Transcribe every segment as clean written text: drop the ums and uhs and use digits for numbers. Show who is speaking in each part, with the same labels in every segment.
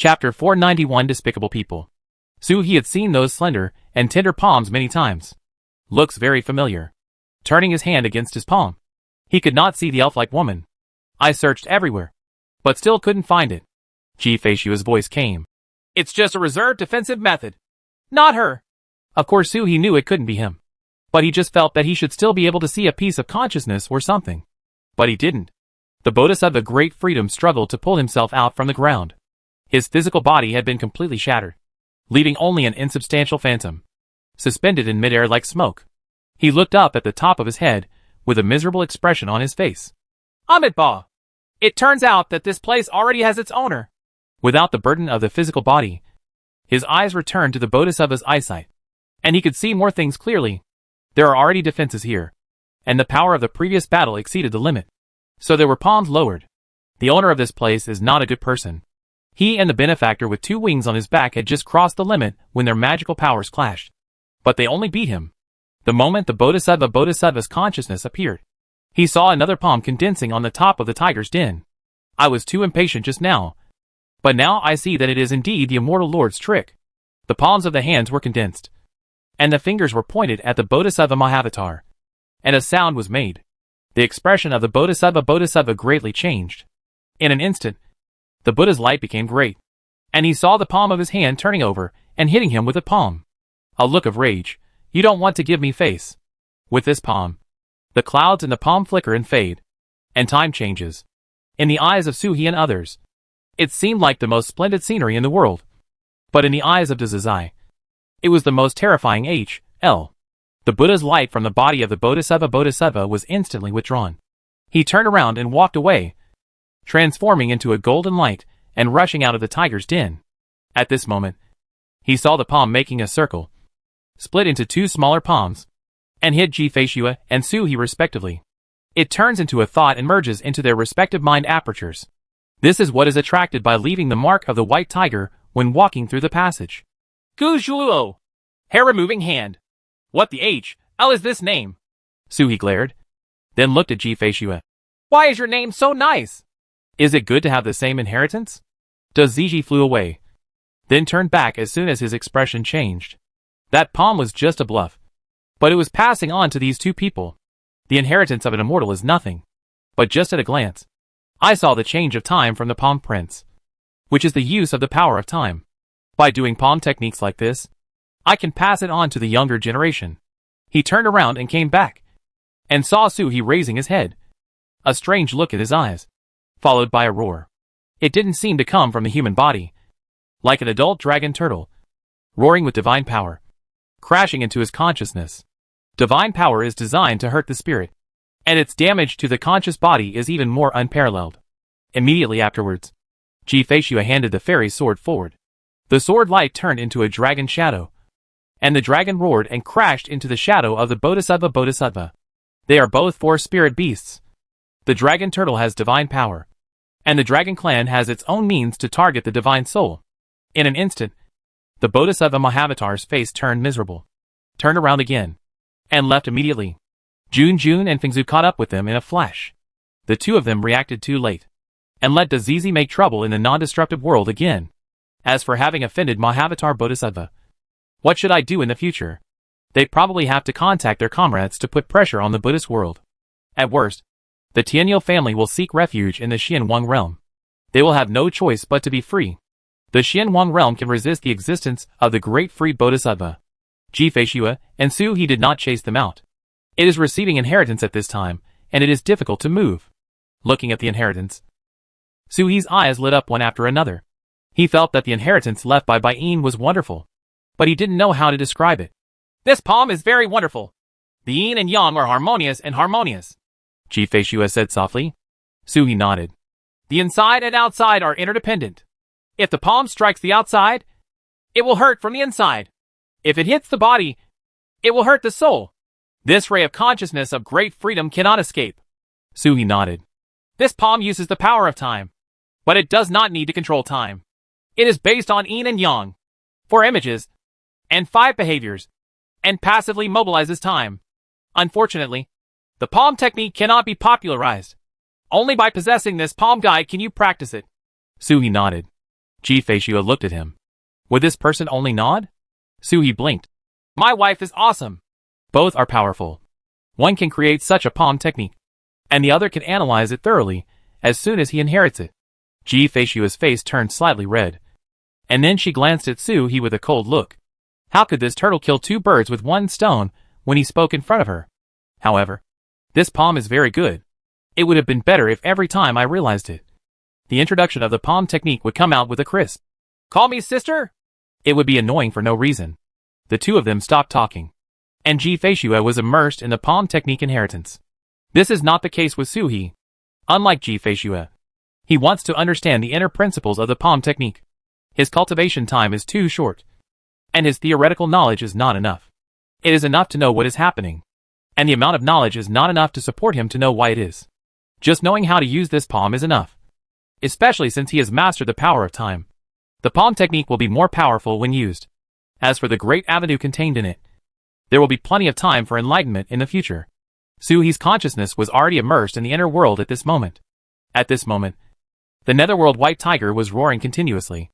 Speaker 1: Chapter 491 Despicable People. He had seen those slender and tender palms many times. Looks very familiar. Turning his hand against his palm. He could not see the elf-like woman. I searched everywhere, but still couldn't find it. Ji-Fei-Shua's voice came. It's just a reserved defensive method. Not her. Of course he knew it couldn't be him. But he just felt that he should still be able to see a piece of consciousness or something. But he didn't. The Bodhisattva Great Freedom struggled to pull himself out from the ground. His physical body had been completely shattered, leaving only an insubstantial phantom, suspended in midair like smoke. He looked up at the top of his head, with a miserable expression on his face. Amitabha! It turns out that this place already has its owner. Without the burden of the physical body, his eyes returned to the Bodhisattva's eyesight, and he could see more things clearly. There are already defenses here, and the power of the previous battle exceeded the limit. So there were palms lowered. The owner of this place is not a good person. He and the benefactor with 2 wings on his back had just crossed the limit when their magical powers clashed. But they only beat him. The moment the Bodhisattva's consciousness appeared, he saw another palm condensing on the top of the tiger's den. I was too impatient just now. But now I see that it is indeed the immortal lord's trick. The palms of the hands were condensed, and the fingers were pointed at the Bodhisattva Mahavatar. And a sound was made. The expression of the Bodhisattva greatly changed. In an instant, the Buddha's light became great, and he saw the palm of his hand turning over and hitting him with a palm. A look of rage. You don't want to give me face. With this palm, the clouds in the palm flicker and fade, and time changes. In the eyes of Suhi and others, it seemed like the most splendid scenery in the world. But in the eyes of Dazazai, it was the most terrifying H.L. The Buddha's light from the body of the Bodhisattva was instantly withdrawn. He turned around and walked away, transforming into a golden light and rushing out of the tiger's den. At this moment, he saw the palm making a circle, split into 2 smaller palms, and hit Ji-Fei-Shua and Suhi respectively. It turns into a thought and merges into their respective mind apertures. This is what is attracted by leaving the mark of the white tiger when walking through the passage. Guzhuo! Hair-removing hand. What the H.L. is this name? Suhi glared, then looked at Ji-Fei-Shua. Why is your name so nice? Is it good to have the same inheritance? Daziji flew away, then turned back as soon as his expression changed. That palm was just a bluff, but it was passing on to these 2 people. The inheritance of an immortal is nothing. But just at a glance, I saw the change of time from the palm prince, which is the use of the power of time. By doing palm techniques like this, I can pass it on to the younger generation. He turned around and came back, and saw Suhi raising his head. A strange look in his eyes, followed by a roar. It didn't seem to come from the human body. Like an adult dragon turtle, roaring with divine power, crashing into his consciousness. Divine power is designed to hurt the spirit, and its damage to the conscious body is even more unparalleled. Immediately afterwards, Ji-Fei-Shua handed the fairy's sword forward. The sword light turned into a dragon shadow, and the dragon roared and crashed into the shadow of the Bodhisattva. They are both 4 spirit beasts. The dragon turtle has divine power, and the dragon clan has its own means to target the divine soul. In an instant, the Bodhisattva Mahavatar's face turned miserable, turned around again, and left immediately. Jun and Fengzu caught up with them in a flash. The 2 of them reacted too late, and let Dazizi make trouble in the non-destructive world again. As for having offended Mahavatar Bodhisattva, what should I do in the future? They probably have to contact their comrades to put pressure on the Buddhist world. At worst, the Tianyo family will seek refuge in the Xianwang realm. They will have no choice but to be free. The Xianwang realm can resist the existence of the great freed Bodhisattva. Ji-Fei-Shua and Suhi did not chase them out. It is receiving inheritance at this time, and it is difficult to move. Looking at the inheritance, Suhi's eyes lit up one after another. He felt that the inheritance left by Yin was wonderful, but he didn't know how to describe it. This palm is very wonderful. The yin and yang are harmonious and harmonious, Ji-Fei-Shua said softly. Suhi nodded. The inside and outside are interdependent. If the palm strikes the outside, it will hurt from the inside. If it hits the body, it will hurt the soul. This ray of consciousness of great freedom cannot escape. Suhi nodded. This palm uses the power of time, but it does not need to control time. It is based on yin and yang, 4 images, and 5 behaviors, and passively mobilizes time. Unfortunately, the palm technique cannot be popularized. Only by possessing this palm guide can you practice it. Suhi nodded. Ji-Fei looked at him. Would this person only nod? Su-He blinked. My wife is awesome. Both are powerful. One can create such a palm technique, and the other can analyze it thoroughly as soon as he inherits it. Ji-Fei's face turned slightly red, and then she glanced at Su-He with a cold look. How could this turtle kill two birds with one stone when he spoke in front of her? However, this palm is very good. It would have been better if every time I realized it, the introduction of the palm technique would come out with a crisp. Call me sister? It would be annoying for no reason. The two of them stopped talking, and Ji-Fei was immersed in the palm technique inheritance. This is not the case with Su-He. Unlike Ji-Fei, he wants to understand the inner principles of the palm technique. His cultivation time is too short, and his theoretical knowledge is not enough. It is enough to know what is happening, and the amount of knowledge is not enough to support him to know why it is. Just knowing how to use this palm is enough, especially since he has mastered the power of time. The palm technique will be more powerful when used. As for the great avenue contained in it, there will be plenty of time for enlightenment in the future. Su-He's consciousness was already immersed in the inner world at this moment. At this moment, the netherworld white tiger was roaring continuously.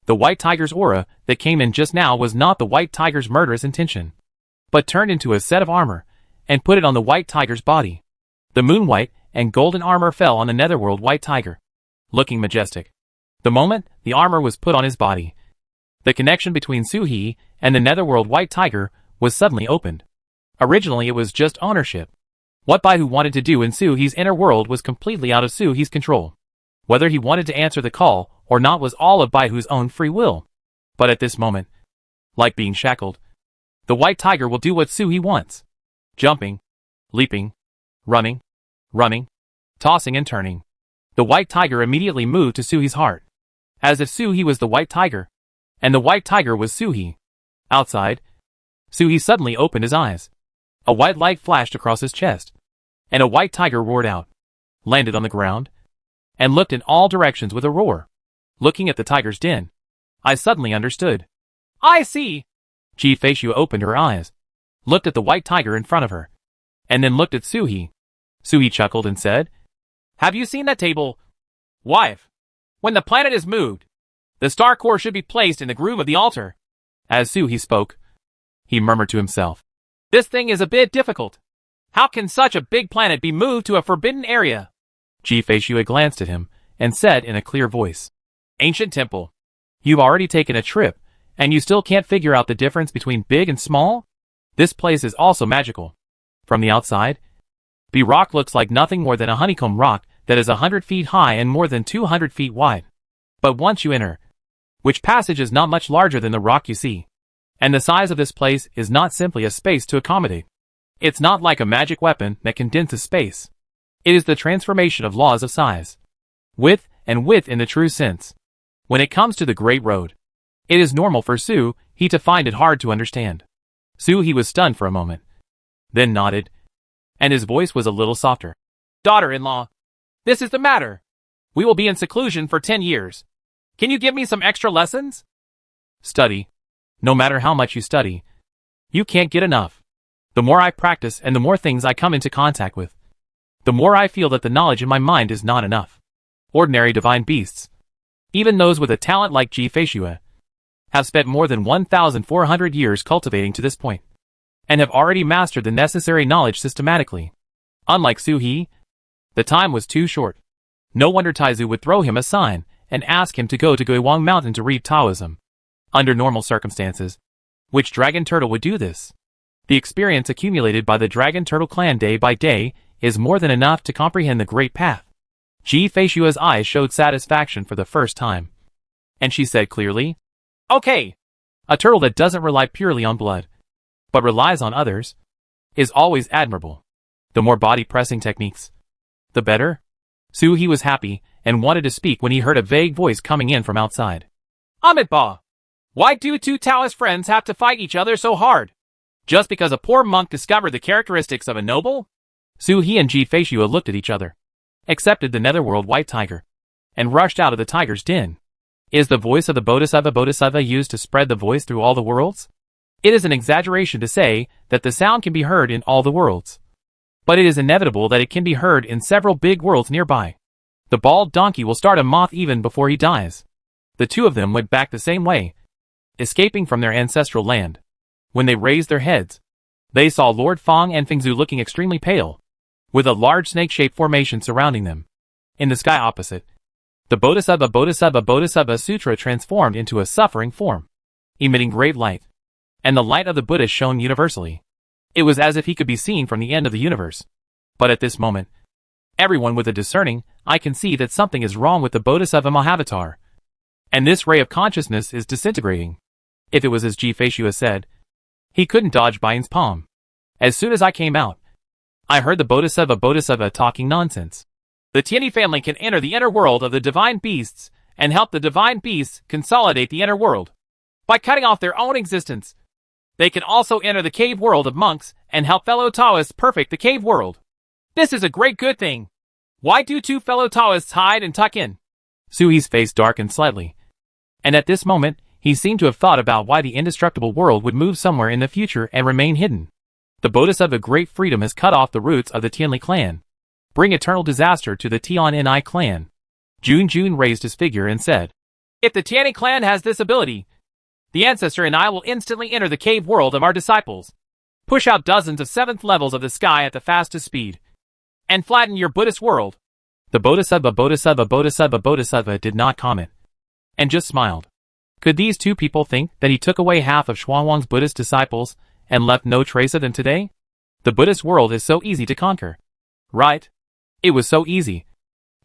Speaker 1: The white tiger's aura that came in just now was not the white tiger's murderous intention, but turned into a set of armor and put it on the white tiger's body. The moon white and golden armor fell on the netherworld white tiger, looking majestic. The moment the armor was put on his body, the connection between Su-He and the netherworld white tiger was suddenly opened. Originally it was just ownership. What Baihu wanted to do in Su-He's inner world was completely out of Su-He's control. Whether he wanted to answer the call or not was all of Baihu's own free will. But at this moment, like being shackled, the white tiger will do what Su-He wants. Jumping, leaping, running, tossing and turning. The white tiger immediately moved to Su-He's heart, as if Su-He was the white tiger, and the white tiger was Su-He. Outside, Su-He suddenly opened his eyes. A white light flashed across his chest, and a white tiger roared out, landed on the ground, and looked in all directions with a roar. Looking at the tiger's den, I suddenly understood. I see! Ji-Fei opened her eyes, looked at the white tiger in front of her, and then looked at Su-He. Su-He chuckled and said, Have you seen that table? Wife, when the planet is moved, the star core should be placed in the groove of the altar. As Su-He spoke, he murmured to himself, This thing is a bit difficult. How can such a big planet be moved to a forbidden area? Ji-Fei glanced at him and said in a clear voice, Ancient temple, you've already taken a trip, and you still can't figure out the difference between big and small? This place is also magical. From the outside, the rock looks like nothing more than a honeycomb rock that is 100 feet high and more than 200 feet wide. But once you enter, which passage is not much larger than the rock you see, and the size of this place is not simply a space to accommodate. It's not like a magic weapon that condenses space. It is the transformation of laws of size, width and width in the true sense. When it comes to the Great Road, it is normal for Su-He to find it hard to understand. Su-He was stunned for a moment, then nodded, and his voice was a little softer. Daughter-in-law, this is the matter. We will be in seclusion for 10 years. Can you give me some extra lessons? Study. No matter how much you study, you can't get enough. The more I practice and the more things I come into contact with, the more I feel that the knowledge in my mind is not enough. Ordinary divine beasts, even those with a talent like Ji-Fei, have spent more than 1,400 years cultivating to this point, and have already mastered the necessary knowledge systematically. Unlike Su-He, the time was too short. No wonder Taizu would throw him a sign and ask him to go to Guiwang Mountain to read Taoism. Under normal circumstances, which dragon turtle would do this? The experience accumulated by the dragon turtle clan day by day is more than enough to comprehend the great path. Ji-Fei's eyes showed satisfaction for the first time, and she said clearly, Okay, a turtle that doesn't rely purely on blood, but relies on others, is always admirable. The more body-pressing techniques, the better. Su-He was happy and wanted to speak when he heard a vague voice coming in from outside. Amitabha, why do two Taoist friends have to fight each other so hard? Just because a poor monk discovered the characteristics of a noble? Su-He and Ji-Fei looked at each other, accepted the netherworld white tiger, and rushed out of the tiger's den. Is the voice of the Bodhisattva used to spread the voice through all the worlds? It is an exaggeration to say that the sound can be heard in all the worlds, but it is inevitable that it can be heard in several big worlds nearby. The bald donkey will start a moth even before he dies. The two of them went back the same way, escaping from their ancestral land. When they raised their heads, they saw Lord Fong and Fengzhu looking extremely pale, with a large snake-shaped formation surrounding them. In the sky opposite, the Bodhisattva Sutra transformed into a suffering form, emitting great light, and the light of the Buddha shone universally. It was as if he could be seen from the end of the universe. But at this moment, everyone with a discerning eye can see that something is wrong with the Bodhisattva Mahavatar, and this ray of consciousness is disintegrating. If it was as Ji Feishua said, he couldn't dodge Bayan's palm. As soon as I came out, I heard the Bodhisattva talking nonsense. The Tianyi family can enter the inner world of the divine beasts and help the divine beasts consolidate the inner world by cutting off their own existence. They can also enter the cave world of monks and help fellow Taoists perfect the cave world. This is a great good thing. Why do two fellow Taoists hide and tuck in? Suhi's face darkened slightly, and at this moment, he seemed to have thought about why the indestructible world would move somewhere in the future and remain hidden. The Bodhisattva Great Freedom has cut off the roots of the Tianli clan, bring eternal disaster to the Tianni clan. Jun raised his figure and said, if the Tianni clan has this ability, the ancestor and I will instantly enter the cave world of our disciples, push out dozens of 7th levels of the sky at the fastest speed, and flatten your Buddhist world. The Bodhisattva did not comment, and just smiled. Could these two people think that he took away half of Xuanwang's Buddhist disciples and left no trace of them today? The Buddhist world is so easy to conquer. Right? It was so easy.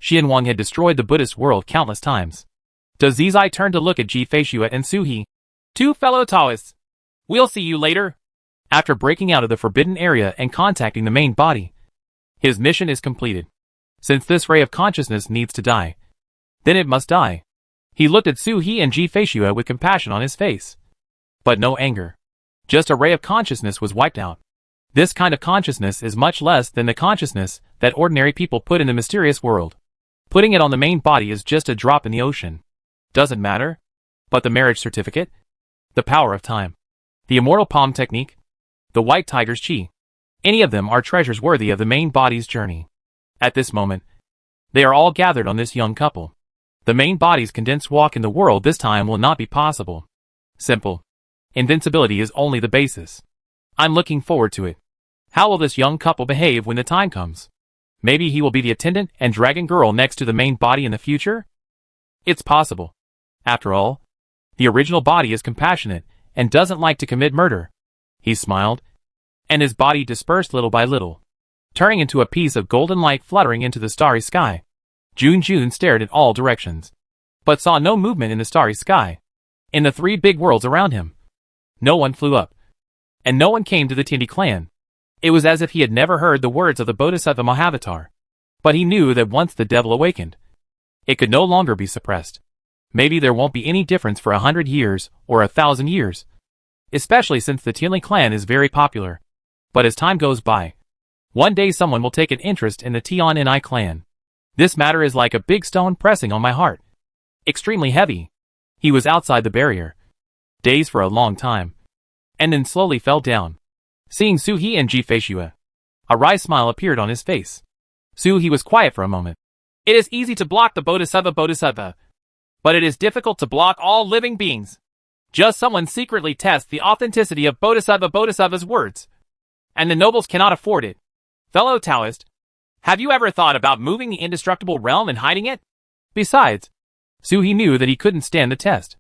Speaker 1: Xianwang had destroyed the Buddhist world countless times. Does Zizai turn to look at Ji Feishua and Suhi? Two fellow Taoists. We'll see you later. After breaking out of the forbidden area and contacting the main body, his mission is completed. Since this ray of consciousness needs to die, then it must die. He looked at Suhi and Ji Feishua with compassion on his face, but no anger. Just a ray of consciousness was wiped out. This kind of consciousness is much less than the consciousness that ordinary people put in the mysterious world. Putting it on the main body is just a drop in the ocean. Doesn't matter. But the marriage certificate, the power of time, the immortal palm technique, the white tiger's chi, any of them are treasures worthy of the main body's journey. At this moment, they are all gathered on this young couple. The main body's condensed walk in the world this time will not be possible. Simple. Invincibility is only the basis. I'm looking forward to it. How will this young couple behave when the time comes? Maybe he will be the attendant and dragon girl next to the main body in the future? It's possible. After all, the original body is compassionate and doesn't like to commit murder. He smiled, and his body dispersed little by little, turning into a piece of golden light fluttering into the starry sky. Jun stared in all directions, but saw no movement in the starry sky. In the 3 big worlds around him, no one flew up, and no one came to the Tianyi clan. It was as if he had never heard the words of the Bodhisattva Mahavatar. But he knew that once the devil awakened, it could no longer be suppressed. Maybe there won't be any difference for 100 years or 1,000 years, especially since the Tianli clan is very popular. But as time goes by, one day someone will take an interest in the Tianni clan. This matter is like a big stone pressing on my heart. Extremely heavy. He was outside the barrier, dazed for a long time, and then slowly fell down. Seeing Suhi and Ji Feishua, a wry smile appeared on his face. Suhi was quiet for a moment. It is easy to block the Bodhisattva, but it is difficult to block all living beings. Just someone secretly tests the authenticity of Bodhisattva's words, and the nobles cannot afford it. Fellow Taoist, have you ever thought about moving the indestructible realm and hiding it? Besides, Suhi knew that he couldn't stand the test.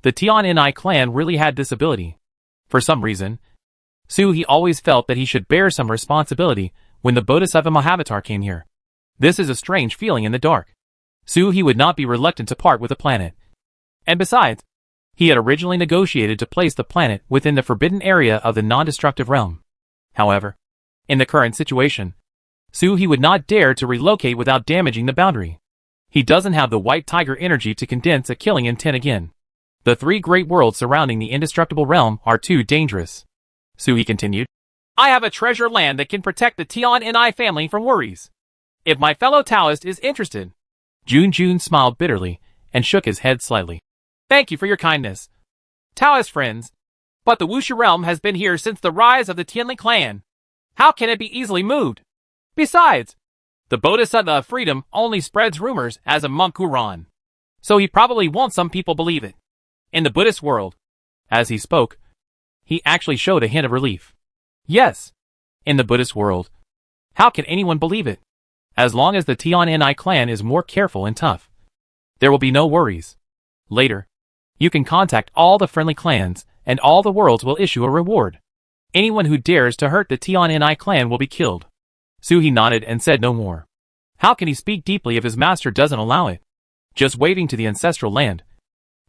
Speaker 1: The Tianni clan really had this ability. For some reason, Suhi always felt that he should bear some responsibility when the Bodhisattva Mahavatar came here. This is a strange feeling in the dark. Suhi would not be reluctant to part with the planet. And besides, he had originally negotiated to place the planet within the forbidden area of the non-destructive realm. However, in the current situation, Suhi would not dare to relocate without damaging the boundary. He doesn't have the white tiger energy to condense a killing intent again. The 3 great worlds surrounding the indestructible realm are too dangerous. Suhi continued, I have a treasure land that can protect the Tianni family from worries. If my fellow Taoist is interested. Jun smiled bitterly and shook his head slightly. Thank you for your kindness, Taoist friends. But the Wushu realm has been here since the rise of the Tianli clan. How can it be easily moved? Besides, the Bodhisattva of freedom only spreads rumors as a monk who run. So he probably won't some people believe it. In the Buddhist world. As he spoke, he actually showed a hint of relief. Yes. In the Buddhist world. How can anyone believe it? As long as the Tian clan is more careful and tough, there will be no worries. Later, you can contact all the friendly clans, and all the worlds will issue a reward. Anyone who dares to hurt the Tian clan will be killed. Suhi nodded and said no more. How can he speak deeply if his master doesn't allow it? Just waving to the ancestral land.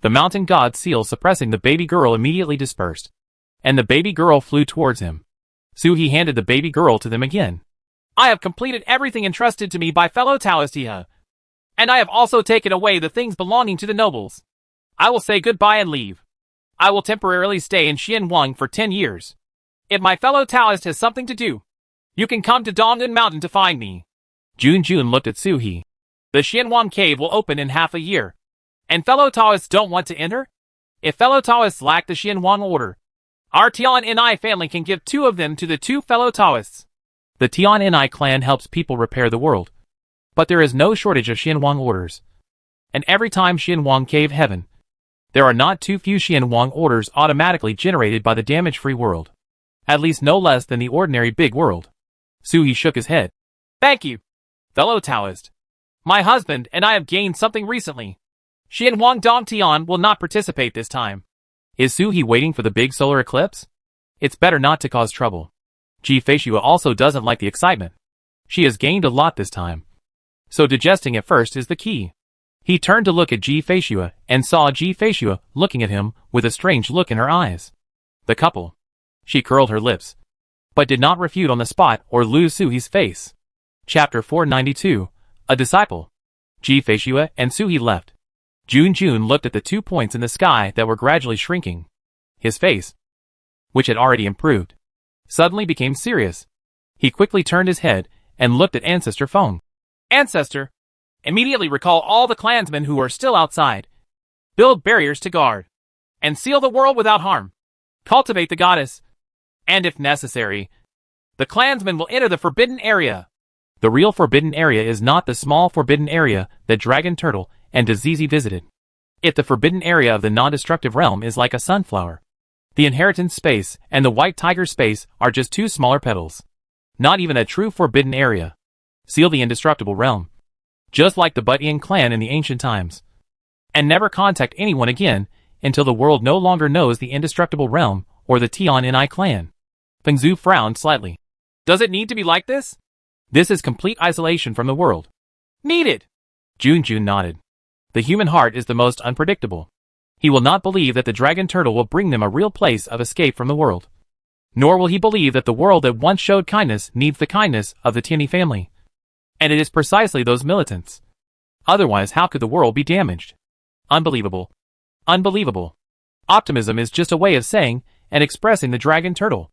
Speaker 1: The mountain god seal suppressing the baby girl immediately dispersed, and the baby girl flew towards him. Suhi handed the baby girl to them again. I have completed everything entrusted to me by fellow Taoist Iha, and I have also taken away the things belonging to the nobles. I will say goodbye and leave. I will temporarily stay in Xianwang for 10 years. If my fellow Taoist has something to do, you can come to Dongyun Mountain to find me. Jun looked at Suhi. The Xianwang cave will open in half a year. And fellow Taoists don't want to enter? If fellow Taoists lack the Xianwang order, our Tian family can give 2 of them to the 2 fellow Taoists. The Tian clan helps people repair the world. But there is no shortage of Xianwang orders. And every time Xianwang cave heaven, there are not too few Xianwang orders automatically generated by the damage-free world. At least no less than the ordinary big world. Suhi shook his head. Thank you, fellow Taoist. My husband and I have gained something recently. Xianwang Dongtian will not participate this time. Is Suhi waiting for the big solar eclipse? It's better not to cause trouble. Ji Feishua also doesn't like the excitement. She has gained a lot this time. So digesting at first is the key. He turned to look at Ji Feishua and saw Ji Feishua looking at him with a strange look in her eyes. The couple. She curled her lips, but did not refute on the spot or lose Suhi's face. Chapter 492. A Disciple. Ji Feishua and Suhi left. Jun looked at the 2 points in the sky that were gradually shrinking. His face, which had already improved, suddenly became serious. He quickly turned his head and looked at Ancestor Feng. Ancestor, immediately recall all the clansmen who are still outside. Build barriers to guard, and seal the world without harm. Cultivate the goddess, and if necessary, the clansmen will enter the forbidden area. The real forbidden area is not the small forbidden area that Dragon Turtle and Dazizi visited. If the forbidden area of the non-destructive realm is like a sunflower, the inheritance space and the white tiger space are just 2 smaller petals. Not even a true forbidden area. Seal the indestructible realm, just like the Butian clan in the ancient times. And never contact anyone again until the world no longer knows the indestructible realm or the Tian clan. Feng Zhu frowned slightly. Does it need to be like this? This is complete isolation from the world. Needed. Jun nodded. The human heart is the most unpredictable. He will not believe that the dragon turtle will bring them a real place of escape from the world. Nor will he believe that the world that once showed kindness needs the kindness of the Tianyi family. And it is precisely those militants. Otherwise, how could the world be damaged? Unbelievable. Unbelievable. Optimism is just a way of saying and expressing the dragon turtle.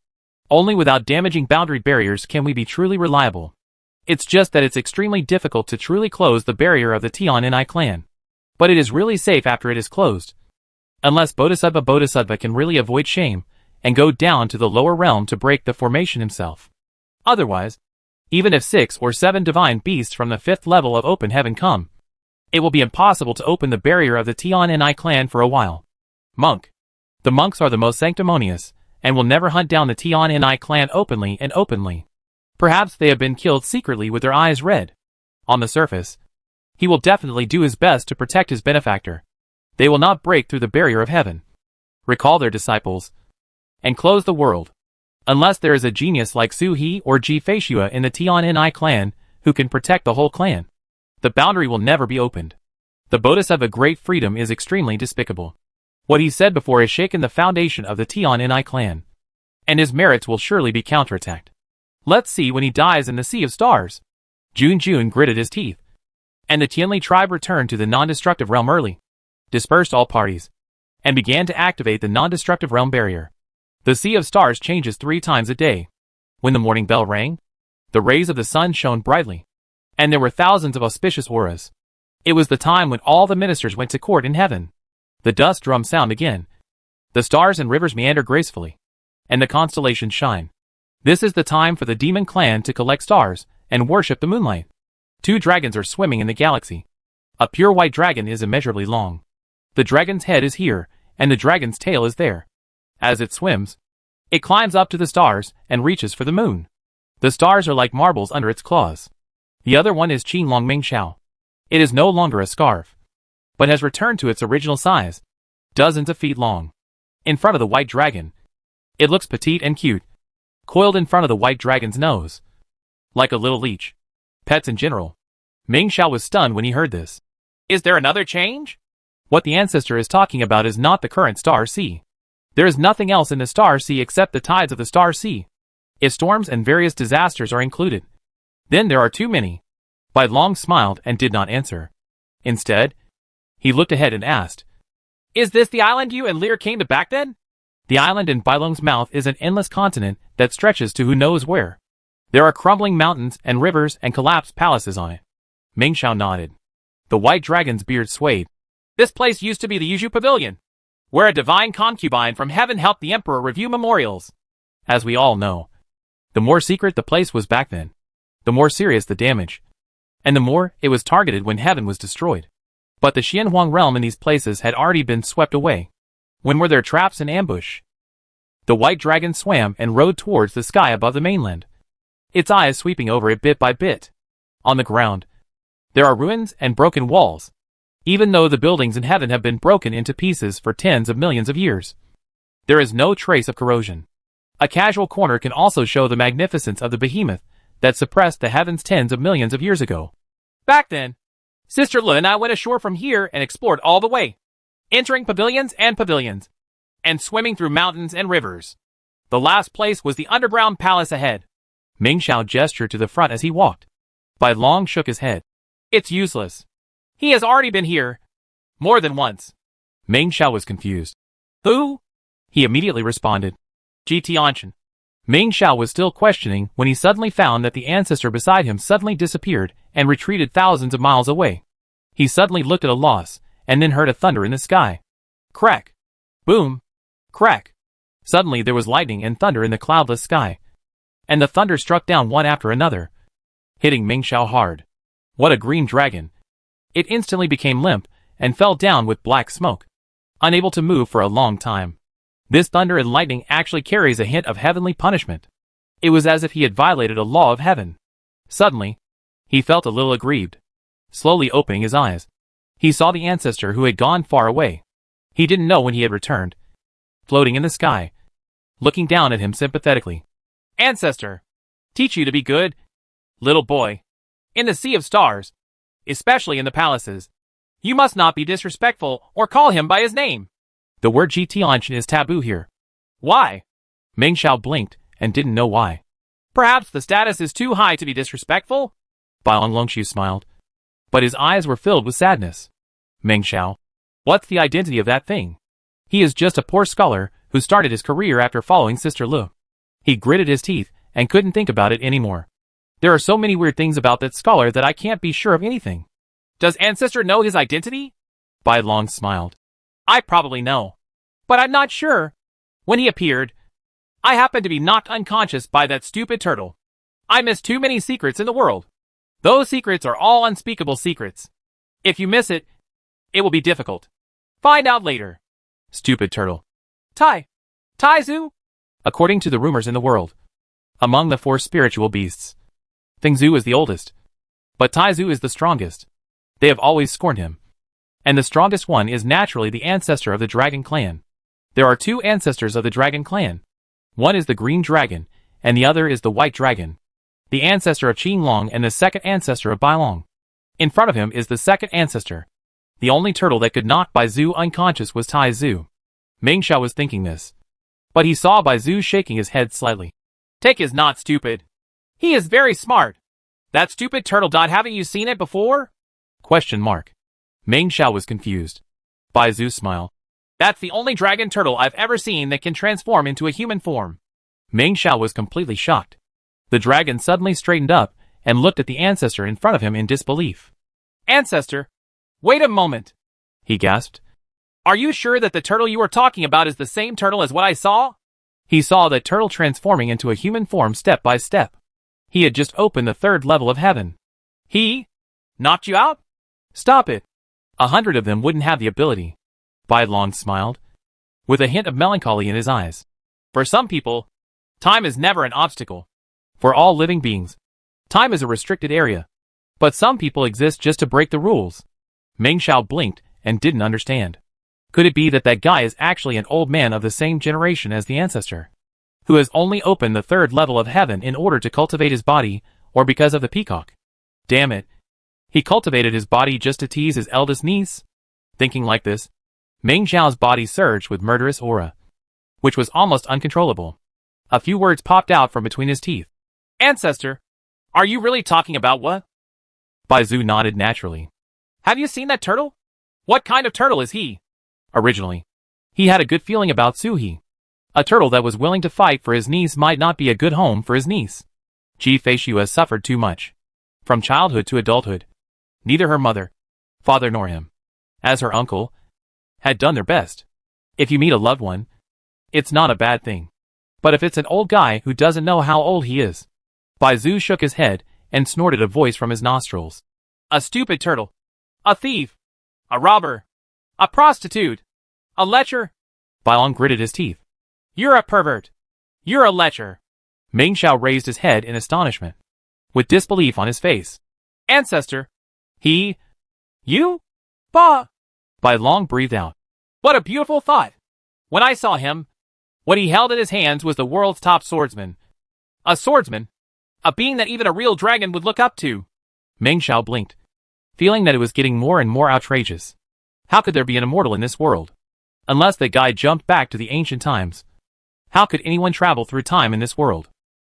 Speaker 1: Only without damaging boundary barriers can we be truly reliable. It's just that it's extremely difficult to truly close the barrier of the Tian clan. But it is really safe after it is closed. Unless Bodhisattva can really avoid shame and go down to the lower realm to break the formation himself. Otherwise, even if 6 or 7 divine beasts from the 5th level of open heaven come, it will be impossible to open the barrier of the Tian clan for a while. Monk. The monks are the most sanctimonious, and will never hunt down the Tian clan openly and openly. Perhaps they have been killed secretly with their eyes red. On the surface, he will definitely do his best to protect his benefactor. They will not break through the barrier of heaven, recall their disciples, and close the world. Unless there is a genius like Suhi or Ji Feishua in the Tian clan who can protect the whole clan, the boundary will never be opened. The Bodhisattva great freedom is extremely despicable. What he said before has shaken the foundation of the Tian clan, and his merits will surely be counterattacked. Let's see when he dies in the Sea of Stars. Jun gritted his teeth. And the Tianli tribe returned to the non-destructive realm early, dispersed all parties, and began to activate the non-destructive realm barrier. The Sea of Stars changes 3 times a day. When the morning bell rang, the rays of the sun shone brightly, and there were thousands of auspicious auras. It was the time when all the ministers went to court in heaven. The dust drums sound again. The stars and rivers meander gracefully, and the constellations shine. This is the time for the demon clan to collect stars and worship the moonlight. 2 dragons are swimming in the galaxy. A pure white dragon is immeasurably long. The dragon's head is here, and the dragon's tail is there. As it swims, it climbs up to the stars and reaches for the moon. The stars are like marbles under its claws. The other one is Qinglong Mingxiao. It is no longer a scarf, but has returned to its original size, dozens of feet long. In front of the white dragon, it looks petite and cute, coiled in front of the white dragon's nose, like a little leech. Pets in general. Mingxiao was stunned when he heard this. Is there another change? What the ancestor is talking about is not the current star sea. There is nothing else in the star sea except the tides of the star sea. If storms and various disasters are included, then there are too many. Bai Long smiled and did not answer. Instead, he looked ahead and asked, Is this the island you and Lear came to back then? The island in Bai Long's mouth is an endless continent that stretches to who knows where. There are crumbling mountains and rivers and collapsed palaces on it. Mingxiao nodded. The white dragon's beard swayed. This place used to be the Yuzhu Pavilion, where a divine concubine from heaven helped the emperor review memorials. As we all know, the more secret the place was back then, the more serious the damage, and the more it was targeted when heaven was destroyed. But the Xianhuang realm in these places had already been swept away. When were there traps and ambush? The white dragon swam and rode towards the sky above the mainland, its eyes sweeping over it bit by bit. On the ground, there are ruins and broken walls, even though the buildings in heaven have been broken into pieces for tens of millions of years. There is no trace of corrosion. A casual corner can also show the magnificence of the behemoth that suppressed the heavens tens of millions of years ago. Back then, Sister Lu and I went ashore from here and explored all the way, entering pavilions, and swimming through mountains and rivers. The last place was the underground palace ahead. Mingxiao gestured to the front as he walked. Bai Long shook his head. It's useless. He has already been here. More than once. Mingxiao was confused. Who? He immediately responded. Tianchen. Mingxiao was still questioning when he suddenly found that the ancestor beside him suddenly disappeared and retreated thousands of miles away. He suddenly looked at a loss, and then heard a thunder in the sky. Crack. Boom. Crack. Suddenly there was lightning and thunder in the cloudless sky, and the thunder struck down one after another, hitting Mingxiao hard. What a green dragon. It instantly became limp and fell down with black smoke, unable to move for a long time. This thunder and lightning actually carries a hint of heavenly punishment. It was as if he had violated a law of heaven. Suddenly, he felt a little aggrieved. Slowly opening his eyes, he saw the ancestor who had gone far away. He didn't know when he had returned, floating in the sky, looking down at him sympathetically. Ancestor, teach you to be good, little boy. In the sea of stars, especially in the palaces, you must not be disrespectful or call him by his name. The word Tianchen is taboo here. Why? Mingxiao blinked and didn't know why. Perhaps the status is too high to be disrespectful? Bai Longxiu smiled, but his eyes were filled with sadness. Mingxiao, what's the identity of that thing? He is just a poor scholar who started his career after following Sister Lu. He gritted his teeth and couldn't think about it anymore. There are so many weird things about that scholar that I can't be sure of anything. Does Ancestor know his identity? Bai Long smiled. I probably know, but I'm not sure. When he appeared, I happened to be knocked unconscious by that stupid turtle. I miss too many secrets in the world. Those secrets are all unspeakable secrets. If you miss it, it will be difficult. Find out later. Stupid turtle. Taizu? According to the rumors in the world, among the 4 spiritual beasts, Fengzu is the oldest, but Taizu is the strongest. They have always scorned him. And the strongest one is naturally the ancestor of the dragon clan. There are 2 ancestors of the dragon clan. One is the green dragon, and the other is the white dragon. The ancestor of Qinglong and the second ancestor of Bai Long. In front of him is the second ancestor. The only turtle that could knock Bai Zhu unconscious was Taizu. Mingxiao was thinking this, but he saw Bai Zhu shaking his head slightly. Tech is not stupid. He is very smart. That stupid turtle. Haven't you seen it before? Question mark. Mingxiao was confused. Bai Zhu smiled. That's the only dragon turtle I've ever seen that can transform into a human form. Mingxiao was completely shocked. The dragon suddenly straightened up and looked at the ancestor in front of him in disbelief. Ancestor, wait a moment, he gasped. Are you sure that the turtle you are talking about is the same turtle as what I saw? He saw that turtle transforming into a human form step by step. He had just opened the 3rd level of heaven. He knocked you out? Stop it. 100 of them wouldn't have the ability. Baidlong smiled, with a hint of melancholy in his eyes. For some people, time is never an obstacle. For all living beings, time is a restricted area. But some people exist just to break the rules. Meng Xiao blinked and didn't understand. Could it be that that guy is actually an old man of the same generation as the ancestor, who has only opened the third level of heaven in order to cultivate his body, or because of the peacock? Damn it. He cultivated his body just to tease his eldest niece? Thinking like this, Meng Xiao's body surged with murderous aura, which was almost uncontrollable. A few words popped out from between his teeth. Ancestor, are you really talking about what? Bai Zhu nodded naturally. Have you seen that turtle? What kind of turtle is he? Originally, he had a good feeling about Suhi. A turtle that was willing to fight for his niece might not be a good home for his niece. Ji Feishu has suffered too much. From childhood to adulthood. Neither her mother, father nor him, as her uncle, had done their best. If you meet a loved one, it's not a bad thing. But if it's an old guy who doesn't know how old he is. Bai Zhu shook his head and snorted a voice from his nostrils. A stupid turtle. A thief. A robber. A prostitute. A lecher. Bailong gritted his teeth. You're a pervert. You're a lecher. Meng Xiao raised his head in astonishment, with disbelief on his face. Ancestor. You? Ba. Bailong breathed out. What a beautiful thought. When I saw him, what he held in his hands was the world's top swordsman. A swordsman? A being that even a real dragon would look up to. Meng Xiao blinked, feeling that it was getting more and more outrageous. How could there be an immortal in this world? Unless the guy jumped back to the ancient times. How could anyone travel through time in this world?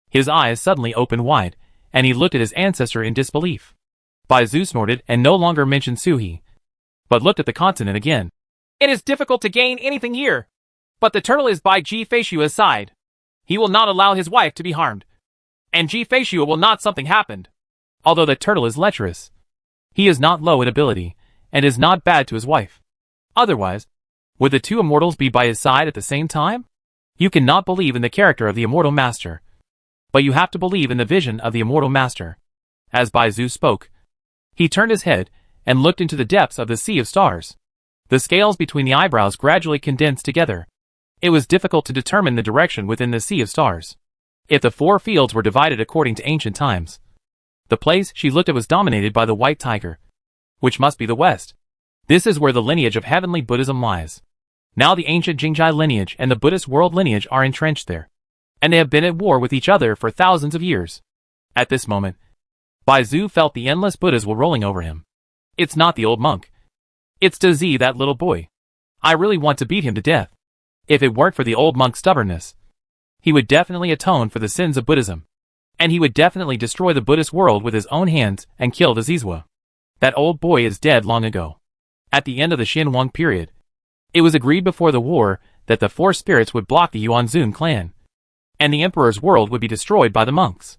Speaker 1: His eyes suddenly opened wide, and he looked at his ancestor in disbelief. Bai Zhu snorted and no longer mentioned Suhi, but looked at the continent again. It is difficult to gain anything here, but the turtle is by Ji Feishua's side. He will not allow his wife to be harmed. And Ji Feishua will not something happened. Although the turtle is lecherous, he is not low in ability, and is not bad to his wife. Otherwise, would the two immortals be by his side at the same time? You cannot believe in the character of the immortal master, but you have to believe in the vision of the immortal master. As Bai Zhu spoke, he turned his head and looked into the depths of the sea of stars. The scales between the eyebrows gradually condensed together. It was difficult to determine the direction within the sea of stars. If the four fields were divided according to ancient times, the place she looked at was dominated by the white tiger, which must be the west. This is where the lineage of heavenly Buddhism lies. Now the ancient Jingjai lineage and the Buddhist world lineage are entrenched there, and they have been at war with each other for thousands of years. At this moment, Bai Zhu felt the endless Buddhas were rolling over him. It's not the old monk. It's Dazi, that little boy. I really want to beat him to death. If it weren't for the old monk's stubbornness, he would definitely atone for the sins of Buddhism. And he would definitely destroy the Buddhist world with his own hands and kill Dazizwa. That old boy is dead long ago. At the end of the Xinhuang period, it was agreed before the war that the four spirits would block the Yuanzun clan, and the emperor's world would be destroyed by the monks.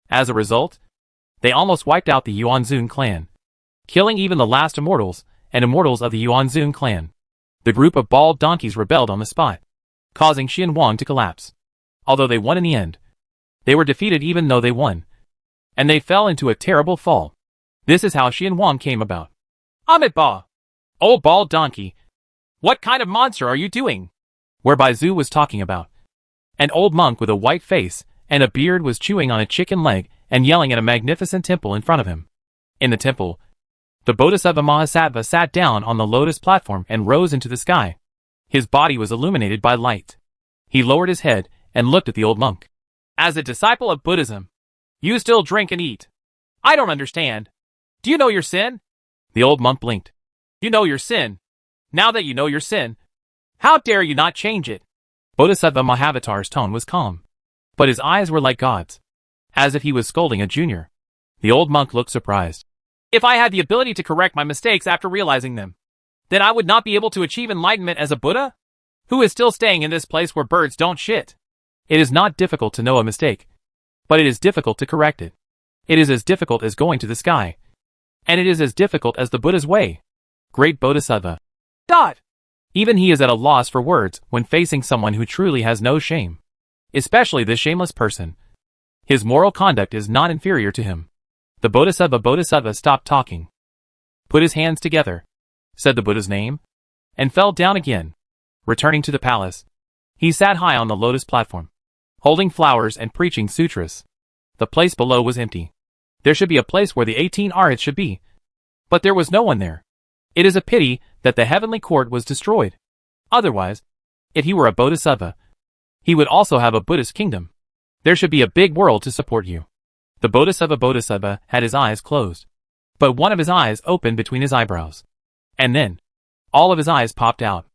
Speaker 1: As a result, they almost wiped out the Yuanzun clan, killing even the last immortals and immortals of the Yuanzun clan. The group of bald donkeys rebelled on the spot, causing Xinhuang to collapse. Although they won in the end, they were defeated even though they won, and they fell into a terrible fall. This is how Xinhuang came about. Amit Ba! Old bald donkey! What kind of monster are you doing? Where Bai Zhu was talking about. An old monk with a white face and a beard was chewing on a chicken leg and yelling at a magnificent temple in front of him. In the temple, the Bodhisattva Mahasattva sat down on the lotus platform and rose into the sky. His body was illuminated by light. He lowered his head and looked at the old monk. As a disciple of Buddhism, you still drink and eat. I don't understand. Do you know your sin? The old monk blinked. You know your sin. Now that you know your sin, how dare you not change it? Bodhisattva Mahavatar's tone was calm, but his eyes were like God's, as if he was scolding a junior. The old monk looked surprised. If I had the ability to correct my mistakes after realizing them, then I would not be able to achieve enlightenment as a Buddha? Who is still staying in this place where birds don't shit? It is not difficult to know a mistake, but it is difficult to correct it. It is as difficult as going to the sky, and it is as difficult as the Buddha's way. Great Bodhisattva. Even he is at a loss for words when facing someone who truly has no shame, especially this shameless person. His moral conduct is not inferior to him. The Bodhisattva stopped talking, put his hands together, said the Buddha's name, and fell down again. Returning to the palace, he sat high on the lotus platform, holding flowers and preaching sutras. The place below was empty. There should be a place where the 18 arhats should be, but there was no one there. It is a pity that the heavenly court was destroyed. Otherwise, if he were a bodhisattva, he would also have a Buddhist kingdom. There should be a big world to support you. The bodhisattva had his eyes closed, but one of his eyes opened between his eyebrows. And then, all of his eyes popped out.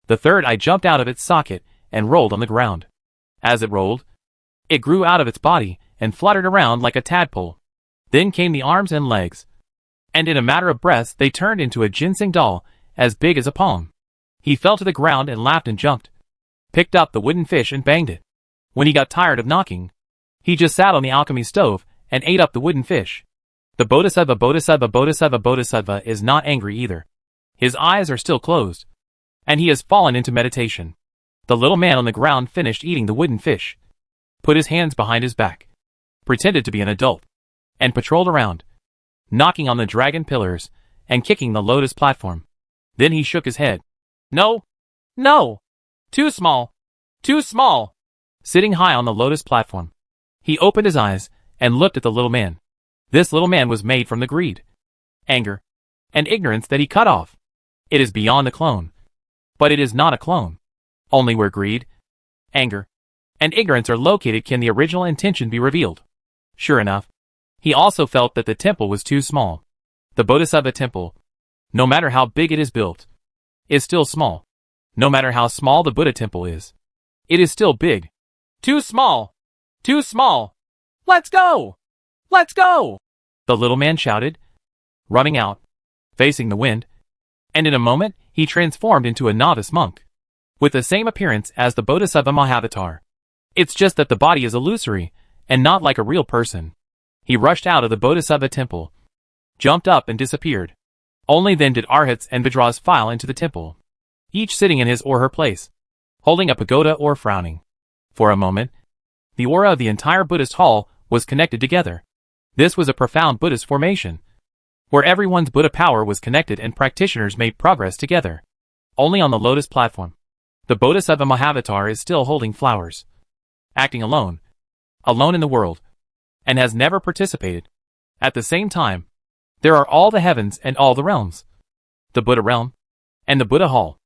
Speaker 1: The third eye jumped out of its socket and rolled on the ground. As it rolled, it grew out of its body and fluttered around like a tadpole. Then came the arms and legs, and in a matter of breaths they turned into a ginseng doll as big as a palm. He fell to the ground and laughed and jumped, picked up the wooden fish and banged it. When he got tired of knocking, he just sat on the alchemy stove and ate up the wooden fish. The bodhisattva is not angry either. His eyes are still closed, and he has fallen into meditation. The little man on the ground finished eating the wooden fish, put his hands behind his back, pretended to be an adult, and patrolled around, knocking on the dragon pillars and kicking the lotus platform. Then he shook his head. No! No! Too small! Too small! Sitting high on the lotus platform, he opened his eyes and looked at the little man. This little man was made from the greed, anger, and ignorance that he cut off. It is beyond a clone. But it is not a clone. Only where greed, anger, and ignorance are located can the original intention be revealed. Sure enough, he also felt that the temple was too small. The Bodhisattva temple, no matter how big it is built, is still small. No matter how small the Buddha temple is, it is still big. Too small! Too small! Let's go! Let's go! The little man shouted, running out, facing the wind, and in a moment he transformed into a novice monk, with the same appearance as the Bodhisattva Mahavatar. It's just that the body is illusory, and not like a real person. He rushed out of the Bodhisattva temple, jumped up and disappeared. Only then did arhats and vidras file into the temple, each sitting in his or her place, holding a pagoda or frowning. For a moment, the aura of the entire Buddhist hall was connected together. This was a profound Buddhist formation, where everyone's Buddha power was connected and practitioners made progress together. Only on the lotus platform, the Bodhisattva Mahavatar is still holding flowers, acting alone in the world, and has never participated. At the same time, there are all the heavens and all the realms, the Buddha realm, and the Buddha hall.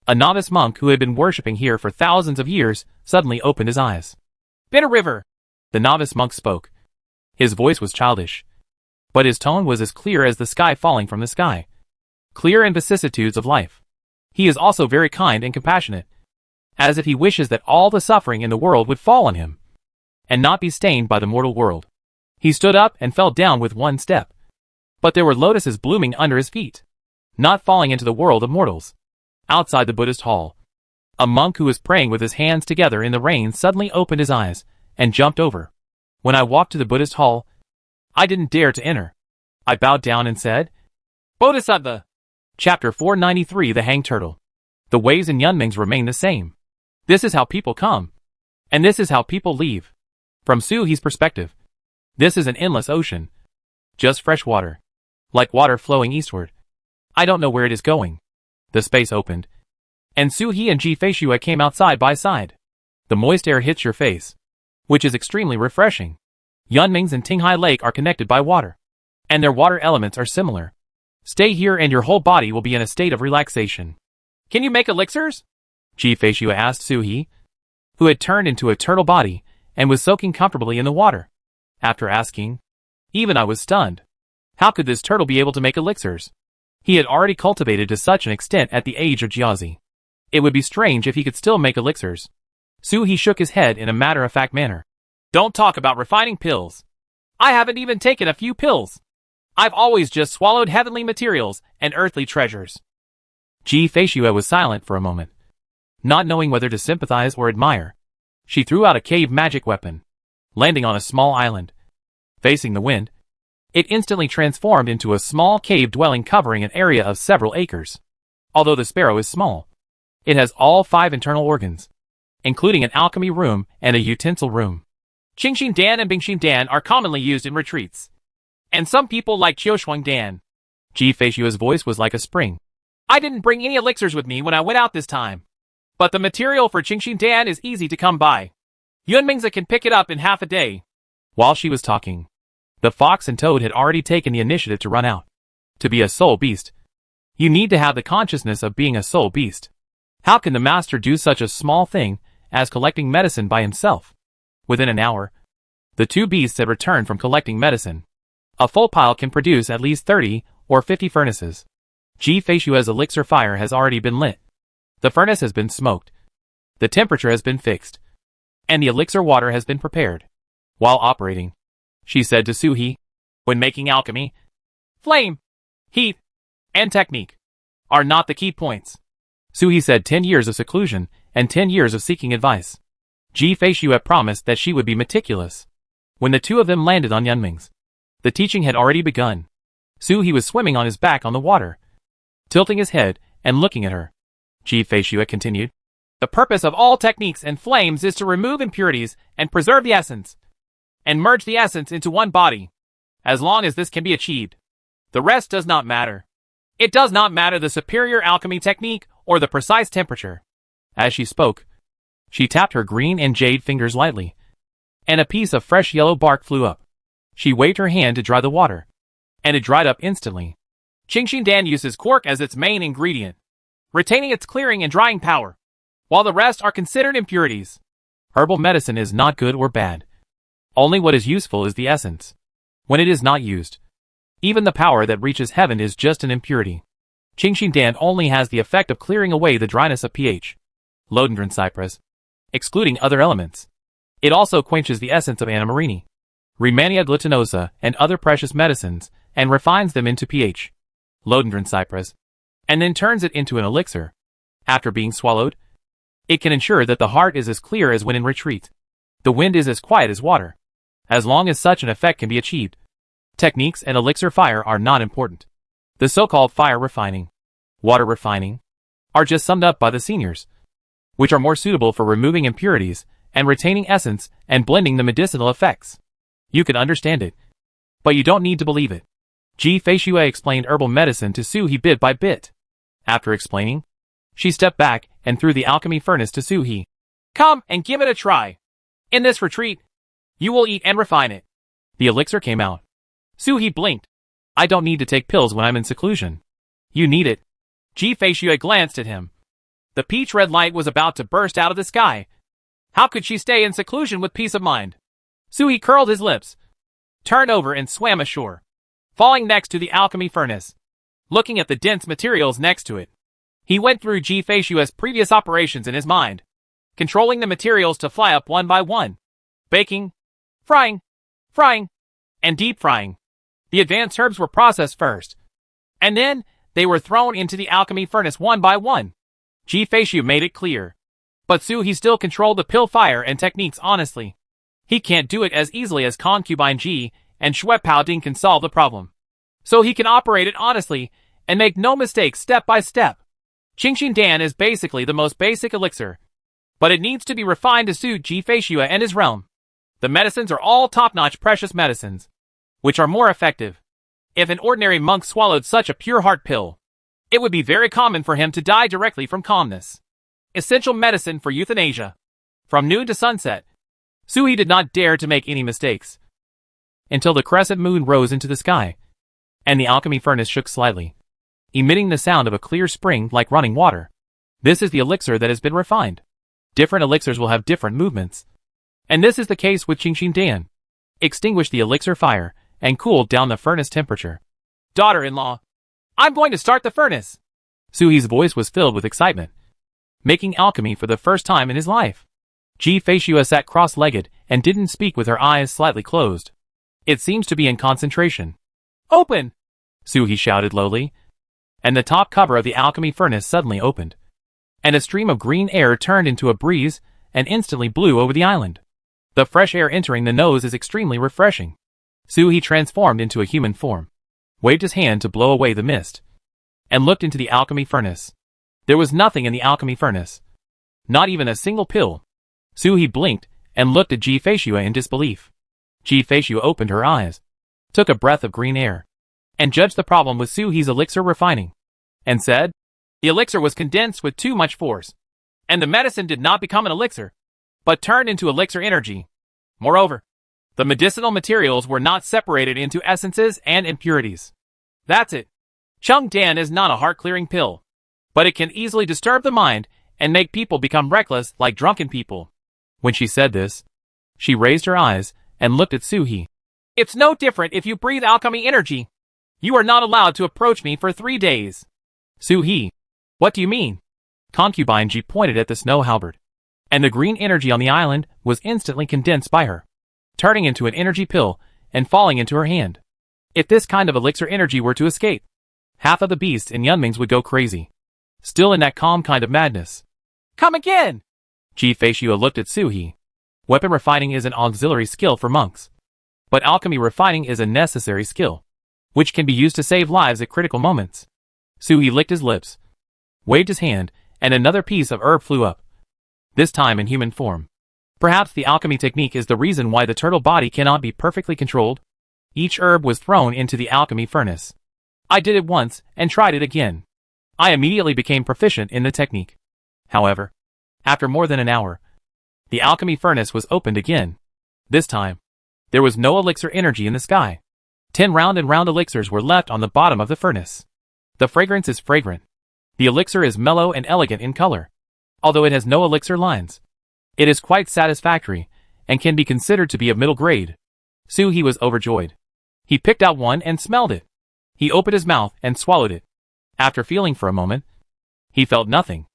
Speaker 1: A novice monk who had been worshipping here for thousands of years suddenly opened his eyes. Bitter river! The novice monk spoke. His voice was childish, but his tone was as clear as the sky falling from the sky, clear in vicissitudes of life. He is also very kind and compassionate, as if he wishes that all the suffering in the world would fall on him, and not be stained by the mortal world. He stood up and fell down with one step, but there were lotuses blooming under his feet, not falling into the world of mortals. Outside the Buddhist hall, a monk who was praying with his hands together in the rain suddenly opened his eyes and jumped over. When I walked to the Buddhist hall, I didn't dare to enter. I bowed down and said, Bodhisattva! Chapter 493 The Hanged Turtle. The ways in Yunming's remain the same. This is how people come, and this is how people leave. From Su-He's perspective, this is an endless ocean, just fresh water, like water flowing eastward. I don't know where it is going. The space opened, and Su-He and Ji-Fei-Shue came out side by side. The moist air hits your face, which is extremely refreshing. Yunming's and Tinghai Lake are connected by water, and their water elements are similar. Stay here and your whole body will be in a state of relaxation. Can you make elixirs? Ji-Fei-Shue asked Su-He, who had turned into a turtle body and was soaking comfortably in the water. After asking, even I was stunned. How could this turtle be able to make elixirs? He had already cultivated to such an extent at the age of Jiazi. It would be strange if he could still make elixirs. Su-He shook his head in a matter-of-fact manner. Don't talk about refining pills. I haven't even taken a few pills. I've always just swallowed heavenly materials and earthly treasures. Ji-Fei-Shue was silent for a moment, not knowing whether to sympathize or admire. She threw out a cave magic weapon, landing on a small island. Facing the wind, it instantly transformed into a small cave dwelling covering an area of several acres. Although the sparrow is small, it has all 5 internal organs, including an alchemy room and a utensil room. Qingxin Dan and Bingxin Dan are commonly used in retreats, and some people like Qiushuang Dan. Ji-Fei-Shue's voice was like a spring. I didn't bring any elixirs with me when I went out this time. But the material for Qingxin Dan is easy to come by. Yunmingzi can pick it up in half a day. While she was talking, the fox and toad had already taken the initiative to run out. To be a soul beast, you need to have the consciousness of being a soul beast. How can the master do such a small thing as collecting medicine by himself? Within an hour, the two beasts had returned from collecting medicine. A full pile can produce at least 30 or 50 furnaces. Ji Feishua's elixir fire has already been lit. The furnace has been smoked. The temperature has been fixed. And the elixir water has been prepared. While operating, she said to Su He, when making alchemy, flame, heat, and technique are not the key points. Su He said 10 years of seclusion and 10 years of seeking advice. Ji Feishua promised that she would be meticulous. When the two of them landed on Yunming's, the teaching had already begun. Su He was swimming on his back on the water, tilting his head and looking at her. Ji Feishua continued, the purpose of all techniques and flames is to remove impurities and preserve the essence, and merge the essence into one body. As long as this can be achieved, the rest does not matter. It does not matter the superior alchemy technique or the precise temperature. As she spoke, she tapped her green and jade fingers lightly, and a piece of fresh yellow bark flew up. She waved her hand to dry the water, and it dried up instantly. Qingxin Dan uses cork as its main ingredient, retaining its clearing and drying power, while the rest are considered impurities. Herbal medicine is not good or bad. Only what is useful is the essence. When it is not used, even the power that reaches heaven is just an impurity. Qingxin Dan only has the effect of clearing away the dryness of pH. Lodendron cypress, excluding other elements. It also quenches the essence of Anna Marini, Rehmannia glutinosa, and other precious medicines, and refines them into pH. Lodendron cypress, and then turns it into an elixir. After being swallowed, it can ensure that the heart is as clear as when in retreat. The wind is as quiet as water. As long as such an effect can be achieved, techniques and elixir fire are not important. The so-called fire refining, water refining, are just summed up by the seniors, which are more suitable for removing impurities and retaining essence and blending the medicinal effects. You can understand it, but you don't need to believe it. Ji Feishua explained herbal medicine to Su He bit by bit. After explaining, she stepped back and threw the alchemy furnace to Su He. Come and give it a try. In this retreat, you will eat and refine it. The elixir came out. Su He blinked. I don't need to take pills when I'm in seclusion. You need it. Ji Feishua glanced at him. The peach-red light was about to burst out of the sky. How could she stay in seclusion with peace of mind? Su He curled his lips, turned over and swam ashore, falling next to the alchemy furnace, looking at the dense materials next to it. He went through Ji Feishua's previous operations in his mind, controlling the materials to fly up one by one. Baking, frying, and deep frying. The advanced herbs were processed first, and then they were thrown into the alchemy furnace one by one. Ji Feishua made it clear. But Su He still controlled the pill fire and techniques honestly. He can't do it as easily as Concubine Ji and Shui Pao Ding can solve the problem. So he can operate it honestly and make no mistakes step by step. Qingxin Dan is basically the most basic elixir, but it needs to be refined to suit Ji Feishua and his realm. The medicines are all top-notch precious medicines, which are more effective. If an ordinary monk swallowed such a pure heart pill, it would be very common for him to die directly from calmness. Essential medicine for euthanasia. From noon to sunset, Su He did not dare to make any mistakes, until the crescent moon rose into the sky, and the alchemy furnace shook slightly, emitting the sound of a clear spring like running water. This is the elixir that has been refined. Different elixirs will have different movements, and this is the case with Qingxin Dan. Extinguished the elixir fire and cooled down the furnace temperature. Daughter-in-law, I'm going to start the furnace. Su He's voice was filled with excitement, making alchemy for the first time in his life. Ji Feishua sat cross-legged and didn't speak with her eyes slightly closed. It seems to be in concentration. Open! Su He shouted lowly, and the top cover of the alchemy furnace suddenly opened, and a stream of green air turned into a breeze and instantly blew over the island. The fresh air entering the nose is extremely refreshing. Su He transformed into a human form, waved his hand to blow away the mist, and looked into the alchemy furnace. There was nothing in the alchemy furnace, not even a single pill. Su He blinked and looked at Ji Feishua in disbelief. Ji Feishua opened her eyes, took a breath of green air, and judged the problem with Su He's elixir refining, and said, The elixir was condensed with too much force, and the medicine did not become an elixir, but turned into elixir energy. Moreover, the medicinal materials were not separated into essences and impurities. That's it. Chung Dan is not a heart-clearing pill, but it can easily disturb the mind and make people become reckless like drunken people. When she said this, she raised her eyes and looked at Soo-hee. It's no different if you breathe alchemy energy. You are not allowed to approach me for 3 days. Soo-hee, what do you mean? Concubine Ji pointed at the snow halberd, and the green energy on the island was instantly condensed by her, turning into an energy pill and falling into her hand. If this kind of elixir energy were to escape, half of the beasts in Yunming's would go crazy, still in that calm kind of madness. Come again! Ji Feishua looked at Soo-hee. Weapon refining is an auxiliary skill for monks, but alchemy refining is a necessary skill, which can be used to save lives at critical moments. Soo-hee licked his lips, waved his hand, and another piece of herb flew up, this time in human form. Perhaps the alchemy technique is the reason why the turtle body cannot be perfectly controlled. Each herb was thrown into the alchemy furnace. I did it once and tried it again. I immediately became proficient in the technique. However, after more than an hour, the alchemy furnace was opened again. This time, there was no elixir energy in the sky. 10 round and round elixirs were left on the bottom of the furnace. The fragrance is fragrant. The elixir is mellow and elegant in color. Although it has no elixir lines, it is quite satisfactory and can be considered to be of middle grade. Soo-hee was overjoyed. He picked out one and smelled it. He opened his mouth and swallowed it. After feeling for a moment, he felt nothing.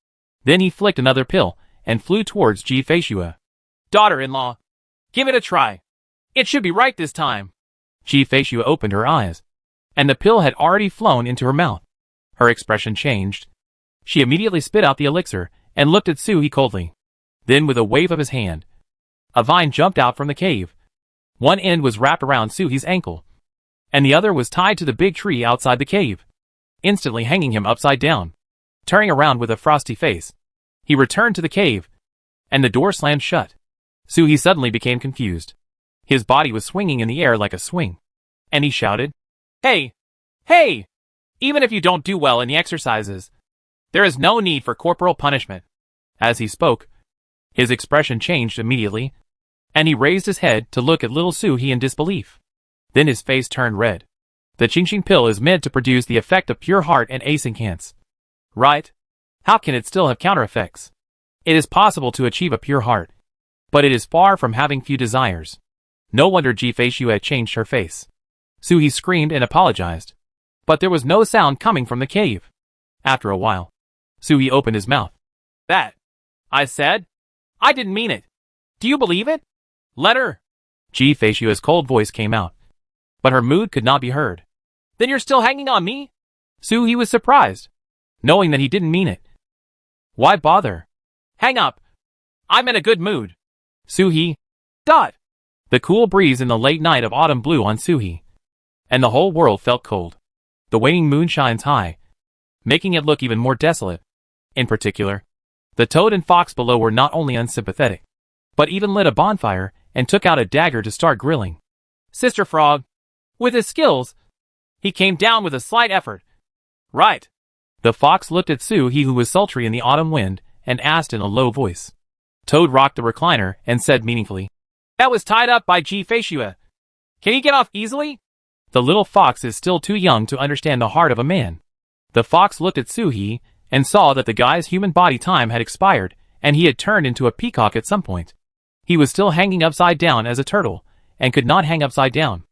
Speaker 1: Then he flicked another pill and flew towards Ji Feishua. Daughter-in-law, give it a try. It should be right this time. Ji Feishua opened her eyes, and the pill had already flown into her mouth. Her expression changed. She immediately spit out the elixir and looked at Soo-hee coldly. Then with a wave of his hand, a vine jumped out from the cave. One end was wrapped around Soo-hee's ankle, and the other was tied to the big tree outside the cave, instantly hanging him upside down. Turning around with a frosty face, he returned to the cave, and the door slammed shut. Soo-hee suddenly became confused. His body was swinging in the air like a swing, and he shouted, Hey! Hey! Even if you don't do well in the exercises, there is no need for corporal punishment. As he spoke, his expression changed immediately, and he raised his head to look at little Soo-hee in disbelief. Then his face turned red. The Qingxing pill is meant to produce the effect of pure heart and asynchance. Right? How can it still have counter effects? It is possible to achieve a pure heart, but it is far from having few desires. No wonder Ji Feishua had changed her face. Soo-hee screamed and apologized, but there was no sound coming from the cave. After a while, Soo-hee opened his mouth. That, I said, I didn't mean it. Do you believe it? Let her. Ji Feishua's cold voice came out, but her mood could not be heard. Then you're still hanging on me? Soo-hee was surprised, knowing that he didn't mean it. Why bother? Hang up. I'm in a good mood. Soo-hee. The cool breeze in the late night of autumn blew on Soo-hee, and the whole world felt cold. The waning moon shines high, making it look even more desolate. In particular, the toad and fox below were not only unsympathetic, but even lit a bonfire and took out a dagger to start grilling. Sister Frog, with his skills, he came down with a slight effort. Right. The fox looked at Soo-hee, who was sultry in the autumn wind, and asked in a low voice. Toad rocked the recliner and said meaningfully, That was tied up by Ji Feishua. Can he get off easily? The little fox is still too young to understand the heart of a man. The fox looked at Soo-hee and saw that the guy's human body time had expired, and he had turned into a peacock at some point. He was still hanging upside down as a turtle, and could not hang upside down.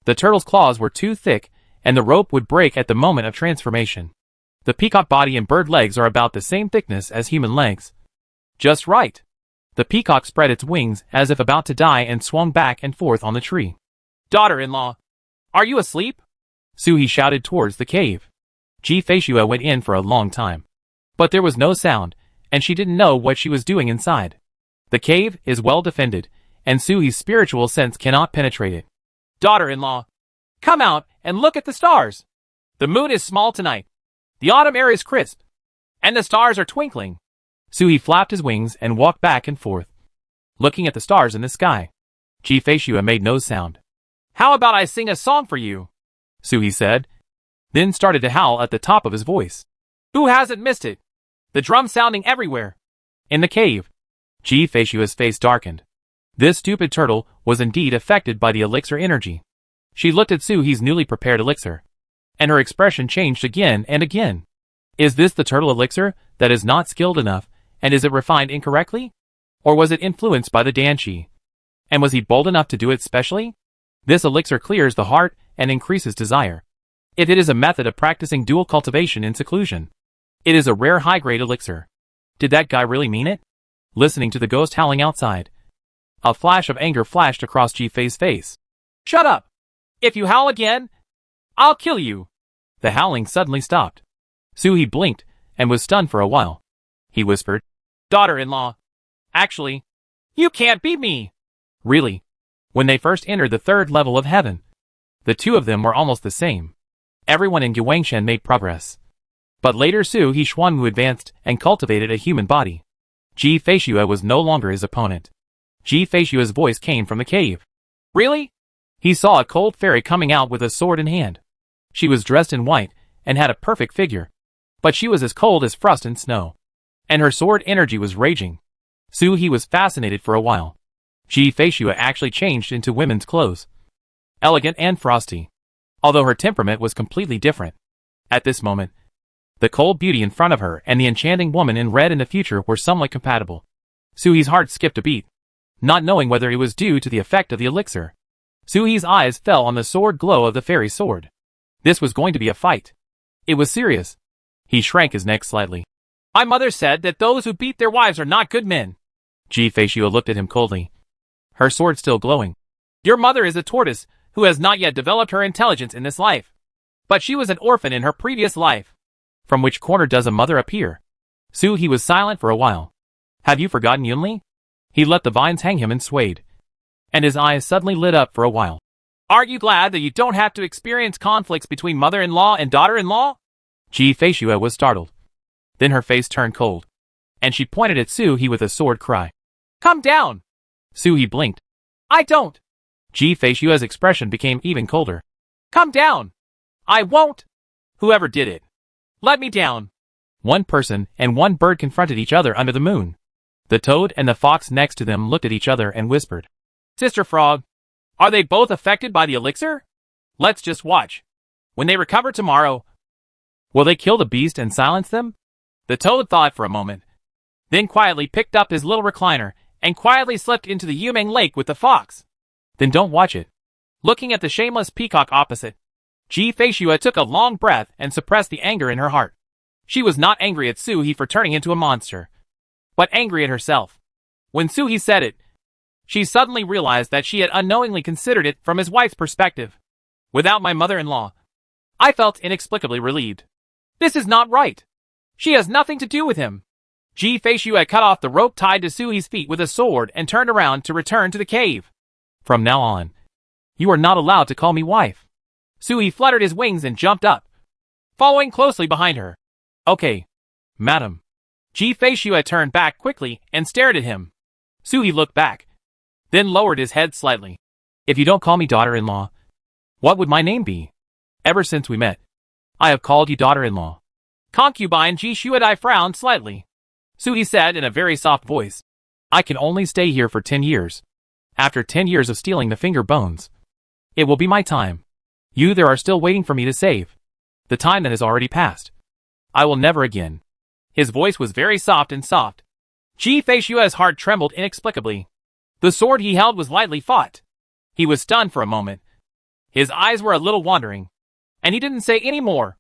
Speaker 1: The turtle's claws were too thick, and the rope would break at the moment of transformation. The peacock body and bird legs are about the same thickness as human legs. Just right. The peacock spread its wings as if about to die and swung back and forth on the tree. Daughter-in-law, are you asleep? Soo-hee shouted towards the cave. Ji Feishua went in for a long time, but there was no sound, and she didn't know what she was doing inside. The cave is well defended, and Soo-hee's spiritual sense cannot penetrate it. Daughter-in-law, come out and look at the stars. The moon is small tonight. The autumn air is crisp, and the stars are twinkling. Soo-hee flapped his wings and walked back and forth, looking at the stars in the sky. Ji Feishua made no sound. How about I sing a song for you? Soo-hee said, then started to howl at the top of his voice. Who hasn't missed it? The drum sounding everywhere. In the cave. Ji-Feishua's face darkened. This stupid turtle was indeed affected by the elixir energy. She looked at Su-He's newly prepared elixir, and her expression changed again and again. Is this the turtle elixir that is not skilled enough, and is it refined incorrectly? Or was it influenced by the Danqi? And was he bold enough to do it specially? This elixir clears the heart and increases desire. If it is a method of practicing dual cultivation in seclusion, it is a rare high-grade elixir. Did that guy really mean it? Listening to the ghost howling outside, a flash of anger flashed across Ji-Fei's face. Shut up! If you howl again, I'll kill you! The howling suddenly stopped. Su-He blinked and was stunned for a while. He whispered, Daughter-in-law. Actually, you can't beat me! Really? When they first entered the third level of heaven, the two of them were almost the same. Everyone in Yuangshan made progress. But later Su-He Xuanwu advanced and cultivated a human body. Ji-Feishua was no longer his opponent. Ji-Feishua's voice came from the cave. Really? He saw a cold fairy coming out with a sword in hand. She was dressed in white and had a perfect figure. But she was as cold as frost and snow. And her sword energy was raging. Su-He was fascinated for a while. Ji-Feishua actually changed into women's clothes. Elegant and frosty. Although her temperament was completely different. At this moment, the cold beauty in front of her and the enchanting woman in red in the future were somewhat compatible. Su-He's heart skipped a beat, not knowing whether it was due to the effect of the elixir. Su-He's eyes fell on the sword glow of the fairy's sword. This was going to be a fight. It was serious. He shrank his neck slightly. My mother said that those who beat their wives are not good men. Ji-Feishua looked at him coldly, her sword still glowing. Your mother is a tortoise who has not yet developed her intelligence in this life. But she was an orphan in her previous life. From which corner does a mother appear? Su-He was silent for a while. Have you forgotten Yunli? He let the vines hang him and swayed. And his eyes suddenly lit up for a while. Aren't you glad that you don't have to experience conflicts between mother-in-law and daughter-in-law? Ji-Feishua was startled. Then her face turned cold, and she pointed at Su-He with a sword cry. Come down! Su-He blinked. I don't! Ji-Feishua's expression became even colder. Come down! I won't! Whoever did it, let me down! One person and one bird confronted each other under the moon. The toad and the fox next to them looked at each other and whispered. Sister Frog, are they both affected by the elixir? Let's just watch. When they recover tomorrow, will they kill the beast and silence them? The toad thought for a moment, then quietly picked up his little recliner and quietly slipped into the Yumeng Lake with the fox. Then don't watch it. Looking at the shameless peacock opposite, Ji-Feishua took a long breath and suppressed the anger in her heart. She was not angry at Su-He for turning into a monster, but angry at herself. When Su-He said it, she suddenly realized that she had unknowingly considered it from his wife's perspective. Without my mother-in-law, I felt inexplicably relieved. This is not right. She has nothing to do with him. Ji-Feishua cut off the rope tied to Su-He's feet with a sword and turned around to return to the cave. From now on, you are not allowed to call me wife. Su-He fluttered his wings and jumped up, following closely behind her. Okay, madam. Ji-Feishua turned back quickly and stared at him. Su-He looked back, then lowered his head slightly. If you don't call me daughter-in-law, what would my name be? Ever since we met, I have called you daughter-in-law. Concubine Ji-Shuadai frowned slightly. Su-He said in a very soft voice, I can only stay here for 10 years. After 10 years of stealing the finger bones, it will be my time. You there are still waiting for me to save. The time that has already passed. I will never again. His voice was very soft and soft. Ji-Feishua's heart trembled inexplicably. The sword he held was lightly fought. He was stunned for a moment. His eyes were a little wandering, and he didn't say any more.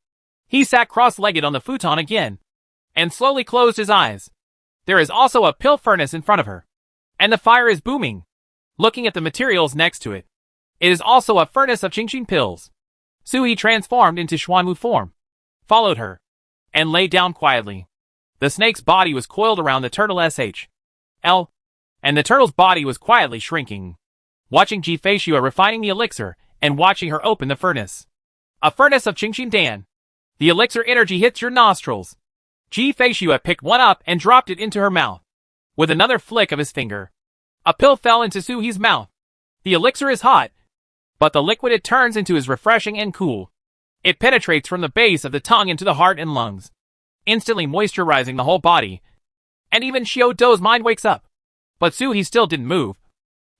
Speaker 1: He sat cross-legged on the futon again, and slowly closed his eyes. There is also a pill furnace in front of her, and the fire is booming. Looking at the materials next to it, it is also a furnace of Qingqing pills. Su-He transformed into Xuanwu form, followed her, and lay down quietly. The snake's body was coiled around the turtle SHL, and the turtle's body was quietly shrinking. Watching Ji-Feishua refining the elixir, and watching her open the furnace. A furnace of Qingqing Dan. The elixir energy hits your nostrils. Ji-Feishua picked one up and dropped it into her mouth. With another flick of his finger, a pill fell into Su-He's mouth. The elixir is hot, but the liquid it turns into is refreshing and cool. It penetrates from the base of the tongue into the heart and lungs. instantly moisturizing the whole body. And even Xiao Dou's mind wakes up. But Su He still didn't move,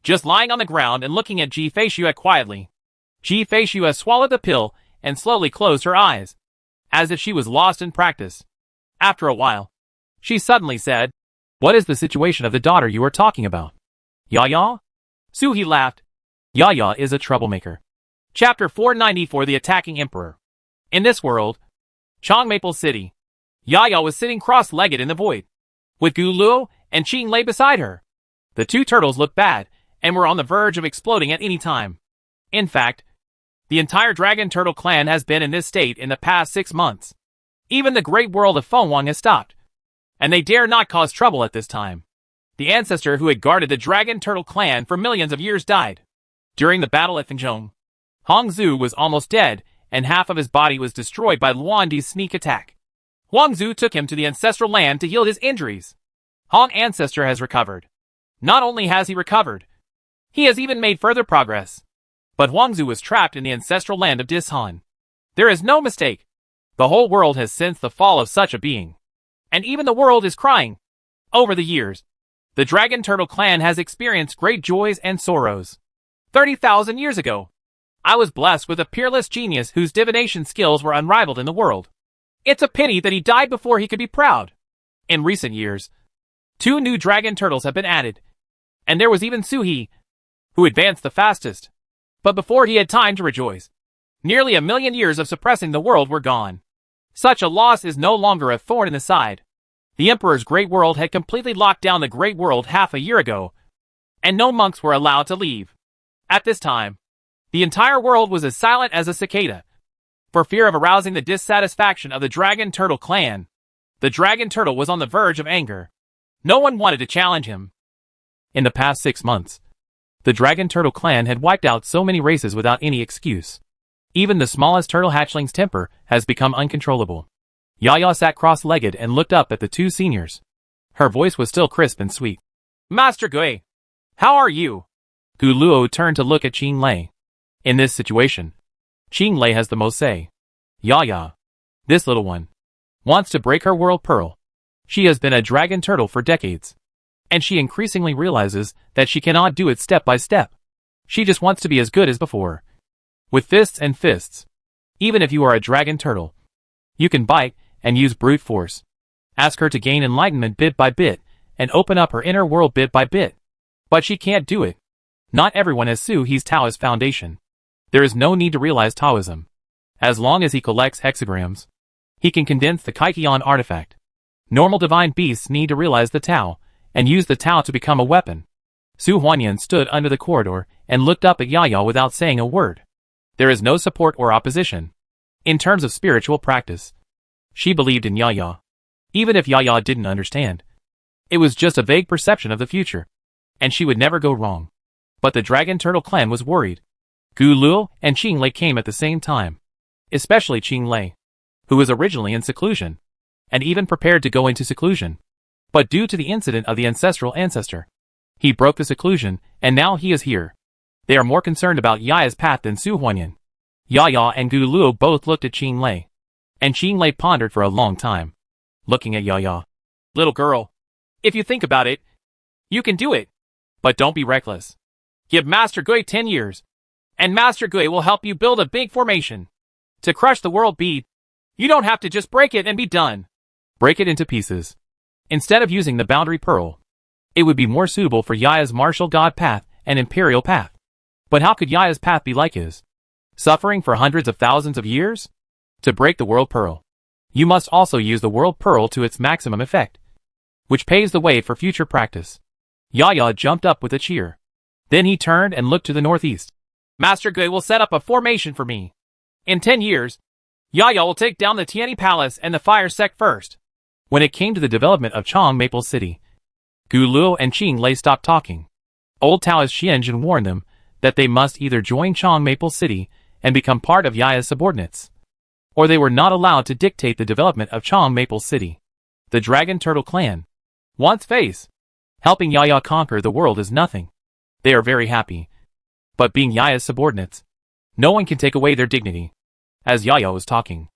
Speaker 1: just lying on the ground and looking at Ji Feishue quietly. Ji Feishue swallowed the pill and slowly closed her eyes, as if she was lost in practice. After a while, she suddenly said, "What is the situation of the daughter you are talking about?" "Yaya?" Su He laughed. "Yaya is a troublemaker." Chapter 494: The Attacking Emperor. In this world, Chong Maple City, Yaya was sitting cross-legged in the void, with Gu Luo and Qing Lei beside her. The two turtles looked bad and were on the verge of exploding at any time. In fact, the entire Dragon Turtle clan has been in this state in the past 6 months. Even the great world of Fengwang has stopped, and they dare not cause trouble at this time. The ancestor who had guarded the Dragon Turtle clan for millions of years died. During the battle at Fengzhong, Hong Zhu was almost dead, and half of his body was destroyed by Luan Di's sneak attack. Huang Zhu took him to the ancestral land to heal his injuries. Hong ancestor has recovered. Not only has he recovered, he has even made further progress. But Huang Zhu was trapped in the ancestral land of Dishan. There is no mistake. The whole world has sensed the fall of such a being. And even the world is crying. Over the years, the Dragon Turtle clan has experienced great joys and sorrows. 30,000 years ago, I was blessed with a peerless genius whose divination skills were unrivaled in the world. It's a pity that he died before he could be proud. In recent years, 2 new Dragon Turtles have been added. And there was even Su He, who advanced the fastest. But before he had time to rejoice, nearly 1,000,000 years of suppressing the world were gone. Such a loss is no longer a thorn in the side. The Emperor's Great World had completely locked down the Great World half a year ago, and no monks were allowed to leave. At this time, the entire world was as silent as a cicada. For fear of arousing the dissatisfaction of the Dragon Turtle clan, the Dragon Turtle was on the verge of anger. No one wanted to challenge him. In the past 6 months, the Dragon Turtle clan had wiped out so many races without any excuse. Even the smallest turtle hatchling's temper has become uncontrollable. Yaya sat cross-legged and looked up at the 2 seniors. Her voice was still crisp and sweet. "Master Gui, how are you?" Gu Luo turned to look at Qing Lei. In this situation, Qing Lei has the most say. Yaya, this little one, wants to break her world pearl. She has been a Dragon Turtle for decades, and she increasingly realizes that she cannot do it step by step. She just wants to be as good as before. With fists and fists. Even if you are a Dragon Turtle, you can bite and use brute force. Ask her to gain enlightenment bit by bit, and open up her inner world bit by bit. But she can't do it. Not everyone has Su He's Taoist foundation. There is no need to realize Taoism. As long as he collects hexagrams, he can condense the Kaikion artifact. Normal divine beasts need to realize the Tao, and use the Tao to become a weapon. Su Huanyan stood under the corridor and looked up at Yaya without saying a word. There is no support or opposition. In terms of spiritual practice, she believed in Yaya. Even if Yaya didn't understand, it was just a vague perception of the future, and she would never go wrong. But the Dragon Turtle clan was worried. Gu Luo and Qing Lei came at the same time. Especially Qing Lei, who was originally in seclusion, and even prepared to go into seclusion. But due to the incident of the ancestral ancestor, he broke the seclusion, and now he is here. They are more concerned about Yaya's path than Su Huanyan. Yaya and Gu Luo both looked at Qing Lei, and Qing Lei pondered for a long time, looking at Yaya. "Little girl, if you think about it, you can do it. But don't be reckless. Give Master Gui 10 years, and Master Gui will help you build a big formation. To crush the world bead, you don't have to just break it and be done. Break it into pieces. Instead of using the boundary pearl, it would be more suitable for Yaya's martial god path and imperial path. But how could Yaya's path be like his? Suffering for hundreds of thousands of years? To break the world pearl, you must also use the world pearl to its maximum effect, which paves the way for future practice." Yaya jumped up with a cheer. Then he turned and looked to the northeast. "Master Gui will set up a formation for me. In 10 years, Yaya will take down the Tianyi Palace and the Fire Sect first." When it came to the development of Chong Maple City, Gu Luo and Qing Lei stopped talking. Old Taoist Xianjin warned them that they must either join Chong Maple City and become part of Yaya's subordinates, or they were not allowed to dictate the development of Chong Maple City. The Dragon Turtle clan wants face. Helping Yaya conquer the world is nothing. They are very happy. But being Yaya's subordinates, no one can take away their dignity. As Yaya was talking,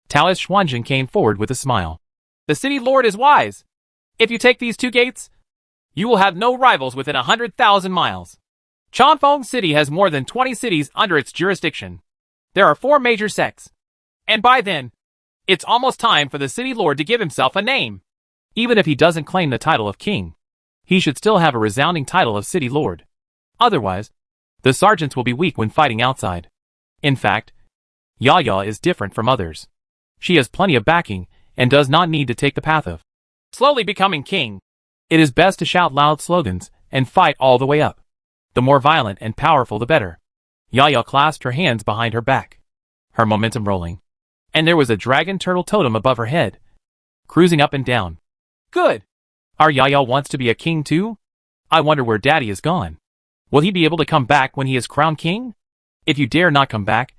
Speaker 1: Taoist Xuanjin came forward with a smile. The city lord is wise. If you take these 2 gates, you will have no rivals within 100,000 miles. Changfeng City has more than 20 cities under its jurisdiction. There are 4 major sects. And by then, it's almost time for the city lord to give himself a name. Even if he doesn't claim the title of king, he should still have a resounding title of city lord. Otherwise, the sergeants will be weak when fighting outside. In fact, Yaya is different from others. She has plenty of backing and does not need to take the path of slowly becoming king. It is best to shout loud slogans and fight all the way up. The more violent and powerful the better. Yaya clasped her hands behind her back, her momentum rolling. And there was a dragon turtle totem above her head, cruising up and down. Good! Our Yaya wants to be a king too? I wonder where Daddy is gone. Will he be able to come back when he is crowned king? If you dare not come back,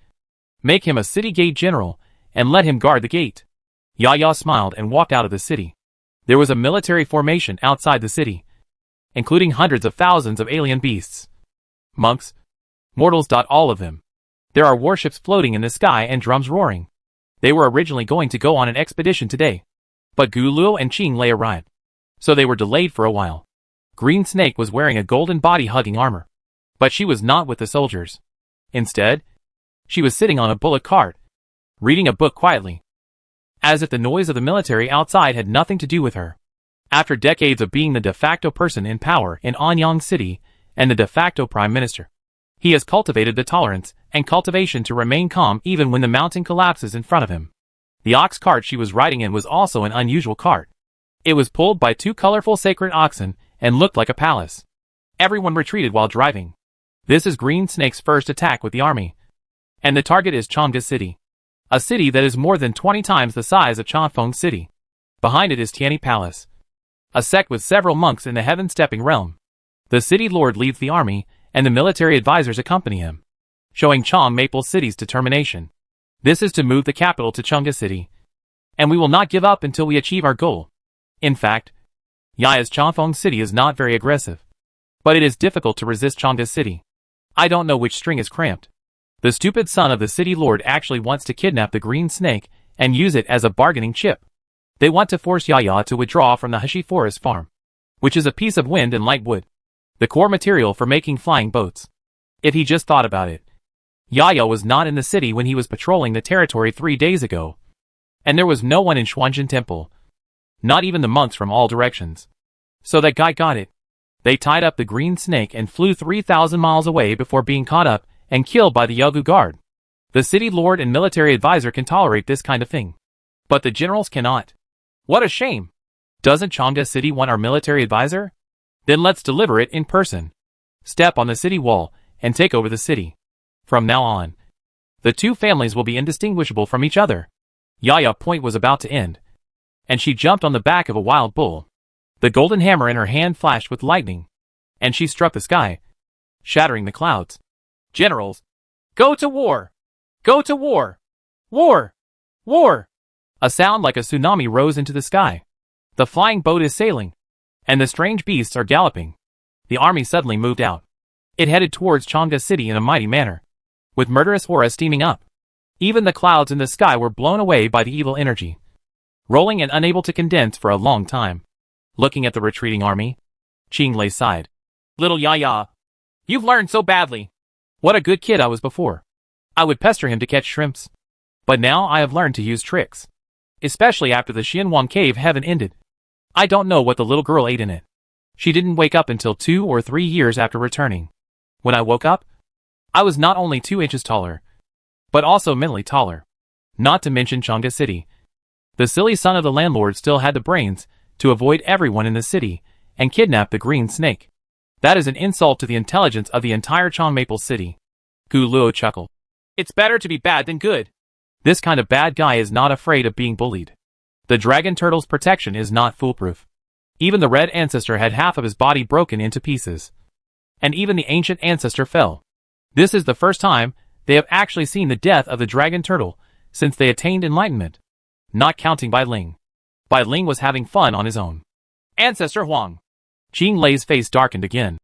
Speaker 1: make him a city gate general and let him guard the gate. Yaya smiled and walked out of the city. There was a military formation outside the city, including hundreds of thousands of alien beasts. Monks, mortals. All of them. There are warships floating in the sky and drums roaring. They were originally going to go on an expedition today, but Gu Luo and Qing Lei arrived, so they were delayed for a while. Green Snake was wearing a golden body-hugging armor, but she was not with the soldiers. Instead, she was sitting on a bullock cart, reading a book quietly, as if the noise of the military outside had nothing to do with her. After decades of being the de facto person in power in Anyang City and the de facto prime minister, he has cultivated the tolerance and cultivation to remain calm even when the mountain collapses in front of him. The ox cart she was riding in was also an unusual cart. It was pulled by 2 colorful sacred oxen and looked like a palace. Everyone retreated while driving. This is Green Snake's first attack with the army, and the target is Chang'e City, a city that is more than 20 times the size of Changfeng City. Behind it is Tianyi Palace, a sect with several monks in the heaven-stepping realm. The city lord leads the army, and the military advisors accompany him, showing Chang Maple City's determination. This is to move the capital to Chang'e City, and we will not give up until we achieve our goal. In fact, Yaya's Changfeng City is not very aggressive, but it is difficult to resist Chang'e City. I don't know which string is cramped. The stupid son of the city lord actually wants to kidnap the Green Snake and use it as a bargaining chip. They want to force Yaya to withdraw from the Heshi Forest Farm, which is a piece of wind and light wood, the core material for making flying boats. If he just thought about it. Yaya was not in the city when he was patrolling the territory 3 days ago, and there was no one in Xuanzhen Temple, not even the monks from all directions. So that guy got it. They tied up the Green Snake and flew 3,000 miles away before being caught up and killed by the Yogu Guard. The city lord and military advisor can tolerate this kind of thing, but the generals cannot. What a shame! Doesn't Chang'e City want our military advisor? Then let's deliver it in person. Step on the city wall and take over the city. From now on, the 2 families will be indistinguishable from each other. Yaya Point was about to end, and she jumped on the back of a wild bull. The golden hammer in her hand flashed with lightning, and she struck the sky, shattering the clouds. Generals, go to war! Go to war! War! War! A sound like a tsunami rose into the sky. The flying boat is sailing, and the strange beasts are galloping. The army suddenly moved out. It headed towards Chang'e City in a mighty manner, with murderous aura steaming up. Even the clouds in the sky were blown away by the evil energy, rolling and unable to condense for a long time. Looking at the retreating army, Qing Lei sighed. Little Yaya, you've learned so badly. What a good kid I was before. I would pester him to catch shrimps. But now I have learned to use tricks. Especially after the Xianwang cave heaven ended. I don't know what the little girl ate in it. She didn't wake up until 2 or 3 years after returning. When I woke up, I was not only 2 inches taller, but also mentally taller. Not to mention Chang'e City. The silly son of the landlord still had the brains to avoid everyone in the city and kidnap the Green Snake. That is an insult to the intelligence of the entire Chang Maple City. Gu Luo chuckled. It's better to be bad than good. This kind of bad guy is not afraid of being bullied. The dragon turtle's protection is not foolproof. Even the red ancestor had half of his body broken into pieces. And even the ancient ancestor fell. This is the first time they have actually seen the death of the dragon turtle since they attained enlightenment. Not counting Bai Ling. Bai Ling was having fun on his own. Ancestor Huang. Qing Lei's face darkened again.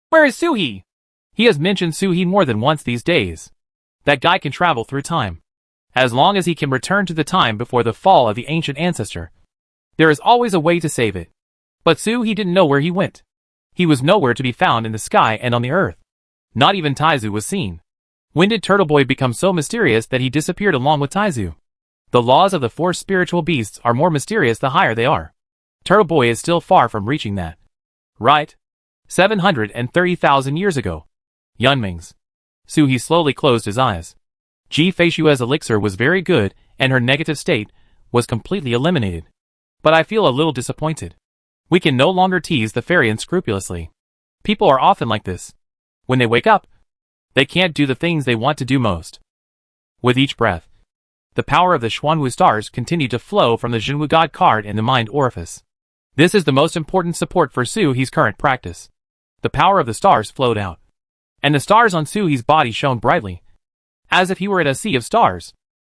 Speaker 1: Where is Suhi? He has mentioned Suhi more than once these days. That guy can travel through time. As long as he can return to the time before the fall of the ancient ancestor. There is always a way to save it. But he didn't know where he went. He was nowhere to be found in the sky and on the earth. Not even Taizu was seen. When did Turtle Boy become so mysterious that he disappeared along with Taizu? The laws of the four spiritual beasts are more mysterious the higher they are. Turtle Boy is still far from reaching that. Right? 730,000 years ago. Yunming's. He slowly closed his eyes. Ji Feishua's elixir was very good, and her negative state was completely eliminated. But I feel a little disappointed. We can no longer tease the fairy unscrupulously. People are often like this. When they wake up, they can't do the things they want to do most. With each breath, the power of the Xuanwu stars continued to flow from the Jinwu God card in the mind orifice. This is the most important support for He's current practice. The power of the stars flowed out. And the stars on He's body shone brightly, as if he were at a sea of stars.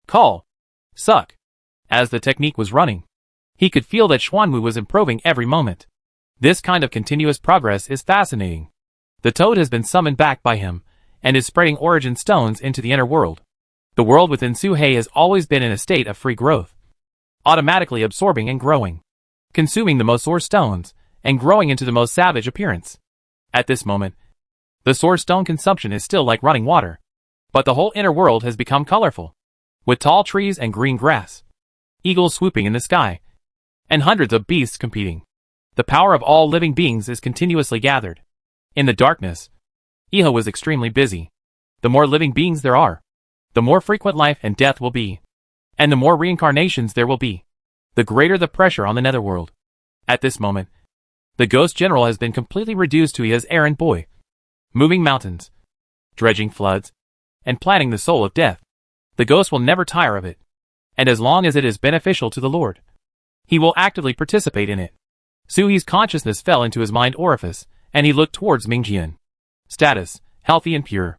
Speaker 1: Call. Suck. As the technique was running, he could feel that Xuanwu was improving every moment. This kind of continuous progress is fascinating. The toad has been summoned back by him, and is spreading origin stones into the inner world. The world within Su He has always been in a state of free growth, automatically absorbing and growing, consuming the most source stones, and growing into the most savage appearance. At this moment, the source stone consumption is still like running water, but the whole inner world has become colorful, with tall trees and green grass, eagles swooping in the sky, and hundreds of beasts competing. The power of all living beings is continuously gathered. In the darkness, Iha was extremely busy. The more living beings there are, the more frequent life and death will be, and the more reincarnations there will be, the greater the pressure on the netherworld. At this moment, the ghost general has been completely reduced to Iha's errand boy, moving mountains, dredging floods, and planning the soul of death. The ghost will never tire of it, and as long as it is beneficial to the Lord, he will actively participate in it. He's consciousness fell into his mind orifice, and he looked towards Mingjian. Status, healthy and pure.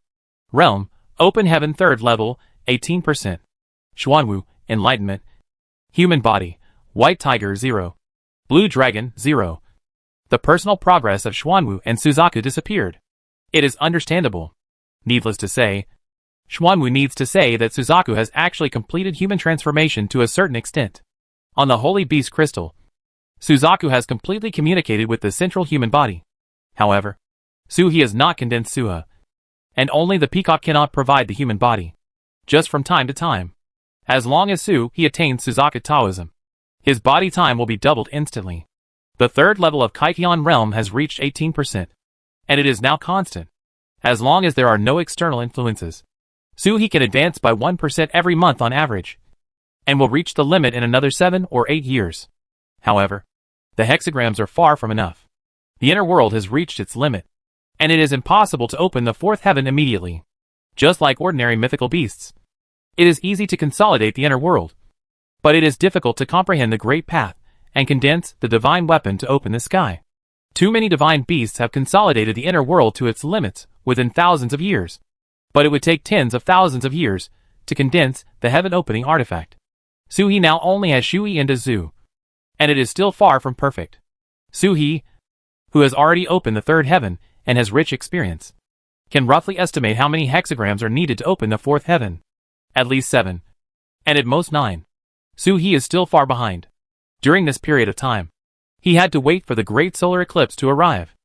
Speaker 1: Realm, open heaven 3rd level, 18%. Xuanwu, enlightenment. Human body, white tiger 0. Blue dragon 0. The personal progress of Xuanwu and Suzaku disappeared. It is understandable. Needless to say, Xuanwu needs to say that Suzaku has actually completed human transformation to a certain extent. On the Holy Beast Crystal, Suzaku has completely communicated with the central human body. However, He has not condensed Suha, and only the peacock cannot provide the human body. Just from time to time, as long as he attains Suzaku Taoism, his body time will be doubled instantly. The 3rd level of Kaikion realm has reached 18%, and it is now constant. As long as there are no external influences, he can advance by 1% every month on average, and will reach the limit in another 7 or 8 years. However, the hexagrams are far from enough. The inner world has reached its limit, and it is impossible to open the 4th heaven immediately. Just like ordinary mythical beasts, it is easy to consolidate the inner world, but it is difficult to comprehend the great path and condense the divine weapon to open the sky. Too many divine beasts have consolidated the inner world to its limits within thousands of years, but it would take tens of thousands of years to condense the heaven-opening artifact. He now only has Shui and Zhu, and it is still far from perfect. He, who has already opened the 3rd heaven and has rich experience, can roughly estimate how many hexagrams are needed to open the 4th heaven. At least 7, and at most 9. He is still far behind. During this period of time, he had to wait for the great solar eclipse to arrive.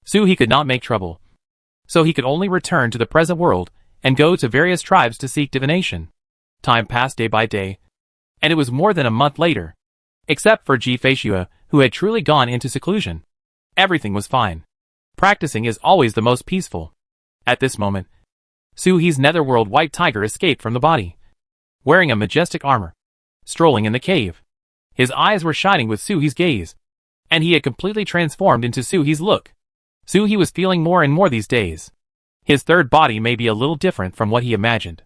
Speaker 1: He could not make trouble, so he could only return to the present world and go to various tribes to seek divination. Time passed day by day, and it was more than a month later. Except for Ji Feishua, who had truly gone into seclusion, everything was fine. Practicing is always the most peaceful. At this moment, He's netherworld white tiger escaped from the body, wearing a majestic armor, strolling in the cave. His eyes were shining with He's gaze, and he had completely transformed into He's look. He was feeling more and more these days. His 3rd body may be a little different from what he imagined.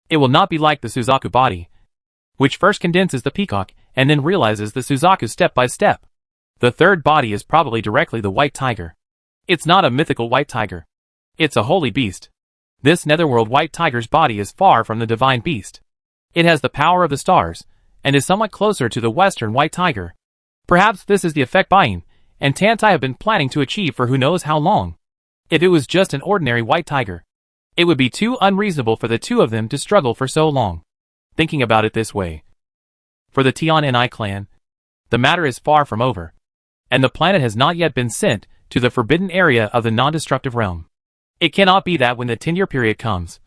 Speaker 1: It will not be like the Suzaku body, which first condenses the peacock and then realizes the Suzaku step by step. The 3rd body is probably directly the white tiger. It's not a mythical white tiger. It's a holy beast. This netherworld white tiger's body is far from the divine beast. It has the power of the stars, and is somewhat closer to the western white tiger. Perhaps this is the effect Bain and Tantai have been planning to achieve for who knows how long. If it was just an ordinary white tiger, it would be too unreasonable for the two of them to struggle for so long. Thinking about it this way, for the Tian Ni clan, The matter is far from over, and the planet has not yet been sent to the forbidden area of the non-destructive realm. It cannot be that when the 10-year period comes.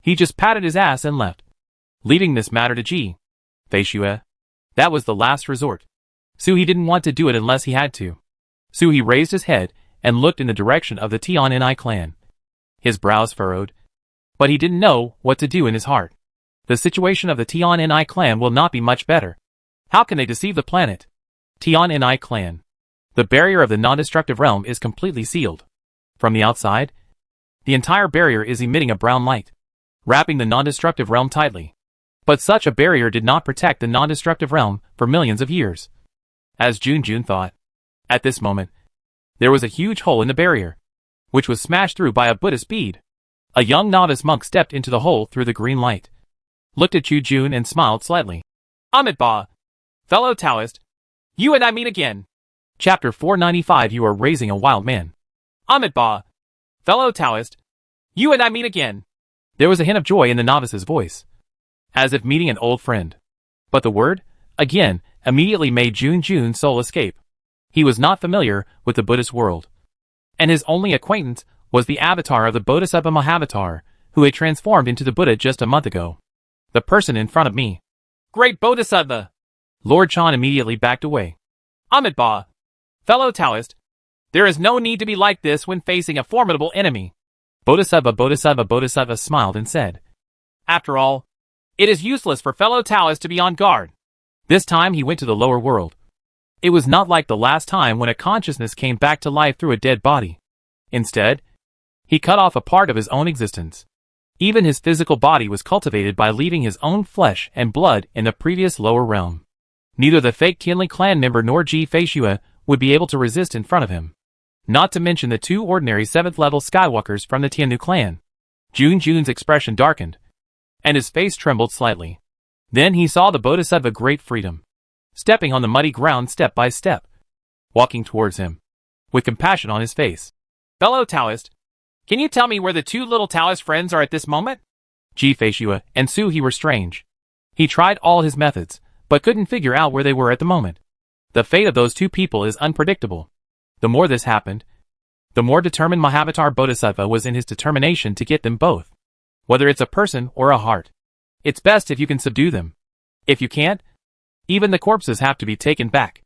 Speaker 1: He just patted his ass and left, leaving this matter to Ji Feishue. That was the last resort. He didn't want to do it unless he had to. He raised his head and looked in the direction of the Tianni clan. His brows furrowed, but he didn't know what to do in his heart. The situation of the Tianni clan will not be much better. How can they deceive the planet? Tianni clan. The barrier of the non-destructive realm is completely sealed. From the outside, the entire barrier is emitting a brown light, wrapping the non-destructive realm tightly. But such a barrier did not protect the non-destructive realm for millions of years. As Jun thought, at this moment, there was a huge hole in the barrier, which was smashed through by a Buddhist bead. A young novice monk stepped into the hole through the green light, looked at Jun and smiled slightly. Amitabha, fellow Taoist, you and I meet again. Chapter 495. You are raising a wild man. Amitabha, fellow Taoist, you and I meet again. There was a hint of joy in the novice's voice, as if meeting an old friend. But the word, again, immediately made Jun's soul escape. He was not familiar with the Buddhist world, and his only acquaintance was the avatar of the Bodhisattva Mahavatar, who had transformed into the Buddha just a month ago. The person in front of me. Great Bodhisattva! Lord Chan immediately backed away. Amitabha, fellow Taoist, there is no need to be like this when facing a formidable enemy. Bodhisattva smiled and said, after all, it is useless for fellow Taoists to be on guard. This time he went to the lower world. It was not like the last time when a consciousness came back to life through a dead body. Instead, he cut off a part of his own existence. Even his physical body was cultivated by leaving his own flesh and blood in the previous lower realm. Neither the fake Tianli clan member nor Ji Feishue would be able to resist in front of him. Not to mention the two ordinary 7th-level Skywalkers from the Tiannu clan. Jun's expression darkened, and his face trembled slightly. Then he saw the Bodhisattva Great Freedom, stepping on the muddy ground step by step, walking towards him, with compassion on his face. Fellow Taoist, can you tell me where the two little Taoist friends are at this moment? Ji Feishue and He were strange. He tried all his methods, but couldn't figure out where they were at the moment. The fate of those two people is unpredictable. The more this happened, the more determined Mahavatar Bodhisattva was in his determination to get them both. Whether it's a person or a heart, it's best if you can subdue them. If you can't, even the corpses have to be taken back.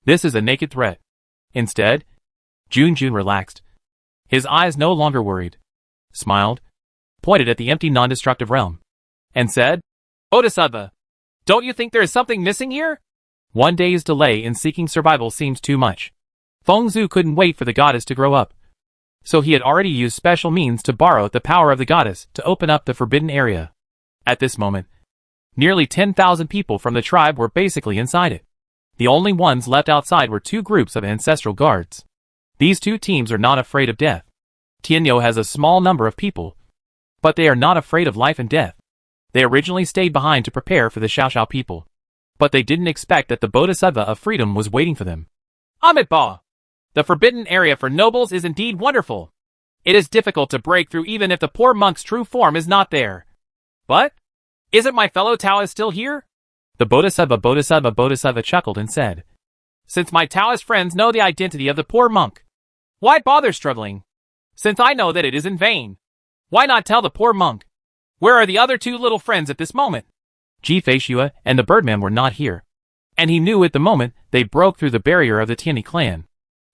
Speaker 1: This is a naked threat. Instead, Jun relaxed. His eyes no longer worried, smiled, pointed at the empty non-destructive realm, and said, Bodhisattva, don't you think there is something missing here? One day's delay in seeking survival seems too much. Fengzu couldn't wait for the goddess to grow up, so he had already used special means to borrow the power of the goddess to open up the forbidden area. At this moment, nearly 10,000 people from the tribe were basically inside it. The only ones left outside were two groups of ancestral guards. These two teams are not afraid of death. Tianyo has a small number of people, but they are not afraid of life and death. They originally stayed behind to prepare for the Xiaoxiao people, but they didn't expect that the Bodhisattva of freedom was waiting for them. Amitabha, the forbidden area for nobles is indeed wonderful. It is difficult to break through even if the poor monk's true form is not there. But, isn't my fellow Taoist still here? The Bodhisattva chuckled and said, since my Taoist friends know the identity of the poor monk, why bother struggling? Since I know that it is in vain, why not tell the poor monk? Where are the other two little friends at this moment? Ji Feishue and the Birdman were not here, and he knew at the moment they broke through the barrier of the Tianni clan.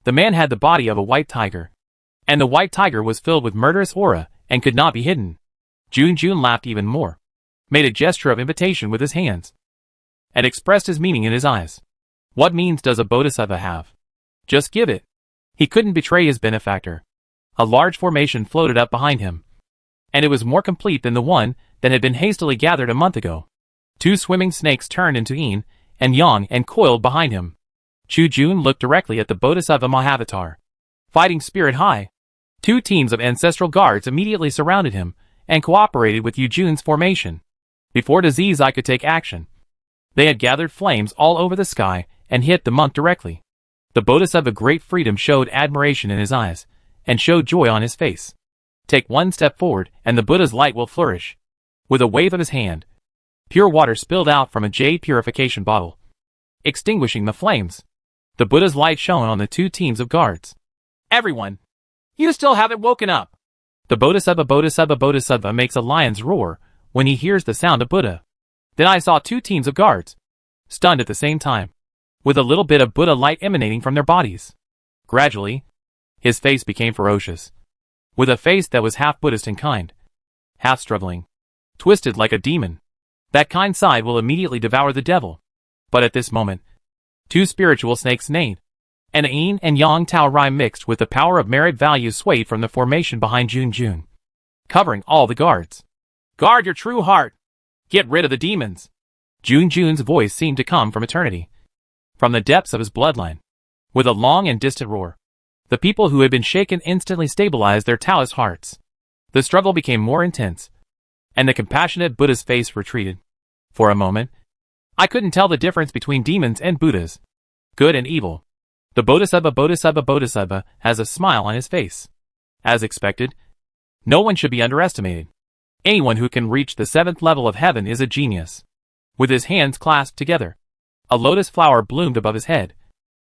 Speaker 1: The man had the body of a white tiger, and the white tiger was filled with murderous aura and could not be hidden. Jun laughed even more, made a gesture of invitation with his hands, and expressed his meaning in his eyes. What means does a Bodhisattva have? Just give it. He couldn't betray his benefactor. A large formation floated up behind him, and it was more complete than the one that had been hastily gathered a month ago. Two swimming snakes turned into yin and yang and coiled behind him. Jun looked directly at the Bodhisattva Mahavatar, fighting spirit high. Two teams of ancestral guards immediately surrounded him and cooperated with Jun's formation. Before disease I could take action, they had gathered flames all over the sky and hit the monk directly. The Bodhisattva Great Freedom showed admiration in his eyes and showed joy on his face. Take one step forward and the Buddha's light will flourish. With a wave of his hand, pure water spilled out from a jade purification bottle. extinguishing the flames. The Buddha's light shone on the two teams of guards. Everyone! You still haven't woken up! The Bodhisattva makes a lion's roar when he hears the sound of Buddha. Then I saw two teams of guards, stunned at the same time, with a little bit of Buddha light emanating from their bodies. Gradually, his face became ferocious, with a face that was half Buddhist and kind, half struggling, twisted like a demon. That kind side will immediately devour the devil. But at this moment, two spiritual snakes neighed, and a yin and yang Tao rhyme mixed with the power of merit value swayed from the formation behind Jun, covering all the guards. Guard your true heart! Get rid of the demons! Jun's voice seemed to come from eternity, from the depths of his bloodline. With a long and distant roar, the people who had been shaken instantly stabilized their Taoist hearts. The struggle became more intense, and the compassionate Buddha's face retreated. For a moment, I couldn't tell the difference between demons and Buddhas, good and evil. The Bodhisattva has a smile on his face. As expected, no one should be underestimated. Anyone who can reach the 7th level of heaven is a genius. With his hands clasped together, a lotus flower bloomed above his head,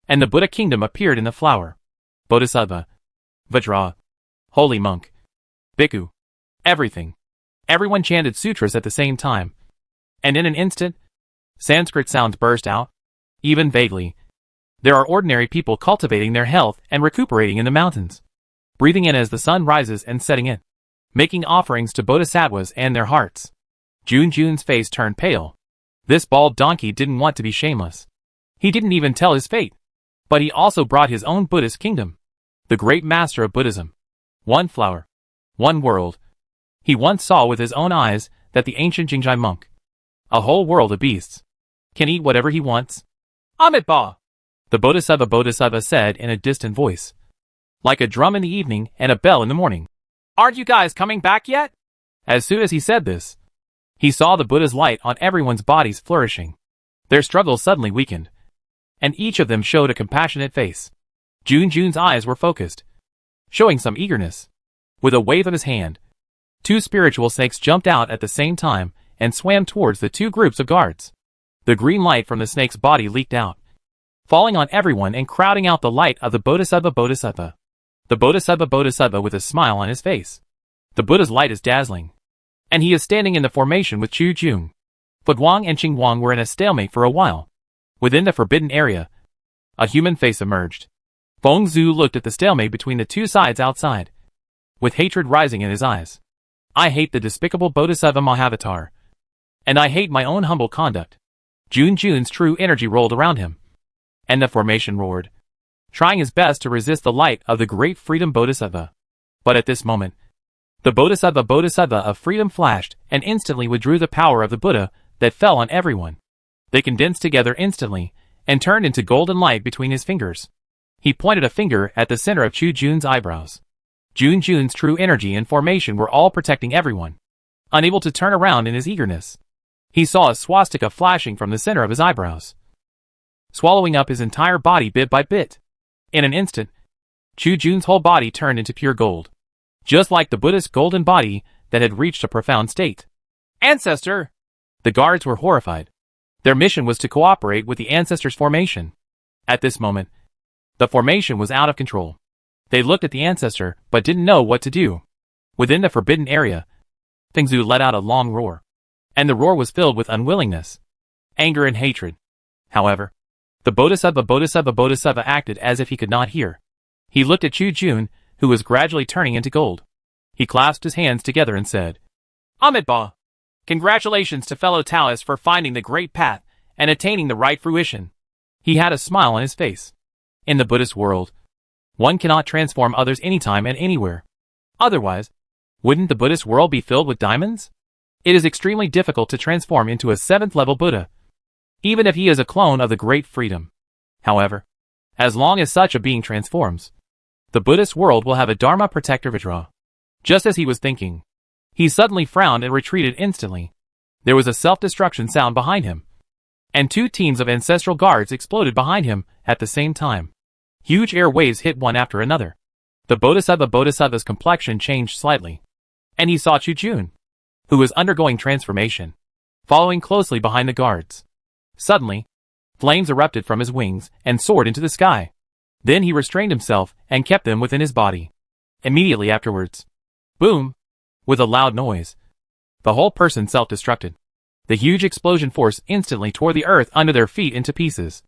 Speaker 1: and the Buddha kingdom appeared in the flower. Bodhisattva, Vajra, holy monk, bhikkhu, everything. Everyone chanted sutras at the same time, and in an instant, Sanskrit sounds burst out, even vaguely. There are ordinary people cultivating their health and recuperating in the mountains, breathing in as the sun rises and setting in, making offerings to bodhisattvas and their hearts. Jun's face turned pale. This bald donkey didn't want to be shameless. He didn't even tell his fate. But he also brought his own Buddhist kingdom, the great master of Buddhism. One flower, one world. He once saw with his own eyes that the ancient Jingjai monk, a whole world of beasts, can eat whatever he wants. Amitabha! The Bodhisattva said in a distant voice, like a drum in the evening and a bell in the morning. Aren't you guys coming back yet? As soon as he said this, he saw the Buddha's light on everyone's bodies flourishing. Their struggle suddenly weakened, and each of them showed a compassionate face. Jun's eyes were focused, showing some eagerness. With a wave of his hand, two spiritual snakes jumped out at the same time and swam towards the two groups of guards. The green light from the snake's body leaked out, falling on everyone and crowding out the light of the Bodhisattva. The Bodhisattva with a smile on his face. The Buddha's light is dazzling, and he is standing in the formation with Jun. But Wang and Qingwang were in a stalemate for a while. Within the forbidden area, a human face emerged. Feng Zhu looked at the stalemate between the two sides outside, with hatred rising in his eyes. I hate the despicable Bodhisattva Mahavatar, and I hate my own humble conduct. Jun's true energy rolled around him, and the formation roared, trying his best to resist the light of the great freedom Bodhisattva. But at this moment, the Bodhisattva of freedom flashed and instantly withdrew the power of the Buddha that fell on everyone. They condensed together instantly and turned into golden light between his fingers. He pointed a finger at the center of Jun's eyebrows. Jun's true energy and formation were all protecting everyone. Unable to turn around in his eagerness, he saw a swastika flashing from the center of his eyebrows, swallowing up his entire body bit by bit. In an instant, Jun's whole body turned into pure gold, just like the Buddhist golden body that had reached a profound state. Ancestor! The guards were horrified. Their mission was to cooperate with the ancestor's formation. At this moment, the formation was out of control. They looked at the ancestor, but didn't know what to do. Within the forbidden area, Feng Zhu let out a long roar, and the roar was filled with unwillingness, anger and hatred. However, the Bodhisattva acted as if he could not hear. He looked at Jun, who was gradually turning into gold. He clasped his hands together and said, Amitabha! Congratulations to fellow Taoists for finding the great path and attaining the right fruition. He had a smile on his face. In the Buddhist world, one cannot transform others anytime and anywhere. Otherwise, wouldn't the Buddhist world be filled with diamonds? It is extremely difficult to transform into a 7th level Buddha, even if he is a clone of the great freedom. However, as long as such a being transforms, the Buddhist world will have a Dharma protector Vajra. Just as he was thinking, he suddenly frowned and retreated instantly. There was a self-destruction sound behind him, and two teams of ancestral guards exploded behind him at the same time. Huge air waves hit one after another. The Bodhisattva's complexion changed slightly, and he saw Jun, who was undergoing transformation, following closely behind the guards. Suddenly, Flames erupted from his wings and soared into the sky. Then he restrained himself and kept them within his body. Immediately afterwards, boom! With a loud noise, the whole person self-destructed. The huge explosion force instantly tore the earth under their feet into pieces.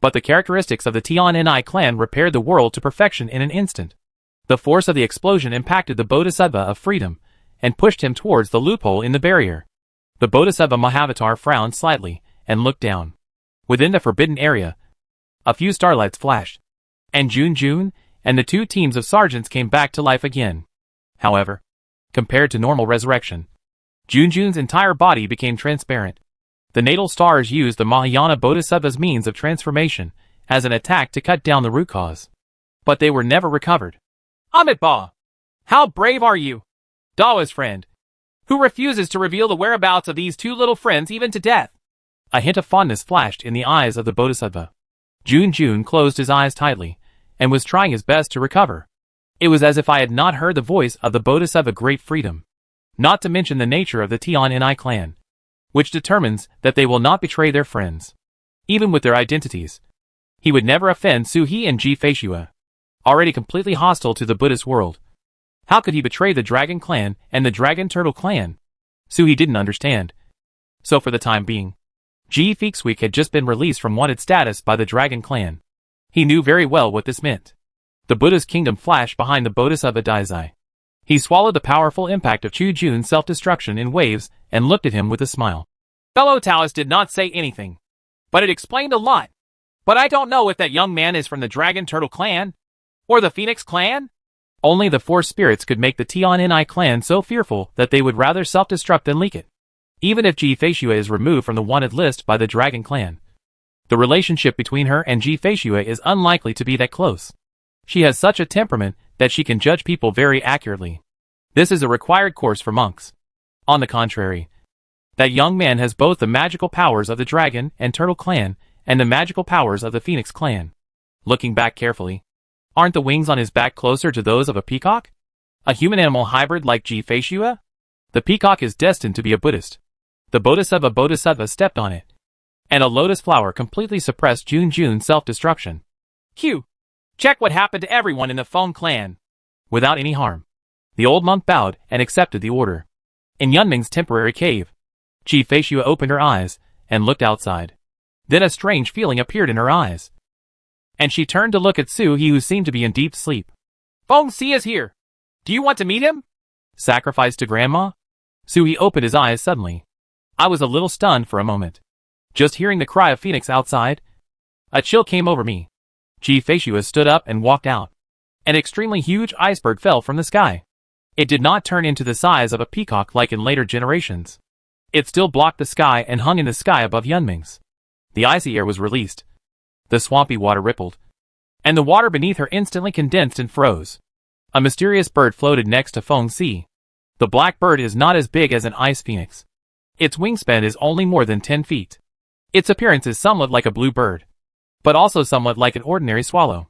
Speaker 1: But the characteristics of the Tianni clan repaired the world to perfection in an instant. The force of the explosion impacted the Bodhisattva of freedom and pushed him towards the loophole in the barrier. The Bodhisattva Mahavatar frowned slightly and looked down. Within the forbidden area, a few starlights flashed, and Jun and the two teams of sergeants came back to life again. However, compared to normal resurrection, Jun's entire body became transparent. The natal stars used the Mahayana Bodhisattva's means of transformation as an attack to cut down the root cause. But they were never recovered. Amit Ba! How brave are you? Dawa's friend, who refuses to reveal the whereabouts of these two little friends even to death. A hint of fondness flashed in the eyes of the Bodhisattva. Jun closed his eyes tightly and was trying his best to recover. It was as if I had not heard the voice of the Bodhisattva Great Freedom, not to mention the nature of the Tianni clan, which determines that they will not betray their friends, even with their identities. He would never offend Suhi and Ji Feishua, already completely hostile to the Buddhist world. How could he betray the Dragon Clan and the Dragon Turtle Clan? Suhi didn't understand. So for the time being, Ji Feixweek had just been released from wanted status by the Dragon Clan. He knew very well what this meant. The Buddha's kingdom flashed behind the Bodhisattva Daizai. He swallowed the powerful impact of Jun's self-destruction in waves and looked at him with a smile. Fellow Taoist did not say anything, but it explained a lot. But I don't know if that young man is from the Dragon Turtle Clan, or the Phoenix Clan. Only the four spirits could make the Tianni clan so fearful that they would rather self-destruct than leak it. Even if Ji Feishua is removed from the wanted list by the Dragon Clan, the relationship between her and Ji Feishua is unlikely to be that close. She has such a temperament that she can judge people very accurately. This is a required course for monks. On the contrary, that young man has both the magical powers of the Dragon and Turtle Clan and the magical powers of the Phoenix Clan. Looking back carefully, aren't the wings on his back closer to those of a peacock? A human-animal hybrid like Ji Feishua? The peacock is destined to be a Buddhist. The Bodhisattva stepped on it, and a lotus flower completely suppressed Jun's self-destruction. Q. Check what happened to everyone in the Feng clan. Without any harm. The old monk bowed and accepted the order. In Yunming's temporary cave, Ji Feishua opened her eyes and looked outside. Then a strange feeling appeared in her eyes, and she turned to look at Suhi, who seemed to be in deep sleep. Feng Si is here. Do you want to meet him? Sacrifice to Grandma? Suhi opened his eyes suddenly. I was a little stunned for a moment. Just hearing the cry of Phoenix outside, a chill came over me. Ji Feishua stood up and walked out. An extremely huge iceberg fell from the sky. It did not turn into the size of a peacock like in later generations. It still blocked the sky and hung in the sky above Yunming's. The icy air was released. The swampy water rippled, and the water beneath her instantly condensed and froze. A mysterious bird floated next to Feng Si. The black bird is not as big as an ice phoenix. Its wingspan is only more than 10 feet. Its appearance is somewhat like a blue bird, but also somewhat like an ordinary swallow.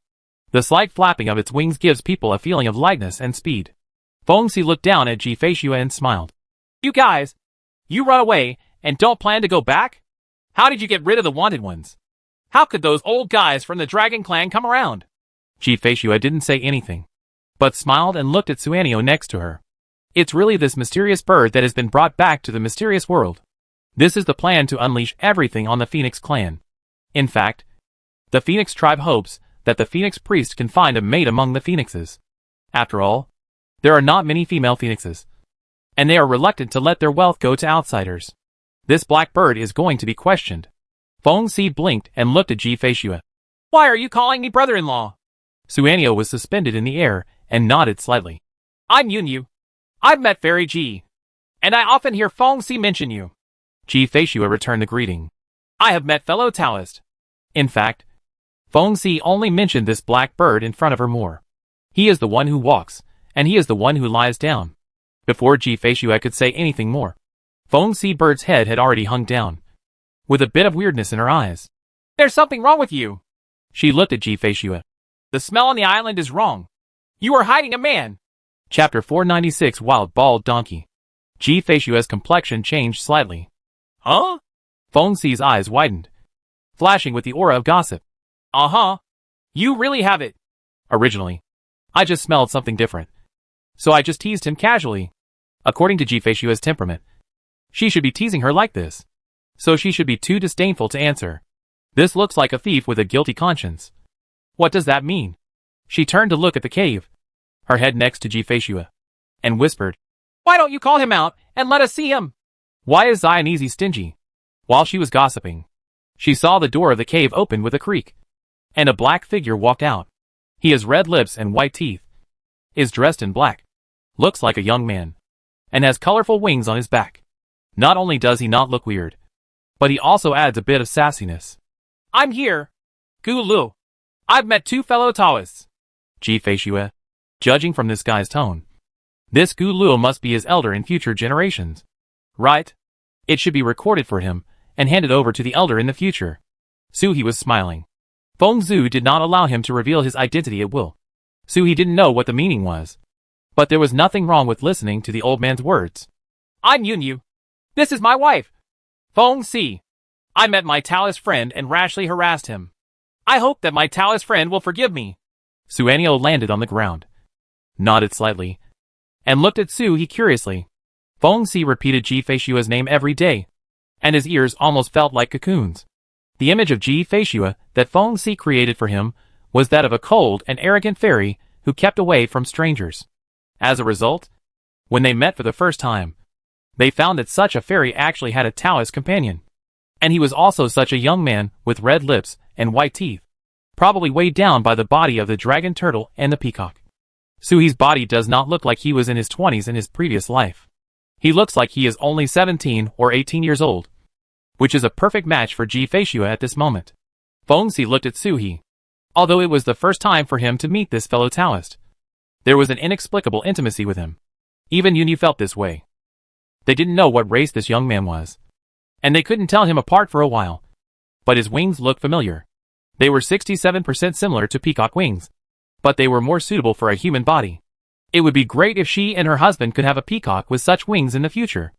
Speaker 1: The slight flapping of its wings gives people a feeling of lightness and speed. Feng Si looked down at Ji Feishua and smiled. You guys, you run away and don't plan to go back? How did you get rid of the wanted ones? How could those old guys from the Dragon Clan come around? Ji Feishua didn't say anything, but smiled and looked at Suanio next to her. It's really this mysterious bird that has been brought back to the mysterious world. This is the plan to unleash everything on the Phoenix Clan. In fact, the Phoenix tribe hopes that the Phoenix priest can find a mate among the phoenixes. After all, there are not many female phoenixes, and they are reluctant to let their wealth go to outsiders. This black bird is going to be questioned. Feng Si blinked and looked at Ji Feishua. Why are you calling me brother-in-law? Suanio was suspended in the air and nodded slightly. I'm Yunyu. I've met Fairy Ji, and I often hear Feng Si mention you. Ji Feishua returned the greeting. I have met fellow Taoist. In fact, Feng Si only mentioned this black bird in front of her more. He is the one who walks, and he is the one who lies down. Before Ji Feishua could say anything more, Feng Si bird's head had already hung down, with a bit of weirdness in her eyes. There's something wrong with you. She looked at Ji Feishua. The smell on the island is wrong. You are hiding a man. Chapter 496 Wild Bald Donkey. Ji Feishua's complexion changed slightly. Huh? Feng Si's eyes widened. flashing with the aura of gossip. Uh-huh. You really have it. Originally, I just smelled something different. So I just teased him casually. According to Jifeishua's temperament, she should be teasing her like this. So she should be too disdainful to answer. This looks like a thief with a guilty conscience. What does that mean? She turned to look at the cave, her head next to Jifeishua, and whispered, "Why don't you call him out and let us see him?" Why is Zionese stingy? While she was gossiping, she saw the door of the cave open with a creak, and a black figure walked out. He has red lips and white teeth, is dressed in black, looks like a young man, and has colorful wings on his back. Not only does he not look weird, but he also adds a bit of sassiness. "I'm here, Gulu. I've met two fellow Taoists." Jifeishua, judging from this guy's tone, this Gulu must be his elder in future generations. Right? It should be recorded for him and handed over to the elder in the future. Suhi was smiling. Feng Zhu did not allow him to reveal his identity at will. Suhi didn't know what the meaning was. But there was nothing wrong with listening to the old man's words. "I'm Yunyu. This is my wife, Feng Si. I met my Taoist friend and rashly harassed him. I hope that my Taoist friend will forgive me." Suanio landed on the ground, nodded slightly, and looked at Suhi curiously. Feng Si repeated Jifeishua's name every day, and his ears almost felt like cocoons. The image of Jifeishua that Feng Si created for him was that of a cold and arrogant fairy who kept away from strangers. As a result, when they met for the first time, they found that such a fairy actually had a Taoist companion. And he was also such a young man with red lips and white teeth, probably weighed down by the body of the dragon turtle and the peacock. Suhi's body does not look like he was in his 20s in his previous life. He looks like he is only 17 or 18 years old, which is a perfect match for Jifeishua at this moment. Feng Si looked at Suhi. Although it was the first time for him to meet this fellow Taoist, there was an inexplicable intimacy with him. Even Yunyu felt this way. They didn't know what race this young man was, and they couldn't tell him apart for a while. But his wings looked familiar. They were 67% similar to peacock wings, but they were more suitable for a human body. It would be great if she and her husband could have a peacock with such wings in the future.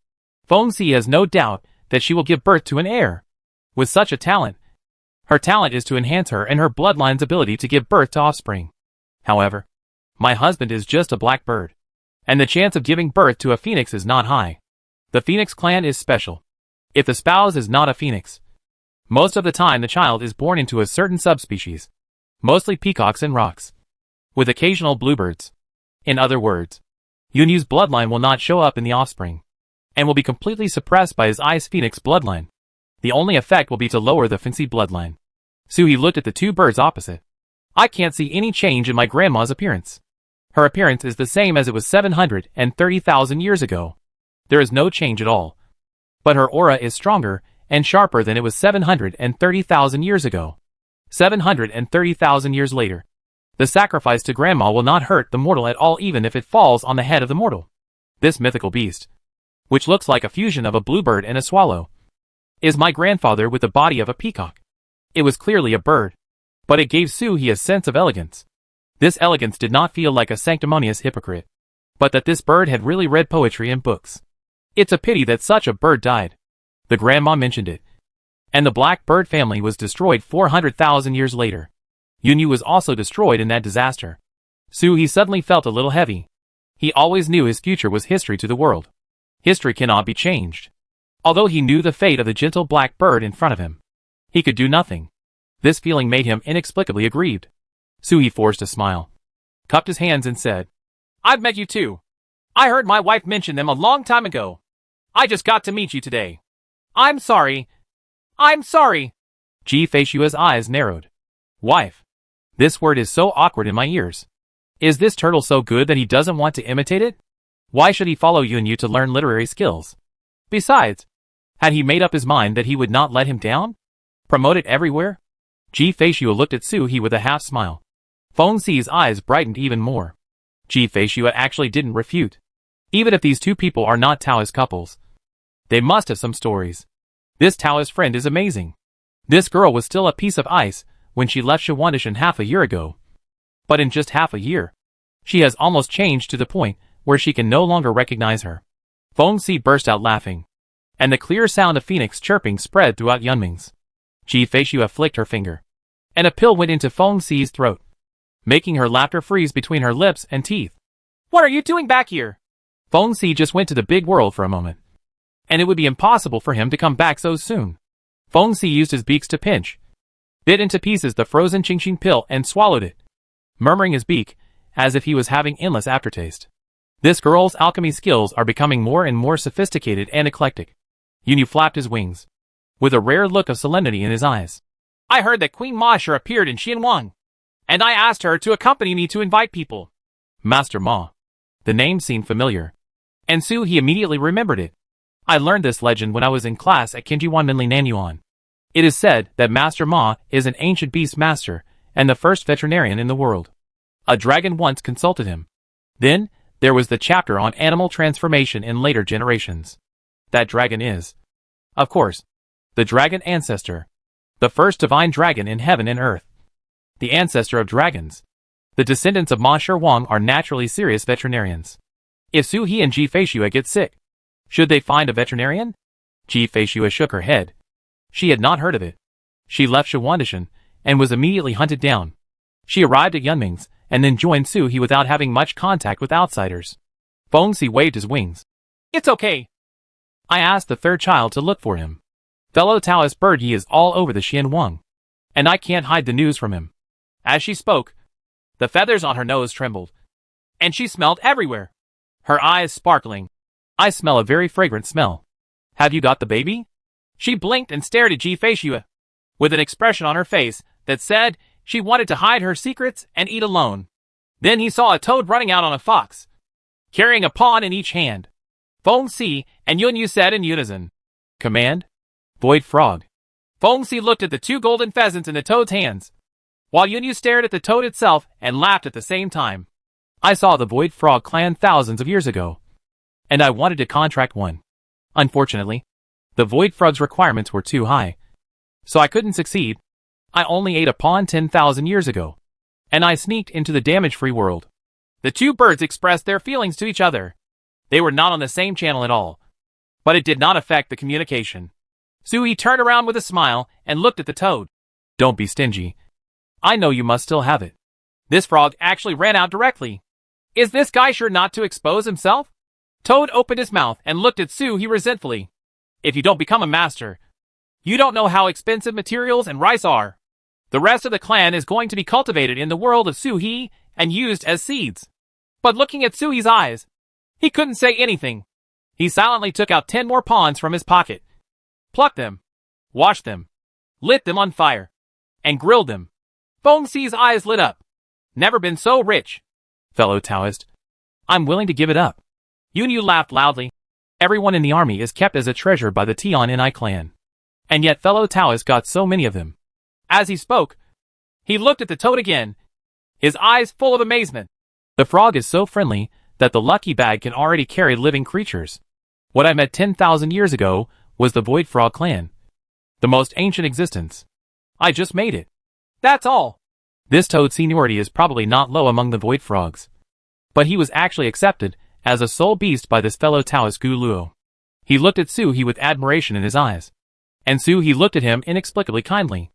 Speaker 1: Feng Si has no doubt that she will give birth to an heir with such a talent. Her talent is to enhance her and her bloodline's ability to give birth to offspring. However, my husband is just a black bird, and the chance of giving birth to a phoenix is not high. The phoenix clan is special. If the spouse is not a phoenix, most of the time the child is born into a certain subspecies, mostly peacocks and rocks, with occasional bluebirds. In other words, Yunyu's bloodline will not show up in the offspring, and will be completely suppressed by his ice phoenix bloodline. The only effect will be to lower the Fancy bloodline. Suhi looked at the two birds opposite. "I can't see any change in my grandma's appearance. Her appearance is the same as it was 730,000 years ago. There is no change at all. But her aura is stronger and sharper than it was 730,000 years ago. 730,000 years later, the sacrifice to grandma will not hurt the mortal at all, even if it falls on the head of the mortal. This mythical beast, which looks like a fusion of a bluebird and a swallow, is my grandfather with the body of a peacock." It was clearly a bird, but it gave Suhi a sense of elegance. This elegance did not feel like a sanctimonious hypocrite, but that this bird had really read poetry and books. It's a pity that such a bird died. The grandma mentioned it. And the black bird family was destroyed 400,000 years later. Yunyu was also destroyed in that disaster. Suhi suddenly felt a little heavy. He always knew his future was history to the world. History cannot be changed. Although he knew the fate of the gentle black bird in front of him, he could do nothing. This feeling made him inexplicably aggrieved. Suhi forced a smile, cupped his hands and said, "I've met you too. I heard my wife mention them a long time ago. I just got to meet you today. I'm sorry. I'm sorry." Jifeishua's eyes narrowed. Wife. This word is so awkward in my ears. Is this turtle so good that he doesn't want to imitate it? Why should he follow Yunyu to learn literary skills? Besides, had he made up his mind that he would not let him down? Promoted everywhere? Jifeishua looked at Suhi with a half smile. Feng Si's eyes brightened even more. Jifeishua actually didn't refute. Even if these two people are not Taoist couples, they must have some stories. This Taoist friend is amazing. This girl was still a piece of ice when she left Shawandishan half a year ago. But in just half a year, she has almost changed to the point where she can no longer recognize her. Feng Si burst out laughing, and the clear sound of phoenix chirping spread throughout Yunming's. Ji Feishue flicked her finger, and a pill went into Feng Xi's throat, making her laughter freeze between her lips and teeth. What are you doing back here? Feng Xi just went to the big world for a moment, and it would be impossible for him to come back so soon. Feng Xi used his beaks to pinch, bit into pieces the frozen Qingxing pill and swallowed it, murmuring his beak, as if he was having endless aftertaste. This girl's alchemy skills are becoming more and more sophisticated and eclectic. Yunyu flapped his wings, with a rare look of solemnity in his eyes. I heard that Queen Ma Shi appeared in Xianwang, and I asked her to accompany me to invite people. Master Ma. The name seemed familiar, and Su He immediately remembered it. I learned this legend when I was in class at Qinjiwan Minli Nanyuan. It is said that Master Ma is an ancient beast master and the first veterinarian in the world. A dragon once consulted him. Then, there was the chapter on animal transformation in later generations. That dragon is, of course, the dragon ancestor, the first divine dragon in heaven and earth, the ancestor of dragons. The descendants of Ma Shi are naturally serious veterinarians. If Su He and Ji Feishue get sick, should they find a veterinarian? Ji Feishue shook her head. She had not heard of it. She left Shawandishan and was immediately hunted down. She arrived at Yunming's and then joined Su He without having much contact with outsiders. Feng Xi waved his wings. It's okay. I asked the third child to look for him. Fellow Taoist bird, he is all over the Xianwang, and I can't hide the news from him. As she spoke, the feathers on her nose trembled, and she smelled everywhere, her eyes sparkling. I smell a very fragrant smell. Have you got the baby? She blinked and stared at Ji Feishue, with an expression on her face that said she wanted to hide her secrets and eat alone. Then he saw a toad running out on a fox, carrying a pawn in each hand. Feng Xi and Yunyu said in unison, Command, Void Frog. Feng Xi looked at the two golden pheasants in the toad's hands, while Yunyu stared at the toad itself and laughed at the same time. I saw the Void Frog clan thousands of years ago, and I wanted to contract one. Unfortunately, the Void Frog's requirements were too high, so I couldn't succeed. I only ate a pawn 10,000 years ago, and I sneaked into the damage-free world. The two birds expressed their feelings to each other. They were not on the same channel at all, but it did not affect the communication. Su He turned around with a smile and looked at the toad. Don't be stingy. I know you must still have it. This frog actually ran out directly. Is this guy sure not to expose himself? Toad opened his mouth and looked at Su He resentfully. If you don't become a master, you don't know how expensive materials and rice are. The rest of the clan is going to be cultivated in the world of Su He and used as seeds. But looking at Su He's eyes, he couldn't say anything. He silently took out 10 more pawns from his pocket, plucked them, washed them, lit them on fire, and grilled them. Feng Xi's eyes lit up. Never been so rich. Fellow Taoist, I'm willing to give it up. Yunyu laughed loudly. Everyone in the army is kept as a treasure by the Tian Ni clan. And yet fellow Taoists got so many of them. As he spoke, he looked at the toad again, his eyes full of amazement. The frog is so friendly that the lucky bag can already carry living creatures. What I met 10,000 years ago was the Void Frog clan, the most ancient existence. I just made it. That's all. This toad's seniority is probably not low among the Void Frogs, but he was actually accepted as a soul beast by this fellow Taoist Gu Luo. He looked at Su He with admiration in his eyes, and Su He looked at him inexplicably kindly.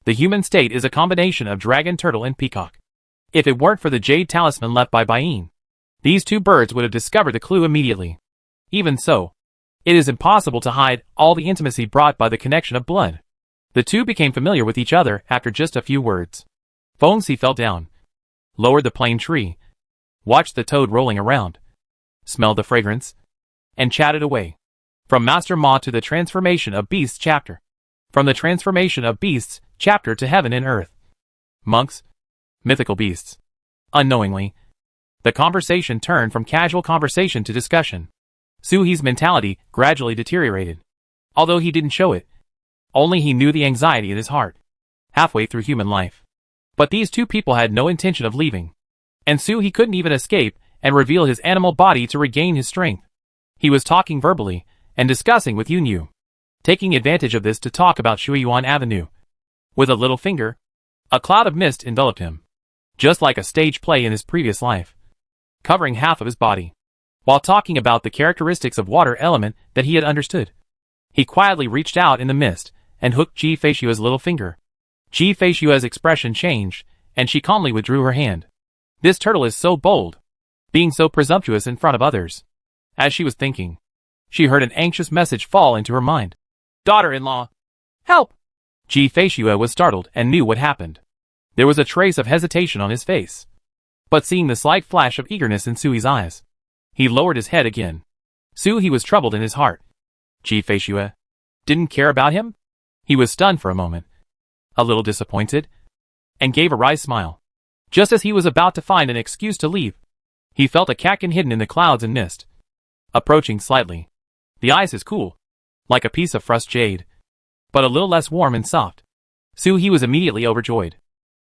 Speaker 1: The human state is a combination of dragon, turtle, and peacock. If it weren't for the jade talisman left by Bain, these two birds would have discovered the clue immediately. Even so, it is impossible to hide all the intimacy brought by the connection of blood. The two became familiar with each other after just a few words. Feng Xi fell down, lowered the plane tree, watched the toad rolling around, smelled the fragrance, and chatted away. From Master Ma to the Transformation of Beasts chapter. From the Transformation of Beasts chapter to Heaven and Earth. Monks, mythical beasts. Unknowingly, the conversation turned from casual conversation to discussion. Su He's mentality gradually deteriorated. Although he didn't show it, only he knew the anxiety in his heart, halfway through human life. But these two people had no intention of leaving, and Su He couldn't even escape and reveal his animal body to regain his strength. He was talking verbally and discussing with Yunyu, taking advantage of this to talk about Shuiyuan Avenue. With a little finger, a cloud of mist enveloped him, just like a stage play in his previous life, covering half of his body. While talking about the characteristics of water element that he had understood, he quietly reached out in the mist and hooked Ji Feishua's little finger. Ji Feishua's expression changed, and she calmly withdrew her hand. This turtle is so bold, being so presumptuous in front of others. As she was thinking, she heard an anxious message fall into her mind. Daughter-in-law! Help! Ji Feishua was startled and knew what happened. There was a trace of hesitation on his face. But seeing the slight flash of eagerness in Sui's eyes, he lowered his head again. Sui was troubled in his heart. Ji Feishua didn't care about him? He was stunned for a moment, a little disappointed, and gave a wry smile. Just as he was about to find an excuse to leave, he felt a catkin hidden in the clouds and mist, approaching slightly. The ice is cool, like a piece of frost jade, but a little less warm and soft. Sui was immediately overjoyed.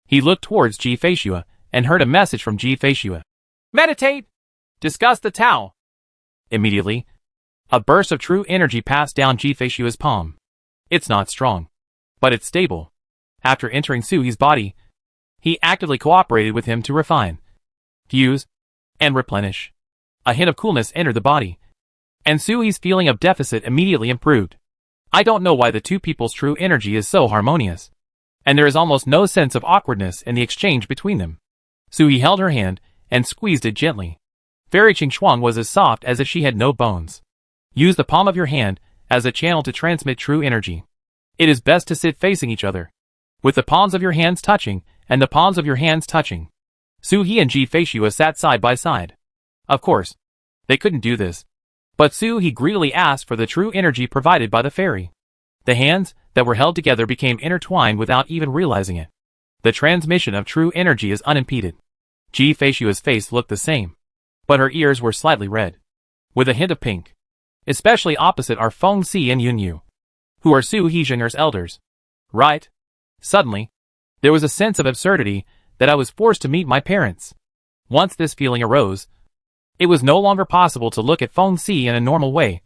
Speaker 1: He looked towards Ji Feishua and heard a message from Ji Feishua. Meditate! Discuss the Tao! Immediately, a burst of true energy passed down Ji Feishua's palm. It's not strong, but it's stable. After entering Sui's body, he actively cooperated with him to refine, fuse, and replenish. A hint of coolness entered the body, and Sui's feeling of deficit immediately improved. I don't know why the two people's true energy is so harmonious, and there is almost no sense of awkwardness in the exchange between them. Sui held her hand and squeezed it gently. Fairy Qingxuang was as soft as if she had no bones. Use the palm of your hand as a channel to transmit true energy. It is best to sit facing each other, with the palms of your hands touching and the palms of your hands touching. Sui and Ji Feishua sat side by side. Of course, they couldn't do this, but Sui greedily asked for the true energy provided by the fairy. The hands that were held together became intertwined without even realizing it. The transmission of true energy is unimpeded. Ji Feishua's face looked the same, but her ears were slightly red, with a hint of pink. Especially opposite are Feng Si and Yunyu, who are Su Hezhinger's elders. Right? Suddenly, there was a sense of absurdity that I was forced to meet my parents. Once this feeling arose, it was no longer possible to look at Feng Si in a normal way,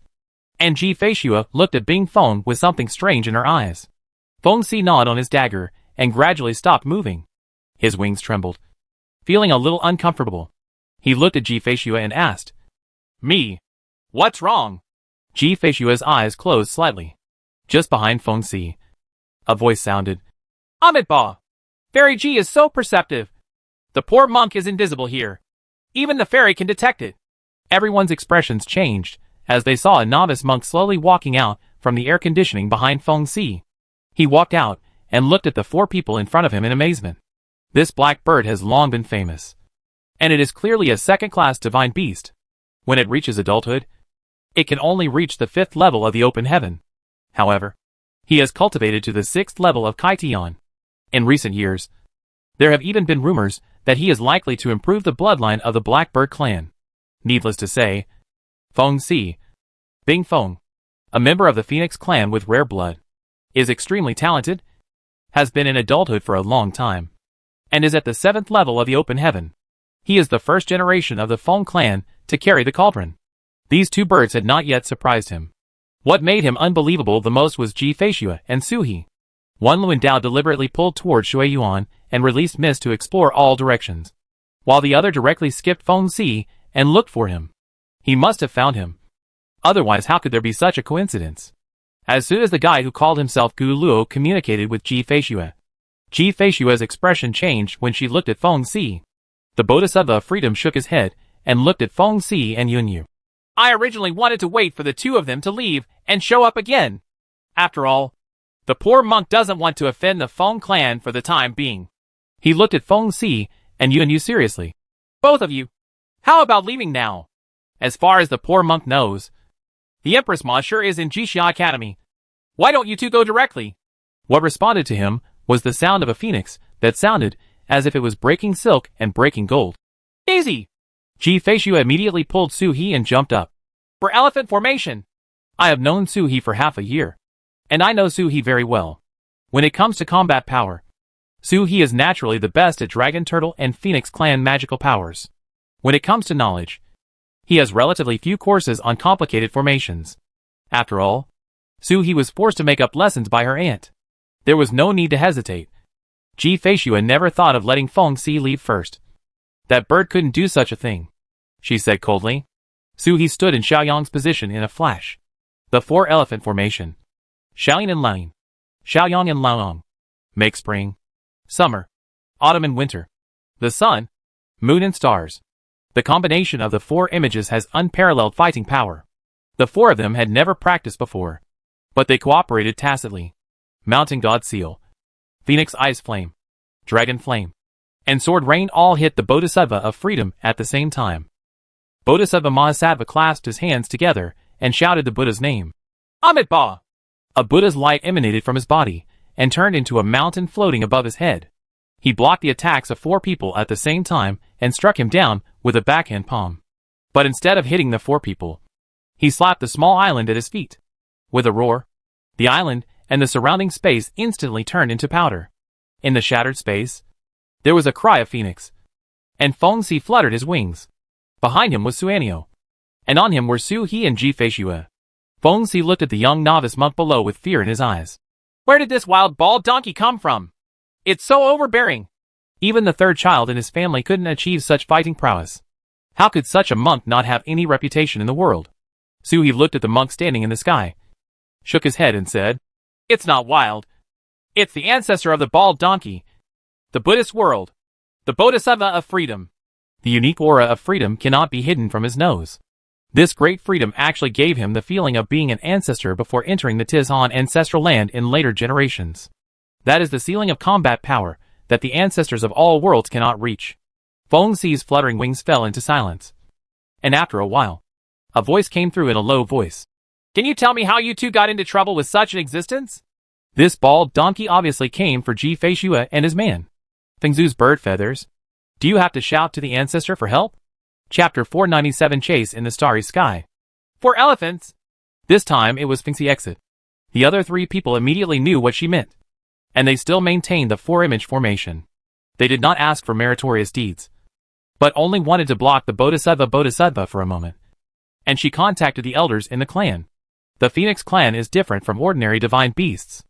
Speaker 1: and Ji Feishua looked at Bing Feng with something strange in her eyes. Feng Si gnawed on his dagger and gradually stopped moving. His wings trembled. Feeling a little uncomfortable, he looked at Ji Feishua and asked, Me? What's wrong? Ji Feishua's eyes closed slightly. Just behind Feng Si, a voice sounded. Amitabha! Fairy Ji is so perceptive. The poor monk is invisible here. Even the fairy can detect it. Everyone's expressions changed as they saw a novice monk slowly walking out from the air conditioning behind Feng Si. He walked out and looked at the four people in front of him in amazement. This black bird has long been famous, and it is clearly a second-class divine beast. When it reaches adulthood, it can only reach the 5th level of the open heaven. However, he has cultivated to the 6th level of Kaitian. In recent years, there have even been rumors that he is likely to improve the bloodline of the Blackbird clan. Needless to say, Feng Si, Bing Feng, a member of the Phoenix clan with rare blood, is extremely talented, has been in adulthood for a long time, and is at the 7th level of the open heaven. He is the first generation of the Feng clan to carry the cauldron. These two birds had not yet surprised him. What made him unbelievable the most was Ji Feishua and Sui. One Luandao deliberately pulled toward Shui Yuan and released mist to explore all directions, while the other directly skipped Feng Si and looked for him. He must have found him. Otherwise, how could there be such a coincidence? As soon as the guy who called himself Gu Luo communicated with Ji Feishua's expression changed when she looked at Feng Si. The Bodhisattva of Freedom shook his head and looked at Feng Si and Yunyu. I originally wanted to wait for the two of them to leave and show up again. After all, the poor monk doesn't want to offend the Feng clan for the time being. He looked at Feng Si and Yunyu seriously. Both of you, how about leaving now? As far as the poor monk knows, the Empress Ma sure is in Jixia Academy. Why don't you two go directly? What responded to him was the sound of a phoenix that sounded as if it was breaking silk and breaking gold. Easy! Ji Feishua immediately pulled Sui and jumped up. For elephant formation! I have known Sui for half a year, and I know Sui very well. When it comes to combat power, Sui is naturally the best at Dragon Turtle and Phoenix Clan magical powers. When it comes to knowledge, he has relatively few courses on complicated formations. After all, Sui was forced to make up lessons by her aunt. There was no need to hesitate. Ji Feishua never thought of letting Feng Si leave first. That bird couldn't do such a thing, she said coldly. Sui stood in Xiaoyang's position in a flash. The 4-elephant formation. Xiaoyan and Liang, Xiaoyang and Laoyang. Make spring, summer, autumn and winter. The sun, moon and stars. The combination of the four images has unparalleled fighting power. The four of them had never practiced before, but they cooperated tacitly. Mountain God Seal, Phoenix Ice Flame, Dragon Flame, and Sword Rain all hit the Bodhisattva of freedom at the same time. Bodhisattva Mahasattva clasped his hands together and shouted the Buddha's name. Amitabha! A Buddha's light emanated from his body and turned into a mountain floating above his head. He blocked the attacks of four people at the same time and struck him down with a backhand palm. But instead of hitting the four people, he slapped the small island at his feet. With a roar, the island and the surrounding space instantly turned into powder. In the shattered space, there was a cry of phoenix, and Feng Si fluttered his wings. Behind him was Suanio, and on him were Su He and Ji Feishue. Feng Si looked at the young novice monk below with fear in his eyes. Where did this wild bald donkey come from? It's so overbearing. Even the third child in his family couldn't achieve such fighting prowess. How could such a monk not have any reputation in the world? Su He looked at the monk standing in the sky, shook his head and said, It's not wild. It's the ancestor of the bald donkey. The Buddhist world. The Bodhisattva of freedom. The unique aura of freedom cannot be hidden from his nose. This great freedom actually gave him the feeling of being an ancestor before entering the Tizhan ancestral land in later generations. That is the ceiling of combat power that the ancestors of all worlds cannot reach. Feng Si's fluttering wings fell into silence. And after a while, a voice came through in a low voice. Can you tell me how you two got into trouble with such an existence? This bald donkey obviously came for Ji Feishue and his man. Fengzu's bird feathers. Do you have to shout to the ancestor for help? Chapter 497 Chase in the Starry Sky. 4 elephants! This time it was Fengzi exit. The other 3 people immediately knew what she meant. And they still maintained the 4-image formation. They did not ask for meritorious deeds, but only wanted to block the Bodhisattva for a moment. And she contacted the elders in the clan. The Phoenix clan is different from ordinary divine beasts.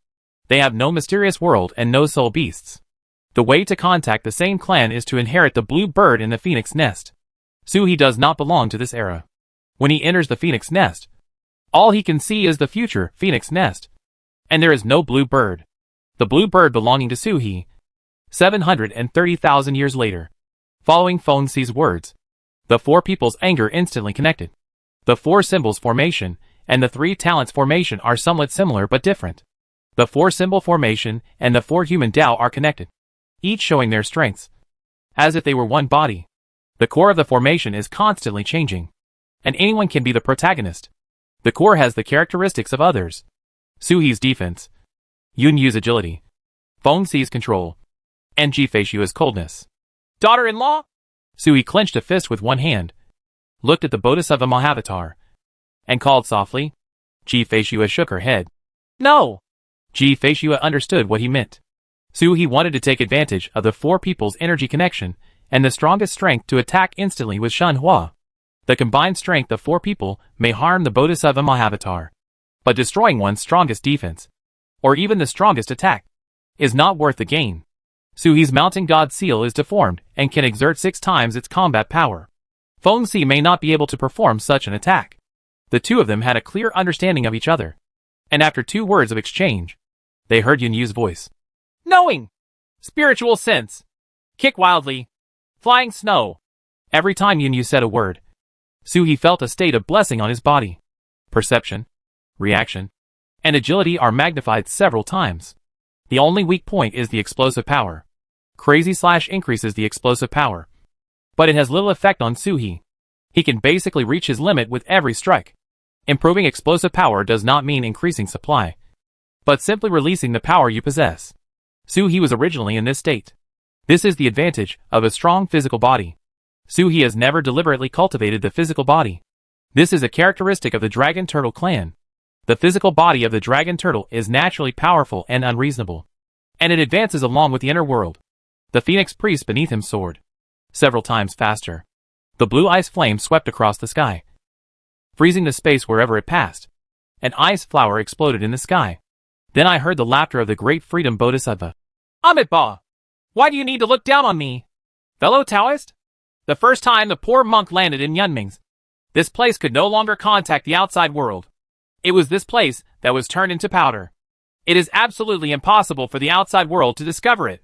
Speaker 1: They have no mysterious world and no soul beasts. The way to contact the same clan is to inherit the blue bird in the phoenix nest. Su He does not belong to this era. When he enters the phoenix nest, all he can see is the future phoenix nest. And there is no blue bird. The blue bird belonging to Su He. 730,000 years later. Following Feng Si's words, the 4 people's anger instantly connected. The 4 symbols formation and the 3 talents formation are somewhat similar but different. The 4 symbol formation and the 4 human Tao are connected, each showing their strengths, as if they were one body. The core of the formation is constantly changing, and anyone can be the protagonist. The core has the characteristics of others. Su He's defense, Yun Yu's agility, Feng Si's control, and Ji Feishue's coldness. Daughter-in-law? Su He clenched a fist with one hand, looked at the Bodhisattva Mahavatar, and called softly. Ji Feishue shook her head. No! Ji Feishue understood what he meant. Su He wanted to take advantage of the 4 people's energy connection and the strongest strength to attack instantly with Shen Hua. The combined strength of 4 people may harm the Bodhisattva Mahavatar, but destroying one's strongest defense, or even the strongest attack, is not worth the gain. Su He's mountain god seal is deformed and can exert 6 times its combat power. Feng Si may not be able to perform such an attack. The 2 of them had a clear understanding of each other, and after 2 words of exchange, they heard Yun Yu's voice. Knowing! Spiritual sense! Kick wildly! Flying snow! Every time Yun Yu said a word, Su He felt a state of blessing on his body. Perception, reaction, and agility are magnified several times. The only weak point is the explosive power. Crazy Slash increases the explosive power, but it has little effect on Su He. He can basically reach his limit with every strike. Improving explosive power does not mean increasing supply, but simply releasing the power you possess. Su He was originally in this state. This is the advantage of a strong physical body. Su He has never deliberately cultivated the physical body. This is a characteristic of the Dragon Turtle clan. The physical body of the Dragon Turtle is naturally powerful and unreasonable, and it advances along with the inner world. The Phoenix Priest beneath him soared several times faster. The blue ice flame swept across the sky, freezing the space wherever it passed. An ice flower exploded in the sky. Then I heard the laughter of the great freedom Bodhisattva. Amitabha! Why do you need to look down on me? Fellow Taoist? The first time the poor monk landed in Yunming's, this place could no longer contact the outside world. It was this place that was turned into powder. It is absolutely impossible for the outside world to discover it.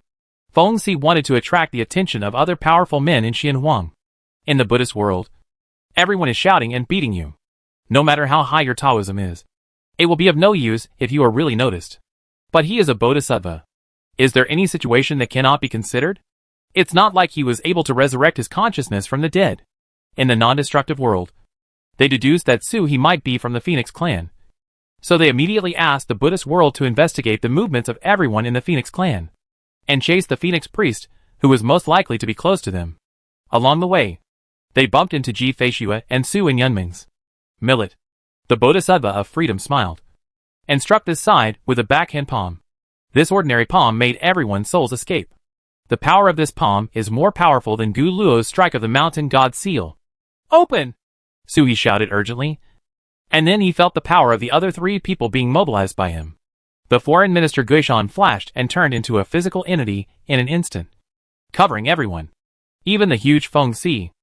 Speaker 1: Feng Si wanted to attract the attention of other powerful men in Xianhuang. In the Buddhist world, everyone is shouting and beating you. No matter how high your Taoism is, it will be of no use if you are really noticed. But he is a bodhisattva. Is there any situation that cannot be considered? It's not like he was able to resurrect his consciousness from the dead. In the non-destructive world, they deduced that he might be from the Phoenix clan. So they immediately asked the Buddhist world to investigate the movements of everyone in the Phoenix clan, and chase the Phoenix priest, who was most likely to be close to them. Along the way, they bumped into Ji Feishue and Su and Yunming's. Millet, the bodhisattva of freedom, smiled, and struck this side with a backhand palm. This ordinary palm made everyone's souls escape. The power of this palm is more powerful than Gu Luo's strike of the mountain god seal. Open! He shouted urgently. And then he felt the power of the other three people being mobilized by him. The foreign minister Guishan flashed and turned into a physical entity in an instant, covering everyone. Even the huge Feng Si.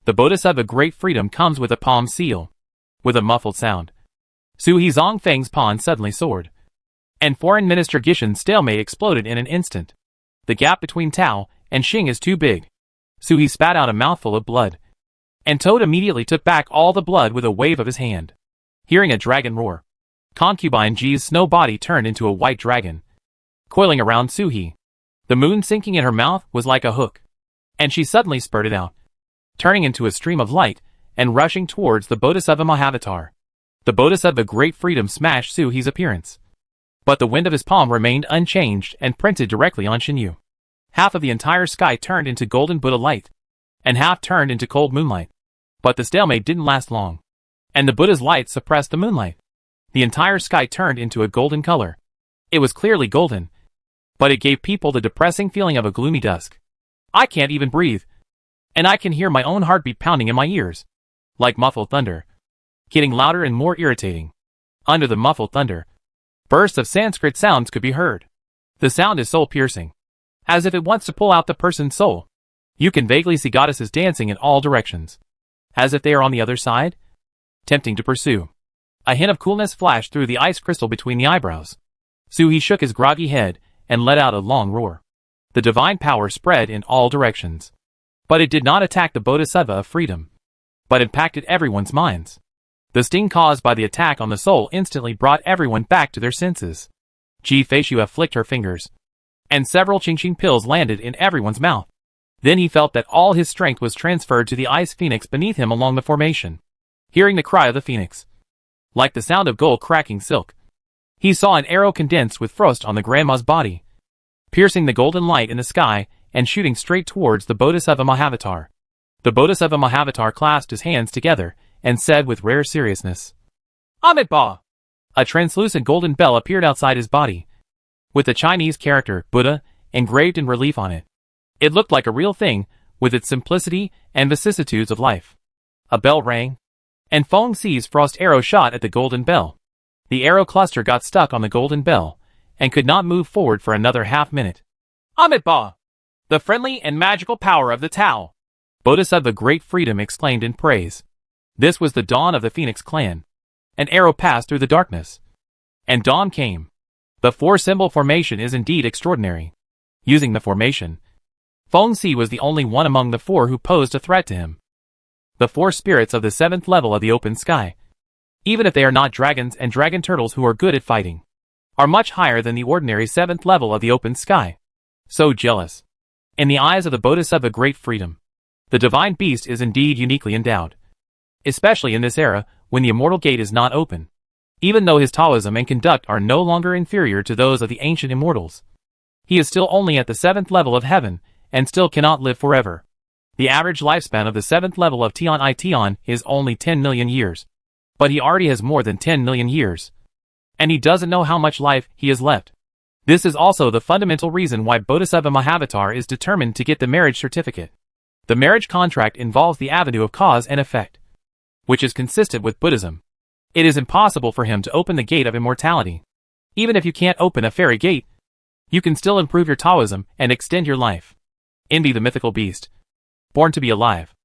Speaker 1: The bodhisattva great freedom comes with a palm seal. With a muffled sound, He Zongfeng's pawn suddenly soared, and foreign minister Gishan's stalemate exploded in an instant. The gap between Tao and Xing is too big. He spat out a mouthful of blood, and Toad immediately took back all the blood with a wave of his hand. Hearing a dragon roar, concubine Ji's snow body turned into a white dragon, coiling around Suhi. The moon sinking in her mouth was like a hook, and she suddenly spurted out, turning into a stream of light and rushing towards the Bodhisattva Mahavatar. The Bodhisattva Great Freedom smashed Suhi's appearance, but the wind of his palm remained unchanged and printed directly on Shinyu. Half of the entire sky turned into golden Buddha light, and half turned into cold moonlight. But the stalemate didn't last long, and the Buddha's light suppressed the moonlight. The entire sky turned into a golden color. It was clearly golden, but it gave people the depressing feeling of a gloomy dusk. I can't even breathe, and I can hear my own heartbeat pounding in my ears, like muffled thunder, getting louder and more irritating. Under the muffled thunder, bursts of Sanskrit sounds could be heard. The sound is soul-piercing, as if it wants to pull out the person's soul. You can vaguely see goddesses dancing in all directions, as if they are on the other side, tempting to pursue. A hint of coolness flashed through the ice crystal between the eyebrows. He shook his groggy head and let out a long roar. The divine power spread in all directions, but it did not attack the Bodhisattva of freedom, but impacted everyone's minds. The sting caused by the attack on the soul instantly brought everyone back to their senses. Ji Feishue flicked her fingers, and several Qingxing pills landed in everyone's mouth. Then he felt that all his strength was transferred to the ice phoenix beneath him along the formation. Hearing the cry of the phoenix, like the sound of gold cracking silk, he saw an arrow condensed with frost on the grandma's body, piercing the golden light in the sky and shooting straight towards the Bodhisattva Mahavatar. The Bodhisattva Mahavatar clasped his hands together and said with rare seriousness, Amitabha! A translucent golden bell appeared outside his body, with the Chinese character, Buddha, engraved in relief on it. It looked like a real thing, with its simplicity and vicissitudes of life. A bell rang, and Feng Si's frost arrow shot at the golden bell. The arrow cluster got stuck on the golden bell, and could not move forward for another half-minute. Amitabha! The friendly and magical power of the Tao! Bodhisattva Great Freedom exclaimed in praise. This was the dawn of the Phoenix clan. An arrow passed through the darkness, and dawn came. The four-symbol formation is indeed extraordinary. Using the formation, Feng Si was the only one among the four who posed a threat to him. The four spirits of the seventh level of the open sky, even if they are not dragons and dragon turtles who are good at fighting, are much higher than the ordinary seventh level of the open sky. So jealous. In the eyes of the Bodhisattva Great Freedom, the divine beast is indeed uniquely endowed, especially in this era when the immortal gate is not open. Even though his Taoism and conduct are no longer inferior to those of the ancient immortals, he is still only at the seventh level of heaven and still cannot live forever. The average lifespan of the seventh level of Tian is only 10 million years, but he already has more than 10 million years, and he doesn't know how much life he has left. This is also the fundamental reason why Bodhisattva Mahavatar is determined to get the marriage certificate. The marriage contract involves the avenue of cause and effect, which is consistent with Buddhism. It is impossible for him to open the gate of immortality. Even if you can't open a fairy gate, you can still improve your Taoism and extend your life. Envy the mythical beast, born to be alive.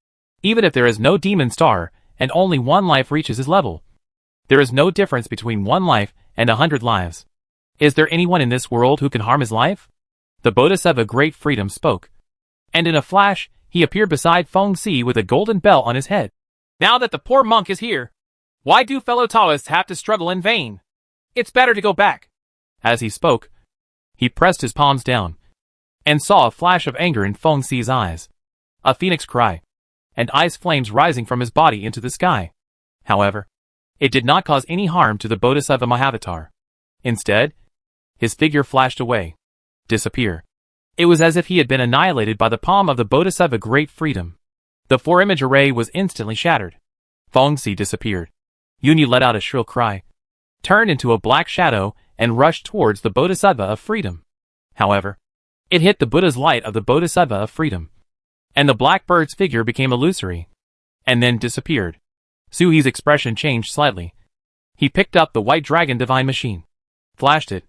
Speaker 1: Even if there is no demon star and only one life reaches his level, there is no difference between one life and 100 lives. Is there anyone in this world who can harm his life? The Bodhisattva Great Freedom spoke. And in a flash, he appeared beside Feng Si with a golden bell on his head. Now that the poor monk is here, why do fellow Taoists have to struggle in vain? It's better to go back. As he spoke, he pressed his palms down, and saw a flash of anger in Feng Si's eyes. A phoenix cry, and ice flames rising from his body into the sky. However, it did not cause any harm to the Bodhisattva Mahavatar. Instead, his figure flashed away, disappear. It was as if he had been annihilated by the palm of the Bodhisattva Great Freedom. The four-image array was instantly shattered. Feng Si disappeared. Yunyi let out a shrill cry, turned into a black shadow, and rushed towards the Bodhisattva of Freedom. However, it hit the Buddha's light of the Bodhisattva of Freedom, and the black bird's figure became illusory, and then disappeared. Suhi's expression changed slightly. He picked up the white dragon divine machine, flashed it,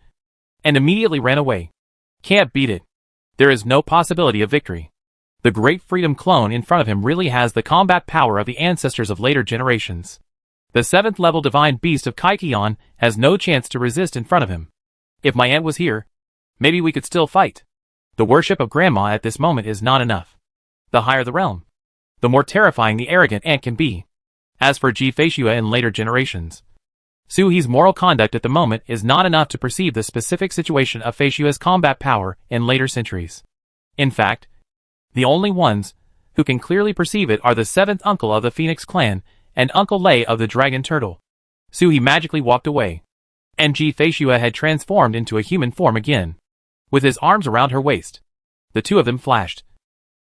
Speaker 1: and immediately ran away. Can't beat it. There is no possibility of victory. The Great Freedom clone in front of him really has the combat power of the ancestors of later generations. The 7th level divine beast of Kaikion has no chance to resist in front of him. If my aunt was here, maybe we could still fight. The worship of grandma at this moment is not enough. The higher the realm, the more terrifying the arrogant ant can be. As for Ji Feishua in later generations, Suhi's moral conduct at the moment is not enough to perceive the specific situation of Feishua's combat power in later centuries. In fact, the only ones who can clearly perceive it are the 7th uncle of the Phoenix clan and Uncle Lei of the Dragon Turtle. Suhi magically walked away, and Ji Feishua had transformed into a human form again, with his arms around her waist. The two of them flashed,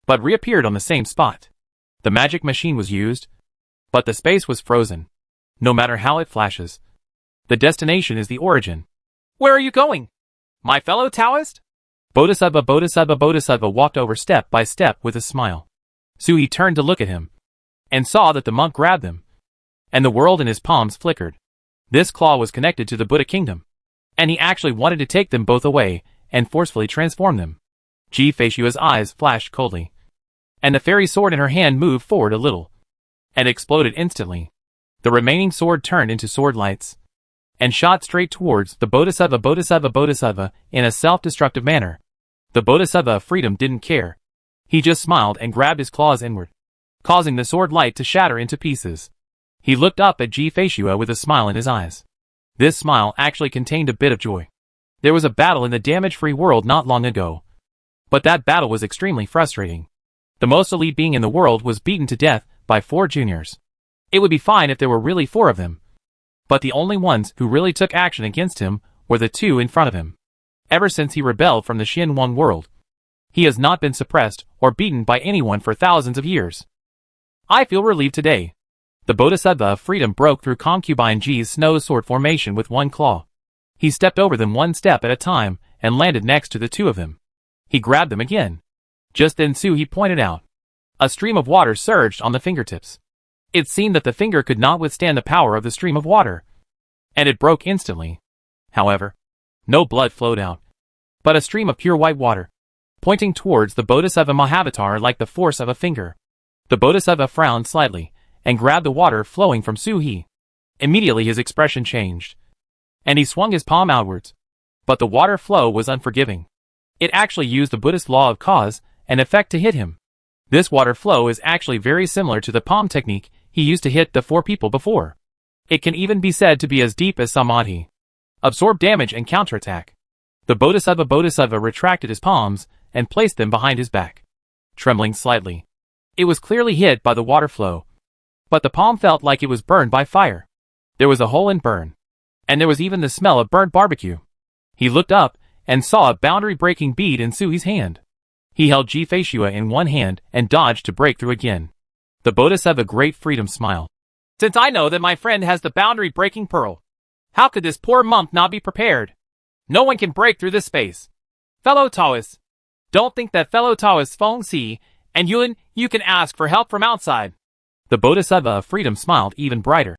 Speaker 1: but reappeared on the same spot. The magic machine was used, but the space was frozen. No matter how it flashes, the destination is the origin. Where are you going, my fellow Taoist? Bodhisattva walked over step by step with a smile. Suhi turned to look at him, and saw that the monk grabbed them, and the world in his palms flickered. This claw was connected to the Buddha kingdom, and he actually wanted to take them both away and forcefully transform them. Ji Feishua's eyes flashed coldly, and the fairy sword in her hand moved forward a little, and exploded instantly. The remaining sword turned into sword lights, and shot straight towards the Bodhisattva in a self-destructive manner. The Bodhisattva of Freedom didn't care. He just smiled and grabbed his claws inward, causing the sword light to shatter into pieces. He looked up at Ji Feishua with a smile in his eyes. This smile actually contained a bit of joy. There was a battle in the damage-free world not long ago, but that battle was extremely frustrating. The most elite being in the world was beaten to death by 4 juniors. It would be fine if there were really 4 of them, but the only ones who really took action against him were the 2 in front of him. Ever since he rebelled from the Xianwang world, he has not been suppressed or beaten by anyone for thousands of years. I feel relieved today. The Bodhisattva of Freedom broke through Concubine Ji's snow sword formation with one claw. He stepped over them one step at a time and landed next to the 2 of them. He grabbed them again. Just then Suhi pointed out. A stream of water surged on the fingertips. It seemed that the finger could not withstand the power of the stream of water, and it broke instantly. However, no blood flowed out, but a stream of pure white water, pointing towards the Bodhisattva Mahavatar like the force of a finger. The Bodhisattva frowned slightly, and grabbed the water flowing from Suhi. Immediately his expression changed, and he swung his palm outwards. But the water flow was unforgiving. It actually used the Buddhist law of cause and effect to hit him. This water flow is actually very similar to the palm technique he used to hit the 4 people before. It can even be said to be as deep as Samadhi. Absorb damage and counterattack. The Bodhisattva retracted his palms and placed them behind his back, trembling slightly. It was clearly hit by the water flow, but the palm felt like it was burned by fire. There was a hole and burn, and there was even the smell of burnt barbecue. He looked up and saw a boundary-breaking bead in Suhi's hand. He held Ji Feishua in one hand and dodged to break through again. The Bodhisattva Great Freedom smiled. Since I know that my friend has the boundary-breaking pearl, how could this poor monk not be prepared? No one can break through this space. Fellow Taoists, don't think that fellow Taoists Feng Si and Yun, you can ask for help from outside. The Bodhisattva of Freedom smiled even brighter.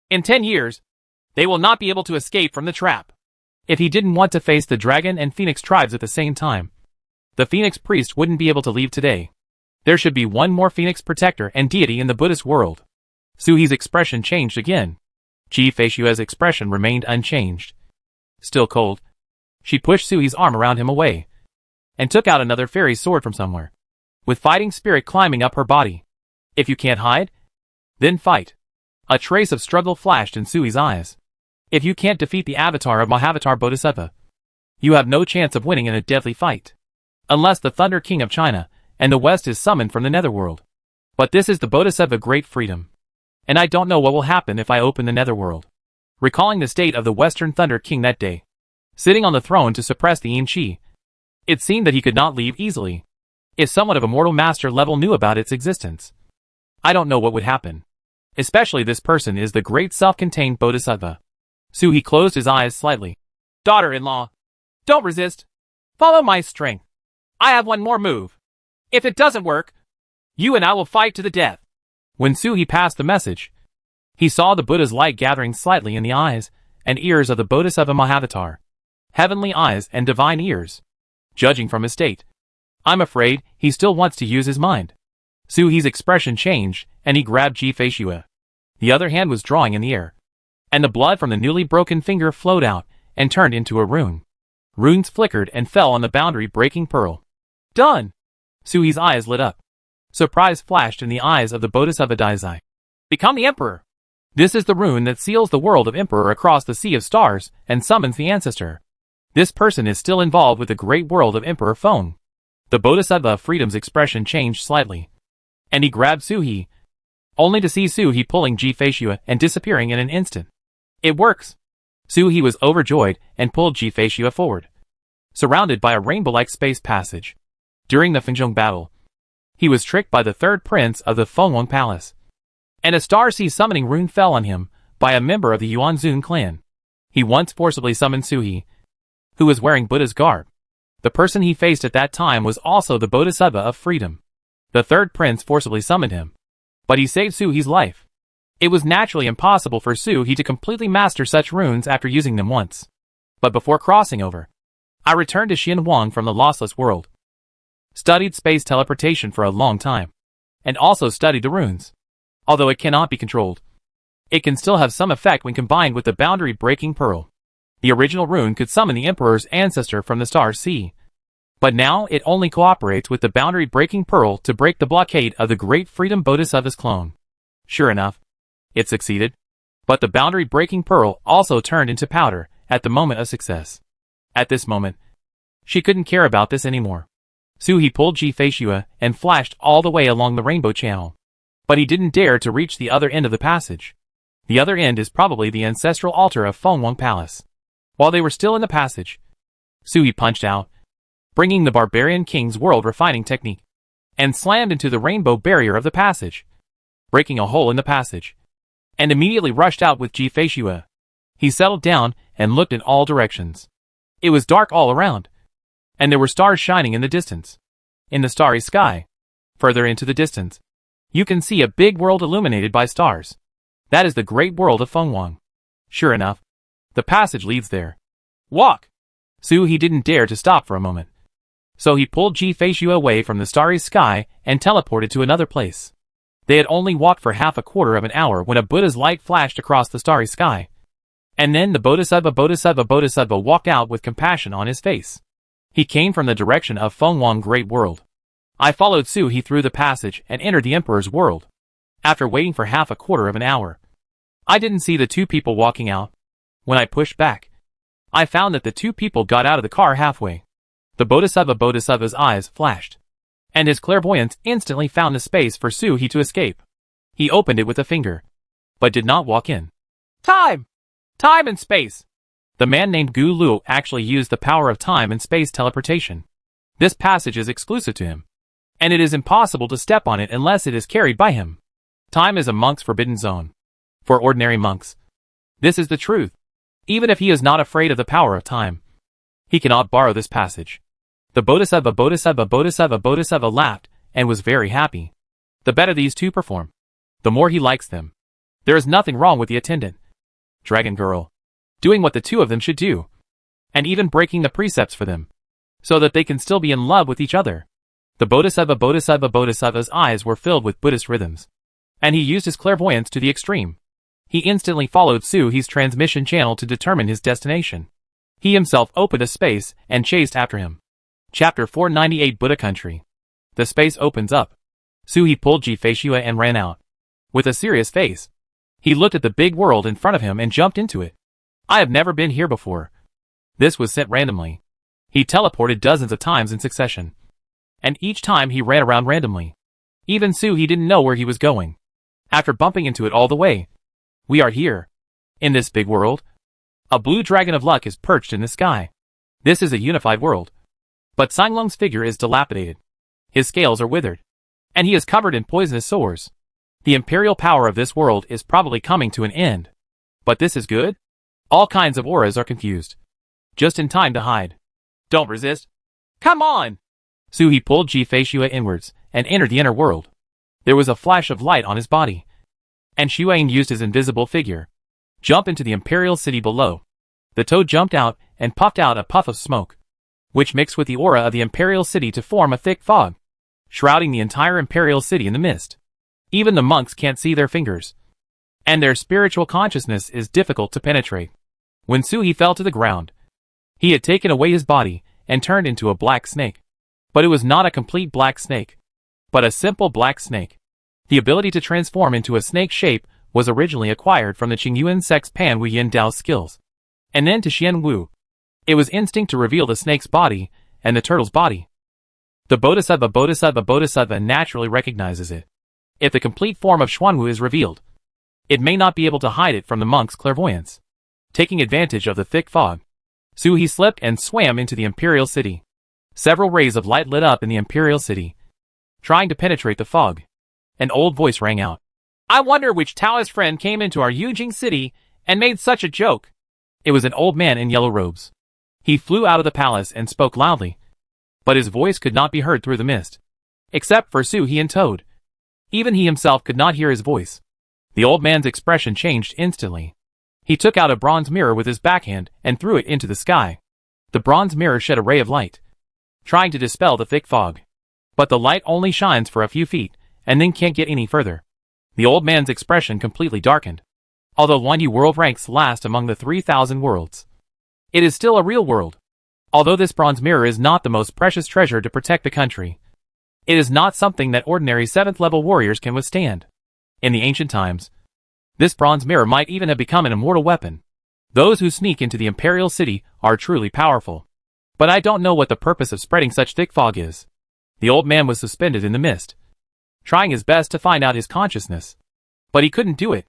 Speaker 1: In 10 years, they will not be able to escape from the trap. If he didn't want to face the dragon and phoenix tribes at the same time, the phoenix priest wouldn't be able to leave today. There should be one more phoenix protector and deity in the Buddhist world. Suhi's expression changed again. Ji Feishua's expression remained unchanged. Still cold, She pushed Suhi's arm around him away, and took out another fairy sword from somewhere, with fighting spirit climbing up her body. If you can't hide, then fight. A trace of struggle flashed in Suhi's eyes. If you can't defeat the avatar of Mahavatar Bodhisattva, you have no chance of winning in a deadly fight. Unless the Thunder King of China and the West is summoned from the Netherworld. But this is the Bodhisattva Great Freedom. And I don't know what will happen if I open the Netherworld. Recalling the state of the Western Thunder King that day, sitting on the throne to suppress the Yin Qi, it seemed that he could not leave easily. If someone of a mortal master level knew about its existence, I don't know what would happen. Especially this person is the great self-contained Bodhisattva. Suhi closed his eyes slightly. Daughter-in-law, don't resist. Follow my strength. I have one more move. If it doesn't work, you and I will fight to the death. When Suhi passed the message, he saw the Buddha's light gathering slightly in the eyes and ears of the Bodhisattva Mahavatar. Heavenly eyes and divine ears. Judging from his state, I'm afraid he still wants to use his mind. Suhi's expression changed, and he grabbed Ji Feishue. The other hand was drawing in the air, and the blood from the newly broken finger flowed out and turned into a rune. Runes flickered and fell on the boundary-breaking pearl. Done! Suhi's eyes lit up. Surprise flashed in the eyes of the Bodhisattva Daizai. Become the Emperor! This is the rune that seals the world of Emperor across the Sea of Stars and summons the Ancestor. This person is still involved with the great world of Emperor Feng. The Bodhisattva of Freedom's expression changed slightly, and he grabbed Suhi, only to see Suhi pulling Ji Feishue and disappearing in an instant. It works! Suhi was overjoyed and pulled Ji Feishue forward, surrounded by a rainbow-like space passage. During the Fengzhong battle, he was tricked by the third prince of the Fengwang Palace, and a star sea summoning rune fell on him by a member of the Yuanzun clan. He once forcibly summoned Suhi, who was wearing Buddha's garb. The person he faced at that time was also the Bodhisattva of Freedom. The third prince forcibly summoned him, but he saved Suhi's life. It was naturally impossible for Suhi to completely master such runes after using them once. But before crossing over, I returned to Xinhuang from the lossless world, studied space teleportation for a long time, and also studied the runes. Although it cannot be controlled, it can still have some effect when combined with the boundary-breaking pearl. The original rune could summon the Emperor's ancestor from the Star Sea, but now it only cooperates with the boundary-breaking pearl to break the blockade of the Great Freedom Bodhisattva's clone. Sure enough, it succeeded, but the boundary-breaking pearl also turned into powder at the moment of success. At this moment, she couldn't care about this anymore. Suhi pulled Ji Feishue and flashed all the way along the rainbow channel, but he didn't dare to reach the other end of the passage. The other end is probably the ancestral altar of Fengwang Palace. While they were still in the passage, Suhi punched out, bringing the barbarian king's world refining technique, and slammed into the rainbow barrier of the passage, breaking a hole in the passage, and immediately rushed out with Ji Feishue. He settled down and looked in all directions. It was dark all around, and there were stars shining in the distance. In the starry sky, further into the distance, you can see a big world illuminated by stars. That is the great world of Fengwang. Sure enough, the passage leads there. Walk! Suhi didn't dare to stop for a moment, so he pulled Ji Feishue away from the starry sky and teleported to another place. They had only walked for half a quarter of an hour when a Buddha's light flashed across the starry sky. And then the Bodhisattva walked out with compassion on his face. He came from the direction of Fengwang Great World. I followed Suhi through the passage and entered the Emperor's world. After waiting for half a quarter of an hour, I didn't see the two people walking out. When I pushed back, I found that the two people got out of the car halfway. The Bodhisattva's eyes flashed, and his clairvoyance instantly found a space for Suhi to escape. He opened it with a finger, but did not walk in. Time! Time and space! The man named Gu Lu actually used the power of time and space teleportation. This passage is exclusive to him, and it is impossible to step on it unless it is carried by him. Time is a monk's forbidden zone. For ordinary monks, this is the truth. Even if he is not afraid of the power of time, he cannot borrow this passage. The Bodhisattva laughed and was very happy. The better these two perform, the more he likes them. There is nothing wrong with the attendant dragon girl doing what the two of them should do, and even breaking the precepts for them, so that they can still be in love with each other. The Bodhisattva's eyes were filled with Buddhist rhythms, and he used his clairvoyance to the extreme. He instantly followed Suhi's transmission channel to determine his destination. He himself opened a space and chased after him. Chapter 498 Buddha Country. The space opens up. Suhi pulled Ji-Fei-Shue and ran out. With a serious face, he looked at the big world in front of him and jumped into it. I have never been here before. This was sent randomly. He teleported dozens of times in succession. And each time he ran around randomly. Even Suhi didn't know where he was going. After bumping into it all the way, we are here. In this big world, a blue dragon of luck is perched in the sky. This is a unified world. But Sanglong's figure is dilapidated. His scales are withered. And he is covered in poisonous sores. The imperial power of this world is probably coming to an end. But this is good? All kinds of auras are confused. Just in time to hide. Don't resist. Come on! Suhi pulled Ji-Fei-Shue inwards and entered the inner world. There was a flash of light on his body. And Xueying used his invisible figure. Jump into the imperial city below. The toad jumped out and puffed out a puff of smoke, which mixed with the aura of the imperial city to form a thick fog, shrouding the entire imperial city in the mist. Even the monks can't see their fingers. And their spiritual consciousness is difficult to penetrate. When Suhi fell to the ground, he had taken away his body and turned into a black snake. But it was not a complete black snake, but a simple black snake. The ability to transform into a snake shape was originally acquired from the Qingyuan sect's Pan Wu Yin Dao skills. And then to Xian Wu, it was instinct to reveal the snake's body and the turtle's body. The Bodhisattva naturally recognizes it. If the complete form of Xuanwu is revealed, it may not be able to hide it from the monk's clairvoyance. Taking advantage of the thick fog, Suhi slipped and swam into the imperial city. Several rays of light lit up in the imperial city, trying to penetrate the fog. An old voice rang out. I wonder which Taoist friend came into our Yujing city and made such a joke. It was an old man in yellow robes. He flew out of the palace and spoke loudly, but his voice could not be heard through the mist. Except for Suhi and Toad. Even he himself could not hear his voice. The old man's expression changed instantly. He took out a bronze mirror with his backhand and threw it into the sky. The bronze mirror shed a ray of light, trying to dispel the thick fog. But the light only shines for a few feet, and then can't get any further. The old man's expression completely darkened. Although Wanyu world ranks last among the 3,000 worlds, it is still a real world. Although this bronze mirror is not the most precious treasure to protect the country, it is not something that ordinary 7th level warriors can withstand. In the ancient times, this bronze mirror might even have become an immortal weapon. Those who sneak into the imperial city are truly powerful. But I don't know what the purpose of spreading such thick fog is. The old man was suspended in the mist, trying his best to find out his consciousness. But he couldn't do it.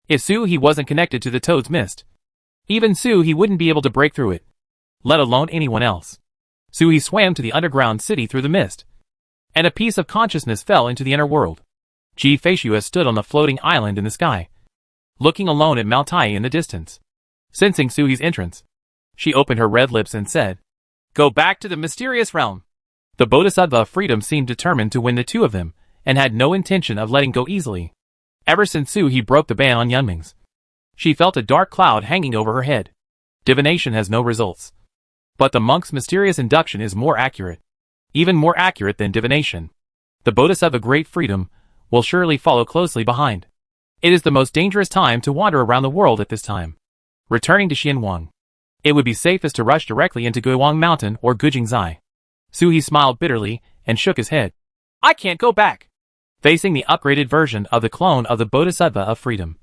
Speaker 1: If Suhi wasn't connected to the toad's mist, even Suhi wouldn't be able to break through it, let alone anyone else. Suhi swam to the underground city through the mist, and a piece of consciousness fell into the inner world. Ji-Fei-Shue stood on the floating island in the sky, looking alone at Mao Tai in the distance. Sensing Suhi's entrance, she opened her red lips and said, Go back to the mysterious realm. The Bodhisattva of freedom seemed determined to win the two of them, and had no intention of letting go easily. Ever since Suhi broke the ban on Yunmings, she felt a dark cloud hanging over her head. Divination has no results. But the monk's mysterious induction is more accurate. Even more accurate than divination. The Bodhisattva Great Freedom will surely follow closely behind. It is the most dangerous time to wander around the world at this time. Returning to Xianwang, it would be safest to rush directly into Guiwang Mountain or Gujingzai. Suhi smiled bitterly and shook his head. I can't go back. Facing the upgraded version of the clone of the Bodhisattva of freedom,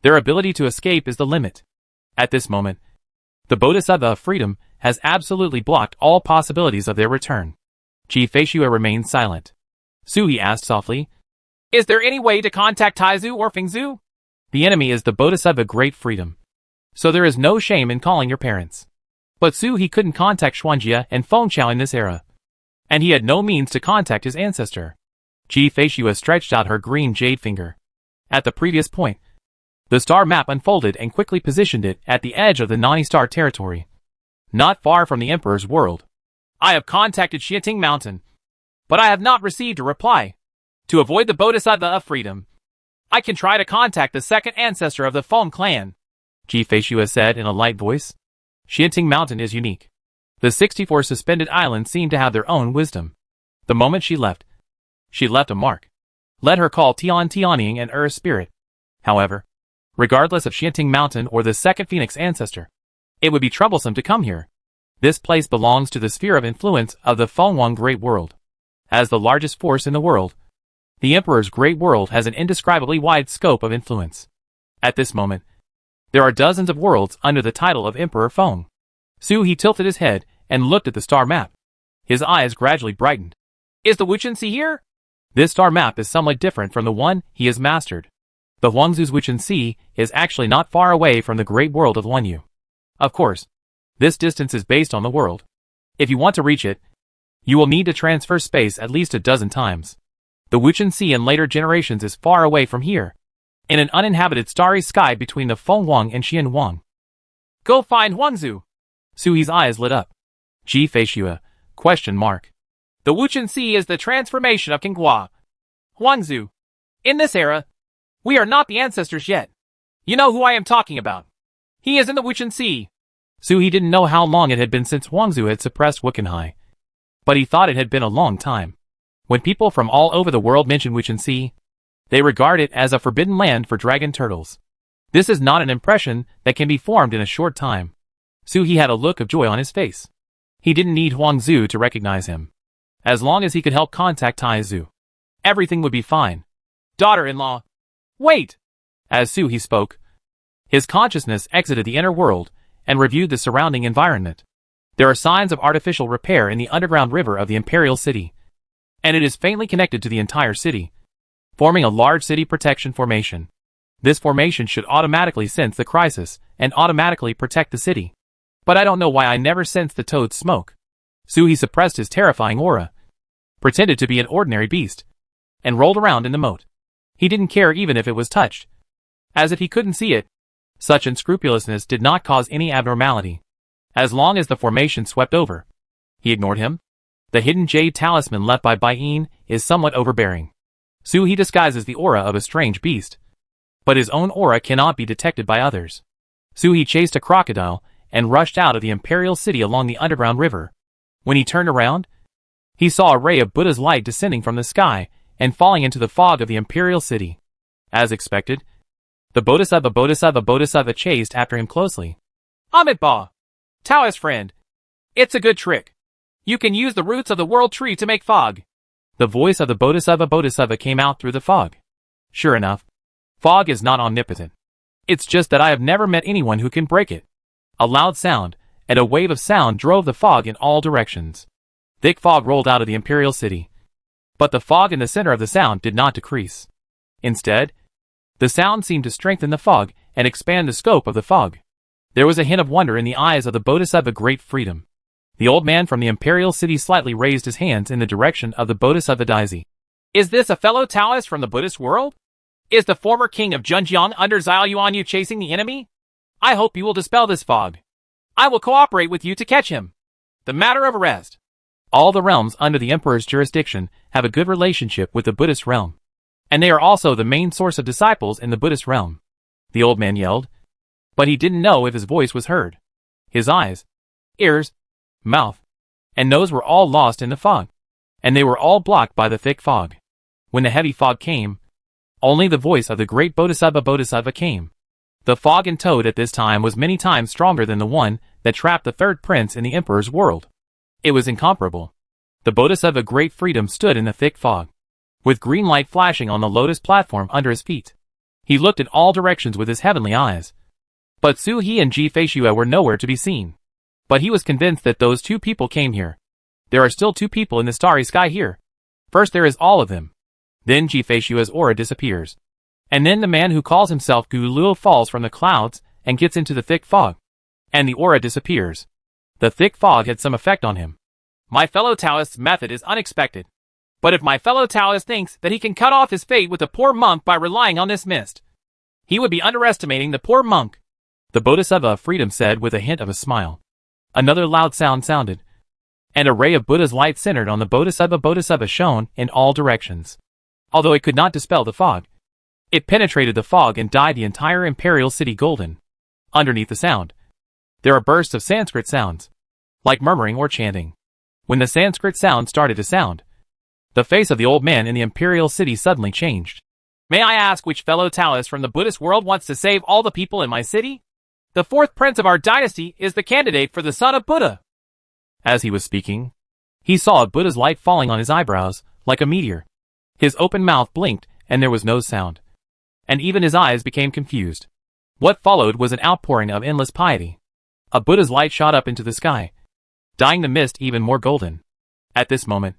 Speaker 1: their ability to escape is the limit. At this moment, the Bodhisattva of freedom has absolutely blocked all possibilities of their return. Ji-Fei-Shue remained silent. Suhi asked softly, Is there any way to contact Taizu or Fengzu? The enemy is the Bodhisattva Great Freedom, so there is no shame in calling your parents. But Suhi couldn't contact Xuanjia and Fengchao in this era, and he had no means to contact his ancestor. Ji-Fei-Shue stretched out her green jade finger. At the previous point, the star map unfolded and quickly positioned it at the edge of the Nani Star territory, not far from the Emperor's world. I have contacted Xiating Mountain, but I have not received a reply. To avoid the Bodhisattva of freedom, I can try to contact the second ancestor of the Feng clan, Ji-Fei-Shue said in a light voice. Xiating Mountain is unique. The 64 suspended islands seem to have their own wisdom. The moment she left a mark. Let her call Tianying an Spirit. However, regardless of Xiating Mountain or the second Phoenix ancestor, It would be troublesome to come here. This place belongs to the sphere of influence of the Fenghuang Great World. As the largest force in the world, the Emperor's Great World has an indescribably wide scope of influence. At this moment, there are dozens of worlds under the title of Emperor Feng. He tilted his head and looked at the star map. His eyes gradually brightened. Is the Wuchen Sea here? This star map is somewhat different from the one he has mastered. The Huangzu's Wuchen Sea is actually not far away from the great world of Luanyu. Of course, this distance is based on the world. If you want to reach it, you will need to transfer space at least a dozen times. The Wuchen Sea in later generations is far away from here, in an uninhabited starry sky between the Fenghuang and Xianhuang. Go find Huangzu. Sui's eyes lit up. Ji Feishue, ? The Wuchen Sea is the transformation of Qinghua. Huangzu. In this era, we are not the ancestors yet. You know who I am talking about. He is in the Wuchen Sea. Sui didn't know how long it had been since Huangzu had suppressed Wuchenhai, but he thought it had been a long time. When people from all over the world mention Wuchen Sea, they regard it as a forbidden land for dragon turtles. This is not an impression that can be formed in a short time. Sui had a look of joy on his face. He didn't need Huangzu to recognize him. As long as he could help contact Taizu, everything would be fine. Daughter-in-law. Wait! As Sui spoke, his consciousness exited the inner world and reviewed the surrounding environment. There are signs of artificial repair in the underground river of the Imperial City, and it is faintly connected to the entire city, forming a large city protection formation. This formation should automatically sense the crisis and automatically protect the city. But I don't know why I never sensed the toad's smoke. Sui suppressed his terrifying aura, pretended to be an ordinary beast, and rolled around in the moat. He didn't care even if it was touched, as if he couldn't see it. Such unscrupulousness did not cause any abnormality. As long as the formation swept over, he ignored him. The hidden jade talisman left by Baiyin is somewhat overbearing. Sui disguises the aura of a strange beast, but his own aura cannot be detected by others. Sui chased a crocodile and rushed out of the Imperial City along the underground river. When he turned around, he saw a ray of Buddha's light descending from the sky and falling into the fog of the Imperial City. As expected, the Bodhisattva chased after him closely. Amitabha! Taoist friend! It's a good trick. You can use the roots of the world tree to make fog. The voice of the Bodhisattva came out through the fog. Sure enough, fog is not omnipotent. It's just that I have never met anyone who can break it. A loud sound, and a wave of sound drove the fog in all directions. Thick fog rolled out of the Imperial City. But the fog in the center of the sound did not decrease. Instead, the sound seemed to strengthen the fog and expand the scope of the fog. There was a hint of wonder in the eyes of the Bodhisattva Great Freedom. The old man from the Imperial City slightly raised his hands in the direction of the Bodhisattva Daisy. Is this a fellow Taoist from the Buddhist world? Is the former king of Zhenjiang under Zhao Yuanyu chasing the enemy? I hope you will dispel this fog. I will cooperate with you to catch him. The matter of arrest. All the realms under the Emperor's jurisdiction have a good relationship with the Buddhist realm, and they are also the main source of disciples in the Buddhist realm. The old man yelled, but he didn't know if his voice was heard. His eyes, ears, mouth, and nose were all lost in the fog, and they were all blocked by the thick fog. When the heavy fog came, only the voice of the great Bodhisattva came. The fog in Toad at this time was many times stronger than the one that trapped the third prince in the Emperor's world. It was incomparable. The Bodhisattva Great Freedom stood in the thick fog, with green light flashing on the lotus platform under his feet. He looked in all directions with his heavenly eyes, but Sui and Ji Feishue were nowhere to be seen. But he was convinced that those two people came here. There are still two people in the starry sky here. First there is all of them. Then Ji Feishue's aura disappears. And then the man who calls himself Gu Luo falls from the clouds and gets into the thick fog. And the aura disappears. The thick fog had some effect on him. My fellow Taoist's method is unexpected. But if my fellow Taoist thinks that he can cut off his fate with the poor monk by relying on this mist, he would be underestimating the poor monk. The Bodhisattva of Freedom said with a hint of a smile. Another loud sound sounded, and a ray of Buddha's light centered on the Bodhisattva shone in all directions. Although it could not dispel the fog, it penetrated the fog and dyed the entire Imperial City golden. Underneath the sound, there are bursts of Sanskrit sounds, like murmuring or chanting. When the Sanskrit sound started to sound, the face of the old man in the Imperial City suddenly changed. May I ask which fellow Taoist from the Buddhist world wants to save all the people in my city? The fourth prince of our dynasty is the candidate for the son of Buddha. As he was speaking, he saw a Buddha's light falling on his eyebrows, like a meteor. His open mouth blinked, and there was no sound. And even his eyes became confused. What followed was an outpouring of endless piety. A Buddha's light shot up into the sky, dyeing the mist even more golden. At this moment,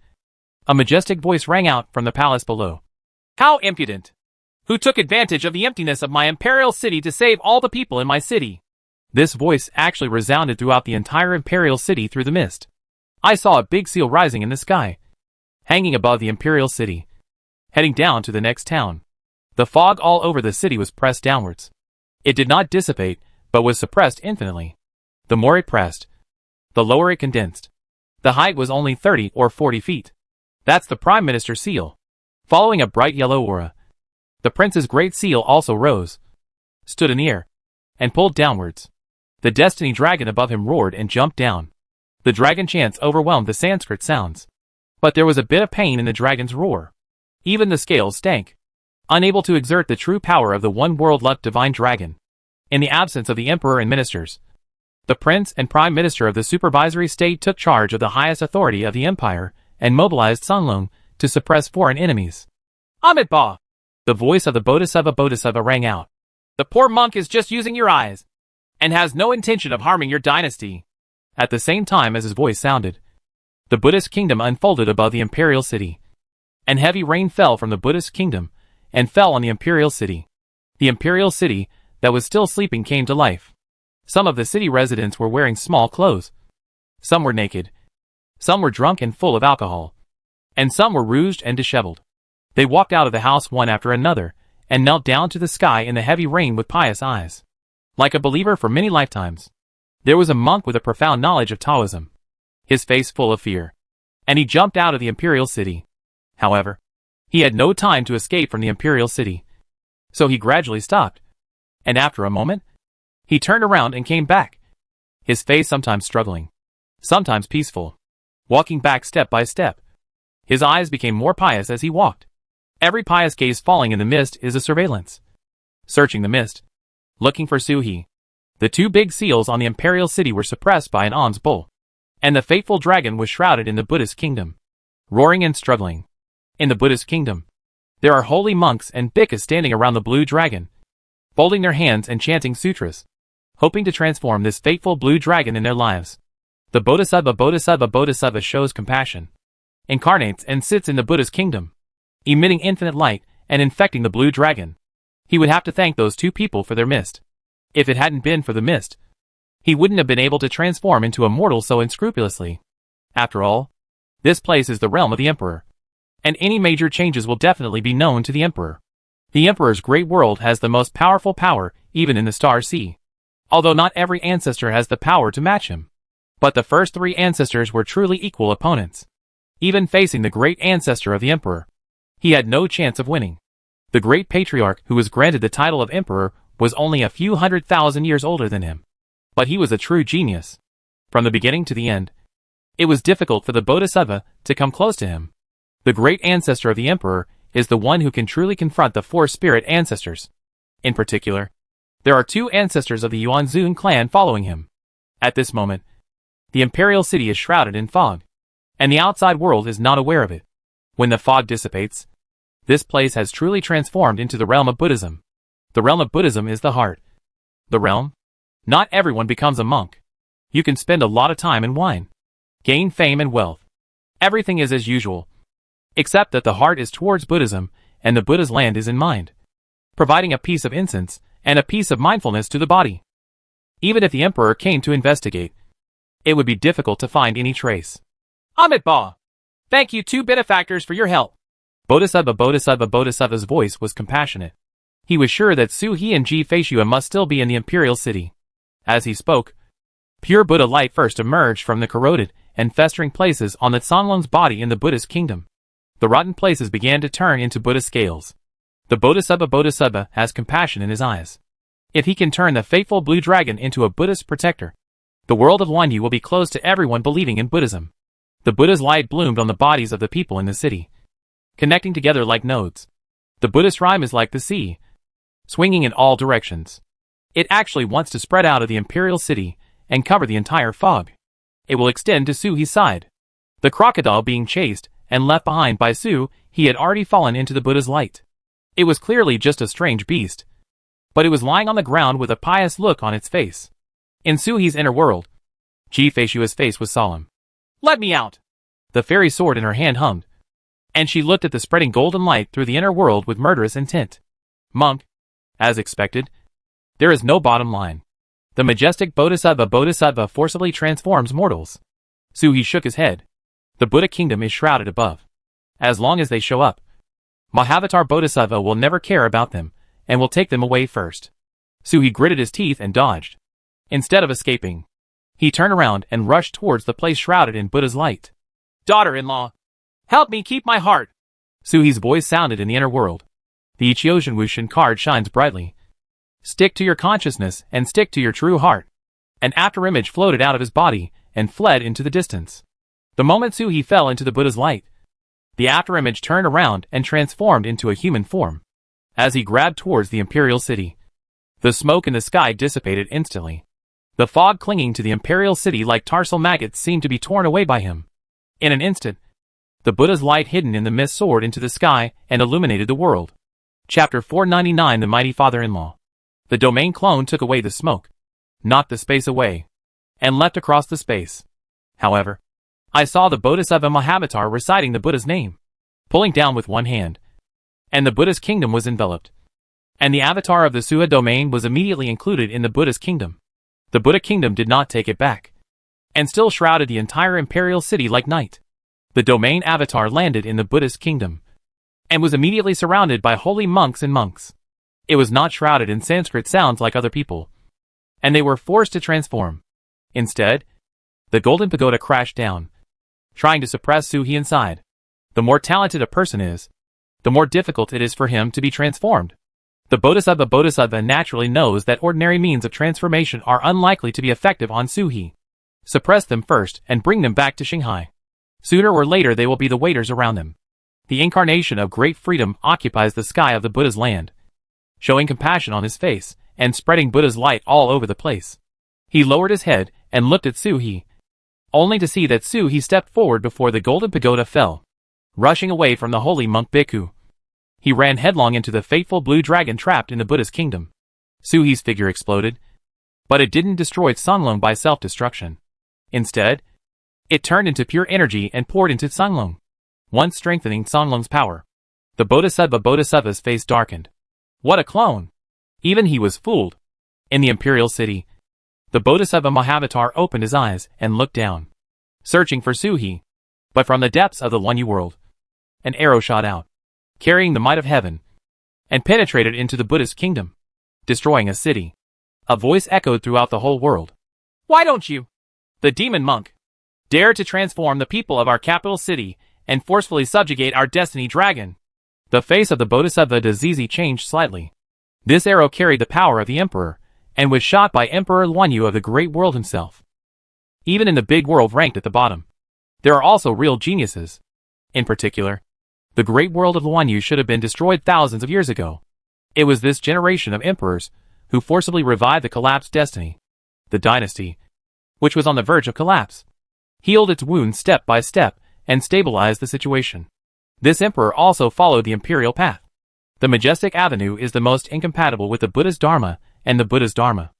Speaker 1: a majestic voice rang out from the palace below. How impudent! Who took advantage of the emptiness of my imperial city to save all the people in my city? This voice actually resounded throughout the entire imperial city through the mist. I saw a big seal rising in the sky, hanging above the imperial city, heading down to the next town. The fog all over the city was pressed downwards. It did not dissipate, but was suppressed infinitely. The more it pressed, the lower it condensed. The height was only 30 or 40 feet. That's the Prime Minister's seal. Following a bright yellow aura, the prince's great seal also rose, stood in the air, and pulled downwards. The destiny dragon above him roared and jumped down. The dragon chants overwhelmed the Sanskrit sounds. But there was a bit of pain in the dragon's roar. Even the scales stank, unable to exert the true power of the one-world-luck divine dragon. In the absence of the emperor and ministers, the prince and prime minister of the supervisory state took charge of the highest authority of the empire and mobilized Sunlong to suppress foreign enemies. Amitabha! The voice of the Bodhisattva rang out. The poor monk is just using your eyes, and has no intention of harming your dynasty. At the same time as his voice sounded, the Buddhist kingdom unfolded above the imperial city, and heavy rain fell from the Buddhist kingdom and fell on the imperial city. The imperial city that was still sleeping came to life. Some of the city residents were wearing small clothes. Some were naked. Some were drunk and full of alcohol. And some were rouged and disheveled. They walked out of the house one after another, and knelt down to the sky in the heavy rain with pious eyes. Like a believer for many lifetimes, there was a monk with a profound knowledge of Taoism, his face full of fear. And he jumped out of the imperial city. However, he had no time to escape from the imperial city. So he gradually stopped. And after a moment, he turned around and came back, his face sometimes struggling, sometimes peaceful, walking back step by step. His eyes became more pious as he walked. Every pious gaze falling in the mist is a surveillance. Searching the mist, looking for Suhi. The two big seals on the imperial city were suppressed by an alms bull, and the fateful dragon was shrouded in the Buddhist kingdom, roaring and struggling. In the Buddhist kingdom, there are holy monks and bhikkhus standing around the blue dragon, folding their hands and chanting sutras, hoping to transform this fateful blue dragon in their lives. The Bodhisattva shows compassion, incarnates and sits in the Buddha's kingdom, emitting infinite light and infecting the blue dragon. He would have to thank those two people for their mist. If it hadn't been for the mist, he wouldn't have been able to transform into a mortal so unscrupulously. After all, this place is the realm of the emperor, and any major changes will definitely be known to the emperor. The emperor's great world has the most powerful power even in the star sea, although not every ancestor has the power to match him. But the first three ancestors were truly equal opponents. Even facing the great ancestor of the emperor, he had no chance of winning. The great patriarch who was granted the title of emperor was only a few 100,000 years older than him. But he was a true genius. From the beginning to the end, it was difficult for the Bodhisattva to come close to him. The great ancestor of the emperor is the one who can truly confront the four spirit ancestors. In particular, there are two ancestors of the Yuanzun clan following him. At this moment, the imperial city is shrouded in fog, and the outside world is not aware of it. When the fog dissipates, this place has truly transformed into the realm of Buddhism. The realm of Buddhism is the heart. The realm? Not everyone becomes a monk. You can spend a lot of time in wine, gain fame and wealth. Everything is as usual, except that the heart is towards Buddhism, and the Buddha's land is in mind, providing a piece of incense and a piece of mindfulness to the body. Even if the emperor came to investigate, it would be difficult to find any trace. Amitabha! Thank you two benefactors for your help. Bodhisattva's voice was compassionate. He was sure that Suhi and Ji Feishua must still be in the imperial city. As he spoke, pure Buddha light first emerged from the corroded and festering places on the Sanlong's body in the Buddhist kingdom. The rotten places began to turn into Buddha scales. The Bodhisattva has compassion in his eyes. If he can turn the fateful blue dragon into a Buddhist protector, the world of Wanyu will be closed to everyone believing in Buddhism. The Buddha's light bloomed on the bodies of the people in the city, connecting together like nodes. The Buddhist rhyme is like the sea, swinging in all directions. It actually wants to spread out of the Imperial City and cover the entire fog. It will extend to Suhi's side. The crocodile being chased and left behind by Su, he had already fallen into the Buddha's light. It was clearly just a strange beast, but it was lying on the ground with a pious look on its face. In Suhi's inner world, Ji-Feishua's face was solemn. "Let me out!" The fairy sword in her hand hummed, and she looked at the spreading golden light through the inner world with murderous intent. Monk. As expected, there is no bottom line. The majestic Bodhisattva forcibly transforms mortals. Suhi shook his head. The Buddha kingdom is shrouded above. As long as they show up, Mahavatar Bodhisattva will never care about them, and will take them away first. Suhi gritted his teeth and dodged. Instead of escaping, he turned around and rushed towards the place shrouded in Buddha's light. "Daughter-in-law, help me keep my heart!" Suhi's voice sounded in the inner world. The Ichioshin Wushin card shines brightly. Stick to your consciousness and stick to your true heart. An afterimage floated out of his body and fled into the distance. The moment Suhi fell into the Buddha's light, the afterimage turned around and transformed into a human form. As he grabbed towards the Imperial City, the smoke in the sky dissipated instantly. The fog clinging to the Imperial City like tarsal maggots seemed to be torn away by him. In an instant, the Buddha's light hidden in the mist soared into the sky and illuminated the world. Chapter 499 The Mighty Father-in-Law. The domain clone took away the smoke, knocked the space away, and leapt across the space. However, I saw the Bodhisattva Mahavatar reciting the Buddha's name, pulling down with one hand, and the Buddha's kingdom was enveloped. And the avatar of the Suha domain was immediately included in the Buddha's kingdom. The Buddha kingdom did not take it back, and still shrouded the entire Imperial City like night. The domain avatar landed in the Buddhist kingdom, and was immediately surrounded by holy monks and monks. It was not shrouded in Sanskrit sounds like other people, and they were forced to transform. Instead, the golden pagoda crashed down, trying to suppress Suhi inside. The more talented a person is, the more difficult it is for him to be transformed. The Bodhisattva naturally knows that ordinary means of transformation are unlikely to be effective on Suhi. Suppress them first and bring them back to Shanghai. Sooner or later they will be the waiters around them. The incarnation of great freedom occupies the sky of the Buddha's land, showing compassion on his face and spreading Buddha's light all over the place. He lowered his head and looked at Suhi, only to see that Suhi stepped forward before the golden pagoda fell, rushing away from the holy monk bhikkhu. He ran headlong into the fateful blue dragon trapped in the Buddha's kingdom. Suhi's figure exploded, but it didn't destroy Sunglong by self-destruction. Instead, it turned into pure energy and poured into Sunglong, once strengthening Sunglong's power. The Bodhisattva's face darkened. What a clone! Even he was fooled. In the Imperial City, the Bodhisattva Mahavatar opened his eyes and looked down, searching for Suhi. But from the depths of the Lunyu world, an arrow shot out, carrying the might of heaven, and penetrated into the Buddhist kingdom, destroying a city. A voice echoed throughout the whole world. "Why don't you, the demon monk, dare to transform the people of our capital city and forcefully subjugate our destiny dragon?" The face of the Bodhisattva Dazizi changed slightly. This arrow carried the power of the emperor, and was shot by Emperor Lunyu of the Great World himself. Even in the big world ranked at the bottom, there are also real geniuses. In particular, the Great World of Lunyu should have been destroyed thousands of years ago. It was this generation of emperors who forcibly revived the collapsed destiny. The dynasty, which was on the verge of collapse, healed its wounds step by step and stabilized the situation. This emperor also followed the imperial path. The majestic avenue is the most incompatible with the Buddha's Dharma and the Buddha's Dharma.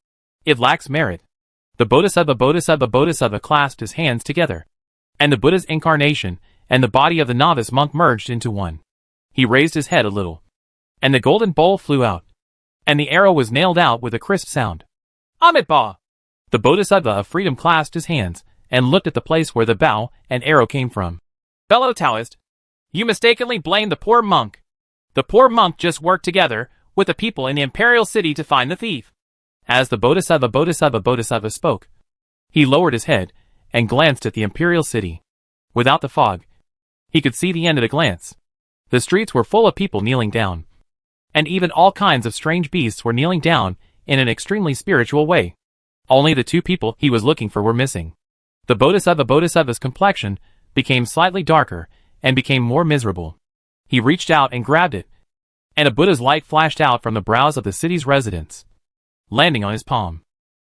Speaker 1: It lacks merit. The Bodhisattva clasped his hands together, and the Buddha's incarnation and the body of the novice monk merged into one. He raised his head a little, and the golden bowl flew out, and the arrow was nailed out with a crisp sound. Amitabha! The Bodhisattva of freedom clasped his hands and looked at the place where the bow and arrow came from. Fellow Taoist, you mistakenly blame the poor monk. The poor monk just worked together with the people in the imperial city to find the thief. As the Bodhisattva spoke, he lowered his head and glanced at the imperial city. Without the fog, he could see the end at a glance. The streets were full of people kneeling down, and even all kinds of strange beasts were kneeling down in an extremely spiritual way. Only the two people he was looking for were missing. The Bodhisattva's complexion became slightly darker and became more miserable. He reached out and grabbed it, and a Buddha's light flashed out from the brows of the city's residents. landing on his palm.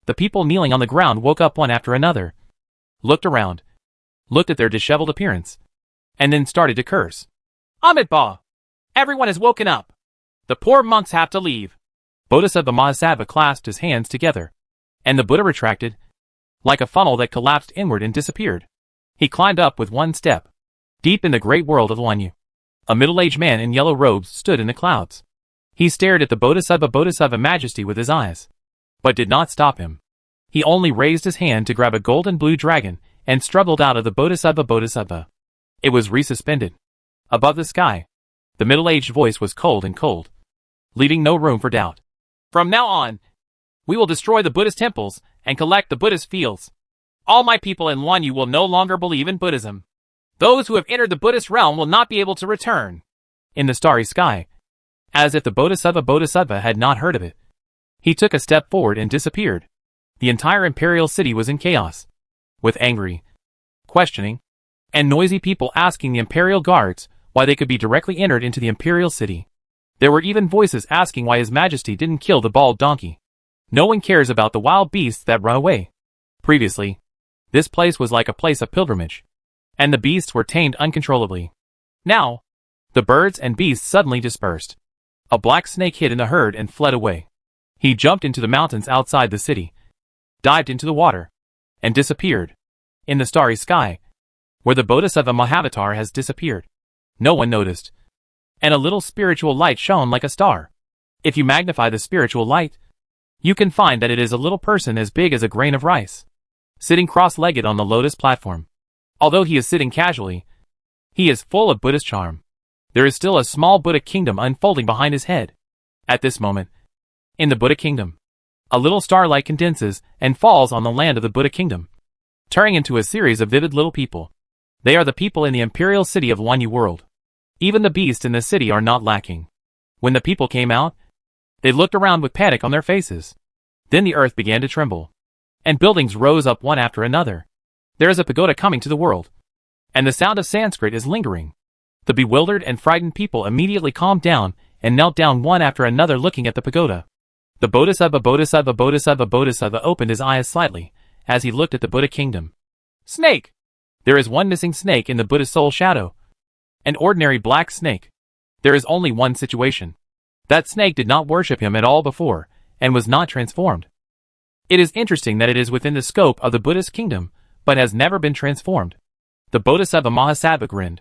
Speaker 1: The people kneeling on the ground woke up one after another, looked around, looked at their disheveled appearance, and then started to curse. Amitabha! Everyone has woken up! The poor monks have to leave. Bodhisattva Mahasabha clasped his hands together, and the Buddha retracted, like a funnel that collapsed inward and disappeared. He climbed up with one step. Deep in the great world of Lanyu, a middle-aged man in yellow robes stood in the clouds. He stared at the Bodhisattva Majesty with his eyes, but did not stop him. He only raised his hand to grab a golden blue dragon and struggled out of the Bodhisattva. It was resuspended above the sky. The middle-aged voice was cold and cold, leaving no room for doubt. From now on, we will destroy the Buddhist temples and collect the Buddhist fields. All my people in Lanyu will no longer believe in Buddhism. Those who have entered the Buddhist realm will not be able to return. In the starry sky, as if the Bodhisattva had not heard of it, he took a step forward and disappeared. The entire imperial city was in chaos, with angry, questioning, and noisy people asking the imperial guards why they could be directly entered into the imperial city. There were even voices asking why His Majesty didn't kill the bald donkey. No one cares about the wild beasts that run away. Previously, this place was like a place of pilgrimage, and the beasts were tamed uncontrollably. Now, the birds and beasts suddenly dispersed. A black snake hid in the herd and fled away. He jumped into the mountains outside the city, dived into the water, and disappeared. In the starry sky, where the Bodhisattva Mahavatar has disappeared, no one noticed, and a little spiritual light shone like a star. If you magnify the spiritual light, you can find that it is a little person as big as a grain of rice, sitting cross-legged on the lotus platform. Although he is sitting casually, he is full of Buddhist charm. There is still a small Buddha kingdom unfolding behind his head. At this moment, in the Buddha kingdom, a little starlight condenses and falls on the land of the Buddha kingdom, turning into a series of vivid little people. They are the people in the imperial city of Lanyu world. Even the beasts in the city are not lacking. When the people came out, they looked around with panic on their faces. Then the earth began to tremble, and buildings rose up one after another. There is a pagoda coming to the world, and the sound of Sanskrit is lingering. The bewildered and frightened people immediately calmed down and knelt down one after another looking at the pagoda. The Bodhisattva opened his eyes slightly as he looked at the Buddha kingdom. Snake! There is one missing snake in the Buddha soul shadow. An ordinary black snake. There is only one situation. That snake did not worship him at all before, and was not transformed. It is interesting that it is within the scope of the Buddhist kingdom, but has never been transformed. The Bodhisattva Mahasabha grinned.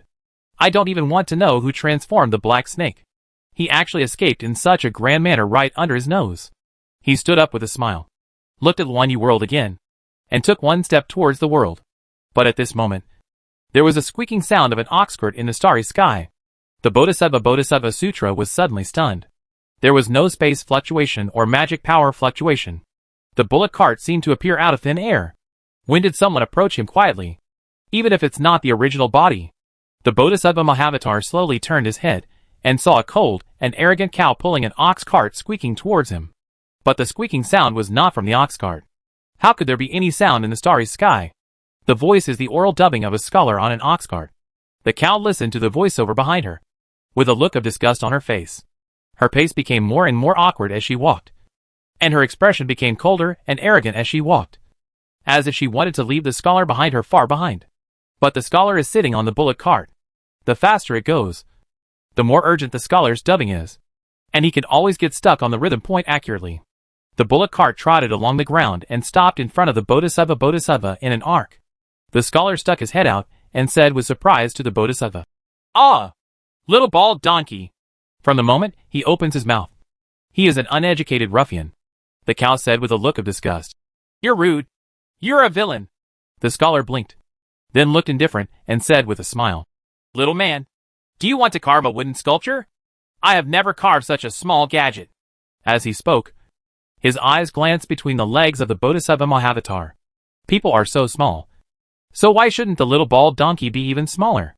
Speaker 1: I don't even want to know who transformed the black snake. He actually escaped in such a grand manner right under his nose. He stood up with a smile, looked at Lanyu world again, and took one step towards the world. But at this moment, there was a squeaking sound of an ox cart in the starry sky. The Bodhisattva Sutra was suddenly stunned. There was no space fluctuation or magic power fluctuation. The bullock cart seemed to appear out of thin air. When did someone approach him quietly? Even if it's not the original body. The Bodhisattva Mahavatar slowly turned his head and saw a cold and arrogant cow pulling an ox cart squeaking towards him. But the squeaking sound was not from the ox cart. How could there be any sound in the starry sky? The voice is the oral dubbing of a scholar on an ox cart. The cow listened to the voiceover behind her, with a look of disgust on her face. Her pace became more and more awkward as she walked, and her expression became colder and arrogant as she walked, as if she wanted to leave the scholar behind her far behind. But the scholar is sitting on the bullock cart. The faster it goes, the more urgent the scholar's dubbing is, and he can always get stuck on the rhythm point accurately. The bullock cart trotted along the ground and stopped in front of the Bodhisattva in an arc. The scholar stuck his head out and said with surprise to the Bodhisattva, "Ah, little bald donkey." From the moment he opens his mouth, he is an uneducated ruffian. The cow said with a look of disgust, "You're rude. You're a villain." The scholar blinked, then looked indifferent and said with a smile, "Little man, do you want to carve a wooden sculpture? I have never carved such a small gadget." As he spoke, his eyes glanced between the legs of the Bodhisattva Mahavatar. People are so small, so why shouldn't the little bald donkey be even smaller?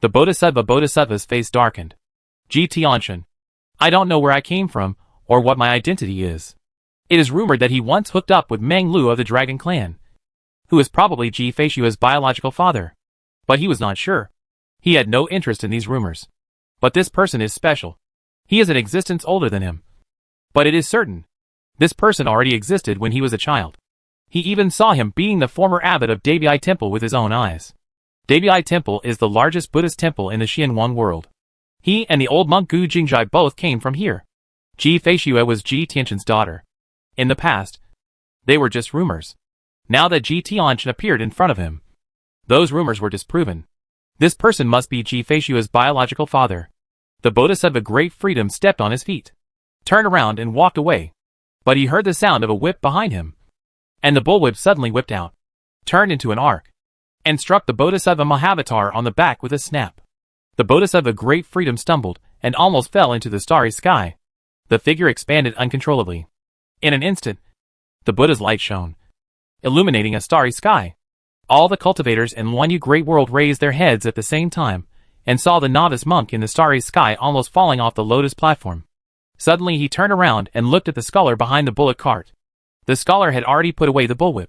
Speaker 1: The Bodhisattva's face darkened. Ji Tianshan, I don't know where I came from, or what my identity is. It is rumored that he once hooked up with Meng Lu of the Dragon Clan, who is probably Ji Feishua's biological father. But he was not sure. He had no interest in these rumors. But this person is special. He is an existence older than him. But it is certain This person already existed when he was a child. He even saw him beating the former abbot of Dabi Temple with his own eyes. Dabi Temple is the largest Buddhist temple in the Xianwang world. He and the old monk Gu Jingjai both came from here. Ji Feishue was Ji Tianqian's daughter. In the past, they were just rumors. Now that Ji Tianqian appeared in front of him, those rumors were disproven. This person must be Ji Feishue's biological father. The Bodhisattva Great Freedom stepped on his feet, turned around and walked away. But he heard the sound of a whip behind him. And the bullwhip suddenly whipped out, turned into an arc, and struck the Bodhisattva Mahavatar on the back with a snap. The Bodhisattva Great Freedom stumbled and almost fell into the starry sky. The figure expanded uncontrollably. In an instant, the Buddha's light shone, illuminating a starry sky. All the cultivators in Luanyu Great World raised their heads at the same time, and saw the novice monk in the starry sky almost falling off the lotus platform. Suddenly he turned around and looked at the scholar behind the bullock cart. The scholar had already put away the bullwhip,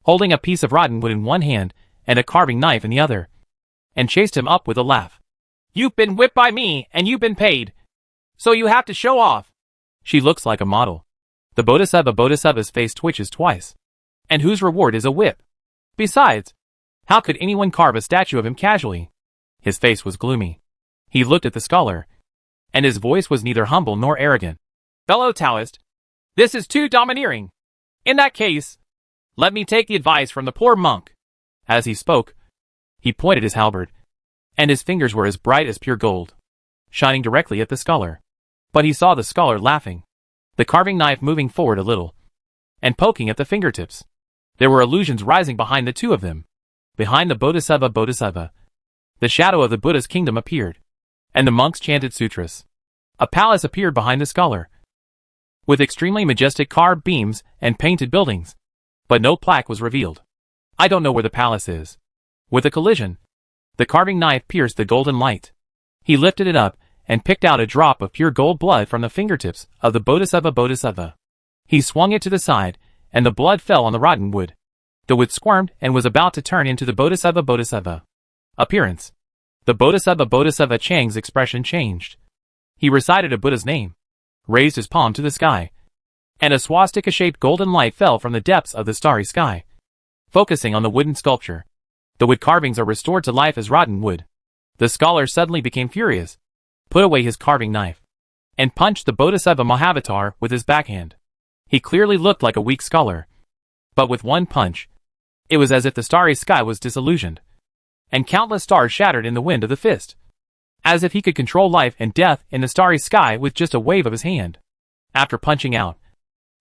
Speaker 1: holding a piece of rotten wood in one hand and a carving knife in the other, and chased him up with a laugh. "You've been whipped by me, and you've been paid. So you have to show off." She looks like a model. The Bodhisattva's face twitches twice. And whose reward is a whip? Besides, how could anyone carve a statue of him casually? His face was gloomy. He looked at the scholar, and his voice was neither humble nor arrogant. "Fellow Taoist, this is too domineering. In that case, let me take the advice from the poor monk." As he spoke, he pointed his halberd, and his fingers were as bright as pure gold, shining directly at the scholar. But he saw the scholar laughing, the carving knife moving forward a little, and poking at the fingertips. There were illusions rising behind the two of them. Behind the Bodhisattva, the shadow of the Buddha's kingdom appeared, and the monks chanted sutras. A palace appeared behind the scholar, with extremely majestic carved beams and painted buildings, but no plaque was revealed. "I don't know where the palace is." With a collision, the carving knife pierced the golden light. He lifted it up and picked out a drop of pure gold blood from the fingertips of the Bodhisattva. He swung it to the side, and the blood fell on the rotten wood. The wood squirmed and was about to turn into the Bodhisattva. Appearance. The Bodhisattva Chang's expression changed. He recited a Buddha's name, raised his palm to the sky, and a swastika-shaped golden light fell from the depths of the starry sky, focusing on the wooden sculpture. The wood carvings are restored to life as rotten wood. The scholar suddenly became furious, put away his carving knife, and punched the Bodhisattva Mahavatar with his backhand. He clearly looked like a weak scholar, but with one punch, it was as if the starry sky was disillusioned, and countless stars shattered in the wind of the fist, as if he could control life and death in the starry sky with just a wave of his hand. After punching out,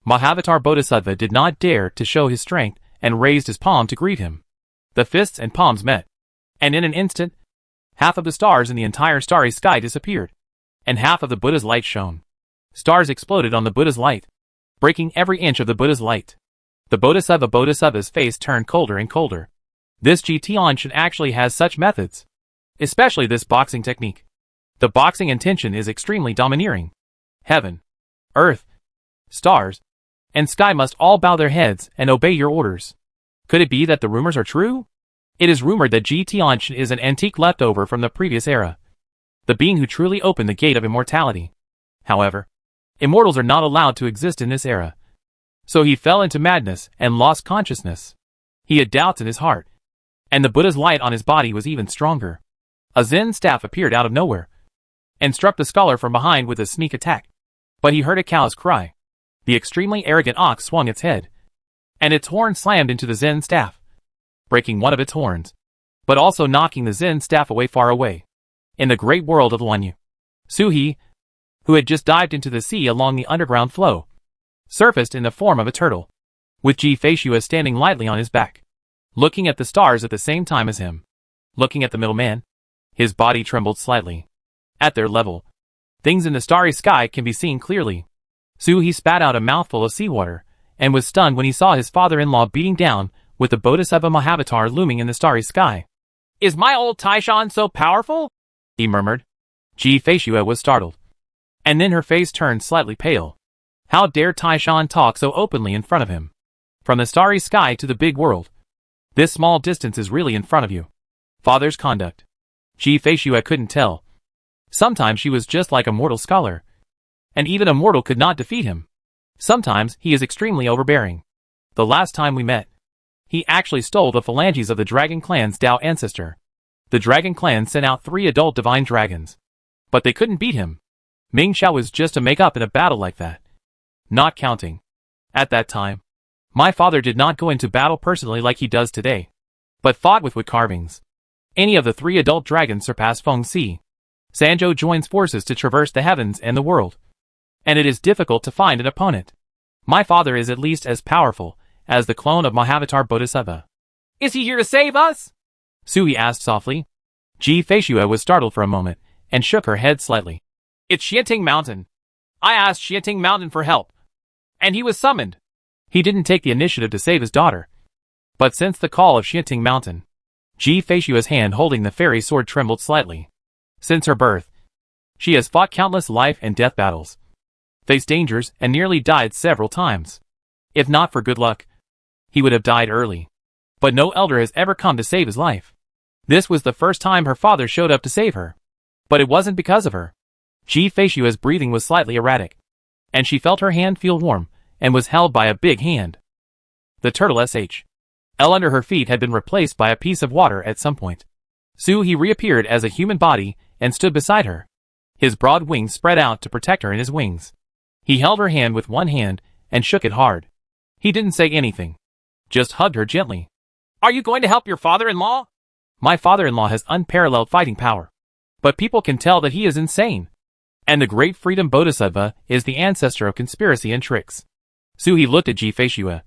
Speaker 1: Mahavatar Bodhisattva did not dare to show his strength and raised his palm to greet him. The fists and palms met, and in an instant, half of the stars in the entire starry sky disappeared, and half of the Buddha's light shone. Stars exploded on the Buddha's light, breaking every inch of the Buddha's light. The Bodhisattva's face turned colder and colder. This Ji Tianqian actually has such methods, especially this boxing technique. The boxing intention is extremely domineering. Heaven, earth, stars, and sky must all bow their heads and obey your orders. Could it be that the rumors are true? It is rumored that Ji Tianqian is an antique leftover from the previous era, the being who truly opened the gate of immortality. However, immortals are not allowed to exist in this era. So he fell into madness and lost consciousness. He had doubts in his heart, and the Buddha's light on his body was even stronger. A Zen staff appeared out of nowhere, and struck the scholar from behind with a sneak attack. But he heard a cow's cry. The extremely arrogant ox swung its head, and its horn slammed into the Zen staff, breaking one of its horns, but also knocking the Zen staff away far away. In the great world of Luanyu, Suhi, who had just dived into the sea along the underground flow, surfaced in the form of a turtle, with Ji Feishue standing lightly on his back, looking at the stars at the same time as him. Looking at the middleman, his body trembled slightly. At their level, things in the starry sky can be seen clearly. Suhi spat out a mouthful of seawater, and was stunned when he saw his father-in-law beating down with the Bodhisattva Mahavatar looming in the starry sky. "Is my old Taishan so powerful?" he murmured. Ji Feishue was startled, and then her face turned slightly pale. How dare Taishan talk so openly in front of him? From the starry sky to the big world, this small distance is really in front of you. Father's conduct. Ji Feishue couldn't tell. Sometimes she was just like a mortal scholar, and even a mortal could not defeat him. Sometimes he is extremely overbearing. The last time we met, he actually stole the phalanges of the Dragon Clan's Dao ancestor. The Dragon Clan sent out 3 adult divine dragons, but they couldn't beat him. Ming Xiao was just a make-up in a battle like that. Not counting. At that time, my father did not go into battle personally like he does today, but fought with wood carvings. Any of the 3 adult dragons surpass Feng Si. Sanzhou joins forces to traverse the heavens and the world, and it is difficult to find an opponent. My father is at least as powerful as the clone of Mahavatar Bodhisattva. Is he here to save us? Sui asked softly. Ji Feishue was startled for a moment and shook her head slightly. It's Xianting Mountain. I asked Xianting Mountain for help, and he was summoned. He didn't take the initiative to save his daughter, but since the call of Xianting Mountain, Ji Feishue's hand holding the fairy sword trembled slightly. Since her birth, she has fought countless life and death battles, faced dangers, and nearly died several times. If not for good luck, he would have died early. But no elder has ever come to save his life. This was the first time her father showed up to save her. But it wasn't because of her. Ji Feishue's breathing was slightly erratic, and she felt her hand feel warm, and was held by a big hand. The turtle L under her feet had been replaced by a piece of water at some point. He reappeared as a human body and stood beside her. His broad wings spread out to protect her in his wings. He held her hand with one hand and shook it hard. He didn't say anything, just hugged her gently. Are you going to help your father-in-law? My father-in-law has unparalleled fighting power, but people can tell that he is insane. And the great freedom Bodhisattva is the ancestor of conspiracy and tricks. He looked at Ji Feishue,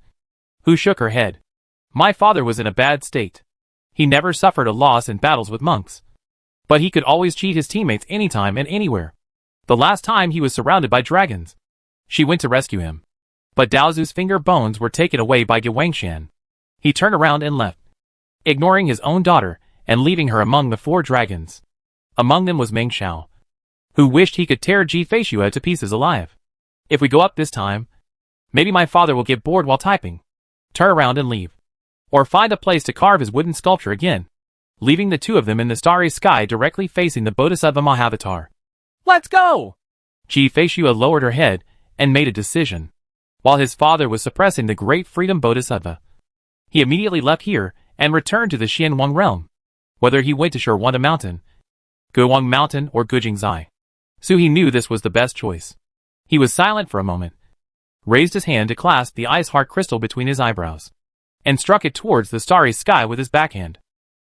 Speaker 1: who shook her head. My father was in a bad state. He never suffered a loss in battles with monks, but he could always cheat his teammates anytime and anywhere. The last time he was surrounded by dragons, she went to rescue him, but Daozu's finger bones were taken away by Ge Wangshan. He turned around and left, ignoring his own daughter and leaving her among the 4 dragons. Among them was Ming Xiao, who wished he could tear Ji Feishue to pieces alive. If we go up this time, maybe my father will get bored while typing, turn around and leave, or find a place to carve his wooden sculpture again, leaving the 2 of them in the starry sky directly facing the Bodhisattva Mahavatar. Let's go! Ji Feishue lowered her head and made a decision. While his father was suppressing the great freedom Bodhisattva, he immediately left here and returned to the Xianwang realm. Whether he went to Shurwanda Mountain, Guowang Mountain, or Gujingzai, He knew this was the best choice. He was silent for a moment, raised his hand to clasp the ice heart crystal between his eyebrows, and struck it towards the starry sky with his backhand.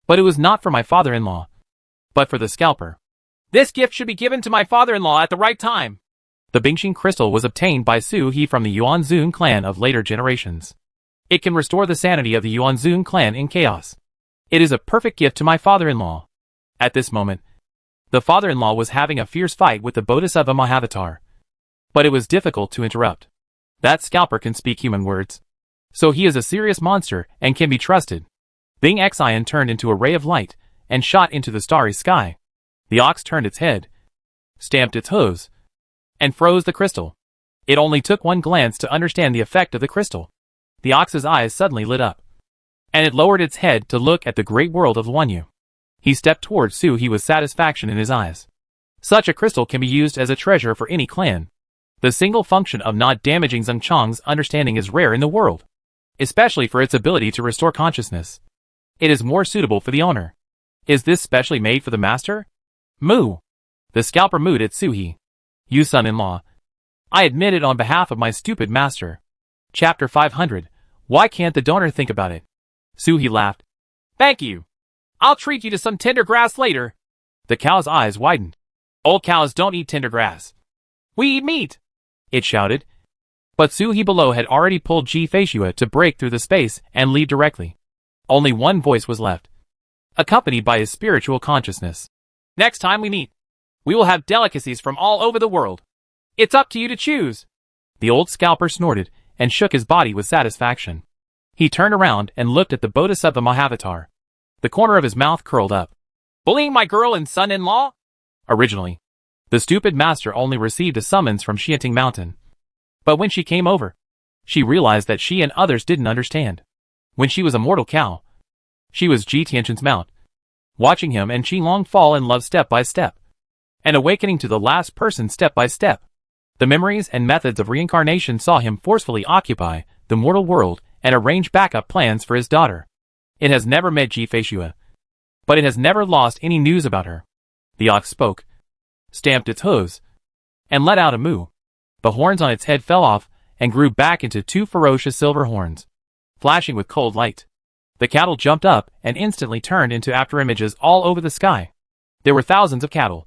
Speaker 1: But it was not for my father-in-law, but for the scalper. This gift should be given to my father-in-law at the right time. The Bingxing crystal was obtained by Su He from the Yuanzun clan of later generations. It can restore the sanity of the Yuanzun clan in chaos. It is a perfect gift to my father-in-law. At this moment, the father-in-law was having a fierce fight with the Bodhisattva Mahavatar, but it was difficult to interrupt. That scalper can speak human words, so he is a serious monster and can be trusted. Bing Xian turned into a ray of light and shot into the starry sky. The ox turned its head, stamped its hooves, and froze the crystal. It only took one glance to understand the effect of the crystal. The ox's eyes suddenly lit up, and it lowered its head to look at the great world of Luanyu. He stepped towards Su He with satisfaction in his eyes. Such a crystal can be used as a treasure for any clan. The single function of not damaging Zhengchang's understanding is rare in the world, especially for its ability to restore consciousness. It is more suitable for the owner. Is this specially made for the master? Moo! The scalper mooed at Su He. You son-in-law. I admit it on behalf of my stupid master. Chapter 500. Why can't the donor think about it? Su He laughed. Thank you. I'll treat you to some tender grass later. The cow's eyes widened. Old cows don't eat tender grass. We eat meat, it shouted. But Su He below had already pulled Ji Feishue to break through the space and leave directly. Only one voice was left, accompanied by his spiritual consciousness. Next time we meet, we will have delicacies from all over the world. It's up to you to choose. The old scalper snorted and shook his body with satisfaction. He turned around and looked at the Bodhisattva Mahavatar. The corner of his mouth curled up. Bullying my girl and son-in-law? Originally, the stupid master only received a summons from Xianting Mountain. But when she came over, she realized that she and others didn't understand. When she was a mortal cow, she was Ji Tianchun's mount, watching him and Qilong fall in love step by step, and awakening to the last person step by step. The memories and methods of reincarnation saw him forcefully occupy the mortal world and arrange backup plans for his daughter. It has never met Jifeshua, but it has never lost any news about her. The ox spoke, stamped its hooves, and let out a moo. The horns on its head fell off and grew back into two ferocious silver horns, flashing with cold light. The cattle jumped up and instantly turned into afterimages all over the sky. There were thousands of cattle,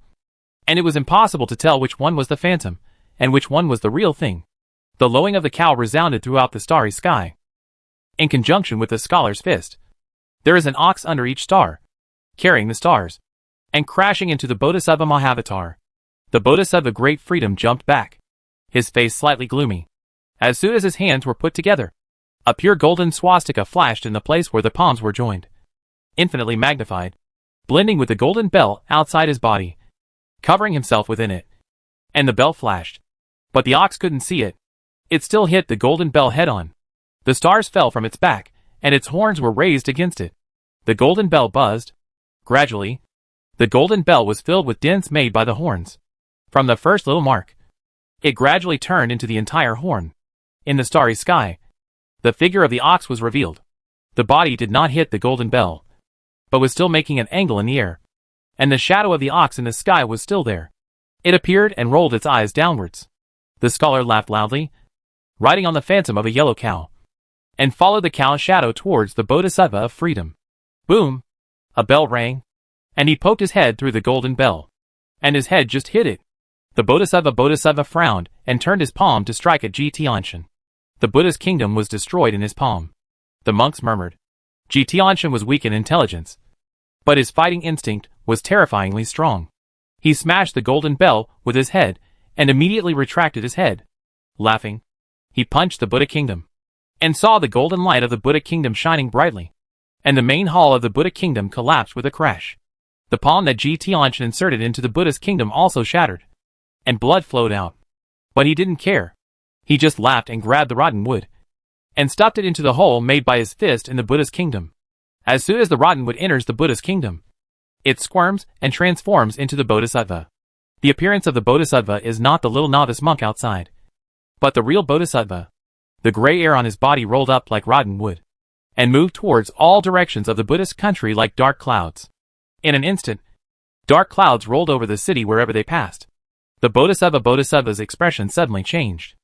Speaker 1: and it was impossible to tell which one was the phantom and which one was the real thing. The lowing of the cow resounded throughout the starry sky. In conjunction with the scholar's fist, there is an ox under each star, carrying the stars, and crashing into the Bodhisattva Mahavatar. The Bodhisattva Great Freedom jumped back, his face slightly gloomy. As soon as his hands were put together, a pure golden swastika flashed in the place where the palms were joined, infinitely magnified, blending with the golden bell outside his body, covering himself within it. And the bell flashed, but the ox couldn't see it. It still hit the golden bell head-on. The stars fell from its back, and its horns were raised against it. The golden bell buzzed. Gradually, the golden bell was filled with dents made by the horns. From the first little mark, it gradually turned into the entire horn. In the starry sky, the figure of the ox was revealed. The body did not hit the golden bell, but was still making an angle in the air. And the shadow of the ox in the sky was still there. It appeared and rolled its eyes downwards. The scholar laughed loudly, riding on the phantom of a yellow cow, and followed the cow's shadow towards the Bodhisattva of freedom. Boom! A bell rang, and he poked his head through the golden bell, and his head just hit it. The Bodhisattva frowned and turned his palm to strike at Jitianshan. The Buddha's kingdom was destroyed in his palm. The monks murmured. Jitianshan was weak in intelligence, but his fighting instinct was terrifyingly strong. He smashed the golden bell with his head and immediately retracted his head. Laughing, he punched the Buddha kingdom, and saw the golden light of the Buddha kingdom shining brightly, and the main hall of the Buddha kingdom collapsed with a crash. The palm that Jitianshan inserted into the Buddha's kingdom also shattered, and blood flowed out. But he didn't care. He just laughed and grabbed the rotten wood, and stuffed it into the hole made by his fist in the Buddha's kingdom. As soon as the rotten wood enters the Buddha's kingdom, it squirms and transforms into the Bodhisattva. The appearance of the Bodhisattva is not the little novice monk outside, but the real Bodhisattva. The gray air on his body rolled up like rotten wood, and moved towards all directions of the Buddhist country like dark clouds. In an instant, dark clouds rolled over the city wherever they passed. The Bodhisattva's expression suddenly changed,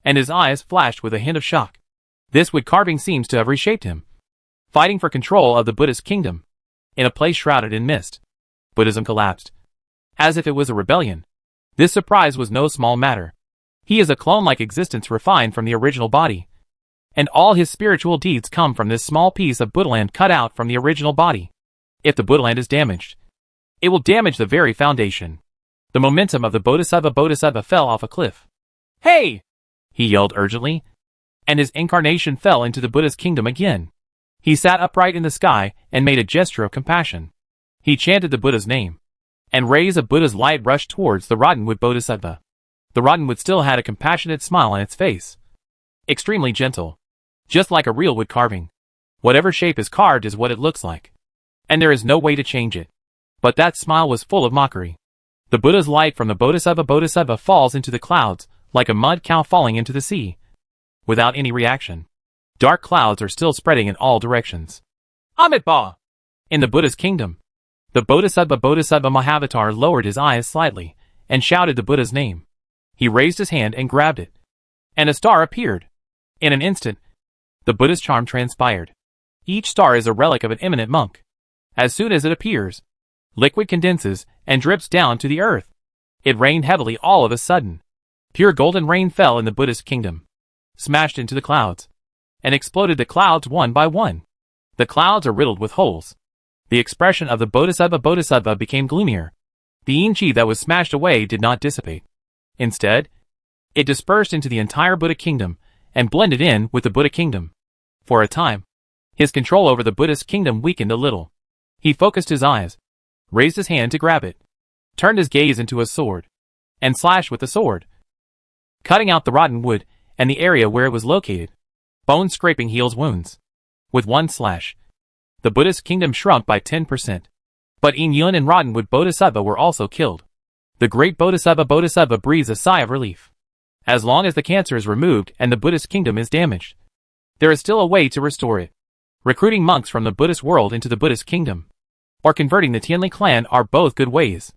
Speaker 1: and his eyes flashed with a hint of shock. This wood carving seems to have reshaped him, fighting for control of the Buddhist kingdom. In a place shrouded in mist, Buddhism collapsed, as if it was a rebellion. This surprise was no small matter. He is a clone-like existence refined from the original body, and all his spiritual deeds come from this small piece of Buddhaland cut out from the original body. If the Buddhaland is damaged, it will damage the very foundation. The momentum of the Bodhisattva fell off a cliff. "Hey!" he yelled urgently, and his incarnation fell into the Buddha's kingdom again. He sat upright in the sky and made a gesture of compassion. He chanted the Buddha's name, and rays of Buddha's light rushed towards the Rottenwood Bodhisattva. The Rottenwood still had a compassionate smile on its face, extremely gentle, just like a real wood carving. Whatever shape is carved is what it looks like, and there is no way to change it. But that smile was full of mockery. The Buddha's light from the Bodhisattva falls into the clouds like a mud cow falling into the sea, without any reaction. Dark clouds are still spreading in all directions. Amitabha! In the Buddha's kingdom, the Bodhisattva Mahavatar lowered his eyes slightly and shouted the Buddha's name. He raised his hand and grabbed it, and a star appeared. In an instant, the Buddha's charm transpired. Each star is a relic of an eminent monk. As soon as it appears, liquid condenses and drips down to the earth. It rained heavily all of a sudden. Pure golden rain fell in the Buddhist kingdom, smashed into the clouds, and exploded the clouds one by one. The clouds are riddled with holes. The expression of the Bodhisattva became gloomier. The yin chi that was smashed away did not dissipate. Instead, it dispersed into the entire Buddha kingdom and blended in with the Buddha kingdom. For a time, his control over the Buddhist kingdom weakened a little. He focused his eyes, raised his hand to grab it, turned his gaze into a sword, and slashed with the sword, cutting out the rotten wood and the area where it was located. Bone scraping heals wounds. With one slash, the Buddhist kingdom shrunk by 10%. But Yin Yun and Rottenwood Bodhisattva were also killed. The great Bodhisattva breathes a sigh of relief. As long as the cancer is removed and the Buddhist kingdom is damaged, there is still a way to restore it. Recruiting monks from the Buddhist world into the Buddhist kingdom, or converting the Tianli clan are both good ways.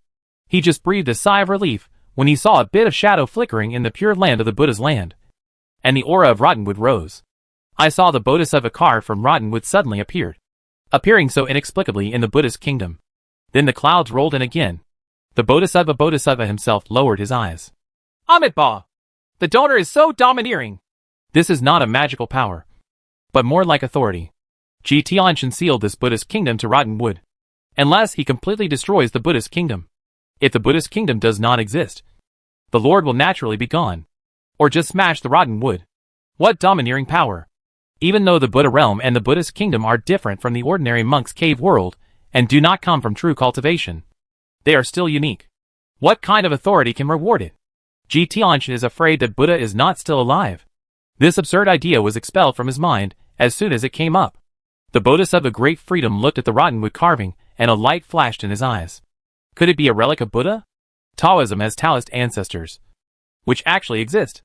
Speaker 1: He just breathed a sigh of relief when he saw a bit of shadow flickering in the pure land of the Buddha's land, and the aura of Rottenwood rose. I saw the Bodhisattva carved from Rottenwood suddenly appearing so inexplicably in the Buddhist kingdom. Then the clouds rolled in again. The Bodhisattva himself lowered his eyes. Amitabha! The donor is so domineering! This is not a magical power, but more like authority. Ji Tianxin sealed this Buddhist kingdom to Rottenwood, unless he completely destroys the Buddhist kingdom. If the Buddhist kingdom does not exist, the Lord will naturally be gone, or just smash the rotten wood. What domineering power! Even though the Buddha realm and the Buddhist kingdom are different from the ordinary monk's cave world, and do not come from true cultivation, they are still unique. What kind of authority can reward it? Ji Tianxin is afraid that Buddha is not still alive. This absurd idea was expelled from his mind as soon as it came up. The Bodhisattva Great Freedom looked at the Rottenwood carving, and a light flashed in his eyes. Could it be a relic of Buddha? Taoism has Taoist ancestors, which actually exist.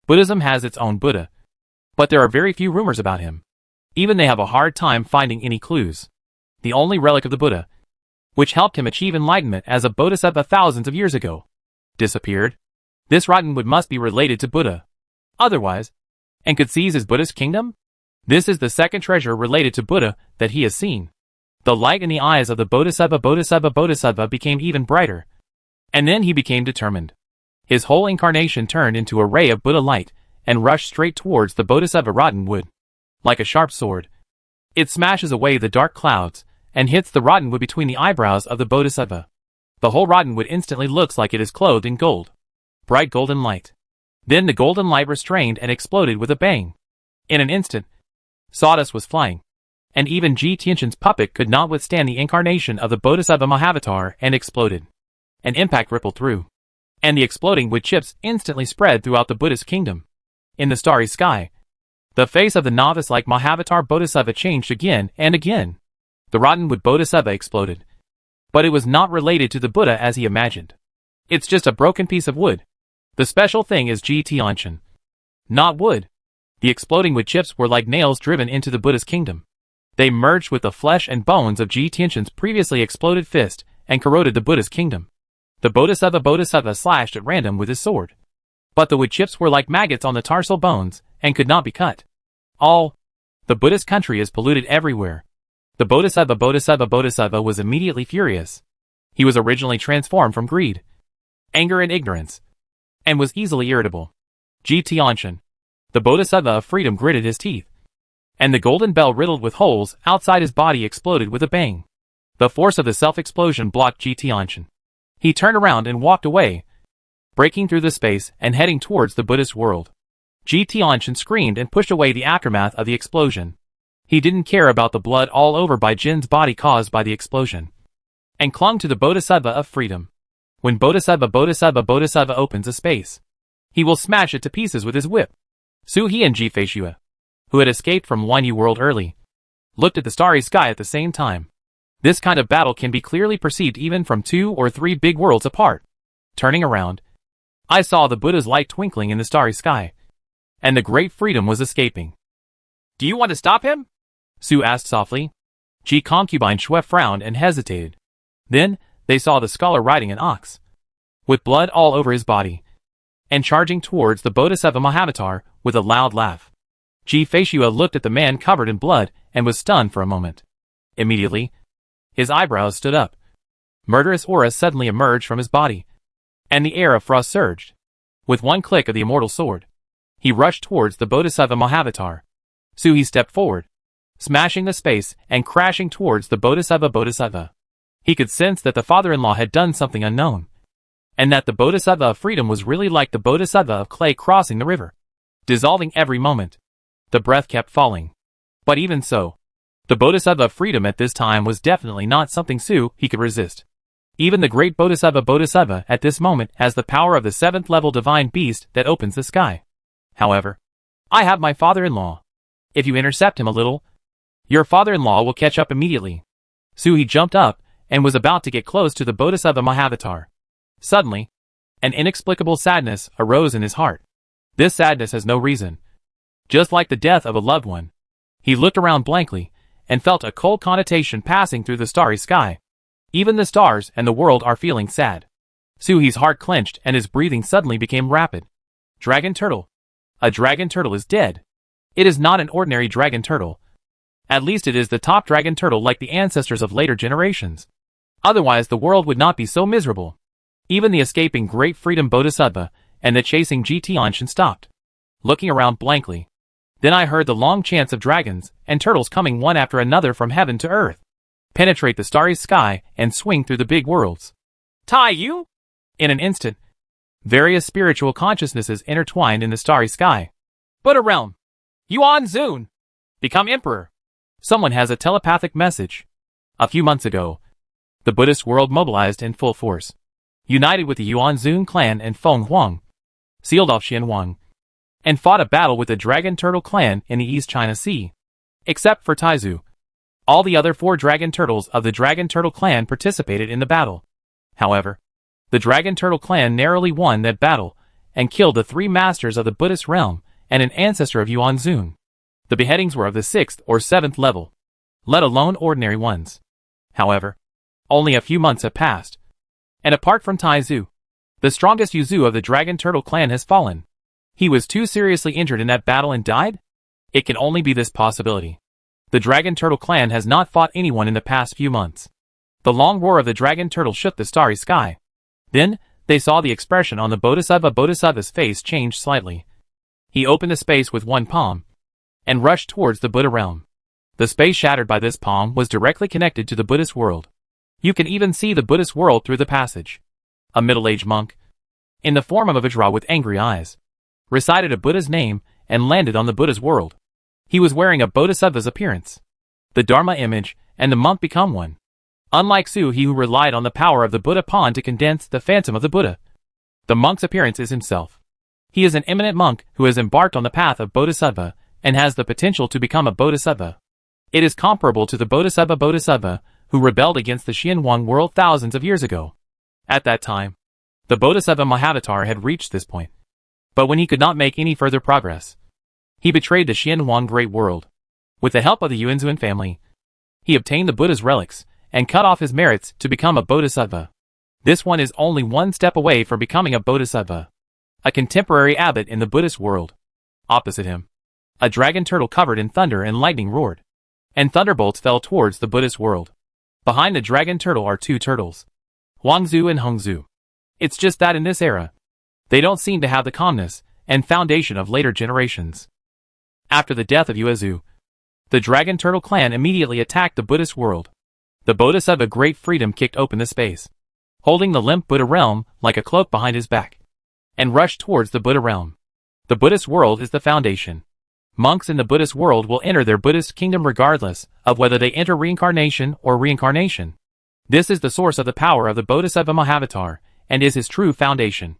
Speaker 1: Buddhism has its own Buddha, but there are very few rumors about him. Even they have a hard time finding any clues. The only relic of the Buddha, which helped him achieve enlightenment as a Bodhisattva thousands of years ago, disappeared. This Rottenwood must be related to Buddha. Otherwise, and could seize his Buddhist kingdom? This is the second treasure related to Buddha that he has seen. The light in the eyes of the Bodhisattva became even brighter. And then he became determined. His whole incarnation turned into a ray of Buddha light, and rushed straight towards the Bodhisattva Rottenwood. Like a sharp sword, it smashes away the dark clouds, and hits the Rottenwood between the eyebrows of the Bodhisattva. The whole Rottenwood instantly looks like it is clothed in gold. Bright golden light. Then the golden light restrained and exploded with a bang. In an instant, sawdust was flying, and even Ji Tianxin's puppet could not withstand the incarnation of the Bodhisattva Mahavatar and exploded. An impact rippled through, and the exploding wood chips instantly spread throughout the Buddhist kingdom. In the starry sky, the face of the novice-like Mahavatar Bodhisattva changed again and again. The Rottenwood Bodhisattva exploded, but it was not related to the Buddha as he imagined. It's just a broken piece of wood. The special thing is Ji Tianxin, not wood. The exploding wood chips were like nails driven into the Buddha's kingdom. They merged with the flesh and bones of Ji Tianxin's previously exploded fist and corroded the Buddha's kingdom. The Bodhisattva slashed at random with his sword, but the wood chips were like maggots on the tarsal bones and could not be cut. The Buddhist country is polluted everywhere. The Bodhisattva was immediately furious. He was originally transformed from greed, anger and ignorance, and was easily irritable. Ji Tianxin, the Bodhisattva of freedom, gritted his teeth, and the golden bell riddled with holes outside his body exploded with a bang. The force of the self-explosion blocked Ji Tianxin. He turned around and walked away, breaking through the space and heading towards the Buddhist world. Ji Tianxin screamed and pushed away the aftermath of the explosion. He didn't care about the blood all over Bai Jin's body caused by the explosion, and clung to the Bodhisattva of freedom. When Bodhisattva opens a space, he will smash it to pieces with his whip. Su He and Ji Feishue, who had escaped from Wan Yu world early, looked at the starry sky at the same time. This kind of battle can be clearly perceived even from 2 or 3 big worlds apart. Turning around, I saw the Buddha's light twinkling in the starry sky, and the great freedom was escaping. Do you want to stop him? Su asked softly. Ji Concubine Xue frowned and hesitated. Then, they saw the scholar riding an ox, with blood all over his body, and charging towards the Bodhisattva Mahavatar with a loud laugh. Ji Feishue looked at the man covered in blood and was stunned for a moment. Immediately, his eyebrows stood up. Murderous aura suddenly emerged from his body, and the air of frost surged. With one click of the immortal sword, he rushed towards the Bodhisattva Mahavatar. Su He stepped forward, smashing the space and crashing towards the Bodhisattva. He could sense that the father-in-law had done something unknown, and that the Bodhisattva of freedom was really like the Bodhisattva of clay crossing the river, dissolving every moment. The breath kept falling. But even so, the Bodhisattva of freedom at this time was definitely not something Su He could resist. Even the great Bodhisattva at this moment has the power of the 7th level divine beast that opens the sky. However, I have my father-in-law. If you intercept him a little, your father-in-law will catch up immediately. Su He jumped up and was about to get close to the Bodhisattva Mahavatar. Suddenly, an inexplicable sadness arose in his heart. This sadness has no reason. Just like the death of a loved one. He looked around blankly, and felt a cold connotation passing through the starry sky. Even the stars and the world are feeling sad. Suhi's heart clenched and his breathing suddenly became rapid. Dragon turtle. A dragon turtle is dead. It is not an ordinary dragon turtle. At least it is the top dragon turtle like the ancestors of later generations. Otherwise the world would not be so miserable. Even the escaping Great Freedom Bodhisattva and the chasing GT Anshin stopped, looking around blankly. Then I heard the long chants of dragons and turtles coming one after another from heaven to earth, penetrate the starry sky and swing through the big worlds. Tai Yu? In an instant, various spiritual consciousnesses intertwined in the starry sky. Buddha realm. Yuan Zun. Become emperor. Someone has a telepathic message. A few months ago, the Buddhist world mobilized in full force, united with the Yuan Zun clan and Feng Huang, sealed off Xianwang, and fought a battle with the Dragon Turtle clan in the East China Sea. Except for Taizu, all the other 4 Dragon Turtles of the Dragon Turtle clan participated in the battle. However, the Dragon Turtle clan narrowly won that battle and killed the 3 masters of the Buddhist realm and an ancestor of Yuan Zun. The beheadings were of the 6th or 7th level, let alone ordinary ones. However, only a few months have passed, and apart from Taizu, the strongest Yuzu of the Dragon Turtle clan has fallen. He was too seriously injured in that battle and died? It can only be this possibility. The Dragon Turtle clan has not fought anyone in the past few months. The long roar of the Dragon Turtle shook the starry sky. Then, they saw the expression on the Bodhisattva's face change slightly. He opened the space with one palm, and rushed towards the Buddha realm. The space shattered by this palm was directly connected to the Buddhist world. You can even see the Buddhist world through the passage. A middle-aged monk, in the form of a Vajra with angry eyes, recited a Buddha's name and landed on the Buddha's world. He was wearing a Bodhisattva's appearance, the Dharma image, and the monk become one. Unlike Su, he who relied on the power of the Buddha pawn to condense the phantom of the Buddha, the monk's appearance is himself. He is an eminent monk who has embarked on the path of Bodhisattva and has the potential to become a Bodhisattva. It is comparable to the Bodhisattva who rebelled against the Xianwang world thousands of years ago. At that time, the Bodhisattva Mahavatar had reached this point. But when he could not make any further progress, he betrayed the Xianwang great world. With the help of the Yuanzun family, he obtained the Buddha's relics and cut off his merits to become a Bodhisattva. This one is only one step away from becoming a Bodhisattva, a contemporary abbot in the Buddhist world. Opposite him, a dragon turtle covered in thunder and lightning roared, and thunderbolts fell towards the Buddhist world. Behind the dragon turtle are 2 turtles, Huangzu and Hongzu. It's just that in this era, they don't seem to have the calmness and foundation of later generations. After the death of Yuezu, the Dragon Turtle clan immediately attacked the Buddhist world. The Bodhisattva Great Freedom kicked open the space, holding the limp Buddha realm like a cloak behind his back, and rushed towards the Buddha realm. The Buddhist world is the foundation. Monks in the Buddhist world will enter their Buddhist kingdom regardless of whether they enter reincarnation or reincarnation. This is the source of the power of the Bodhisattva Mahavatar, and is his true foundation.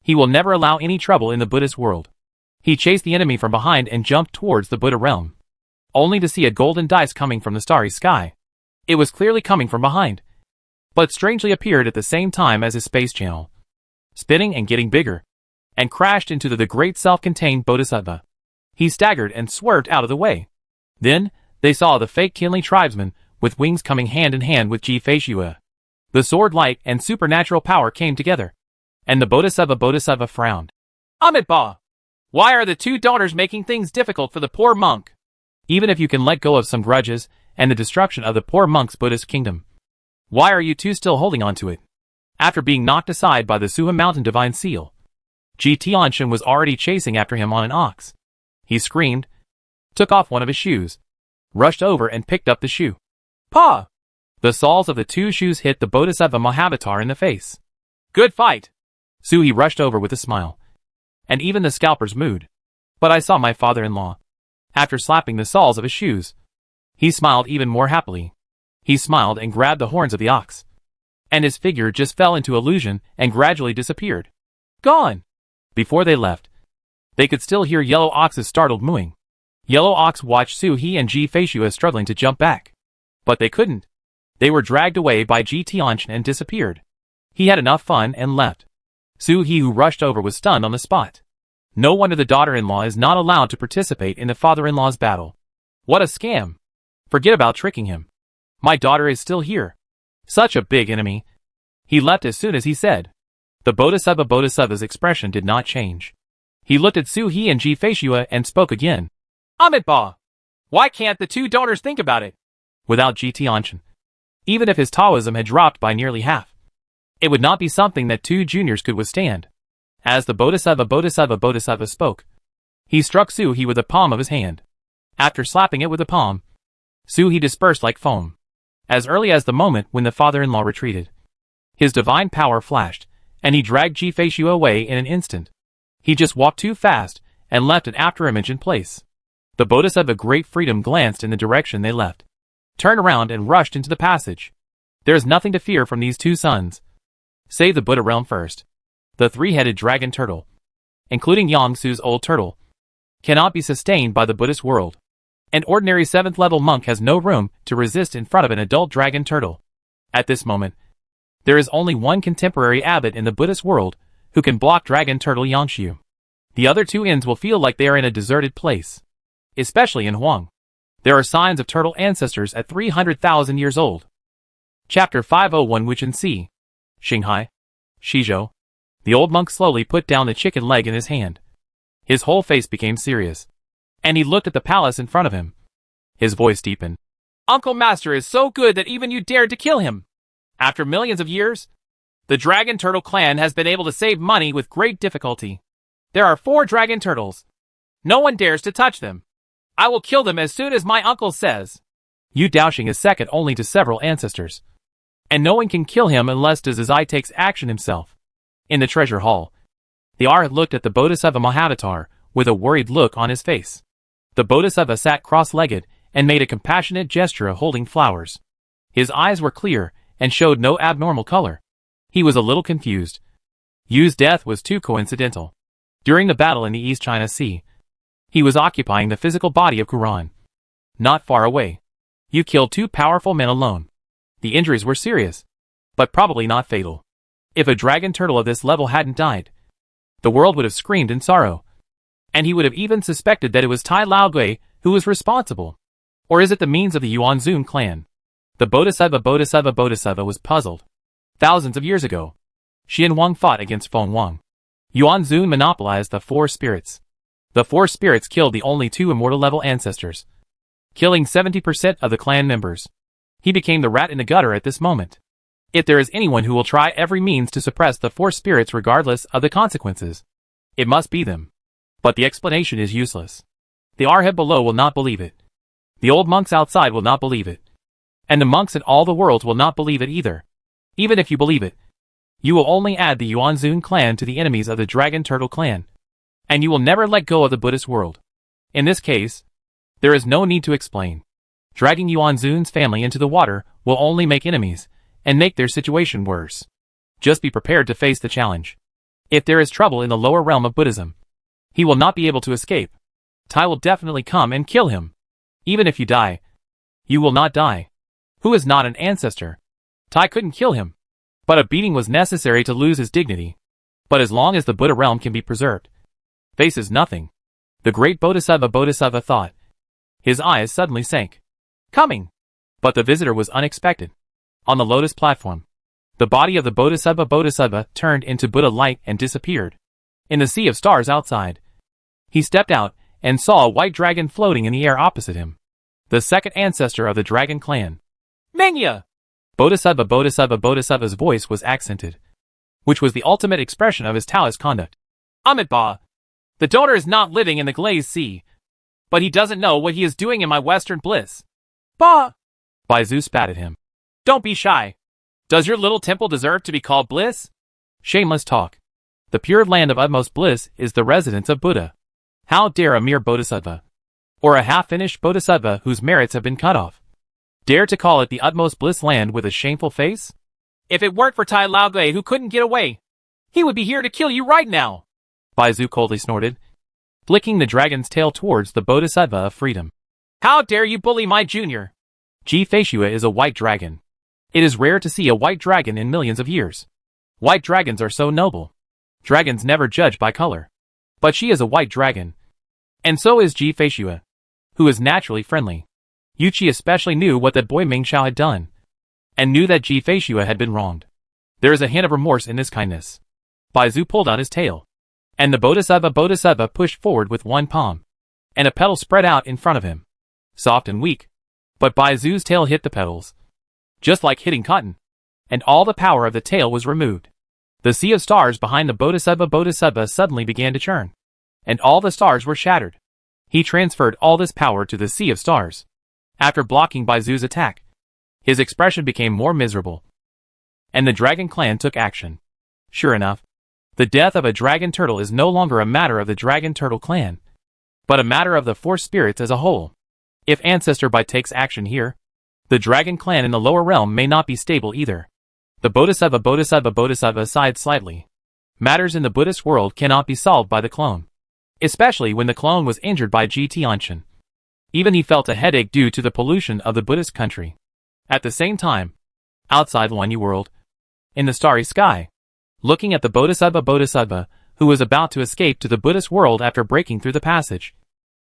Speaker 1: He will never allow any trouble in the Buddhist world. He chased the enemy from behind and jumped towards the Buddha realm, only to see a golden dice coming from the starry sky. It was clearly coming from behind, but strangely appeared at the same time as his space channel, spinning and getting bigger, and crashed into the great self-contained Bodhisattva. He staggered and swerved out of the way. Then, they saw the fake Kinley tribesman with wings coming hand in hand with Ji Feishua. The sword light and supernatural power came together, and the Bodhisattva frowned. Amitabha! Why are the 2 daughters making things difficult for the poor monk? Even if you can let go of some grudges and the destruction of the poor monk's Buddhist kingdom, why are you 2 still holding on to it? After being knocked aside by the Suha Mountain Divine Seal, Ji Tianshan was already chasing after him on an ox. He screamed, took off one of his shoes, rushed over and picked up the shoe. Pa! The soles of the 2 shoes hit the Bodhisattva Mahavatar in the face. Good fight! Suhi rushed over with a smile, and even the scalper's mood. But I saw my father-in-law. After slapping the soles of his shoes, he smiled even more happily. He smiled and grabbed the horns of the ox, and his figure just fell into illusion and gradually disappeared. Gone! Before they left, they could still hear Yellow Ox's startled mooing. Yellow Ox watched Suhi and Ji Feishua struggling to jump back, but they couldn't. They were dragged away by Ji Tianshan and disappeared. He had enough fun and left. Suhi, who rushed over, was stunned on the spot. No wonder the daughter-in-law is not allowed to participate in the father-in-law's battle. What a scam. Forget about tricking him. My daughter is still here. Such a big enemy. He left as soon as he said. The Bodhisattva's expression did not change. He looked at Su He and Ji Feishua and spoke again. Amitabha! Why can't the two daughters think about it? Without Ji Tianchen. Even if his Taoism had dropped by nearly half, it would not be something that two juniors could withstand. As the Bodhisattva spoke, he struck Su He with the palm of his hand. After slapping it with the palm, Su He dispersed like foam. As early as the moment when the father-in-law retreated, his divine power flashed, and he dragged Ji Feishua away in an instant. He just walked too fast and left an afterimage in place. The Bodhisattva Great Freedom glanced in the direction they left, turned around and rushed into the passage. There is nothing to fear from these two sons. Save the Buddha realm first. The three-headed dragon turtle, including Yangtze's old turtle, cannot be sustained by the Buddhist world. An ordinary 7th-level monk has no room to resist in front of an adult dragon turtle. At this moment, there is only one contemporary abbot in the Buddhist world who can block dragon turtle Yangshu. The other two inns will feel like they are in a deserted place. Especially in Huang. There are signs of turtle ancestors at 300,000 years old. Chapter 501 Wuchen Si. Xinghai. Shizhou. The old monk slowly put down the chicken leg in his hand. His whole face became serious, and he looked at the palace in front of him. His voice deepened. Uncle Master is so good that even you dared to kill him. After millions of years, the Dragon Turtle clan has been able to save money with great difficulty. There are 4 dragon turtles. No one dares to touch them. I will kill them as soon as my uncle says. Yu Daoxing is second only to several ancestors, and no one can kill him unless Dazai takes action himself. In the treasure hall, the Arhat looked at the Bodhisattva Mahavatar with a worried look on his face. The Bodhisattva sat cross-legged and made a compassionate gesture of holding flowers. His eyes were clear and showed no abnormal color. He was a little confused. Yu's death was too coincidental. During the battle in the East China Sea, he was occupying the physical body of Quran. Not far away, Yu killed 2 powerful men alone. The injuries were serious, but probably not fatal. If a dragon turtle of this level hadn't died, the world would have screamed in sorrow. And he would have even suspected that it was Tai Laogui who was responsible. Or is it the means of the Yuanzun clan? The Bodhisattva was puzzled. Thousands of years ago, Xian Wang fought against Feng Wang. Yuanzun monopolized the 4 spirits. The 4 spirits killed the only 2 immortal level ancestors, killing 70% of the clan members. He became the rat in the gutter at this moment. If there is anyone who will try every means to suppress the 4 spirits regardless of the consequences, it must be them. But the explanation is useless. The Arhat below will not believe it. The old monks outside will not believe it. And the monks in all the worlds will not believe it either. Even if you believe it, you will only add the Yuanzun clan to the enemies of the Dragon Turtle clan. And you will never let go of the Buddhist world. In this case, there is no need to explain. Dragging Yuanzun's family into the water will only make enemies, and make their situation worse. Just be prepared to face the challenge. If there is trouble in the lower realm of Buddhism, he will not be able to escape. Tai will definitely come and kill him. Even if you die, you will not die. Who is not an ancestor? Tai couldn't kill him. But a beating was necessary to lose his dignity. But as long as the Buddha realm can be preserved, faces nothing. The great Bodhisattva thought. His eyes suddenly sank. Coming! But the visitor was unexpected. On the lotus platform, the body of the Bodhisattva turned into Buddha light and disappeared. In the sea of stars outside, he stepped out and saw a white dragon floating in the air opposite him. The second ancestor of the dragon clan. Mengya! Bodhisattva's voice was accented, which was the ultimate expression of his Taoist conduct. Amitabha! The donor is not living in the glazed sea, but he doesn't know what he is doing in my western bliss. Ba! Baizu spat at him. Don't be shy. Does your little temple deserve to be called bliss? Shameless talk. The pure land of utmost bliss is the residence of Buddha. How dare a mere bodhisattva, or a half-finished bodhisattva whose merits have been cut off, dare to call it the utmost bliss land with a shameful face? If it weren't for Tai Laogui who couldn't get away, he would be here to kill you right now. Baizu coldly snorted, flicking the dragon's tail towards the Bodhisattva of freedom. How dare you bully my junior? Ji Feishua is a white dragon. It is rare to see a white dragon in millions of years. White dragons are so noble. Dragons never judge by color. But she is a white dragon. And so is Ji Feishue, who is naturally friendly. Yuqi especially knew what that boy Mingxiao had done, and knew that Ji Feishue had been wronged. There is a hint of remorse in this kindness. Baizu pulled out his tail, and the Bodhisattva pushed forward with one palm, and a petal spread out in front of him. Soft and weak, but Baizu's tail hit the petals, just like hitting cotton, and all the power of the tail was removed. The sea of stars behind the Bodhisattva suddenly began to churn, and all the stars were shattered. He transferred all this power to the sea of stars. After blocking Baizu's attack, his expression became more miserable, and the Dragon Clan took action. Sure enough, the death of a dragon turtle is no longer a matter of the Dragon Turtle Clan, but a matter of the four spirits as a whole. If Ancestor Bai takes action here, the Dragon Clan in the lower realm may not be stable either. The Bodhisattva sighed slightly. Matters in the Buddhist world cannot be solved by the clone, especially when the clone was injured by Ji Tianxin. Even he felt a headache due to the pollution of the Buddhist country. At the same time, outside Wanyu world, in the starry sky, looking at the Bodhisattva who was about to escape to the Buddhist world after breaking through the passage,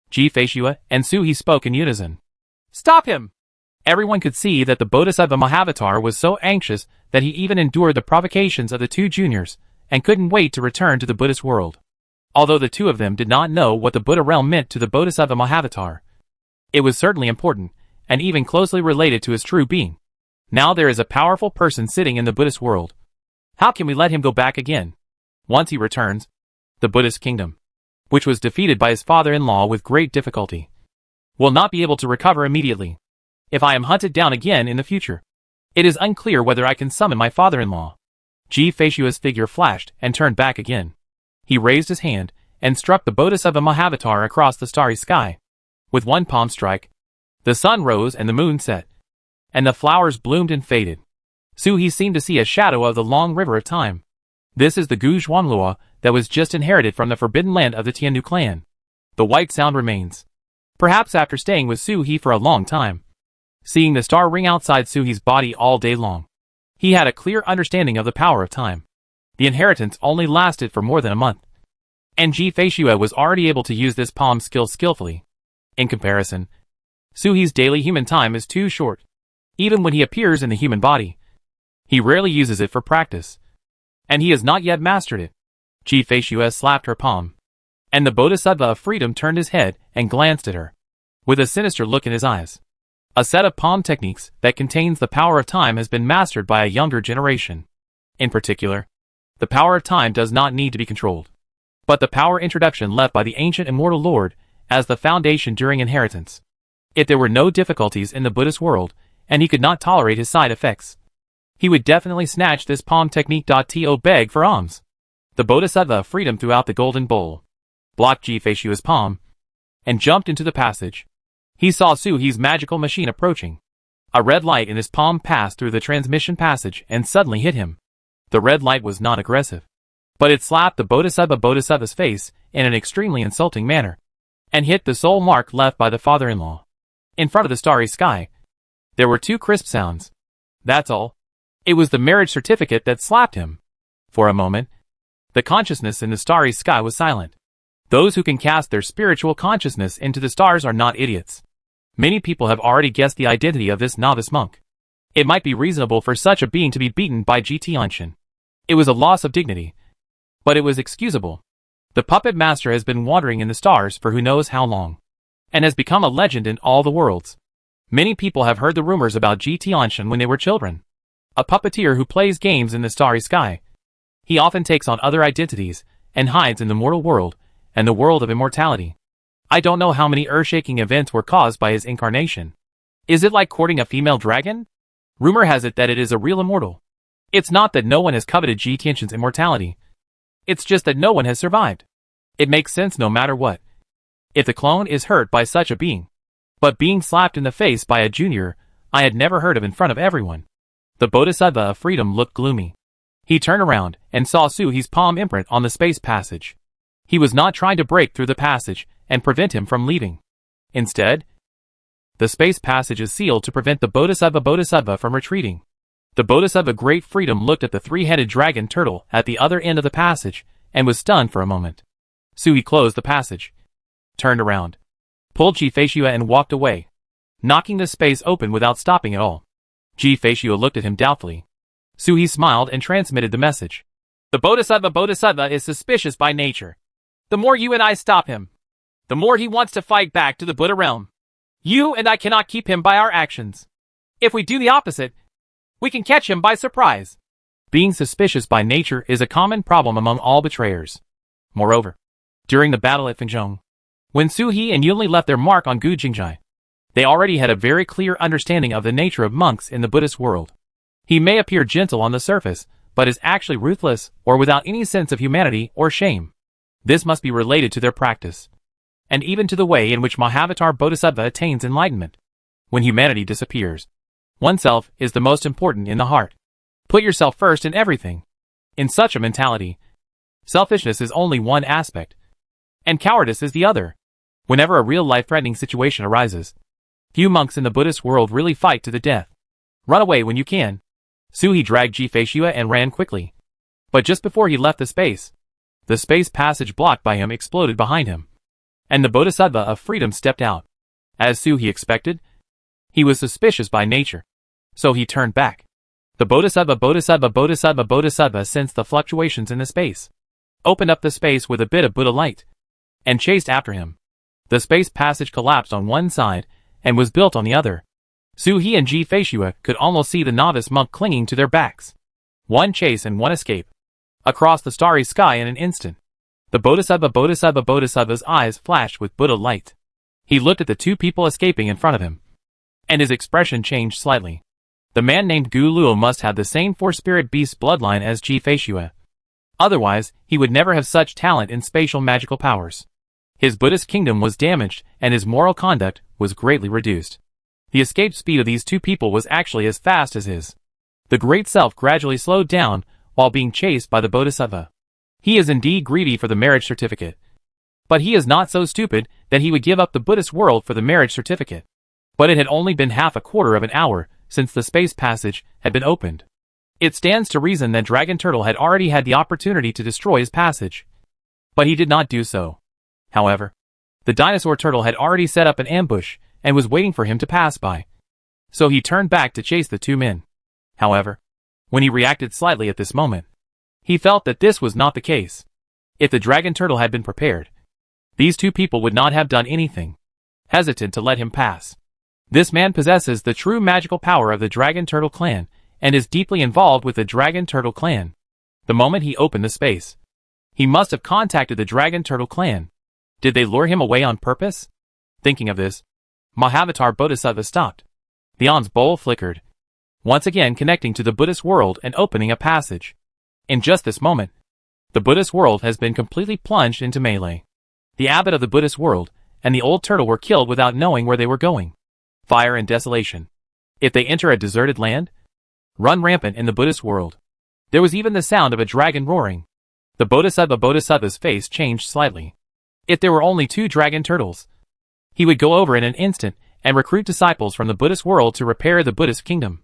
Speaker 1: Ji Feishue and Su He spoke in unison. Stop him! Everyone could see that the Bodhisattva Mahavatar was so anxious that he even endured the provocations of the two juniors and couldn't wait to return to the Buddhist world. Although the two of them did not know what the Buddha realm meant to the Bodhisattva Mahavatar, it was certainly important, and even closely related to his true being. Now there is a powerful person sitting in the Buddhist world. How can we let him go back again? Once he returns, the Buddhist kingdom, which was defeated by his father-in-law with great difficulty, will not be able to recover immediately. If I am hunted down again in the future, it is unclear whether I can summon my father-in-law. Ji Feishue's figure flashed and turned back again. He raised his hand and struck the Bodhisattva Mahavatar across the starry sky. With one palm strike, the sun rose and the moon set, and the flowers bloomed and faded. Su He seemed to see a shadow of the long river of time. This is the Gu Zhuanglua that was just inherited from the forbidden land of the Tiandu clan. The white sound remains. Perhaps after staying with Su He for a long time, seeing the star ring outside Su He's body all day long, he had a clear understanding of the power of time. The inheritance only lasted for more than a month, and Ji Feishue was already able to use this palm skill skillfully. In comparison, Su He's daily human time is too short. Even when he appears in the human body, he rarely uses it for practice, and he has not yet mastered it. Ji Feishue slapped her palm, and the Bodhisattva of freedom turned his head and glanced at her, with a sinister look in his eyes. A set of palm techniques that contains the power of time has been mastered by a younger generation. In particular, the power of time does not need to be controlled, but the power introduction left by the ancient immortal Lord as the foundation during inheritance. If there were no difficulties in the Buddhist world, and he could not tolerate his side effects, he would definitely snatch this palm technique. To beg for alms. The Bodhisattva of freedom threw out the golden bowl, blocked Ji Feishue's palm, and jumped into the passage. He saw Su He's magical machine approaching. A red light in his palm passed through the transmission passage and suddenly hit him. The red light was not aggressive, but it slapped the Bodhisattva's face in an extremely insulting manner, and hit the sole mark left by the father-in-law. In front of the starry sky, there were two crisp sounds. That's all. It was the marriage certificate that slapped him. For a moment, the consciousness in the starry sky was silent. Those who can cast their spiritual consciousness into the stars are not idiots. Many people have already guessed the identity of this novice monk. It might be reasonable for such a being to be beaten by Ji Tianxin. It was a loss of dignity, but it was excusable. The puppet master has been wandering in the stars for who knows how long, and has become a legend in all the worlds. Many people have heard the rumors about Ji Tianxin when they were children. A puppeteer who plays games in the starry sky. He often takes on other identities and hides in the mortal world and the world of immortality. I don't know how many earth-shaking events were caused by his incarnation. Is it like courting a female dragon? Rumor has it that it is a real immortal. It's not that no one has coveted Ji Tianxin's immortality. It's just that no one has survived. It makes sense no matter what. If the clone is hurt by such a being, but being slapped in the face by a junior I had never heard of in front of everyone. The Bodhisattva of freedom looked gloomy. He turned around and saw Su He's palm imprint on the space passage. He was not trying to break through the passage and prevent him from leaving. Instead, the space passage is sealed to prevent the Bodhisattva from retreating. The Bodhisattva Great Freedom looked at the three-headed dragon turtle at the other end of the passage and was stunned for a moment. Suhi closed the passage, turned around, pulled Ji-Fei and walked away, knocking the space open without stopping at all. Ji-Fei looked at him doubtfully. Suhi smiled and transmitted the message. The Bodhisattva is suspicious by nature. The more you and I stop him, the more he wants to fight back to the Buddha realm. You and I cannot keep him by our actions. If we do the opposite, we can catch him by surprise. Being suspicious by nature is a common problem among all betrayers. Moreover, during the battle at Fengzhong, when Suhi and Yunli left their mark on Gu Jingjai, they already had a very clear understanding of the nature of monks in the Buddhist world. He may appear gentle on the surface, but is actually ruthless or without any sense of humanity or shame. This must be related to their practice, and even to the way in which Mahavatar Bodhisattva attains enlightenment. When humanity disappears, oneself is the most important in the heart. Put yourself first in everything. In such a mentality, selfishness is only one aspect, and cowardice is the other. Whenever a real life-threatening situation arises, few monks in the Buddhist world really fight to the death. Run away when you can. Suhi dragged Ji-Fei and ran quickly. But just before he left the space passage blocked by him exploded behind him, and the Bodhisattva of freedom stepped out. As Suhi expected, he was suspicious by nature, so he turned back. The Bodhisattva sensed the fluctuations in the space, opened up the space with a bit of Buddha light, and chased after him. The space passage collapsed on one side and was built on the other. Suhi and Ji-Fei could almost see the novice monk clinging to their backs. One chase and one escape. Across the starry sky in an instant. The Bodhisattva's eyes flashed with Buddha light. He looked at the two people escaping in front of him, and his expression changed slightly. The man named Gu Luo must have the same four-spirit beast bloodline as Ji-Fei. Otherwise, he would never have such talent in spatial magical powers. His Buddhist kingdom was damaged, and his moral conduct was greatly reduced. The escape speed of these two people was actually as fast as his. The Great Self gradually slowed down while being chased by the Bodhisattva. He is indeed greedy for the marriage certificate, but he is not so stupid that he would give up the Buddhist world for the marriage certificate. But it had only been half a quarter of an hour since the space passage had been opened. It stands to reason that Dragon Turtle had already had the opportunity to destroy his passage, but he did not do so. However, the dinosaur turtle had already set up an ambush and was waiting for him to pass by, so he turned back to chase the two men. However, when he reacted slightly at this moment, he felt that this was not the case. If the dragon turtle had been prepared, these two people would not have done anything, hesitant to let him pass. This man possesses the true magical power of the Dragon Turtle clan, and is deeply involved with the Dragon Turtle clan. The moment he opened the space, he must have contacted the Dragon Turtle clan. Did they lure him away on purpose? Thinking of this, Mahavatar Bodhisattva stopped. The On's bowl flickered, once again connecting to the Buddhist world and opening a passage. In just this moment, the Buddhist world has been completely plunged into melee. The abbot of the Buddhist world and the old turtle were killed without knowing where they were going. Fire and desolation. If they enter a deserted land, run rampant in the Buddhist world. There was even the sound of a dragon roaring. The Bodhisattva's face changed slightly. If there were only 2 dragon turtles, he would go over in an instant and recruit disciples from the Buddhist world to repair the Buddhist kingdom,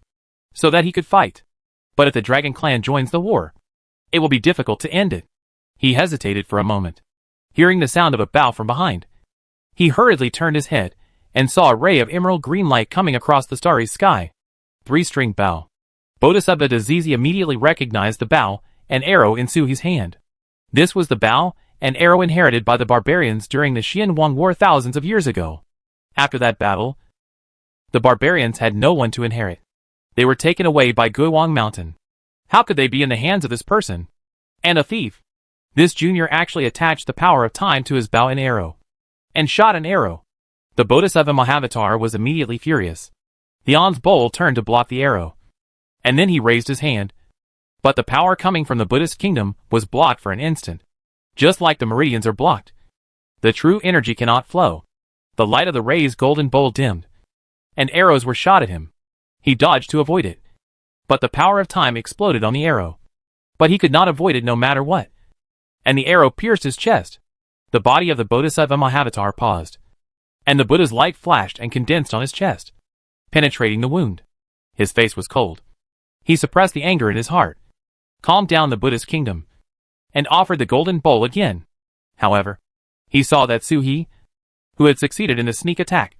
Speaker 1: so that he could fight. But if the dragon clan joins the war, it will be difficult to end it. He hesitated for a moment. Hearing the sound of a bow from behind, he hurriedly turned his head and saw a ray of emerald green light coming across the starry sky. 3-string bow. Bodhisattva Dazizi immediately recognized the bow and arrow in Suhi's hand. This was the bow and arrow inherited by the barbarians during the Xianwang War thousands of years ago. After that battle, the barbarians had no one to inherit. They were taken away by Guiwang Mountain. How could they be in the hands of this person? And a thief. This junior actually attached the power of time to his bow and arrow, and shot an arrow. The Bodhisattva Mahavatar was immediately furious. The On's bowl turned to block the arrow, and then he raised his hand. But the power coming from the Buddhist kingdom was blocked for an instant. Just like the meridians are blocked, the true energy cannot flow. The light of the ray's golden bowl dimmed, and arrows were shot at him. He dodged to avoid it, but the power of time exploded on the arrow. But he could not avoid it no matter what, and the arrow pierced his chest. The body of the Bodhisattva Mahavatar paused, and the Buddha's light flashed and condensed on his chest, penetrating the wound. His face was cold. He suppressed the anger in his heart, calmed down the Buddhist kingdom, and offered the golden bowl again. However, He saw that Su-hee, who had succeeded in the sneak attack,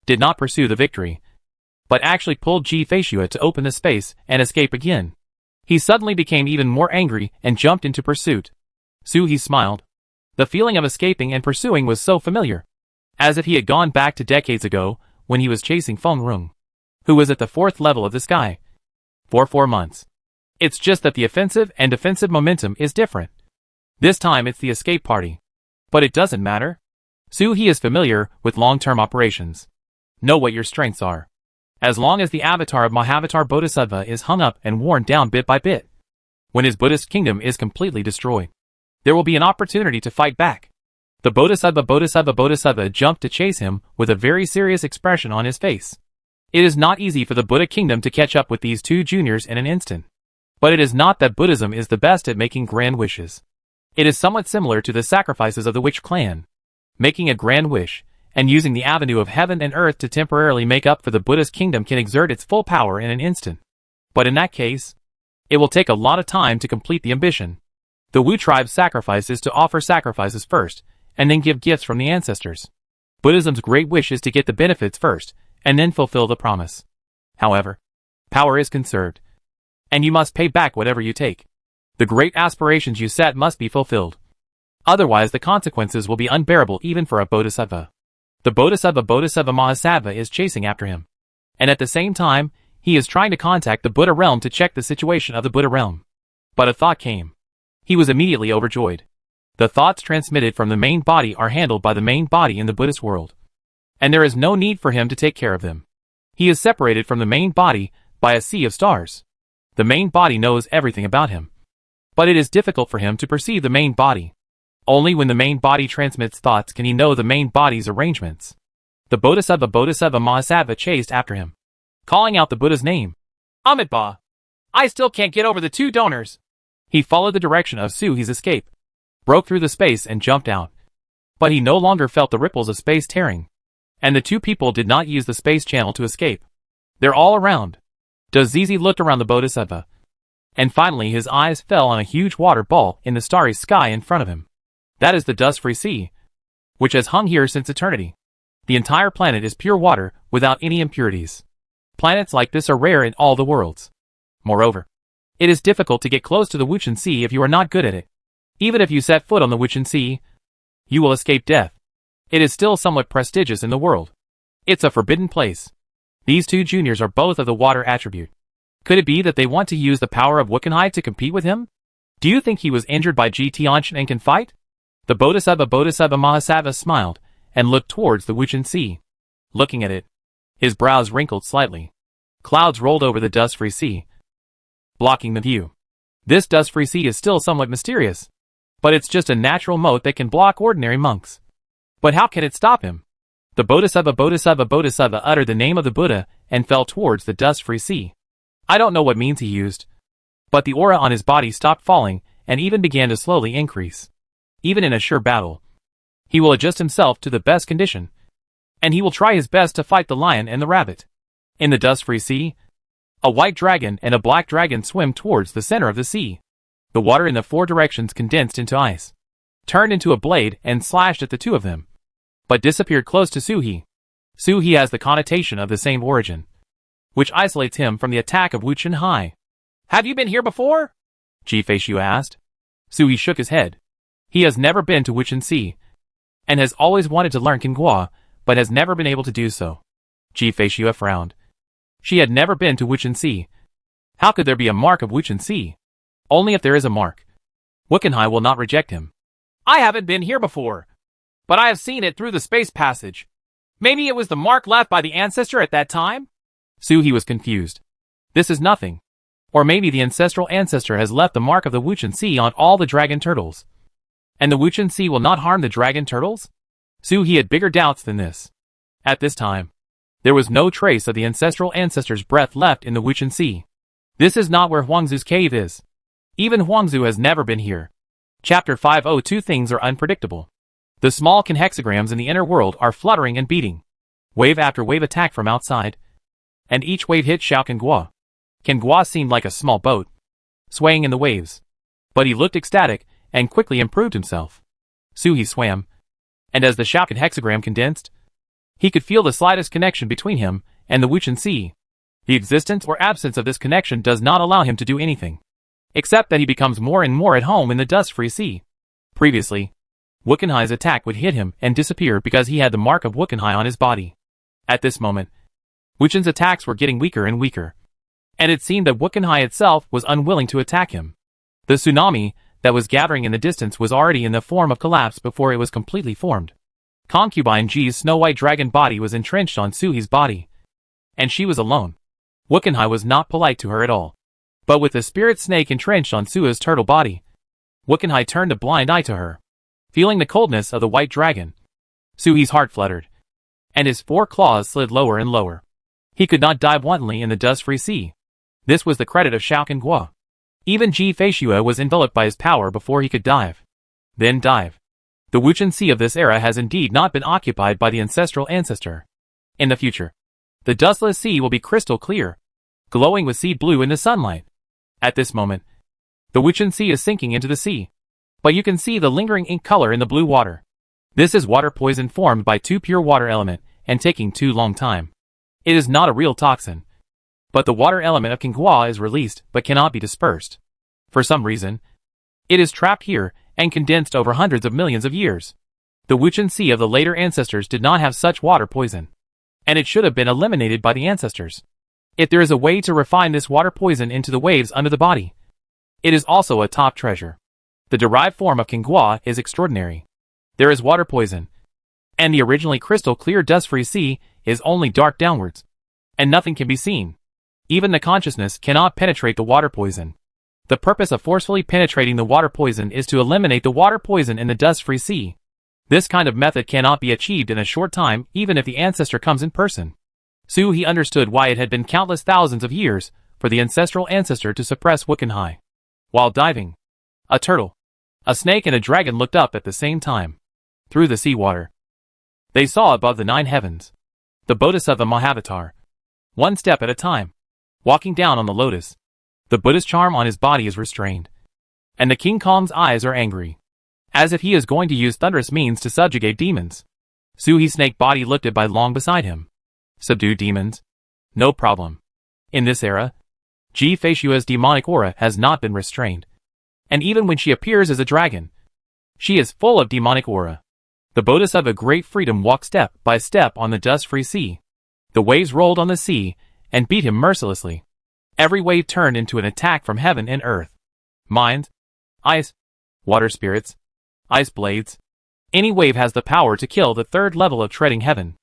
Speaker 1: did not pursue the victory, but actually pulled Ji Feishua to open the space and escape again. He suddenly became even more angry and jumped into pursuit. Su-hee smiled. The feeling of escaping and pursuing was so familiar, as if he had gone back to decades ago when he was chasing Feng Rung, who was at the 4th level of the sky, for 4 months. It's just that the offensive and defensive momentum is different. This time it's the escape party. But it doesn't matter. Su-hee is familiar with long-term operations. Know what your strengths are. As long as the avatar of Mahavatar Bodhisattva is hung up and worn down bit by bit, when his Buddhist kingdom is completely destroyed, there will be an opportunity to fight back. The Bodhisattva jumped to chase him with a very serious expression on his face. It is not easy for the Buddha kingdom to catch up with these two juniors in an instant. But it is not that Buddhism is the best at making grand wishes. It is somewhat similar to the sacrifices of the witch clan. Making a grand wish, and using the avenue of heaven and earth to temporarily make up for the Buddhist kingdom can exert its full power in an instant. But in that case, it will take a lot of time to complete the ambition. The Wu tribe's sacrifice is to offer sacrifices first, and then give gifts from the ancestors. Buddhism's great wish is to get the benefits first, and then fulfill the promise. However, power is conserved, and you must pay back whatever you take. The great aspirations you set must be fulfilled. Otherwise the consequences will be unbearable even for a bodhisattva. The Bodhisattva Mahasattva is chasing after him. And at the same time, he is trying to contact the Buddha realm to check the situation of the Buddha realm. But a thought came. He was immediately overjoyed. The thoughts transmitted from the main body are handled by the main body in the Buddhist world. And there is no need for him to take care of them. He is separated from the main body by a sea of stars. The main body knows everything about him. But it is difficult for him to perceive the main body. Only when the main body transmits thoughts can he know the main body's arrangements. The Bodhisattva Mahasattva chased after him, calling out the Buddha's name. Amitabha! I still can't get over the two donors. He followed the direction of Su-hee's escape, broke through the space and jumped out. But he no longer felt the ripples of space tearing. And the two people did not use the space channel to escape. They're all around. Zizi looked around the Bodhisattva. And finally his eyes fell on a huge water ball in the starry sky in front of him. That is the dust-free sea, which has hung here since eternity. The entire planet is pure water without any impurities. Planets like this are rare in all the worlds. Moreover, it is difficult to get close to the Wuchen Sea if you are not good at it. Even if you set foot on the Wuchen Sea, you will escape death. It is still somewhat prestigious in the world. It's a forbidden place. These two juniors are both of the water attribute. Could it be that they want to use the power of Wuckenhai to compete with him? Do you think he was injured by Ji Tianchen and can fight? The Bodhisattva Mahasattva smiled and looked towards the Wuchen Sea. Looking at it, his brows wrinkled slightly. Clouds rolled over the dust-free sea, blocking the view. This dust-free sea is still somewhat mysterious, but it's just a natural moat that can block ordinary monks. But how can it stop him? The Bodhisattva uttered the name of the Buddha and fell towards the dust-free sea. I don't know what means he used, but the aura on his body stopped falling and even began to slowly increase. Even in a sure battle, he will adjust himself to the best condition, and he will try his best to fight the lion and the rabbit. In the dust-free sea, a white dragon and a black dragon swim towards the center of the sea. The water in the 4 directions condensed into ice, turned into a blade and slashed at the two of them, but disappeared close to Su-hee. Su-hee has the connotation of the same origin, which isolates him from the attack of Wuchenhai. Have you been here before? Ji Feishua asked. Su-hee shook his head. He has never been to Wuchen Sea, and has always wanted to learn Kingua, but has never been able to do so. Ji Feishua frowned. She had never been to Wuchen Sea. How could there be a mark of Wuchen Sea? Only if there is a mark. Wuckenhai will not reject him. I haven't been here before, but I have seen it through the space passage. Maybe it was the mark left by the ancestor at that time? Su-hee was confused. This is nothing. Or maybe the ancestral ancestor has left the mark of the Wuchen Sea on all the dragon turtles. And the Wuchen Sea will not harm the dragon turtles? Su-hee had bigger doubts than this. At this time, there was no trace of the ancestral ancestor's breath left in the Wuchen Sea. This is not where Huangzu's cave is. Even Huangzu has never been here. Chapter 502 Things are unpredictable. The small conhexagrams in the inner world are fluttering and beating. Wave after wave attacked from outside, and each wave hit Xiao Kangua. Kangua seemed like a small boat, swaying in the waves. But he looked ecstatic, and quickly improved himself. Su-hee swam, and as the Shaokan hexagram condensed, he could feel the slightest connection between him and the Wuchen Sea. The existence or absence of this connection does not allow him to do anything, except that he becomes more and more at home in the dust-free sea. Previously, Wuchenhai's attack would hit him and disappear because he had the mark of Wuchenhai on his body. At this moment, Wuchen's attacks were getting weaker and weaker, and it seemed that Wuchenhai itself was unwilling to attack him. The tsunami that was gathering in the distance was already in the form of collapse before it was completely formed. Concubine Ji's snow-white dragon body was entrenched on Suhi's body, and she was alone. Wuchenhai was not polite to her at all. But with the spirit snake entrenched on Suhi's turtle body, Wuchenhai turned a blind eye to her. Feeling the coldness of the white dragon, Suhi's heart fluttered, and his 4 claws slid lower and lower. He could not dive wantonly in the dust-free sea. This was the credit of Shaokan Guo. Even Ji Feishue was enveloped by his power before he could dive. Then dive. The Wuchen Sea of this era has indeed not been occupied by the ancestral ancestor. In the future, the dustless sea will be crystal clear, glowing with sea blue in the sunlight. At this moment, the Wuchen Sea is sinking into the sea, but you can see the lingering ink color in the blue water. This is water poison formed by 2 pure water element and taking too long time. It is not a real toxin, but the water element of Qinghua is released but cannot be dispersed. For some reason, it is trapped here and condensed over hundreds of millions of years. The Wuchen Sea of the later ancestors did not have such water poison, and it should have been eliminated by the ancestors. If there is a way to refine this water poison into the waves under the body, it is also a top treasure. The derived form of Qinghua is extraordinary. There is water poison, and the originally crystal clear dust-free sea is only dark downwards, and nothing can be seen. Even the consciousness cannot penetrate the water poison. The purpose of forcefully penetrating the water poison is to eliminate the water poison in the dust-free sea. This kind of method cannot be achieved in a short time even if the ancestor comes in person. He understood why it had been countless thousands of years for the ancestral ancestor to suppress Wuchenhai. While diving, a turtle, a snake and a dragon looked up at the same time. Through the seawater, they saw above the 9 heavens the Bodhisattva Mahavatar, one step at a time, walking down on the lotus. The Buddha's charm on his body is restrained, and the King Kong's eyes are angry, as if he is going to use thunderous means to subjugate demons. Suhi's snake body lifted by long beside him. Subdue demons? No problem. In this era, Ji Feishue's demonic aura has not been restrained, and even when she appears as a dragon, she is full of demonic aura. The Bodhisattva Great Freedom walked step by step on the dust-free sea. The waves rolled on the sea and beat him mercilessly. Every wave turned into an attack from heaven and earth. Mind, ice, water spirits, ice blades. Any wave has the power to kill the 3rd level of treading heaven.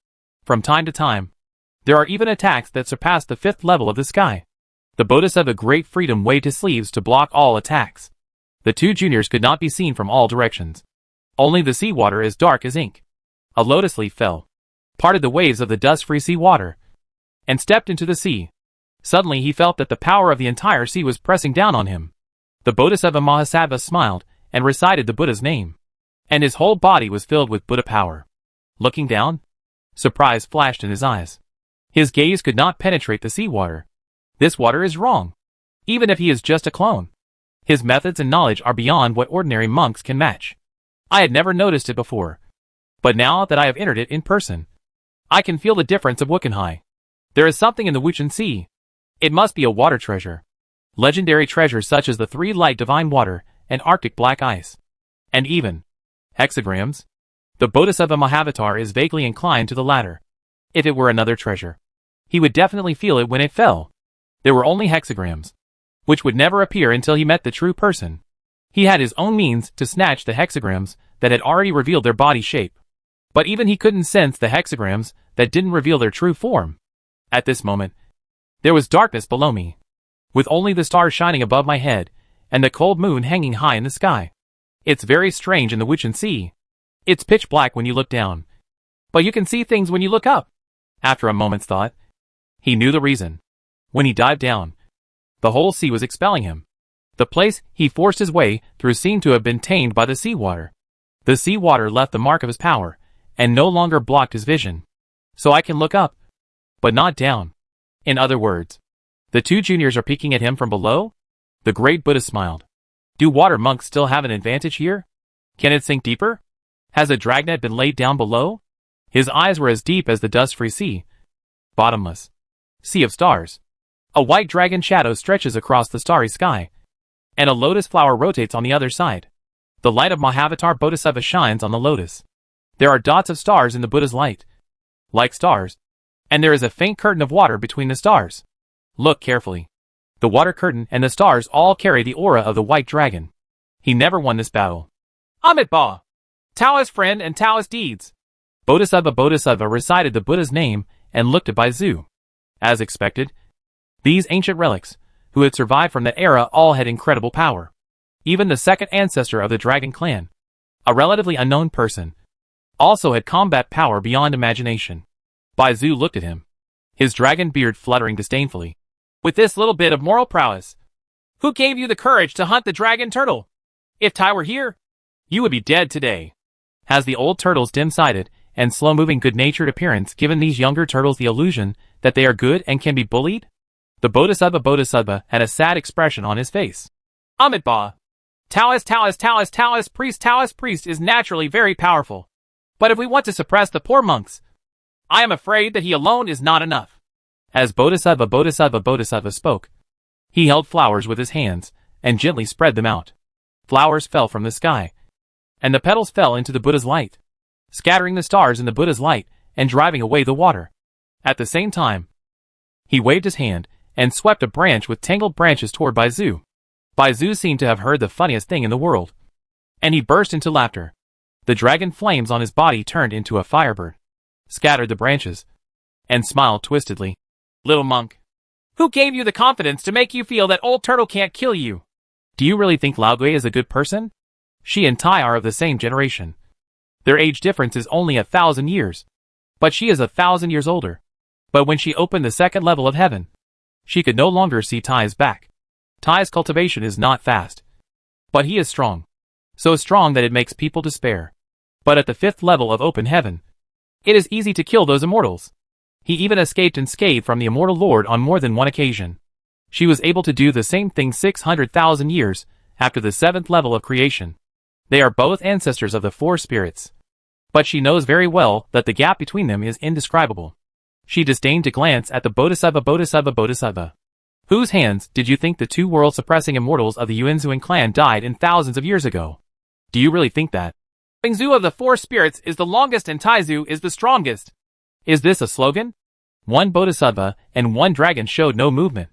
Speaker 1: From time to time, there are even attacks that surpass the 5th level of the sky. The Bodhisattva Great Freedom waved his sleeves to block all attacks. The 2 juniors could not be seen from all directions. Only the seawater is dark as ink. A lotus leaf fell, parted the waves of the dust-free sea water, and stepped into the sea. Suddenly he felt that the power of the entire sea was pressing down on him. The Bodhisattva Mahasattva smiled and recited the Buddha's name, and his whole body was filled with Buddha power. Looking down, surprise flashed in his eyes. His gaze could not penetrate the seawater. This water is wrong, even if he is just a clone. His methods and knowledge are beyond what ordinary monks can match. I had never noticed it before, but now that I have entered it in person, I can feel the difference of Wuchenhai. There is something in the Wuchen Sea. It must be a water treasure. Legendary treasures such as the 3 light divine water and Arctic black ice. And even hexagrams. The Bodhisattva Mahavatar is vaguely inclined to the latter. If it were another treasure, he would definitely feel it when it fell. There were only hexagrams, which would never appear until he met the true person. He had his own means to snatch the hexagrams that had already revealed their body shape. But even he couldn't sense the hexagrams that didn't reveal their true form. At this moment, there was darkness below me, with only the stars shining above my head and the cold moon hanging high in the sky. It's very strange in the Wuchen Sea. It's pitch black when you look down, but you can see things when you look up. After a moment's thought, he knew the reason. When he dived down, the whole sea was expelling him. The place he forced his way through seemed to have been tamed by the seawater. The seawater left the mark of his power and no longer blocked his vision. So I can look up, but not down. In other words, the 2 juniors are peeking at him from below? The great Buddha smiled. Do water monks still have an advantage here? Can it sink deeper? Has a dragnet been laid down below? His eyes were as deep as the dust-free sea. Bottomless. Sea of stars. A white dragon shadow stretches across the starry sky, and a lotus flower rotates on the other side. The light of Mahavatar Bodhisattva shines on the lotus. There are dots of stars in the Buddha's light, like stars, and there is a faint curtain of water between the stars. Look carefully. The water curtain and the stars all carry the aura of the white dragon. He never won this battle. Amitabha! Taoist friend and Taoist deeds. Bodhisattva recited the Buddha's name and looked at Baizu. As expected, these ancient relics, who had survived from that era, all had incredible power. Even the second ancestor of the dragon clan, a relatively unknown person, also had combat power beyond imagination. Baizu looked at him, his dragon beard fluttering disdainfully. With this little bit of moral prowess, who gave you the courage to hunt the dragon turtle? If Tai were here, you would be dead today. Has the old turtle's dim-sighted and slow-moving good-natured appearance given these younger turtles the illusion that they are good and can be bullied? The Bodhisattva had a sad expression on his face. Amitabha! Taoist priest is naturally very powerful. But if we want to suppress the poor monks, I am afraid that he alone is not enough. As Bodhisattva spoke, he held flowers with his hands and gently spread them out. Flowers fell from the sky, and the petals fell into the Buddha's light, scattering the stars in the Buddha's light and driving away the water. At the same time, he waved his hand and swept a branch with tangled branches toward Baizu. Baizu seemed to have heard the funniest thing in the world, and he burst into laughter. The dragon flames on his body turned into a firebird, scattered the branches, and smiled twistedly. Little monk, who gave you the confidence to make you feel that old turtle can't kill you? Do you really think Lao Gui is a good person? She and Tai are of the same generation. Their age difference is only 1,000 years, but she is 1,000 years older. But when she opened the second level of heaven, she could no longer see Tai's back. Tai's cultivation is not fast, but he is strong. So strong that it makes people despair. But at the 5th level of open heaven, it is easy to kill those immortals. He even escaped unscathed from the immortal lord on more than one occasion. She was able to do the same thing 600,000 years after the 7th level of creation. They are both ancestors of the 4 spirits. But she knows very well that the gap between them is indescribable. She disdained to glance at the Bodhisattva. Whose hands did you think the 2 world-suppressing immortals of the Yuanzuan clan died in thousands of years ago? Do you really think that Bingzu of the 4 spirits is the longest and Taizu is the strongest? Is this a slogan? One Bodhisattva and one dragon showed no movement,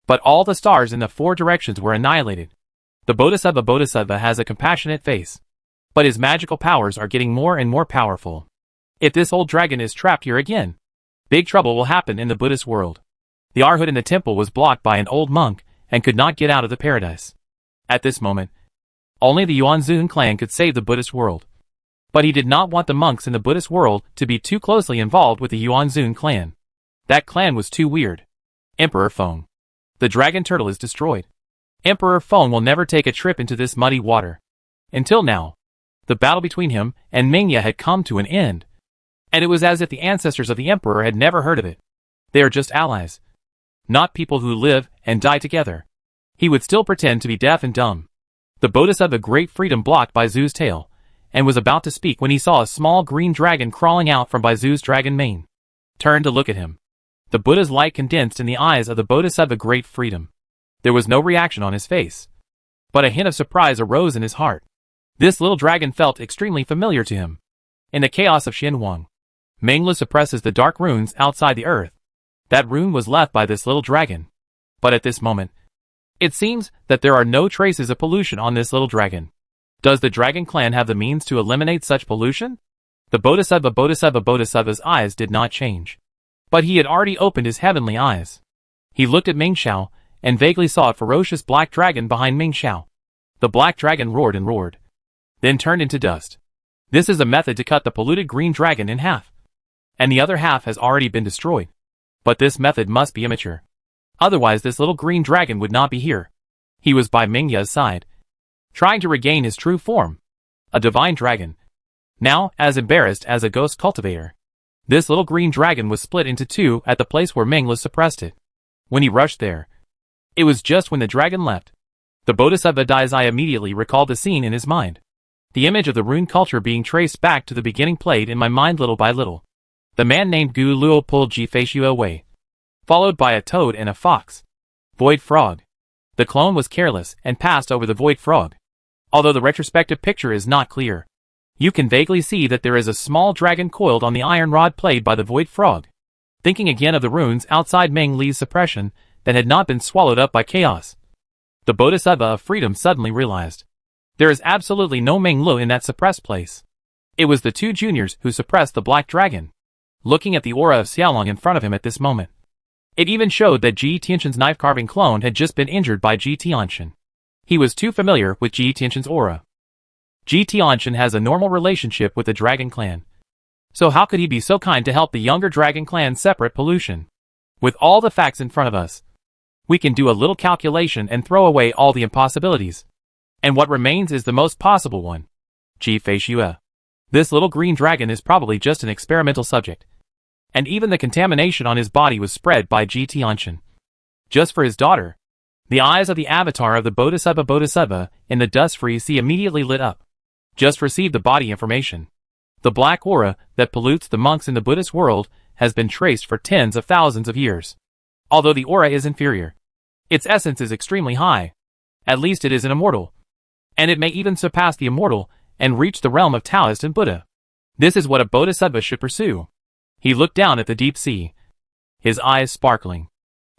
Speaker 1: but all the stars in the 4 directions were annihilated. The Bodhisattva has a compassionate face, but his magical powers are getting more and more powerful. If this old dragon is trapped here again, big trouble will happen in the Buddhist world. The Arhat in the temple was blocked by an old monk and could not get out of the paradise. At this moment, only the Yuanzun clan could save the Buddhist world. But he did not want the monks in the Buddhist world to be too closely involved with the Yuanzun clan. That clan was too weird. Emperor Feng. The dragon turtle is destroyed. Emperor Feng will never take a trip into this muddy water. Until now, the battle between him and Mingya had come to an end, and it was as if the ancestors of the emperor had never heard of it. They are just allies, not people who live and die together. He would still pretend to be deaf and dumb. The Bodhisattva Great Freedom blocked Baizu's tail, and was about to speak when he saw a small green dragon crawling out from Baizu's dragon mane. Turned to look at him. The Buddha's light condensed in the eyes of the Bodhisattva Great Freedom. There was no reaction on his face, but a hint of surprise arose in his heart. This little dragon felt extremely familiar to him. In the chaos of Xinhuang, Mengla suppresses the dark runes outside the earth. That rune was left by this little dragon. But at this moment, it seems that there are no traces of pollution on this little dragon. Does the dragon clan have the means to eliminate such pollution? The Bodhisattva's eyes did not change. But he had already opened his heavenly eyes. He looked at Ming Xiao and vaguely saw a ferocious black dragon behind Ming Xiao. The black dragon roared and roared, then turned into dust. This is a method to cut the polluted green dragon in half, and the other half has already been destroyed. But this method must be immature. Otherwise this little green dragon would not be here. He was by Mingya's side, trying to regain his true form, a divine dragon, now as embarrassed as a ghost cultivator. This little green dragon was split into 2 at the place where Mengla suppressed it. When he rushed there, it was just when the dragon left. The Bodhisattva Daisai immediately recalled the scene in his mind. The image of the rune culture being traced back to the beginning played in my mind little by little. The man named Gu Luo pulled Ji-Fei away, followed by a toad and a fox. Void frog. The clone was careless and passed over the void frog. Although the retrospective picture is not clear, you can vaguely see that there is a small dragon coiled on the iron rod played by the void frog. Thinking again of the runes outside Meng Li's suppression that had not been swallowed up by chaos, the Bodhisattva of freedom suddenly realized there is absolutely no Meng Li in that suppressed place. It was the two juniors who suppressed the black dragon. Looking at the aura of Xiaolong in front of him at this moment, it even showed that Ji Tianxin's knife-carving clone had just been injured by Ji Tianxin. He was too familiar with Ji Tianxin's aura. Ji Tianxin has a normal relationship with the Dragon Clan. So how could he be so kind to help the younger Dragon Clan separate pollution? With all the facts in front of us, we can do a little calculation and throw away all the impossibilities. And what remains is the most possible one. Ji-Fei. This little green dragon is probably just an experimental subject. And even the contamination on his body was spread by Ji Tianxin. Just for his daughter. The eyes of the avatar of the Bodhisattva in the dust-free sea immediately lit up. Just receive the body information. The black aura that pollutes the monks in the Buddhist world has been traced for tens of thousands of years. Although the aura is inferior, its essence is extremely high. At least it is an immortal. And it may even surpass the immortal and reach the realm of Taoist and Buddha. This is what a Bodhisattva should pursue. He looked down at the deep sea, his eyes sparkling.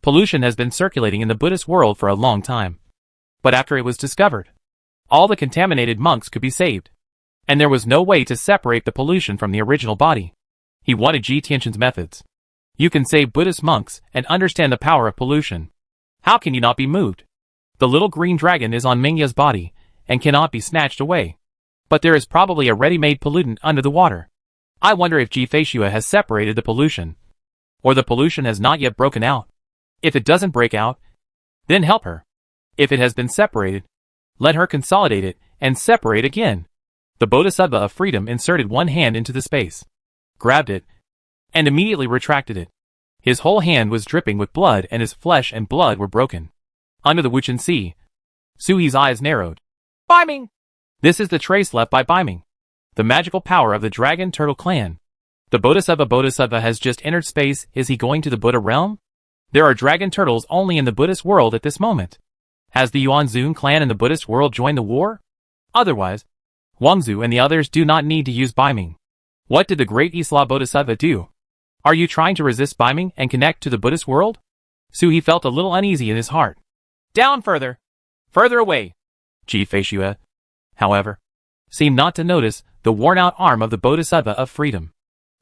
Speaker 1: Pollution has been circulating in the Buddhist world for a long time. But after it was discovered, all the contaminated monks could be saved. And there was no way to separate the pollution from the original body. He wanted Ji Tianxin's methods. You can save Buddhist monks and understand the power of pollution. How can you not be moved? The little green dragon is on Mingya's body and cannot be snatched away. But there is probably a ready-made pollutant under the water. I wonder if Ji-Fei has separated the pollution. Or the pollution has not yet broken out. If it doesn't break out, then help her. If it has been separated, let her consolidate it and separate again. The Bodhisattva of freedom inserted one hand into the space, grabbed it, and immediately retracted it. His whole hand was dripping with blood and his flesh and blood were broken. Under the Wuchen Sea, Suhi's eyes narrowed. Biming! This is the trace left by Biming, the magical power of the Dragon Turtle clan. The Bodhisattva has just entered space. Is he going to the Buddha realm? There are dragon turtles only in the Buddhist world at this moment. Has the Yuanzun clan in the Buddhist world joined the war? Otherwise, Wangzu and the others do not need to use Biming. What did the great Isla Bodhisattva do? Are you trying to resist Biming and connect to the Buddhist world? Suhi felt a little uneasy in his heart. Down further! Further away! Ji-Fei, however, seemed not to notice the worn-out arm of the Bodhisattva of freedom.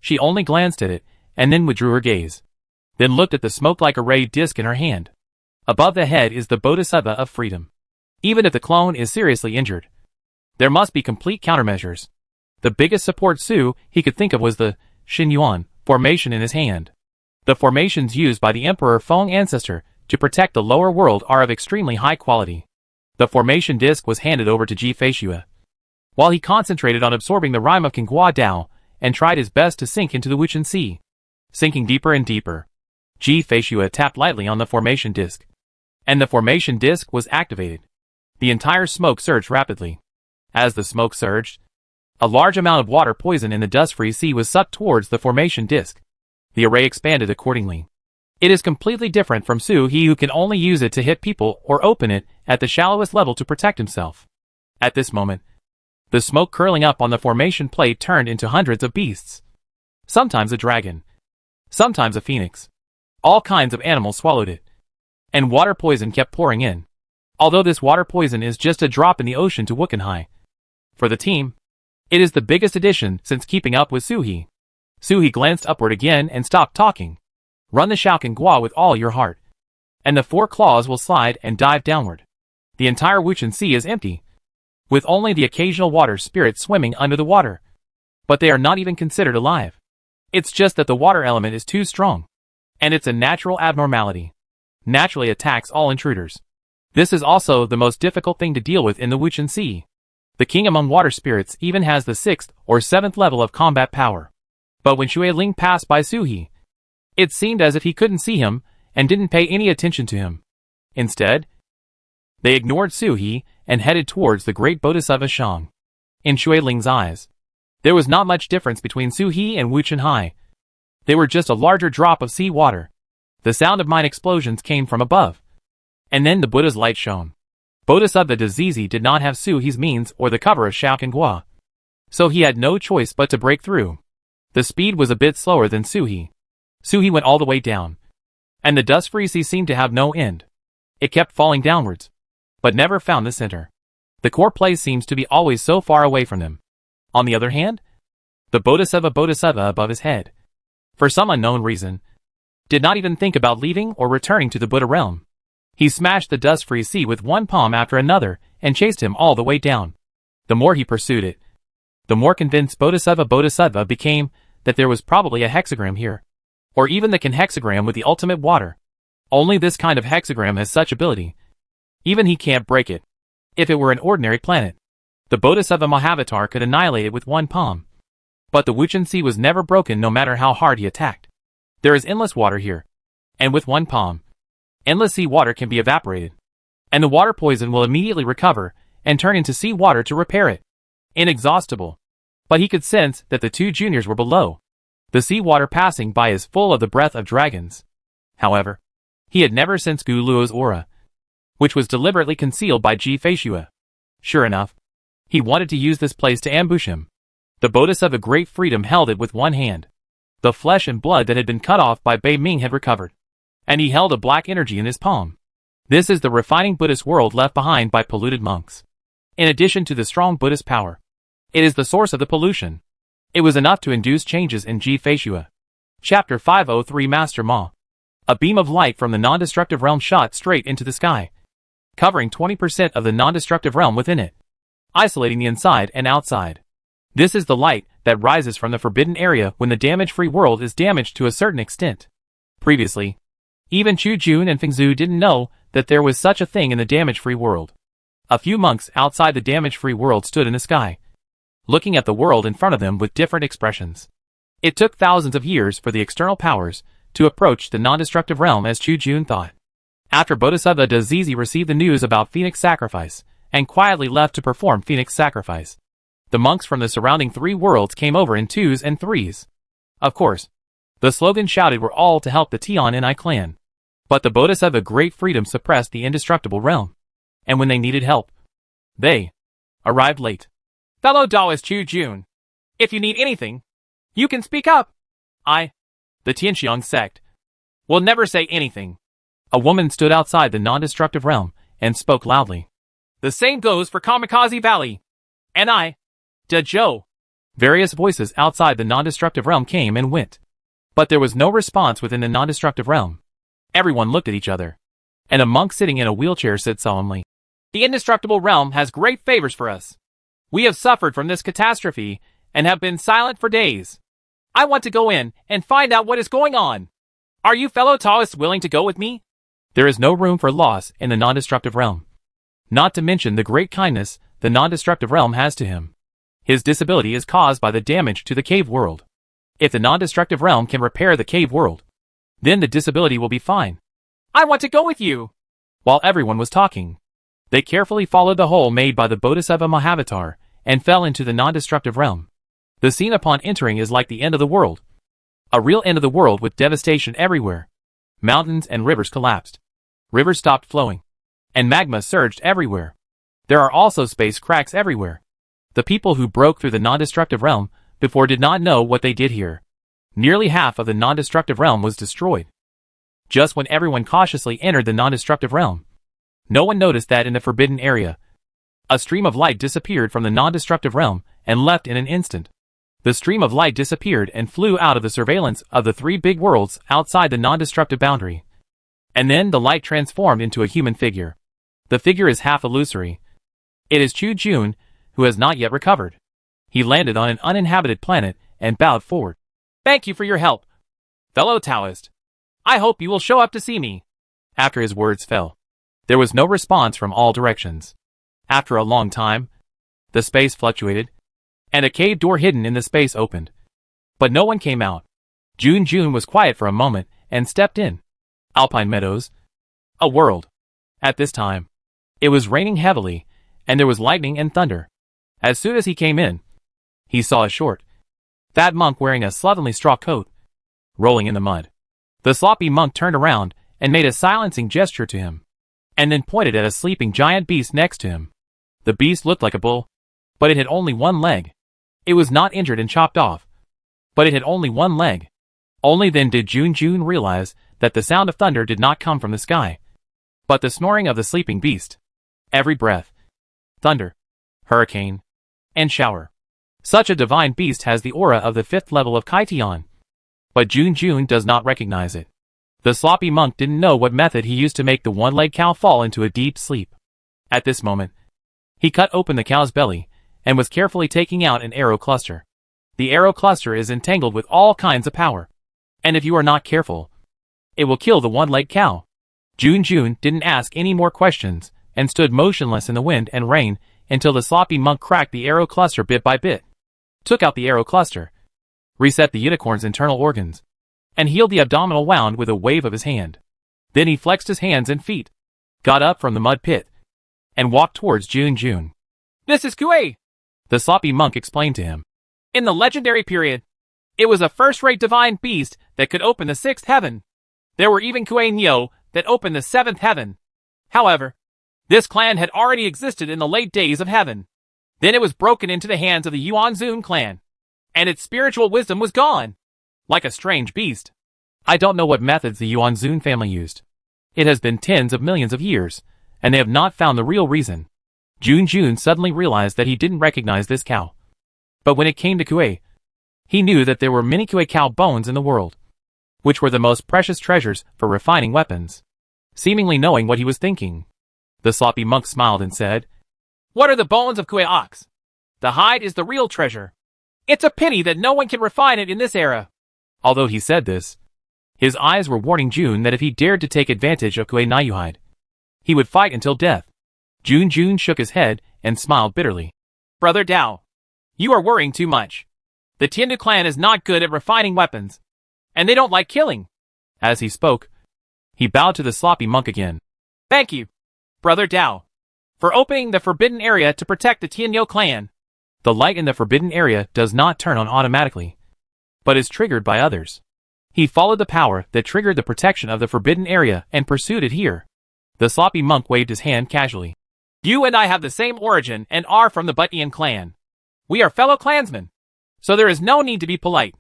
Speaker 1: She only glanced at it, and then withdrew her gaze. Then looked at the smoke-like-a-ray disc in her hand. Above the head is the Bodhisattva of freedom. Even if the clone is seriously injured, there must be complete countermeasures. The biggest support he could think of was the Xinyuan formation in his hand. The formations used by the Emperor Feng ancestor to protect the lower world are of extremely high quality. The formation disc was handed over to Ji-Fei, while he concentrated on absorbing the rime of Kingguo Dao and tried his best to sink into the Wuchen Sea. Sinking deeper and deeper, Ji-Fei tapped lightly on the formation disc, and the formation disc was activated. The entire smoke surged rapidly. As the smoke surged, a large amount of water poison in the dust-free sea was sucked towards the formation disc. The array expanded accordingly. It is completely different from He who can only use it to hit people or open it at the shallowest level to protect himself. At this moment, the smoke curling up on the formation plate turned into hundreds of beasts. Sometimes a dragon, sometimes a phoenix. All kinds of animals swallowed it. And water poison kept pouring in. Although this water poison is just a drop in the ocean to Wuchenhai. For the team, it is the biggest addition since keeping up with Suhi. Suhi glanced upward again and stopped talking. Run the Shaoqing Gua with all your heart, and the four claws will slide and dive downward. The entire Wuchen Sea is empty, with only the occasional water spirits swimming under the water. But they are not even considered alive. It's just that the water element is too strong, and it's a natural abnormality. Naturally attacks all intruders. This is also the most difficult thing to deal with in the Wuchen Sea. The king among water spirits even has the 6th or 7th level of combat power. But when Xue Ling passed by Suhi, it seemed as if he couldn't see him and didn't pay any attention to him. Instead, they ignored Suhi and headed towards the great Bodhisattva Shang. In Shui Ling's eyes, there was not much difference between Su He and Wu Chunhai. They were just a larger drop of sea water. The sound of mine explosions came from above. And then the Buddha's light shone. Bodhisattva Dazizi did not have Su He's means or the cover of Shaokingua. So he had no choice but to break through. The speed was a bit slower than Su He. Su He went all the way down. And the dust-free sea seemed to have no end. It kept falling downwards, but never found the center. The core place seems to be always so far away from them. On the other hand, the Bodhisattva above his head, for some unknown reason, did not even think about leaving or returning to the Buddha realm. He smashed the dust-free sea with one palm after another and chased him all the way down. The more he pursued it, the more convinced Bodhisattva became that there was probably a hexagram here, or even the hexagram with the ultimate water. Only this kind of hexagram has such ability. Even he can't break it. If it were an ordinary planet, the Bodhisattva Mahavatar could annihilate it with one palm. But the Wuchen Sea was never broken no matter how hard he attacked. There is endless water here. And with one palm, endless sea water can be evaporated. And the water poison will immediately recover and turn into sea water to repair it. Inexhaustible. But he could sense that the two juniors were below. The sea water passing by is full of the breath of dragons. However, he had never sensed Gu Luo's aura, which was deliberately concealed by Ji Feishua. Sure enough, he wanted to use this place to ambush him. The Bodhisattva Great Freedom held it with one hand. The flesh and blood that had been cut off by Bei Ming had recovered, and he held a black energy in his palm. This is the refining Buddhist world left behind by polluted monks. In addition to the strong Buddhist power, it is the source of the pollution. It was enough to induce changes in Ji Feishua. Chapter 503 Master Ma. A beam of light from the non-destructive realm shot straight into the sky, covering 20% of the non-destructive realm within it, isolating the inside and outside. This is the light that rises from the forbidden area when the damage-free world is damaged to a certain extent. Previously, even Chu Jun and Feng Zhu didn't know that there was such a thing in the damage-free world. A few monks outside the damage-free world stood in the sky, looking at the world in front of them with different expressions. It took thousands of years for the external powers to approach the non-destructive realm as Chu Jun thought. After Bodhisattva Dazizi received the news about Phoenix Sacrifice and quietly left to perform Phoenix Sacrifice, the monks from the surrounding three worlds came over in twos and threes. Of course, the slogan shouted were all to help the Tian and I clan. But the Bodhisattva Great Freedom suppressed the indestructible realm. And when they needed help, they arrived late. Fellow Taoist Chu Jun, if you need anything, you can speak up. The Tianxiang sect, will never say anything. A woman stood outside the non-destructive realm and spoke loudly. The same goes for Kamikaze Valley. And Da Zhou. Various voices outside the non-destructive realm came and went. But there was no response within the non-destructive realm. Everyone looked at each other. And a monk sitting in a wheelchair said solemnly, The indestructible realm has great favors for us. We have suffered from this catastrophe and have been silent for days. I want to go in and find out what is going on. Are you fellow Taoists willing to go with me? There is no room for loss in the non-destructive realm. Not to mention the great kindness the non-destructive realm has to him. His disability is caused by the damage to the cave world. If the non-destructive realm can repair the cave world, then the disability will be fine. I want to go with you. While everyone was talking, they carefully followed the hole made by the Bodhisattva Mahavatar and fell into the non-destructive realm. The scene upon entering is like the end of the world. A real end of the world with devastation everywhere. Mountains and rivers collapsed. Rivers stopped flowing. And magma surged everywhere. There are also space cracks everywhere. The people who broke through the non-destructive realm before did not know what they did here. Nearly half of the non-destructive realm was destroyed. Just when everyone cautiously entered the non-destructive realm, no one noticed that in the forbidden area, a stream of light disappeared from the non-destructive realm and left in an instant. The stream of light disappeared and flew out of the surveillance of the three big worlds outside the non-destructive boundary. And then the light transformed into a human figure. The figure is half illusory. It is Chu Jun, who has not yet recovered. He landed on an uninhabited planet and bowed forward. Thank you for your help, fellow Taoist. I hope you will show up to see me. After his words fell, there was no response from all directions. After a long time, the space fluctuated, and a cave door hidden in the space opened. But no one came out. Jun was quiet for a moment and stepped in. Alpine meadows. A world. At this time, it was raining heavily, and there was lightning and thunder. As soon as he came in, he saw a short, fat monk wearing a slovenly straw coat, rolling in the mud. The sloppy monk turned around and made a silencing gesture to him, and then pointed at a sleeping giant beast next to him. The beast looked like a bull, but it had only one leg. It was not injured and chopped off, but it had only one leg. Only then did Jun realize that the sound of thunder did not come from the sky, but the snoring of the sleeping beast. Every breath, thunder, hurricane, and shower. Such a divine beast has the aura of the 5th level of Kaitian, but Jun does not recognize it. The sloppy monk didn't know what method he used to make the one-legged cow fall into a deep sleep. At this moment, he cut open the cow's belly and was carefully taking out an arrow cluster. The arrow cluster is entangled with all kinds of power, and if you are not careful, it will kill the one-legged cow. Jun didn't ask any more questions and stood motionless in the wind and rain until the sloppy monk cracked the arrow cluster bit by bit, took out the arrow cluster, reset the unicorn's internal organs, and healed the abdominal wound with a wave of his hand. Then he flexed his hands and feet, got up from the mud pit, and walked towards Jun. "This is Kuei," the sloppy monk explained to him. "In the legendary period, it was a first-rate divine beast that could open the 6th heaven. There were even Kuei Nyo that opened the 7th heaven. However, this clan had already existed in the late days of heaven. Then it was broken into the hands of the Yuanzun clan, and its spiritual wisdom was gone, like a strange beast. I don't know what methods the Yuanzun family used. It has been tens of millions of years, and they have not found the real reason." Jun suddenly realized that he didn't recognize this cow. But when it came to Kuei, he knew that there were many Kuei cow bones in the world, which were the most precious treasures for refining weapons. Seemingly knowing what he was thinking, the sloppy monk smiled and said, "What are the bones of Kuei ox? The hide is the real treasure. It's a pity that no one can refine it in this era." Although he said this, his eyes were warning Jun that if he dared to take advantage of Kuei Nyu hide, he would fight until death. Jun shook his head and smiled bitterly. "Brother Dao, you are worrying too much. The Tiandu clan is not good at refining weapons, and they don't like killing." As he spoke, he bowed to the sloppy monk again. "Thank you, Brother Dao, for opening the forbidden area to protect the Tianyu clan." The light in the forbidden area does not turn on automatically, but is triggered by others. He followed the power that triggered the protection of the forbidden area and pursued it here. The sloppy monk waved his hand casually. "You and I have the same origin and are from the Butian clan. We are fellow clansmen, so there is no need to be polite."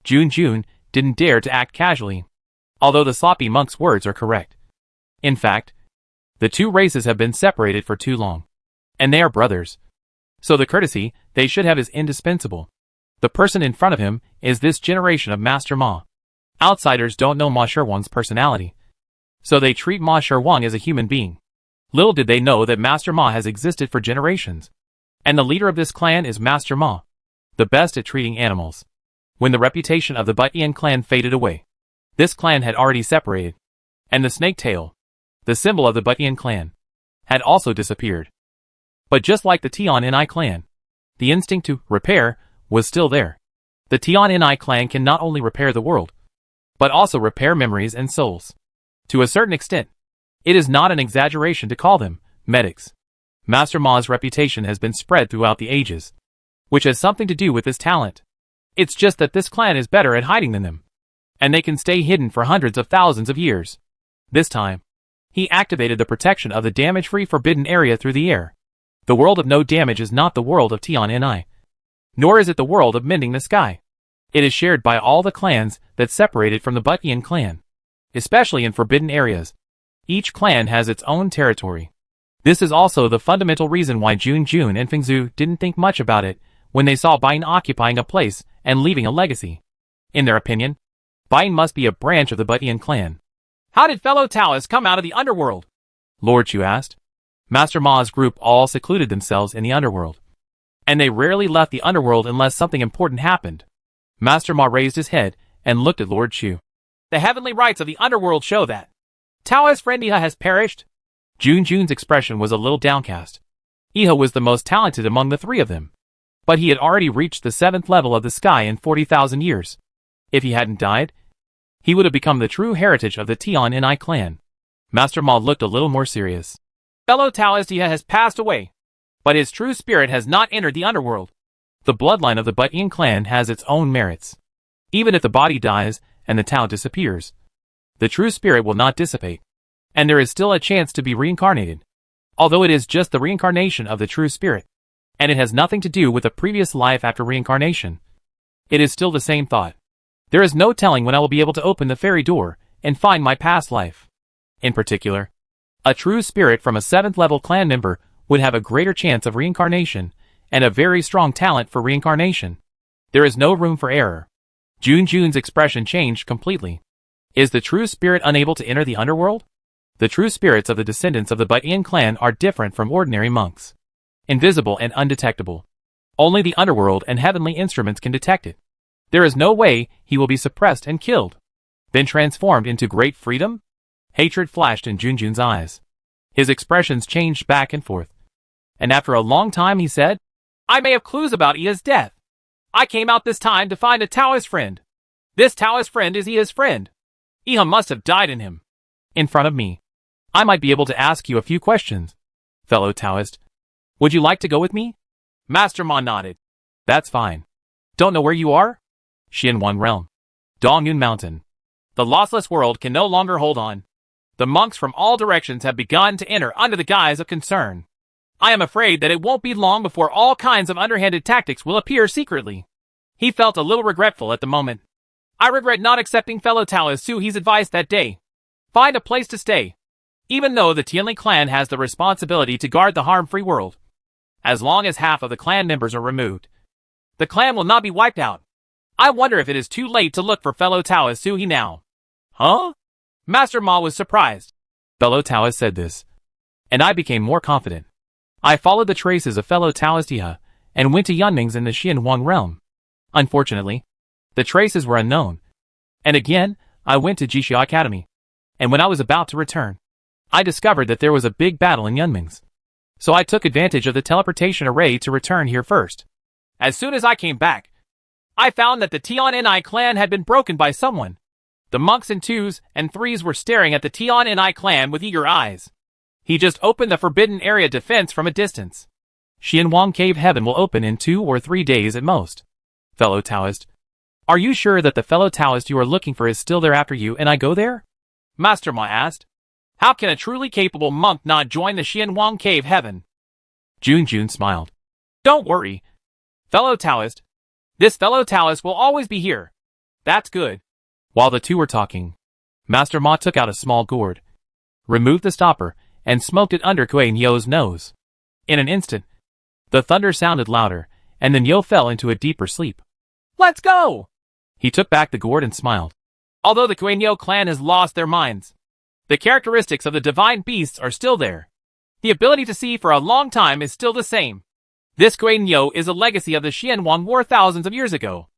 Speaker 1: Jun didn't dare to act casually, although the sloppy monk's words are correct. In fact, the two races have been separated for too long, and they are brothers, so the courtesy they should have is indispensable. The person in front of him is this generation of Master Ma. Outsiders don't know Ma Sherwang's personality, so they treat Ma Sherwang as a human being. Little did they know that Master Ma has existed for generations, and the leader of this clan is Master Ma, the best at treating animals. When the reputation of the Butian clan faded away, this clan had already separated, and the snake tail, the symbol of the Butian clan, had also disappeared. But just like the Tian Ni clan, the instinct to repair was still there. The Tian Ni clan can not only repair the world, but also repair memories and souls. To a certain extent, it is not an exaggeration to call them medics. Master Ma's reputation has been spread throughout the ages, which has something to do with this talent. It's just that this clan is better at hiding than them, and they can stay hidden for hundreds of thousands of years. This time, he activated the protection of the damage-free forbidden area through the air. The world of no damage is not the world of Tian Ni, nor is it the world of mending the sky. It is shared by all the clans that separated from the Butian clan, especially in forbidden areas. Each clan has its own territory. This is also the fundamental reason why Jun and Fengzhu didn't think much about it when they saw Bain occupying a place and leaving a legacy. In their opinion, Bain must be a branch of the Butian clan. "How did fellow Taoists come out of the underworld?" Lord Chu asked. Master Ma's group all secluded themselves in the underworld, and they rarely left the underworld unless something important happened. Master Ma raised his head and looked at Lord Chu. "The heavenly rites of the underworld show that Taoist friend Iha has perished." Jun's expression was a little downcast. Iha was the most talented among the three of them, but he had already reached the 7th level of the sky in 40,000 years. If he hadn't died, he would have become the true heritage of the Tian Ni clan. Master Ma looked a little more serious. "Fellow Taoist Iha has passed away. But his true spirit has not entered the underworld. The bloodline of the Buttian clan has its own merits. Even if the body dies and the Tao disappears, the true spirit will not dissipate, and there is still a chance to be reincarnated. Although it is just the reincarnation of the true spirit, and it has nothing to do with a previous life after reincarnation, it is still the same thought. There is no telling when I will be able to open the fairy door and find my past life. In particular, a true spirit from a 7th level clan member would have a greater chance of reincarnation and a very strong talent for reincarnation. There is no room for error. Jun's expression changed completely. Is the true spirit unable to enter the underworld? The true spirits of the descendants of the Buttian clan are different from ordinary monks. Invisible and undetectable. Only the underworld and heavenly instruments can detect it. There is no way he will be suppressed and killed. Then transformed into great freedom? Hatred flashed in Jun's eyes. His expressions changed back and forth. And after a long time he said, I may have clues about Ia's death. I came out this time to find a Taoist friend. This Taoist friend is Ia's friend. Ia must have died in him. In front of me. I might be able to ask you a few questions. Fellow Taoist. Would you like to go with me? Master Ma nodded. That's fine. Don't know where you are? Xianwan Realm. Dongyun Mountain. The lossless world can no longer hold on. The monks from all directions have begun to enter under the guise of concern. I am afraid that it won't be long before all kinds of underhanded tactics will appear secretly. He felt a little regretful at the moment. I regret not accepting fellow Taoist Su He's advice that day. Find a place to stay. Even though the Tianli clan has the responsibility to guard the harm-free world. As long as half of the clan members are removed, the clan will not be wiped out. I wonder if it is too late to look for fellow Taoist Su He now. Huh? Master Ma was surprised. Fellow Taoist said this, and I became more confident. I followed the traces of fellow Taoist Ia and went to Yunming's in the Xianwang realm. Unfortunately, the traces were unknown. And again, I went to Jixia Academy. And when I was about to return, I discovered that there was a big battle in Yunming's. So I took advantage of the teleportation array to return here first. As soon as I came back, I found that the Tian clan had been broken by someone. The monks in 2s and 3s were staring at the Tian clan with eager eyes. He just opened the forbidden area defense from a distance. Xianwang Cave Heaven will open in 2 or 3 days at most. Fellow Taoist. Are you sure that the fellow Taoist you are looking for is still there after you and I go there? Master Ma asked. How can a truly capable monk not join the Xianwang Cave Heaven? Jun smiled. Don't worry. Fellow Taoist. This fellow Taoist will always be here. That's good. While the two were talking, Master Ma took out a small gourd, removed the stopper, and smoked it under Kuei Nyo's nose. In an instant, the thunder sounded louder, and then Nyo fell into a deeper sleep. Let's go! He took back the gourd and smiled. Although the Kuei Nyo clan has lost their minds, the characteristics of the divine beasts are still there. The ability to see for a long time is still the same. This Kuei Nyo is a legacy of the Xianwang War thousands of years ago.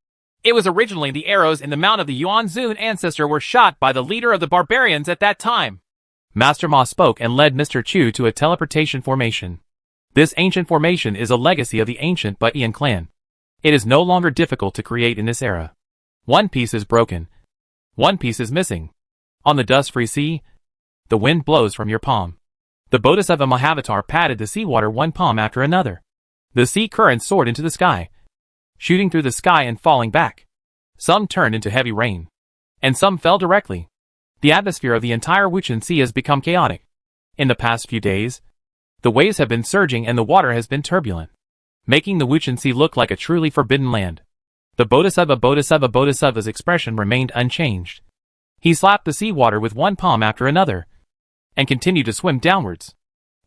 Speaker 1: It was originally the arrows in the mount of the Yuanzun ancestor were shot by the leader of the barbarians at that time. Master Ma spoke and led Mr. Chu to a teleportation formation. This ancient formation is a legacy of the ancient Buttian clan. It is no longer difficult to create in this era. One piece is broken. One piece is missing. On the dust-free sea, the wind blows from your palm. The Bodhisattva Mahavatar patted the seawater one palm after another. The sea currents soared into the sky, shooting through the sky and falling back. Some turned into heavy rain, and some fell directly. The atmosphere of the entire Wuchen Sea has become chaotic. In the past few days, the waves have been surging and the water has been turbulent, making the Wuchen Sea look like a truly forbidden land. The Bodhisattva's expression remained unchanged. He slapped the seawater with one palm after another, and continued to swim downwards.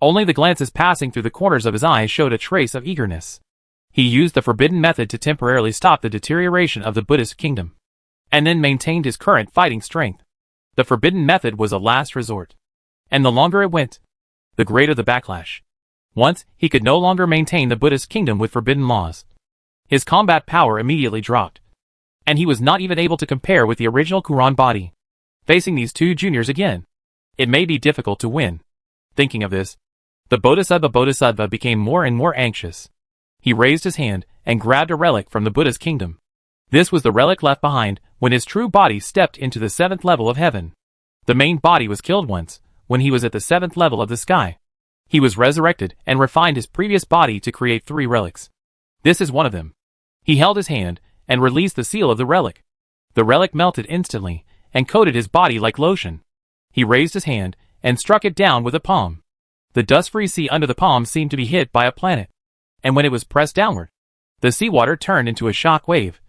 Speaker 1: Only the glances passing through the corners of his eyes showed a trace of eagerness. He used the forbidden method to temporarily stop the deterioration of the Buddhist kingdom, and then maintained his current fighting strength. The forbidden method was a last resort, and the longer it went, the greater the backlash. Once, he could no longer maintain the Buddhist kingdom with forbidden laws. His combat power immediately dropped, and he was not even able to compare with the original Quran body. Facing these two juniors again, it may be difficult to win. Thinking of this, the Bodhisattva became more and more anxious. He raised his hand and grabbed a relic from the Buddha's kingdom. This was the relic left behind when his true body stepped into the 7th level of heaven. The main body was killed once, when he was at the 7th level of the sky. He was resurrected and refined his previous body to create 3 relics. This is one of them. He held his hand and released the seal of the relic. The relic melted instantly and coated his body like lotion. He raised his hand and struck it down with a palm. The dust-free sea under the palm seemed to be hit by a planet, and when it was pressed downward, the seawater turned into a shock wave,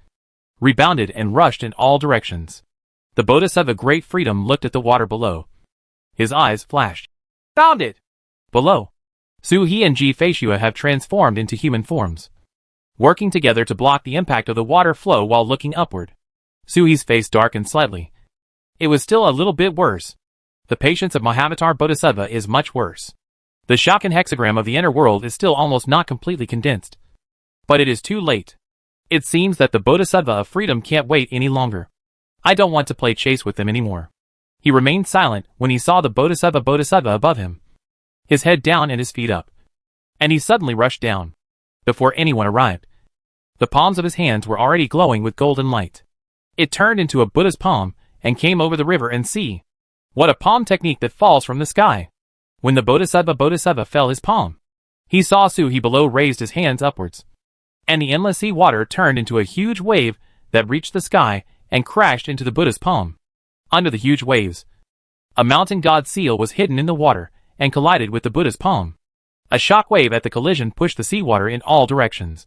Speaker 1: rebounded and rushed in all directions. The Bodhisattva Great Freedom looked at the water below. His eyes flashed. Found it! Below, Su-He and Ji-Fei-Shua have transformed into human forms, working together to block the impact of the water flow while looking upward. Su-He's face darkened slightly. It was still a little bit worse. The patience of Mahavatar Bodhisattva is much worse. The Shakan hexagram of the inner world is still almost not completely condensed. But it is too late. It seems that the Bodhisattva of freedom can't wait any longer. I don't want to play chase with them anymore. He remained silent when he saw the Bodhisattva above him, his head down and his feet up. And he suddenly rushed down. Before anyone arrived, the palms of his hands were already glowing with golden light. It turned into a Buddha's palm and came over the river and sea. What a palm technique that falls from the sky! When the Bodhisattva fell his palm, he saw Su-He below raised his hands upwards, and the endless sea water turned into a huge wave that reached the sky and crashed into the Buddha's palm. Under the huge waves, a mountain god seal was hidden in the water and collided with the Buddha's palm. A shock wave at the collision pushed the seawater in all directions,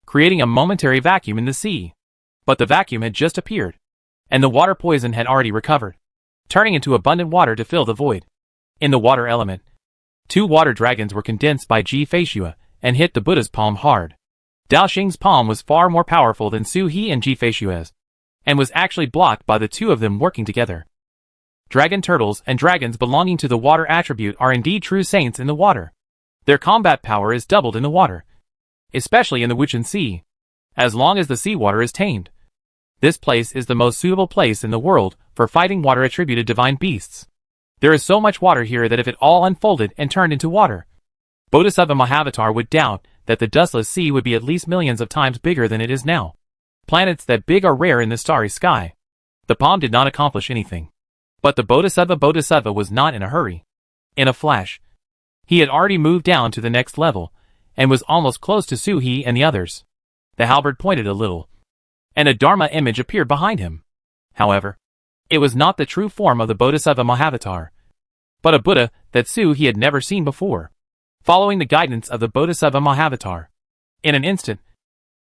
Speaker 1: creating a momentary vacuum in the sea. But the vacuum had just appeared, and the water poison had already recovered, turning into abundant water to fill the void. In the water element, 2 water dragons were condensed by Ji-Fei-Shua and hit the Buddha's palm hard. Dao Xing's palm was far more powerful than Su-He and Ji-Fei-Shua's, and was actually blocked by the 2 of them working together. Dragon turtles and dragons belonging to the water attribute are indeed true saints in the water. Their combat power is doubled in the water, especially in the Wuchen Sea, as long as the seawater is tamed. This place is the most suitable place in the world for fighting water-attributed divine beasts. There is so much water here that if it all unfolded and turned into water, Bodhisattva Mahavatar would doubt that the dustless sea would be at least millions of times bigger than it is now. Planets that big are rare in the starry sky. The palm did not accomplish anything. But the Bodhisattva was not in a hurry. In a flash, he had already moved down to the next level, and was almost close to Su-He and the others. The halberd pointed a little, and a Dharma image appeared behind him. However, it was not the true form of the Bodhisattva Mahavatar, but a Buddha that Su-He had never seen before. Following the guidance of the Bodhisattva Mahavatar, in an instant,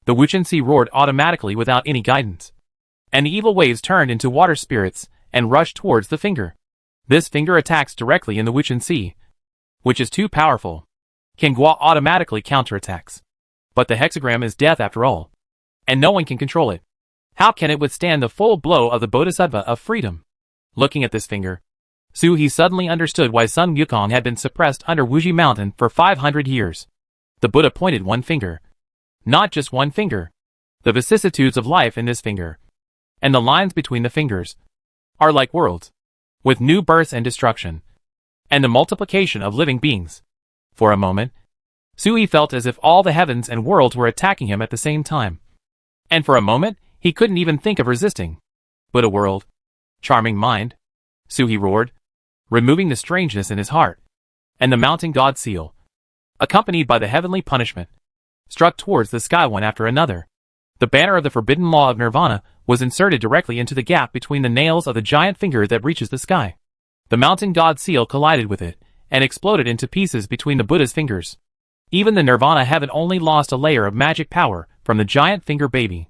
Speaker 1: the Wuchen Sea roared automatically without any guidance, and the evil waves turned into water spirits and rushed towards the finger. This finger attacks directly in the Wuchen Sea, which is too powerful. Kangua automatically counterattacks. But the hexagram is death after all, and no one can control it. How can it withstand the full blow of the Bodhisattva of freedom? Looking at this finger, Su-He suddenly understood why Sun Wukong had been suppressed under Wuji Mountain for 500 years. The Buddha pointed one finger. Not just one finger. The vicissitudes of life in this finger, and the lines between the fingers, are like worlds, with new births and destruction, and the multiplication of living beings. For a moment, Su-He felt as if all the heavens and worlds were attacking him at the same time. And for a moment, he couldn't even think of resisting. Buddha world. Charming mind. Su-He roared, removing the strangeness in his heart. And the mountain god seal, accompanied by the heavenly punishment, struck towards the sky one after another. The banner of the forbidden law of nirvana was inserted directly into the gap between the nails of the giant finger that reaches the sky. The mountain god seal collided with it, and exploded into pieces between the Buddha's fingers. Even the nirvana heaven only lost a layer of magic power from the giant finger baby.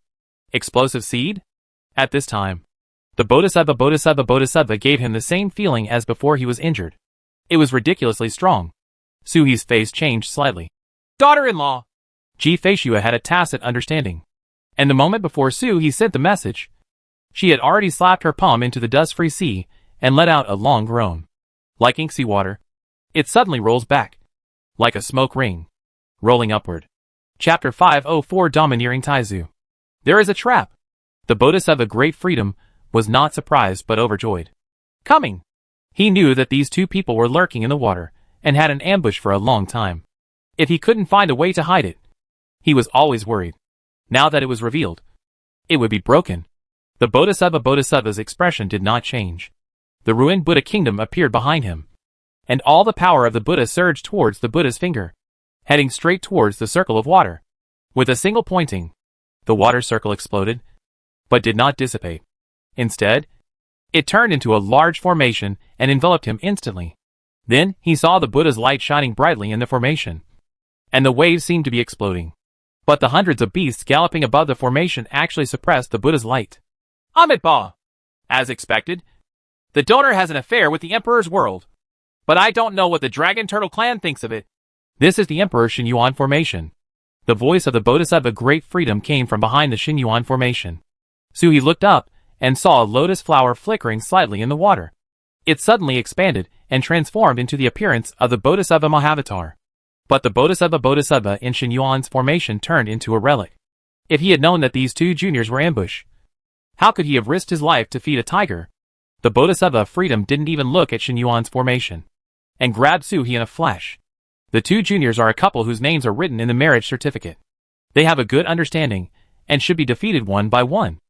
Speaker 1: Explosive seed? At this time, the Bodhisattva gave him the same feeling as before he was injured. It was ridiculously strong. Su-He's face changed slightly. Daughter-in-law! Ji-Fei-Shua had a tacit understanding. And the moment before Su-He sent the message, she had already slapped her palm into the dust-free sea and let out a long groan. Like ink seawater, it suddenly rolls back, like a smoke ring, rolling upward. Chapter 504 Domineering Taizu. There is a trap. The Bodhisattva Great Freedom was not surprised but overjoyed. Coming! He knew that these 2 people were lurking in the water and had an ambush for a long time. If he couldn't find a way to hide it, he was always worried. Now that it was revealed, it would be broken. The Bodhisattva's expression did not change. The ruined Buddha kingdom appeared behind him, and all the power of the Buddha surged towards the Buddha's finger, heading straight towards the circle of water. With a single pointing, the water circle exploded, but did not dissipate. Instead, it turned into a large formation and enveloped him instantly. Then, he saw the Buddha's light shining brightly in the formation, and the waves seemed to be exploding. But the hundreds of beasts galloping above the formation actually suppressed the Buddha's light. Amitabha! As expected, the donor has an affair with the Emperor's world. But I don't know what the Dragon Turtle clan thinks of it. This is the Emperor Xinyuan formation. The voice of the Bodhisattva Great Freedom came from behind the Xinyuan formation. Suhi looked up and saw a lotus flower flickering slightly in the water. It suddenly expanded and transformed into the appearance of the Bodhisattva Mahavatar. But the Bodhisattva in Xinyuan's formation turned into a relic. If he had known that these two juniors were ambush, how could he have risked his life to feed a tiger? The Bodhisattva of Freedom didn't even look at Xinyuan's formation, and grabbed Suhi in a flash. The two juniors are a couple whose names are written in the marriage certificate. They have a good understanding, and should be defeated one by one.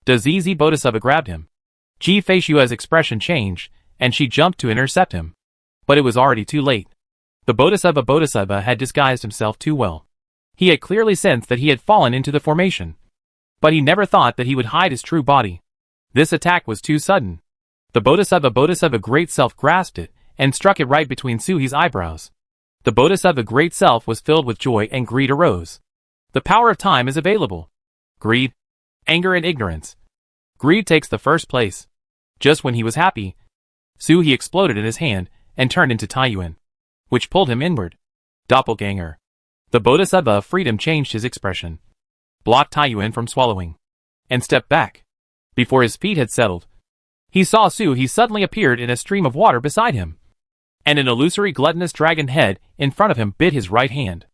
Speaker 1: The ZZ Bodhisattva grabbed him. Ji Feishua's expression changed, and she jumped to intercept him. But it was already too late. The Bodhisattva had disguised himself too well. He had clearly sensed that he had fallen into the formation. But he never thought that he would hide his true body. This attack was too sudden. The Bodhisattva Great Self grasped it, and struck it right between Suhi's eyebrows. The Bodhisattva Great Self was filled with joy and greed arose. The power of time is available. Greed, anger and ignorance. Greed takes the first place. Just when he was happy, Suhi exploded in his hand and turned into Taiyuan, which pulled him inward. Doppelganger. The Bodhisattva of Freedom changed his expression, blocked Taiyuan from swallowing, and stepped back. Before his feet had settled, he saw Suhi suddenly appeared in a stream of water beside him, and an illusory gluttonous dragon head in front of him bit his right hand.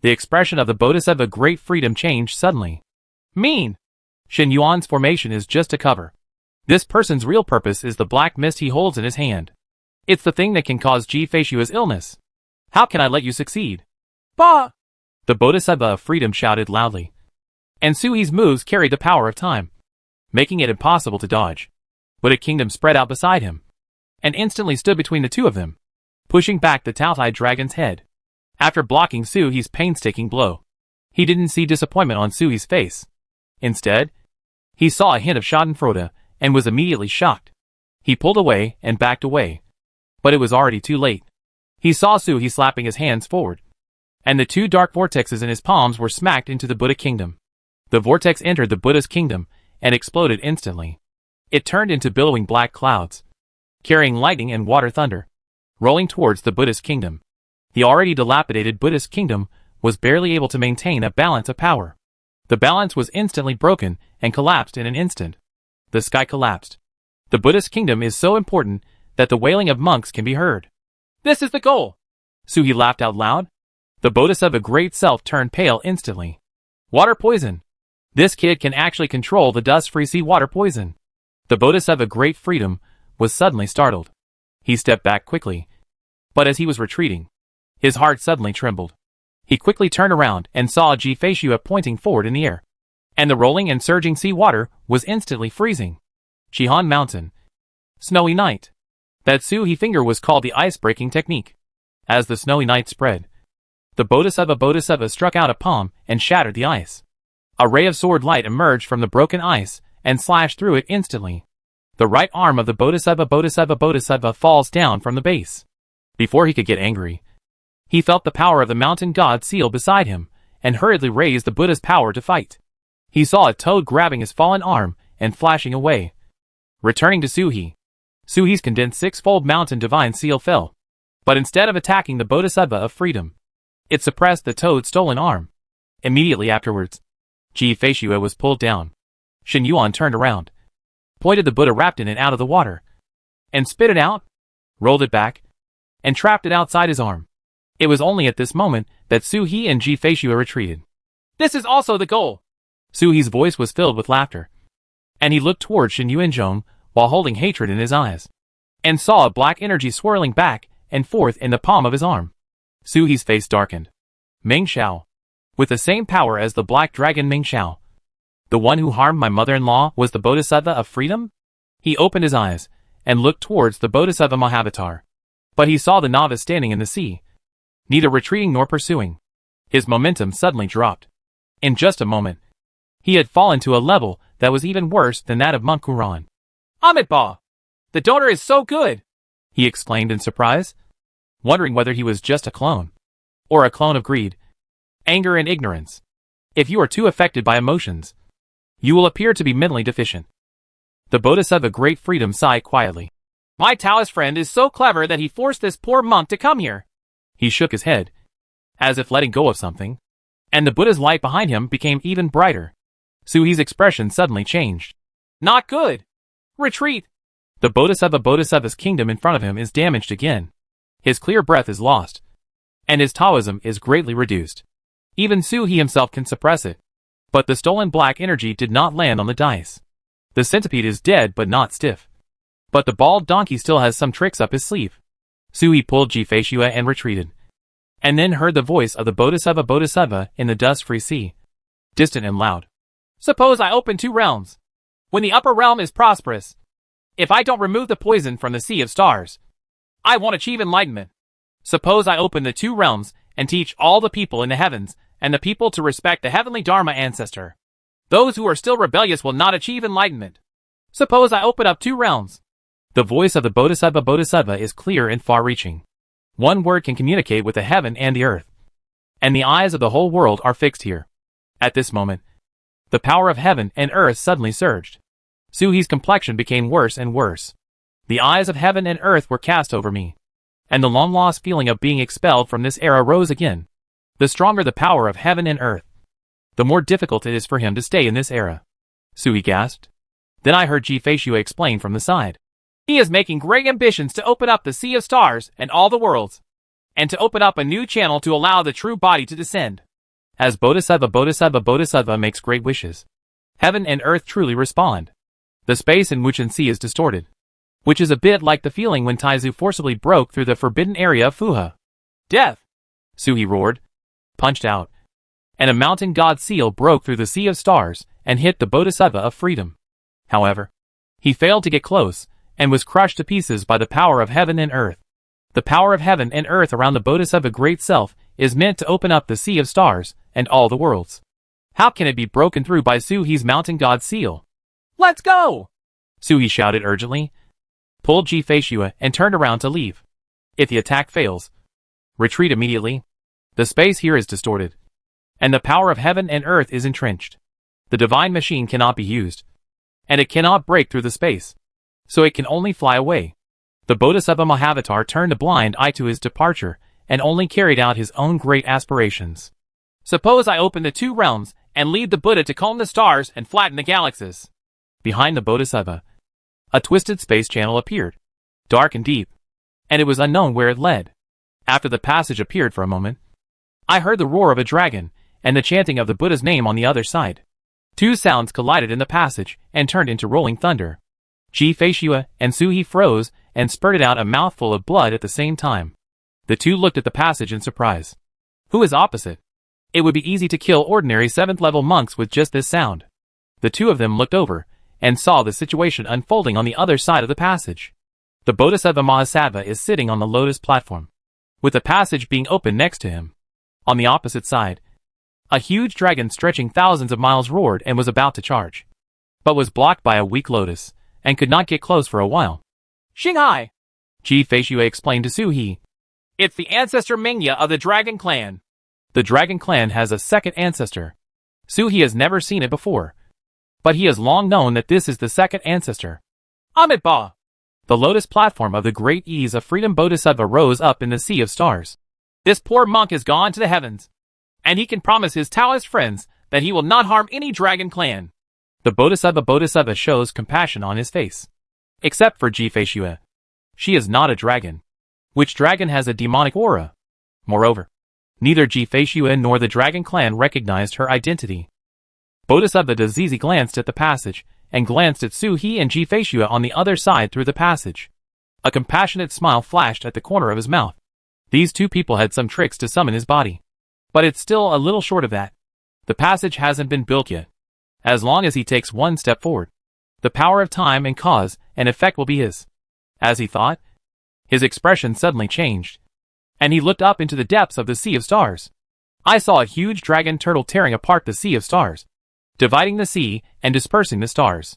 Speaker 1: The expression of the Bodhisattva Great Freedom changed suddenly. Mean! Xinyuan's formation is just a cover. This person's real purpose is the black mist he holds in his hand. It's the thing that can cause Ji Feishua's illness. How can I let you succeed? Bah! The Bodhisattva of Freedom shouted loudly. And Suhi's moves carried the power of time, making it impossible to dodge. But a kingdom spread out beside him, and instantly stood between the two of them, pushing back the Taotai dragon's head. After blocking Suhi's painstaking blow, he didn't see disappointment on Suhi's face. Instead, he saw a hint of schadenfreude and was immediately shocked. He pulled away and backed away, but it was already too late. He saw Suhi slapping his hands forward, and the two dark vortexes in his palms were smacked into the Buddha kingdom. The vortex entered the Buddha's kingdom and exploded instantly. It turned into billowing black clouds, carrying lightning and water thunder, rolling towards the Buddha's kingdom. The already dilapidated Buddhist kingdom was barely able to maintain a balance of power. The balance was instantly broken and collapsed in an instant. The sky collapsed. The Buddhist kingdom is so important that the wailing of monks can be heard. This is the goal! Suhi laughed out loud. The Bodhisattva Great Self turned pale instantly. Water poison! This kid can actually control the dust-free sea water poison. The Bodhisattva Great Freedom was suddenly startled. He stepped back quickly, but as he was retreating, his heart suddenly trembled. He quickly turned around and saw Ji Feishua pointing forward in the air, and the rolling and surging sea water was instantly freezing. Shihan Mountain. Snowy night. That Suhi finger was called the ice-breaking technique. As the snowy night spread, the Bodhisattva struck out a palm and shattered the ice. A ray of sword light emerged from the broken ice and slashed through it instantly. The right arm of the Bodhisattva falls down from the base. Before he could get angry, he felt the power of the mountain god seal beside him, and hurriedly raised the Buddha's power to fight. He saw a toad grabbing his fallen arm and flashing away. Returning to Suhi, Suhi's condensed six-fold mountain divine seal fell. But instead of attacking the Bodhisattva of Freedom, it suppressed the toad's stolen arm. Immediately afterwards, Ji Feishua was pulled down. Xinyuan turned around, pointed the Buddha wrapped in it out of the water, and spit it out, rolled it back, and trapped it outside his arm. It was only at this moment that Suhi and Ji Feishua retreated. This is also the goal! Suhi's voice was filled with laughter, and he looked toward Shin Yuanzhong while holding hatred in his eyes, and saw a black energy swirling back and forth in the palm of his arm. Suhi's face darkened. Ming Xiao. With the same power as the black dragon Ming Xiao. The one who harmed my mother-in-law was the Bodhisattva of Freedom? He opened his eyes and looked towards the Bodhisattva Mahavatar. But he saw the novice standing in the sea, neither retreating nor pursuing. His momentum suddenly dropped. In just a moment, he had fallen to a level that was even worse than that of Monk Huron. "Amitabha! The donor is so good!" he exclaimed in surprise, wondering whether he was just a clone, or a clone of greed, anger and ignorance. If you are too affected by emotions, you will appear to be mentally deficient. The Bodhisattva Great Freedom sighed quietly. "My Taoist friend is so clever that he forced this poor monk to come here." He shook his head, as if letting go of something, and the Buddha's light behind him became even brighter. Suhi's expression suddenly changed. "Not good! Retreat!" The Bodhisattva's kingdom in front of him is damaged again. His clear breath is lost, and his Taoism is greatly reduced. Even Suhi himself can suppress it. But the stolen black energy did not land on the dice. The centipede is dead but not stiff. But the bald donkey still has some tricks up his sleeve. Suhi pulled Jifeishua and retreated, and then heard the voice of the Bodhisattva in the dust-free sea, distant and loud. "Suppose I open 2 realms. When the upper realm is prosperous, if I don't remove the poison from the sea of stars, I won't achieve enlightenment. Suppose I open the 2 realms and teach all the people in the heavens and the people to respect the heavenly Dharma ancestor. Those who are still rebellious will not achieve enlightenment. Suppose I open up 2 realms." The voice of the Bodhisattva is clear and far-reaching. One word can communicate with the heaven and the earth, and the eyes of the whole world are fixed here. At this moment, the power of heaven and earth suddenly surged. Suhi's complexion became worse and worse. The eyes of heaven and earth were cast over me, and the long-lost feeling of being expelled from this era rose again. The stronger the power of heaven and earth, the more difficult it is for him to stay in this era. Suhi gasped. Then I heard Jifeishua explain from the side. "He is making great ambitions to open up the sea of stars and all the worlds, and to open up a new channel to allow the true body to descend." As Bodhisattva makes great wishes, heaven and earth truly respond. The space in Wuchen Sea is distorted, which is a bit like the feeling when Taizu forcibly broke through the forbidden area of Fuha. "Death!" Suhi roared, punched out, and a mountain god seal broke through the sea of stars and hit the Bodhisattva of freedom. However, he failed to get close, and was crushed to pieces by the power of heaven and earth. The power of heaven and earth around the Bodhisattva Great Self is meant to open up the sea of stars and all the worlds. How can it be broken through by Suhi's mountain god seal? "Let's go!" Suhi shouted urgently, pulled Jifeishua and turned around to leave. "If the attack fails, retreat immediately. The space here is distorted, and the power of heaven and earth is entrenched. The divine machine cannot be used, and it cannot break through the space, so it can only fly away." The Bodhisattva Mahavatar turned a blind eye to his departure and only carried out his own great aspirations. "Suppose I open the 2 realms and lead the Buddha to calm the stars and flatten the galaxies." Behind the Bodhisattva, a twisted space channel appeared, dark and deep, and it was unknown where it led. After the passage appeared for a moment, I heard the roar of a dragon and the chanting of the Buddha's name on the other side. 2 sounds collided in the passage and turned into rolling thunder. Jifeishua and Suhi froze and spurted out a mouthful of blood at the same time. The 2 looked at the passage in surprise. Who is opposite? It would be easy to kill ordinary 7th-level monks with just this sound. The 2 of them looked over and saw the situation unfolding on the other side of the passage. The Bodhisattva Mahasattva is sitting on the lotus platform, with the passage being open next to him. On the opposite side, a huge dragon stretching thousands of miles roared and was about to charge, but was blocked by a weak lotus, and could not get close for a while. "Xinghai," Jifeishua explained to Suhi. "It's the ancestor Mingya of the Dragon Clan." The Dragon Clan has a second ancestor. Suhi has never seen it before, but he has long known that this is the second ancestor. "Amitabha!" The lotus platform of the great ease of freedom Bodhisattva rose up in the sea of stars. "This poor monk has gone to the heavens, and he can promise his Taoist friends that he will not harm any Dragon Clan." The Bodhisattva shows compassion on his face. Except for Jifeishua. She is not a dragon. Which dragon has a demonic aura? Moreover, neither Jifeishua nor the Dragon Clan recognized her identity. Bodhisattva Dazizi glanced at the passage, and glanced at Suhi and Jifeishua on the other side through the passage. A compassionate smile flashed at the corner of his mouth. These 2 people had some tricks to summon his body. But it's still a little short of that. The passage hasn't been built yet. As long as he takes 1 step forward, the power of time and cause and effect will be his. As he thought, His expression suddenly changed, and he looked up into the depths of the sea of stars. I saw a huge dragon turtle tearing apart the sea of stars, dividing the sea and dispersing the stars.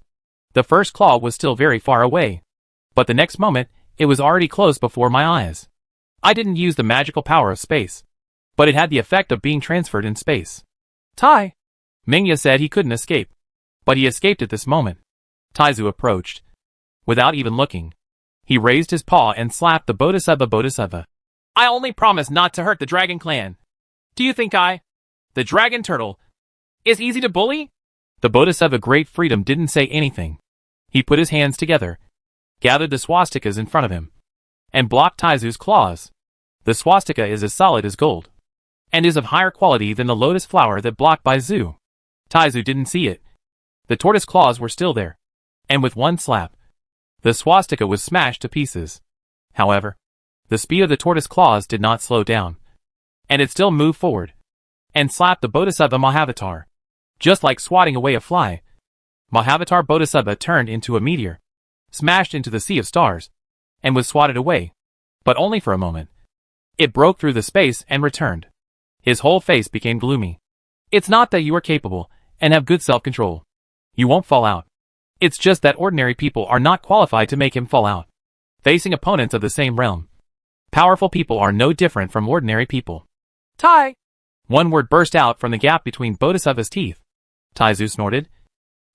Speaker 1: The first claw was still very far away, but the next moment, it was already close before my eyes. I didn't use the magical power of space, but it had the effect of being transferred in space. Tai! Mingya said he couldn't escape, but he escaped at this moment. Taizu approached. Without even looking, he raised his paw and slapped the Bodhisattva. I only promise not to hurt the dragon clan. Do you think the dragon turtle, is easy to bully? The Bodhisattva Great Freedom didn't say anything. He put his hands together, gathered the swastikas in front of him, and blocked Taizu's claws. The swastika is as solid as gold, and is of higher quality than the lotus flower that blocked by Zhu. Taizu didn't see it. The tortoise claws were still there, and with one slap, the swastika was smashed to pieces. However, the speed of the tortoise claws did not slow down, and it still moved forward, and slapped the Bodhisattva Mahavatar. Just like swatting away a fly, Mahavatar Bodhisattva turned into a meteor, smashed into the sea of stars, and was swatted away, but only for a moment. It broke through the space and returned. His whole face became gloomy. It's not that you are capable and have good self-control. You won't fall out. It's just that ordinary people are not qualified to make him fall out. Facing opponents of the same realm, powerful people are no different from ordinary people. Tai! One word burst out from the gap between Bodhisattva's teeth. Taizu snorted,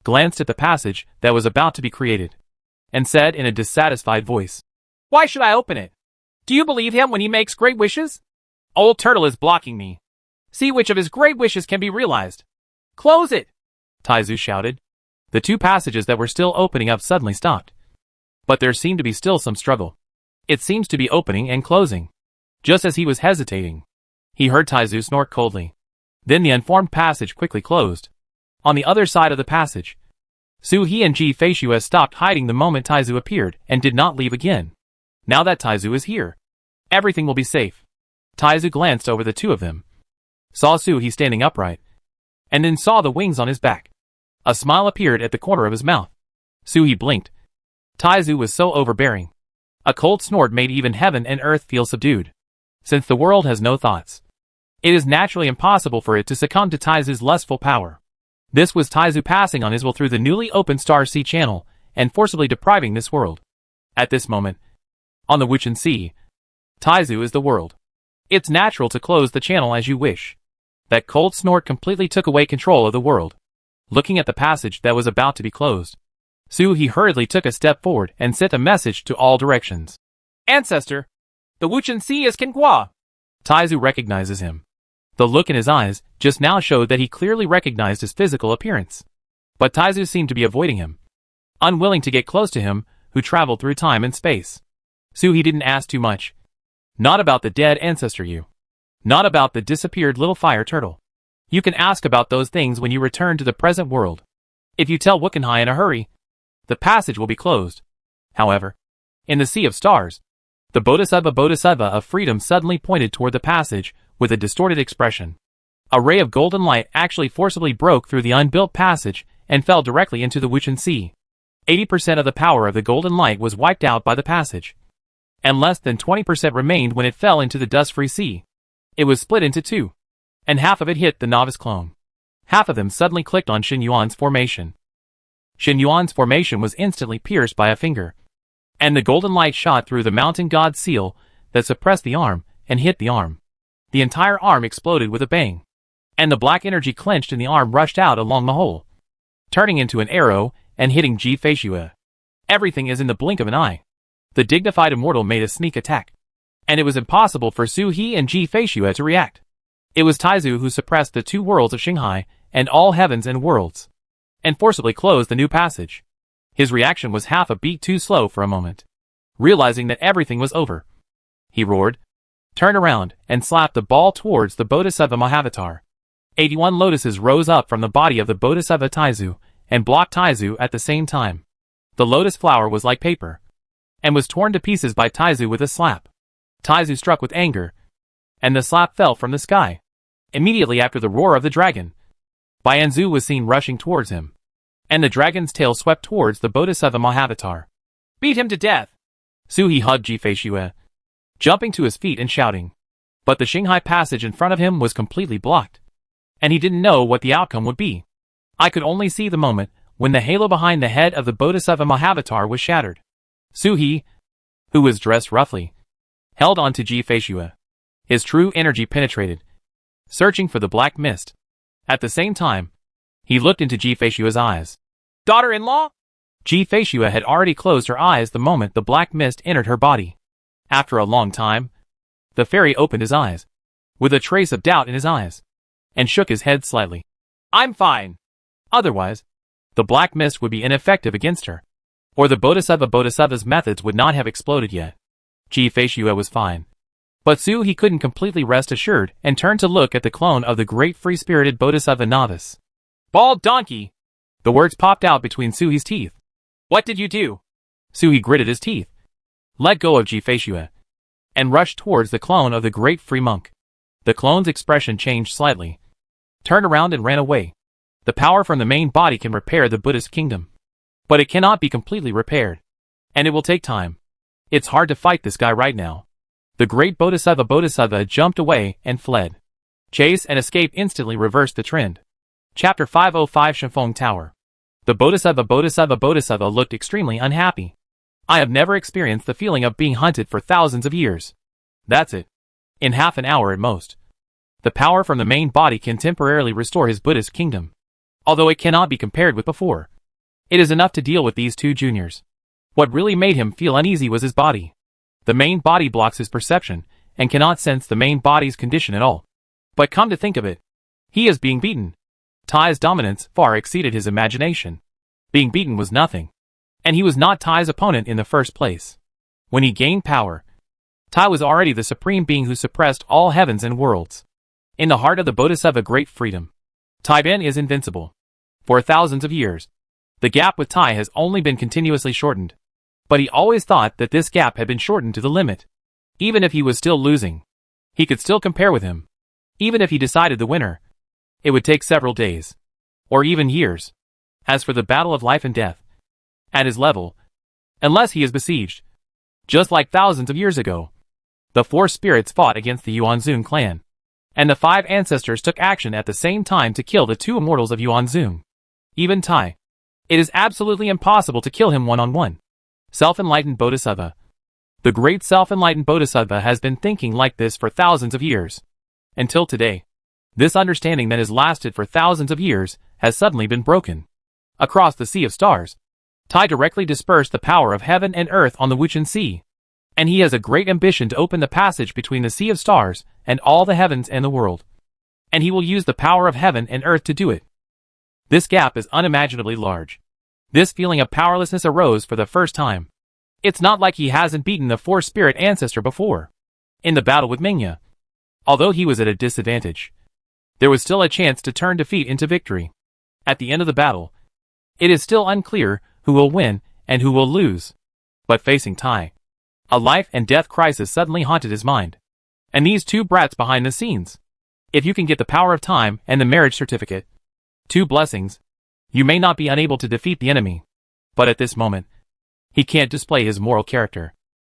Speaker 1: glanced at the passage that was about to be created, and said in a dissatisfied voice, Why should I open it? Do you believe him when he makes great wishes? Old Turtle is blocking me. See which of his great wishes can be realized. Close it! Taizu shouted. The two passages that were still opening up suddenly stopped. But there seemed to be still some struggle. It seems to be opening and closing. Just as he was hesitating, he heard Taizu snort coldly. Then the unformed passage quickly closed. On the other side of the passage, Su He and Ji Feishue stopped hiding the moment Taizu appeared and did not leave again. Now that Taizu is here, everything will be safe. Taizu glanced over the two of them, saw Su He standing upright, and then saw the wings on his back. A smile appeared at the corner of his mouth. Su He blinked. Taizu was so overbearing. A cold snort made even heaven and earth feel subdued. Since the world has no thoughts, it is naturally impossible for it to succumb to Taizu's lustful power. This was Taizu passing on his will through the newly opened Star Sea channel and forcibly depriving this world. At this moment, on the Wuchen Sea, Taizu is the world. It's natural to close the channel as you wish. That cold snort completely took away control of the world. Looking at the passage that was about to be closed, Su He hurriedly took a step forward and sent a message to all directions. Ancestor, the Wuchen Sea is Kenghua. Taizu recognizes him. The look in his eyes just now showed that he clearly recognized his physical appearance. But Taizu seemed to be avoiding him, unwilling to get close to him, who traveled through time and space. Su He didn't ask too much. Not about the dead ancestor you. Not about the disappeared little fire turtle. You can ask about those things when you return to the present world. If you tell Wukenhai in a hurry, the passage will be closed. However, in the Sea of Stars, the Bodhisattva of Freedom suddenly pointed toward the passage with a distorted expression. A ray of golden light actually forcibly broke through the unbuilt passage and fell directly into the Wuchen Sea. 80% of the power of the golden light was wiped out by the passage, and less than 20% remained when it fell into the dust-free sea. It was split into two, and half of it hit the novice clone. Half of them suddenly clicked on Xin Yuan's formation. Xin Yuan's formation was instantly pierced by a finger, and the golden light shot through the mountain god's seal that suppressed the arm and hit the arm. The entire arm exploded with a bang, and the black energy clenched in the arm rushed out along the hole, turning into an arrow and hitting Ji Feishue. Everything is in the blink of an eye. The dignified immortal made a sneak attack, and it was impossible for Su He and Ji Feishue to react. It was Taizu who suppressed the two worlds of Xinghai and all heavens and worlds, and forcibly closed the new passage. His reaction was half a beat too slow for a moment. Realizing that everything was over, he roared, turned around, and slapped the ball towards the Bodhisattva Mahavatar. 81 lotuses rose up from the body of the Bodhisattva Taizu, and blocked Taizu at the same time. The lotus flower was like paper, and was torn to pieces by Taizu with a slap. Taizu struck with anger, and the slap fell from the sky. Immediately after the roar of the dragon, Bianzu was seen rushing towards him, and the dragon's tail swept towards the Bodhisattva Mahavatar. Beat him to death! Suhi hugged Ji Feishue, jumping to his feet and shouting. But the Shanghai passage in front of him was completely blocked, and he didn't know what the outcome would be. I could only see the moment when the halo behind the head of the Bodhisattva Mahavatar was shattered. Suhi, who was dressed roughly, held on to Ji Feishue. His true energy penetrated, searching for the black mist. At the same time, he looked into Ji Feishue's eyes. Daughter-in-law? Ji Feishue had already closed her eyes the moment the black mist entered her body. After a long time, the fairy opened his eyes, with a trace of doubt in his eyes, and shook his head slightly. I'm fine. Otherwise, the black mist would be ineffective against her, or the Bodhisattva's methods would not have exploded yet. Ji Feishue was fine. But he couldn't completely rest assured and turned to look at the clone of the great free-spirited Bodhisattva novice. Bald donkey! The words popped out between Suhi's teeth. What did you do? Suhi gritted his teeth, let go of Ji Feishue, and rushed towards the clone of the great free monk. The clone's expression changed slightly, turned around and ran away. The power from the main body can repair the Buddhist kingdom, but it cannot be completely repaired, and it will take time. It's hard to fight this guy right now. The great Bodhisattva jumped away and fled. Chase and escape instantly reversed the trend. Chapter 505 Shifeng Tower. The Bodhisattva looked extremely unhappy. I have never experienced the feeling of being hunted for thousands of years. That's it. In half an hour at most. The power from the main body can temporarily restore his Buddhist kingdom, although it cannot be compared with before. It is enough to deal with these two juniors. What really made him feel uneasy was his body. The main body blocks his perception, and cannot sense the main body's condition at all. But come to think of it, he is being beaten. Tai's dominance far exceeded his imagination. Being beaten was nothing, and he was not Tai's opponent in the first place. When he gained power, Tai was already the supreme being who suppressed all heavens and worlds. In the heart of the Bodhisattva great freedom, Tai Ben is invincible. For thousands of years, the gap with Tai has only been continuously shortened. But he always thought that this gap had been shortened to the limit. Even if he was still losing, he could still compare with him. Even if he decided the winner, it would take several days, or even years. As for the battle of life and death, at his level, unless he is besieged, just like thousands of years ago, the four spirits fought against the Yuanzhong clan, and the five ancestors took action at the same time to kill the two immortals of Yuanzhong. Even Tai. It is absolutely impossible to kill him one-on-one. Self-enlightened Bodhisattva. The great self-enlightened Bodhisattva has been thinking like this for thousands of years. Until today, this understanding that has lasted for thousands of years has suddenly been broken. Across the sea of stars, Tai directly dispersed the power of heaven and earth on the Wuchen Sea, and he has a great ambition to open the passage between the sea of stars and all the heavens and the world. And he will use the power of heaven and earth to do it. This gap is unimaginably large. This feeling of powerlessness arose for the first time. It's not like he hasn't beaten the four-spirit ancestor before. In the battle with Mingya, although he was at a disadvantage, there was still a chance to turn defeat into victory. At the end of the battle, it is still unclear who will win and who will lose. But facing Tai, a life and death crisis suddenly haunted his mind. And these two brats behind the scenes. If you can get the power of time and the marriage certificate, two blessings, you may not be unable to defeat the enemy. But at this moment, he can't display his moral character,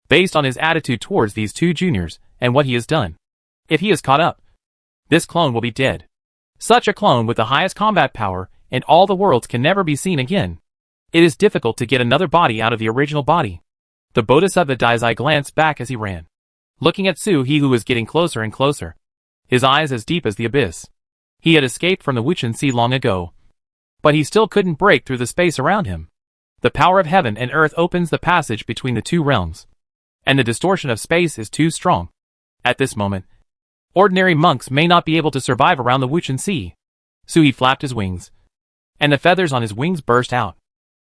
Speaker 1: based on his attitude towards these two juniors and what he has done. If he is caught up, this clone will be dead. Such a clone with the highest combat power in all the worlds can never be seen again. It is difficult to get another body out of the original body. The Bodhisattva Daisai glanced back as he ran, looking at Suhi, who was getting closer and closer, his eyes as deep as the abyss. He had escaped from the Wuchen Sea long ago, but he still couldn't break through the space around him. The power of heaven and earth opens the passage between the two realms, and the distortion of space is too strong. At this moment, ordinary monks may not be able to survive around the Wuchen Sea. Suhi flapped his wings, and the feathers on his wings burst out.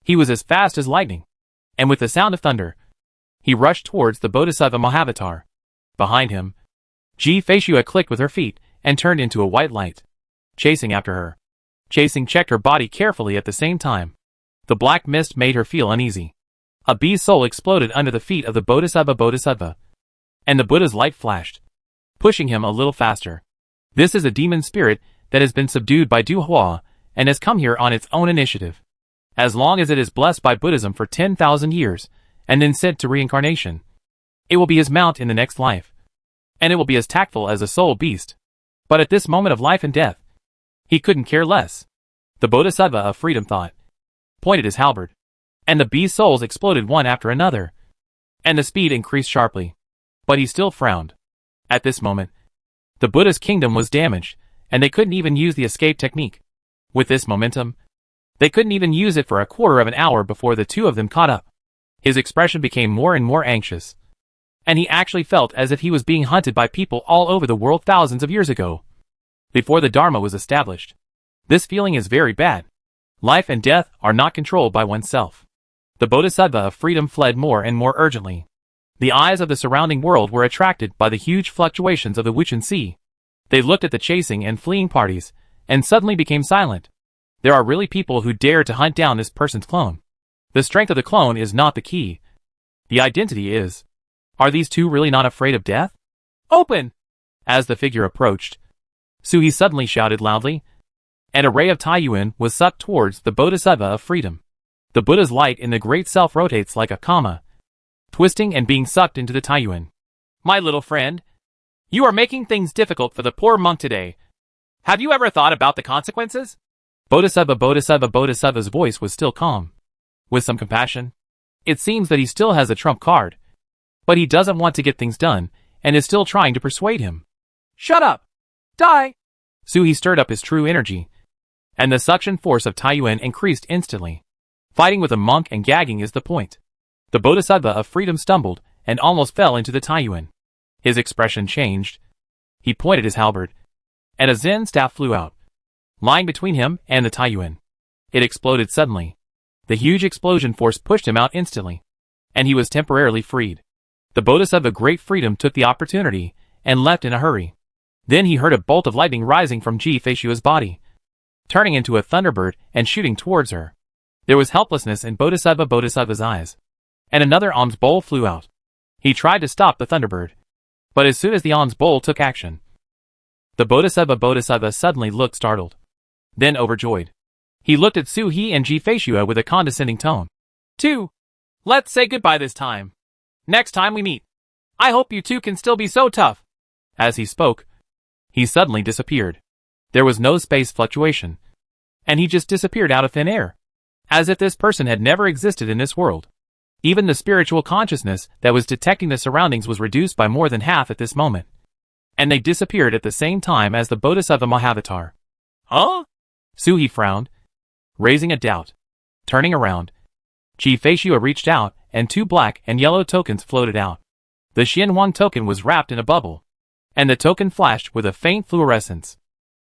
Speaker 1: He was as fast as lightning, and with the sound of thunder, he rushed towards the Bodhisattva Mahavatar. Behind him, Ji Feishue clicked with her feet and turned into a white light, chasing after her. Chasing checked her body carefully at the same time. The black mist made her feel uneasy. A bee's soul exploded under the feet of the Bodhisattva, and the Buddha's light flashed, pushing him a little faster. This is a demon spirit that has been subdued by Du Hua and has come here on its own initiative. As long as it is blessed by Buddhism for 10,000 years, and then sent to reincarnation. It will be his mount in the next life, and it will be as tactful as a soul beast. But at this moment of life and death, he couldn't care less. The Bodhisattva of freedom thought, pointed his halberd, and the beast's souls exploded one after another, and the speed increased sharply. But he still frowned. At this moment, the Buddha's kingdom was damaged, and they couldn't even use the escape technique. With this momentum, they couldn't even use it for a quarter of an hour before the two of them caught up. His expression became more and more anxious, and he actually felt as if he was being hunted by people all over the world thousands of years ago, before the Dharma was established. This feeling is very bad. Life and death are not controlled by oneself. The Bodhisattva of freedom fled more and more urgently. The eyes of the surrounding world were attracted by the huge fluctuations of the Wuchen Sea. They looked at the chasing and fleeing parties, and suddenly became silent. There are really people who dare to hunt down this person's clone. The strength of the clone is not the key. The identity is. Are these two really not afraid of death? Open! As the figure approached, Suhi suddenly shouted loudly, and a ray of Taiyuan was sucked towards the Bodhisattva of freedom. The Buddha's light in the Great Self rotates like a comma, twisting and being sucked into the Taiyuan. My little friend, you are making things difficult for the poor monk today. Have you ever thought about the consequences? Bodhisattva's voice was still calm, with some compassion. It seems that he still has a trump card, but he doesn't want to get things done, and is still trying to persuade him. Shut up! Die! Suhi stirred up his true energy, and the suction force of Taiyuan increased instantly. Fighting with a monk and gagging is the point. The Bodhisattva of freedom stumbled, and almost fell into the Taiyuan. His expression changed. He pointed his halberd, and a Zen staff flew out, lying between him and the Taiyuan. It exploded suddenly. The huge explosion force pushed him out instantly, and he was temporarily freed. The Bodhisattva of great freedom took the opportunity, and left in a hurry. Then he heard a bolt of lightning rising from Ji Feishua's body, turning into a thunderbird and shooting towards her. There was helplessness in Bodhisattva's eyes, and another alms bowl flew out. He tried to stop the thunderbird, but as soon as the alms bowl took action, the Bodhisattva suddenly looked startled, then overjoyed. He looked at Suhi and Ji Feishua with a condescending tone. Let's say goodbye this time. Next time we meet, I hope you two can still be so tough. As he spoke, he suddenly disappeared. There was no space fluctuation, and he just disappeared out of thin air, as if this person had never existed in this world. Even the spiritual consciousness that was detecting the surroundings was reduced by more than half at this moment, and they disappeared at the same time as the Bodhisattva Mahavatar. Huh? Suhi frowned, raising a doubt. Turning around, Ji Feishua reached out, and two black and yellow tokens floated out. The Xianhuang token was wrapped in a bubble, and the token flashed with a faint fluorescence.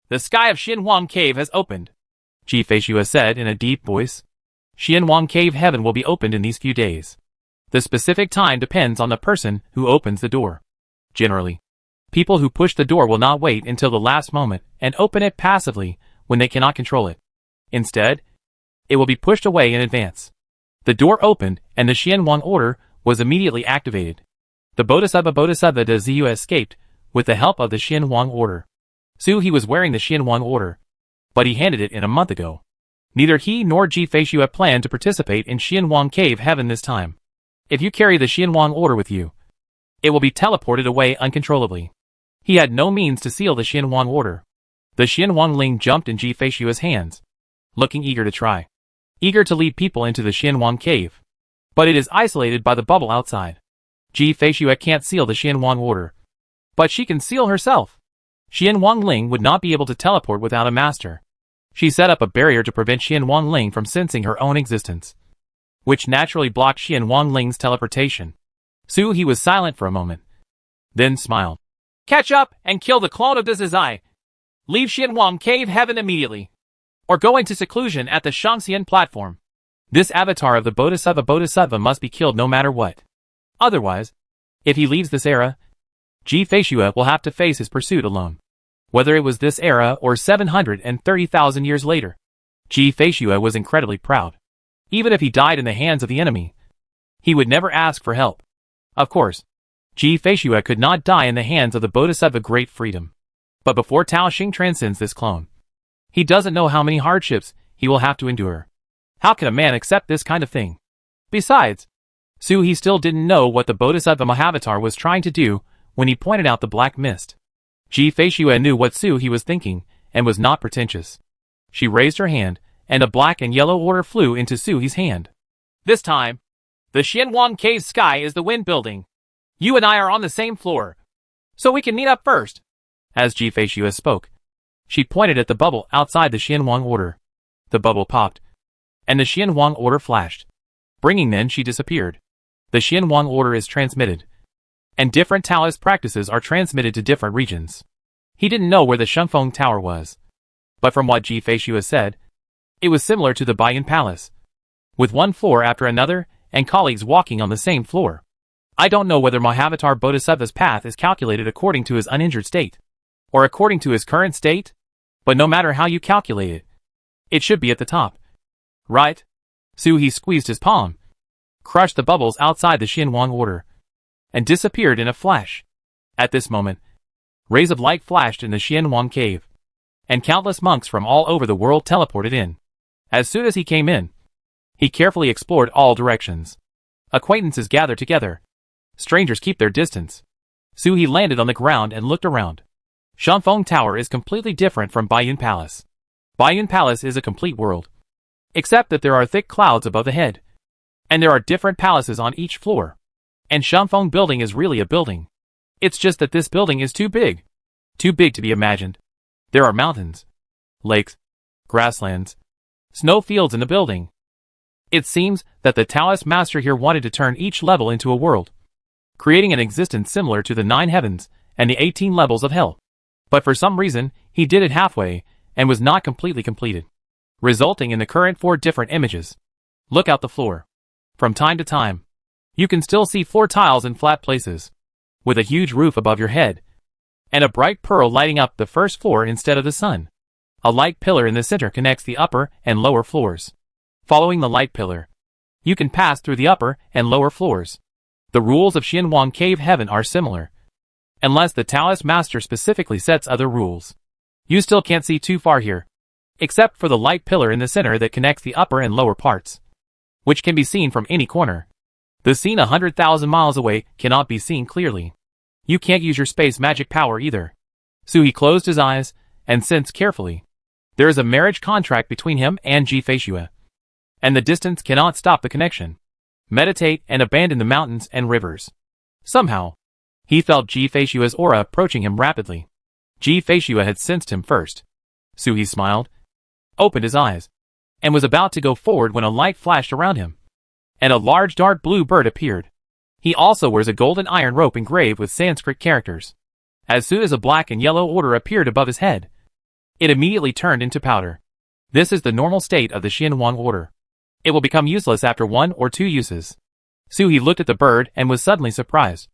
Speaker 1: The sky of Xianhuang Cave has opened, Ji Feishua said in a deep voice. Xianhuang Cave heaven will be opened in these few days. The specific time depends on the person who opens the door. Generally, people who push the door will not wait until the last moment and open it passively when they cannot control it. Instead, it will be pushed away in advance. The door opened, and the Xianhuang order was immediately activated. The Bodhisattva de Ziyu escaped with the help of the Xianhuang order. Suhi was wearing the Xianhuang order, but he handed it in a month ago. Neither he nor Ji Feishua planned to participate in Xianhuang Cave heaven this time. If you carry the Xianhuang order with you, it will be teleported away uncontrollably. He had no means to seal the Xianhuang order. The Xianhuang Ling jumped in Ji Feishua's hands, looking eager to try. Eager to lead people into the Xianhuang Cave. But it is isolated by the bubble outside. Ji Feishua can't seal the Xianhuang order, but she can seal herself. Xianhuang Ling would not be able to teleport without a master. She set up a barrier to prevent Xianhuang Ling from sensing her own existence, which naturally blocked Xianhuang Ling's teleportation. Suhi was silent for a moment, then smiled. Catch up and kill the clone of this Zai. Leave Xianhuang Cave heaven immediately, or go into seclusion at the Shangxian platform. This avatar of the Bodhisattva must be killed no matter what. Otherwise, if he leaves this era, Ji Feishua will have to face his pursuit alone. Whether it was this era or 730,000 years later, Ji Feishua was incredibly proud. Even if he died in the hands of the enemy, he would never ask for help. Of course, Ji Feishua could not die in the hands of the Bodhisattva Great Freedom. But before Tao Xing transcends this clone, he doesn't know how many hardships he will have to endure. How can a man accept this kind of thing? Besides, He still didn't know what the Bodhisattva Mahavatar was trying to do when he pointed out the black mist. Ji-Fei knew what he was thinking, and was not pretentious. She raised her hand, and a black and yellow order flew into Suhi's hand. This time, the Xianwang Cave sky is the wind building. You and I are on the same floor, so we can meet up first. As Ji-Fei spoke, she pointed at the bubble outside the Xianwang order. The bubble popped, and the Xianwang order flashed. Bringing then she disappeared. The Xianwang order is transmitted, and different Taoist practices are transmitted to different regions. He didn't know where the Shunfeng Tower was, but from what Ji-Fei said, it was similar to the Baiyan Palace, with one floor after another, and colleagues walking on the same floor. I don't know whether Mahavatar Bodhisattva's path is calculated according to his uninjured state, or according to his current state, but no matter how you calculate it, it should be at the top. Right? He squeezed his palm, crushed the bubbles outside the Xianwang order, and disappeared in a flash. At this moment, rays of light flashed in the Xianwang cave, and countless monks from all over the world teleported in. As soon as he came in, he carefully explored all directions. Acquaintances gathered together. Strangers keep their distance. He landed on the ground and looked around. Shunfeng Tower is completely different from Baiyan Palace. Baiyan Palace is a complete world, except that there are thick clouds above the head, and there are different palaces on each floor. And Shunfeng building is really a building. It's just that this building is too big to be imagined. There are mountains, lakes, grasslands, snow fields in the building. It seems that the Taoist master here wanted to turn each level into a world, creating an existence similar to the 9 heavens and the 18 levels of hell. But for some reason, he did it halfway, and was not completely completed, resulting in the current 4 different images. Look out the floor. From time to time, you can still see floor tiles in flat places, with a huge roof above your head, and a bright pearl lighting up the first floor instead of the sun. A light pillar in the center connects the upper and lower floors. Following the light pillar, you can pass through the upper and lower floors. The rules of Xianwang Cave Heaven are similar, unless the Taoist master specifically sets other rules. You still can't see too far here, except for the light pillar in the center that connects the upper and lower parts, which can be seen from any corner. The scene 100,000 miles away cannot be seen clearly. You can't use your space magic power either. He closed his eyes and sensed carefully. There is a marriage contract between him and Ji-Fei, and the distance cannot stop the connection. Meditate and abandon the mountains and rivers. Somehow, he felt Ji-Fei's aura approaching him rapidly. Ji-Fei had sensed him first. He smiled, opened his eyes, and was about to go forward when a light flashed around him, and a large dark blue bird appeared. He also wears a golden iron rope engraved with Sanskrit characters. As soon as a black and yellow order appeared above his head, it immediately turned into powder. This is the normal state of the Xianwang order. It will become useless after 1 or 2 uses. He looked at the bird and was suddenly surprised.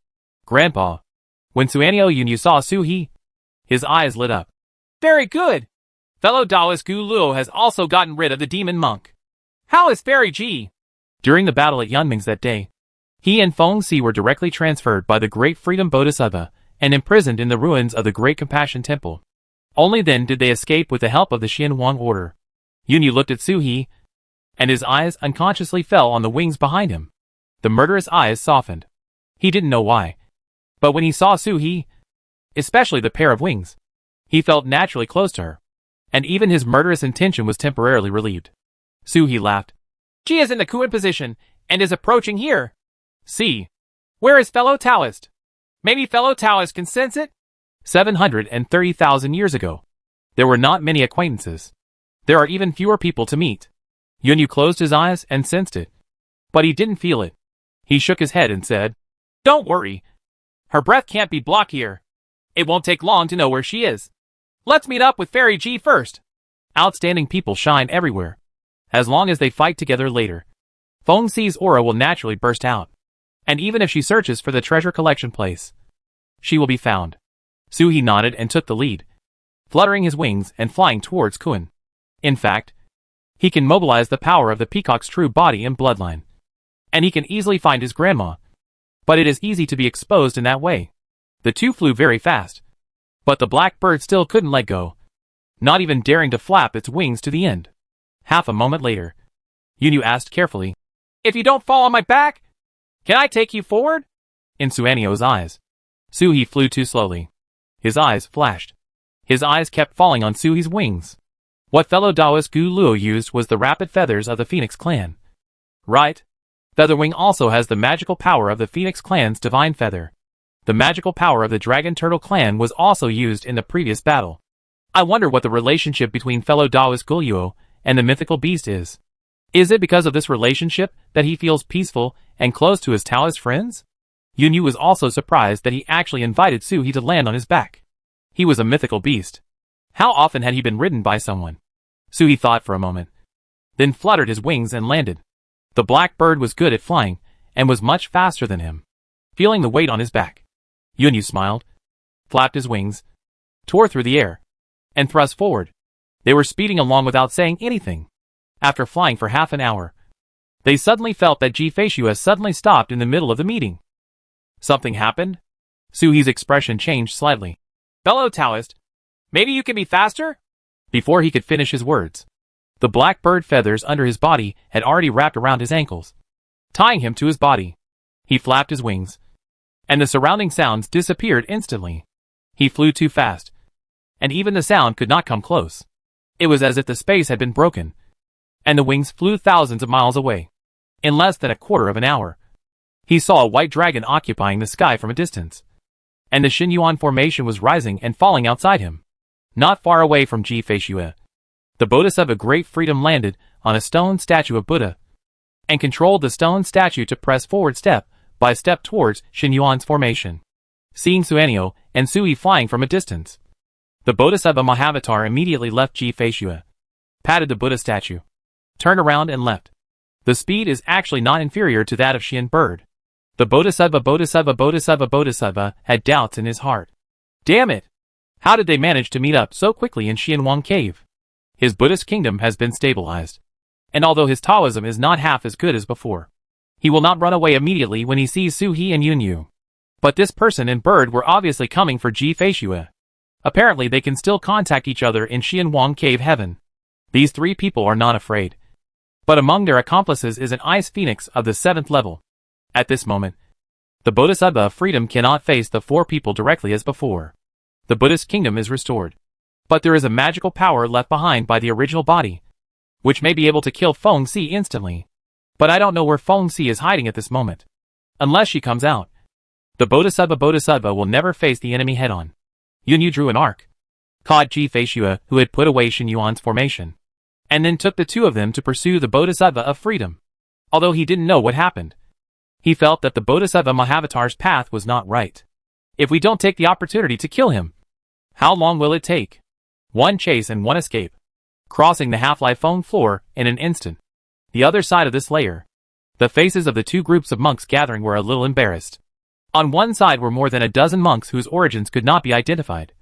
Speaker 1: Grandpa. When Suanio Yunyu saw Suhi, his eyes lit up. Very good! Fellow Taoist Gu Luo has also gotten rid of the demon monk. How is Fairy Ji? During the battle at Yunming's that day, he and Feng Si were directly transferred by the Great Freedom Bodhisattva and imprisoned in the ruins of the Great Compassion Temple. Only then did they escape with the help of the Xianwang order. Yunyu looked at Suhi, and his eyes unconsciously fell on the wings behind him. The murderous eyes softened. He didn't know why, but when he saw Suhi, especially the pair of wings, he felt naturally close to her, and even his murderous intention was temporarily relieved. Suhi laughed. Ji is in the Kuan position, and is approaching here. See. Where is fellow Taoist? Maybe fellow Taoist can sense it? 730,000 years ago, there were not many acquaintances. There are even fewer people to meet. Yunyu closed his eyes and sensed it, but he didn't feel it. He shook his head and said, Don't worry. Her breath can't be blocked here. It won't take long to know where she is. Let's meet up with Fairy Ji first. Outstanding people shine everywhere, as long as they fight together later. Feng Si's aura will naturally burst out, and even if she searches for the treasure collection place, she will be found. Suhi nodded and took the lead, fluttering his wings and flying towards Kuan. In fact, he can mobilize the power of the peacock's true body and bloodline, and he can easily find his grandma. But it is easy to be exposed in that way. The two flew very fast, but the black bird still couldn't let go, not even daring to flap its wings to the end. Half a moment later, Yunyu asked carefully, If you don't fall on my back, Can I take you forward? In Suanio's eyes. Suhi flew too slowly. His eyes flashed. His eyes kept falling on Suhi's wings. What fellow Taoist Gu Luo used was the rapid feathers of the Phoenix clan. Right? Featherwing also has the magical power of the Phoenix clan's divine feather. The magical power of the Dragon Turtle clan was also used in the previous battle. I wonder what the relationship between fellow Taoist Gu Luo and the mythical beast is. Is it because of this relationship that he feels peaceful and close to his Taoist friends? Yunyu was also surprised that he actually invited Suhi to land on his back. He was a mythical beast. How often had he been ridden by someone? Suhi thought for a moment, then fluttered his wings and landed. The black bird was good at flying, and was much faster than him. Feeling the weight on his back, Yunyu smiled, flapped his wings, tore through the air, and thrust forward. They were speeding along without saying anything. After flying for half an hour, they suddenly felt that Ji Feishue suddenly stopped in the middle of the meeting. Something happened? Suhi's expression changed slightly. Fellow Taoist, maybe you can be faster? Before he could finish his words, the black bird feathers under his body had already wrapped around his ankles, tying him to his body. He flapped his wings, and the surrounding sounds disappeared instantly. He flew too fast, and even the sound could not come close. It was as if the space had been broken, and the wings flew thousands of miles away. In less than a quarter of an hour, he saw a white dragon occupying the sky from a distance, and the Xinyuan formation was rising and falling outside him. Not far away from Ji Feishue, the Bodhisattva Great Freedom landed on a stone statue of Buddha, and controlled the stone statue to press forward step by step towards Xinyuan's formation. Seeing Suanio and Suhi flying from a distance, the Bodhisattva Mahavatar immediately left Ji Feishue, patted the Buddha statue, turned around and left. The speed is actually not inferior to that of Xian Bird. The Bodhisattva had doubts in his heart. Damn it! How did they manage to meet up so quickly in Xianwang Cave? His Buddhist kingdom has been stabilized, and although his Taoism is not half as good as before, he will not run away immediately when he sees Suhi and Yunyu. But this person and bird were obviously coming for Ji Feishue. Apparently they can still contact each other in Xianwang Cave Heaven. These three people are not afraid. But among their accomplices is an ice phoenix of the 7th level. At this moment, the Bodhisattva of Freedom cannot face the four people directly as before. The Buddhist kingdom is restored. But there is a magical power left behind by the original body, which may be able to kill Feng Si instantly. But I don't know where Feng Si is hiding at this moment. Unless she comes out, the Bodhisattva will never face the enemy head-on. Yunyu drew an arc, caught Ji Feishue, who had put away Xinyuan's formation, and then took the two of them to pursue the Bodhisattva of Freedom. Although he didn't know what happened, he felt that the Bodhisattva Mahavatar's path was not right. If we don't take the opportunity to kill him, how long will it take? One chase and one escape, crossing the half-life foam floor in an instant. The other side of this layer, the faces of the two groups of monks gathering were a little embarrassed. On one side were more than a dozen monks whose origins could not be identified,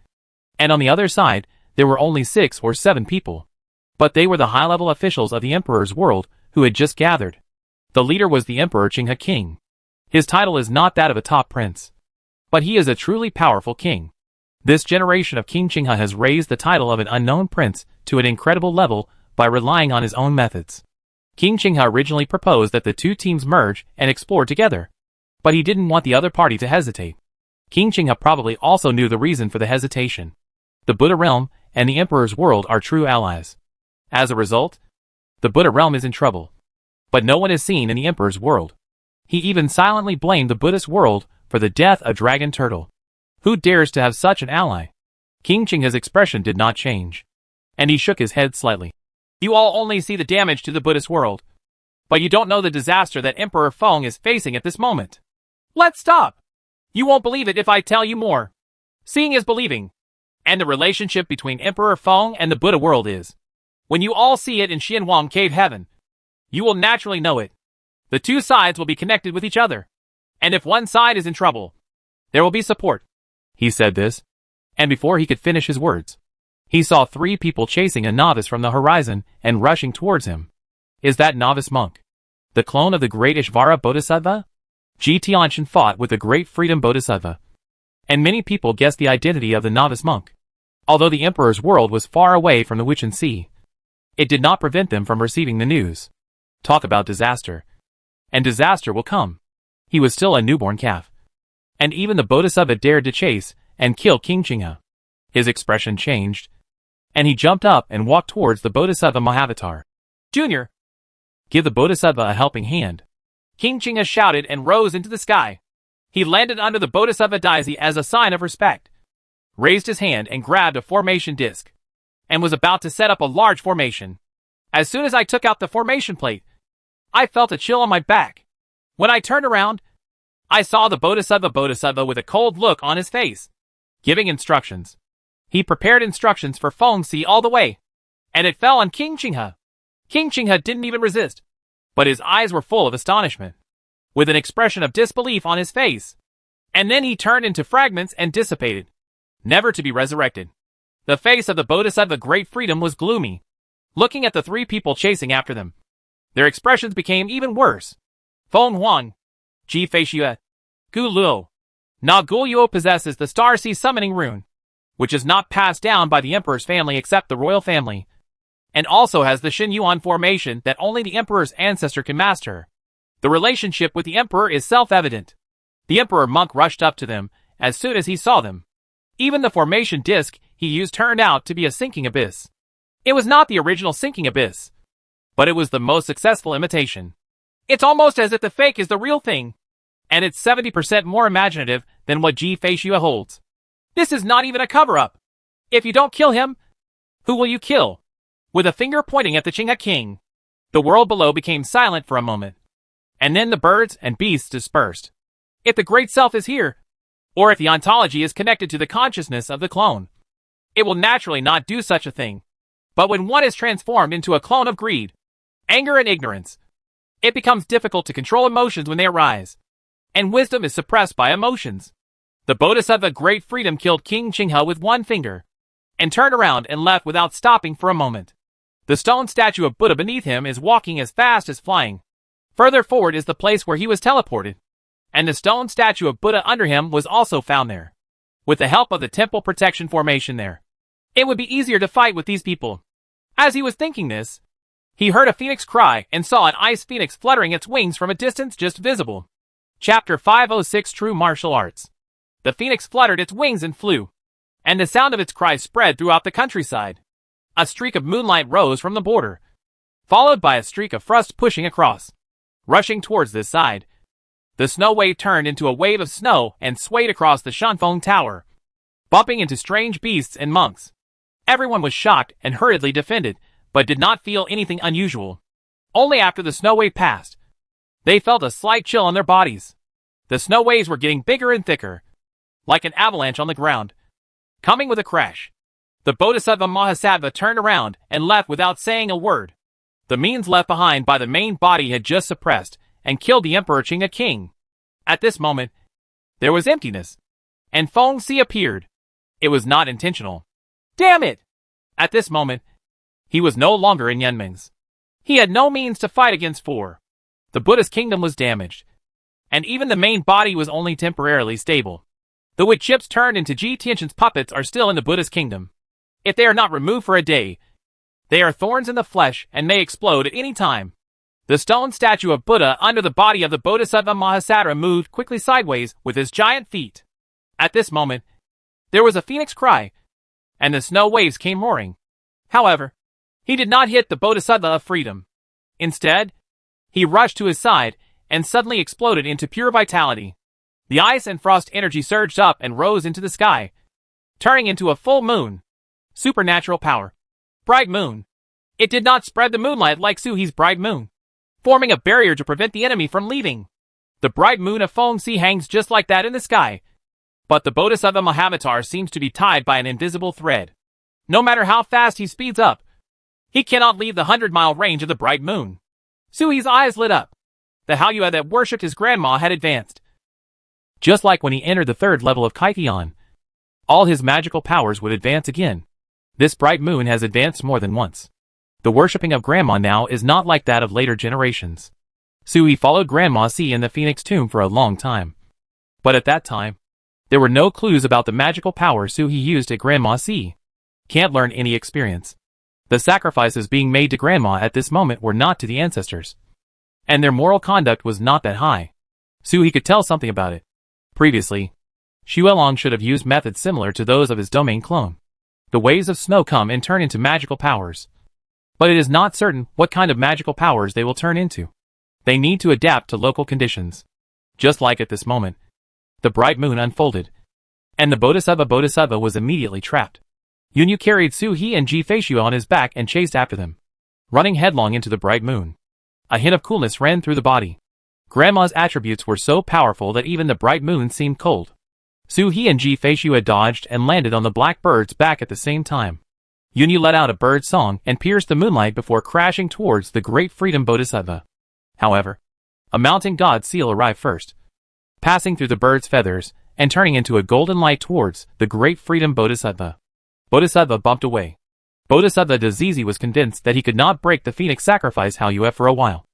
Speaker 1: and on the other side there were only 6 or 7 people. But they were the high-level officials of the Emperor's world who had just gathered. The leader was the Emperor Qinghe King. His title is not that of a top prince, but he is a truly powerful king. This generation of King Qinghe has raised the title of an unknown prince to an incredible level by relying on his own methods. King Qinghe originally proposed that the two teams merge and explore together, but he didn't want the other party to hesitate. King Qinghe probably also knew the reason for the hesitation. The Buddha realm and the Emperor's world are true allies. As a result, the Buddha realm is in trouble. But no one is seen in the Emperor's world. He even silently blamed the Buddhist world for the death of Dragon Turtle. Who dares to have such an ally? King Qinghe's expression did not change, and he shook his head slightly. You all only see the damage to the Buddhist world, but you don't know the disaster that Emperor Feng is facing at this moment. Let's stop! You won't believe it if I tell you more. Seeing is believing, and the relationship between Emperor Feng and the Buddha world is. When you all see it in Xianwang Cave Heaven, you will naturally know it. The two sides will be connected with each other, and if one side is in trouble, there will be support. He said this, and before he could finish his words, he saw 3 people chasing a novice from the horizon and rushing towards him. Is that novice monk the clone of the great Ishvara Bodhisattva? Ji Tianxian fought with the great Freedom Bodhisattva, and many people guessed the identity of the novice monk. Although the Emperor's world was far away from the Wichen Sea, it did not prevent them from receiving the news. Talk about disaster. And disaster will come. He was still a newborn calf. And even the Bodhisattva dared to chase and kill King Chingha. His expression changed, and he jumped up and walked towards the Bodhisattva Mahavatar. Junior, give the Bodhisattva a helping hand. King Chingha shouted and rose into the sky. He landed under the Bodhisattva daisy as a sign of respect, raised his hand and grabbed a formation disc, and was about to set up a large formation. As soon as I took out the formation plate, I felt a chill on my back. When I turned around, I saw the Bodhisattva with a cold look on his face, giving instructions. He prepared instructions for Feng Si all the way, and it fell on King Chingha. King Chingha didn't even resist, but his eyes were full of astonishment, with an expression of disbelief on his face. And then he turned into fragments and dissipated, never to be resurrected. The face of the Bodhisattva Great Freedom was gloomy, looking at the three people chasing after them. Their expressions became even worse. Feng Huang, Ji Feishue, Gu Luo. Na Guluo possesses the Star Sea Summoning Rune, which is not passed down by the Emperor's family except the royal family, and also has the Shin Yuan formation that only the Emperor's ancestor can master. The relationship with the Emperor is self-evident. The Emperor Monk rushed up to them as soon as he saw them. Even the formation disc he used turned out to be a sinking abyss. It was not the original sinking abyss, but it was the most successful imitation. It's almost as if the fake is the real thing, and it's 70% more imaginative than what Ji Feishue holds. This is not even a cover-up. If you don't kill him, who will you kill? With a finger pointing at the Chingha king, the world below became silent for a moment, and then the birds and beasts dispersed. If the Great Self is here, or if the ontology is connected to the consciousness of the clone, it will naturally not do such a thing. But when one is transformed into a clone of greed, anger and ignorance, it becomes difficult to control emotions when they arise, and wisdom is suppressed by emotions. The Bodhisattva Great Freedom killed King Chingha with one finger, and turned around and left without stopping for a moment. The stone statue of Buddha beneath him is walking as fast as flying. Further forward is the place where he was teleported, and the stone statue of Buddha under him was also found there. With the help of the temple protection formation there, it would be easier to fight with these people. As he was thinking this, he heard a phoenix cry and saw an ice phoenix fluttering its wings from a distance just visible. Chapter 506 True Martial Arts. The phoenix fluttered its wings and flew, and the sound of its cry spread throughout the countryside. A streak of moonlight rose from the border, followed by a streak of frost pushing across. Rushing towards this side, the snow wave turned into a wave of snow and swayed across the Shanfeng Tower, bumping into strange beasts and monks. Everyone was shocked and hurriedly defended, but did not feel anything unusual. Only after the snow wave passed, they felt a slight chill on their bodies. The snow waves were getting bigger and thicker, like an avalanche on the ground, coming with a crash. The Bodhisattva Mahasattva turned around and left without saying a word. The means left behind by the main body had just suppressed and killed the Emperor Chingha king. At this moment, there was emptiness, and Feng Si appeared. It was not intentional. Damn it! At this moment, he was no longer in Yunming's. He had no means to fight against four. The Buddha's kingdom was damaged, and even the main body was only temporarily stable. The wood chips turned into Ji Tianxin's puppets are still in the Buddha's kingdom. If they are not removed for a day, they are thorns in the flesh and may explode at any time. The stone statue of Buddha under the body of the Bodhisattva Mahasattva moved quickly sideways with his giant feet. At this moment, there was a phoenix cry, and the snow waves came roaring. However, he did not hit the Bodhisattva of freedom. Instead, he rushed to his side and suddenly exploded into pure vitality. The ice and frost energy surged up and rose into the sky, turning into a full moon. Supernatural power. Bright moon. It did not spread the moonlight like Suhi's bright moon, forming a barrier to prevent the enemy from leaving. The bright moon of Feng Si hangs just like that in the sky, but the Bodhisattva Mahavatar seems to be tied by an invisible thread. No matter how fast he speeds up, he cannot leave the 100-mile range of the bright moon. Suhi's eyes lit up. The Haoyue that worshipped his grandma had advanced. Just like when he entered the third level of Kaikian, all his magical powers would advance again. This bright moon has advanced more than once. The worshipping of Grandma now is not like that of later generations. Sui followed Grandma Si in the Phoenix tomb for a long time. But at that time, there were no clues about the magical power Sui used at Grandma Si. Can't learn any experience. The sacrifices being made to Grandma at this moment were not to the ancestors, and their moral conduct was not that high. Suhi could tell something about it. Previously, Xuelong should have used methods similar to those of his domain clone. The waves of snow come and turn into magical powers. But it is not certain what kind of magical powers they will turn into. They need to adapt to local conditions. Just like at this moment, the bright moon unfolded, and the Bodhisattva was immediately trapped. Yunyu carried Suhi and Ji Feishu on his back and chased after them, running headlong into the bright moon. A hint of coolness ran through the body. Grandma's attributes were so powerful that even the bright moon seemed cold. Suhi and Ji Feishu had dodged and landed on the black bird's back at the same time. Yunyu let out a bird song and pierced the moonlight before crashing towards the Great Freedom Bodhisattva. However, a mountain god seal arrived first, passing through the bird's feathers and turning into a golden light towards the Great Freedom Bodhisattva. Bodhisattva bumped away. Bodhisattva Dazizi was convinced that he could not break the phoenix sacrifice Haoyue for a while,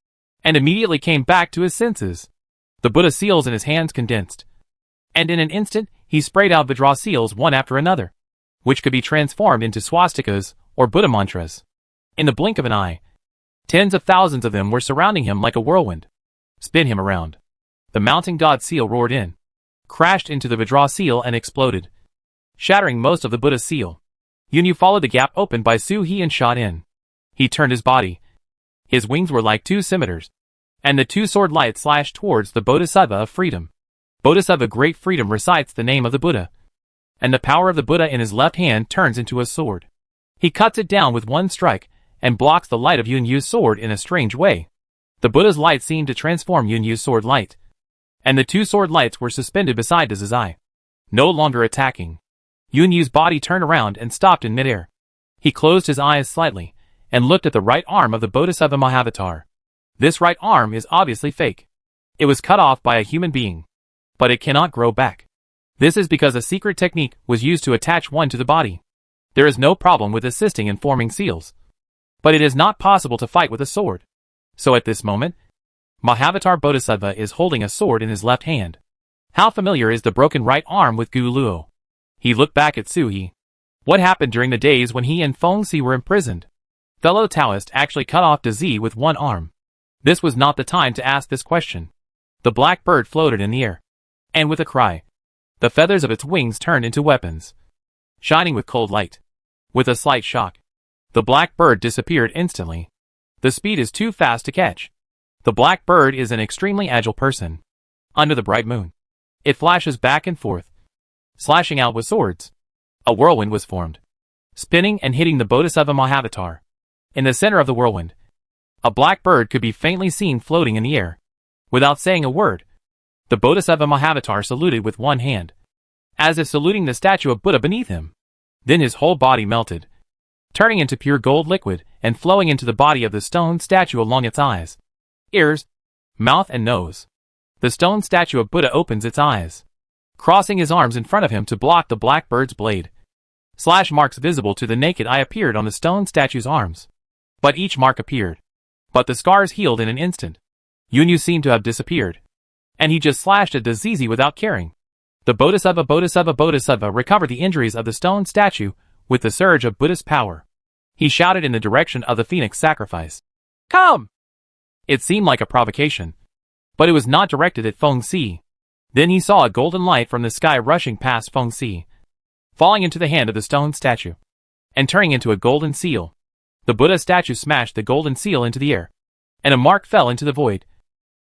Speaker 1: and immediately came back to his senses. The Buddha seals in his hands condensed, and in an instant he sprayed out Vajra seals one after another, which could be transformed into swastikas or Buddha mantras. In the blink of an eye, tens of thousands of them were surrounding him like a whirlwind. Spin him around. The mountain god seal roared in, crashed into the Vajra seal and exploded, shattering most of the Buddha seal. Yunyu followed the gap opened by Suhi and shot in. He turned his body. His wings were like two scimitars, and the two-sword light slashed towards the Bodhisattva of freedom. Bodhisattva Great Freedom recites the name of the Buddha, and the power of the Buddha in his left hand turns into a sword. He cuts it down with one strike, and blocks the light of Yunyu's sword in a strange way. The Buddha's light seemed to transform Yunyu's sword light, and the two sword lights were suspended beside his eye, no longer attacking. Yunyu's body turned around and stopped in midair. He closed his eyes slightly, and looked at the right arm of the Bodhisattva Mahavatar. This right arm is obviously fake. It was cut off by a human being, but it cannot grow back. This is because a secret technique was used to attach one to the body. There is no problem with assisting in forming seals, but it is not possible to fight with a sword. So at this moment, Mahavatar Bodhisattva is holding a sword in his left hand. How familiar is the broken right arm with Gu Luo? He looked back at Suhi. What happened during the days when he and Feng Si were imprisoned? Fellow Taoist actually cut off Dazi with one arm. This was not the time to ask this question. The black bird floated in the air, and with a cry, the feathers of its wings turned into weapons, shining with cold light. With a slight shock, the black bird disappeared instantly. The speed is too fast to catch. The black bird is an extremely agile person. Under the bright moon, it flashes back and forth, slashing out with swords. A whirlwind was formed, spinning and hitting the Bodhisattva Mahavatar. In the center of the whirlwind, a black bird could be faintly seen floating in the air. Without saying a word, the Bodhisattva Mahavatar saluted with one hand, as if saluting the statue of Buddha beneath him. Then his whole body melted, turning into pure gold liquid and flowing into the body of the stone statue along its eyes, ears, mouth and nose. The stone statue of Buddha opens its eyes, crossing his arms in front of him to block the black bird's blade. Slash marks visible to the naked eye appeared on the stone statue's arms. But each mark appeared. But the scars healed in an instant. Yunyu seemed to have disappeared, and he just slashed at Dazizi without caring. The Bodhisattva recovered the injuries of the stone statue with the surge of Buddhist power. He shouted in the direction of the phoenix sacrifice. Come! It seemed like a provocation, but it was not directed at Feng Si. Then he saw a golden light from the sky rushing past Feng Si, falling into the hand of the stone statue, and turning into a golden seal. The Buddha statue smashed the golden seal into the air, and a mark fell into the void,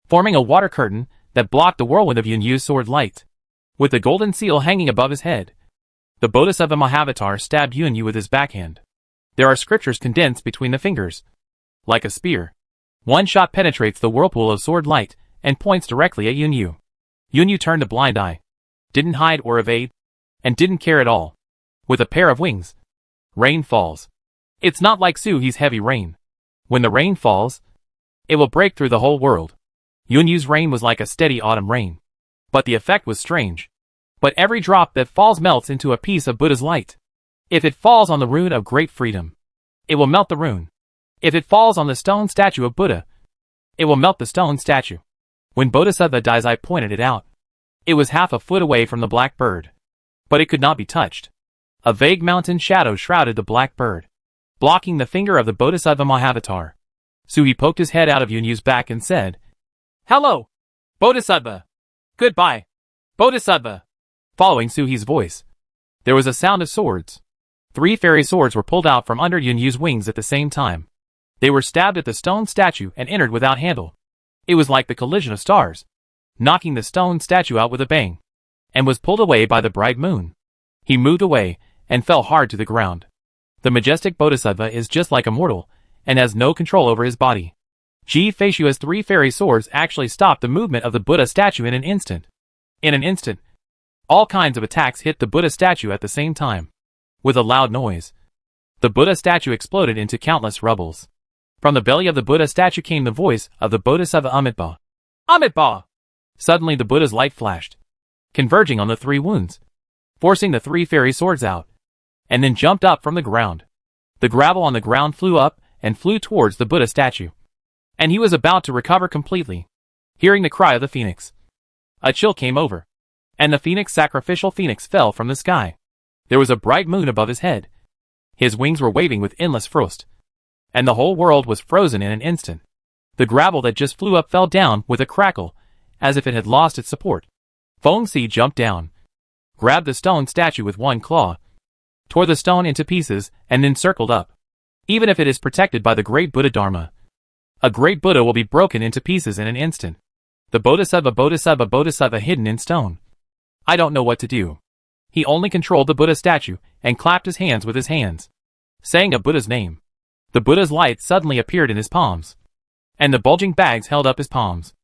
Speaker 1: forming a water curtain that blocked the whirlwind of Yunyu's sword light. With the golden seal hanging above his head, the Bodhisattva Mahavatar stabbed Yunyu with his backhand. There are scriptures condensed between the fingers. Like a spear, one shot penetrates the whirlpool of sword light and points directly at Yunyu. Yunyu turned a blind eye, didn't hide or evade, and didn't care at all. With a pair of wings, rain falls. It's not like Suhi's heavy rain. When the rain falls, it will break through the whole world. Yunyu's rain was like a steady autumn rain, but the effect was strange. But every drop that falls melts into a piece of Buddha's light. If it falls on the rune of great freedom, it will melt the rune. If it falls on the stone statue of Buddha, it will melt the stone statue. When Bodhisattva Daizai pointed it out, it was half a foot away from the black bird, but it could not be touched. A vague mountain shadow shrouded the black bird, blocking the finger of the Bodhisattva Mahavatar. Suhi poked his head out of Yunyu's back and said, "Hello, Bodhisattva." Goodbye, Bodhisattva. Following Suhi's voice, there was a sound of swords. 3 fairy swords were pulled out from under Yunyu's wings at the same time. They were stabbed at the stone statue and entered without handle. It was like the collision of stars, knocking the stone statue out with a bang, and was pulled away by the bright moon. He moved away and fell hard to the ground. The majestic Bodhisattva is just like a mortal, and has no control over his body. Ji-Feishua's 3 fairy swords actually stopped the movement of the Buddha statue in an instant. In an instant, all kinds of attacks hit the Buddha statue at the same time. With a loud noise, the Buddha statue exploded into countless rubbles. From the belly of the Buddha statue came the voice of the Bodhisattva Amitabha. Amitabha! Suddenly the Buddha's light flashed, converging on the 3 wounds, forcing the 3 fairy swords out, and then jumped up from the ground. The gravel on the ground flew up and flew towards the Buddha statue, and he was about to recover completely. Hearing the cry of the phoenix, a chill came over, and the sacrificial phoenix fell from the sky. There was a bright moon above his head. His wings were waving with endless frost, and the whole world was frozen in an instant. The gravel that just flew up fell down with a crackle, as if it had lost its support. Feng Si jumped down, grabbed the stone statue with one claw, tore the stone into pieces, and then circled up. Even if it is protected by the great Buddha Dharma, a great Buddha will be broken into pieces in an instant. The Bodhisattva hidden in stone. I don't know what to do. He only controlled the Buddha statue and clapped his hands with his hands, saying a Buddha's name. The Buddha's light suddenly appeared in his palms, and the bulging bags held up his palms,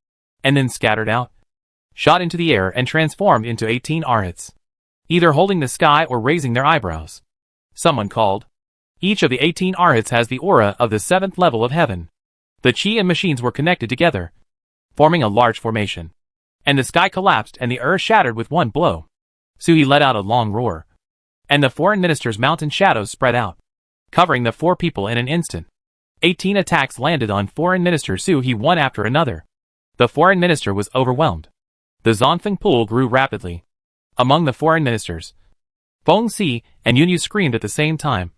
Speaker 1: and then scattered out, shot into the air and transformed into 18 arhats, either holding the sky or raising their eyebrows. Someone called. Each of the 18 arhats has the aura of the 7th level of heaven. The chi and machines were connected together, forming a large formation, and the sky collapsed and the earth shattered with one blow. Suhi let out a long roar, and the foreign minister's mountain shadows spread out, covering the 4 people in an instant. 18 attacks landed on foreign minister Suhi one after another. The foreign minister was overwhelmed. The Zonfeng pool grew rapidly. Among the foreign ministers, Feng Si and Yunyu screamed at the same time,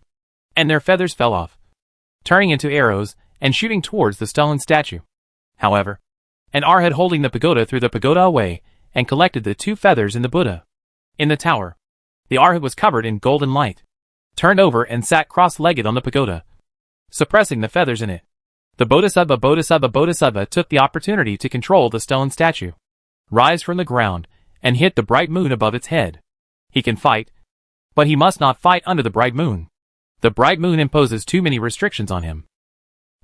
Speaker 1: and their feathers fell off, turning into arrows and shooting towards the stone statue. However, an arhat holding the pagoda threw the pagoda away and collected the 2 feathers in the Buddha. In the tower, the arhat was covered in golden light, turned over and sat cross-legged on the pagoda, suppressing the feathers in it. The Bodhisattva took the opportunity to control the stone statue, rise from the ground, and hit the bright moon above its head. He can fight, but he must not fight under the bright moon. The bright moon imposes too many restrictions on him.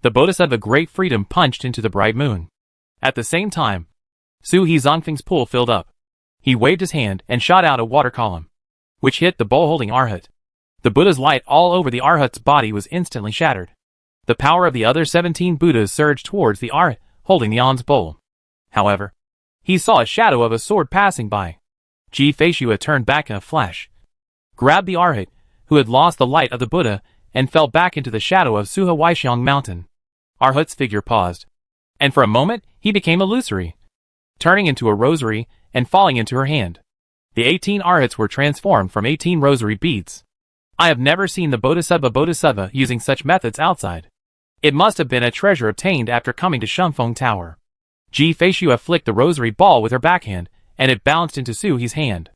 Speaker 1: The Bodhisattva Great Freedom punched into the bright moon. At the same time, Suhi Zonfeng's pool filled up. He waved his hand and shot out a water column, which hit the bowl-holding arhat. The Buddha's light all over the arhat's body was instantly shattered. The power of the other 17 Buddhas surged towards the arhat, holding the alms bowl. However, he saw a shadow of a sword passing by. Ji-Feishua turned back in a flash, grabbed the arhat, who had lost the light of the Buddha, and fell back into the shadow of Suha Weixiong mountain. Arhat's figure paused, and for a moment he became illusory, turning into a rosary and falling into her hand. The 18 arhats were transformed from 18 rosary beads. I have never seen the Bodhisattva using such methods outside. It must have been a treasure obtained after coming to Shumfeng Tower. Ji-Feishua flicked the rosary ball with her backhand, and it bounced into Suhi's hand.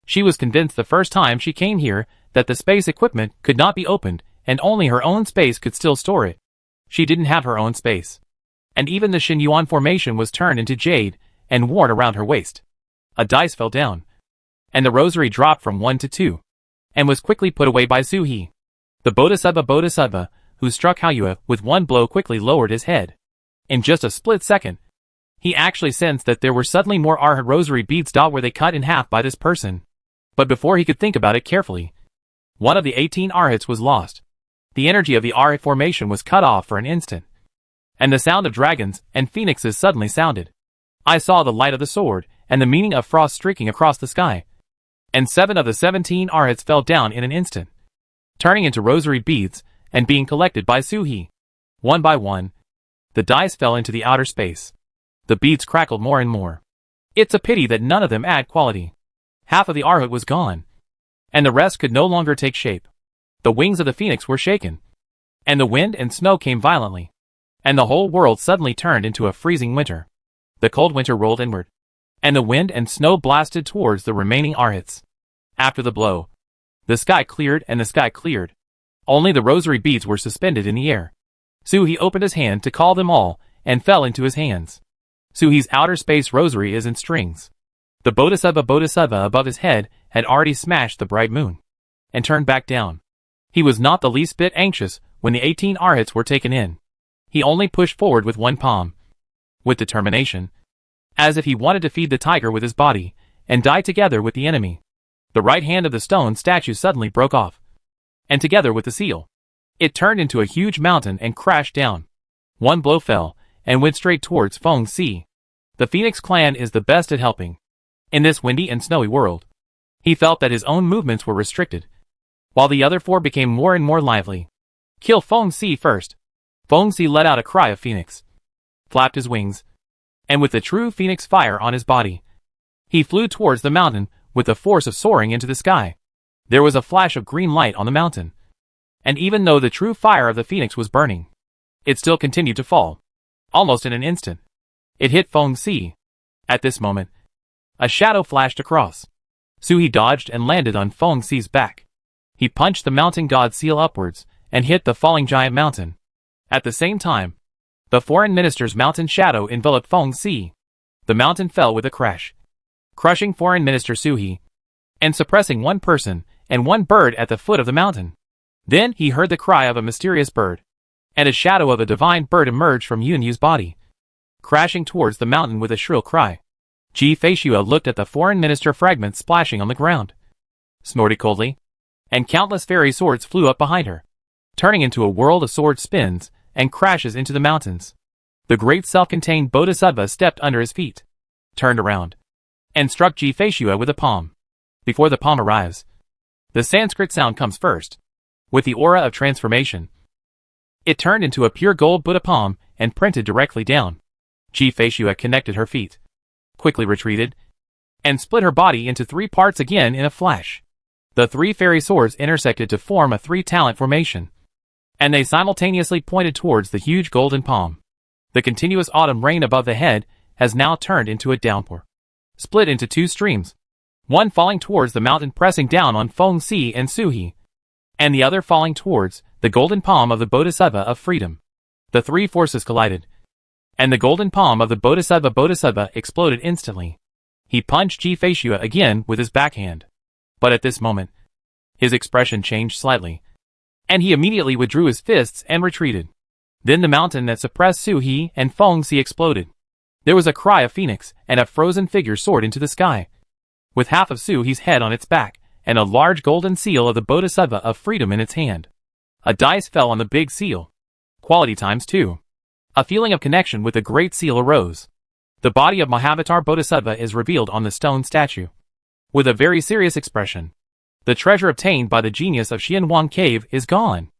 Speaker 1: She was convinced the first time she came here that the space equipment could not be opened and only her own space could still store it. She didn't have her own space. And even the Xinyuan formation was turned into jade and worn around her waist. A dice fell down, and the rosary dropped from 1 to 2, and was quickly put away by Suhi. The Bodhisattva, who struck Haoyue with one blow, quickly lowered his head. In just a split second, he actually sensed that there were suddenly more arhat rosary beads were they cut in half by this person. But before he could think about it carefully, one of the 18 arhats was lost. The energy of the arhat formation was cut off for an instant, and the sound of dragons and phoenixes suddenly sounded. I saw the light of the sword and the meaning of frost streaking across the sky, and 7 of the 17 arhats fell down in an instant, turning into rosary beads and being collected by Suhi. One by one, the dice fell into the outer space. The beads crackled more and more. It's a pity that none of them add quality. Half of the arhat was gone, and the rest could no longer take shape. The wings of the phoenix were shaken, and the wind and snow came violently, and the whole world suddenly turned into a freezing winter. The cold winter rolled inward, and the wind and snow blasted towards the remaining Arhats. After the blow, the sky cleared and the sky cleared. Only the rosary beads were suspended in the air. Suhi opened his hand to call them all, and fell into his hands. Suhi's outer space rosary is in strings. The Bodhisattva above his head had already smashed the bright moon, and turned back down. He was not the least bit anxious when the 18 Arhats were taken in. He only pushed forward with one palm, with determination, as if he wanted to feed the tiger with his body, and die together with the enemy. The right hand of the stone statue suddenly broke off, and together with the seal, it turned into a huge mountain and crashed down. One blow fell, and went straight towards Feng Si. The Phoenix clan is the best at helping. In this windy and snowy world, he felt that his own movements were restricted, while the other four became more and more lively. Kill Feng Si first. Feng Si let out a cry of phoenix, flapped his wings, and with the true phoenix fire on his body, he flew towards the mountain with the force of soaring into the sky. There was a flash of green light on the mountain, and even though the true fire of the phoenix was burning, it still continued to fall. Almost in an instant, it hit Feng Si. At this moment, a shadow flashed across. Suhi dodged and landed on Feng Si's back. He punched the mountain god seal upwards and hit the falling giant mountain. At the same time, the foreign minister's mountain shadow enveloped Feng Si. The mountain fell with a crash, crushing foreign minister Suhi, and suppressing one person and one bird at the foot of the mountain. Then he heard the cry of a mysterious bird, and a shadow of a divine bird emerged from Yunyu's body, crashing towards the mountain with a shrill cry. Ji Feishua looked at the foreign minister fragments splashing on the ground, snorted coldly, and countless fairy swords flew up behind her, turning into a world of sword spins and crashes into the mountains. The great self-contained Bodhisattva stepped under his feet, turned around, and struck Ji Feishua with a palm. Before the palm arrives, the Sanskrit sound comes first. With the aura of transformation, it turned into a pure gold Buddha palm and printed directly down. Ji Feishua connected her feet, quickly retreated, and split her body into 3 parts again in a flash. The 3 fairy swords intersected to form a 3-talent formation, and they simultaneously pointed towards the huge golden palm. The continuous autumn rain above the head has now turned into a downpour, split into 2 streams, one falling towards the mountain pressing down on Feng Si and Suhi, and the other falling towards the golden palm of the Bodhisattva of freedom. The 3 forces collided, and the golden palm of the Bodhisattva exploded instantly. He punched Ji Feishua again with his backhand, but at this moment, his expression changed slightly, and he immediately withdrew his fists and retreated. Then the mountain that suppressed Suhi and Feng Si exploded. There was a cry of phoenix, and a frozen figure soared into the sky, with half of Suhi's head on its back, and a large golden seal of the Bodhisattva of freedom in its hand. A dice fell on the big seal. Quality times 2. A feeling of connection with the great seal arose. The body of Mahavatar Bodhisattva is revealed on the stone statue, with a very serious expression. The treasure obtained by the genius of Xianwang Cave is gone.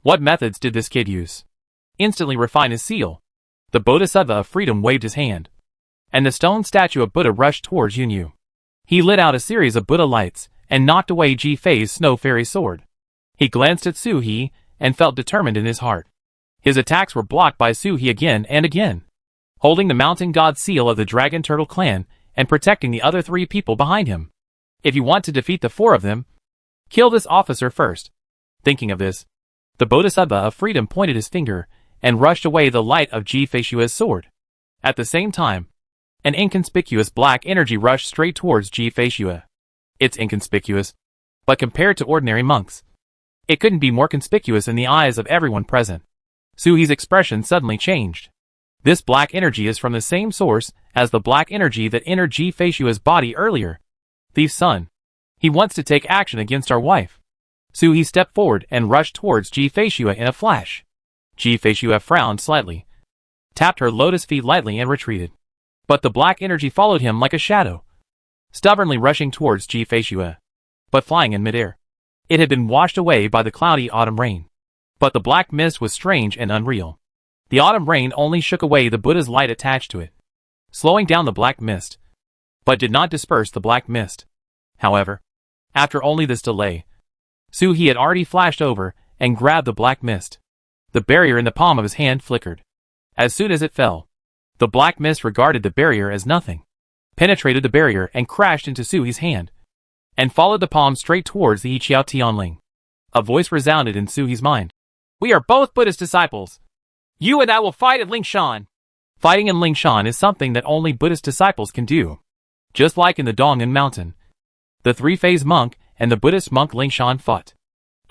Speaker 1: What methods did this kid use? Instantly refine his seal. The Bodhisattva of freedom waved his hand, and the stone statue of Buddha rushed towards Yunyu. He lit out a series of Buddha lights, and knocked away Ji Fei's snow fairy sword. He glanced at Suhi, and felt determined in his heart. His attacks were blocked by Suhi again and again, holding the mountain god seal of the Dragon Turtle clan, and protecting the other 3 people behind him. If you want to defeat the 4 of them, kill this officer first. Thinking of this, the Bodhisattva of freedom pointed his finger, and rushed away the light of Ji Feishua's sword. At the same time, an inconspicuous black energy rushed straight towards Ji Feishua. It's inconspicuous, but compared to ordinary monks, it couldn't be more conspicuous in the eyes of everyone present. Suhi's expression suddenly changed. This black energy is from the same source as the black energy that entered Ji Feishua's body earlier. Thief's son. He wants to take action against our wife. Suhi stepped forward and rushed towards Ji Feishua in a flash. Ji Feishua frowned slightly, tapped her lotus feet lightly and retreated. But the black energy followed him like a shadow, stubbornly rushing towards Ji Feishua, but flying in midair. It had been washed away by the cloudy autumn rain. But the black mist was strange and unreal. The autumn rain only shook away the Buddha's light attached to it, slowing down the black mist, but did not disperse the black mist. However, after only this delay, Suhi had already flashed over and grabbed the black mist. The barrier in the palm of his hand flickered. As soon as it fell, the black mist regarded the barrier as nothing. penetrated the barrier and crashed into Suhi's hand, and followed the palm straight towards the Yiqiao Tianling. A voice resounded in Suhi's mind. We are both Buddhist disciples. You and I will fight at Lingshan. Fighting in Lingshan is something that only Buddhist disciples can do. Just like in the Dong'an Mountain, the three-phase monk and the Buddhist monk Lingshan fought.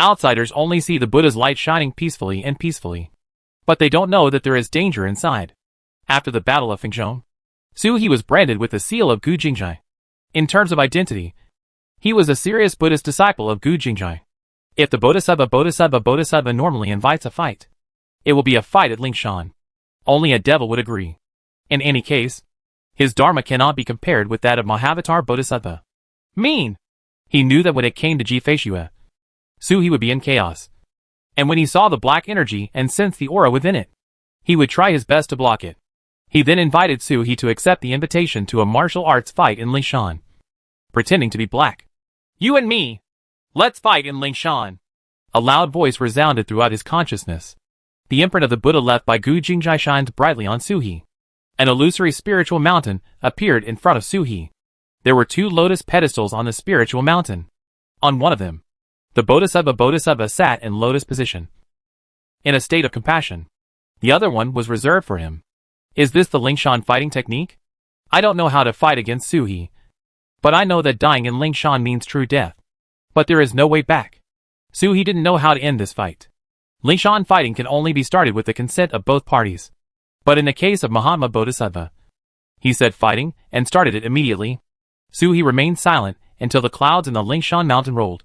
Speaker 1: Outsiders only see the Buddha's light shining peacefully, but they don't know that there is danger inside. After the Battle of Fengzhou, Suhi was branded with the seal of Gu Jingjai. In terms of identity, he was a serious Buddhist disciple of Gu Jingjai. If the Bodhisattva normally invites a fight, it will be a fight at Lingshan. Only a devil would agree. In any case, his dharma cannot be compared with that of Mahavatar Bodhisattva. Mean! He knew that when it came to Jifeishue, Suhi would be in chaos. And when he saw the black energy and sensed the aura within it, he would try his best to block it. He then invited Suhi to accept the invitation to a martial arts fight in Lingshan, pretending to be black. You and me! Let's fight in Lingshan! A loud voice resounded throughout his consciousness. The imprint of the Buddha left by Gu Jingjai shined brightly on Suhi. An illusory spiritual mountain appeared in front of Suhi. There were 2 lotus pedestals on the spiritual mountain. On one of them, the Bodhisattva sat in lotus position, in a state of compassion. The other one was reserved for him. Is this the Lingshan fighting technique? I don't know how to fight against Suhi, but I know that dying in Lingshan means true death. But there is no way back. Suhi didn't know how to end this fight. Lingshan fighting can only be started with the consent of both parties. But in the case of Mahatma Bodhisattva, he said fighting and started it immediately. Suhi remained silent until the clouds in the Lingshan mountain rolled,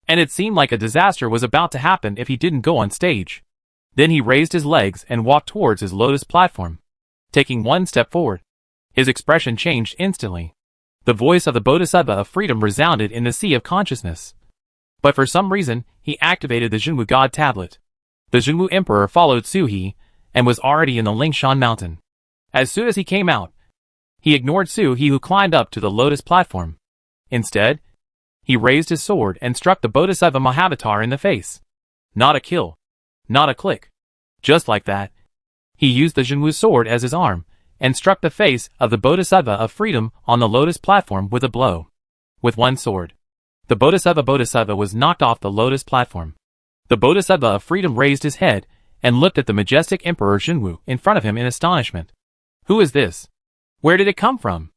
Speaker 1: and it seemed like a disaster was about to happen if he didn't go on stage. Then he raised his legs and walked towards his lotus platform. Taking one step forward, his expression changed instantly. The voice of the Bodhisattva of freedom resounded in the sea of consciousness. But for some reason, he activated the Zhenwu God tablet. The Zhenwu Emperor followed Suhi and was already in the Lingshan mountain. As soon as he came out, he ignored Suhi who climbed up to the lotus platform. Instead, he raised his sword and struck the Bodhisattva Mahavatar in the face. Not a kill. Not a click. Just like that, he used the Zhenwu sword as his arm and struck the face of the Bodhisattva of freedom on the lotus platform with a blow. With one sword, the Bodhisattva was knocked off the lotus platform. The Bodhisattva of freedom raised his head and looked at the majestic Emperor Zhenwu in front of him in astonishment. Who is this? Where did it come from?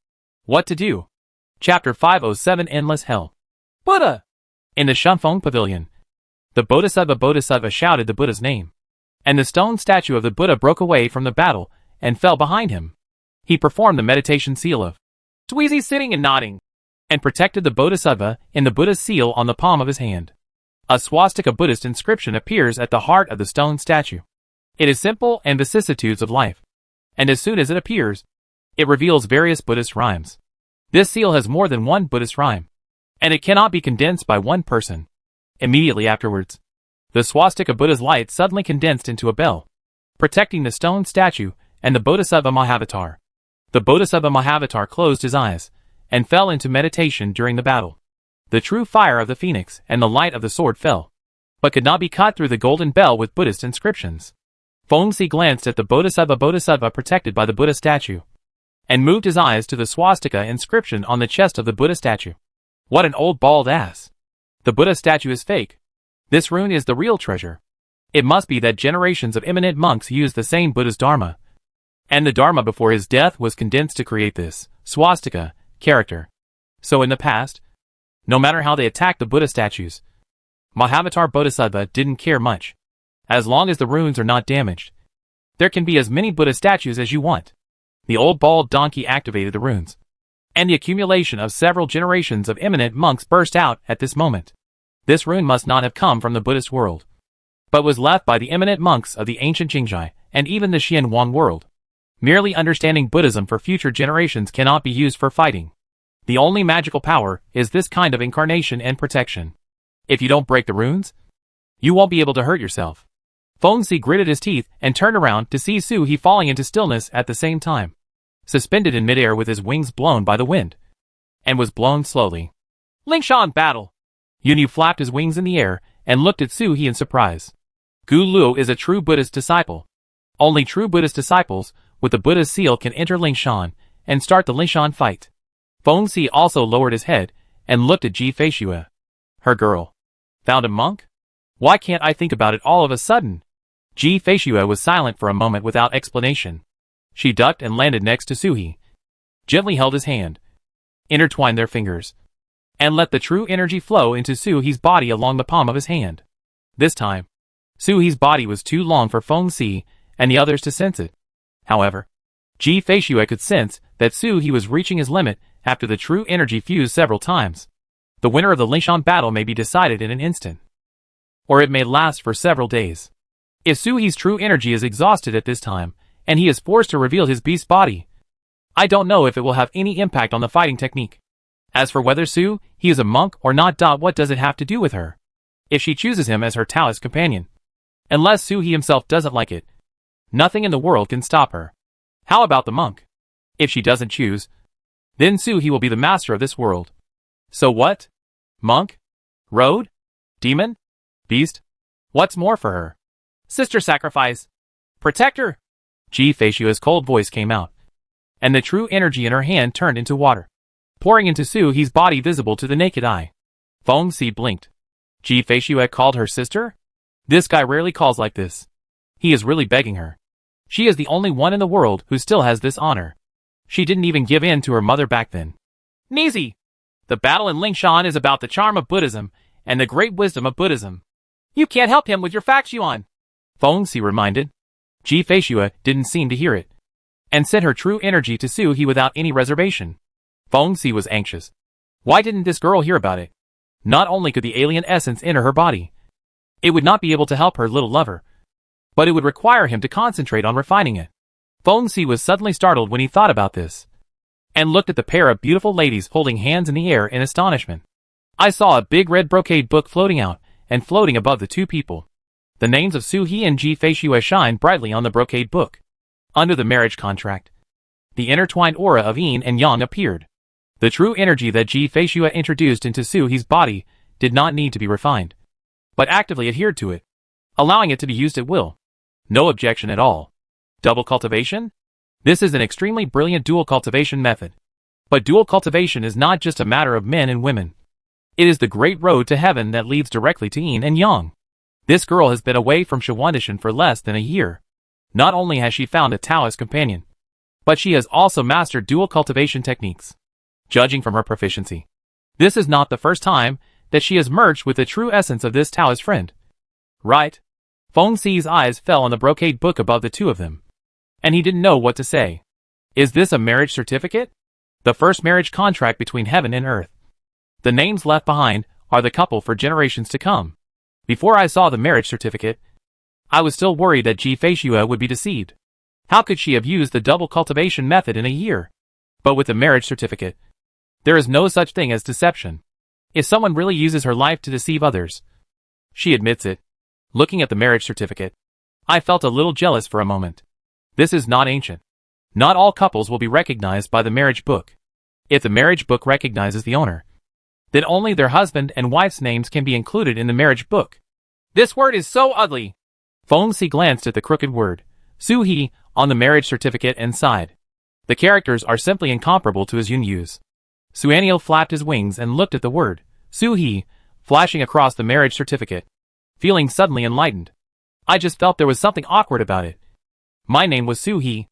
Speaker 1: What to do? Chapter 507 Endless Hell. Buddha! In the Shunfeng Pavilion, the Bodhisattva shouted the Buddha's name, and the stone statue of the Buddha broke away from the battle and fell behind him. He performed the meditation seal of Sweezy sitting and nodding, and protected the Bodhisattva in the Buddha's seal on the palm of his hand. A swastika Buddhist inscription appears at the heart of the stone statue. It is simple and vicissitudes of life, and as soon as it appears, it reveals various Buddhist rhymes. This seal has more than one Buddhist rhyme, and it cannot be condensed by one person. Immediately afterwards, the swastika Buddha's light suddenly condensed into a bell, protecting the stone statue and the Bodhisattva Mahavatar. The Bodhisattva Mahavatar closed his eyes and fell into meditation during the battle. The true fire of the phoenix and the light of the sword fell, but could not be cut through the golden bell with Buddhist inscriptions. Fengzi glanced at the Bodhisattva protected by the Buddha statue, and moved his eyes to the swastika inscription on the chest of the Buddha statue. What an old bald ass! The Buddha statue is fake. This rune is the real treasure. It must be that generations of eminent monks used the same Buddha's dharma, and the dharma before his death was condensed to create this swastika character. So in the past, no matter how they attacked the Buddha statues, Mahavatar Bodhisattva didn't care much. As long as the runes are not damaged, there can be as many Buddha statues as you want. The old bald donkey activated the runes, and the accumulation of several generations of eminent monks burst out at this moment. This rune must not have come from the Buddhist world, but was left by the eminent monks of the ancient Jingjai and even the Xianwang world. Merely understanding Buddhism for future generations cannot be used for fighting. The only magical power is this kind of incarnation and protection. If you don't break the runes, you won't be able to hurt yourself. Fengzi gritted his teeth and turned around to see Suhi falling into stillness at the same time, suspended in midair with his wings blown by the wind, and was blown slowly. Lingshan battle! Yunyu flapped his wings in the air and looked at Suhi in surprise. Gu Luo is a true Buddhist disciple. Only true Buddhist disciples with the Buddha's seal can enter Lingshan and start the Lingshan fight. Feng Si also lowered his head and looked at Ji Feishue. Her girl. Found a monk? Why can't I think about it all of a sudden? Ji Feishue was silent for a moment without explanation. She ducked and landed next to Suhi. Gently held his hand. Intertwined their fingers. And let the true energy flow into Suhi's body along the palm of his hand. This time, Suhi's body was too long for Feng Si and the others to sense it. However, Ji Feishue could sense that Suhi was reaching his limit after the true energy fused several times. The winner of the Lingshan battle may be decided in an instant. Or it may last for several days. If Suhi's true energy is exhausted at this time, and he is forced to reveal his beast body, I don't know if it will have any impact on the fighting technique. As for whether he is a monk or not, what does it have to do with her? If she chooses him as her Taoist companion. Unless Suhi himself doesn't like it, nothing in the world can stop her. How about the monk? If she doesn't choose, then Suhi will be the master of this world. So what? Monk? Road? Demon? Beast? What's more for her? Sister sacrifice. Protector? Ji Feishue's cold voice came out, and the true energy in her hand turned into water, pouring into Suhi's body visible to the naked eye. Feng Si blinked. Ji Feishue called her sister? This guy rarely calls like this. He is really begging her. She is the only one in the world who still has this honor. She didn't even give in to her mother back then. Nizi! The battle in Lingshan is about the charm of Buddhism and the great wisdom of Buddhism. You can't help him with your facts, Yuan. Feng Si reminded. Ji Feishue didn't seem to hear it, and sent her true energy to Suhi without any reservation. Feng Si was anxious. Why didn't this girl hear about it? Not only could the alien essence enter her body, it would not be able to help her little lover, but it would require him to concentrate on refining it. Feng Si was suddenly startled when he thought about this, and looked at the pair of beautiful ladies holding hands in the air in astonishment. I saw a big red brocade book floating out and floating above the two people. The names of Suhi and Ji Feishue shine brightly on the brocade book. Under the marriage contract, the intertwined aura of yin and yang appeared. The true energy that Ji Feishue introduced into Suhi's body did not need to be refined, but actively adhered to it, allowing it to be used at will. No objection at all. Double cultivation? This is an extremely brilliant dual cultivation method. But dual cultivation is not just a matter of men and women. It is the great road to heaven that leads directly to yin and yang. This girl has been away from Shawantishan for less than a year. Not only has she found a Taoist companion, but she has also mastered dual cultivation techniques. Judging from her proficiency, this is not the first time that she has merged with the true essence of this Taoist friend. Right? Feng Si's eyes fell on the brocade book above the two of them, and he didn't know what to say. Is this a marriage certificate? The first marriage contract between heaven and earth. The names left behind are the couple for generations to come. Before I saw the marriage certificate, I was still worried that Ji Feishue would be deceived. How could she have used the double cultivation method in a year? But with the marriage certificate, there is no such thing as deception. If someone really uses her life to deceive others, she admits it. Looking at the marriage certificate, I felt a little jealous for a moment. This is not ancient. Not all couples will be recognized by the marriage book. If the marriage book recognizes the owner, then only their husband and wife's names can be included in the marriage book. This word is so ugly. Feng Si glanced at the crooked word, Suhi, on the marriage certificate and sighed. The characters are simply incomparable to his Yunyu's. Suanio flapped his wings and looked at the word, Suhi, flashing across the marriage certificate, feeling suddenly enlightened. I just felt there was something awkward about it. My name was Suhi.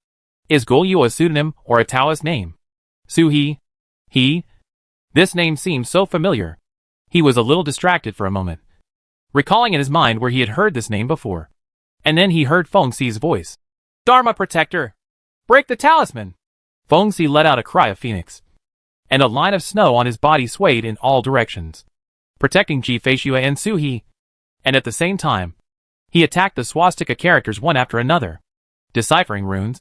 Speaker 1: Is Golyu a pseudonym or a Taoist name? Suhi? He? This name seemed so familiar. He was a little distracted for a moment, recalling in his mind where he had heard this name before. And then he heard Feng Si's voice. Dharma Protector! Break the talisman! Feng Si let out a cry of phoenix, and a line of snow on his body swayed in all directions, protecting Ji Feishue and Suhi. And at the same time, he attacked the swastika characters one after another. Deciphering runes,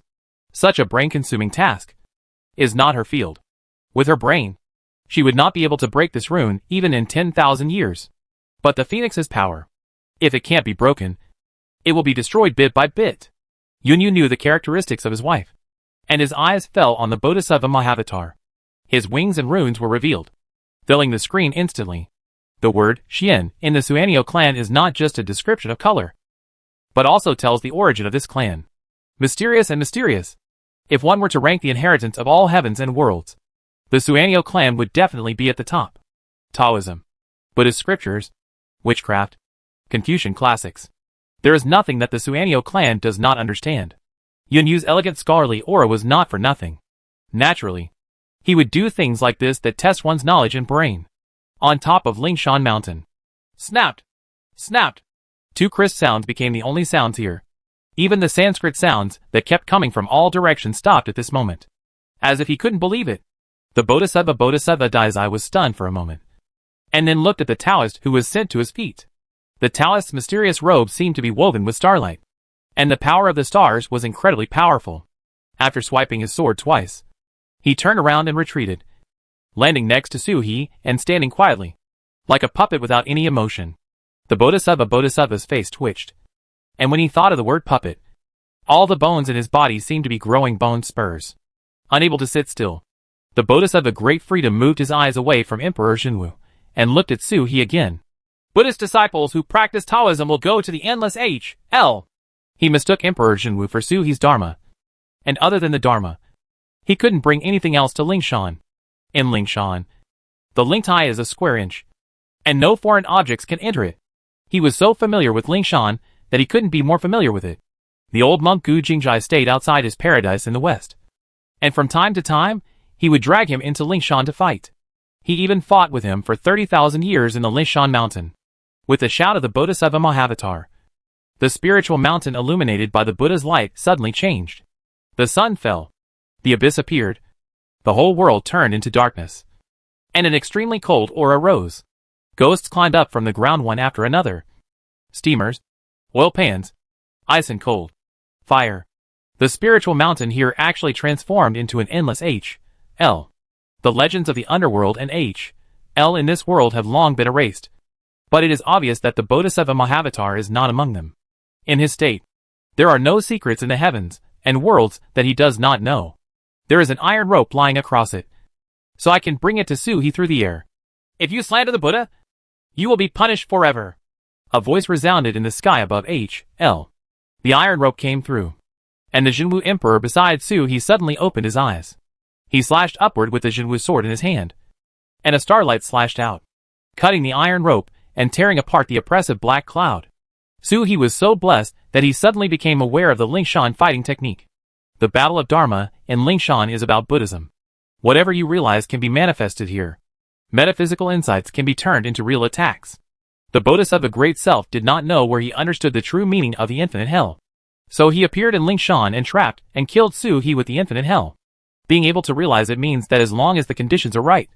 Speaker 1: such a brain-consuming task, is not her field. With her brain, she would not be able to break this rune even in 10,000 years. But the phoenix's power, if it can't be broken, it will be destroyed bit by bit. Yunyu knew the characteristics of his wife, and his eyes fell on the Bodhisattva Mahavatar. His wings and runes were revealed, filling the screen instantly. The word, Xian, in the Suanio clan is not just a description of color, but also tells the origin of this clan. Mysterious and mysterious. If one were to rank the inheritance of all heavens and worlds, the Suanio clan would definitely be at the top. Taoism, Buddhist scriptures, witchcraft, Confucian classics. There is nothing that the Suanio clan does not understand. Yun Yu's elegant scholarly aura was not for nothing. Naturally, he would do things like this that test one's knowledge and brain. On top of Lingshan Mountain. Snapped! Snapped! Two crisp sounds became the only sounds here. Even the Sanskrit sounds that kept coming from all directions stopped at this moment. As if he couldn't believe it. The Bodhisattva Daizai was stunned for a moment. And then looked at the Taoist who was sent to his feet. The Taoist's mysterious robe seemed to be woven with starlight. And the power of the stars was incredibly powerful. After swiping his sword twice, he turned around and retreated, landing next to Su-He and standing quietly, like a puppet without any emotion. The Bodhisattva's face twitched. And when he thought of the word puppet, all the bones in his body seemed to be growing bone spurs. Unable to sit still, the Bodhisattva Great Freedom moved his eyes away from Emperor Jinwu and looked at Su-He again. Buddhist disciples who practice Taoism will go to the endless H.L. He mistook Emperor Jinwu for Su-He's Dharma. And other than the Dharma, he couldn't bring anything else to Lingshan. In Lingshan, the Lingtai is a square inch, and no foreign objects can enter it. He was so familiar with Lingshan that he couldn't be more familiar with it. The old monk Gu Jingjai stayed outside his paradise in the west. And from time to time, he would drag him into Lingshan to fight. He even fought with him for 30,000 years in the Lingshan mountain. With the shout of the Bodhisattva Mahavatar, the spiritual mountain illuminated by the Buddha's light suddenly changed. The sun fell. The abyss appeared. The whole world turned into darkness. And an extremely cold aura rose. Ghosts climbed up from the ground one after another. Steamers, oil pans, ice and cold, fire. The spiritual mountain here actually transformed into an endless H.L. The legends of the underworld and H.L. in this world have long been erased. But it is obvious that the Bodhisattva Mahavatar is not among them. In his state, there are no secrets in the heavens and worlds that he does not know. There is an iron rope lying across it, so I can bring it to Su-He through the air. If you slander the Buddha, you will be punished forever. A voice resounded in the sky above H.L. The iron rope came through, and the Jinwu Emperor beside Su-He suddenly opened his eyes. He slashed upward with the Jinwu sword in his hand, and a starlight slashed out, cutting the iron rope and tearing apart the oppressive black cloud. Su-He was so blessed that he suddenly became aware of the Lingshan fighting technique. The battle of Dharma in Lingshan is about Buddhism. Whatever you realize can be manifested here. Metaphysical insights can be turned into real attacks. The Bodhisattva Great Self did not know where he understood the true meaning of the infinite hell. So he appeared in Lingshan and trapped and killed Su-He with the infinite hell. Being able to realize it means that as long as the conditions are right,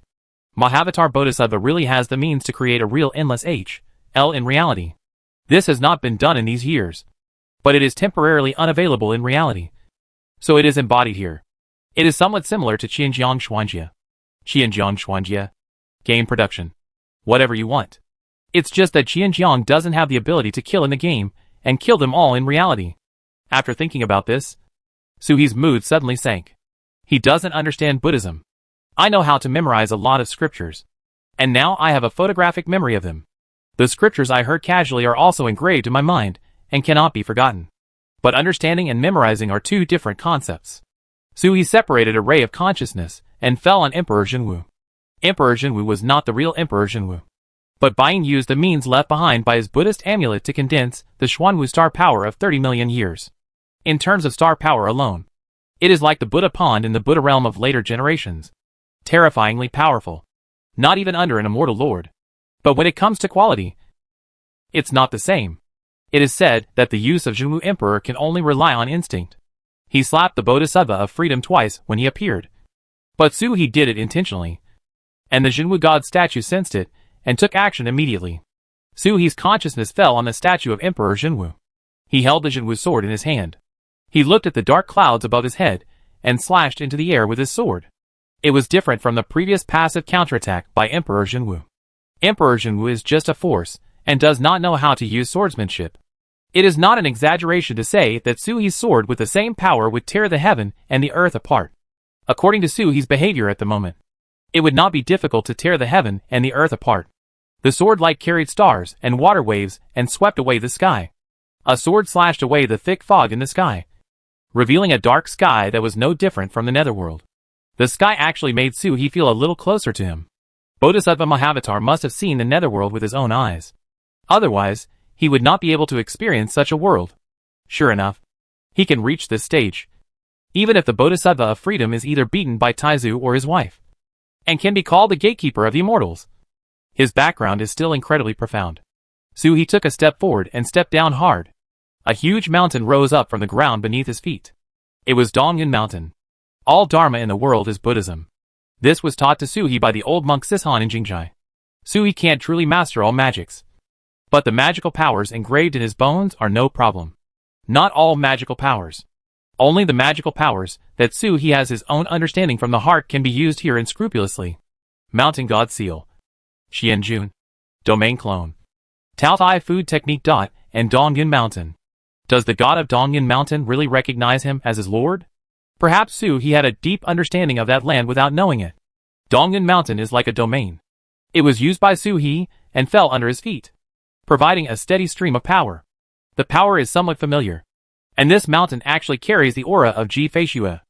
Speaker 1: Mahavatar Bodhisattva really has the means to create a real endless H.L. in reality. This has not been done in these years, but it is temporarily unavailable in reality. So it is embodied here. It is somewhat similar to Qianjiang Xuanjia. Qianjiang Xuanjia. Game production. Whatever you want. It's just that Qianjiang doesn't have the ability to kill in the game, and kill them all in reality. After thinking about this, Su-He's mood suddenly sank. He doesn't understand Buddhism. I know how to memorize a lot of scriptures. And now I have a photographic memory of them. The scriptures I heard casually are also engraved in my mind, and cannot be forgotten. But understanding and memorizing are two different concepts. Su-He separated a ray of consciousness, and fell on Emperor Jinwu. Emperor Jinwu was not the real Emperor Jinwu. But Baiying used the means left behind by his Buddhist amulet to condense the Xuanwu star power of 30 million years. In terms of star power alone, it is like the Buddha pond in the Buddha realm of later generations. Terrifyingly powerful. Not even under an immortal lord. But when it comes to quality, it's not the same. It is said that the use of Jinwu Emperor can only rely on instinct. He slapped the Bodhisattva of freedom twice when he appeared. But Su-He did it intentionally. And the Jinwu god statue sensed it, and took action immediately. Su-He's consciousness fell on the statue of Emperor Jinwu. He held the Jinwu sword in his hand. He looked at the dark clouds above his head, and slashed into the air with his sword. It was different from the previous passive counterattack by Emperor Jinwu. Emperor Jinwu is just a force, and does not know how to use swordsmanship. It is not an exaggeration to say that Su-He's sword with the same power would tear the heaven and the earth apart. According to Su-He's behavior at the moment, it would not be difficult to tear the heaven and the earth apart. The sword light carried stars and water waves and swept away the sky. A sword slashed away the thick fog in the sky, revealing a dark sky that was no different from the netherworld. The sky actually made Suhi feel a little closer to him. Bodhisattva Mahavatar must have seen the netherworld with his own eyes. Otherwise, he would not be able to experience such a world. Sure enough, he can reach this stage, even if the Bodhisattva of freedom is either beaten by Taizu or his wife, and can be called the gatekeeper of the immortals. His background is still incredibly profound. Suhi took a step forward and stepped down hard. A huge mountain rose up from the ground beneath his feet. It was Dongyun Mountain. All Dharma in the world is Buddhism. This was taught to Suhi by the old monk Sishan in Jingjai. Suhi can't truly master all magics, but the magical powers engraved in his bones are no problem. Not all magical powers. Only the magical powers that Suhi has his own understanding from the heart can be used here unscrupulously. Mountain God Seal. Xian Jun. Domain Clone. Tao Tai Food Technique. And Dongyun Mountain. Does the god of Dongyun Mountain really recognize him as his lord? Perhaps Suhi had a deep understanding of that land without knowing it. Dongyun Mountain is like a domain. It was used by Suhi and fell under his feet, providing a steady stream of power. The power is somewhat familiar, and this mountain actually carries the aura of Ji Feishue.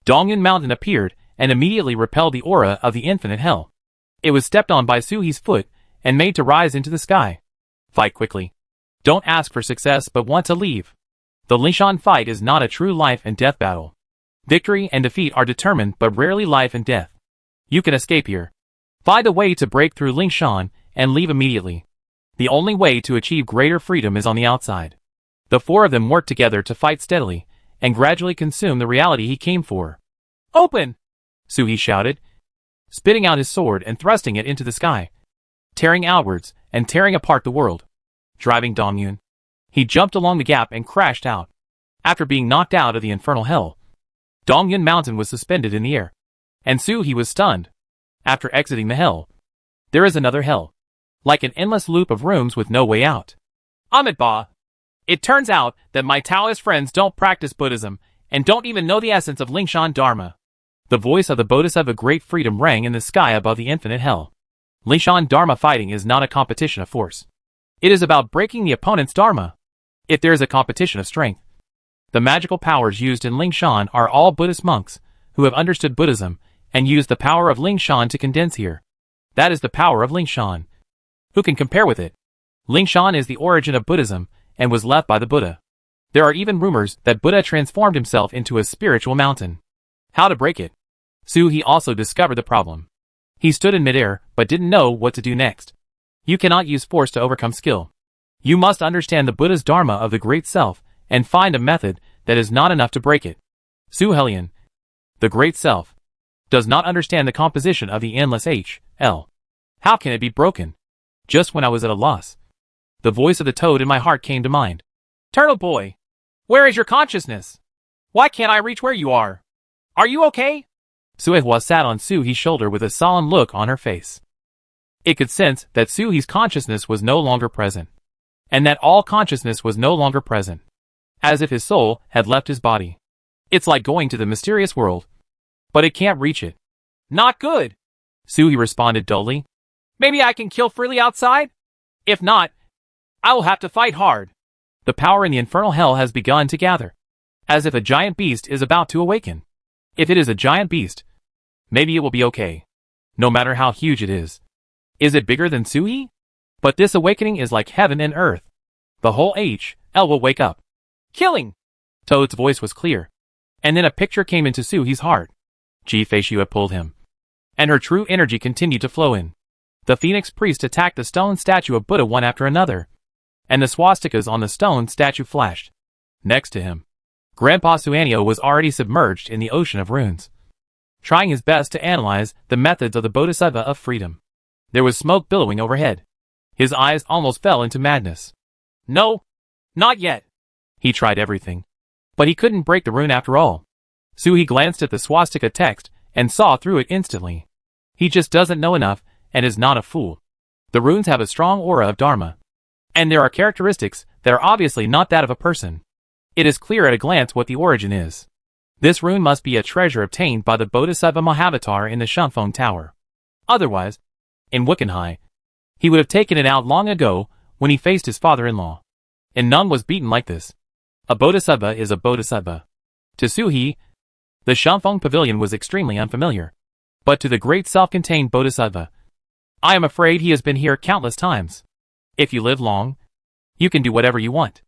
Speaker 1: Dongyun Mountain appeared and immediately repelled the aura of the infinite hell. It was stepped on by Suhi's foot and made to rise into the sky. Fight quickly. Don't ask for success but want to leave. The Lingshan fight is not a true life and death battle. Victory and defeat are determined but rarely life and death. You can escape here. Find a way to break through Lingshan and leave immediately. The only way to achieve greater freedom is on the outside. The four of them worked together to fight steadily and gradually consume the reality he came for. Open! Suhi shouted, spitting out his sword and thrusting it into the sky, tearing outwards and tearing apart the world. Driving Dongyun, he jumped along the gap and crashed out. After being knocked out of the infernal hell, Dongyun Mountain was suspended in the air, and Suhi was stunned. After exiting the hell, there is another hell, like an endless loop of rooms with no way out. Amitabha! It turns out that my Taoist friends don't practice Buddhism and don't even know the essence of Lingshan Dharma. The voice of the Bodhisattva Great Freedom rang in the sky above the infinite hell. Lingshan Dharma fighting is not a competition of force. It is about breaking the opponent's Dharma. If there is a competition of strength, the magical powers used in Lingshan are all Buddhist monks who have understood Buddhism and used the power of Lingshan to condense here. That is the power of Lingshan. Who can compare with it? Lingshan is the origin of Buddhism and was left by the Buddha. There are even rumors that Buddha transformed himself into a spiritual mountain. How to break it? Suhi also discovered the problem. He stood in midair but didn't know what to do next. You cannot use force to overcome skill. You must understand the Buddha's Dharma of the Great Self and find a method that is not enough to break it. Su Helion, the Great Self, does not understand the composition of the endless H.L. How can it be broken? Just when I was at a loss, the voice of the toad in my heart came to mind. Turtle boy, where is your consciousness? Why can't I reach where you are? Are you okay? Suehua sat on Suhi's shoulder with a solemn look on her face. It could sense that Suhi's consciousness was no longer present, and that all consciousness was no longer present, as if his soul had left his body. It's like going to the mysterious world, but it can't reach it. Not good, Suhi responded dully. Maybe I can kill freely outside? If not, I will have to fight hard. The power in the infernal hell has begun to gather, as if a giant beast is about to awaken. If it is a giant beast, maybe it will be okay, no matter how huge it is. Is it bigger than Suhi? But this awakening is like heaven and earth. The whole H.L. will wake up. Killing! Toad's voice was clear, and then a picture came into Suhi's heart. Ji Feishue pulled him, and her true energy continued to flow in. The Phoenix priest attacked the stone statue of Buddha one after another, and the swastikas on the stone statue flashed. Next to him, Grandpa Suanio was already submerged in the ocean of runes, trying his best to analyze the methods of the Bodhisattva of freedom. There was smoke billowing overhead. His eyes almost fell into madness. No, not yet. He tried everything, but he couldn't break the rune after all. Suhi glanced at the swastika text and saw through it instantly. He just doesn't know enough and is not a fool. The runes have a strong aura of Dharma, and there are characteristics that are obviously not that of a person. It is clear at a glance what the origin is. This rune must be a treasure obtained by the Bodhisattva Mahavatar in the Shanfeng Tower. Otherwise, in Wickenhai, he would have taken it out long ago when he faced his father-in-law. And none was beaten like this. A Bodhisattva is a Bodhisattva. To Suhi, The Shamfeng Pavilion was extremely unfamiliar. But to the great self-contained Bodhisattva, I am afraid he has been here countless times. If you live long, you can do whatever you want.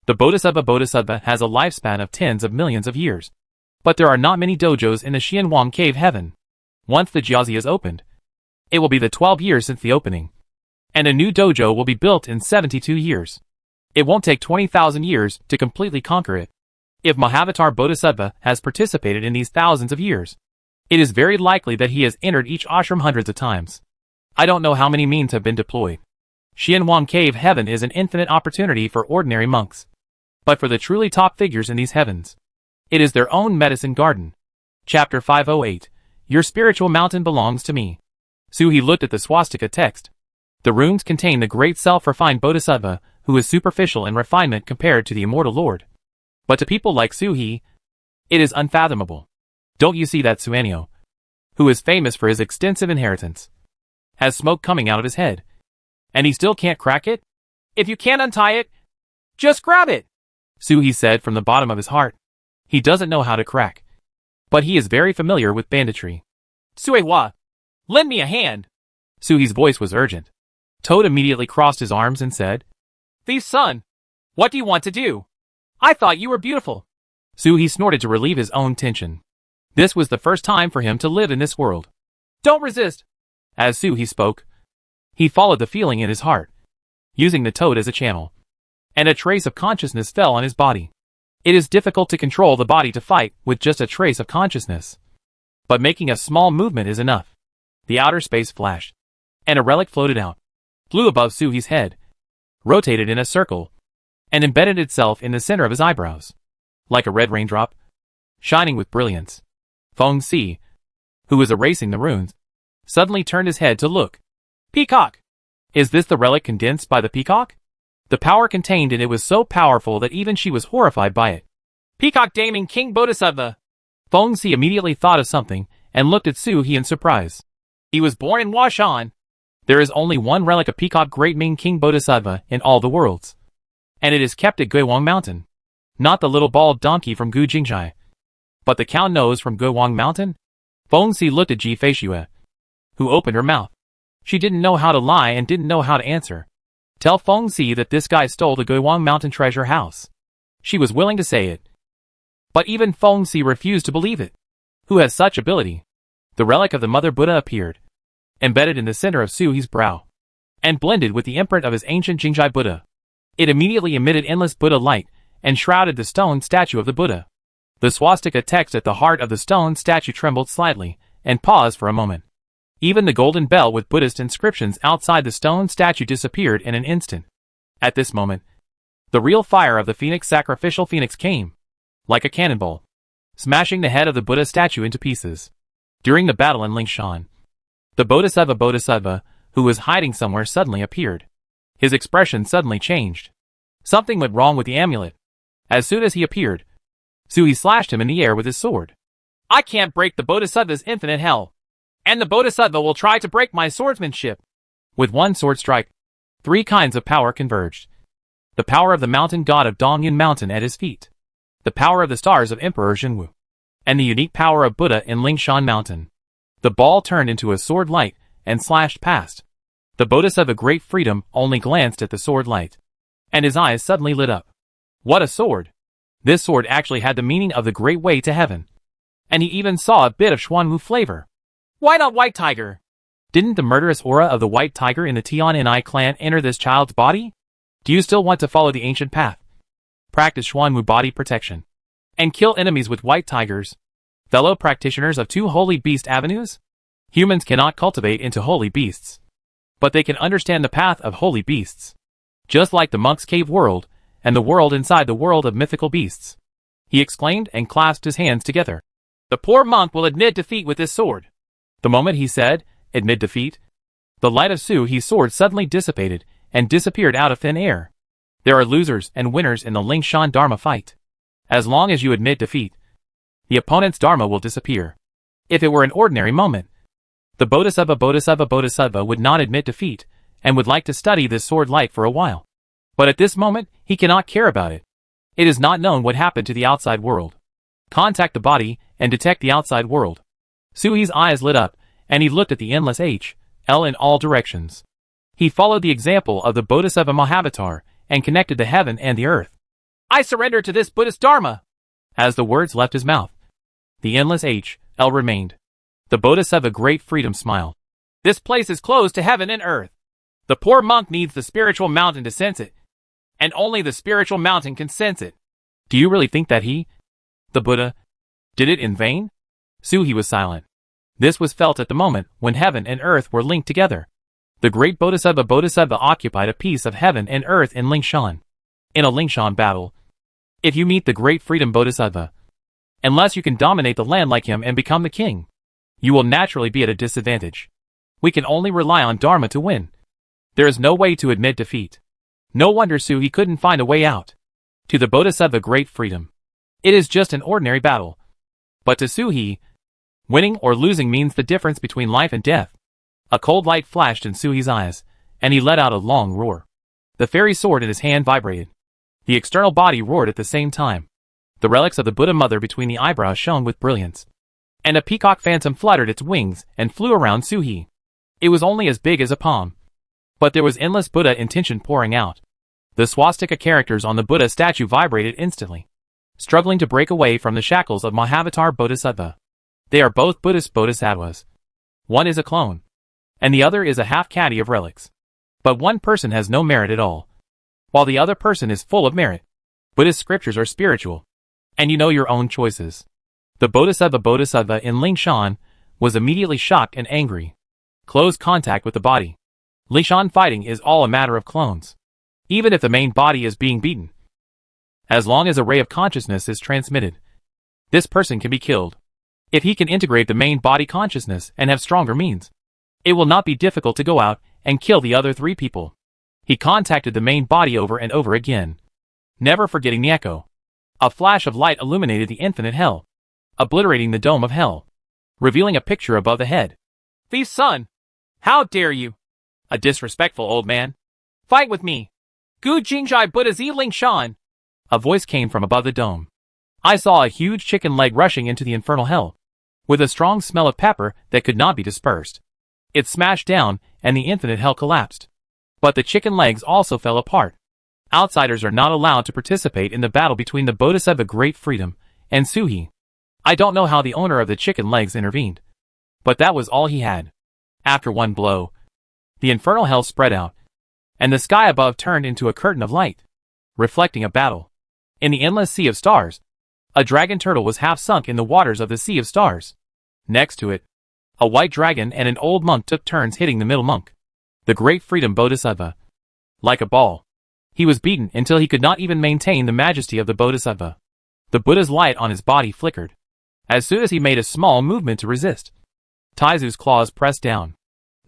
Speaker 1: The Bodhisattva has a lifespan of tens of millions of years. But there are not many dojos in the Xianwang Cave heaven. Once the Jiazi is opened, it will be the 12 years since the opening. And a new dojo will be built in 72 years. It won't take 20,000 years to completely conquer it. If Mahavatar Bodhisattva has participated in these thousands of years, it is very likely that he has entered each ashram hundreds of times. I don't know how many means have been deployed. Xianwang Cave heaven is an infinite opportunity for ordinary monks. But for the truly top figures in these heavens, it is their own medicine garden. Chapter 508. Your spiritual mountain belongs to me. Suhi looked at the swastika text. The runes contain the great self-refined Bodhisattva, who is superficial in refinement compared to the immortal Lord. But to people like Suhi, it is unfathomable. Don't you see that Suanio, who is famous for his extensive inheritance, has smoke coming out of his head, and he still can't crack it? If you can't untie it, just grab it, Suhi said from the bottom of his heart. He doesn't know how to crack, but he is very familiar with banditry. Suewa, lend me a hand. Suhi's voice was urgent. Toad immediately crossed his arms and said, "Thief's son, what do you want to do? I thought you were beautiful." Suhi snorted to relieve his own tension. This was the first time for him to live in this world. Don't resist. As Suhi spoke, he followed the feeling in his heart, using the toad as a channel, and a trace of consciousness fell on his body. It is difficult to control the body to fight with just a trace of consciousness. But making a small movement is enough. The outer space flashed, and a relic floated out, flew above Suhi's head, rotated in a circle, and embedded itself in the center of his eyebrows, like a red raindrop, shining with brilliance. Feng Si, who was erasing the runes, suddenly turned his head to look. Peacock! Is this the relic condensed by the peacock? The power contained in it was so powerful that even she was horrified by it. Peacock Daming King Bodhisattva! Feng Si immediately thought of something and looked at Suhi in surprise. He was born in Washan. There is only one relic of Peacock Great Ming King Bodhisattva in all the worlds, and it is kept at Guiwang Mountain. Not the little bald donkey from Gu Jingjai, but the cow nose from Guiwang Mountain? Feng Si looked at Ji Feishue, who opened her mouth. She didn't know how to lie and didn't know how to answer. Tell Feng Si that this guy stole the Guiwang Mountain treasure house. She was willing to say it. But even Feng Si refused to believe it. Who has such ability? The relic of the Mother Buddha appeared, embedded in the center of Suhi's brow, and blended with the imprint of his ancient Jingjai Buddha. It immediately emitted endless Buddha light and shrouded the stone statue of the Buddha. The swastika text at the heart of the stone statue trembled slightly and paused for a moment. Even the golden bell with Buddhist inscriptions outside the stone statue disappeared in an instant. At this moment, the real fire of the phoenix sacrificial phoenix came, like a cannonball, smashing the head of the Buddha statue into pieces. During the battle in Lingshan, the Bodhisattva, who was hiding somewhere, suddenly appeared. His expression suddenly changed. Something went wrong with the amulet. As soon as he appeared, Suhi slashed him in the air with his sword. I can't break the Bodhisattva's infinite hell, and the Bodhisattva will try to break my swordsmanship. With one sword strike, three kinds of power converged. The power of the mountain god of Dongyun Mountain at his feet, the power of the stars of Emperor Zhenwu, and the unique power of Buddha in Lingshan Mountain. The ball turned into a sword light and slashed past. The Bodhisattva Great Freedom only glanced at the sword light, and his eyes suddenly lit up. What a sword! This sword actually had the meaning of the Great Way to Heaven. And he even saw a bit of Xuanwu flavor. Why not White Tiger? Didn't the murderous aura of the White Tiger in the Tian clan enter this child's body? Do you still want to follow the ancient path? Practice Xuanwu body protection, and kill enemies with White Tigers. Fellow practitioners of two holy beast avenues? Humans cannot cultivate into holy beasts, but they can understand the path of holy beasts. Just like the monk's cave world, and the world inside the world of mythical beasts. He exclaimed and clasped his hands together. The poor monk will admit defeat with this sword. The moment he said, admit defeat, the light of Suhi's sword suddenly dissipated and disappeared out of thin air. There are losers and winners in the Lingshan Dharma fight. As long as you admit defeat, the opponent's Dharma will disappear. If it were an ordinary moment, the Bodhisattva would not admit defeat and would like to study this sword light for a while. But at this moment, he cannot care about it. It is not known what happened to the outside world. contact the body, and detect the outside world. Suhi's eyes lit up, and he looked at the endless H.L. in all directions. He followed the example of the Bodhisattva Mahavatar, and connected the heaven and the earth. I surrender to this Buddhist Dharma! As the words left his mouth, the endless H.L. remained. The Bodhisattva Great Freedom smiled. This place is closed to heaven and earth. The poor monk needs the spiritual mountain to sense it. And only the spiritual mountain can sense it. Do you really think that he, the Buddha, did it in vain? Suhi was silent. This was felt at the moment when heaven and earth were linked together. The great Bodhisattva occupied a piece of heaven and earth in Lingshan. In a Lingshan battle, if you meet the great freedom Bodhisattva, unless you can dominate the land like him and become the king, you will naturally be at a disadvantage. We can only rely on Dharma to win. There is no way to admit defeat. No wonder Suhi couldn't find a way out. To the Bodhisattva Great Freedom, it is just an ordinary battle. But to Suhi, winning or losing means the difference between life and death. A cold light flashed in Suhi's eyes, and he let out a long roar. The fairy sword in his hand vibrated. The external body roared at the same time. The relics of the Buddha Mother between the eyebrows shone with brilliance. And a peacock phantom fluttered its wings and flew around Suhi. It was only as big as a palm. But there was endless Buddha intention pouring out. The swastika characters on the Buddha statue vibrated instantly, struggling to break away from the shackles of Mahavatar Bodhisattva. They are both Buddhist bodhisattvas. One is a clone, and the other is a half-caddy of relics. But one person has no merit at all, while the other person is full of merit. Buddhist scriptures are spiritual, and you know your own choices. The Bodhisattva in Lingshan was immediately shocked and angry. Close contact with the body. Lingshan fighting is all a matter of clones. Even if the main body is being beaten, as long as a ray of consciousness is transmitted, this person can be killed. If he can integrate the main body consciousness and have stronger means, it will not be difficult to go out and kill the other three people. He contacted the main body over and over again, never forgetting the echo. A flash of light illuminated the infinite hell, obliterating the dome of hell, revealing a picture above the head. Thief's son! How dare you! A disrespectful old man! Fight with me! Gu Jingjai Buddha Zi Lingshan! A voice came from above the dome. I saw a huge chicken leg rushing into the infernal hell, with a strong smell of pepper that could not be dispersed. It smashed down, and the infinite hell collapsed. But the chicken legs also fell apart. Outsiders are not allowed to participate in the battle between the Bodhisattva Great Freedom and Suhi. I don't know how the owner of the chicken legs intervened, but that was all he had. After one blow, the infernal hell spread out, and the sky above turned into a curtain of light, reflecting a battle. In the endless sea of stars, a dragon turtle was half sunk in the waters of the sea of stars. Next to it, a white dragon and an old monk took turns hitting the middle monk, the Great Freedom Bodhisattva. Like a ball, he was beaten until he could not even maintain the majesty of the Bodhisattva. The Buddha's light on his body flickered, as soon as he made a small movement to resist. Taizu's claws pressed down.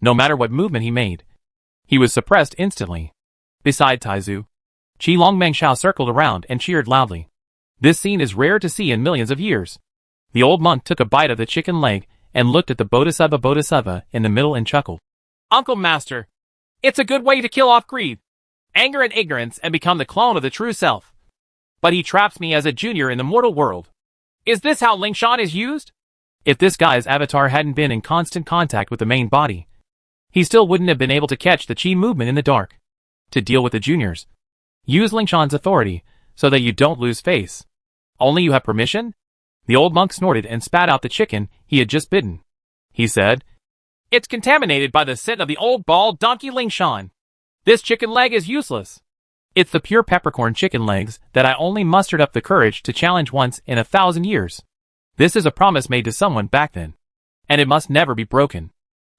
Speaker 1: No matter what movement he made, he was suppressed instantly. Beside Taizu, Qi Long Mengshao circled around and cheered loudly. This scene is rare to see in millions of years. The old monk took a bite of the chicken leg and looked at the Bodhisattva in the middle and chuckled. Uncle Master, it's a good way to kill off greed, anger and ignorance and become the clone of the true self. But he traps me as a junior in the mortal world. Is this how Lingshan is used? If this guy's avatar hadn't been in constant contact with the main body, he still wouldn't have been able to catch the chi movement in the dark. To deal with the juniors, use Lingshan's authority so that you don't lose face. Only you have permission? The old monk snorted and spat out the chicken he had just bitten. He said, It's contaminated by the scent of the old bald donkey Lingshan. This chicken leg is useless. It's the pure peppercorn chicken legs that I only mustered up the courage to challenge once in 1,000 years. This is a promise made to someone back then, and it must never be broken.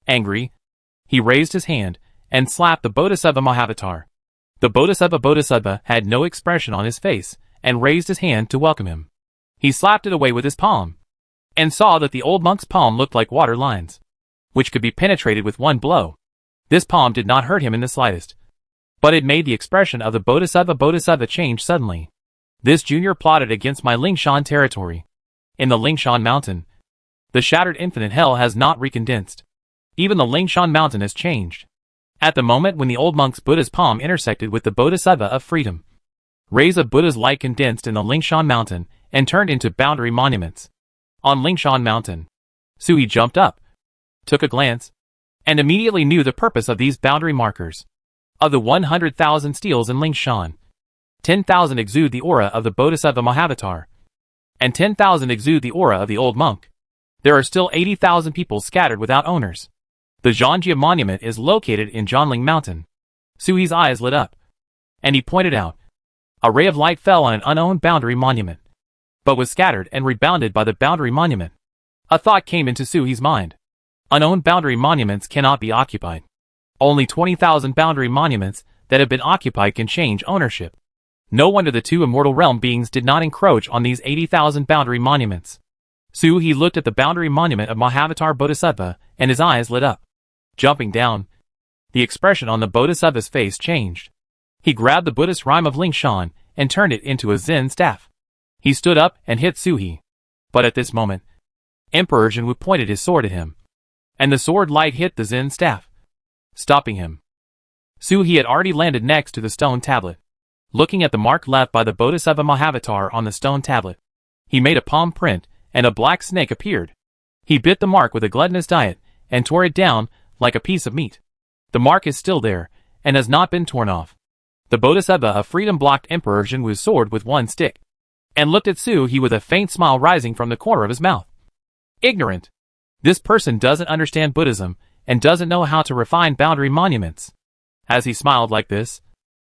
Speaker 1: Angry, he raised his hand and slapped the Bodhisattva Mahavatar. The Bodhisattva had no expression on his face and raised his hand to welcome him. He slapped it away with his palm and saw that the old monk's palm looked like water lines, which could be penetrated with one blow. This palm did not hurt him in the slightest, but it made the expression of the Bodhisattva change suddenly. This junior plotted against my Lingshan territory. In the Lingshan mountain, the shattered infinite hell has not recondensed. Even the Lingshan mountain has changed. At the moment when the old monk's Buddha's palm intersected with the Bodhisattva of freedom, rays of Buddha's light condensed in the Lingshan mountain and turned into boundary monuments. On Lingshan Mountain, Suhi jumped up, took a glance, and immediately knew the purpose of these boundary markers. Of the 100,000 steels in Lingshan, 10,000 exude the aura of the Bodhisattva Mahavatar, and 10,000 exude the aura of the old monk. There are still 80,000 people scattered without owners. The Zhangjia monument is located in Zhanling Mountain. Suhi's eyes lit up, and he pointed out. A ray of light fell on an unowned boundary monument, but was scattered and rebounded by the boundary monument. A thought came into Suhi's mind. Unowned boundary monuments cannot be occupied. Only 20,000 boundary monuments that have been occupied can change ownership. No wonder the two immortal realm beings did not encroach on these 80,000 boundary monuments. Suhi looked at the boundary monument of Mahavatar Bodhisattva, and his eyes lit up. Jumping down, the expression on the Bodhisattva's face changed. He grabbed the Buddhist rhyme of Lingshan and turned it into a Zen staff. He stood up and hit Suhi. But at this moment, Emperor Zhenwu pointed his sword at him, and the sword light hit the Zen staff, stopping him. Suhi had already landed next to the stone tablet. Looking at the mark left by the Bodhisattva Mahavatar on the stone tablet, he made a palm print, and a black snake appeared. He bit the mark with a gluttonous diet, and tore it down like a piece of meat. The mark is still there, and has not been torn off. The Bodhisattva of freedom blocked Emperor Zhenwu's sword with one stick, and looked at Suhi with a faint smile rising from the corner of his mouth. Ignorant. This person doesn't understand Buddhism, and doesn't know how to refine boundary monuments. As he smiled like this,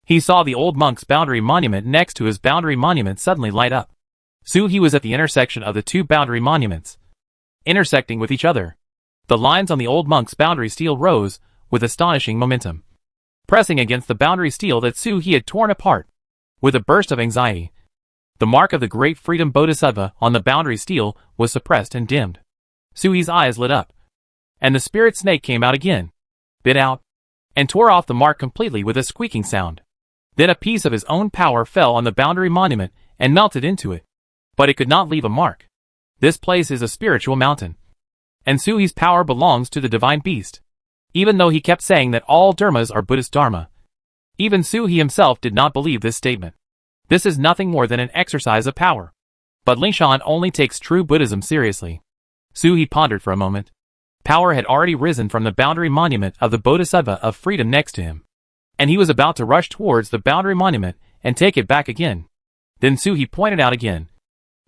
Speaker 1: he saw the old monk's boundary monument next to his boundary monument suddenly light up. Suhi was at the intersection of the two boundary monuments, intersecting with each other. The lines on the old monk's boundary steel rose with astonishing momentum, pressing against the boundary steel that Suhi had torn apart. With a burst of anxiety, the mark of the great freedom Bodhisattva on the boundary steel was suppressed and dimmed. Suhi's eyes lit up, and the spirit snake came out again, bit out, and tore off the mark completely with a squeaking sound. Then a piece of his own power fell on the boundary monument and melted into it. But it could not leave a mark. This place is a spiritual mountain, and Suhi's power belongs to the divine beast. Even though he kept saying that all dharmas are Buddhist dharma, even Suhi himself did not believe this statement. This is nothing more than an exercise of power. But Lingshan only takes true Buddhism seriously. Suhi pondered for a moment. Power had already risen from the boundary monument of the Bodhisattva of freedom next to him, and he was about to rush towards the boundary monument and take it back again. Then Suhi pointed out again.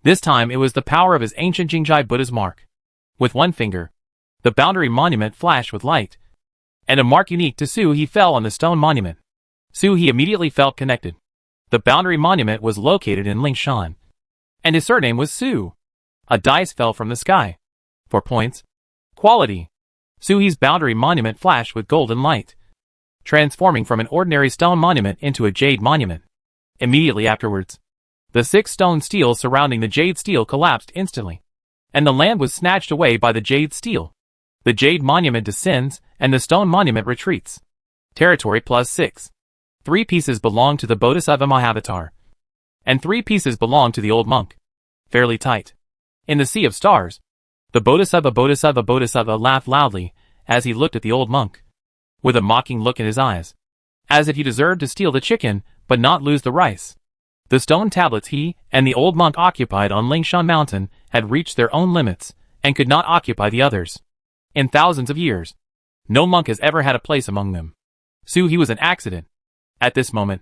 Speaker 1: This time it was the power of his ancient Jingjai Buddha's mark. With one finger, the boundary monument flashed with light, and a mark unique to Suhi fell on the stone monument. Suhi immediately felt connected. The boundary monument was located in Lingshan, and his surname was Su. A dice fell from the sky. 4 points. Quality. Suhi's boundary monument flashed with golden light, transforming from an ordinary stone monument into a jade monument. Immediately afterwards, the 6 stone steels surrounding the jade steel collapsed instantly, and the land was snatched away by the jade steel. The jade monument descends, and the stone monument retreats. Territory +6. 3 pieces belong to the Bodhisattva Mahavatar, and 3 pieces belong to the old monk. Fairly tight. In the sea of stars, the Bodhisattva laughed loudly as he looked at the old monk, with a mocking look in his eyes, as if he deserved to steal the chicken but not lose the rice. The stone tablets he and the old monk occupied on Lingshan Mountain had reached their own limits and could not occupy the others. In thousands of years, no monk has ever had a place among them. Suhi was an accident. At this moment,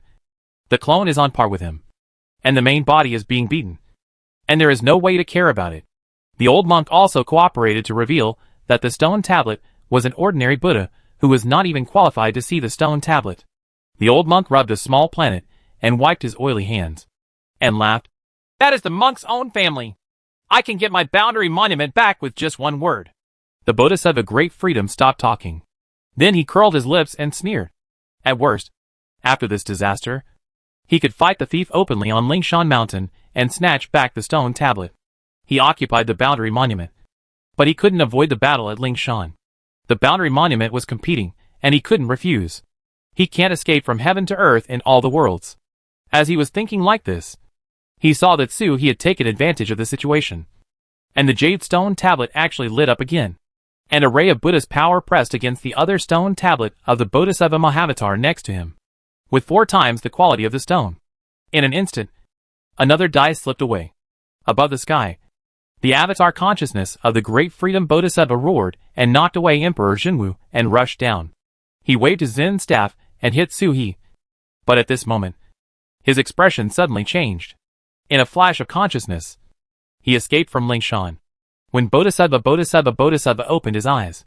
Speaker 1: the clone is on par with him, and the main body is being beaten, and there is no way to care about it. The old monk also cooperated to reveal that the stone tablet was an ordinary Buddha who was not even qualified to see the stone tablet. The old monk rubbed a small planet and wiped his oily hands, and laughed. That is the monk's own family. I can get my boundary monument back with just one word. The Bodhisattva Great Freedom stopped talking. Then he curled his lips and sneered. At worst, after this disaster, he could fight the thief openly on Lingshan Mountain and snatch back the stone tablet. He occupied the boundary monument, but he couldn't avoid the battle at Lingshan. The boundary monument was competing, and he couldn't refuse. He can't escape from heaven to earth in all the worlds. As he was thinking like this, he saw that Suhi had taken advantage of the situation, and the jade stone tablet actually lit up again, and a ray of Buddha's power pressed against the other stone tablet of the Bodhisattva Mahavatar next to him, with 4 times the quality of the stone. In an instant, another dice slipped away, Above the sky, the avatar consciousness of the great freedom Bodhisattva roared and knocked away Emperor Jinwu and rushed down. He waved his Zen staff and hit Su-He. But at this moment, his expression suddenly changed. In a flash of consciousness, he escaped from Lingshan. When Bodhisattva opened his eyes,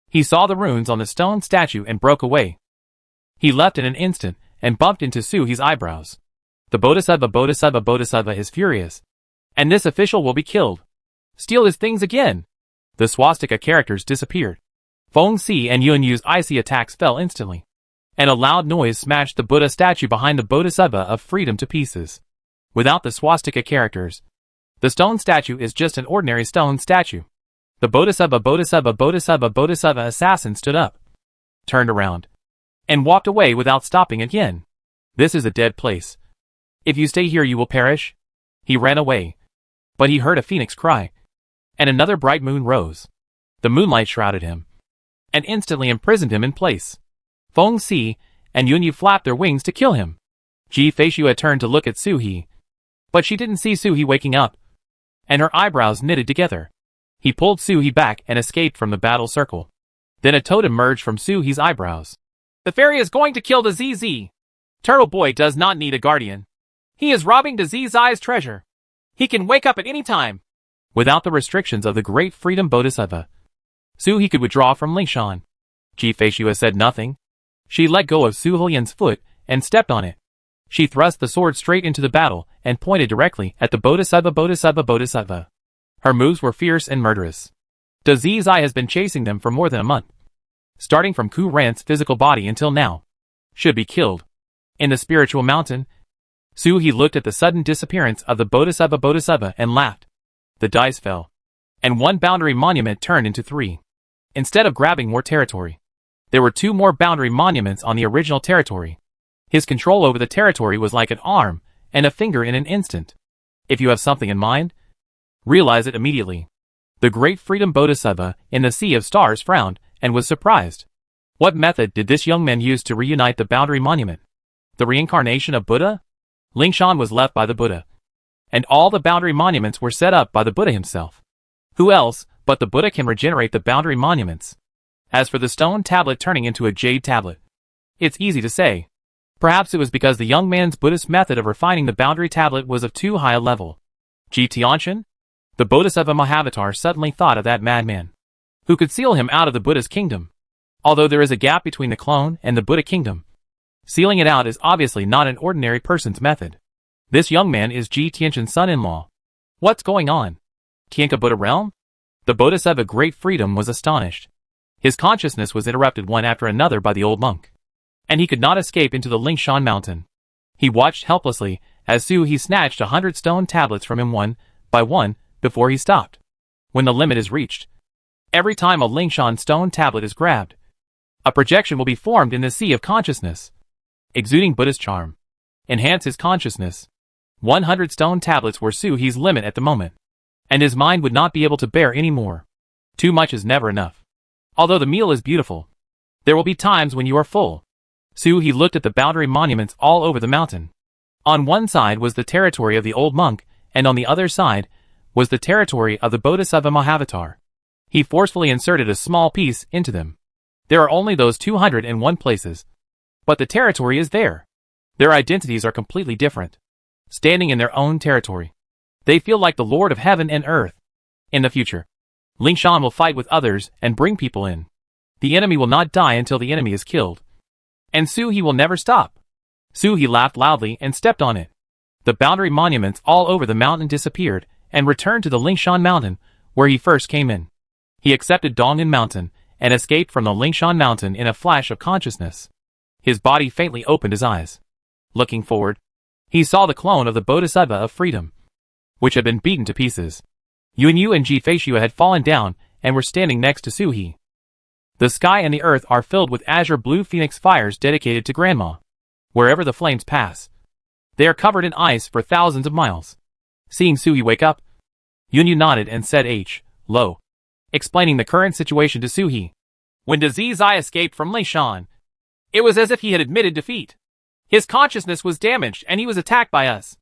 Speaker 1: he saw the runes on the stone statue and broke away. He leapt in an instant and bumped into Su-He's eyebrows. The Bodhisattva is furious. And this official will be killed. Steal his things again. The swastika characters disappeared. Feng Si and Yuanyu's icy attacks fell instantly. And a loud noise smashed the Buddha statue behind the Bodhisattva of freedom to pieces. Without the swastika characters, the stone statue is just an ordinary stone statue. The Bodhisattva assassin stood up, turned around, and walked away without stopping again. This is a dead place. If you stay here you will perish. He ran away. But he heard a phoenix cry. And another bright moon rose. The moonlight shrouded him, and instantly imprisoned him in place. Feng Si and Yuanyu flapped their wings to kill him. Ji Feishu had turned to look at Su-He. But she didn't see Su-He waking up, and her eyebrows knitted together. He pulled Su-He back and escaped from the battle circle. Then a totem emerged from Su-He's eyebrows. The fairy is going to kill the ZZ. Turtle Boy does not need a guardian. He is robbing the ZZ's treasure. He can wake up at any time. Without the restrictions of the great freedom Bodhisattva, Su-He could withdraw from Lingshan. Ji Feishu said nothing. She let go of Su Helian's foot and stepped on it. She thrust the sword straight into the battle and pointed directly at the Bodhisattva. Her moves were fierce and murderous. The ZZ has been chasing them for more than a month. Starting from Ku Rant's physical body until now. Should be killed. In the spiritual mountain, Su-He looked at the sudden disappearance of the Bodhisattva and laughed. The dice fell, and one boundary monument turned into 3. Instead of grabbing more territory, there were 2 more boundary monuments on the original territory. His control over the territory was like an arm and a finger in an instant. If you have something in mind, realize it immediately. The great freedom Bodhisattva in the Sea of Stars frowned and was surprised. What method did this young man use to reunite the boundary monument? The reincarnation of Buddha? Lingshan was left by the Buddha, and all the boundary monuments were set up by the Buddha himself. Who else but the Buddha can regenerate the boundary monuments? As for the stone tablet turning into a jade tablet, it's easy to say. Perhaps it was because the young man's Buddhist method of refining the boundary tablet was of too high a level. Ji Tianxin? The Bodhisattva Mahavatar suddenly thought of that madman, who could seal him out of the Buddha's kingdom. Although there is a gap between the clone and the Buddha kingdom, sealing it out is obviously not an ordinary person's method. This young man is Ji Tianxin's son-in-law. What's going on? Tianka Buddha realm? The Bodhisattva Great Freedom was astonished. His consciousness was interrupted one after another by the old monk, and he could not escape into the Lingshan mountain. He watched helplessly as Su-He snatched 100 stone tablets from him one by one before he stopped. When the limit is reached, every time a Lingshan stone tablet is grabbed, a projection will be formed in the sea of consciousness, exuding Buddhist charm. Enhance his consciousness. 100 stone tablets were Su-He's limit at the moment, and his mind would not be able to bear any more. Too much is never enough. Although the meal is beautiful, there will be times when you are full. Su-He looked at the boundary monuments all over the mountain. On one side was the territory of the old monk, and on the other side was the territory of the Bodhisattva Mahavatar. He forcefully inserted a small piece into them. There are only those 201 places, but the territory is there. Their identities are completely different. Standing in their own territory, they feel like the Lord of heaven and earth. In the future, Lingshan will fight with others and bring people in. The enemy will not die until the enemy is killed. And Su-He will never stop. Su-He laughed loudly and stepped on it. The boundary monuments all over the mountain disappeared and returned to the Lingshan mountain where he first came in. He accepted Dong'an mountain and escaped from the Lingshan mountain in a flash of consciousness. His body faintly opened his eyes. Looking forward, he saw the clone of the Bodhisattva of freedom, which had been beaten to pieces. Yuanyu and Ji Feishu had fallen down and were standing next to Su-He. The sky and the earth are filled with azure blue phoenix fires dedicated to Grandma. Wherever the flames pass, they are covered in ice for thousands of miles. Seeing Su-He wake up, Yuanyu nodded and said lo, explaining the current situation to Su-He. When the ZZ escaped from Lingshan, it was as if he had admitted defeat. His consciousness was damaged and he was attacked by us.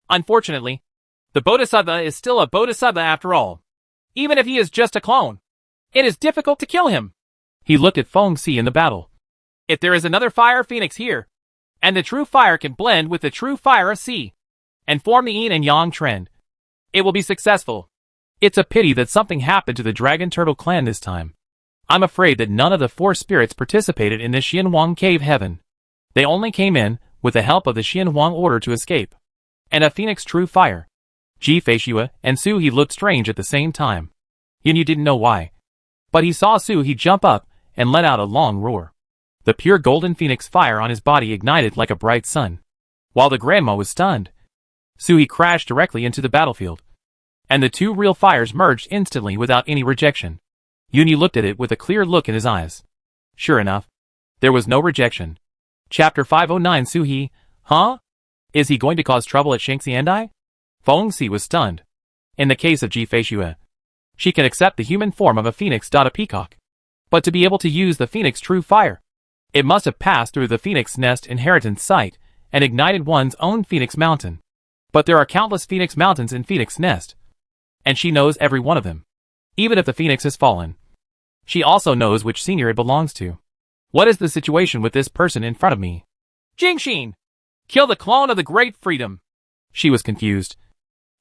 Speaker 1: Unfortunately, The Bodhisattva is still a Bodhisattva after all. Even if he is just a clone, it is difficult to kill him. He looked at Feng Si in the battle. If there is another fire phoenix here, and the true fire can blend with the true fire of Si, and form the yin and yang trend, it will be successful. It's a pity that something happened to the Dragon Turtle clan this time. I'm afraid that none of the 4 spirits participated in the Xianhuang cave heaven. They only came in, with the help of the Xianhuang order to escape. And a phoenix true fire. Ji Feishue and Su He looked strange at the same time. Yunyu didn't know why. But he saw Su He jump up, and let out a long roar. The pure golden phoenix fire on his body ignited like a bright sun. While the grandma was stunned, Su He crashed directly into the battlefield. And the 2 real fires merged instantly without any rejection. Yunyu looked at it with a clear look in his eyes. Sure enough, there was no rejection. Chapter 509 Su He, huh? Is he going to cause trouble at Shangxiandai? Feng Si was stunned. In the case of Ji Feishue, she can accept the human form of a phoenix. A peacock. But to be able to use the phoenix true fire, it must have passed through the phoenix nest inheritance site and ignited one's own phoenix mountain. But there are countless phoenix mountains in Phoenix Nest, and she knows every one of them. Even if the phoenix has fallen, she also knows which senior it belongs to. What is the situation with this person in front of me? Jingxin! Kill the clone of the Great Freedom! She was confused.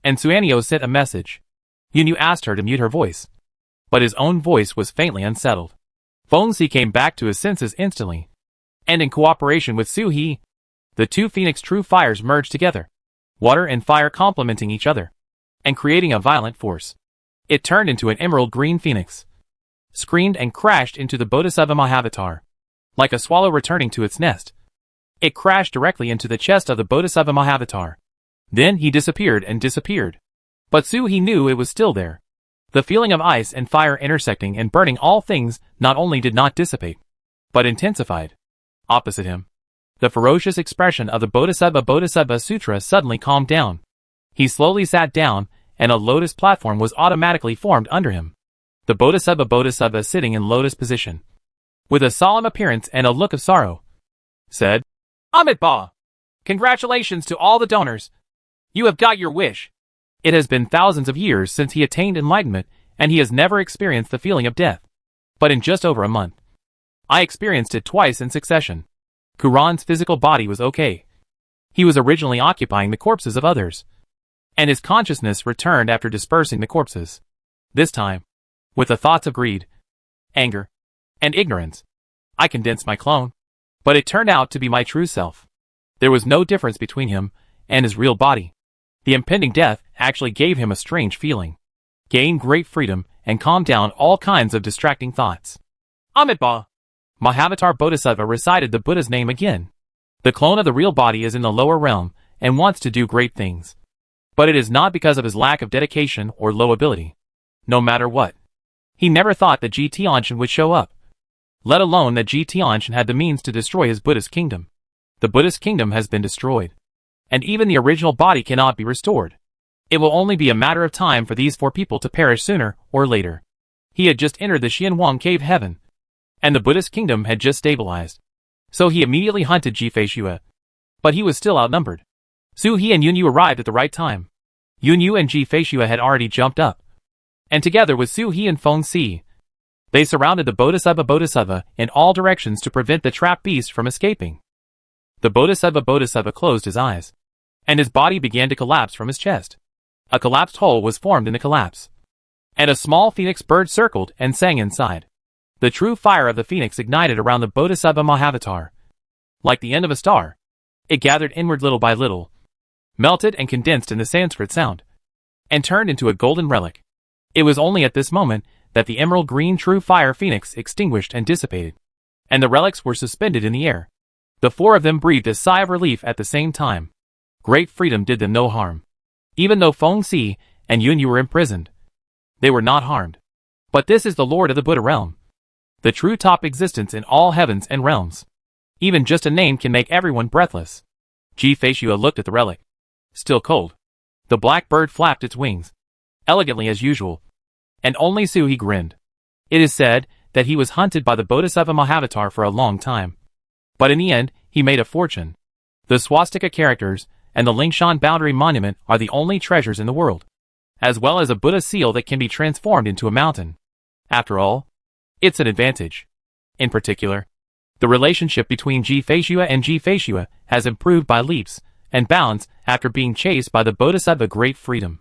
Speaker 1: And Suanio sent a message. Yunyu asked her to mute her voice. But his own voice was faintly unsettled. Feng Si came back to his senses instantly. And in cooperation with Su He, the 2 phoenix true fires merged together. Water and fire complementing each other. And creating a violent force. It turned into an emerald green phoenix. Screamed and crashed into the Bodhisattva Mahavatar. Like a swallow returning to its nest. It crashed directly into the chest of the Bodhisattva Mahavatar. Then he disappeared and disappeared. But Su He knew it was still there. The feeling of ice and fire intersecting and burning all things not only did not dissipate, but intensified. Opposite him, the ferocious expression of the Bodhisattva Sutra suddenly calmed down. He slowly sat down, and a lotus platform was automatically formed under him. The Bodhisattva sitting in lotus position, with a solemn appearance and a look of sorrow, said, Amitabha! Congratulations to all the donors. You have got your wish. It has been thousands of years since he attained enlightenment, and he has never experienced the feeling of death. But in just over a month, I experienced it twice in succession. Kuran's physical body was okay. He was originally occupying the corpses of others, and his consciousness returned after dispersing the corpses. This time, with the thoughts of greed, anger, and ignorance, I condensed my clone. But it turned out to be my true self. There was no difference between him and his real body. The impending death actually gave him a strange feeling, gained great freedom, and calmed down all kinds of distracting thoughts. Amitabha! Mahavatar Bodhisattva recited the Buddha's name again. The clone of the real body is in the lower realm and wants to do great things. But it is not because of his lack of dedication or low ability. No matter what. He never thought that Ji Tianxin would show up. Let alone that Ji Tianxin had the means to destroy his Buddhist kingdom. The Buddhist kingdom has been destroyed. And even the original body cannot be restored. It will only be a matter of time for these 4 people to perish sooner or later. He had just entered the Xianhuang cave heaven, and the Buddhist kingdom had just stabilized. So he immediately hunted Ji Feishue. But he was still outnumbered. Su He and Yunyu arrived at the right time. Yunyu and Ji Feishue had already jumped up. And together with Su He and Feng Si, they surrounded the Bodhisattva in all directions to prevent the trapped beast from escaping. The Bodhisattva closed his eyes, and his body began to collapse from his chest. A collapsed hole was formed in the collapse, and a small phoenix bird circled and sang inside. The true fire of the phoenix ignited around the Bodhisattva Mahavatar. Like the end of a star, it gathered inward little by little, melted and condensed in the Sanskrit sound, and turned into a golden relic. It was only at this moment that the emerald green true fire phoenix extinguished and dissipated, and the relics were suspended in the air. The 4 of them breathed a sigh of relief at the same time. Great freedom did them no harm. Even though Feng Si and Yunyu were imprisoned, they were not harmed. But this is the Lord of the Buddha realm, the true top existence in all heavens and realms. Even just a name can make everyone breathless. Ji Feishue looked at the relic. Still cold. The black bird flapped its wings, elegantly as usual, and only Su He grinned. It is said that he was hunted by the Bodhisattva Mahavatar for a long time. But in the end, he made a fortune. The swastika characters and the Lingshan Boundary Monument are the only treasures in the world, as well as a Buddha seal that can be transformed into a mountain. After all, it's an advantage. In particular, the relationship between Ji Feishue and Ji Feishue has improved by leaps and bounds after being chased by the Bodhisattva Great Freedom.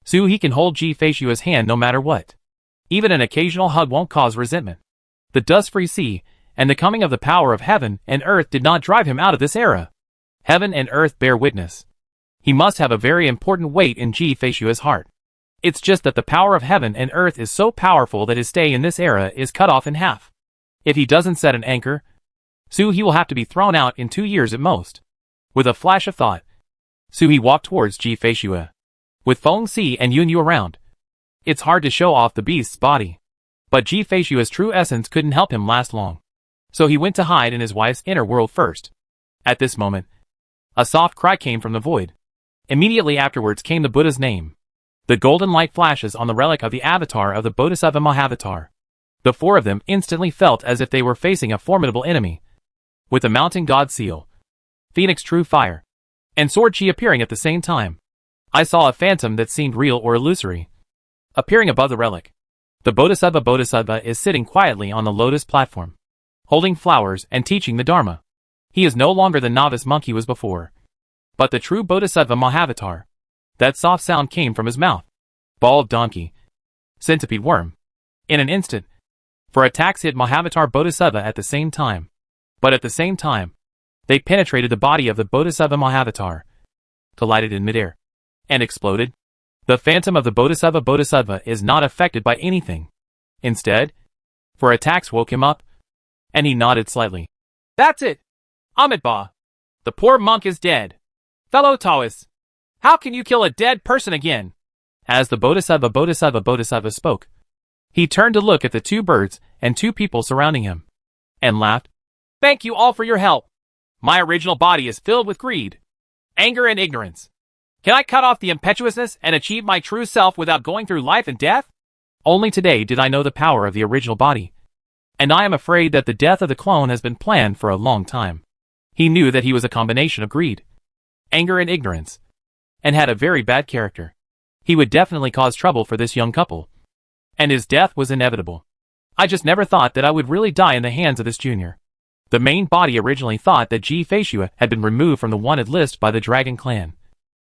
Speaker 1: So he can hold Ji Feishue's hand no matter what. Even an occasional hug won't cause resentment. The dust-free sea and the coming of the power of heaven and earth did not drive him out of this era. Heaven and earth bear witness. He must have a very important weight in Ji Feishue's heart. It's just that the power of heaven and earth is so powerful that his stay in this era is cut off in half. If he doesn't set an anchor, so he will have to be thrown out in 2 years at most. With a flash of thought, so he walked towards Ji Feishue. With Feng Si and Yun Yu around, it's hard to show off the beast's body. But Ji Feishue's true essence couldn't help him last long. So he went to hide in his wife's inner world first. At this moment, a soft cry came from the void. Immediately afterwards came the Buddha's name. The golden light flashes on the relic of the avatar of the Bodhisattva Mahavatar. The four of them instantly felt as if they were facing a formidable enemy. With the mountain god seal, Phoenix True Fire, and Sword Chi appearing at the same time, I saw a phantom that seemed real or illusory. Appearing above the relic, the Bodhisattva is sitting quietly on the lotus platform, holding flowers and teaching the Dharma. He is no longer the novice monk he was before, but the true Bodhisattva Mahavatar. That soft sound came from his mouth. Bald donkey. Centipede worm. In an instant, for attacks hit Mahavatar Bodhisattva at the same time. But at the same time, they penetrated the body of the Bodhisattva Mahavatar, collided in midair, and exploded. The phantom of the Bodhisattva is not affected by anything. Instead, for attacks woke him up, and he nodded slightly. That's it! Amitabha! The poor monk is dead. Fellow Taoists, how can you kill a dead person again? As the Bodhisattva spoke, he turned to look at the two birds and two people surrounding him, and laughed. Thank you all for your help. My original body is filled with greed, anger and ignorance. Can I cut off the impetuousness and achieve my true self without going through life and death? Only today did I know the power of the original body, and I am afraid that the death of the clone has been planned for a long time. He knew that he was a combination of greed, anger and ignorance, and had a very bad character. He would definitely cause trouble for this young couple, and his death was inevitable. I just never thought that I would really die in the hands of this junior. The main body originally thought that Ji Feishue had been removed from the wanted list by the Dragon Clan,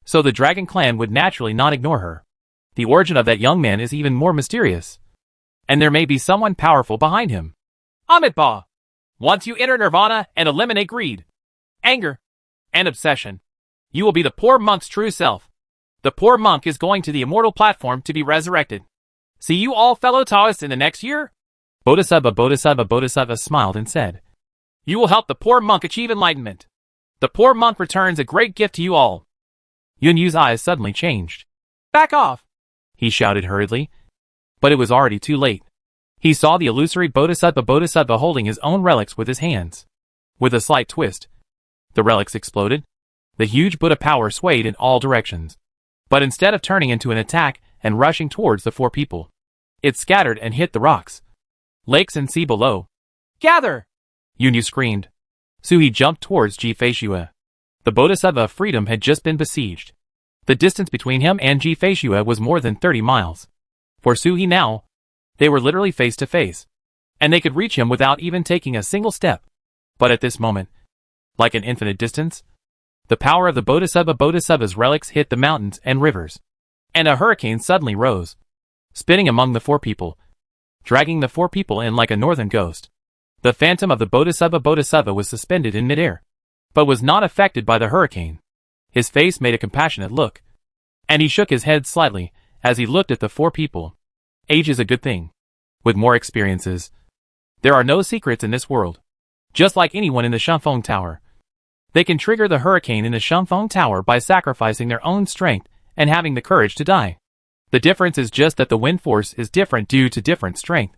Speaker 1: so the Dragon Clan would naturally not ignore her. The origin of that young man is even more mysterious, and there may be someone powerful behind him. Amitabha! Once you enter nirvana and eliminate greed, anger, and obsession, you will be the poor monk's true self. The poor monk is going to the immortal platform to be resurrected. See you all fellow Taoists in the next year? Bodhisattva smiled and said, You will help the poor monk achieve enlightenment. The poor monk returns a great gift to you all. Yun Yu's eyes suddenly changed. Back off! He shouted hurriedly, but it was already too late. He saw the illusory Bodhisattva holding his own relics with his hands. With a slight twist, the relics exploded. The huge Buddha power swayed in all directions. But instead of turning into an attack and rushing towards the four people, it scattered and hit the rocks, lakes and sea below. Gather! Yun Yu screamed. So he jumped towards Ji Feishue. The Bodhisattva of freedom had just been besieged. The distance between him and Ji Feishue was more than 30 miles. For Su He now, they were literally face to face, and they could reach him without even taking a single step. But at this moment, like an infinite distance, the power of the Bodhisattva's relics hit the mountains and rivers, and a hurricane suddenly rose, spinning among the four people, dragging the four people in like a northern ghost. The phantom of the Bodhisattva was suspended in midair, but was not affected by the hurricane. His face made a compassionate look, and he shook his head slightly as he looked at the four people. Age is a good thing. With more experiences, there are no secrets in this world. Just like anyone in the Shanfeng Tower, they can trigger the hurricane in the Shanfeng Tower by sacrificing their own strength and having the courage to die. The difference is just that the wind force is different due to different strength.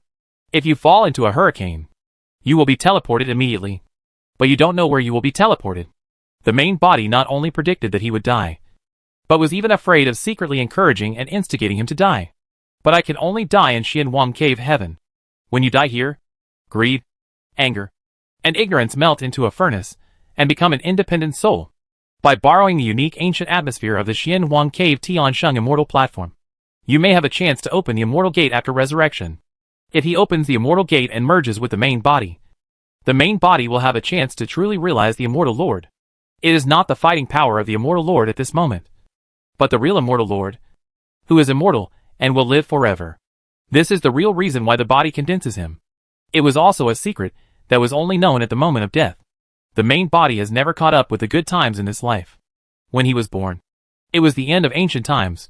Speaker 1: If you fall into a hurricane, you will be teleported immediately, but you don't know where you will be teleported. The main body not only predicted that he would die, but was even afraid of secretly encouraging and instigating him to die. But I can only die in Xianwang Cave Heaven. When you die here, greed, anger, and ignorance melt into a furnace and become an independent soul. By borrowing the unique ancient atmosphere of the Xian Huang Cave Tiansheng Immortal Platform, you may have a chance to open the Immortal Gate after resurrection. If he opens the Immortal Gate and merges with the main body, the main body will have a chance to truly realize the Immortal Lord. It is not the fighting power of the Immortal Lord at this moment, but the real Immortal Lord, who is immortal and will live forever. This is the real reason why the body condenses him. It was also a secret that was only known at the moment of death. The main body has never caught up with the good times in this life. When he was born, it was the end of ancient times,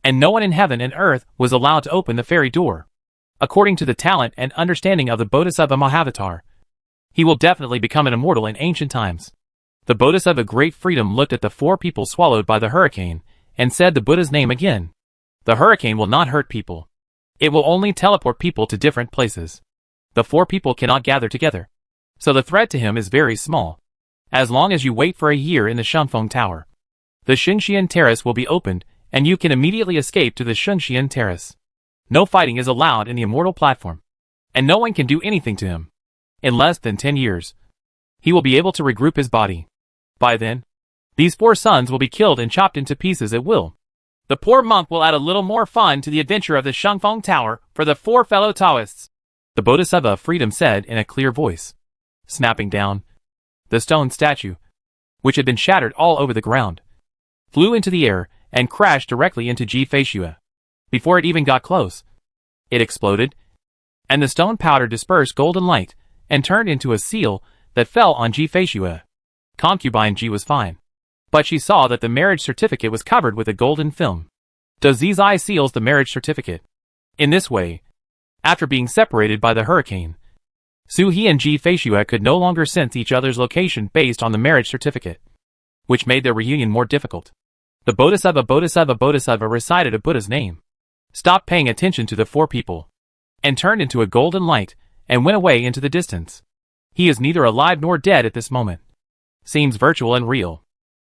Speaker 1: and no one in heaven and earth was allowed to open the fairy door. According to the talent and understanding of the Bodhisattva Mahavatar, he will definitely become an immortal in ancient times. The Bodhisattva Great Freedom looked at the 4 people swallowed by the hurricane and said the Buddha's name again. The hurricane will not hurt people. It will only teleport people to different places. The 4 people cannot gather together, so the threat to him is very small. As long as you wait for a year in the Shunfeng Tower, the Xingxian Terrace will be opened and you can immediately escape to the Xingxian Terrace. No fighting is allowed in the Immortal Platform, and no one can do anything to him. In less than 10 years, he will be able to regroup his body. By then, these 4 sons will be killed and chopped into pieces at will. The poor monk will add a little more fun to the adventure of the Shunfeng Tower for the 4 fellow Taoists, the Bodhisattva of Freedom said in a clear voice. Snapping down, the stone statue, which had been shattered all over the ground, flew into the air and crashed directly into Ji Feishue. Before it even got close, it exploded, and the stone powder dispersed golden light and turned into a seal that fell on Ji Feishue. Concubine Ji was fine, but she saw that the marriage certificate was covered with a golden film. Does eye seals the marriage certificate. In this way, after being separated by the hurricane, Su He and Ji Feishue could no longer sense each other's location based on the marriage certificate, which made their reunion more difficult. The Bodhisattva recited a Buddha's name, stopped paying attention to the 4 people, and turned into a golden light and went away into the distance. He is neither alive nor dead at this moment, seems virtual and real,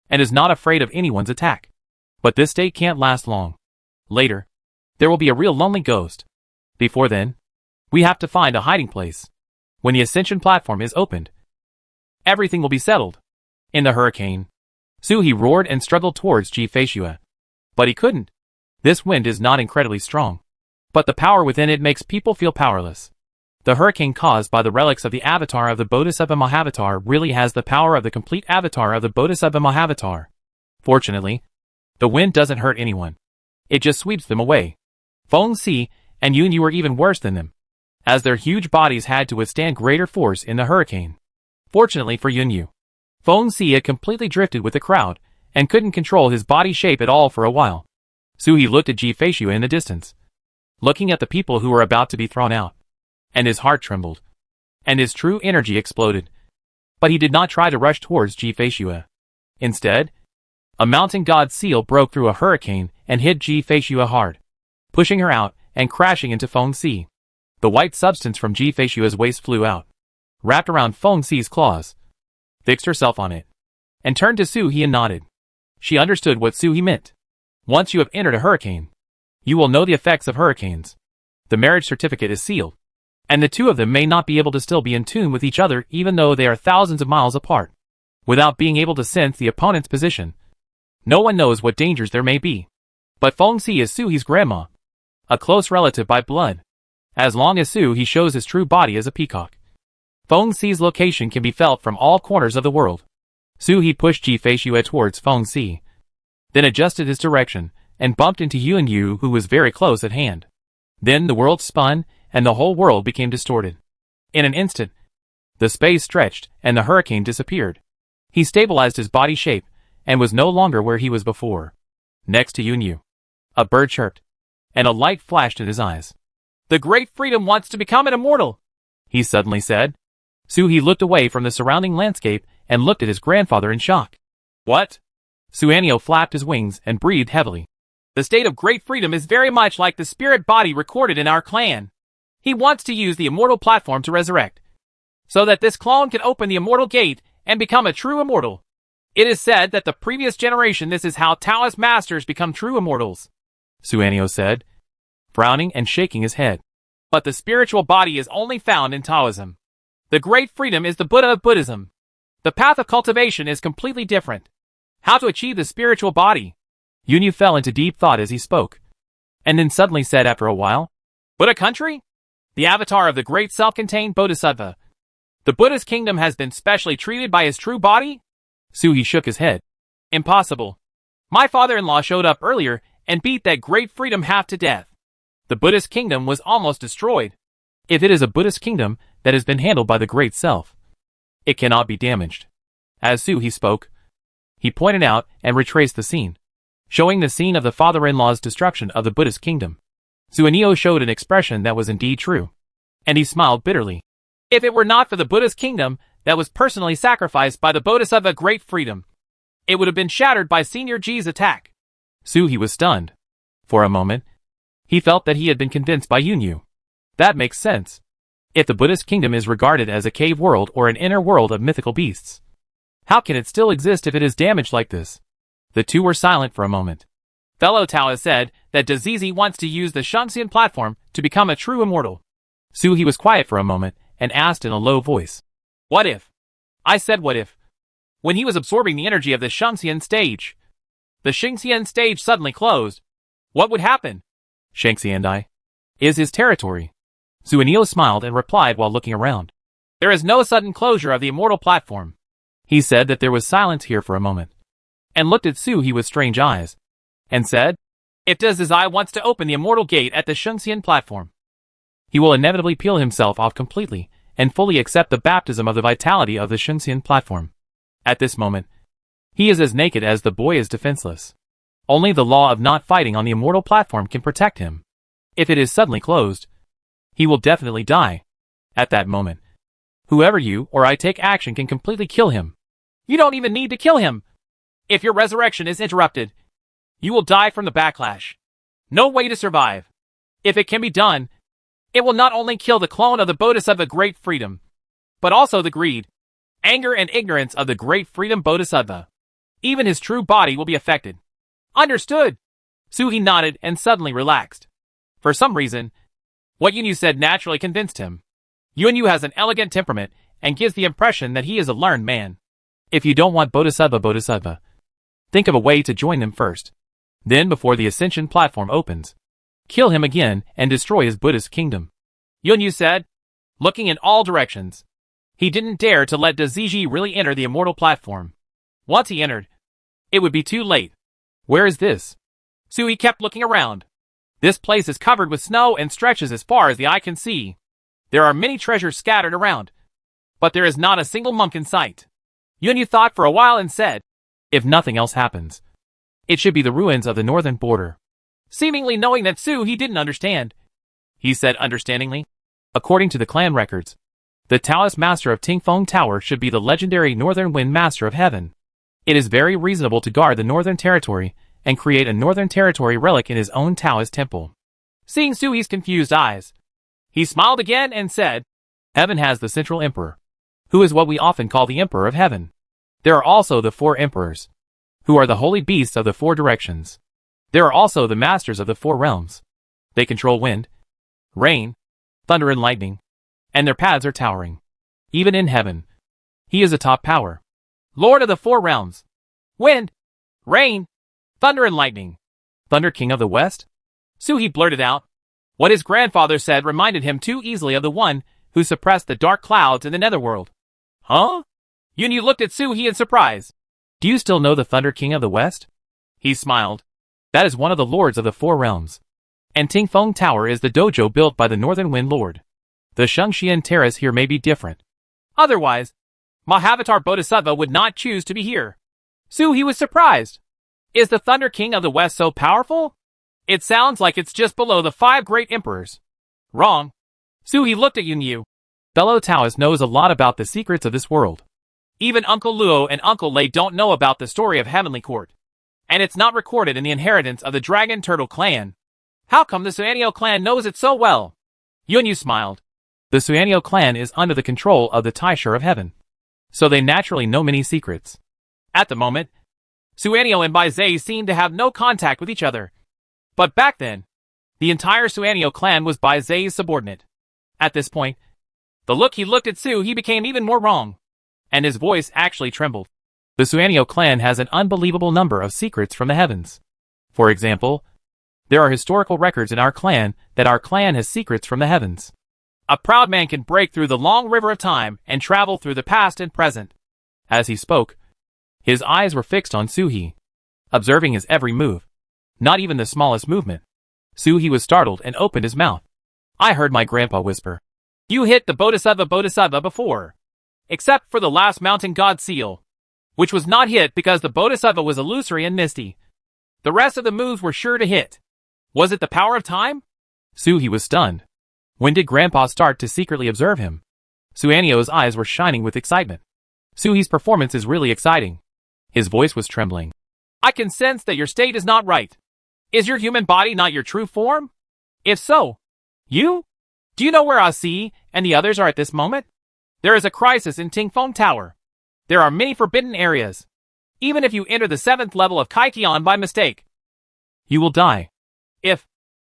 Speaker 1: and is not afraid of anyone's attack. But this state can't last long. Later, there will be a real lonely ghost. Before then, we have to find a hiding place. When the ascension platform is opened, everything will be settled. In the hurricane, Su He roared and struggled towards Ji Feishue, but he couldn't. This wind is not incredibly strong, but the power within it makes people feel powerless. The hurricane caused by the relics of the avatar of the Bodhisattva Mahavatar really has the power of the complete avatar of the Bodhisattva Mahavatar. Fortunately, the wind doesn't hurt anyone. It just sweeps them away. Feng Si and Yun Yu were even worse than them, as their huge bodies had to withstand greater force in the hurricane. Fortunately for Yun Yu, Feng Si had completely drifted with the crowd and couldn't control his body shape at all for a while. Su He looked at Ji Feishue in the distance, looking at the people who were about to be thrown out, and his heart trembled, and his true energy exploded. But he did not try to rush towards Ji Feishue. Instead, a mountain god seal broke through a hurricane and hit Ji Feishue hard, pushing her out and crashing into Feng Si. The white substance from Ji Feishue's waist flew out, wrapped around Feng Si's claws, fixed herself on it, and turned to Su He and nodded. She understood what Su He meant. Once you have entered a hurricane, you will know the effects of hurricanes. The marriage certificate is sealed, and the 2 of them may not be able to still be in tune with each other even though they are thousands of miles apart. Without being able to sense the opponent's position, no one knows what dangers there may be. But Feng Si is Su He's grandma, a close relative by blood. As long as Su He shows his true body as a peacock, Feng Si's location can be felt from all corners of the world. Su He pushed Ji Feishue towards Feng Si, then adjusted his direction and bumped into Yun Yu, who was very close at hand. Then the world spun and the whole world became distorted. In an instant, the space stretched and the hurricane disappeared. He stabilized his body shape and was no longer where he was before. Next to Yun Yu, a bird chirped, and a light flashed in his eyes. "The Great Freedom wants to become an immortal," he suddenly said. Su He looked away from the surrounding landscape and looked at his grandfather in shock. "What?" Suanio flapped his wings and breathed heavily. "The state of Great Freedom is very much like the spirit body recorded in our clan. He wants to use the immortal platform to resurrect, so that this clone can open the immortal gate and become a true immortal. It is said that the previous generation this is how Taoist masters become true immortals," Suanio said, frowning and shaking his head. "But the spiritual body is only found in Taoism. The Great Freedom is the Buddha of Buddhism. The path of cultivation is completely different. How to achieve the spiritual body. Yunyu fell into deep thought as he spoke, and then suddenly said after a while, Buddha country? The avatar of the great self-contained Bodhisattva. The Buddha's kingdom has been specially treated by his true body? Suhi shook his head. Impossible. My father-in-law showed up earlier and beat that great freedom half to death. The Buddhist kingdom was almost destroyed. If it is a Buddhist kingdom that has been handled by the Great Self, it cannot be damaged. As Suhi spoke, he pointed out and retraced the scene, showing the scene of the father-in-law's destruction of the Buddhist kingdom. Suanio showed an expression that was indeed true, and he smiled bitterly. If it were not for the Buddhist kingdom that was personally sacrificed by the Bodhisattva Great Freedom, it would have been shattered by Senior G's attack. Suhi was stunned. For a moment, he felt that he had been convinced by Yunyu. That makes sense. If the Buddhist kingdom is regarded as a cave world or an inner world of mythical beasts, how can it still exist if it is damaged like this? The two were silent for a moment. Fellow Taoist said that Dazizi wants to use the Shunxian platform to become a true immortal. Suhi was quiet for a moment and asked in a low voice, What if? I said what if. When he was absorbing the energy of the Shunxian stage, the Xingxian stage suddenly closed. What would happen? Shangxiandai is his territory. Suanio smiled and replied while looking around. There is no sudden closure of the immortal platform. He said that there was silence here for a moment, and looked at Suhi with strange eyes, and said, If Dazizai wants to open the immortal gate at the Shunxian platform, he will inevitably peel himself off completely and fully accept the baptism of the vitality of the Shunxian platform. At this moment, he is as naked as the boy is defenseless. Only the law of not fighting on the immortal platform can protect him. If it is suddenly closed, he will definitely die. At that moment, whoever you or I take action can completely kill him. You don't even need to kill him. If your resurrection is interrupted, you will die from the backlash. No way to survive. If it can be done, it will not only kill the clone of the Bodhisattva Great Freedom, but also the greed, anger and ignorance of the Great Freedom Bodhisattva. Even his true body will be affected. Understood. Suhi nodded and suddenly relaxed. For some reason, what Yunyu said naturally convinced him. Yunyu has an elegant temperament and gives the impression that he is a learned man. If you don't want Bodhisattva, think of a way to join them first. Then before the ascension platform opens, kill him again and destroy his Buddhist kingdom. Yunyu said, looking in all directions. He didn't dare to let Daziji really enter the immortal platform. Once he entered, it would be too late. Where is this? Suhi kept looking around. This place is covered with snow and stretches as far as the eye can see. There are many treasures scattered around, but there is not a single monk in sight. Yunyu thought for a while and said, If nothing else happens, it should be the ruins of the northern border. Seemingly knowing that Suhi didn't understand, he said understandingly, According to the clan records, the Taoist master of Tingfeng Tower should be the legendary Northern Wind Master of Heaven. It is very reasonable to guard the Northern Territory and create a Northern Territory relic in his own Taoist temple. Seeing Suhi's confused eyes, he smiled again and said, Heaven has the Central Emperor, who is what we often call the Emperor of Heaven. There are also the 4 emperors, who are the holy beasts of the 4 directions. There are also the masters of the 4 realms. They control wind, rain, thunder and lightning, and their paths are towering. Even in heaven, he is a top power. Lord of the 4 realms. Wind, rain, thunder and lightning. Thunder King of the West? Suhi blurted out. What his grandfather said reminded him too easily of the one who suppressed the dark clouds in the netherworld. Huh? Yunyu looked at Suhi in surprise. Do you still know the Thunder King of the West? He smiled. That is one of the lords of the 4 realms. And Tingfeng Tower is the dojo built by the Northern Wind Lord. The Shengxian Terrace here may be different. Otherwise, Mahavatar Bodhisattva would not choose to be here. Suhi was surprised. Is the Thunder King of the West so powerful? It sounds like it's just below the 5 great emperors. Wrong. Suhi looked at Yunyu. Fellow Taoist knows a lot about the secrets of this world. Even Uncle Luo and Uncle Lei don't know about the story of Heavenly Court. And it's not recorded in the inheritance of the Dragon Turtle clan. How come the Suanio clan knows it so well? Yunyu smiled. The Suanio clan is under the control of the Taisher of Heaven, so they naturally know many secrets. At the moment, Suanio and Bai Zai seemed to have no contact with each other. But back then, the entire Suanio clan was Bai Zai's subordinate. At this point, the look he looked at Suhi became even more wrong, and his voice actually trembled. The Suanio clan has an unbelievable number of secrets from the heavens. For example, there are historical records in our clan that our clan has secrets from the heavens. A proud man can break through the long river of time and travel through the past and present. As he spoke, his eyes were fixed on Suhi, observing his every move, not even the smallest movement. Suhi was startled and opened his mouth. I heard my grandpa whisper, "You hit the Bodhisattva before, except for the last mountain god seal, which was not hit because the Bodhisattva was illusory and misty. The rest of the moves were sure to hit. Was it the power of time?" Suhi was stunned. When did Grandpa start to secretly observe him? Suanio's eyes were shining with excitement. Suhi's performance is really exciting. His voice was trembling. I can sense that your state is not right. Is your human body not your true form? If so, do you know where Asi and the others are at this moment? There is a crisis in Tingfeng Tower. There are many forbidden areas. Even if you enter the 7th level of Kaitian by mistake, you will die. If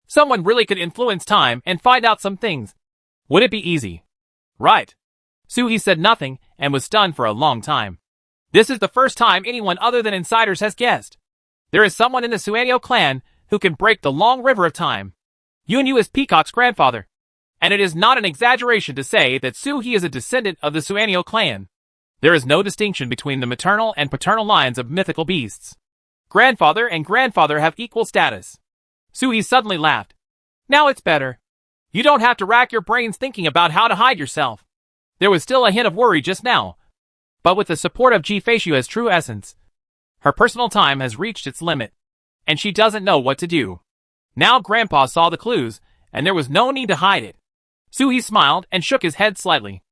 Speaker 1: someone really could influence time and find out some things, would it be easy? Right. Suhi said nothing and was stunned for a long time. This is the first time anyone other than insiders has guessed. There is someone in the Suanio clan who can break the long river of time. Yunyu is Peacock's grandfather. And it is not an exaggeration to say that Suhi is a descendant of the Suanio clan. There is no distinction between the maternal and paternal lines of mythical beasts. Grandfather and grandfather have equal status. Suhi suddenly laughed. Now it's better. You don't have to rack your brains thinking about how to hide yourself. There was still a hint of worry just now. But with the support of Ji Feishua's true essence, her personal time has reached its limit, and she doesn't know what to do. Now Grandpa saw the clues, and there was no need to hide it. Suhi smiled and shook his head slightly.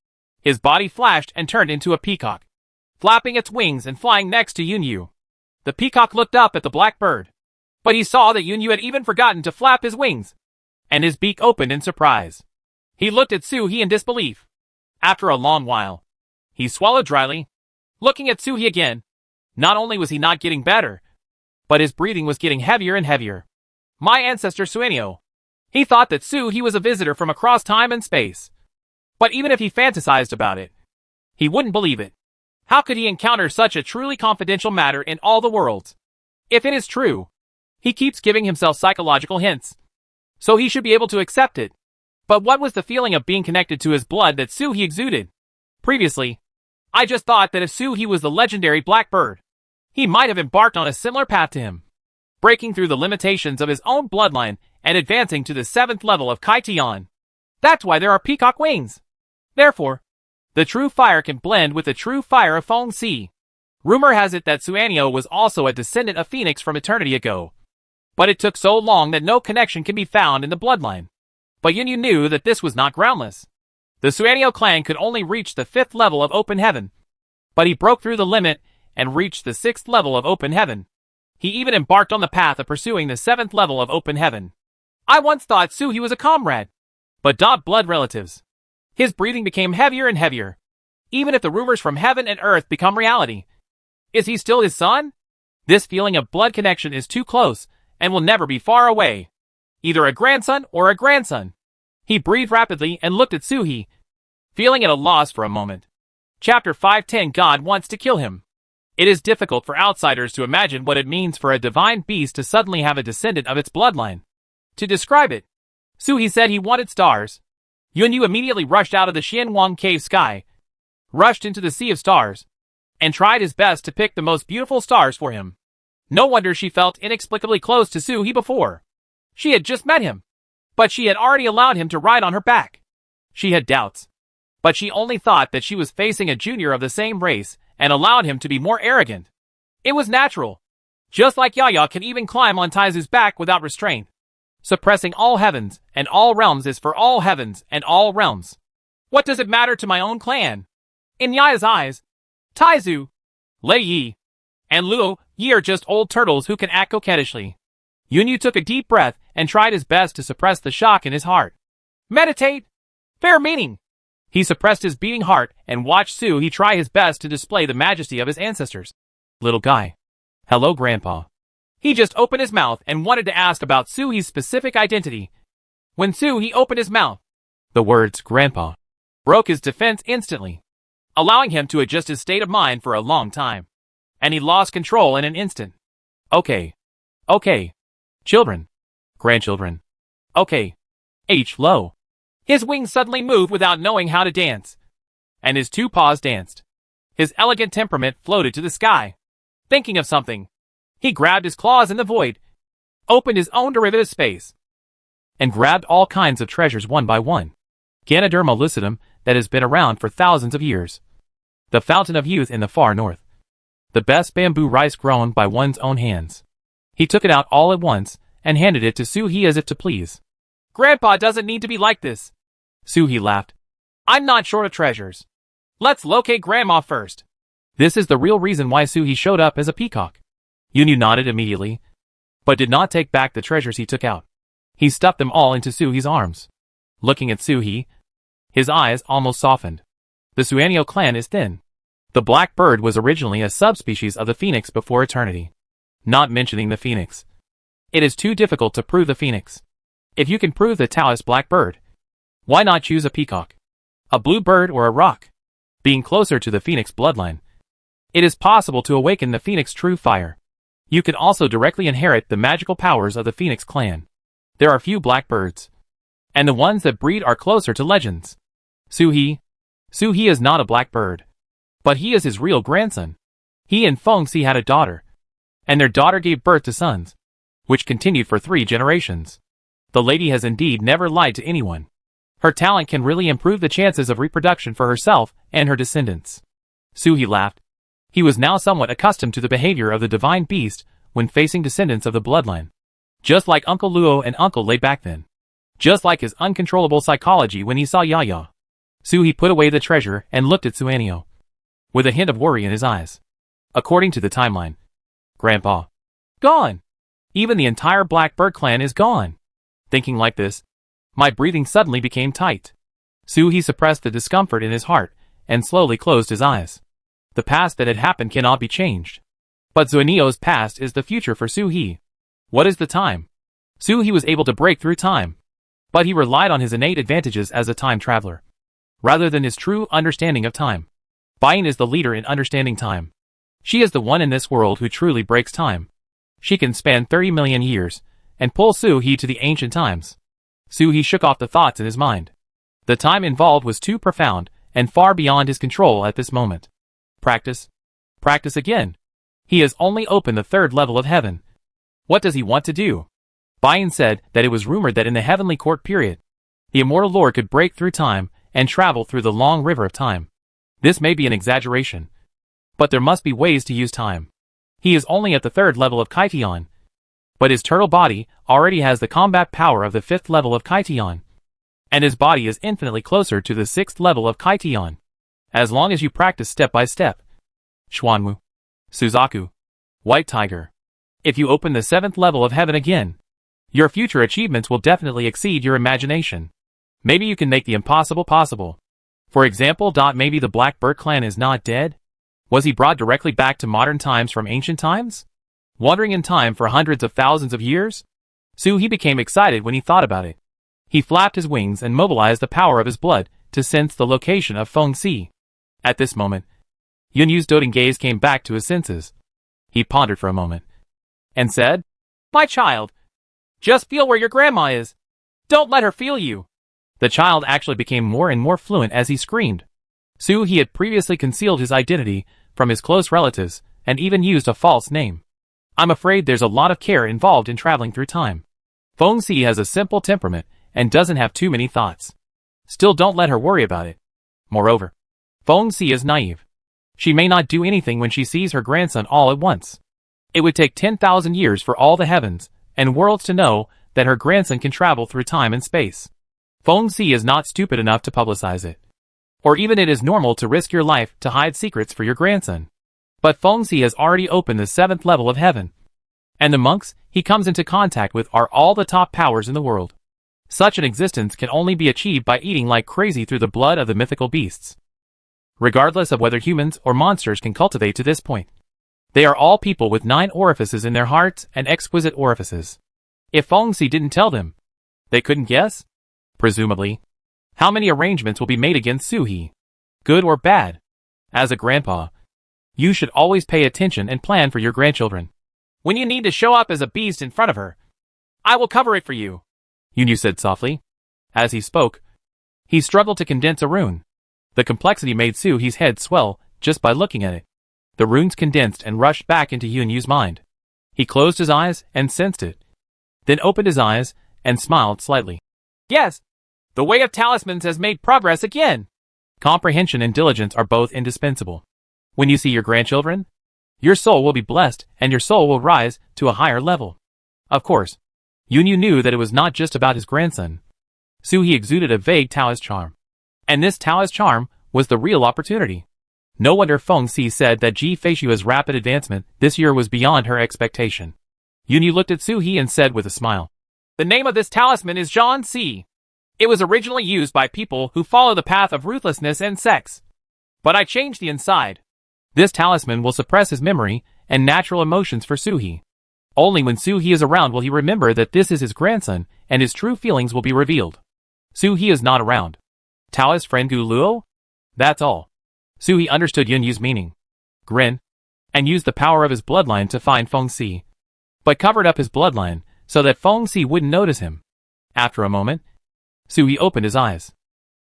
Speaker 1: His body flashed and turned into a peacock, flapping its wings and flying next to Yunyu. The peacock looked up at the black bird, but he saw that Yunyu had even forgotten to flap his wings, and his beak opened in surprise. He looked at Suhi in disbelief. After a long while, he swallowed dryly, looking at Suhi again. Not only was he not getting better, but his breathing was getting heavier and heavier. My ancestor Suanio. He thought that Suhi was a visitor from across time and space. But even if he fantasized about it, he wouldn't believe it. How could he encounter such a truly confidential matter in all the worlds? If it is true, he keeps giving himself psychological hints, so he should be able to accept it. But what was the feeling of being connected to his blood that Suhi exuded? Previously, I just thought that if Suhi was the legendary black bird, he might have embarked on a similar path to him, breaking through the limitations of his own bloodline and advancing to the 7th level of Kaitian. That's why there are peacock wings. Therefore, the true fire can blend with the true fire of Feng Si. Rumor has it that Suanio was also a descendant of Phoenix from eternity ago. But it took so long that no connection can be found in the bloodline. But Yunyu knew that this was not groundless. The Suanio clan could only reach the 5th level of open heaven. But he broke through the limit and reached the 6th level of open heaven. He even embarked on the path of pursuing the 7th level of open heaven. I once thought Suhi was a comrade, but not blood relatives. His breathing became heavier and heavier. Even if the rumors from heaven and earth become reality, is he still his son? This feeling of blood connection is too close and will never be far away. Either a grandson or a grandson. He breathed rapidly and looked at Suhi, feeling at a loss for a moment. Chapter 510 God wants to kill him. It is difficult for outsiders to imagine what it means for a divine beast to suddenly have a descendant of its bloodline. To describe it, Suhi said he wanted stars. Yunyu immediately rushed out of the Xianwang cave sky, rushed into the sea of stars, and tried his best to pick the most beautiful stars for him. No wonder she felt inexplicably close to Suhi before. She had just met him, but she had already allowed him to ride on her back. She had doubts, but she only thought that she was facing a junior of the same race and allowed him to be more arrogant. It was natural. Just like Yaya can even climb on Taizu's back without restraint. Suppressing all heavens and all realms is for all heavens and all realms. What does it matter to my own clan? In Yaya's eyes, Taizu, Lei Yi, and Luo Yi are just old turtles who can act coquettishly. Yunyu took a deep breath and tried his best to suppress the shock in his heart. Meditate! Fair meaning! He suppressed his beating heart and watched Suhi try his best to display the majesty of his ancestors. Little guy. Hello, Grandpa. He just opened his mouth and wanted to ask about Suhi's specific identity. When Suhi opened his mouth, the words Grandpa broke his defense instantly, allowing him to adjust his state of mind for a long time. and he lost control in an instant. Okay. Okay. Children. Grandchildren. Okay. Low. His wings suddenly moved without knowing how to dance. And his two paws danced. His elegant temperament floated to the sky. Thinking of something, he grabbed his claws in the void, opened his own derivative space, and grabbed all kinds of treasures one by one. Ganoderma lucidum that has been around for thousands of years. The fountain of youth in the far north. The best bamboo rice grown by one's own hands. He took it out all at once and handed it to Suhi as if to please. Grandpa doesn't need to be like this. Suhi laughed. I'm not short of treasures. Let's locate Grandma first. This is the real reason why Suhi showed up as a peacock. Yunyu nodded immediately, but did not take back the treasures he took out. He stuffed them all into Suhi's arms. Looking at Suhi, his eyes almost softened. The Suanio clan is thin. The black bird was originally a subspecies of the phoenix before eternity. Not mentioning the phoenix. It is too difficult to prove the phoenix. If you can prove the Taoist black bird, why not choose a peacock? A blue bird or a rock? Being closer to the phoenix bloodline, it is possible to awaken the phoenix true fire. You can also directly inherit the magical powers of the phoenix clan. There are few black birds, and the ones that breed are closer to legends. Suhi is not a black bird, but he is his real grandson. He and Fengxi had a daughter, and their daughter gave birth to sons, which continued for 3 generations. The lady has indeed never lied to anyone. Her talent can really improve the chances of reproduction for herself and her descendants. Suhi laughed. He was now somewhat accustomed to the behavior of the divine beast when facing descendants of the bloodline. Just like Uncle Luo and Uncle Lei back then. Just like his uncontrollable psychology when he saw Yaya. Suhi put away the treasure and looked at Suanio, with a hint of worry in his eyes. According to the timeline, Grandpa. Gone. Even the entire Blackbird clan is gone. Thinking like this, my breathing suddenly became tight. Suhi suppressed the discomfort in his heart and slowly closed his eyes. The past that had happened cannot be changed. But Suanio's past is the future for Suhi. What is the time? Suhi was able to break through time, but he relied on his innate advantages as a time traveler, rather than his true understanding of time. Bayan is the leader in understanding time. She is the one in this world who truly breaks time. She can span 30 million years and pull Suhi to the ancient times. Suhi shook off the thoughts in his mind. The time involved was too profound and far beyond his control at this moment. Practice. Practice again. He has only opened the 3rd level of heaven. What does he want to do? Bayan said that it was rumored that in the heavenly court period, the immortal lord could break through time and travel through the long river of time. This may be an exaggeration, but there must be ways to use time. He is only at the 3rd level of Kaitian, but his turtle body already has the combat power of the 5th level of Kaitian, and his body is infinitely closer to the 6th level of Kaitian. As long as you practice step by step. Xuanwu. Suzaku. White Tiger. If you open the 7th level of heaven again, your future achievements will definitely exceed your imagination. Maybe you can make the impossible possible. For example, maybe the Blackbird clan is not dead? Was he brought directly back to modern times from ancient times? Wandering in time for hundreds of thousands of years? He became excited when he thought about it. He flapped his wings and mobilized the power of his blood to sense the location of Fengxi. At this moment, Yunyu's doting gaze came back to his senses. He pondered for a moment and said, "My child, just feel where your grandma is. Don't let her feel you." The child actually became more and more fluent as he screamed. He had previously concealed his identity from his close relatives and even used a false name. I'm afraid there's a lot of care involved in traveling through time. Fengxi has a simple temperament and doesn't have too many thoughts. Still, don't let her worry about it. Moreover, Fengxi is naive. She may not do anything when she sees her grandson all at once. It would take 10,000 years for all the heavens and worlds to know that her grandson can travel through time and space. Fengxi is not stupid enough to publicize it. Or even it is normal to risk your life to hide secrets for your grandson. But Fengxi has already opened the 7th level of heaven. And the monks he comes into contact with are all the top powers in the world. Such an existence can only be achieved by eating like crazy through the blood of the mythical beasts. Regardless of whether humans or monsters can cultivate to this point. They are all people with 9 orifices in their hearts and exquisite orifices. If Fengxi didn't tell them, they couldn't guess? Presumably. How many arrangements will be made against Suhi? Good or bad? As a grandpa, You should always pay attention and plan for your grandchildren. When you need to show up as a beast in front of her, I will cover it for you, Yunyu said softly. As he spoke, he struggled to condense a rune. The complexity made Suhi's head swell just by looking at it. The runes condensed and rushed back into Yunyu's mind. He closed his eyes and sensed it, then opened his eyes and smiled slightly. Yes, the way of talismans has made progress again. Comprehension and diligence are both indispensable. When you see your grandchildren, your soul will be blessed and your soul will rise to a higher level. Of course, Yunyu knew that it was not just about his grandson. Suhi exuded a vague Taoist charm. And this Taoist charm was the real opportunity. No wonder Feng Si said that Ji Feishua's rapid advancement this year was beyond her expectation. Yunyu looked at Suhi and said with a smile, The name of this talisman is Zhan Si. It was originally used by people who follow the path of ruthlessness and sex. But I changed the inside. This talisman will suppress his memory and natural emotions for Suhi. Only when Suhi is around will he remember that this is his grandson and his true feelings will be revealed. Suhi is not around. Taoist friend Gu Luo? That's all. Suhi understood Yunyu's meaning, grinned, and used the power of his bloodline to find Feng Si, but covered up his bloodline so that Feng Si wouldn't notice him. After a moment, Suhi opened his eyes.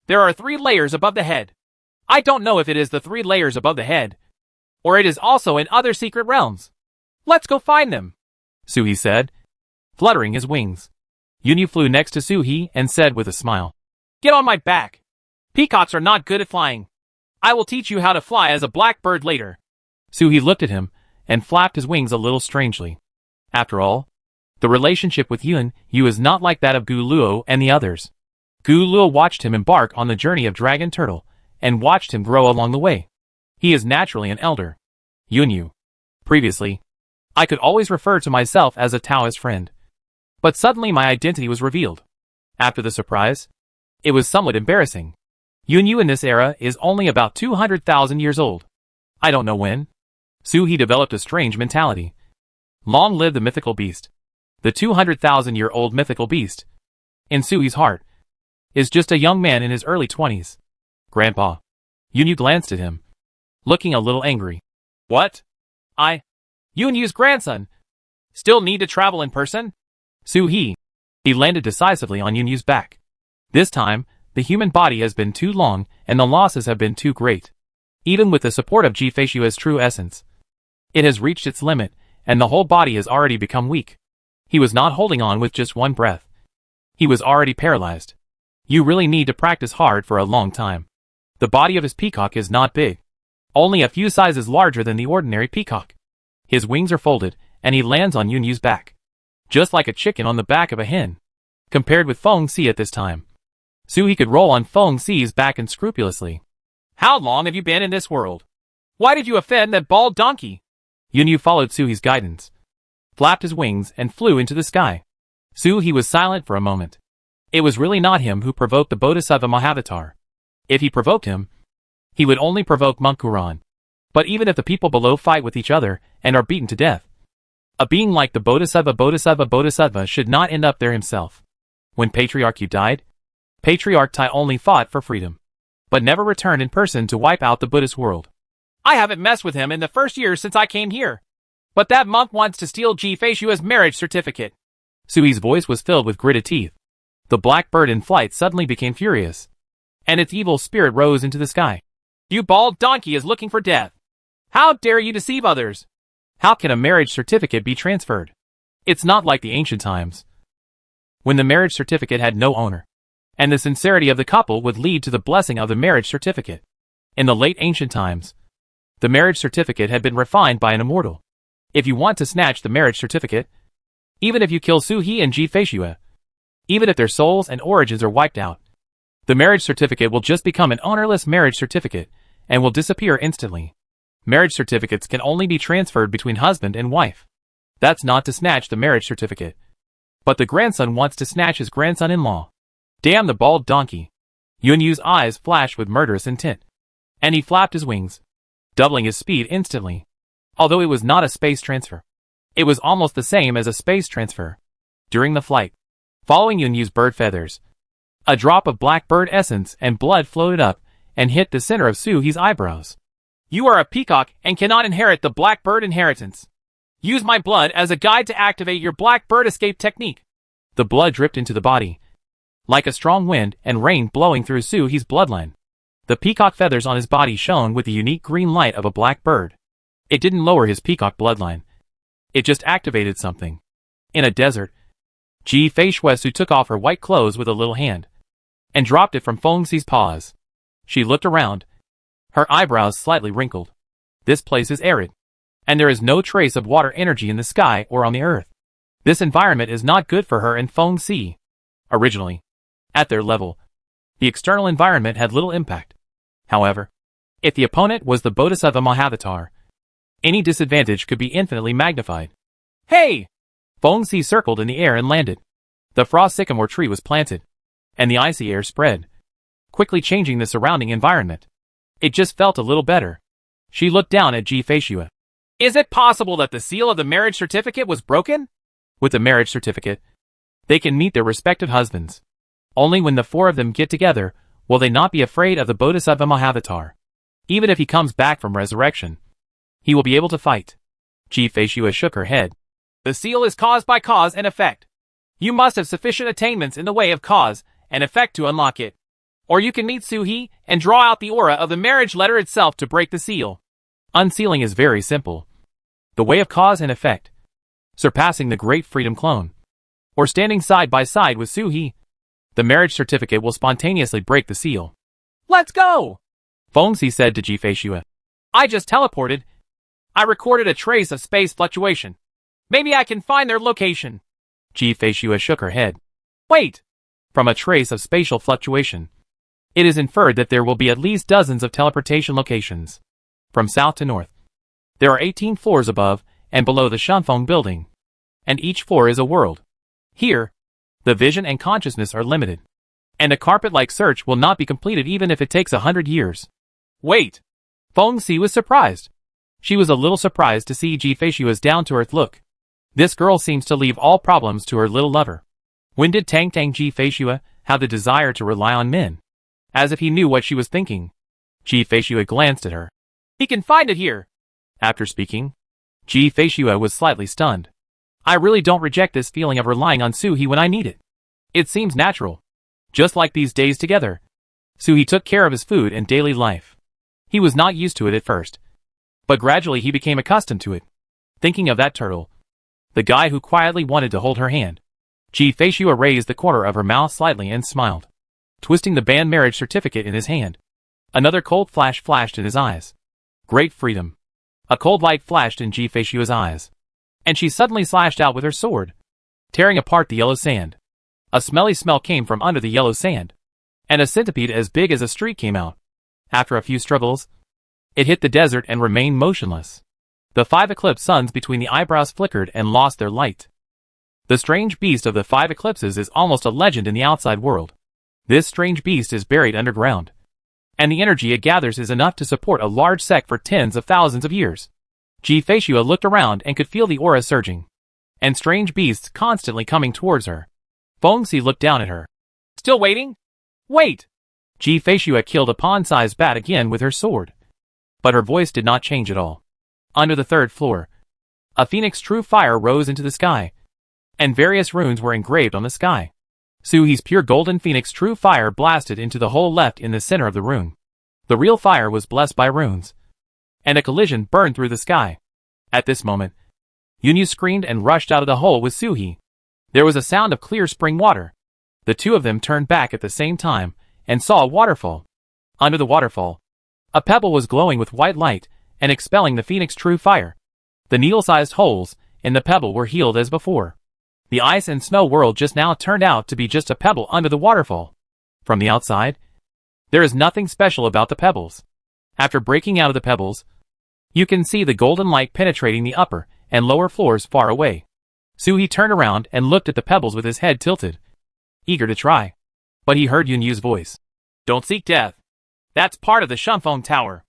Speaker 1: There are 3 layers above the head. I don't know if it is the 3 layers above the head, or it is also in other secret realms. Let's go find them, Suhi said, fluttering his wings. Yunyu flew next to Suhi and said with a smile, Get on my back. Peacocks are not good at flying. I will teach you how to fly as a blackbird later. Suhi looked at him and flapped his wings a little strangely. After all, the relationship with Yunyu is not like that of Gu Luo and the others. Gu Luo watched him embark on the journey of Dragon Turtle and watched him grow along the way. He is naturally an elder. Yunyu. Previously, I could always refer to myself as a Taoist friend. But suddenly my identity was revealed. After the surprise, it was somewhat embarrassing. Yunyu in this era is only about 200,000 years old. I don't know when. Suhi developed a strange mentality. Long live the mythical beast. The 200,000-year-old mythical beast, in Suhi's heart, is just a young man in his early 20s. Grandpa. Yunyu glanced at him, looking a little angry. What? Yunyu's grandson. Still need to travel in person? Suhi. He landed decisively on Yunyu's back. This time, the human body has been too long and the losses have been too great. Even with the support of Ji Feishua's true essence, it has reached its limit and the whole body has already become weak. He was not holding on with just one breath. He was already paralyzed. You really need to practice hard for a long time. The body of his peacock is not big. Only a few sizes larger than the ordinary peacock. His wings are folded and he lands on Yunyu's back, just like a chicken on the back of a hen. Compared with Feng Si at this time, Suhi could roll on Feng Si's back unscrupulously. How long have you been in this world? Why did you offend that bald donkey? Yunyu followed Suhi's guidance, flapped his wings and flew into the sky. Suhi was silent for a moment. It was really not him who provoked the Bodhisattva Mahavatar. If he provoked him, he would only provoke Monk Kuran. But even if the people below fight with each other and are beaten to death, a being like the Bodhisattva should not end up there himself. When Patriarch Yu died, Patriarch Tai only fought for freedom, but never returned in person to wipe out the Buddhist world. I haven't messed with him in the first year since I came here. But that monk wants to steal Ji Feishua's marriage certificate. Suhi's voice was filled with gritted teeth. The black bird in flight suddenly became furious, and its evil spirit rose into the sky. You bald donkey is looking for death. How dare you deceive others? How can a marriage certificate be transferred? It's not like the ancient times, when the marriage certificate had no owner, and the sincerity of the couple would lead to the blessing of the marriage certificate. In the late ancient times, the marriage certificate had been refined by an immortal. If you want to snatch the marriage certificate, even if you kill Suhi and Ji Feishua, even if their souls and origins are wiped out, the marriage certificate will just become an ownerless marriage certificate and will disappear instantly. Marriage certificates can only be transferred between husband and wife. That's not to snatch the marriage certificate. But the grandson wants to snatch his grandson-in-law. Damn the bald donkey. Yunyu's eyes flashed with murderous intent, and he flapped his wings, doubling his speed instantly. Although it was not a space transfer, it was almost the same as a space transfer. During the flight, following Yunyu's bird feathers, a drop of black bird essence and blood floated up and hit the center of Suhi's eyebrows. You are a peacock and cannot inherit the blackbird inheritance. Use my blood as a guide to activate your blackbird escape technique. The blood dripped into the body, like a strong wind and rain blowing through Soo-hee's bloodline. The peacock feathers on his body shone with the unique green light of a black bird. It didn't lower his peacock bloodline. It just activated something. In a desert, Ji Feishuesu took off her white clothes with a little hand and dropped it from Feng Xi's paws. She looked around, her eyebrows slightly wrinkled. This place is arid, and there is no trace of water energy in the sky or on the earth. This environment is not good for her and Feng Xi. Originally, at their level, the external environment had little impact. However, if the opponent was the Bodhisattva Mahavatar, any disadvantage could be infinitely magnified. Hey! Feng Xi circled in the air and landed. The frost sycamore tree was planted, and the icy air spread, quickly changing the surrounding environment. It just felt a little better. She looked down at Ji Feishue. Is it possible that the seal of the marriage certificate was broken? With the marriage certificate, they can meet their respective husbands. Only when the four of them get together will they not be afraid of the Bodhisattva Mahavatar. Even if he comes back from resurrection, he will be able to fight. Ji Feishue shook her head. The seal is caused by cause and effect. You must have sufficient attainments in the way of cause and effect to unlock it. Or you can meet Soo-hee and draw out the aura of the marriage letter itself to break the seal. Unsealing is very simple. The way of cause and effect, surpassing the Great Freedom Clone, or standing side by side with Soo-hee, the marriage certificate will spontaneously break the seal. Let's go! Feng Xi said to Ji Feishue. I just teleported. I recorded a trace of space fluctuation. Maybe I can find their location. Ji Feishue shook her head. Wait! From a trace of spatial fluctuation, it is inferred that there will be at least dozens of teleportation locations. From south to north, there are 18 floors above and below the Shanfeng building, and each floor is a world. Here, the vision and consciousness are limited, and a carpet-like search will not be completed even if it takes 100 years. Wait! Feng Xi was surprised. She was a little surprised to see Ji Feishue's down-to-earth look. This girl seems to leave all problems to her little lover. When did Tang Ji Feishue have the desire to rely on men? As if he knew what she was thinking. Ji Feishue glanced at her. He can find it here. After speaking, Ji Feishue was slightly stunned. I really don't reject this feeling of relying on Soo-hee when I need it. It seems natural. Just like these days together. Soo-hee took care of his food and daily life. He was not used to it at first, but gradually he became accustomed to it. Thinking of that turtle, the guy who quietly wanted to hold her hand, Ji Feishue raised the corner of her mouth slightly and smiled, twisting the band marriage certificate in his hand. Another cold flash flashed in his eyes. Great freedom. A cold light flashed in Ji Feishue's eyes, and she suddenly slashed out with her sword, tearing apart the yellow sand. A smelly smell came from under the yellow sand, and a centipede as big as a street came out. After a few struggles, it hit the desert and remained motionless. The 5 eclipse suns between the eyebrows flickered and lost their light. The strange beast of the 5 eclipses is almost a legend in the outside world. This strange beast is buried underground, and the energy it gathers is enough to support a large sect for tens of thousands of years. Ji Feishue looked around and could feel the aura surging, and strange beasts constantly coming towards her. Feng Xi looked down at her. Still waiting? Wait! Ji Feishue killed a pawn-sized bat again with her sword. But her voice did not change at all. Under the 3rd floor, a phoenix true fire rose into the sky, and various runes were engraved on the sky. Soo-hee's pure golden phoenix true fire blasted into the hole left in the center of the rune. The real fire was blessed by runes, and a collision burned through the sky. At this moment, Yunyu screamed and rushed out of the hole with Soo-hee. There was a sound of clear spring water. The two of them turned back at the same time and saw a waterfall. Under the waterfall, a pebble was glowing with white light and expelling the phoenix true fire. The needle-sized holes in the pebble were healed as before. The ice and snow world just now turned out to be just a pebble under the waterfall. From the outside, there is nothing special about the pebbles. After breaking out of the pebbles, you can see the golden light penetrating the upper and lower floors far away. Soo-hee turned around and looked at the pebbles with his head tilted, eager to try. But he heard Yunyu's voice. Don't seek death. That's part of the Shanfeng Tower.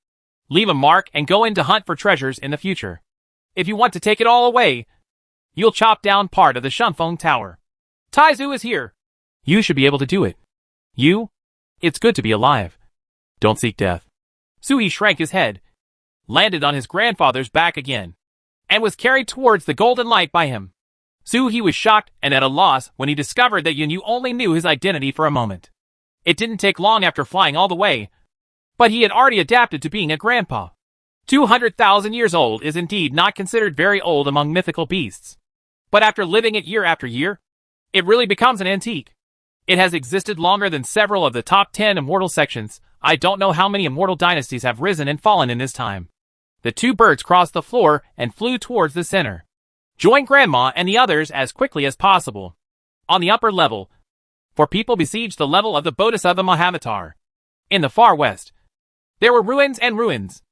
Speaker 1: Leave a mark and go in to hunt for treasures in the future. If you want to take it all away, you'll chop down part of the Shanfeng Tower. Taizu is here. You should be able to do it. You? It's good to be alive. Don't seek death. Soo-hee shrank his head. landed on his grandfather's back again, and was carried towards the golden light by him. He was shocked and at a loss when he discovered that Yu only knew his identity for a moment. It didn't take long after flying all the way, but he had already adapted to being a grandpa. 200,000 years old is indeed not considered very old among mythical beasts. But after living it year after year, it really becomes an antique. It has existed longer than several of the top 10 immortal sections. I don't know how many immortal dynasties have risen and fallen in this time. The two birds crossed the floor and flew towards the center. Join Grandma and the others as quickly as possible. On the upper level, for people besieged the level of the Bodhisattva Mahavatar. In the far west, there were ruins and ruins.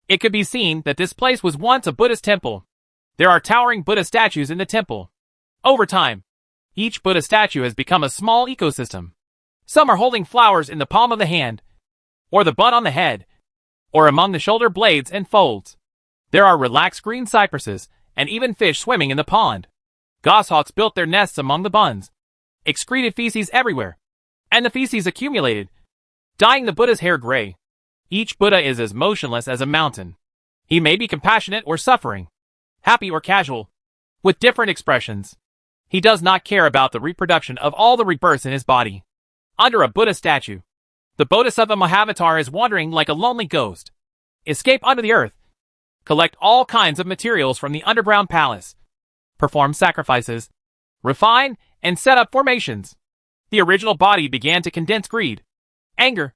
Speaker 1: It could be seen that this place was once a Buddhist temple. There are towering Buddha statues in the temple. Over time, each Buddha statue has become a small ecosystem. Some are holding flowers in the palm of the hand, or the bud on the head, or among the shoulder blades and folds. There are relaxed green cypresses, and even fish swimming in the pond. Goshawks built their nests among the buns, excreted feces everywhere, and the feces accumulated, dyeing the Buddha's hair gray. Each Buddha is as motionless as a mountain. He may be compassionate or suffering, happy or casual, with different expressions. He does not care about the reproduction of all the rebirths in his body. Under a Buddha statue, the Bodhisattva Mahavatar is wandering like a lonely ghost. Escape under the earth. Collect all kinds of materials from the underground palace. Perform sacrifices. Refine and set up formations. The original body began to condense greed, anger,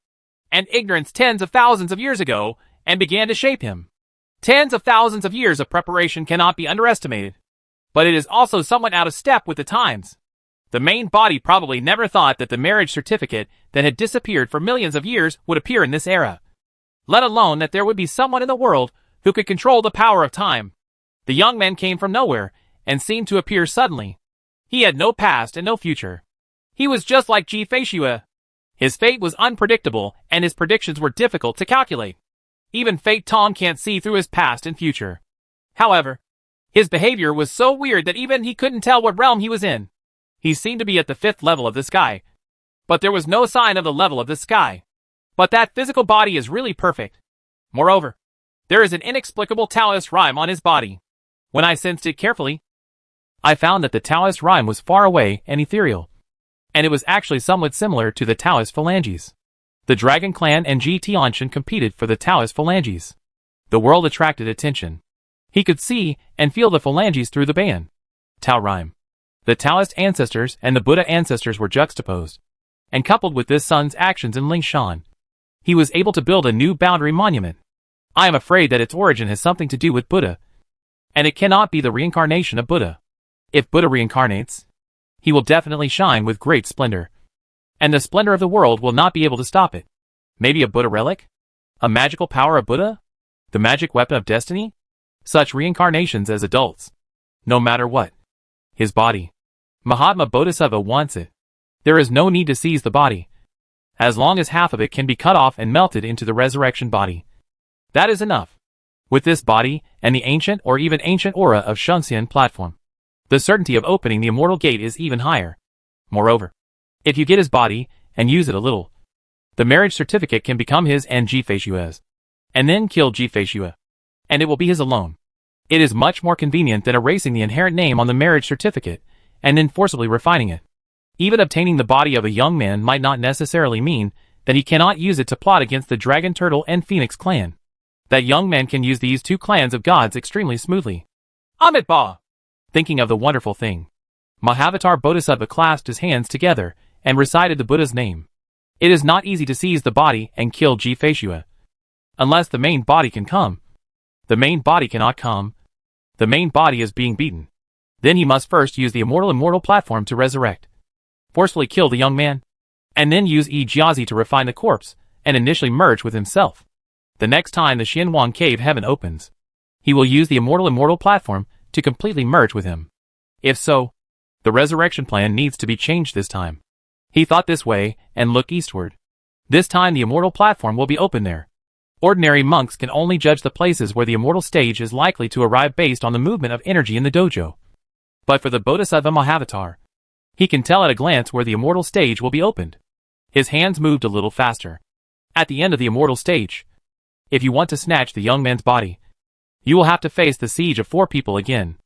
Speaker 1: and ignorance tens of thousands of years ago and began to shape him. Tens of thousands of years of preparation cannot be underestimated, but it is also somewhat out of step with the times. The main body probably never thought that the marriage certificate that had disappeared for millions of years would appear in this era, let alone that there would be someone in the world who could control the power of time. The young man came from nowhere and seemed to appear suddenly. He had no past and no future. He was just like Ji Feishue. His fate was unpredictable, and his predictions were difficult to calculate. Even Fate Tong can't see through his past and future. However, his behavior was so weird that even he couldn't tell what realm he was in. He seemed to be at the 5th level of the sky, but there was no sign of the level of the sky. But that physical body is really perfect. Moreover, there is an inexplicable Taoist rhyme on his body. When I sensed it carefully, I found that the Taoist rhyme was far away and ethereal, and it was actually somewhat similar to the Taoist phalanges. The Dragon Clan and Ji Tianxin competed for the Taoist phalanges. The world attracted attention. He could see and feel the phalanges through the band. Tao rhyme. The Taoist ancestors and the Buddha ancestors were juxtaposed, and coupled with this son's actions in Lingshan, he was able to build a new boundary monument. I am afraid that its origin has something to do with Buddha, and it cannot be the reincarnation of Buddha. If Buddha reincarnates, he will definitely shine with great splendor, and the splendor of the world will not be able to stop it. Maybe a Buddha relic? A magical power of Buddha? The magic weapon of destiny? Such reincarnations as adults. No matter what. His body. Mahatma Bodhisattva wants it. There is no need to seize the body, as long as half of it can be cut off and melted into the resurrection body. That is enough. With this body, and the ancient or even ancient aura of Shungxian platform, the certainty of opening the immortal gate is even higher. Moreover, if you get his body, and use it a little, the marriage certificate can become his and Ji Feishue's, and then kill Ji Feishue, and it will be his alone. It is much more convenient than erasing the inherent name on the marriage certificate, and then forcibly refining it. Even obtaining the body of a young man might not necessarily mean that he cannot use it to plot against the Dragon Turtle and Phoenix clan. That young man can use these two clans of gods extremely smoothly. Amit Ba! Thinking of the wonderful thing, Mahavatar Bodhisattva clasped his hands together and recited the Buddha's name. It is not easy to seize the body and kill Ji Feishue, unless the main body can come. The main body cannot come. The main body is being beaten. Then he must first use the immortal platform to resurrect, forcefully kill the young man, and then use Jiazi to refine the corpse and initially merge with himself. The next time the Xianwang cave heaven opens, he will use the immortal platform to completely merge with him. If so, the resurrection plan needs to be changed this time. He thought this way and looked eastward. This time the immortal platform will be open there. Ordinary monks can only judge the places where the immortal stage is likely to arrive based on the movement of energy in the dojo. But for the Bodhisattva Mahavatar, he can tell at a glance where the immortal stage will be opened. His hands moved a little faster. At the end of the immortal stage, If you want to snatch the young man's body, you will have to face the siege of 4 people again.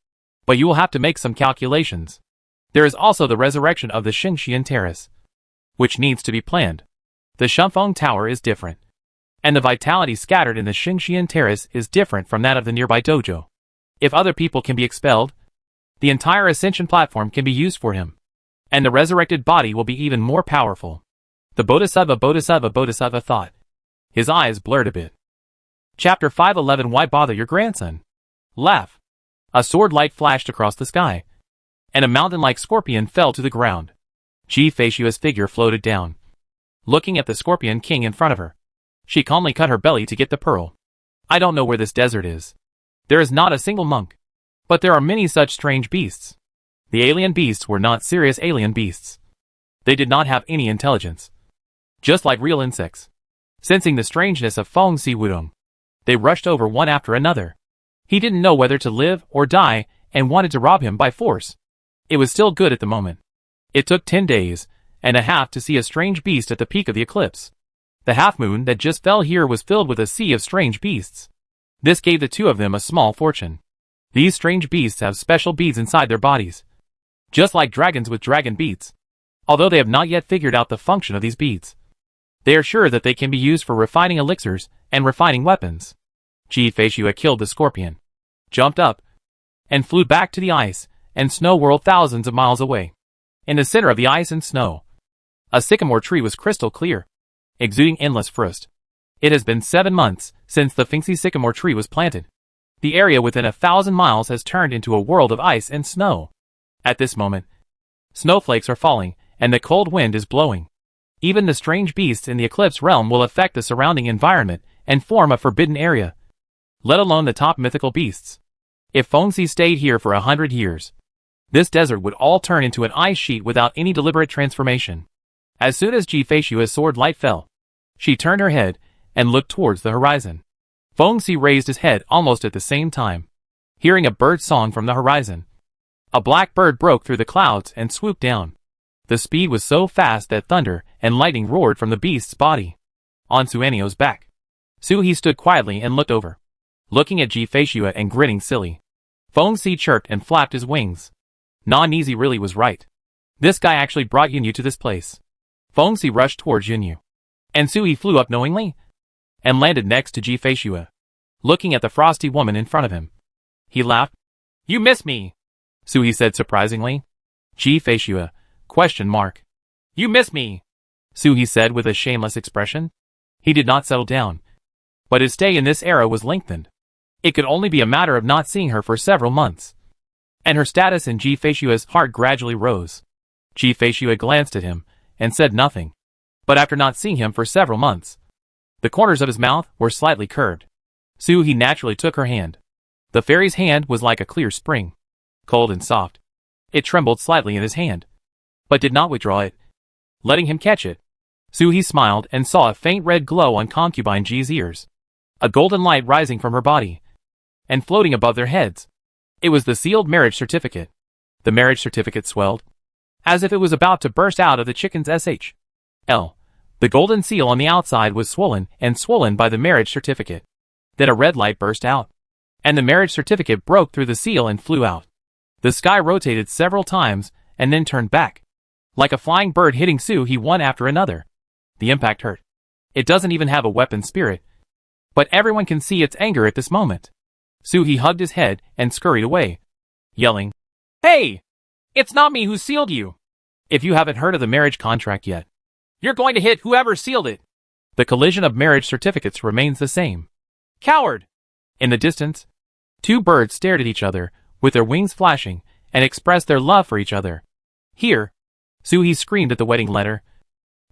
Speaker 1: But you will have to make some calculations. There is also the resurrection of the Xingxian Terrace, which needs to be planned. The Shunfeng Tower is different, and the vitality scattered in the Xingxian Terrace is different from that of the nearby dojo. If other people can be expelled, the entire ascension platform can be used for him, and the resurrected body will be even more powerful. The Bodhisattva thought. His eyes blurred a bit. Chapter 511. Why bother your grandson? Laugh. A sword light flashed across the sky, and a mountain-like scorpion fell to the ground. Ji Feishua's figure floated down. Looking at the Scorpion King in front of her, she calmly cut her belly to get the pearl. I don't know where this desert is. There is not a single monk, but there are many such strange beasts. The alien beasts were not serious alien beasts. They did not have any intelligence. Just like real insects. Sensing the strangeness of Feng Si Wudong, they rushed over one after another. He didn't know whether to live or die and wanted to rob him by force. It was still good at the moment. It took 10 days and a half to see a strange beast at the peak of the eclipse. The half-moon that just fell here was filled with a sea of strange beasts. This gave the two of them a small fortune. These strange beasts have special beads inside their bodies, just like dragons with dragon beads. Although they have not yet figured out the function of these beads, they are sure that they can be used for refining elixirs and refining weapons. Ji Feishua killed the scorpion, jumped up, and flew back to the ice and snow world thousands of miles away. In the center of the ice and snow, a sycamore tree was crystal clear, exuding endless frost. It has been 7 months since the Fengxi sycamore tree was planted. The area within 1,000 miles has turned into a world of ice and snow. At this moment, snowflakes are falling and the cold wind is blowing. Even the strange beasts in the eclipse realm will affect the surrounding environment and form a forbidden area, let alone the top mythical beasts. If Fengxi stayed here for 100 years, this desert would all turn into an ice sheet without any deliberate transformation. As soon as Ji Feishua's sword light fell, she turned her head and looked towards the horizon. Fengxi raised his head almost at the same time, hearing a bird song from the horizon. A black bird broke through the clouds and swooped down. The speed was so fast that thunder and lightning roared from the beast's body. On Suanio's back, Suhi stood quietly and looked over, looking at Ji Feishua and grinning silly. Fengxi chirped and flapped his wings. Nizi really was right. This guy actually brought Yunyu to this place. Fengxi rushed towards Yunyu, and Suhi flew up knowingly and landed next to Ji Feishua, looking at the frosty woman in front of him. He laughed. You miss me, Suhi said surprisingly. Ji Feishua, ? You miss me, Suhi said with a shameless expression. He did not settle down, but his stay in this era was lengthened. It could only be a matter of not seeing her for several months, and her status in Ji Feishua's heart gradually rose. Ji Feishua glanced at him and said nothing, but after not seeing him for several months, the corners of his mouth were slightly curved. Suhi naturally took her hand. The fairy's hand was like a clear spring, cold and soft. It trembled slightly in his hand, but did not withdraw it, letting him catch it. Suhi smiled and saw a faint red glow on concubine Ji's ears, a golden light rising from her body, and floating above their heads. It was the sealed marriage certificate. The marriage certificate swelled, as if it was about to burst out of the chicken's SHL. The golden seal on the outside was swollen by the marriage certificate. Then a red light burst out, and the marriage certificate broke through the seal and flew out. The sky rotated several times and then turned back, like a flying bird hitting Suhi one after another. The impact hurt. It doesn't even have a weapon spirit, but everyone can see its anger at this moment. Suhi hugged his head and scurried away, yelling, Hey! It's not me who sealed you! If you haven't heard of the marriage contract yet, you're going to hit whoever sealed it. The collision of marriage certificates remains the same. Coward! In the distance, 2 birds stared at each other, with their wings flashing, and expressed their love for each other. Here, Suhi screamed at the wedding letter,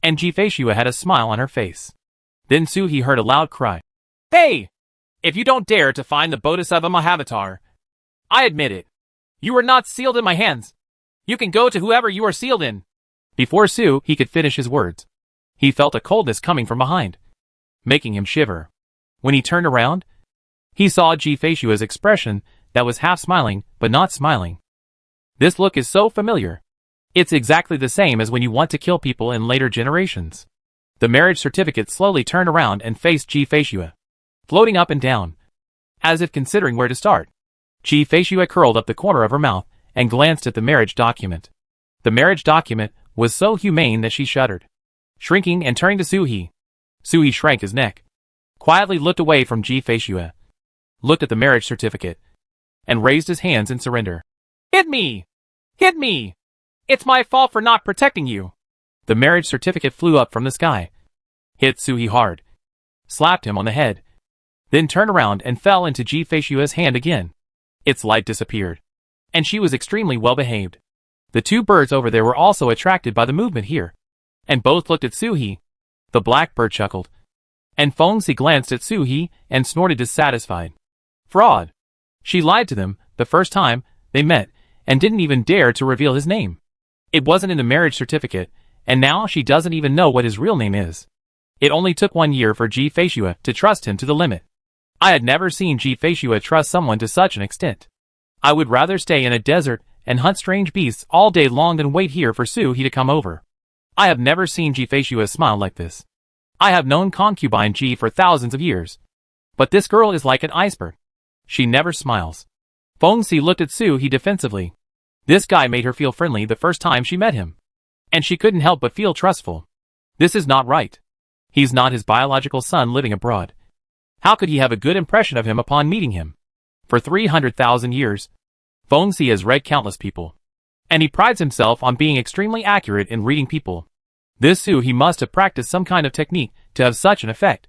Speaker 1: and Ji Feishua had a smile on her face. Then Suhi heard a loud cry. Hey! If you don't dare to find the Bodhisattva Mahavatar, I admit it. You are not sealed in my hands. You can go to whoever you are sealed in. Before he could finish his words, he felt a coldness coming from behind, making him shiver. When he turned around, he saw Ji Feishua's expression that was half smiling but not smiling. This look is so familiar. It's exactly the same as when you want to kill people in later generations. The marriage certificate slowly turned around and faced Ji Feishua. floating up and down, as if considering where to start. Ji Feishui curled up the corner of her mouth and glanced at the marriage document. The marriage document was so humane that she shuddered. Shrinking and turning to Suhi. Suhi shrank his neck, quietly looked away from Ji Feishui, looked at the marriage certificate, and raised his hands in surrender. Hit me! Hit me! It's my fault for not protecting you! The marriage certificate flew up from the sky, hit Suhi hard, slapped him on the head, then turned around and fell into Ji Feishui's hand again. Its light disappeared, and she was extremely well behaved. The two birds over there were also attracted by the movement here, and both looked at Suhi. The blackbird chuckled, and Fengxi glanced at Suhi and snorted dissatisfied. Fraud! She lied to them the first time they met and didn't even dare to reveal his name. It wasn't in the marriage certificate, and now she doesn't even know what his real name is. It only took 1 year for Ji Feishui to trust him to the limit. I had never seen Ji Feishui trust someone to such an extent. I would rather stay in a desert and hunt strange beasts all day long than wait here for Suhi to come over. I have never seen Ji Feishui smile like this. I have known concubine Ji for thousands of years, but this girl is like an iceberg. She never smiles. Fengxi looked at Suhi defensively. This guy made her feel friendly the first time she met him, and she couldn't help but feel trustful. This is not right. He's not his biological son living abroad. How could he have a good impression of him upon meeting him? For 300,000 years, Fengxi has read countless people, and he prides himself on being extremely accurate in reading people. This Suhi must have practiced some kind of technique to have such an effect.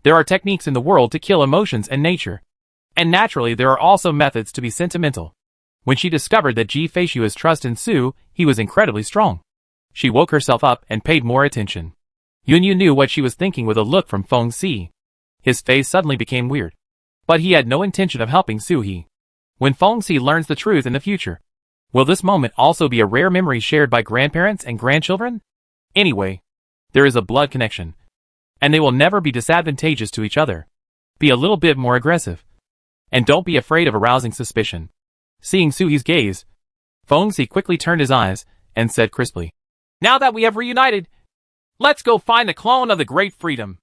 Speaker 1: There are techniques in the world to kill emotions and nature, and naturally there are also methods to be sentimental. When she discovered that Ji Feishui's trust in he was incredibly strong. She woke herself up and paid more attention. Yunyu knew what she was thinking with a look from Fengxi. His face suddenly became weird, but he had no intention of helping Suhi. When Fengxi learns the truth in the future, will this moment also be a rare memory shared by grandparents and grandchildren? Anyway, there is a blood connection, and they will never be disadvantageous to each other. Be a little bit more aggressive, and don't be afraid of arousing suspicion. Seeing Suhi's gaze, Fengxi quickly turned his eyes and said crisply, Now that we have reunited, let's go find the clone of the Great Freedom.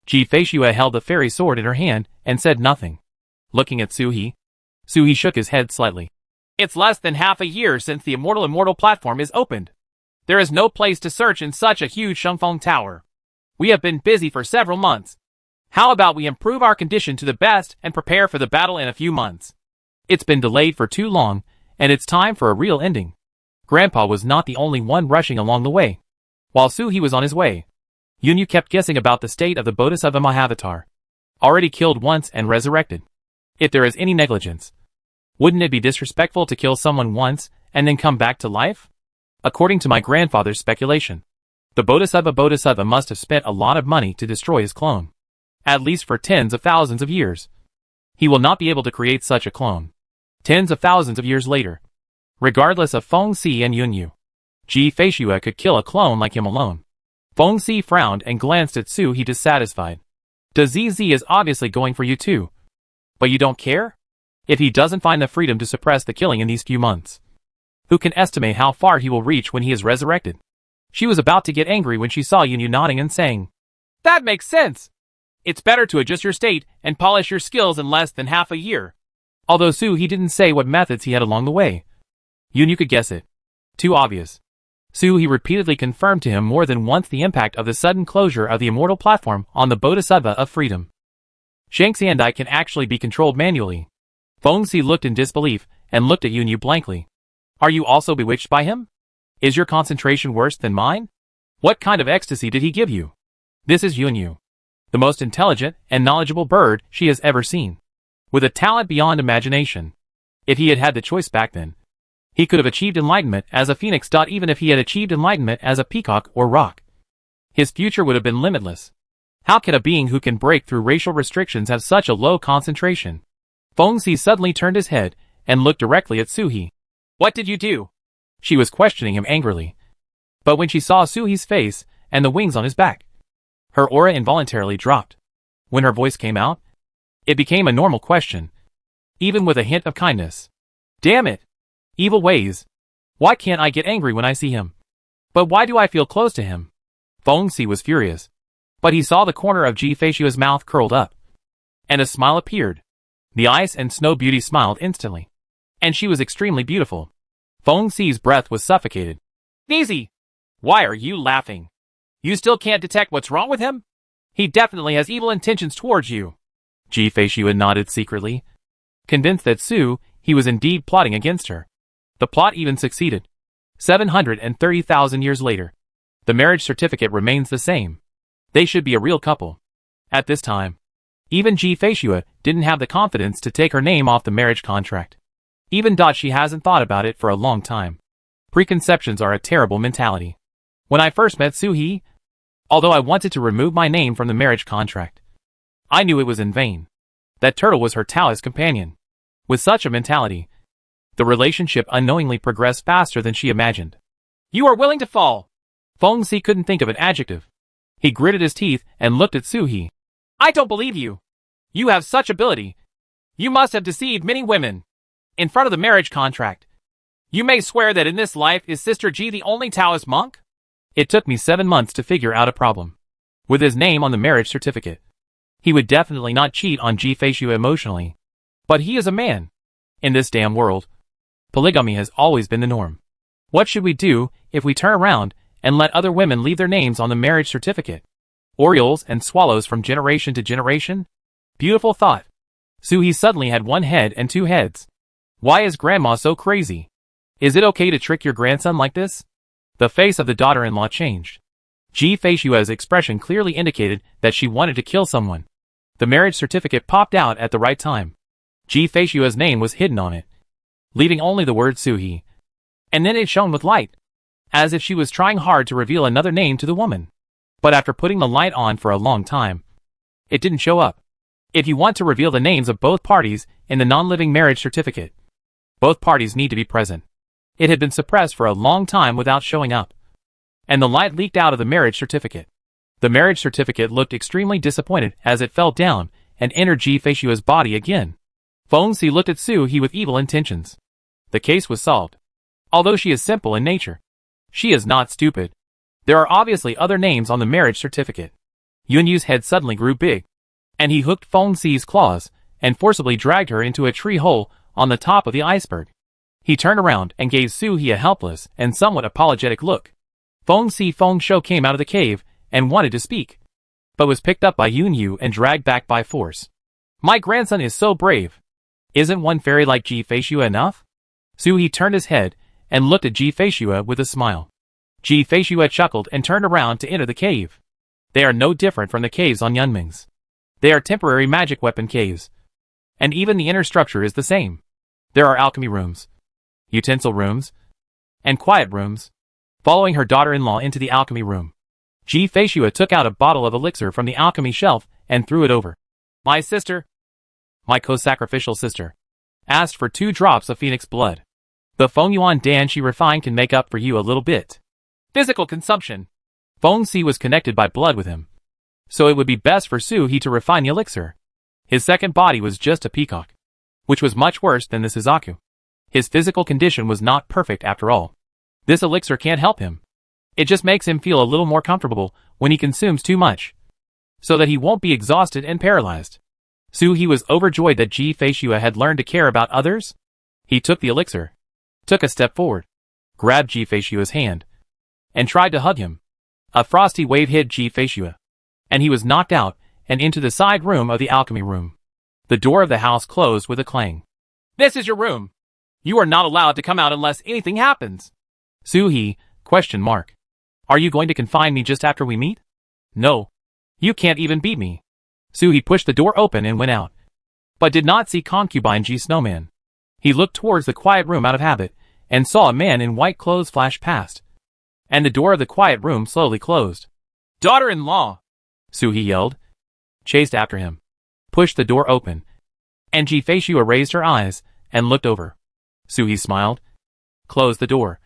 Speaker 1: Ji Feishui held the fairy sword in her hand and said nothing. Looking at Suhi shook his head slightly. It's less than half a year since the Immortal platform is opened. There is no place to search in such a huge Shengfeng tower. We have been busy for several months. How about we improve our condition to the best and prepare for the battle in a few months? It's been delayed for too long, and it's time for a real ending. Grandpa was not the only one rushing along the way. While Suhi was on his way, Yunyu kept guessing about the state of the Bodhisattva Mahavatar. Already killed once and resurrected. If there is any negligence, wouldn't it be disrespectful to kill someone once and then come back to life? According to my grandfather's speculation, the Bodhisattva must have spent a lot of money to destroy his clone. At least for tens of thousands of years. He will not be able to create such a clone. Tens of thousands of years later, regardless of Fengxi and Yunyu, Ji Feishui could kill a clone like him alone. Fengxi frowned and glanced at Suhi dissatisfied. ZZ is obviously going for you too. But you don't care? If he doesn't find the freedom to suppress the killing in these few months, who can estimate how far he will reach when he is resurrected? She was about to get angry when she saw Yunyu nodding and saying, That makes sense. It's better to adjust your state and polish your skills in less than half a year. Although Suhi didn't say what methods he had along the way, Yunyu could guess it. Too obvious. Suhi repeatedly confirmed to him more than once the impact of the sudden closure of the Immortal platform on the Bodhisattva of freedom. Shangxiandai can actually be controlled manually. Fengxi looked in disbelief and looked at Yunyu blankly. Are you also bewitched by him? Is your concentration worse than mine? What kind of ecstasy did he give you? This is Yunyu, the most intelligent and knowledgeable bird she has ever seen, with a talent beyond imagination. If he had had the choice back then, he could have achieved enlightenment as a phoenix. Even if he had achieved enlightenment as a peacock or roc, his future would have been limitless. How can a being who can break through racial restrictions have such a low concentration? Fengxi suddenly turned his head and looked directly at Suhi. What did you do? She was questioning him angrily. But when she saw Suhi's face and the wings on his back, her aura involuntarily dropped. When her voice came out, it became a normal question, even with a hint of kindness. Damn it! Evil ways. Why can't I get angry when I see him? But why do I feel close to him? Fengxi was furious, but he saw the corner of Ji Feishui's mouth curled up, and a smile appeared. The ice and snow beauty smiled instantly. And she was extremely beautiful. Feng Xi's breath was suffocated. Easy! Why are you laughing? You still can't detect what's wrong with him? He definitely has evil intentions towards you. Ji Feishuo nodded secretly. Convinced that he was indeed plotting against her. The plot even succeeded. 730,000 years later. The marriage certificate remains the same. They should be a real couple. At this time, even Ji Feishuo didn't have the confidence to take her name off the marriage contract. Even she hasn't thought about it for a long time. Preconceptions are a terrible mentality. When I first met He, although I wanted to remove my name from the marriage contract, I knew it was in vain. That turtle was her Taoist companion. With such a mentality, the relationship unknowingly progressed faster than she imagined. You are willing to fall. Feng Xi couldn't think of an adjective. He gritted his teeth and looked at He. I don't believe you. You have such ability. You must have deceived many women. In front of the marriage contract, you may swear that in this life is Sister Ji the only Taoist monk? It took me 7 months to figure out a problem. With his name on the marriage certificate, he would definitely not cheat on Ji Feishuo emotionally. But he is a man. In this damn world, polygamy has always been the norm. What should we do if we turn around and let other women leave their names on the marriage certificate? Orioles and swallows from generation to generation? Beautiful thought. He suddenly had one head and two heads. Why is grandma so crazy? Is it okay to trick your grandson like this? The face of the daughter-in-law changed. Ji Feishuo's expression clearly indicated that she wanted to kill someone. The marriage certificate popped out at the right time. Ji Feishuo's name was hidden on it, leaving only the word He. And then it shone with light, as if she was trying hard to reveal another name to the woman. But after putting the light on for a long time, it didn't show up. If you want to reveal the names of both parties in the non-living marriage certificate, both parties need to be present. It had been suppressed for a long time without showing up. And the light leaked out of the marriage certificate. The marriage certificate looked extremely disappointed as it fell down and entered Ji Feishuo's body again. Feng Xi looked at He with evil intentions. The case was solved. Although she is simple in nature, she is not stupid. There are obviously other names on the marriage certificate. Yun Yu's head suddenly grew big, and he hooked Feng Xi's claws and forcibly dragged her into a tree hole on the top of the iceberg. He turned around and gave He a helpless and somewhat apologetic look. Feng Shou came out of the cave and wanted to speak, but was picked up by Yun Yu and dragged back by force. My grandson is so brave. Isn't one fairy like Ji Feishuo enough? He turned his head and looked at Ji Feishuo with a smile. Ji Feishuo chuckled and turned around to enter the cave. They are no different from the caves on Yunming's. They are temporary magic weapon caves. And even the inner structure is the same. There are alchemy rooms, utensil rooms, and quiet rooms. Following her daughter-in-law into the alchemy room, Ji Feishuo took out a bottle of elixir from the alchemy shelf and threw it over. My sister, my co-sacrificial sister, asked for 2 drops of phoenix blood. The Fengyuan Dan she refined can make up for you a little bit. Physical consumption. Feng Xi was connected by blood with him, so it would be best for He to refine the elixir. His second body was just a peacock, which was much worse than the Suzaku. His physical condition was not perfect after all. This elixir can't help him. It just makes him feel a little more comfortable when he consumes too much, so that he won't be exhausted and paralyzed. He was overjoyed that Ji Feishuo had learned to care about others. He took the elixir, took a step forward, grabbed Ji Feishuo's hand, and tried to hug him. A frosty wave hit Ji Feishuo, and he was knocked out and into the side room of the alchemy room. The door of the house closed with a clang. This is your room. You are not allowed to come out unless anything happens. He, ? Are you going to confine me just after we meet? No. You can't even beat me. He pushed the door open and went out, but did not see concubine Ji Snowman. He looked towards the quiet room out of habit, and saw a man in white clothes flash past. And the door of the quiet room slowly closed. Daughter-in-law! He yelled, chased after him, pushed the door open, and Ji Feishuo raised her eyes and looked over. He smiled, closed the door,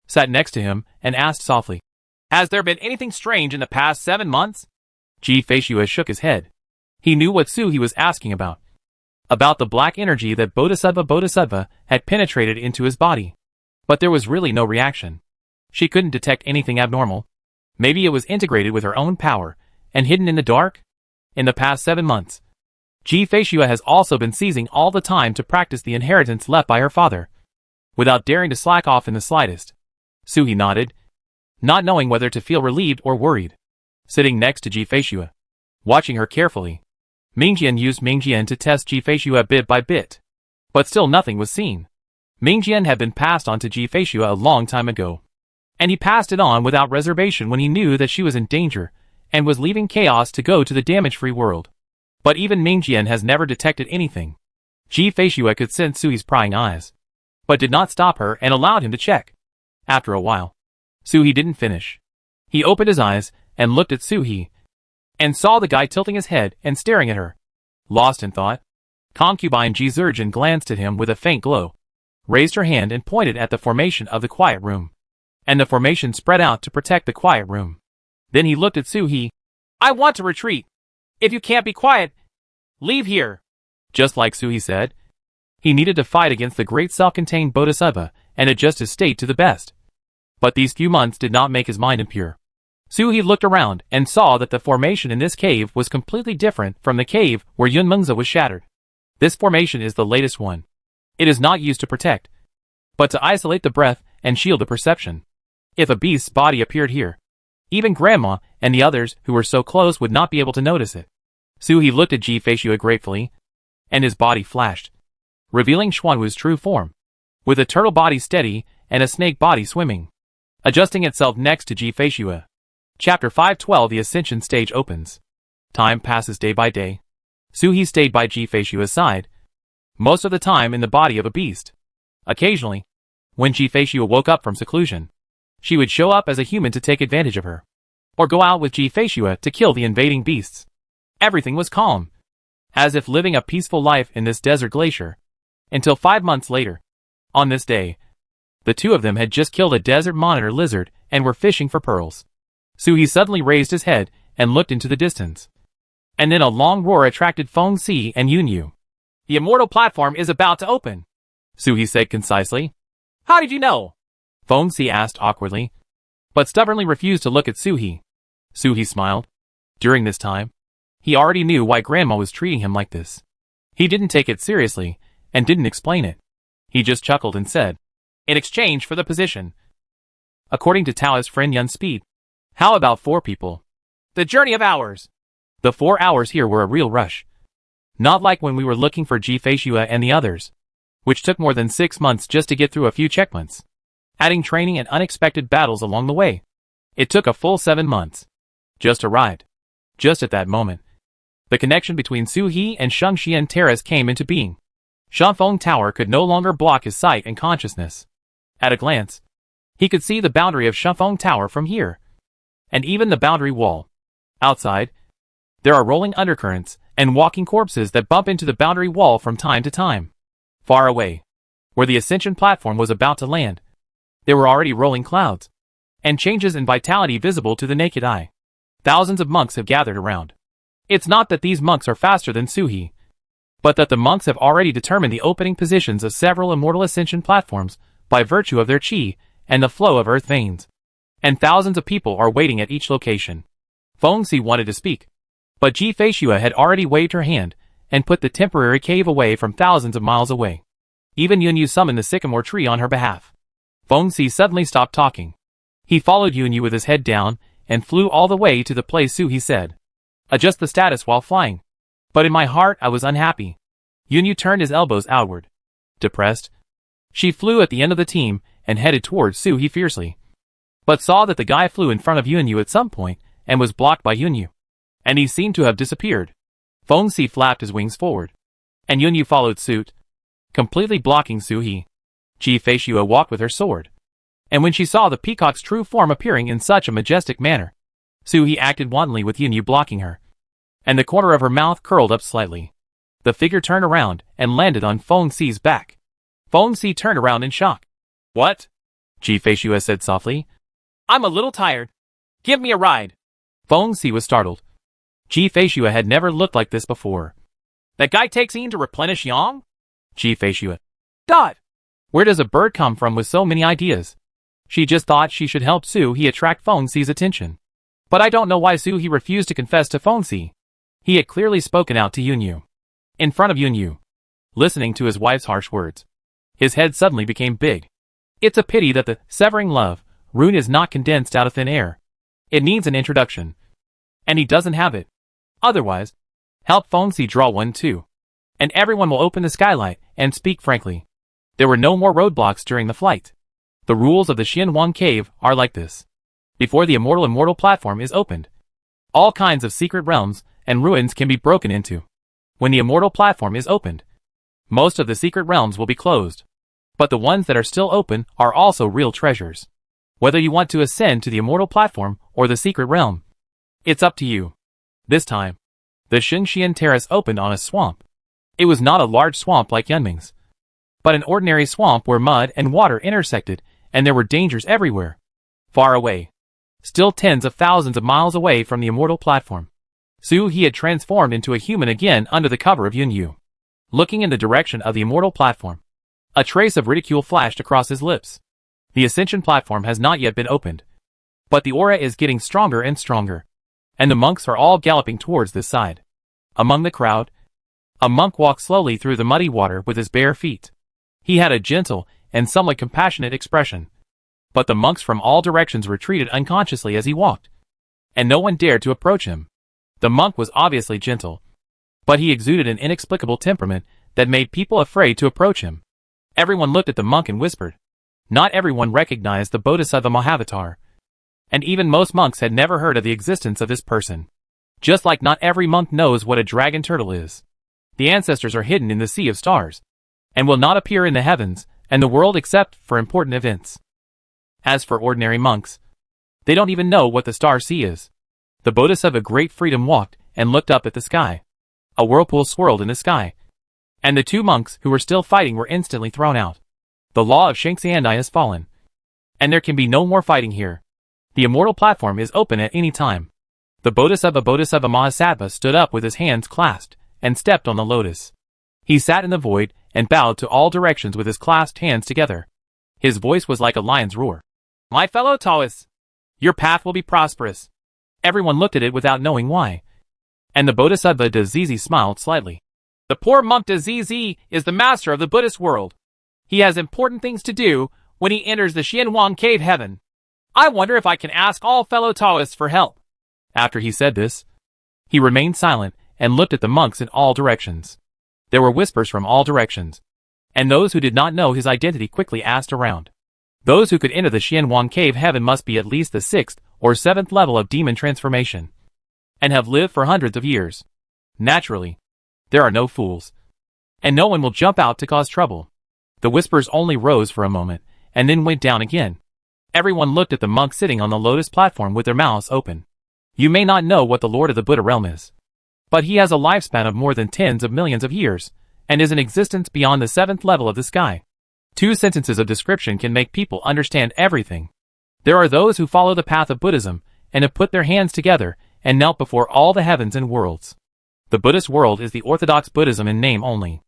Speaker 1: sat next to him, and asked softly, Has there been anything strange in the past 7 months? Ji Feishuo shook his head. He knew what He was asking about. About the black energy that Bodhisattva had penetrated into his body. But there was really no reaction. She couldn't detect anything abnormal. Maybe it was integrated with her own power and hidden in the dark? In the past 7 months, Ji Feishua has also been seizing all the time to practice the inheritance left by her father, without daring to slack off in the slightest. Suhi nodded, not knowing whether to feel relieved or worried. Sitting next to Ji Feishua, watching her carefully, Mingjian used Mingjian to test Ji Feishua bit by bit. But still nothing was seen. Mingjian had been passed on to Ji Feishua a long time ago, and he passed it on without reservation when he knew that she was in danger and was leaving chaos to go to the damage-free world. But even Mingjian has never detected anything. Ji Feishua could sense Suhi's prying eyes, but did not stop her and allowed him to check. After a while, Suhi didn't finish. He opened his eyes and looked at Suhi, and saw the guy tilting his head and staring at her. Lost in thought, concubine Ji Zurjin glanced at him with a faint glow, raised her hand and pointed at the formation of the quiet room. And the formation spread out to protect the quiet room. Then he looked at Suhi. I want to retreat. If you can't be quiet, leave here. Just like Suhi said, he needed to fight against the great self-contained Bodhisattva and adjust his state to the best. But these few months did not make his mind impure. Suhi looked around and saw that the formation in this cave was completely different from the cave where Yun Mengzi was shattered. This formation is the latest one. It is not used to protect, but to isolate the breath and shield the perception. If a beast's body appeared here, even Grandma and the others who were so close would not be able to notice it. Suhi looked at Ji Feishua gratefully, and his body flashed, revealing Xuanwu's true form, with a turtle body steady and a snake body swimming, adjusting itself next to Ji Feishua. Chapter 512. The Ascension Stage opens. Time passes day by day. Suhi stayed by Ji Feishua's side, most of the time in the body of a beast. Occasionally, when Ji Feishua woke up from seclusion, she would show up as a human to take advantage of her, or go out with Ji Feishua to kill the invading beasts. Everything was calm, as if living a peaceful life in this desert glacier, until 5 months later. On this day, the two of them had just killed a desert monitor lizard and were fishing for pearls. Suhi suddenly raised his head and looked into the distance. And then a long roar attracted Feng Si and Yunyu. The immortal platform is about to open, Suhi said concisely. How did you know? Feng Si asked awkwardly, but stubbornly refused to look at Suhi. Suhi smiled. During this time, he already knew why Grandma was treating him like this. He didn't take it seriously, and didn't explain it. He just chuckled and said, in exchange for the position. According to Taoist friend Yun Speed, how about 4 people? The journey of hours. The 4 hours here were a real rush. Not like when we were looking for Ji Feishua and the others, which took more than 6 months just to get through a few checkpoints, adding training and unexpected battles along the way. It took a full 7 months. Just arrived. Just at that moment, the connection between Suhi and Shengxian Terrace came into being. Shanfeng Tower could no longer block his sight and consciousness. At a glance, he could see the boundary of Shanfeng Tower from here, and even the boundary wall. Outside, there are rolling undercurrents and walking corpses that bump into the boundary wall from time to time. Far away, where the ascension platform was about to land, there were already rolling clouds, and changes in vitality visible to the naked eye. Thousands of monks have gathered around. It's not that these monks are faster than Suhi, but that the monks have already determined the opening positions of several immortal ascension platforms by virtue of their qi and the flow of earth veins. And thousands of people are waiting at each location. Feng Si wanted to speak, but Ji Feishua had already waved her hand and put the temporary cave away from thousands of miles away. Even Yunyu summoned the sycamore tree on her behalf. Feng Si suddenly stopped talking. He followed Yunyu with his head down and flew all the way to the place Suhi said. Adjust the status while flying. But in my heart I was unhappy. Yunyu turned his elbows outward. Depressed, she flew at the end of the team and headed towards Suhi fiercely, but saw that the guy flew in front of Yunyu at some point and was blocked by Yunyu, and he seemed to have disappeared. Feng Si flapped his wings forward, and Yunyu followed suit, completely blocking Suhi. Ji Feishua walked with her sword, and when she saw the peacock's true form appearing in such a majestic manner, Suhi acted wantonly with Yunyu blocking her, and the corner of her mouth curled up slightly. The figure turned around and landed on Feng Si's back. Feng Si turned around in shock. What? Ji Feishua said softly. I'm a little tired. Give me a ride. Feng Si was startled. Ji Feishua had never looked like this before. That guy takes in to replenish yang? Ji Feishua. Dot! Where does a bird come from with so many ideas? She just thought she should help Suhi attract Feng Si's attention. But I don't know why Suhi refused to confess to Feng Si. He had clearly spoken out to Yunyu. in front of Yunyu. Listening to his wife's harsh words, his head suddenly became big. It's a pity that the severing love rune is not condensed out of thin air. It needs an introduction. And he doesn't have it. Otherwise, help Fengzi draw one too. And everyone will open the skylight and speak frankly. There were no more roadblocks during the flight. The rules of the Xianwang cave are like this. Before the immortal platform is opened, all kinds of secret realms and ruins can be broken into. When the immortal platform is opened, most of the secret realms will be closed. But the ones that are still open are also real treasures. Whether you want to ascend to the immortal platform or the secret realm, it's up to you. This time, the Xingxian Terrace opened on a swamp. It was not a large swamp like Yunming's, but an ordinary swamp where mud and water intersected, and there were dangers everywhere. Far away, still tens of thousands of miles away from the immortal platform, Su He had transformed into a human again under the cover of Yunyu. Looking in the direction of the immortal platform, a trace of ridicule flashed across his lips. The ascension platform has not yet been opened, but the aura is getting stronger and stronger, and the monks are all galloping towards this side. Among the crowd, a monk walked slowly through the muddy water with his bare feet. He had a gentle and somewhat compassionate expression, but the monks from all directions retreated unconsciously as he walked, and no one dared to approach him. The monk was obviously gentle, but he exuded an inexplicable temperament that made people afraid to approach him. Everyone looked at the monk and whispered. Not everyone recognized the Bodhisattva Mahavatar, and even most monks had never heard of the existence of this person. Just like not every monk knows what a dragon turtle is. The ancestors are hidden in the sea of stars, and will not appear in the heavens and the world except for important events. As for ordinary monks, they don't even know what the star sea is. The Bodhisattva Great Freedom walked and looked up at the sky. A whirlpool swirled in the sky, and the two monks who were still fighting were instantly thrown out. The law of Shengxiandai has fallen, and there can be no more fighting here. The immortal platform is open at any time. The Bodhisattva Mahasattva stood up with his hands clasped and stepped on the lotus. He sat in the void and bowed to all directions with his clasped hands together. His voice was like a lion's roar. My fellow Taoists, your path will be prosperous. Everyone looked at it without knowing why, and the Bodhisattva Dazizi smiled slightly. The poor monk Dazizi is the master of the Buddhist world. He has important things to do when he enters the Xianwang cave heaven. I wonder if I can ask all fellow Taoists for help. After he said this, he remained silent and looked at the monks in all directions. There were whispers from all directions, and those who did not know his identity quickly asked around. Those who could enter the Xianwang cave heaven must be at least the 6th or 7th level of demon transformation, and have lived for hundreds of years. Naturally, there are no fools, and no one will jump out to cause trouble. The whispers only rose for a moment, and then went down again. Everyone looked at the monk sitting on the lotus platform with their mouths open. You may not know what the Lord of the Buddha realm is, but he has a lifespan of more than tens of millions of years, and is in existence beyond the 7th level of the sky. 2 sentences of description can make people understand everything. There are those who follow the path of Buddhism, and have put their hands together, and knelt before all the heavens and worlds. The Buddhist world is the orthodox Buddhism in name only.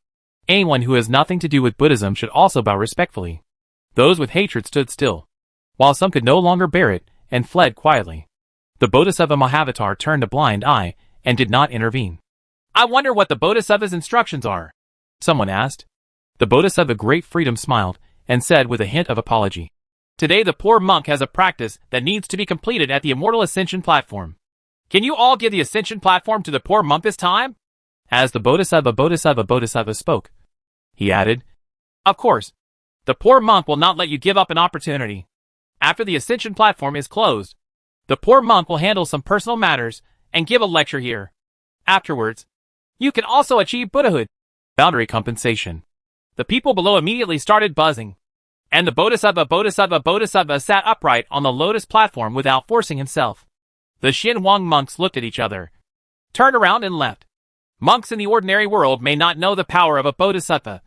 Speaker 1: Anyone who has nothing to do with Buddhism should also bow respectfully. Those with hatred stood still, while some could no longer bear it, and fled quietly. The Bodhisattva Mahavatar turned a blind eye, and did not intervene. I wonder what the Bodhisattva's instructions are, someone asked. The Bodhisattva Great Freedom smiled, and said with a hint of apology. Today the poor monk has a practice that needs to be completed at the Immortal Ascension platform. Can you all give the Ascension platform to the poor monk this time? As the Bodhisattva spoke, he added, Of course, the poor monk will not let you give up an opportunity. After the Ascension platform is closed, the poor monk will handle some personal matters and give a lecture here. Afterwards, you can also achieve Buddhahood. Boundary compensation. The people below immediately started buzzing, and the Bodhisattva sat upright on the lotus platform without forcing himself. The Xianwang monks looked at each other, turned around and left. Monks in the ordinary world may not know the power of a Bodhisattva,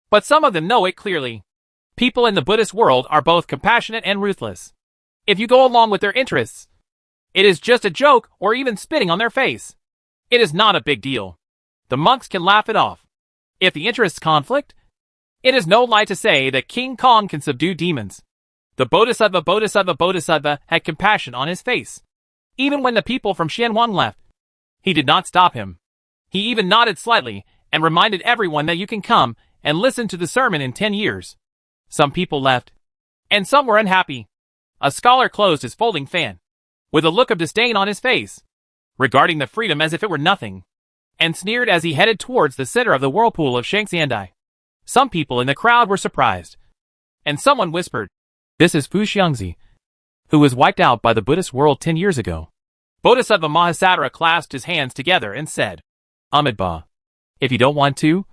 Speaker 1: but some of them know it clearly. People in the Buddhist world are both compassionate and ruthless. If you go along with their interests, it is just a joke or even spitting on their face. It is not a big deal. The monks can laugh it off. If the interests conflict, it is no lie to say that King Kong can subdue demons. The Bodhisattva had compassion on his face. Even when the people from Xianwang left, he did not stop him. He even nodded slightly and reminded everyone that you can come and listen to the sermon in 10 years. Some people left, and some were unhappy. A scholar closed his folding fan, with a look of disdain on his face, regarding the freedom as if it were nothing, and sneered as he headed towards the center of the whirlpool of Shangxiandai. Some people in the crowd were surprised, and someone whispered, "This is Fu Xiangzi, who was wiped out by the Buddhist world 10 years ago." Bodhisattva Mahasattva clasped his hands together and said, "Amitabha, if you don't want to,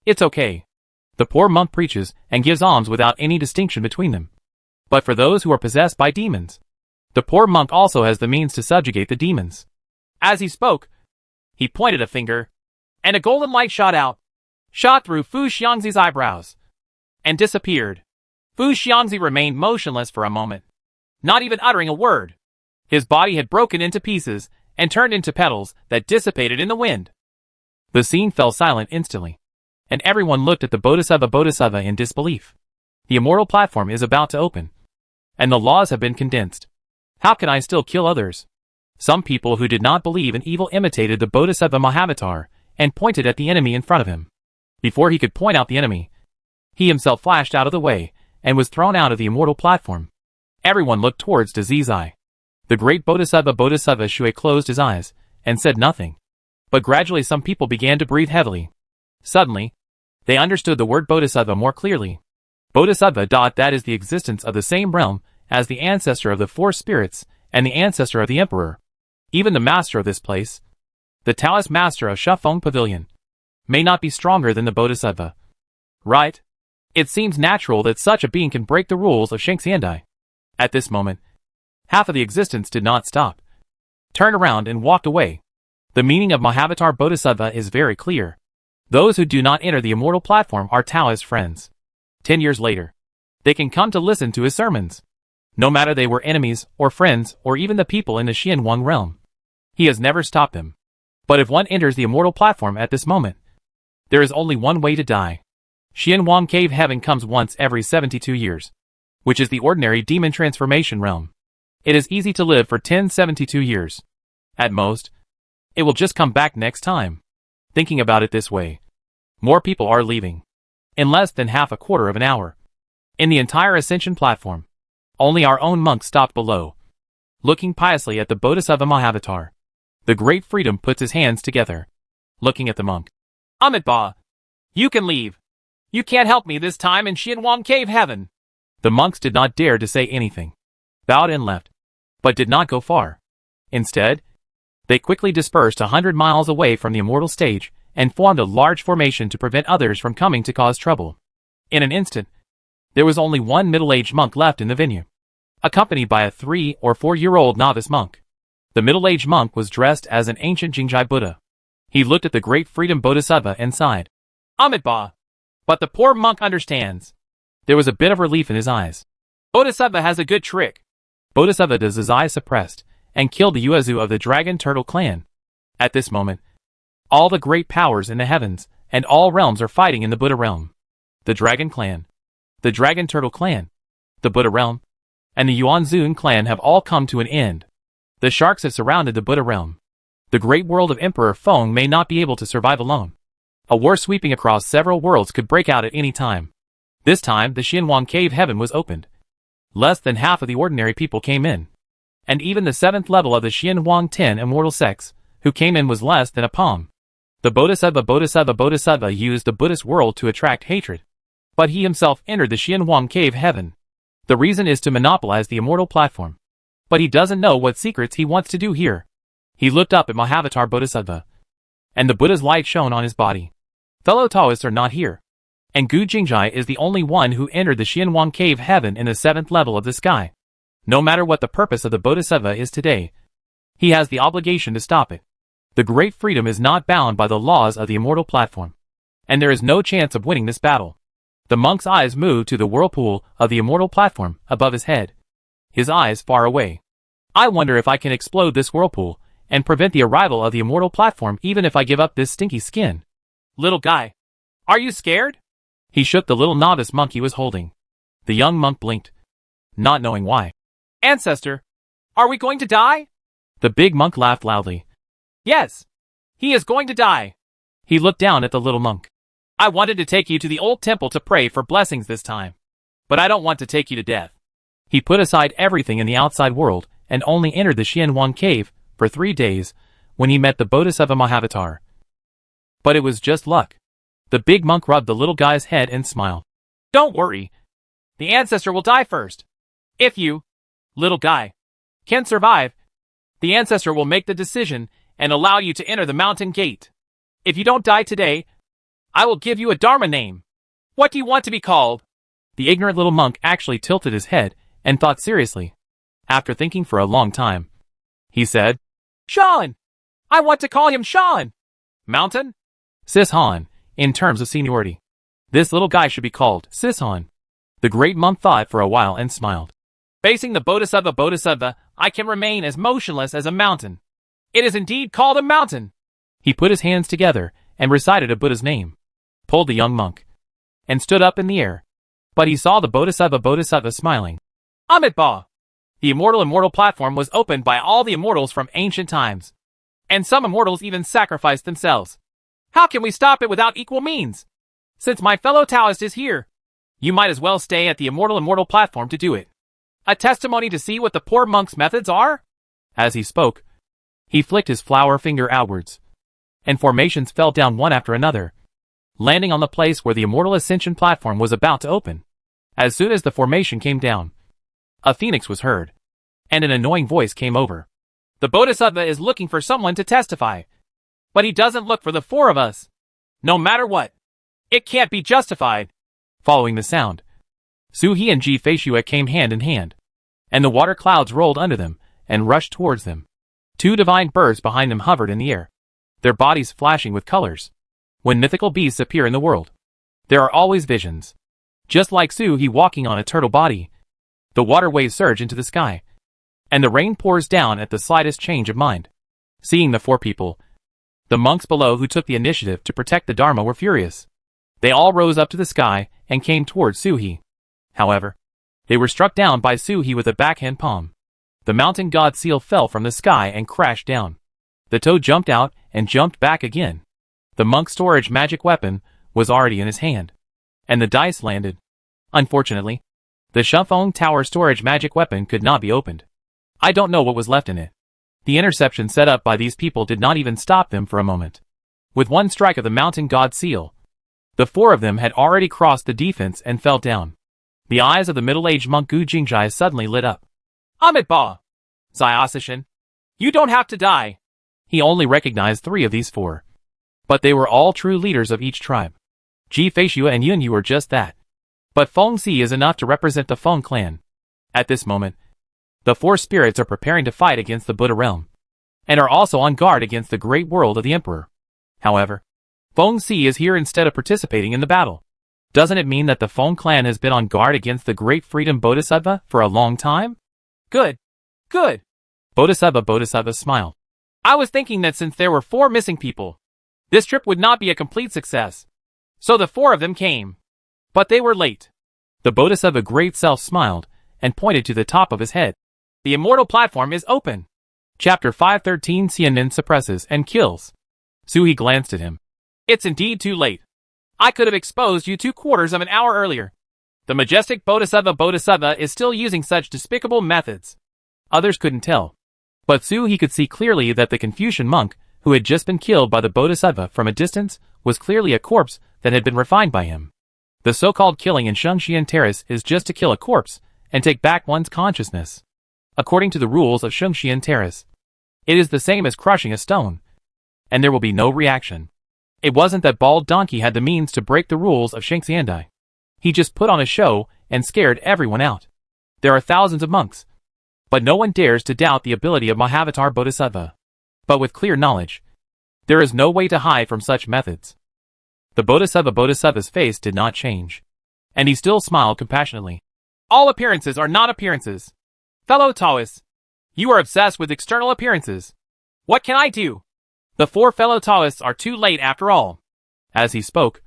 Speaker 1: it's okay." The poor monk preaches and gives alms without any distinction between them. But for those who are possessed by demons, the poor monk also has the means to subjugate the demons. As he spoke, he pointed a finger, and a golden light shot through Fu Xiangzi's eyebrows, and disappeared. Fu Xiangzi remained motionless for a moment, not even uttering a word. His body had broken into pieces and turned into petals that dissipated in the wind. The scene fell silent instantly, and everyone looked at the Bodhisattva in disbelief. The immortal platform is about to open, and the laws have been condensed. How can I still kill others? Some people who did not believe in evil imitated the Bodhisattva Mahavatar and pointed at the enemy in front of him. Before he could point out the enemy, he himself flashed out of the way and was thrown out of the immortal platform. Everyone looked towards Dazizai. The great Bodhisattva Shui closed his eyes and said nothing. But gradually some people began to breathe heavily. Suddenly, they understood the word Bodhisattva more clearly. Bodhisattva. That is the existence of the same realm as the ancestor of the four spirits and the ancestor of the emperor. Even the master of this place, the Taoist master of Shufeng Pavilion, may not be stronger than the Bodhisattva. Right? It seems natural that such a being can break the rules of Shangxiandai. At this moment, half of the existence did not stop, turned around and walked away. The meaning of Mahavatar Bodhisattva is very clear. Those who do not enter the immortal platform are Taoist friends. 10 years later, they can come to listen to his sermons, no matter they were enemies or friends or even the people in the Xianwang realm. He has never stopped them. But if one enters the immortal platform at this moment, there is only one way to die. Xianwang Cave Heaven comes once every 72 years, which is the ordinary demon transformation realm. It is easy to live for 1072 years. At most, it will just come back next time. Thinking about it this way, more people are leaving. In less than half a quarter of an hour. In the entire ascension platform, only our own monk stopped below, looking piously at the Bodhisattva Mahavatar. The great freedom puts his hands together, looking at the monk. "Amitabha, you can leave. You can't help me this time in Xianwang Cave Heaven." The monks did not dare to say anything, bowed and left, but did not go far. Instead, they quickly dispersed 100 miles away from the immortal stage and formed a large formation to prevent others from coming to cause trouble. In an instant, there was only one middle-aged monk left in the venue, accompanied by a 3- or 4-year-old novice monk. The middle-aged monk was dressed as an ancient Jingjai Buddha. He looked at the great freedom Bodhisattva and sighed. "Amitabha, but the poor monk understands." There was a bit of relief in his eyes. Bodhisattva has a good trick. Bodhisattva does his eyes suppressed and killed the Yuezu of the Dragon Turtle clan. At this moment, all the great powers in the heavens and all realms are fighting in the Buddha realm. The Dragon Clan, the Dragon Turtle clan, the Buddha realm, and the Yuanzun clan have all come to an end. The sharks have surrounded the Buddha realm. The great world of Emperor Feng may not be able to survive alone. A war sweeping across several worlds could break out at any time. This time, the Xianwang Cave Heaven was opened. Less than half of the ordinary people came in. And even the 7th level of the Xianwang 10 immortal sects, who came in, was less than a palm. The Bodhisattva used the Buddhist world to attract hatred. But he himself entered the Xianwang Cave Heaven. The reason is to monopolize the immortal platform. But he doesn't know what secrets he wants to do here. He looked up at Mahavatar Bodhisattva, and the Buddha's light shone on his body. Fellow Taoists are not here. And Gu Jingjai is the only one who entered the Xianwang Cave Heaven in the 7th level of the sky. No matter what the purpose of the Bodhisattva is today, he has the obligation to stop it. The great freedom is not bound by the laws of the immortal platform, and there is no chance of winning this battle. The monk's eyes moved to the whirlpool of the immortal platform above his head, his eyes far away. "I wonder if I can explode this whirlpool and prevent the arrival of the immortal platform even if I give up this stinky skin." "Little guy, are you scared?" He shook the little novice monk he was holding. The young monk blinked, not knowing why. "Ancestor, are we going to die?" The big monk laughed loudly. "Yes, he is going to die. He looked down at the little monk. I wanted to take you to the old temple to pray for blessings this time. But I don't want to take you to death. He put aside everything in the outside world and only entered the Xianwan cave for 3 days when he met the Bodhisattva Mahavatar. But it was just luck. The big monk rubbed the little guy's head and smiled. Don't worry. The ancestor will die first. If you, little guy, can survive, the ancestor will make the decision and allow you to enter the mountain gate. If you don't die today, I will give you a Dharma name. What do you want to be called? The ignorant little monk actually tilted his head and thought seriously. After thinking for a long time, he said, Shan! I want to call him Shan! Mountain? Sishan, in terms of seniority. This little guy should be called Sishan. The great monk thought for a while and smiled. Facing the Bodhisattva, I can remain as motionless as a mountain. It is indeed called a mountain. He put his hands together and recited a Buddha's name, pulled the young monk, and stood up in the air. But he saw the Bodhisattva smiling. Amitabha! The immortal platform was opened by all the immortals from ancient times. And some immortals even sacrificed themselves. How can we stop it without equal means? Since my fellow Taoist is here, you might as well stay at the immortal platform to do it. A testimony to see what the poor monk's methods are? As he spoke, he flicked his flower finger outwards, and formations fell down one after another, landing on the place where the immortal ascension platform was about to open. As soon as the formation came down, a phoenix was heard, and an annoying voice came over. The Bodhisattva is looking for someone to testify, but he doesn't look for the 4 of us. No matter what, it can't be justified. Following the sound, Su-He and Ji-Fei-Shue came hand in hand, and the water clouds rolled under them and rushed towards them. 2 divine birds behind them hovered in the air, their bodies flashing with colors. When mythical beasts appear in the world, there are always visions. Just like Su-He walking on a turtle body, the water waves surge into the sky, and the rain pours down at the slightest change of mind. Seeing the 4 people, the monks below who took the initiative to protect the Dharma were furious. They all rose up to the sky and came towards Su-He. However, they were struck down by Su-He with a backhand palm. The mountain god seal fell from the sky and crashed down. The toad jumped out and jumped back again. The monk's storage magic weapon was already in his hand, and the dice landed. Unfortunately, the Shufeng Tower storage magic weapon could not be opened. I don't know what was left in it. The interception set up by these people did not even stop them for a moment. With one strike of the mountain god seal, the 4 of them had already crossed the defense and fell down. The eyes of the middle-aged monk Gu Jingjai suddenly lit up. Amitabha! Xiaosishan, you don't have to die. He only recognized 3 of these 4. But they were all true leaders of each tribe. Ji-Fei-Shue and Yunyu were just that. But Feng Si is enough to represent the Feng clan. At this moment, the 4 spirits are preparing to fight against the Buddha realm, and are also on guard against the great world of the Emperor. However, Feng Si is here instead of participating in the battle. Doesn't it mean that the Feng clan has been on guard against the great freedom Bodhisattva for a long time? Good. Good. Bodhisattva smiled. I was thinking that since there were 4 missing people, this trip would not be a complete success. So the 4 of them came. But they were late. The Bodhisattva great self smiled and pointed to the top of his head. The immortal platform is open. Chapter 513 Xianin suppresses and kills. Su-He glanced at him. It's indeed too late. I could have exposed you 2/4 of an hour earlier. The majestic Bodhisattva is still using such despicable methods. Others couldn't tell. But Su-He could see clearly that the Confucian monk, who had just been killed by the Bodhisattva from a distance, was clearly a corpse that had been refined by him. The so-called killing in Shengxian Terrace is just to kill a corpse and take back one's consciousness. According to the rules of Shengxian Terrace, it is the same as crushing a stone, and there will be no reaction. It wasn't that Bald Donkey had the means to break the rules of Shengxiandai. He just put on a show and scared everyone out. There are thousands of monks, but no one dares to doubt the ability of Mahavatar Bodhisattva. But with clear knowledge, there is no way to hide from such methods. The Bodhisattva's face did not change, and he still smiled compassionately. All appearances are not appearances. Fellow Taoists, you are obsessed with external appearances. What can I do? The 4 fellow Taoists are too late after all. As he spoke,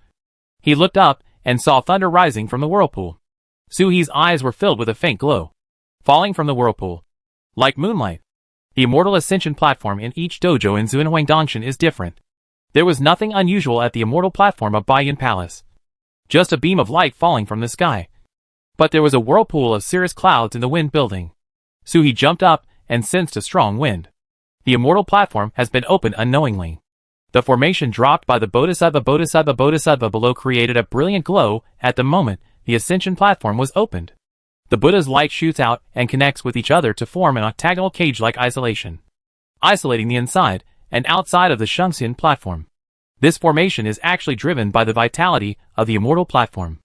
Speaker 1: he looked up and saw thunder rising from the whirlpool. Su-He's eyes were filled with a faint glow, falling from the whirlpool, like moonlight. The immortal ascension platform in each dojo in Zunhuang Dongshan is different. There was nothing unusual at the immortal platform of Bayan Palace. Just a beam of light falling from the sky. But there was a whirlpool of cirrus clouds in the wind building. Suhi jumped up and sensed a strong wind. The immortal platform has been opened unknowingly. The formation dropped by the Bodhisattva below created a brilliant glow. At the moment the ascension platform was opened, the Buddha's light shoots out and connects with each other to form an octagonal cage-like isolation, isolating the inside and outside of the Shungxin platform. This formation is actually driven by the vitality of the immortal platform.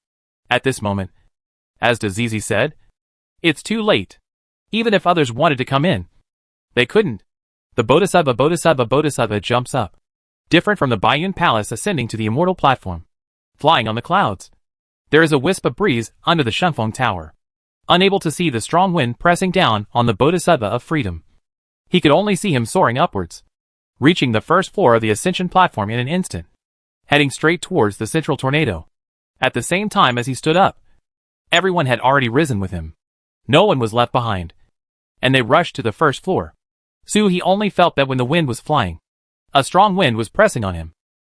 Speaker 1: At this moment, as Dazizi said, it's too late. Even if others wanted to come in, they couldn't. The Bodhisattva jumps up. Different from the Bayan Palace ascending to the immortal platform. Flying on the clouds. There is a wisp of breeze under the Shunfeng Tower. Unable to see the strong wind pressing down on the Bodhisattva of freedom. He could only see him soaring upwards, reaching the first floor of the ascension platform in an instant, heading straight towards the central tornado. At the same time as he stood up, everyone had already risen with him. No one was left behind, and they rushed to the first floor. Suhi only felt that when the wind was flying, a strong wind was pressing on him,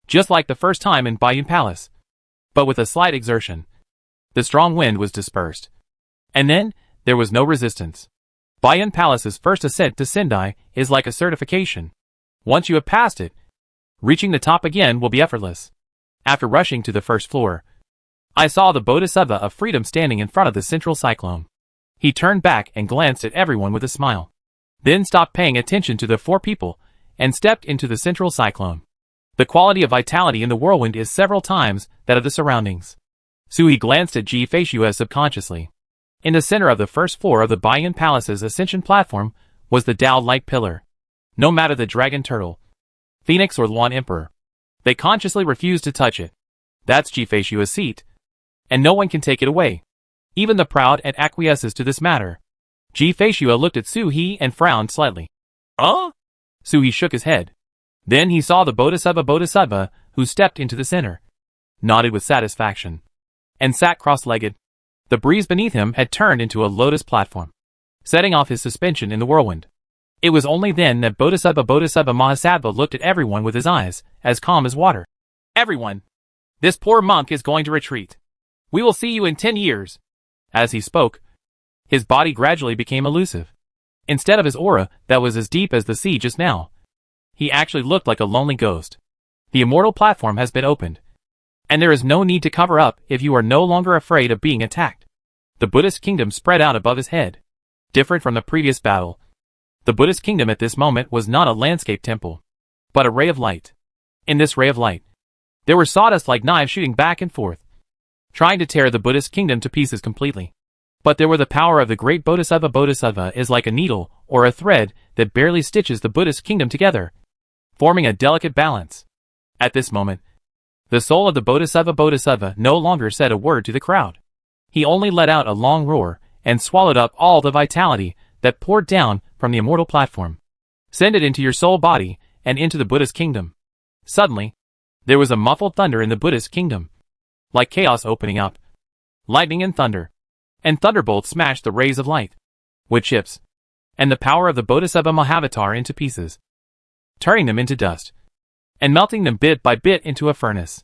Speaker 1: just like the first time in Bayan Palace. But with a slight exertion, the strong wind was dispersed. And then, there was no resistance. Bayan Palace's first ascent to Sendai is like a certification. Once you have passed it, reaching the top again will be effortless. After rushing to the first floor, I saw the Bodhisattva of freedom standing in front of the central cyclone. He turned back and glanced at everyone with a smile. Then stopped paying attention to the four people, and stepped into the central cyclone. The quality of vitality in the whirlwind is several times that of the surroundings. Suhi glanced at Ji Feishue subconsciously. In the center of the first floor of the Bayan Palace's ascension platform was the Tao-like pillar. No matter the dragon turtle, phoenix or Luan emperor, they consciously refused to touch it. That's Ji Feishue's seat, and no one can take it away. Even the proud and acquiesces to this matter. Ji Feishue looked at Suhi and frowned slightly. Suhi shook his head. Then he saw the Bodhisattva who stepped into the center, nodded with satisfaction, and sat cross-legged. The breeze beneath him had turned into a lotus platform, setting off his suspension in the whirlwind. It was only then that Bodhisattva Mahasattva looked at everyone with his eyes, as calm as water. Everyone! This poor monk is going to retreat. We will see you in 10 years. As he spoke, his body gradually became elusive. Instead of his aura that was as deep as the sea just now, he actually looked like a lonely ghost. The immortal platform has been opened, and there is no need to cover up if you are no longer afraid of being attacked. The Buddhist kingdom spread out above his head. Different from the previous battle, the Buddhist kingdom at this moment was not a landscape temple, but a ray of light. In this ray of light, there were sawdust-like knives shooting back and forth, trying to tear the Buddhist kingdom to pieces completely. But there were the power of the great Bodhisattva. Bodhisattva is like a needle or a thread that barely stitches the Buddhist kingdom together, forming a delicate balance. At this moment, the soul of the Bodhisattva no longer said a word to the crowd. He only let out a long roar and swallowed up all the vitality that poured down from the immortal platform. Send it into your soul body and into the Buddhist kingdom. Suddenly, there was a muffled thunder in the Buddhist kingdom, like chaos opening up. Lightning and thunderbolts smashed the rays of light, wood chips, and the power of the Bodhisattva Mahavatar into pieces, turning them into dust, and melting them bit by bit into a furnace.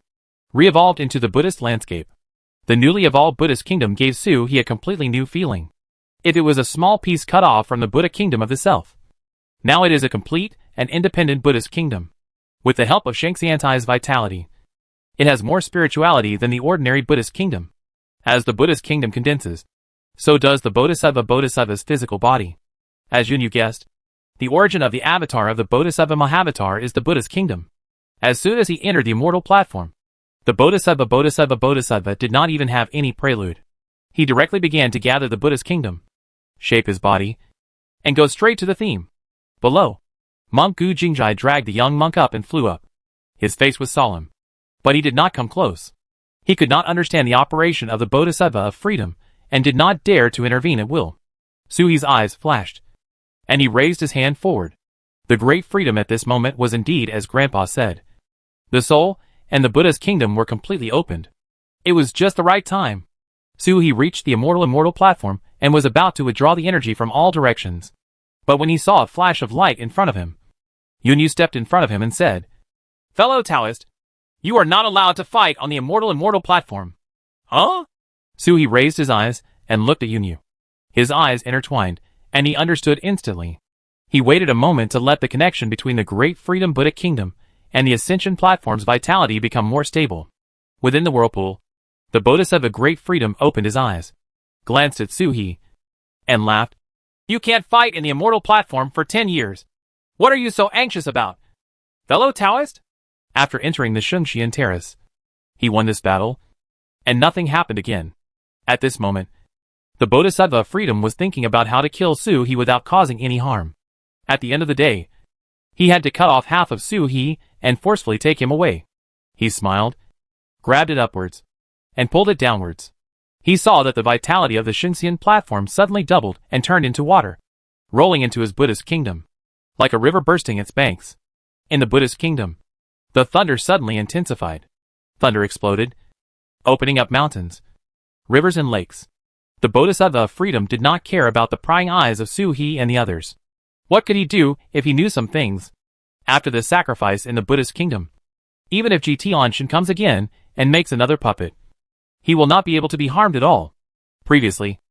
Speaker 1: Re-evolved into the Buddhist landscape. The newly evolved Buddhist kingdom gave Suhi a completely new feeling. If it was a small piece cut off from the Buddha kingdom of the self, now it is a complete and independent Buddhist kingdom. With the help of Shengxiantai's vitality, it has more spirituality than the ordinary Buddhist kingdom. As the Buddhist kingdom condenses, so does the Bodhisattva's physical body. As Yunyu guessed, the origin of the avatar of the Bodhisattva Mahavatar is the Buddhist kingdom. As soon as he entered the immortal platform, the Bodhisattva did not even have any prelude. He directly began to gather the Buddhist kingdom, shape his body, and go straight to the theme. Below, Monk Gu Jingjai dragged the young monk up and flew up. His face was solemn, but he did not come close. He could not understand the operation of the Bodhisattva of freedom, and did not dare to intervene at will. Suhi's eyes flashed, and he raised his hand forward. The great freedom at this moment was indeed as Grandpa said. The soul and the Buddha's kingdom were completely opened. It was just the right time. Suhi reached the immortal platform and was about to withdraw the energy from all directions. But when he saw a flash of light in front of him, Yunyu stepped in front of him and said, Fellow Taoist, you are not allowed to fight on the immortal platform. Huh? Suhi raised his eyes and looked at Yunyu. His eyes intertwined, and he understood instantly. He waited a moment to let the connection between the Great Freedom Buddhic Kingdom and the Ascension Platform's vitality become more stable. Within the whirlpool, the Bodhisattva Great Freedom opened his eyes, glanced at Suhi, and laughed. You can't fight in the immortal platform for 10 years. What are you so anxious about? Fellow Taoist? After entering the Shengxian terrace, he won this battle, and nothing happened again. At this moment, the Bodhisattva of Freedom was thinking about how to kill Suhi without causing any harm. At the end of the day, he had to cut off half of Suhi and forcefully take him away. He smiled, grabbed it upwards, and pulled it downwards. He saw that the vitality of the Shengxian platform suddenly doubled and turned into water, rolling into his Buddhist kingdom, like a river bursting its banks. In the Buddhist kingdom, the thunder suddenly intensified. Thunder exploded, opening up mountains, rivers and lakes. The Bodhisattva of Freedom did not care about the prying eyes of Suhi and the others. What could he do if he knew some things? After the sacrifice in the Buddhist kingdom, even if Tianxin comes again and makes another puppet, he will not be able to be harmed at all. Previously,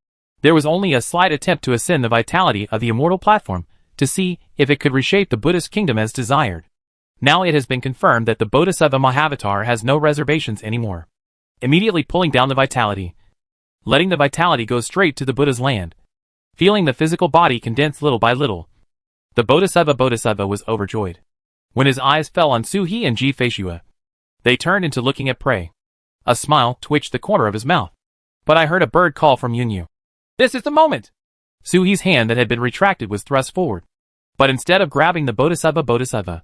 Speaker 1: there was only a slight attempt to ascend the vitality of the immortal platform to see if it could reshape the Buddhist kingdom as desired. Now it has been confirmed that the Bodhisattva Mahavatar has no reservations anymore. Immediately pulling down the vitality, letting the vitality go straight to the Buddha's land, feeling the physical body condense little by little, the Bodhisattva was overjoyed. When his eyes fell on Suhi and Ji Feishua, they turned into looking at prey. A smile twitched the corner of his mouth. But I heard a bird call from Yunyu. This is the moment! Suhi's hand that had been retracted was thrust forward. But instead of grabbing the Bodhisattva,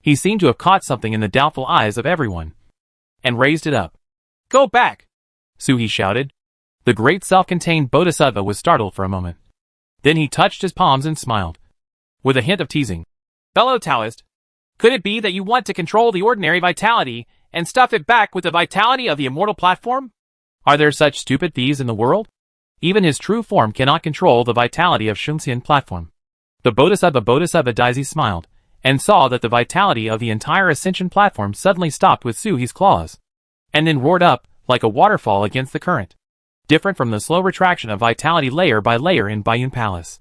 Speaker 1: he seemed to have caught something in the doubtful eyes of everyone, and raised it up. Go back! Suhi shouted. The great self-contained Bodhisattva was startled for a moment. Then he touched his palms and smiled, with a hint of teasing. Fellow Taoist, could it be that you want to control the ordinary vitality and stuff it back with the vitality of the immortal platform? Are there such stupid thieves in the world? Even his true form cannot control the vitality of Shengxian platform. The Bodhisattva Daisy smiled, and saw that the vitality of the entire Ascension platform suddenly stopped with Suhi's claws, and then roared up like a waterfall against the current, different from the slow retraction of vitality layer by layer in Baiyun Palace.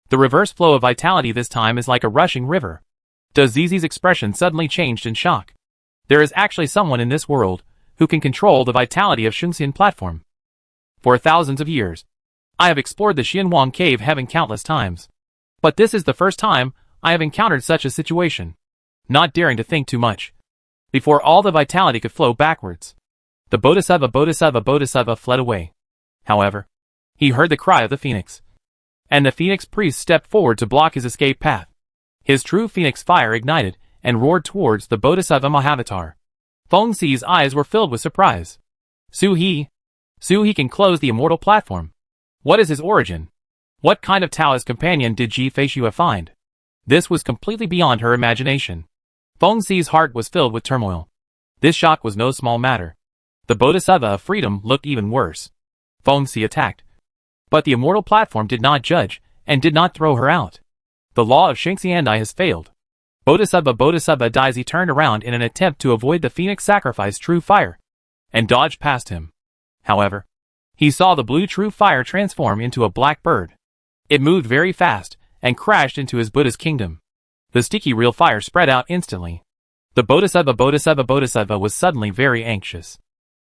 Speaker 1: The reverse flow of vitality this time is like a rushing river. Zizi's expression suddenly changed in shock. There is actually someone in this world who can control the vitality of Shengxian platform. For thousands of years, I have explored the Xianwang cave heaven countless times. But this is the first time I have encountered such a situation. Not daring to think too much, before all the vitality could flow backwards, the Bodhisattva fled away. However, he heard the cry of the phoenix, and the phoenix priest stepped forward to block his escape path. His true phoenix fire ignited and roared towards the Bodhisattva Mahavatar. Feng Xi's eyes were filled with surprise. Suhi can close the immortal platform. What is his origin? What kind of Taoist companion did Ji Feishua find? This was completely beyond her imagination. Feng Xi's heart was filled with turmoil. This shock was no small matter. The Bodhisattva of Freedom looked even worse. Feng Xi attacked, but the immortal platform did not judge and did not throw her out. The law of Shengxiandai has failed. Bodhisattva Daisy turned around in an attempt to avoid the phoenix sacrifice true fire, and dodged past him. However, he saw the blue true fire transform into a black bird. It moved very fast and crashed into his Buddha's kingdom. The sticky real fire spread out instantly. The Bodhisattva was suddenly very anxious.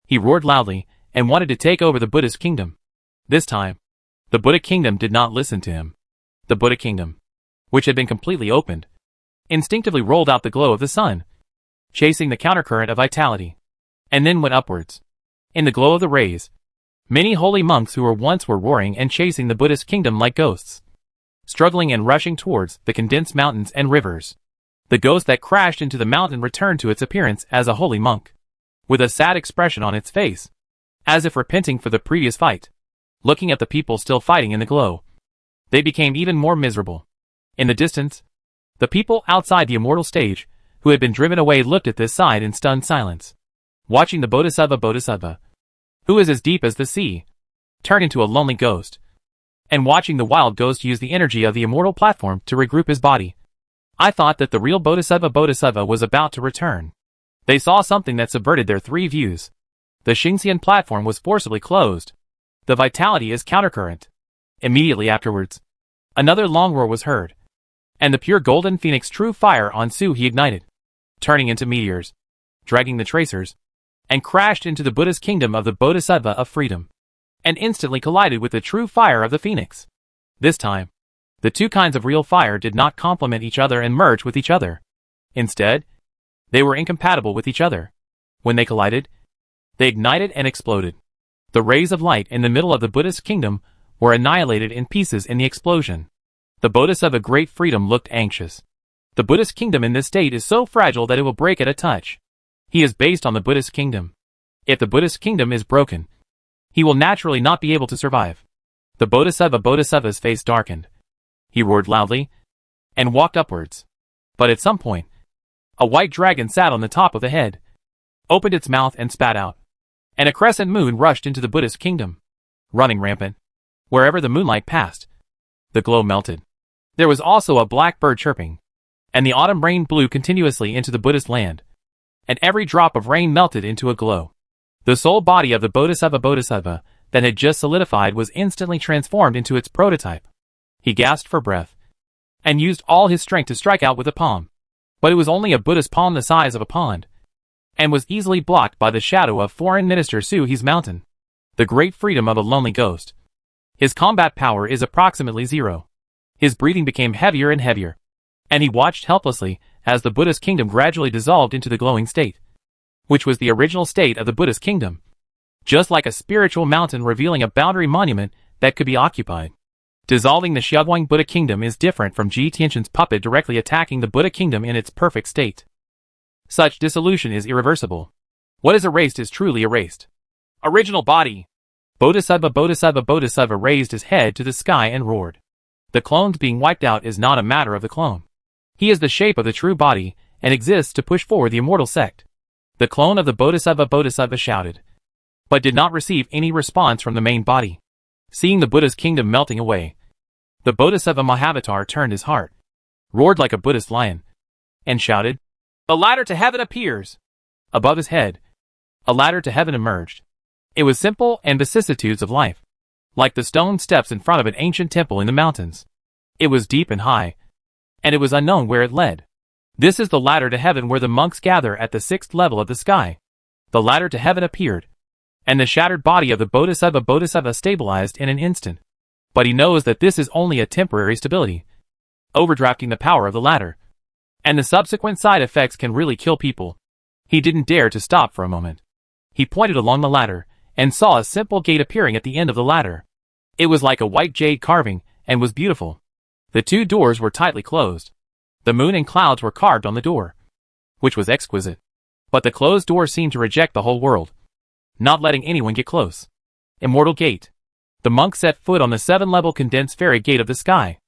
Speaker 1: He roared loudly and wanted to take over the Buddhist kingdom. This time, the Buddha kingdom did not listen to him. The Buddha kingdom, which had been completely opened, instinctively rolled out the glow of the sun, chasing the countercurrent of vitality, and then went upwards. In the glow of the rays, many holy monks who were roaring and chasing the Buddhist kingdom like ghosts, struggling and rushing towards the condensed mountains and rivers. The ghost that crashed into the mountain returned to its appearance as a holy monk, with a sad expression on its face, as if repenting for the previous fight. Looking at the people still fighting in the glow, they became even more miserable. In the distance, the people outside the immortal stage, who had been driven away, looked at this side in stunned silence, watching the Bodhisattva, who is as deep as the sea, turn into a lonely ghost, and watching the wild ghost use the energy of the immortal platform to regroup his body. I thought that the real Bodhisattva was about to return. They saw something that subverted their three views. The Xingxian platform was forcibly closed. The vitality is countercurrent. Immediately afterwards, another long roar was heard, and the pure golden phoenix true fire on Su he ignited, turning into meteors, dragging the tracers, and crashed into the Buddha's kingdom of the Bodhisattva of freedom, and instantly collided with the true fire of the phoenix. This time, the two kinds of real fire did not complement each other and merge with each other. Instead, they were incompatible with each other. When they collided, they ignited and exploded. The rays of light in the middle of the Buddhist kingdom were annihilated in pieces in the explosion. The Bodhisattva Great Freedom looked anxious. The Buddhist kingdom in this state is so fragile that it will break at a touch. He is based on the Buddhist kingdom. If the Buddhist kingdom is broken, he will naturally not be able to survive. The Bodhisattva's face darkened. He roared loudly and walked upwards. But at some point, a white dragon sat on the top of the head, opened its mouth and spat out, and a crescent moon rushed into the Buddhist kingdom, running rampant. Wherever the moonlight passed, the glow melted. There was also a black bird chirping, and the autumn rain blew continuously into the Buddhist land, and every drop of rain melted into a glow. The soul body of the Bodhisattva that had just solidified was instantly transformed into its prototype. He gasped for breath, and used all his strength to strike out with a palm. But it was only a Buddhist palm the size of a pond, and was easily blocked by the shadow of foreign minister Su He's mountain, the great freedom of a lonely ghost. His combat power is approximately 0. His breathing became heavier and heavier, and he watched helplessly as the Buddhist kingdom gradually dissolved into the glowing state, which was the original state of the Buddhist kingdom, just like a spiritual mountain revealing a boundary monument that could be occupied. Dissolving the Xiaoguang Buddha kingdom is different from Ji Tianxin's puppet directly attacking the Buddha kingdom in its perfect state. Such dissolution is irreversible. What is erased is truly erased. Original body. Bodhisattva raised his head to the sky and roared. The clones being wiped out is not a matter of the clone. He is the shape of the true body, and exists to push forward the immortal sect. The clone of the Bodhisattva shouted, but did not receive any response from the main body. Seeing the Buddha's kingdom melting away, the Bodhisattva Mahavatar turned his heart, roared like a Buddhist lion, and shouted, "A ladder to heaven appears!" Above his head, a ladder to heaven emerged. It was simple and vicissitudes of life, like the stone steps in front of an ancient temple in the mountains. It was deep and high, and it was unknown where it led. This is the ladder to heaven where the monks gather at the 6th level of the sky. The ladder to heaven appeared, and the shattered body of the Bodhisattva stabilized in an instant. But he knows that this is only a temporary stability, overdrafting the power of the ladder, and the subsequent side effects can really kill people. He didn't dare to stop for a moment. He pointed along the ladder, and saw a simple gate appearing at the end of the ladder. It was like a white jade carving, and was beautiful. The two doors were tightly closed. The moon and clouds were carved on the door, which was exquisite. But the closed door seemed to reject the whole world, not letting anyone get close. Immortal Gate. The monk set foot on the 7-level condensed fairy gate of the sky.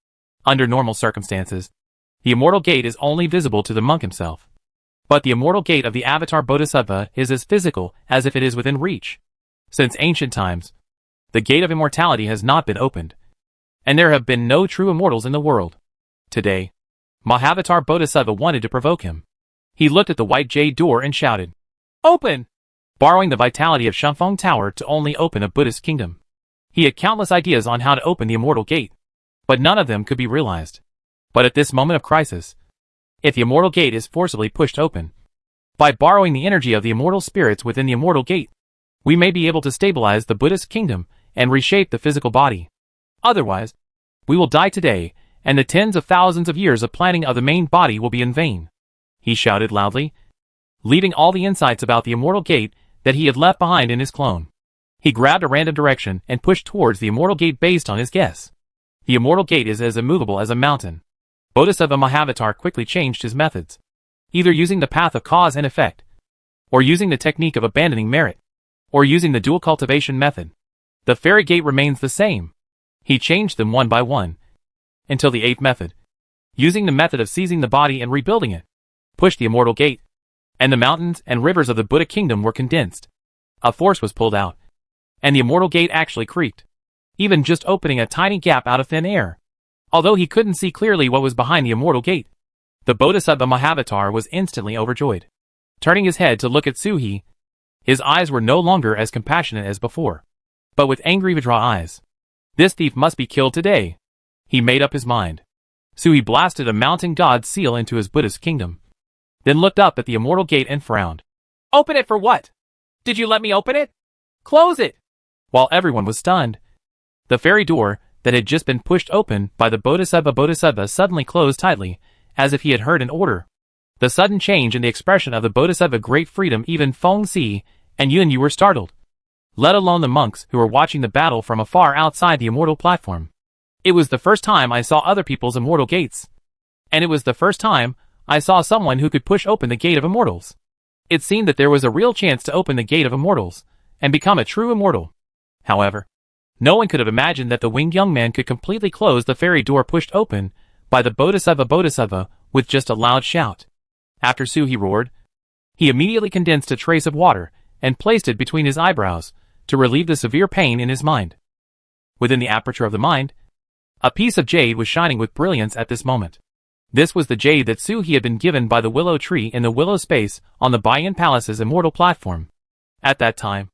Speaker 1: Under normal circumstances, the Immortal Gate is only visible to the monk himself. But the Immortal Gate of the Avatar Bodhisattva is as physical as if it is within reach. Since ancient times, the gate of immortality has not been opened, and there have been no true immortals in the world. Today, Mahavatar Bodhisattva wanted to provoke him. He looked at the white jade door and shouted, "Open!" Borrowing the vitality of Shenfeng Tower to only open a Buddhist kingdom. He had countless ideas on how to open the Immortal Gate, but none of them could be realized. But at this moment of crisis, if the Immortal Gate is forcibly pushed open, by borrowing the energy of the immortal spirits within the Immortal Gate, we may be able to stabilize the Buddhist kingdom and reshape the physical body. Otherwise, we will die today, and the tens of thousands of years of planning of the main body will be in vain. He shouted loudly, leaving all the insights about the Immortal Gate that he had left behind in his clone. He grabbed a random direction and pushed towards the Immortal Gate based on his guess. The Immortal Gate is as immovable as a mountain. Bodhisattva Mahavatar quickly changed his methods, either using the path of cause and effect, or using the technique of abandoning merit, or using the dual cultivation method. The fairy gate remains the same. He changed them one by one, until the 8th method, using the method of seizing the body and rebuilding it, pushed the Immortal Gate, and the mountains and rivers of the Buddha kingdom were condensed. A force was pulled out, and the Immortal Gate actually creaked, even just opening a tiny gap out of thin air. Although he couldn't see clearly what was behind the Immortal Gate, The Bodhisattva Mahavatar was instantly overjoyed. Turning his head to look at Suhi, his eyes were no longer as compassionate as before, but with angry Vajra eyes. This thief must be killed today. He made up his mind. Suhi blasted a mountain god seal into his Buddhist kingdom, then looked up at the immortal gate and frowned. Open it for what? Did you let me open it? Close it! While everyone was stunned, the fairy door that had just been pushed open by the Bodhisattva suddenly closed tightly, as if he had heard an order. The sudden change in the expression of the Bodhisattva great freedom, even Feng Si and Yun were startled, let alone the monks who were watching the battle from afar outside the immortal platform. It was the first time I saw other people's immortal gates, and it was the first time I saw someone who could push open the gate of immortals. It seemed that there was a real chance to open the gate of immortals and become a true immortal. However, no one could have imagined that the winged young man could completely close the fairy door pushed open by the Bodhisattva with just a loud shout. After Suhi roared, he immediately condensed a trace of water and placed it between his eyebrows to relieve the severe pain in his mind. Within the aperture of the mind, a piece of jade was shining with brilliance at this moment. This was the jade that Suhi had been given by the willow tree in the willow space on the Bayan Palace's immortal platform. At that time,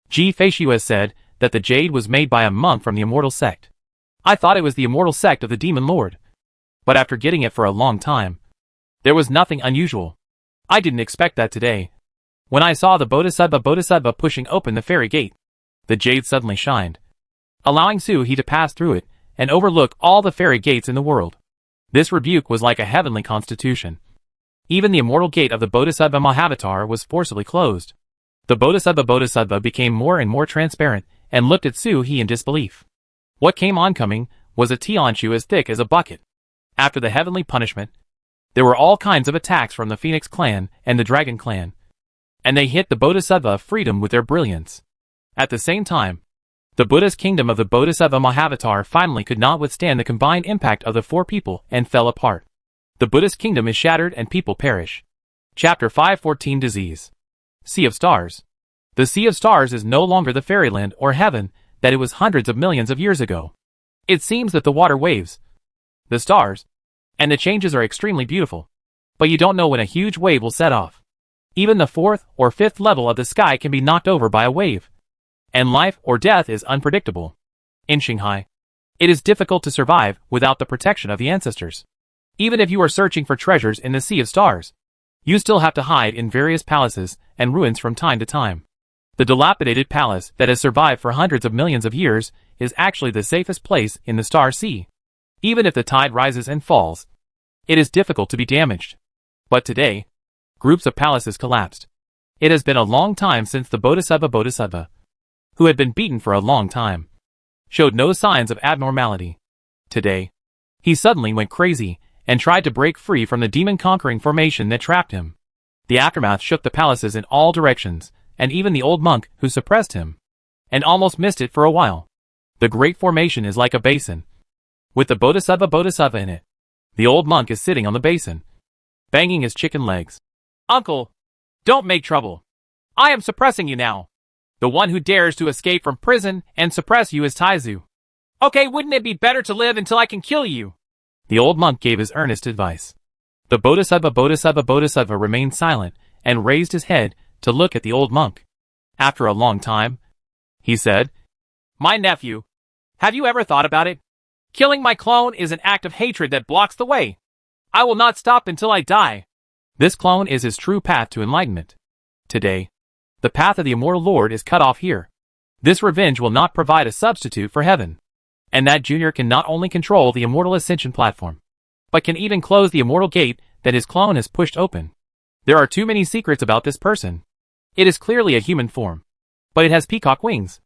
Speaker 1: Ji Feishiu said that the jade was made by a monk from the immortal sect. I thought it was the immortal sect of the Demon Lord. But after getting it for a long time, there was nothing unusual. I didn't expect that today. When I saw the Bodhisattva pushing open the fairy gate, the jade suddenly shined, allowing Suhi to pass through it and overlook all the fairy gates in the world. This rebuke was like a heavenly constitution. Even the immortal gate of the Bodhisattva Mahavatar was forcibly closed. The Bodhisattva became more and more transparent and looked at Suhi in disbelief. What came oncoming was a Tianshu as thick as a bucket. After the heavenly punishment, there were all kinds of attacks from the Phoenix clan and the Dragon clan, and they hit the Bodhisattva freedom with their brilliance. At the same time, the Buddhist kingdom of the Bodhisattva Mahavatar finally could not withstand the combined impact of the four people and fell apart. The Buddhist kingdom is shattered and people perish. Chapter 514 Disease. Sea of Stars. The Sea of Stars is no longer the fairyland or heaven that it was hundreds of millions of years ago. It seems that the water waves, the stars, and the changes are extremely beautiful. But you don't know when a huge wave will set off. Even the fourth or fifth level of the sky can be knocked over by a wave. And life or death is unpredictable. In Shanghai, it is difficult to survive without the protection of the ancestors. Even if you are searching for treasures in the Sea of Stars, you still have to hide in various palaces and ruins from time to time. The dilapidated palace that has survived for hundreds of millions of years is actually the safest place in the Star Sea. Even if the tide rises and falls, it is difficult to be damaged. But today, groups of palaces collapsed. It has been a long time since the Bodhisattva, who had been beaten for a long time, showed no signs of abnormality. Today, he suddenly went crazy and tried to break free from the demon-conquering formation that trapped him. The aftermath shook the palaces in all directions, and even the old monk who suppressed him, and almost missed it for a while. The great formation is like a basin, with the Bodhisattva in it. The old monk is sitting on the basin, banging his chicken legs. Uncle, don't make trouble. I am suppressing you now. The one who dares to escape from prison and suppress you is Taizu. Okay, wouldn't it be better to live until I can kill you? The old monk gave his earnest advice. The Bodhisattva remained silent and raised his head to look at the old monk. After a long time, he said, My nephew, have you ever thought about it? Killing my clone is an act of hatred that blocks the way. I will not stop until I die. This clone is his true path to enlightenment. Today, the path of the immortal Lord is cut off here. This revenge will not provide a substitute for heaven. And that junior can not only control the immortal ascension platform, but can even close the immortal gate that his clone has pushed open. There are too many secrets about this person. It is clearly a human form, but it has peacock wings,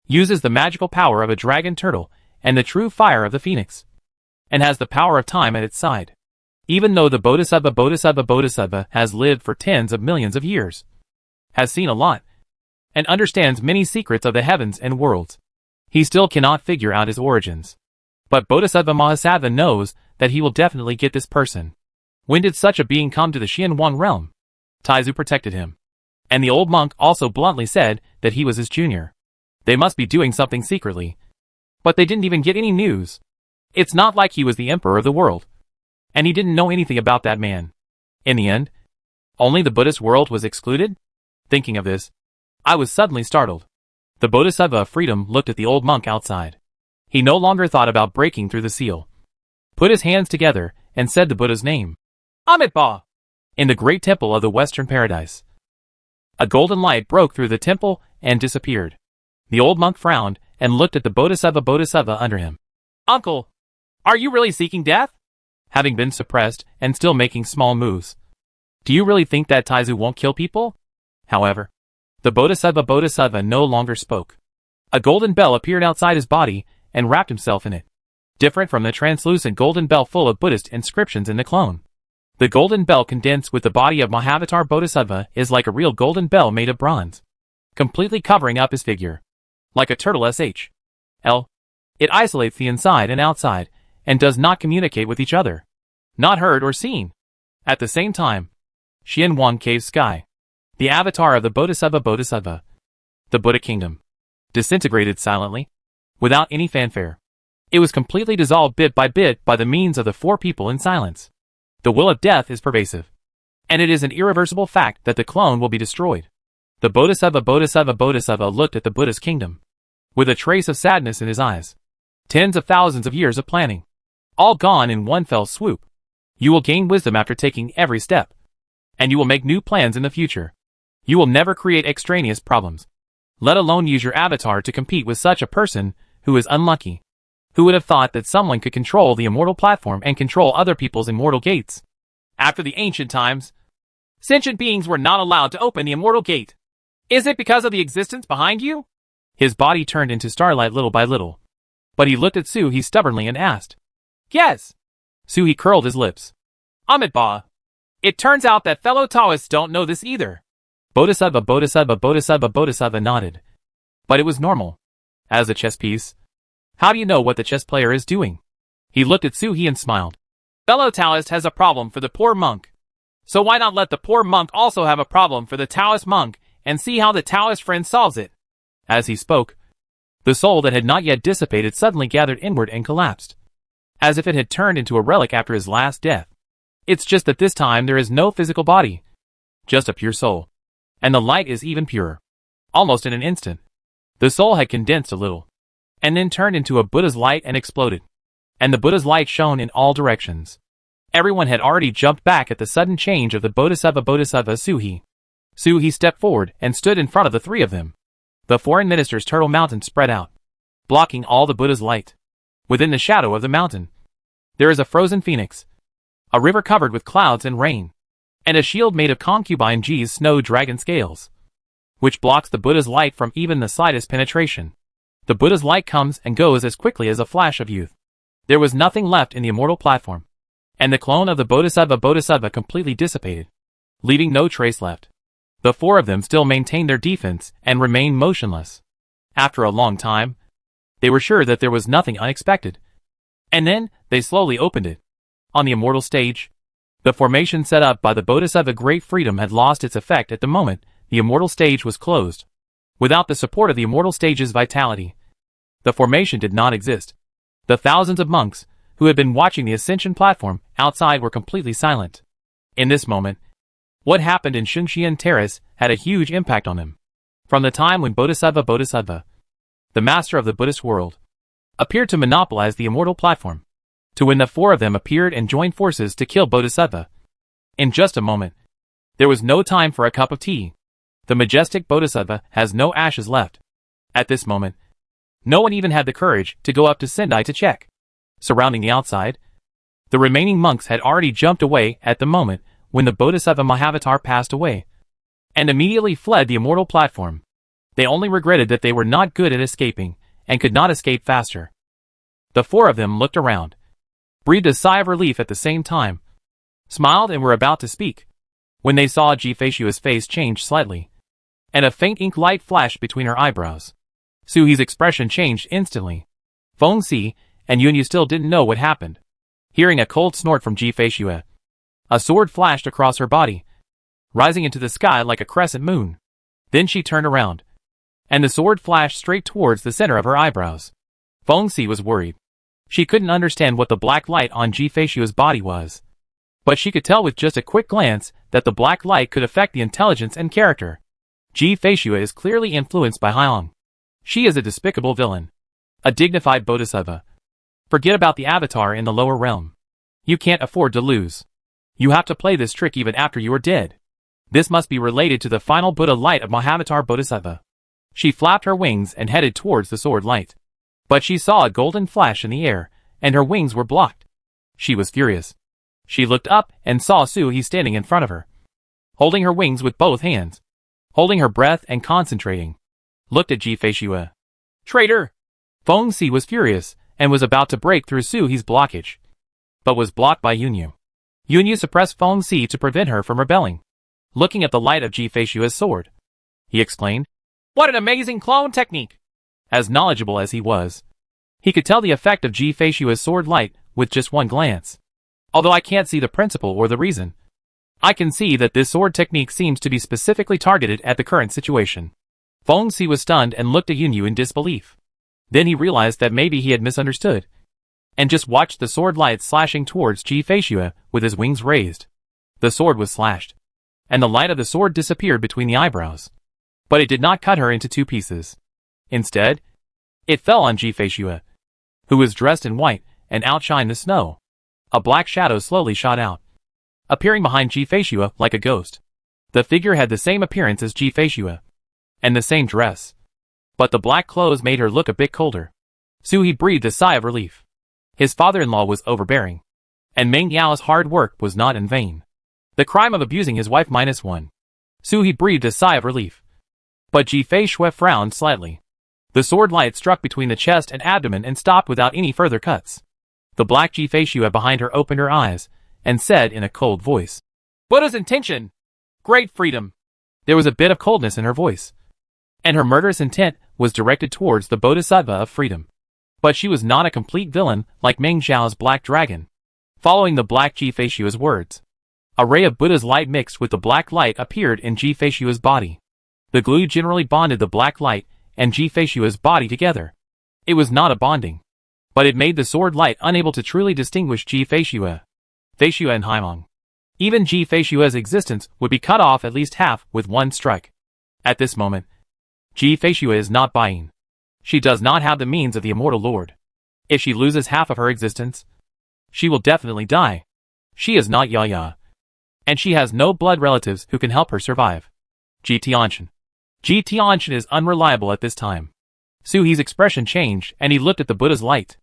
Speaker 1: uses the magical power of a dragon turtle and the true fire of the phoenix, and has the power of time at its side. Even though the Bodhisattva has lived for tens of millions of years, has seen a lot, and understands many secrets of the heavens and worlds, he still cannot figure out his origins. But Bodhisattva Mahasattva knows that he will definitely get this person. When did such a being come to the Xianwang realm? Taizu protected him. And the old monk also bluntly said that he was his junior. They must be doing something secretly. But they didn't even get any news. It's not like he was the emperor of the world, and he didn't know anything about that man. In the end, only the Buddhist world was excluded? Thinking of this, I was suddenly startled. The Bodhisattva of freedom looked at the old monk outside. He no longer thought about breaking through the seal. Put his hands together and said the Buddha's name. Amitabha! In the great temple of the Western Paradise. A golden light broke through the temple and disappeared. The old monk frowned and looked at the Bodhisattva under him. Uncle, are you really seeking death? Having been suppressed and still making small moves. Do you really think that Taizu won't kill people? However, the Bodhisattva no longer spoke. A golden bell appeared outside his body and wrapped himself in it. Different from the translucent golden bell full of Buddhist inscriptions in the clone. The golden bell condensed with the body of Mahavatar Bodhisattva is like a real golden bell made of bronze, completely covering up his figure. Like a turtle SHL. It isolates the inside and outside, and does not communicate with each other. Not heard or seen. At the same time, Xianhuang Cave Sky. The avatar of the Bodhisattva, the Buddha Kingdom, disintegrated silently, without any fanfare. It was completely dissolved bit by the means of the four people in silence. The will of death is pervasive, and it is an irreversible fact that the clone will be destroyed. The Bodhisattva looked at the Buddha's kingdom, with a trace of sadness in his eyes. Tens of thousands of years of planning, all gone in one fell swoop. You will gain wisdom after taking every step, and you will make new plans in the future. You will never create extraneous problems, let alone use your avatar to compete with such a person who is unlucky. Who would have thought that someone could control the immortal platform and control other people's immortal gates? After the ancient times, sentient beings were not allowed to open the immortal gate. Is it because of the existence behind you? His body turned into starlight little by little. But he looked at Suhi stubbornly and asked. Yes. Suhi curled his lips. Amitabha. It turns out that fellow Taoists don't know this either. Bodhisattva nodded. But it was normal. As a chess piece, how do you know what the chess player is doing? He looked at Suhi and smiled. Fellow Taoist has a problem for the poor monk. So why not let the poor monk also have a problem for the Taoist monk and see how the Taoist friend solves it? As he spoke, the soul that had not yet dissipated suddenly gathered inward and collapsed, as if it had turned into a relic after his last death. It's just that this time there is no physical body, just a pure soul. And the light is even purer. Almost in an instant, the soul had condensed a little, and then turned into a Buddha's light and exploded. And the Buddha's light shone in all directions. Everyone had already jumped back at the sudden change of the Bodhisattva Suhi. Suhi stepped forward and stood in front of the three of them. The foreign minister's turtle mountain spread out, blocking all the Buddha's light. Within the shadow of the mountain, there is a frozen phoenix, a river covered with clouds and rain, and a shield made of concubine G's snow dragon scales, which blocks the Buddha's light from even the slightest penetration. The Buddha's light comes and goes as quickly as a flash of youth. There was nothing left in the immortal platform, and the clone of the Bodhisattva completely dissipated, leaving no trace left. The four of them still maintained their defense and remained motionless. After a long time, they were sure that there was nothing unexpected. And then, they slowly opened it. On the immortal stage, the formation set up by the Bodhisattva Great Freedom had lost its effect at the moment the immortal stage was closed. Without the support of the immortal stage's vitality, the formation did not exist. The thousands of monks who had been watching the ascension platform outside were completely silent. In this moment, what happened in Shengxian Terrace had a huge impact on them. From the time when Bodhisattva, the master of the Buddhist world, appeared to monopolize the immortal platform, to when the four of them appeared and joined forces to kill Bodhisattva. In just a moment, there was no time for a cup of tea. The majestic Bodhisattva has no ashes left. At this moment, no one even had the courage to go up to Sendai to check. Surrounding the outside, the remaining monks had already jumped away at the moment when the Bodhisattva Mahavatar passed away, and immediately fled the immortal platform. They only regretted that they were not good at escaping, and could not escape faster. The four of them looked around, breathed a sigh of relief at the same time, smiled and were about to speak, when they saw Jifeishua's face change slightly, and a faint ink light flashed between her eyebrows. Suhi's expression changed instantly. Feng Si and Yunyu still didn't know what happened. Hearing a cold snort from Jifeishua, a sword flashed across her body, rising into the sky like a crescent moon. Then she turned around, and the sword flashed straight towards the center of her eyebrows. Feng Si was worried. She couldn't understand what the black light on Jifeishua's body was. But she could tell with just a quick glance that the black light could affect the intelligence and character. Ji Feishue is clearly influenced by Hyong. She is a despicable villain. A dignified bodhisattva. Forget about the avatar in the lower realm. You can't afford to lose. You have to play this trick even after you are dead. This must be related to the final Buddha light of Mahavatar Bodhisattva. She flapped her wings and headed towards the sword light. But she saw a golden flash in the air, and her wings were blocked. She was furious. She looked up and saw Su He standing in front of her, holding her wings with both hands, holding her breath and concentrating. Looked at Ji Feishue. Traitor! Feng Si was furious and was about to break through Su He's blockage, but was blocked by Yunyu. Yunyu suppressed Feng Si to prevent her from rebelling. Looking at the light of Ji Feishue's sword, he exclaimed, "What an amazing clone technique!" As knowledgeable as he was, he could tell the effect of Ji Feishue's sword light with just one glance. Although I can't see the principle or the reason, I can see that this sword technique seems to be specifically targeted at the current situation. Feng Si was stunned and looked at Yunyu in disbelief. Then he realized that maybe he had misunderstood, and just watched the sword light slashing towards Ji Feishue with his wings raised. The sword was slashed, and the light of the sword disappeared between the eyebrows. But it did not cut her into two pieces. Instead, it fell on Ji Feishue, who was dressed in white and outshined the snow. A black shadow slowly shot out, appearing behind Ji Feishue like a ghost. The figure had the same appearance as Ji Feishue, and the same dress, but the black clothes made her look a bit colder. Su He breathed a sigh of relief. His father-in-law was overbearing, and Meng Yao's hard work was not in vain. The crime of abusing his wife -1. Su He breathed a sigh of relief. But Ji Feishue frowned slightly. The sword light struck between the chest and abdomen and stopped without any further cuts. The black Ji Feishue behind her opened her eyes and said in a cold voice, "Buddha's intention! Great freedom!" There was a bit of coldness in her voice, and her murderous intent was directed towards the Bodhisattva of freedom. But she was not a complete villain like Meng Zhao's black dragon. Following the black Ji Feishue's words, a ray of Buddha's light mixed with the black light appeared in Ji Feishue's body. The glue generally bonded the black light and Ji Feishue's body together. It was not a bonding, but it made the sword light unable to truly distinguish Ji Feishue. Feishue and Haimong. Even Ji Feishue's existence would be cut off at least half with one strike. At this moment, Ji Feishue is not buying. She does not have the means of the immortal lord. If she loses half of her existence, she will definitely die. She is not Yaya, and she has no blood relatives who can help her survive. Ji Tianchen. Ji Tianchen is unreliable at this time. Su He's expression changed and he looked at the Buddha's light.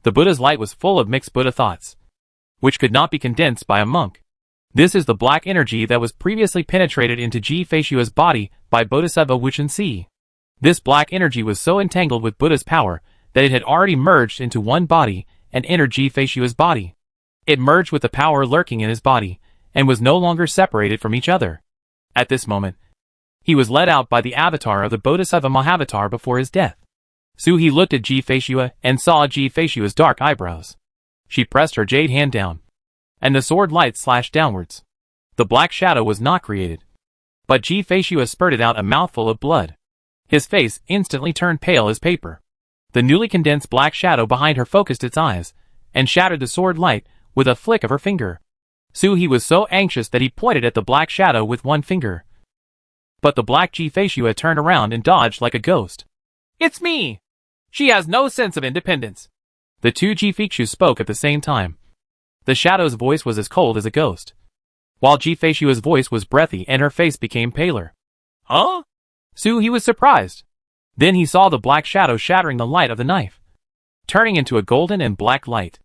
Speaker 1: The Buddha's light was full of mixed Buddha thoughts, which could not be condensed by a monk. This is the black energy that was previously penetrated into Ji Feishue's body by Bodhisattva Wuchen Si. This black energy was so entangled with Buddha's power that it had already merged into one body and entered Ji Feishue's body. It merged with the power lurking in his body and was no longer separated from each other. At this moment, he was led out by the avatar of the Bodhisattva Mahavatar before his death. Su He looked at Ji Feishue and saw Ji Feishue's dark eyebrows. She pressed her jade hand down, and the sword light slashed downwards. The black shadow was not created, but Ji Feishue spurted out a mouthful of blood. His face instantly turned pale as paper. The newly condensed black shadow behind her focused its eyes, and shattered the sword light with a flick of her finger. Su He was so anxious that he pointed at the black shadow with one finger. But the black Ji Feishue turned around and dodged like a ghost. "It's me! She has no sense of independence." The two Ji Feishu spoke at the same time. The shadow's voice was as cold as a ghost, while Ji Feishue's voice was breathy and her face became paler. "Huh?" Su He was surprised. Then he saw the black shadow shattering the light of the knife, turning into a golden and black light.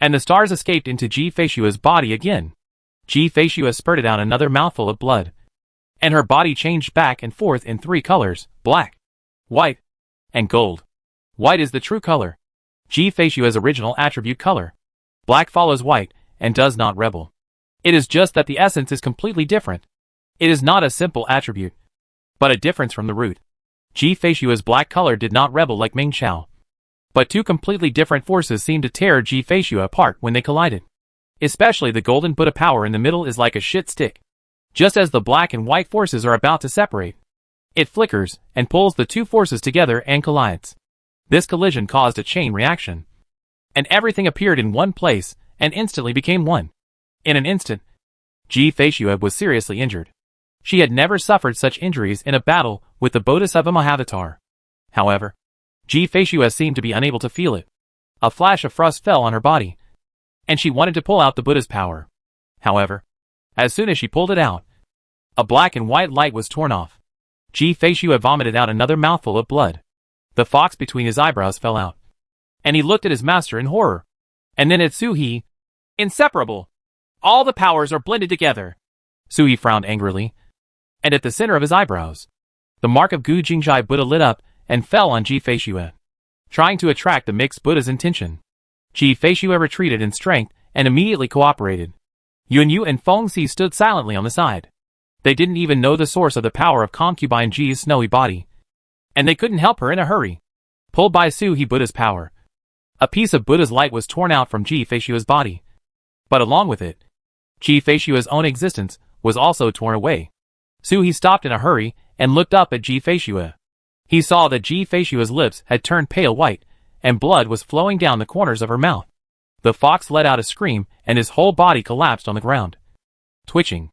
Speaker 1: And the stars escaped into Ji Feishue's body again. Ji Feishue spurted out another mouthful of blood, and her body changed back and forth in three colors: black, white, and gold. White is the true color, Ji Feishue's original attribute color. Black follows white and does not rebel. It is just that the essence is completely different. It is not a simple attribute, but a difference from the root. Ji Feishue's black color did not rebel like Meng Xiao, but two completely different forces seemed to tear Ji Feishue apart when they collided. Especially the golden Buddha power in the middle is like a shit stick. Just as the black and white forces are about to separate, it flickers and pulls the two forces together and collides. This collision caused a chain reaction, and everything appeared in one place and instantly became one. In an instant, Ji Feishue was seriously injured. She had never suffered such injuries in a battle with the Bodhisattva Mahavatar. However, Ji Feishue seemed to be unable to feel it. A flash of frost fell on her body, and she wanted to pull out the Buddha's power. However, as soon as she pulled it out, a black and white light was torn off. Ji Feishue vomited out another mouthful of blood. The fox between his eyebrows fell out, and he looked at his master in horror, and then at Suhi. Inseparable! All the powers are blended together. Suhi frowned angrily, and at the center of his eyebrows, the mark of Gu Jingjai Buddha lit up and fell on Ji Feishue, trying to attract the mixed Buddha's attention. Ji Feishue retreated in strength and immediately cooperated. Yun Yu and Feng Si stood silently on the side. They didn't even know the source of the power of concubine Ji's snowy body, and they couldn't help her in a hurry. Pulled by Suhi Buddha's power, a piece of Buddha's light was torn out from Ji Feishue's body. But along with it, Ji Feishue's own existence was also torn away. Suhi stopped in a hurry and looked up at Ji Feishue. He saw that Ji Feishue's lips had turned pale white, and blood was flowing down the corners of her mouth. The fox let out a scream, and his whole body collapsed on the ground. Twitching,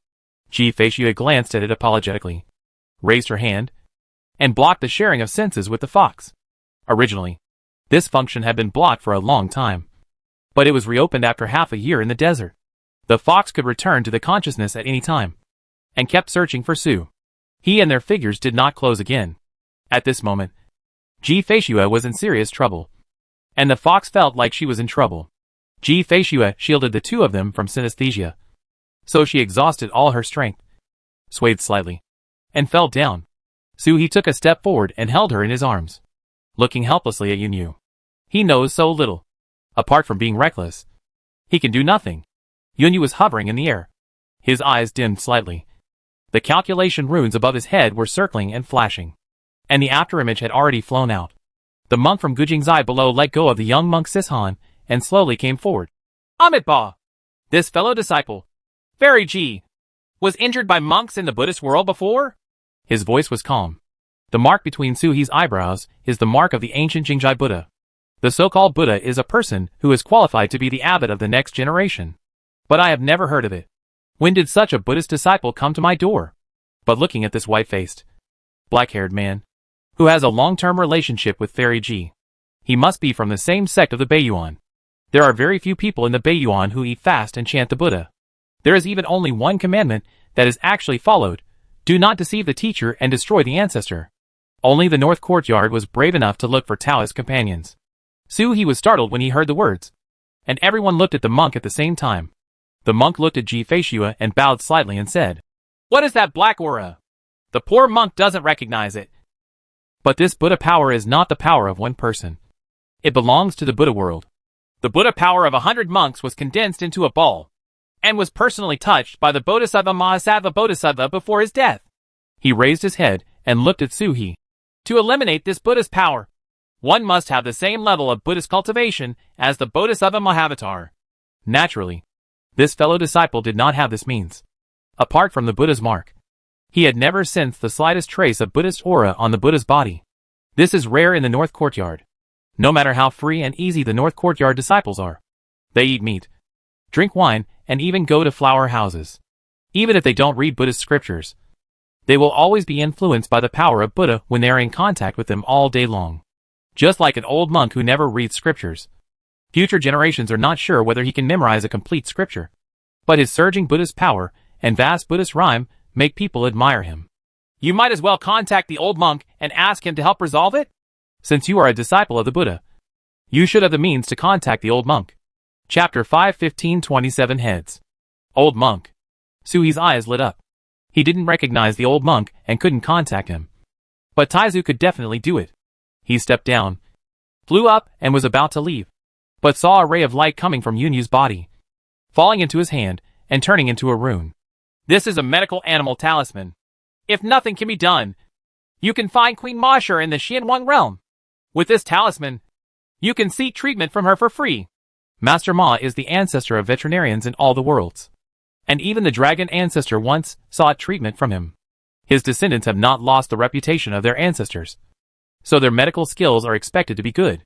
Speaker 1: Ji Feishue glanced at it apologetically, raised her hand, and blocked the sharing of senses with the fox. Originally, this function had been blocked for a long time, but it was reopened after half a year in the desert. The fox could return to the consciousness at any time, and kept searching for Su. He and their figures did not close again. At this moment, Ji Feishue was in serious trouble, and the fox felt like she was in trouble. Ji Feishue shielded the two of them from synesthesia, so she exhausted all her strength, swayed slightly, and fell down. Suhi took a step forward and held her in his arms, looking helplessly at Yun Yu. He knows so little. Apart from being reckless, he can do nothing. Yun Yu was hovering in the air. His eyes dimmed slightly. The calculation runes above his head were circling and flashing, and the afterimage had already flown out. The monk from Gujingzai below let go of the young monk Sishan and slowly came forward. Amitabha! This fellow disciple, Fairy Ji, was injured by monks in the Buddhist world before? His voice was calm. The mark between Suhi's eyebrows is the mark of the ancient Jingjai Buddha. The so-called Buddha is a person who is qualified to be the abbot of the next generation. But I have never heard of it. When did such a Buddhist disciple come to my door? But looking at this white-faced, black-haired man, who has a long-term relationship with Fairy Ji, he must be from the same sect of the Beiyuan. There are very few people in the Beiyuan who eat fast and chant the Buddha. There is even only one commandment that is actually followed: do not deceive the teacher and destroy the ancestor. Only the North Courtyard was brave enough to look for Taoist companions. Suhi was startled when he heard the words, and everyone looked at the monk at the same time. The monk looked at Ji Feishue and bowed slightly and said, "What is that black aura?" The poor monk doesn't recognize it. But this Buddha power is not the power of one person. It belongs to the Buddha world. The Buddha power of 100 monks was condensed into a ball, and was personally touched by the Bodhisattva Mahasattva Bodhisattva before his death. He raised his head and looked at Suhi. To eliminate this Buddha's power, one must have the same level of Buddhist cultivation as the Bodhisattva Mahavatar. Naturally, this fellow disciple did not have this means. Apart from the Buddha's mark, he had never sensed the slightest trace of Buddhist aura on the Buddha's body. This is rare in the North Courtyard. No matter how free and easy the North Courtyard disciples are, they eat meat, drink wine, and even go to flower houses. Even if they don't read Buddhist scriptures, they will always be influenced by the power of Buddha when they are in contact with them all day long. Just like an old monk who never reads scriptures. Future generations are not sure whether he can memorize a complete scripture, but his surging Buddhist power and vast Buddhist rhyme make people admire him. You might as well contact the old monk and ask him to help resolve it. Since you are a disciple of the Buddha, you should have the means to contact the old monk. Chapter 5:15-27 Heads. Old monk. Suhi's eyes lit up. He didn't recognize the old monk and couldn't contact him. But Taizu could definitely do it. He stepped down, flew up, and was about to leave, but saw a ray of light coming from Yunyu's body, falling into his hand and turning into a rune. This is a medical animal talisman. If nothing can be done, you can find Queen Mashur in the Xianwang realm. With this talisman, you can seek treatment from her for free. Master Ma is the ancestor of veterinarians in all the worlds, and even the dragon ancestor once sought treatment from him. His descendants have not lost the reputation of their ancestors, so their medical skills are expected to be good.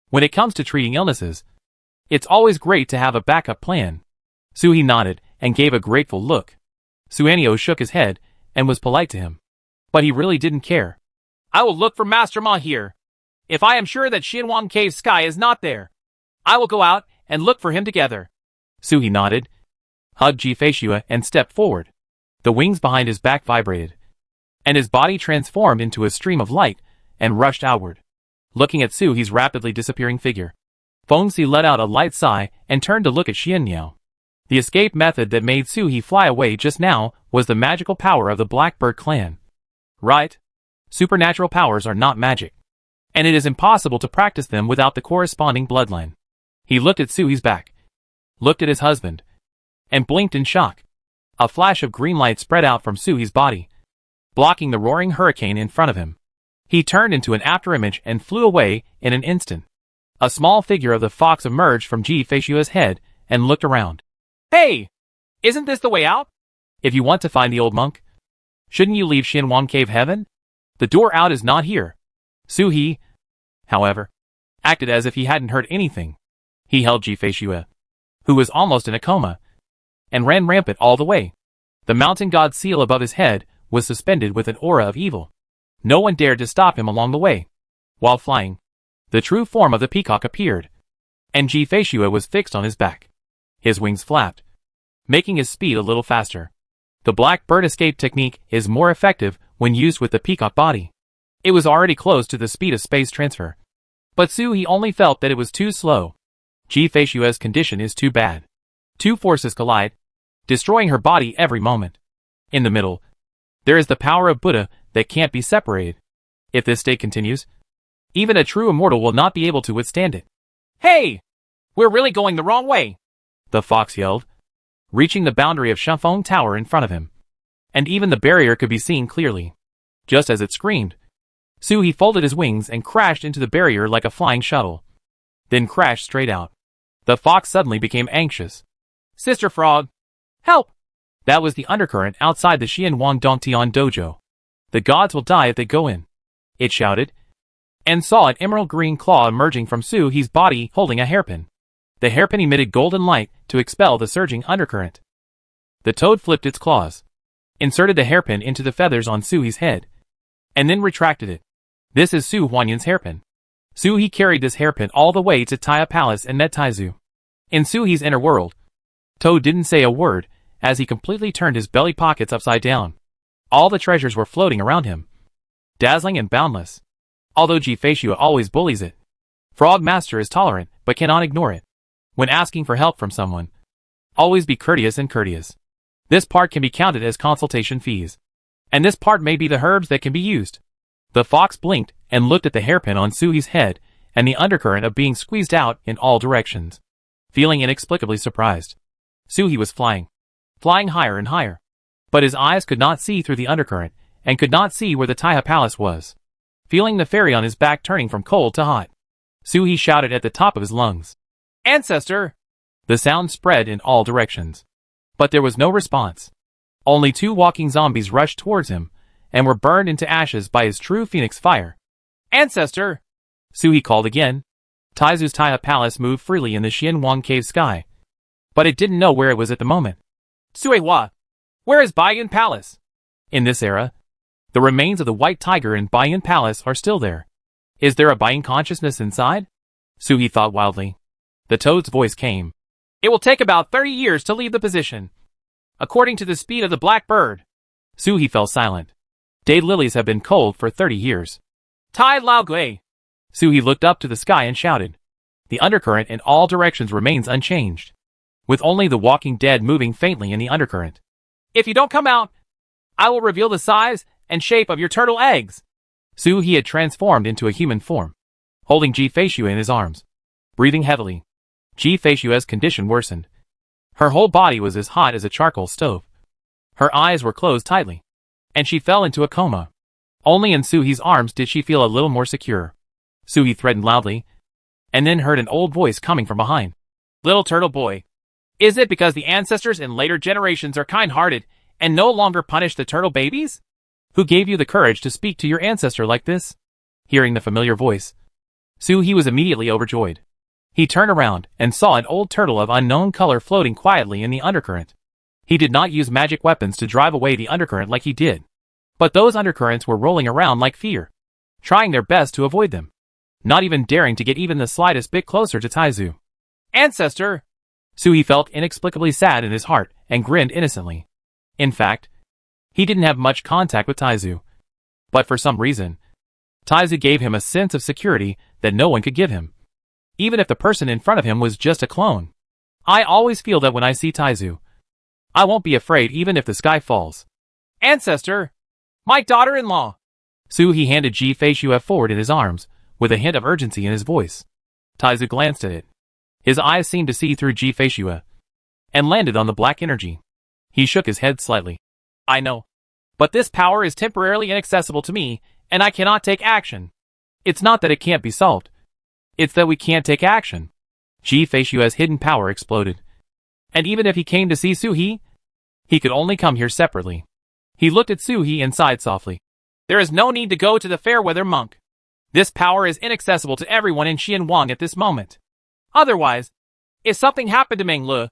Speaker 1: When it comes to treating illnesses, it's always great to have a backup plan. Suhi nodded and gave a grateful look. Suanio shook his head and was polite to him. But he really didn't care. I will look for Master Ma here. If I am sure that Xianhuang Cave's sky is not there, I will go out and look for him together. Suhi nodded, hugged Ji Feishue and stepped forward. The wings behind his back vibrated, and his body transformed into a stream of light and rushed outward. Looking at Suhi's rapidly disappearing figure, Fengxi let out a light sigh and turned to look at Xianyao. The escape method that made Suhi fly away just now was the magical power of the Blackbird clan. Right? Supernatural powers are not magic, and it is impossible to practice them without the corresponding bloodline. He looked at Suhi's back, looked at his husband, and blinked in shock. A flash of green light spread out from Suhi's body, blocking the roaring hurricane in front of him. He turned into an afterimage and flew away in an instant. A small figure of the fox emerged from Ji Feishue's head and looked around. Hey! Isn't this the way out? If you want to find the old monk, shouldn't you leave Xianhuang Cave Heaven? The door out is not here. Suhi, however, acted as if he hadn't heard anything. He held Ji Feishue, who was almost in a coma, and ran rampant all the way. The mountain god's seal above his head was suspended with an aura of evil. No one dared to stop him along the way. While flying, the true form of the peacock appeared, and Ji Feishue was fixed on his back. His wings flapped, making his speed a little faster. The black bird escape technique is more effective when used with the peacock body. It was already close to the speed of space transfer, but Suhi only felt that it was too slow. Ji Feishue's condition is too bad. Two forces collide, destroying her body every moment. In the middle, there is the power of Buddha that can't be separated. If this state continues, even a true immortal will not be able to withstand it. Hey! We're really going the wrong way! The fox yelled, reaching the boundary of Shifeng Tower in front of him. And even the barrier could be seen clearly. Just as it screamed, Suhi folded his wings and crashed into the barrier like a flying shuttle, then crashed straight out. The fox suddenly became anxious. Sister Frog! Help! That was the undercurrent outside the Xianhuang Dongtian dojo. The gods will die if they go in, it shouted, and saw an emerald green claw emerging from Suhi's body holding a hairpin. The hairpin emitted golden light to expel the surging undercurrent. The toad flipped its claws, inserted the hairpin into the feathers on Suhi's head, and then retracted it. This is Su Huanyan's hairpin. Suhi carried this hairpin all the way to Taya Palace and met Taizu. In Suhi's inner world, Toad didn't say a word as he completely turned his belly pockets upside down. All the treasures were floating around him, dazzling and boundless. Although Ji Feishue always bullies it, Frog Master is tolerant but cannot ignore it. When asking for help from someone, always be courteous and courteous. This part can be counted as consultation fees. And this part may be the herbs that can be used. The fox blinked and looked at the hairpin on Suhi's head and the undercurrent of being squeezed out in all directions. Feeling inexplicably surprised, Suhi was flying higher and higher. But his eyes could not see through the undercurrent and could not see where the Taiha Palace was. Feeling the fairy on his back turning from cold to hot, Suhi shouted at the top of his lungs, Ancestor! The sound spread in all directions. But there was no response. Only two walking zombies rushed towards him and were burned into ashes by his true phoenix fire. Ancestor! Suhi called again. Taizu's Taiha Palace moved freely in the Xianhuang Cave sky, but it didn't know where it was at the moment. Suihua! Where is Baiyan Palace? In this era, the remains of the White Tiger in Baiyan Palace are still there. Is there a Baiyan consciousness inside? Suhi thought wildly. The toad's voice came. It will take about 30 years to leave the position, according to the speed of the black bird. Suhi fell silent. Daylilies have been cold for 30 years. Tai Lao Gui! Suhi looked up to the sky and shouted. The undercurrent in all directions remains unchanged, with only the walking dead moving faintly in the undercurrent. If you don't come out, I will reveal the size and shape of your turtle eggs. Suhi had transformed into a human form, holding Ji Feishue in his arms. Breathing heavily, Ji Feishue's condition worsened. Her whole body was as hot as a charcoal stove. Her eyes were closed tightly, and she fell into a coma. Only in Suhi's arms did she feel a little more secure. Suhi threatened loudly, and then heard an old voice coming from behind. Little turtle boy, is it because the ancestors in later generations are kind-hearted and no longer punish the turtle babies? Who gave you the courage to speak to your ancestor like this? Hearing the familiar voice, Suhi was immediately overjoyed. He turned around and saw an old turtle of unknown color floating quietly in the undercurrent. He did not use magic weapons to drive away the undercurrent like he did. But those undercurrents were rolling around like fear, trying their best to avoid them, not even daring to get even the slightest bit closer to Taizu. Ancestor! Suhi felt inexplicably sad in his heart and grinned innocently. In fact, he didn't have much contact with Taizu. But for some reason, Taizu gave him a sense of security that no one could give him, even if the person in front of him was just a clone. I always feel that when I see Taizu, I won't be afraid even if the sky falls. Ancestor! My daughter-in-law! Suhi handed Ji Feishue forward in his arms, with a hint of urgency in his voice. Taizu glanced at it. His eyes seemed to see through Ji Feishue, and landed on the black energy. He shook his head slightly. I know. But this power is temporarily inaccessible to me, and I cannot take action. It's not that it can't be solved. It's that we can't take action. Ji Feishue's hidden power exploded. And even if he came to see Suhi, he could only come here separately. He looked at Suhi and sighed softly. There is no need to go to the Fairweather Monk. This power is inaccessible to everyone in Xianwang at this moment. Otherwise, if something happened to Menglu,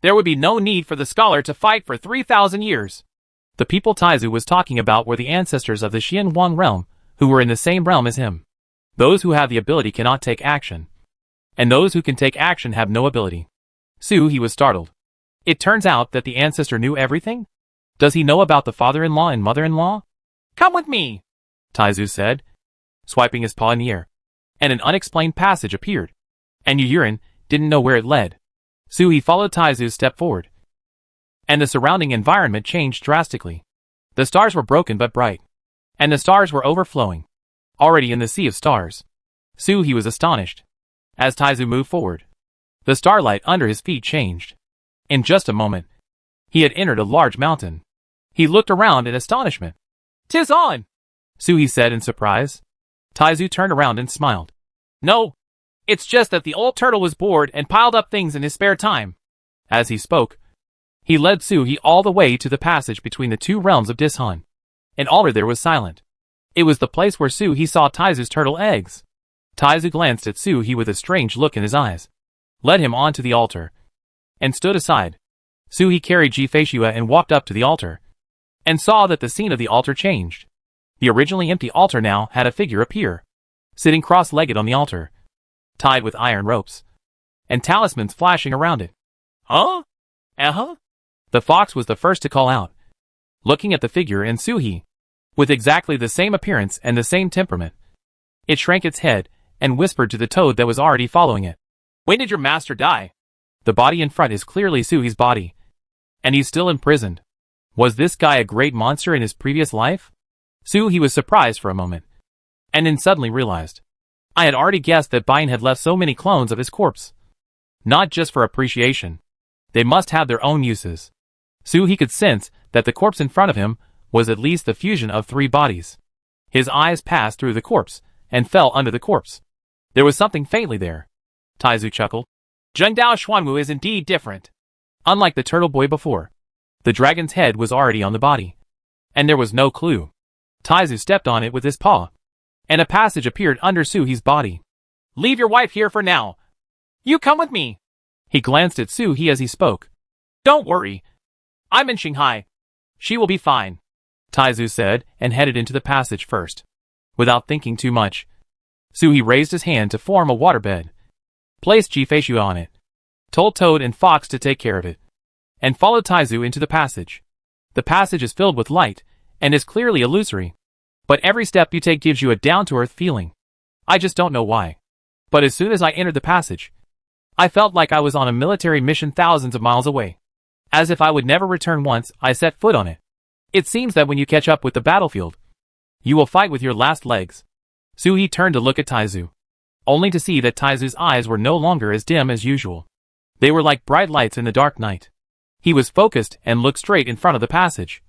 Speaker 1: there would be no need for the scholar to fight for 3,000 years. The people Taizu was talking about were the ancestors of the Xianwang realm, who were in the same realm as him. Those who have the ability cannot take action, and those who can take action have no ability. Suhi was startled. It turns out that the ancestor knew everything? Does he know about the father-in-law and mother-in-law? Come with me, Taizu said, swiping his paw in the air. And an unexplained passage appeared. And Yurin didn't know where it led. Suhi followed Taizu's step forward, and the surrounding environment changed drastically. The stars were broken but bright, and the stars were overflowing, already in the sea of stars. Suhi was astonished. As Taizu moved forward, the starlight under his feet changed. In just a moment, he had entered a large mountain. He looked around in astonishment. "'Tis on!" Suhi said in surprise. Taizu turned around and smiled. "No, it's just that the old turtle was bored and piled up things in his spare time." As he spoke, he led Suhi all the way to the passage between the two realms of Dishan. And all there was silent. It was the place where Suhi saw Taizu's turtle eggs. Taizu glanced at Suhi with a strange look in his eyes, led him onto the altar, and stood aside. Suhi carried Ji Feishue and walked up to the altar, and saw that the scene of the altar changed. The originally empty altar now had a figure appear, sitting cross-legged on the altar, tied with iron ropes, and talismans flashing around it. "Huh? Uh-huh?" The fox was the first to call out, looking at the figure in Suhi, with exactly the same appearance and the same temperament. It shrank its head and whispered to the toad that was already following it. "When did your master die?" The body in front is clearly Suhi's body, and he's still imprisoned. Was this guy a great monster in his previous life? Suhi was surprised for a moment, and then suddenly realized. I had already guessed that Bain had left so many clones of his corpse. Not just for appreciation. They must have their own uses. Suhi could sense that the corpse in front of him was at least the fusion of 3 bodies. His eyes passed through the corpse and fell under the corpse. There was something faintly there. Taizu chuckled. Zhengdao Xuanwu is indeed different. Unlike the turtle boy before, the dragon's head was already on the body, and there was no clue. Taizu stepped on it with his paw, and a passage appeared under Suhi's body. "Leave your wife here for now. You come with me." He glanced at Suhi as he spoke. "Don't worry. I'm in Shanghai. She will be fine," Taizu said and headed into the passage first. Without thinking too much, Suhi raised his hand to form a waterbed, placed Ji Feishue on it, told Toad and Fox to take care of it, and followed Taizu into the passage. The passage is filled with light, and is clearly illusory. But every step you take gives you a down-to-earth feeling. I just don't know why. But as soon as I entered the passage, I felt like I was on a military mission thousands of miles away. As if I would never return once I set foot on it. It seems that when you catch up with the battlefield, you will fight with your last legs. Suhi turned to look at Taizu, only to see that Taizu's eyes were no longer as dim as usual. They were like bright lights in the dark night. He was focused and looked straight in front of the passage,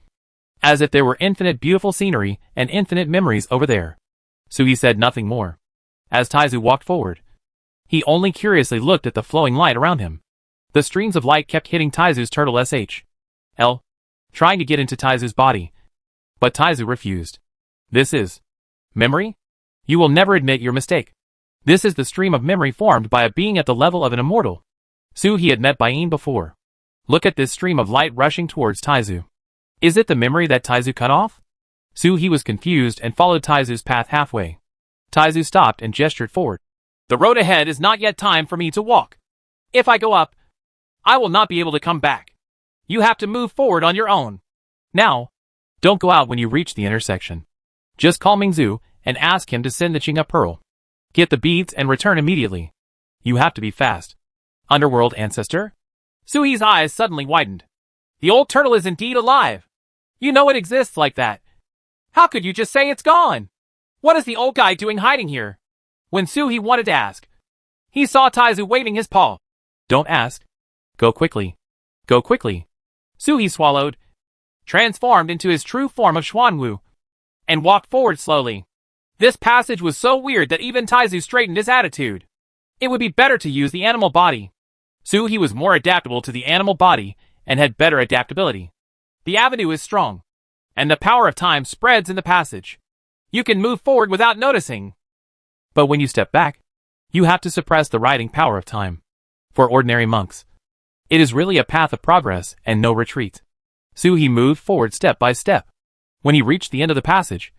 Speaker 1: as if there were infinite beautiful scenery and infinite memories over there. Suhi said nothing more. As Taizu walked forward, he only curiously looked at the flowing light around him. The streams of light kept hitting Taizu's turtle SHL, trying to get into Taizu's body. But Taizu refused. This is memory? You will never admit your mistake. This is the stream of memory formed by a being at the level of an immortal. Suhi had met Bain before. Look at this stream of light rushing towards Taizu. Is it the memory that Taizu cut off? He was confused and followed Taizu's path halfway. Taizu stopped and gestured forward. The road ahead is not yet time for me to walk. If I go up, I will not be able to come back. You have to move forward on your own. Now, don't go out when you reach the intersection. Just call Mingzu and ask him to send the Qing'e pearl. Get the beads and return immediately. You have to be fast. Underworld ancestor? Suhi's eyes suddenly widened. The old turtle is indeed alive. You know it exists like that. How could you just say it's gone? What is the old guy doing hiding here? When Suhi wanted to ask, he saw Taizu waving his paw. Don't ask. Go quickly. Go quickly. Suhi swallowed, transformed into his true form of Xuanwu, and walked forward slowly. This passage was so weird that even Taizu straightened his attitude. It would be better to use the animal body. Suhi was more adaptable to the animal body and had better adaptability. The avenue is strong, and the power of time spreads in the passage. You can move forward without noticing. But when you step back, you have to suppress the riding power of time. For ordinary monks, it is really a path of progress and no retreat. Suhi moved forward step by step. When he reached the end of the passage,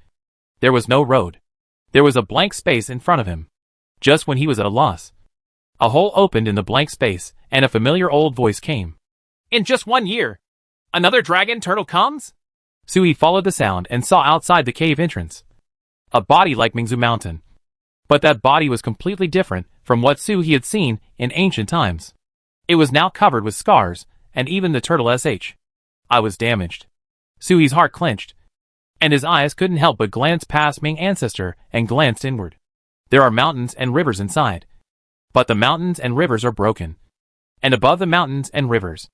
Speaker 1: there was no road. There was a blank space in front of him. Just when he was at a loss, a hole opened in the blank space, and a familiar old voice came. In just 1 year, another dragon turtle comes? Suhi followed the sound and saw outside the cave entrance a body like Mingzu Mountain. But that body was completely different from what Suhi had seen in ancient times. It was now covered with scars, and even the turtle sh. I was damaged. Suhi's heart clenched, and his eyes couldn't help but glance past Ming ancestor and glanced inward. There are mountains and rivers inside. But the mountains and rivers are broken. And above the mountains and rivers,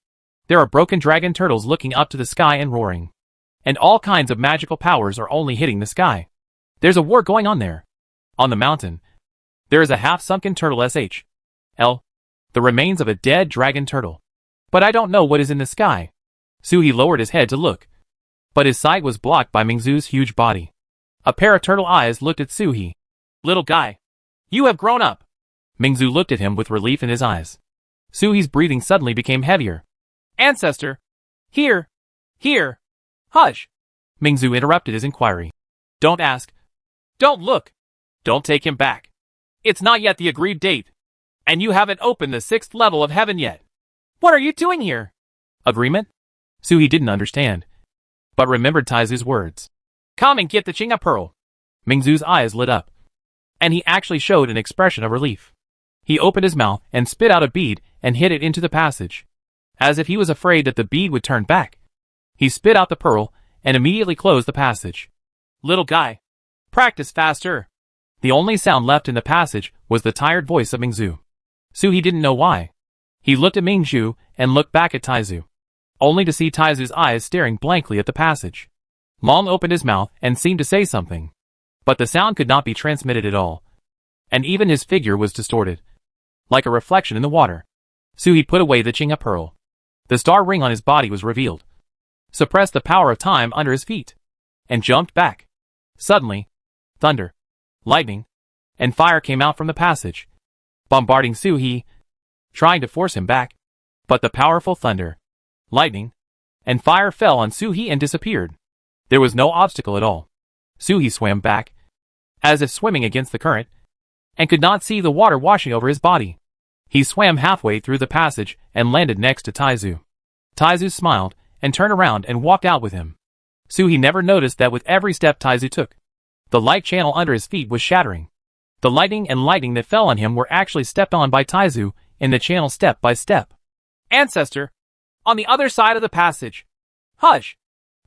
Speaker 1: there are broken dragon turtles looking up to the sky and roaring. And all kinds of magical powers are only hitting the sky. There's a war going on there. On the mountain, there is a half-sunken turtle sh. The remains of a dead dragon turtle. But I don't know what is in the sky. Suhi lowered his head to look. But his sight was blocked by Mingzu's huge body. A pair of turtle eyes looked at Suhi. Little guy, you have grown up. Mingzu looked at him with relief in his eyes. Suhi's breathing suddenly became heavier. Ancestor! Here! Here! Hush! Mingzu interrupted his inquiry. Don't ask. Don't look. Don't take him back. It's not yet the agreed date. And you haven't opened the 6th level of heaven yet. What are you doing here? Agreement? Suhi didn't understand, but remembered Taizu's words. Come and get the Qing'e pearl. Mingzu's eyes lit up, and he actually showed an expression of relief. He opened his mouth and spit out a bead and hid it into the passage, as if he was afraid that the bead would turn back. He spit out the pearl and immediately closed the passage. Little guy, practice faster. The only sound left in the passage was the tired voice of Mingzu. Suhi didn't know why. He looked at Mingzhu and looked back at Taizu, only to see Taizu's eyes staring blankly at the passage. Mom opened his mouth and seemed to say something, but the sound could not be transmitted at all, and even his figure was distorted, like a reflection in the water. Suhi put away the Qing'e pearl. The star ring on his body was revealed, suppressed the power of time under his feet, and jumped back. Suddenly, thunder, lightning, and fire came out from the passage, bombarding Suhi, trying to force him back. But the powerful thunder, lightning, and fire fell on Suhi and disappeared. There was no obstacle at all. Suhi swam back, as if swimming against the current, and could not see the water washing over his body. He swam halfway through the passage and landed next to Taizu. Taizu smiled and turned around and walked out with him. Suhi never noticed that with every step Taizu took, the light channel under his feet was shattering. The lightning that fell on him were actually stepped on by Taizu in the channel step by step. Ancestor, on the other side of the passage. Hush,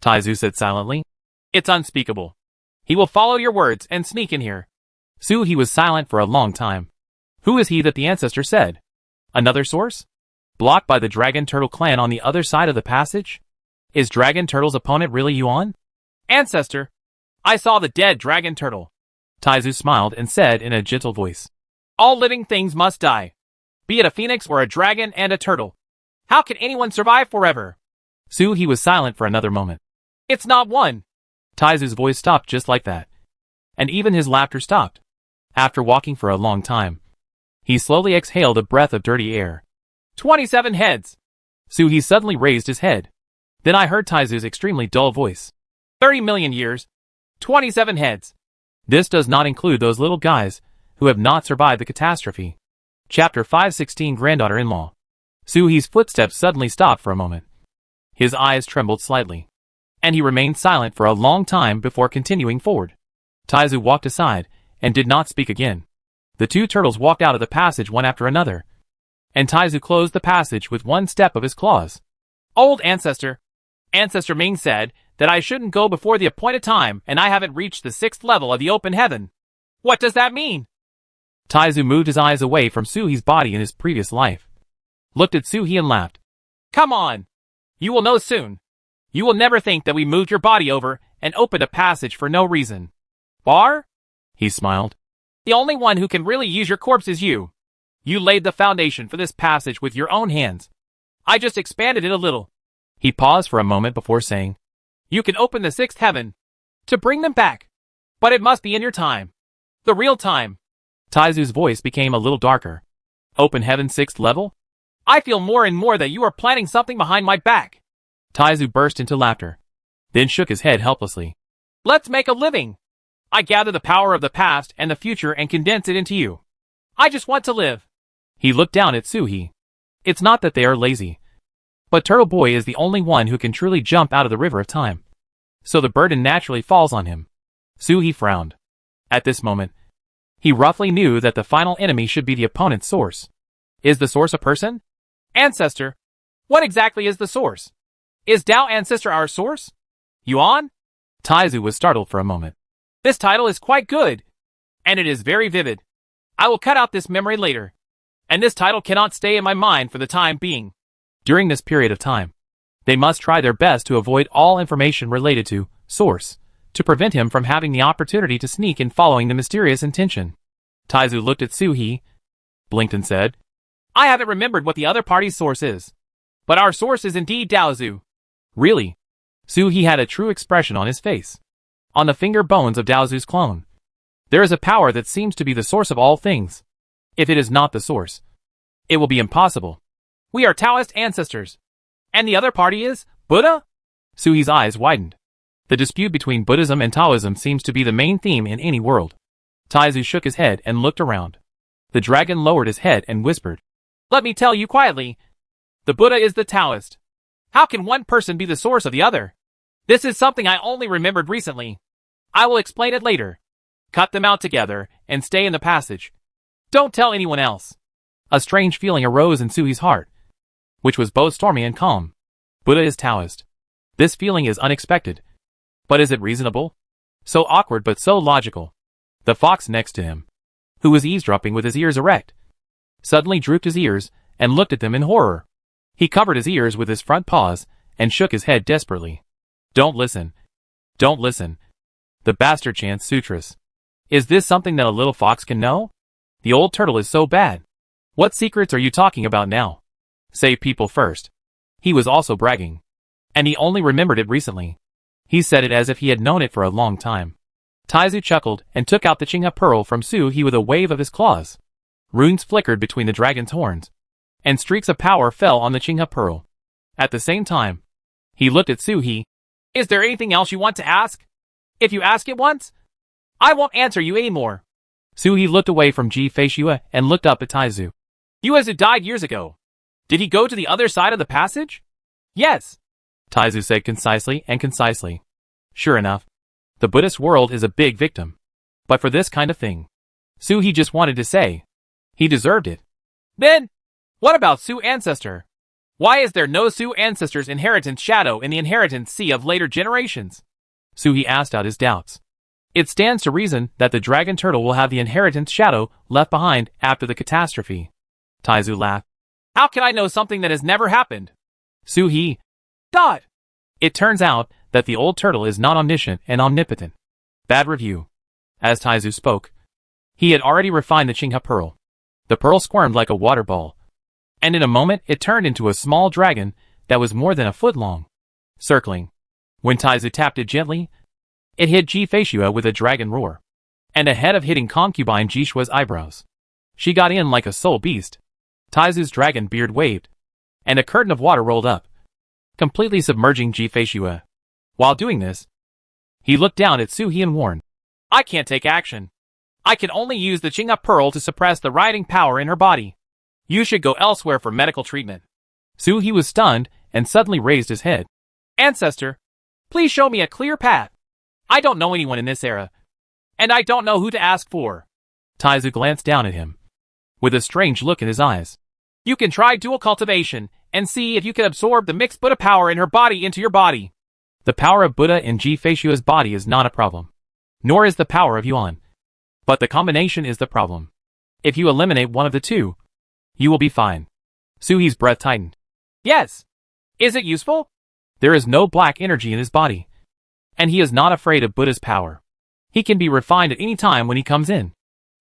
Speaker 1: Taizu said silently. It's unspeakable. He will follow your words and sneak in here. Suhi was silent for a long time. Who is he that the ancestor said? Another source? Blocked by the Dragon Turtle clan on the other side of the passage? Is Dragon Turtle's opponent really Yuan? Ancestor, I saw the dead Dragon Turtle. Taizu smiled and said in a gentle voice. All living things must die, be it a phoenix or a dragon and a turtle. How can anyone survive forever? Suhi was silent for another moment. It's not one. Taizu's voice stopped just like that, and even his laughter stopped. After walking for a long time, he slowly exhaled a breath of dirty air. 27 heads. Suhi suddenly raised his head. Then I heard Taizu's extremely dull voice. 30 million years. 27 heads. This does not include those little guys who have not survived the catastrophe. Chapter 516 Granddaughter-in-law. Suhi's footsteps suddenly stopped for a moment. His eyes trembled slightly, and he remained silent for a long time before continuing forward. Taizu walked aside and did not speak again. The two turtles walked out of the passage one after another, and Taizu closed the passage with one step of his claws. Old Ancestor. Ancestor Ming said that I shouldn't go before the appointed time, and I haven't reached the 6th level of the open heaven. What does that mean? Taizu moved his eyes away from Suhi's body in his previous life, looked at Suhi and laughed. Come on! You will know soon. You will never think that we moved your body over and opened a passage for no reason. Bar? He smiled. The only one who can really use your corpse is you. You laid the foundation for this passage with your own hands. I just expanded it a little. He paused for a moment before saying, You can open the 6th heaven to bring them back, but it must be in your time. The real time. Taizu's voice became a little darker. Open heaven 6th level? I feel more and more that you are planning something behind my back. Taizu burst into laughter, then shook his head helplessly. Let's make a living. I gather the power of the past and the future and condense it into you. I just want to live. He looked down at Suhi. It's not that they are lazy, but Turtle Boy is the only one who can truly jump out of the river of time. So the burden naturally falls on him. Suhi frowned. At this moment, he roughly knew that the final enemy should be the opponent's source. Is the source a person? Ancestor. What exactly is the source? Is Tao Ancestor our source? Yuan? Taizu was startled for a moment. This title is quite good, and it is very vivid. I will cut out this memory later, and this title cannot stay in my mind for the time being. During this period of time, they must try their best to avoid all information related to source, to prevent him from having the opportunity to sneak in following the mysterious intention. Taizu looked at Suhi, blinked and said, I haven't remembered what the other party's source is, but our source is indeed Daozu. Really? Suhi had a true expression on his face. On the finger bones of Daozu's clone, there is a power that seems to be the source of all things. If it is not the source, it will be impossible. We are Taoist ancestors. And the other party is Buddha? Suhi's eyes widened. The dispute between Buddhism and Taoism seems to be the main theme in any world. Taizu shook his head and looked around. The dragon lowered his head and whispered, Let me tell you quietly. The Buddha is the Taoist. How can one person be the source of the other? This is something I only remembered recently. I will explain it later. Cut them out together and stay in the passage. Don't tell anyone else. A strange feeling arose in Suhi's heart, which was both stormy and calm. Buddha is Taoist. This feeling is unexpected. But is it reasonable? So awkward but so logical. The fox next to him, who was eavesdropping with his ears erect, suddenly drooped his ears and looked at them in horror. He covered his ears with his front paws and shook his head desperately. Don't listen. Don't listen. The bastard chants sutras. Is this something that a little fox can know? The old turtle is so bad. What secrets are you talking about now? Save people first. He was also bragging. And he only remembered it recently. He said it as if he had known it for a long time. Taizu chuckled and took out the Qinghe pearl from Suhi with a wave of his claws. Runes flickered between the dragon's horns, and streaks of power fell on the Qinghe pearl. At the same time, he looked at Suhi. Is there anything else you want to ask? If you ask it once, I won't answer you anymore. Suhi looked away from Ji Feishua and looked up at Taizu. Yuezu died years ago. Did he go to the other side of the passage? Yes, Taizu said concisely and concisely. Sure enough, the Buddhist world is a big victim. But for this kind of thing, Suhi just wanted to say, he deserved it. Then, what about Su Ancestor? Why is there no Su Ancestor's inheritance shadow in the inheritance sea of later generations? Suhi asked out his doubts. It stands to reason that the dragon turtle will have the inheritance shadow left behind after the catastrophe. Taizu laughed. How can I know something that has never happened? Suhi. Dot. It turns out that the old turtle is not omniscient and omnipotent. Bad review. As Taizu spoke, he had already refined the Qinghe pearl. The pearl squirmed like a water ball, and in a moment it turned into a small dragon that was more than a foot long, circling. When Taizu tapped it gently, it hit Ji Feishua with a dragon roar, and ahead of hitting concubine Jishua's eyebrows, she got in like a soul beast. Taizu's dragon beard waved. and a curtain of water rolled up, completely submerging Ji-Fei. While doing this, he looked down at Su-He and warned, "I can't take action. I can only use the Qing-Up Pearl to suppress the rioting power in her body. You should go elsewhere for medical treatment." Su-He was stunned and suddenly raised his head. "Ancestor, please show me a clear path. I don't know anyone in this era, and I don't know who to ask for." Taizu glanced down at him, with a strange look in his eyes. "You can try dual cultivation and see if you can absorb the mixed Buddha power in her body into your body." The power of Buddha in Ji-Fei body is not a problem, nor is the power of Yuan. But the combination is the problem. If you eliminate one of the two, you will be fine. Su-He's breath tightened. "Yes. Is it useful?" There is no black energy in his body, and he is not afraid of Buddha's power. He can be refined at any time when he comes in.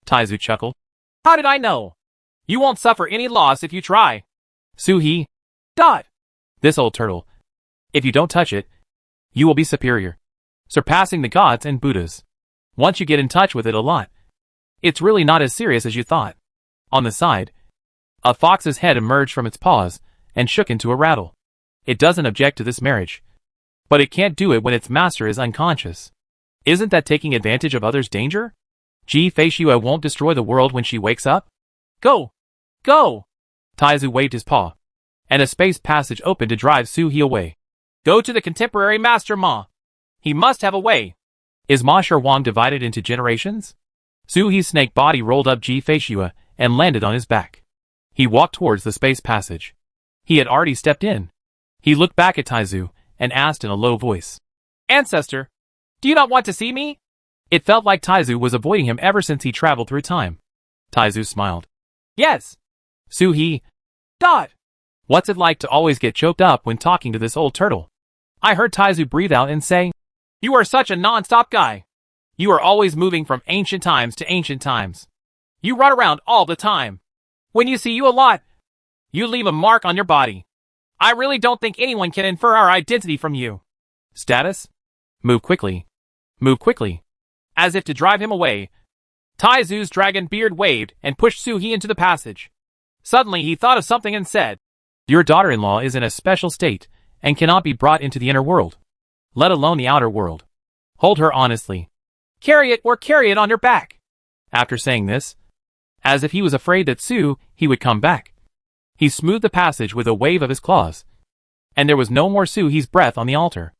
Speaker 1: Taizu chuckled. "How did I know? You won't suffer any loss if you try." Su-He. This old turtle. If you don't touch it, you will be superior, surpassing the gods and Buddhas. Once you get in touch with it a lot, it's really not as serious as you thought. On the side, a fox's head emerged from its paws and shook into a rattle. It doesn't object to this marriage, but it can't do it when its master is unconscious. Isn't that taking advantage of others' danger? Ji-Fei won't destroy the world when she wakes up? Go! Go! Taizu waved his paw, and a space passage opened to drive Su-He away. "Go to the contemporary master Ma. He must have a way." Is Ma Sherwang divided into generations? Su-He's snake body rolled up Ji-Fei and landed on his back. He walked towards the space passage. He had already stepped in. He looked back at Taizu and asked in a low voice, "Ancestor, do you not want to see me?" It felt like Taizu was avoiding him ever since he traveled through time. Taizu smiled. "Yes." Su-He. What's it like to always get choked up when talking to this old turtle? I heard Taizu breathe out and say, "You are such a non-stop guy. You are always moving from ancient times to ancient times. You run around all the time. When you see you a lot, you leave a mark on your body. I really don't think anyone can infer our identity from you." Status? Move quickly. Move quickly. As if to drive him away, Taizu's dragon beard waved and pushed Su-He into the passage. Suddenly he thought of something and said, "Your daughter-in-law is in a special state and cannot be brought into the inner world, let alone the outer world. Hold her honestly. Carry it on your back." After saying this, as if he was afraid that Su-He would come back, he smoothed the passage with a wave of his claws, and there was no more Su-He's breath on the altar.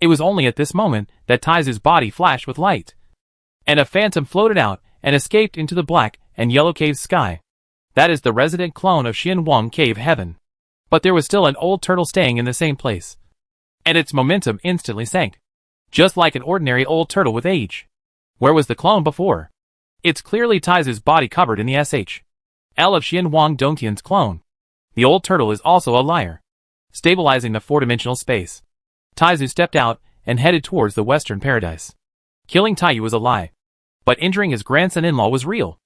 Speaker 1: It was only at this moment that Taizu's body flashed with light, and a phantom floated out and escaped into the black and yellow cave sky. That is the resident clone of Xianwang Cave Heaven. But there was still an old turtle staying in the same place, and its momentum instantly sank, just like an ordinary old turtle with age. Where was the clone before? It's clearly Taizu's body covered in the SHL of Xianwang Dongtian's clone. The old turtle is also a liar, stabilizing the four-dimensional space. Taizu stepped out and headed towards the Western Paradise. Killing Taiyu was a lie, but injuring his grandson-in-law was real,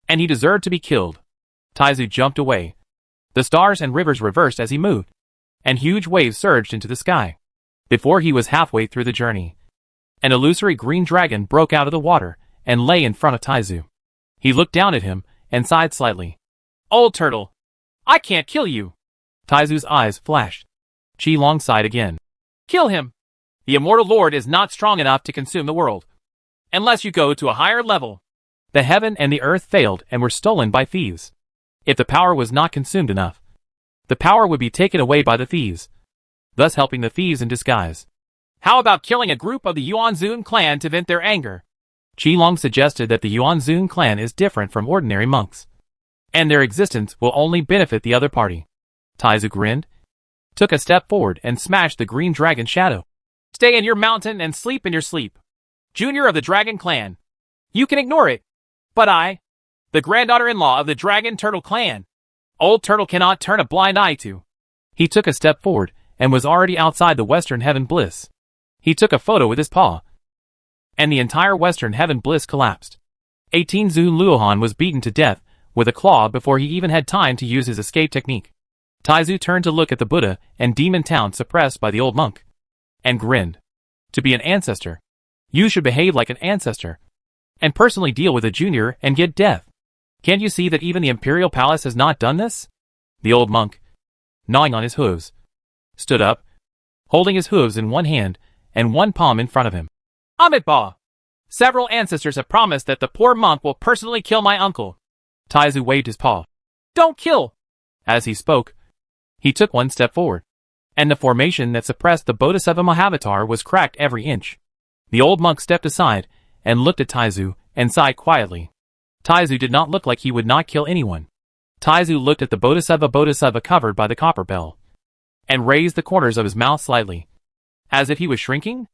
Speaker 1: and he deserved to be killed. Taizu jumped away. The stars and rivers reversed as he moved, and huge waves surged into the sky. Before he was halfway through the journey, an illusory green dragon broke out of the water and lay in front of Taizu. He looked down at him and sighed slightly. "Old turtle, I can't kill you." Taizu's eyes flashed. Qi Long sighed again. "Kill him. The immortal lord is not strong enough to consume the world, unless you go to a higher level." The heaven and the earth failed and were stolen by thieves. If the power was not consumed enough, the power would be taken away by the thieves, thus helping the thieves in disguise. "How about killing a group of the Yuanzun clan to vent their anger?" Qi Long suggested that the Yuanzun clan is different from ordinary monks, and their existence will only benefit the other party. Taizu grinned, took a step forward and smashed the green dragon shadow. "Stay in your mountain and sleep in your sleep. Junior of the dragon clan. You can ignore it. But I, the granddaughter-in-law of the dragon turtle clan, old turtle cannot turn a blind eye to." He took a step forward and was already outside the Western Heaven Bliss. He took a photo with his paw, and the entire Western Heaven Bliss collapsed. 18 Zun Luohan was beaten to death with a claw before he even had time to use his escape technique. Taizu turned to look at the Buddha and demon town suppressed by the old monk, and grinned. "To be an ancestor, you should behave like an ancestor, and personally deal with a junior and get death. Can't you see that even the imperial palace has not done this?" The old monk. gnawing on his hooves, stood up, holding his hooves in one hand and one palm in front of him. Amitabha! Several ancestors have promised that the poor monk will personally kill my uncle. Taizu waved his paw. Don't kill! As he spoke, he took one step forward, and the formation that suppressed the Bodhisattva Mahavatar was cracked every inch. The old monk stepped aside and looked at Taizu and sighed quietly. Taizu did not look like he would not kill anyone. Taizu looked at the Bodhisattva covered by the copper bell, and raised the corners of his mouth slightly, as if he was shrinking,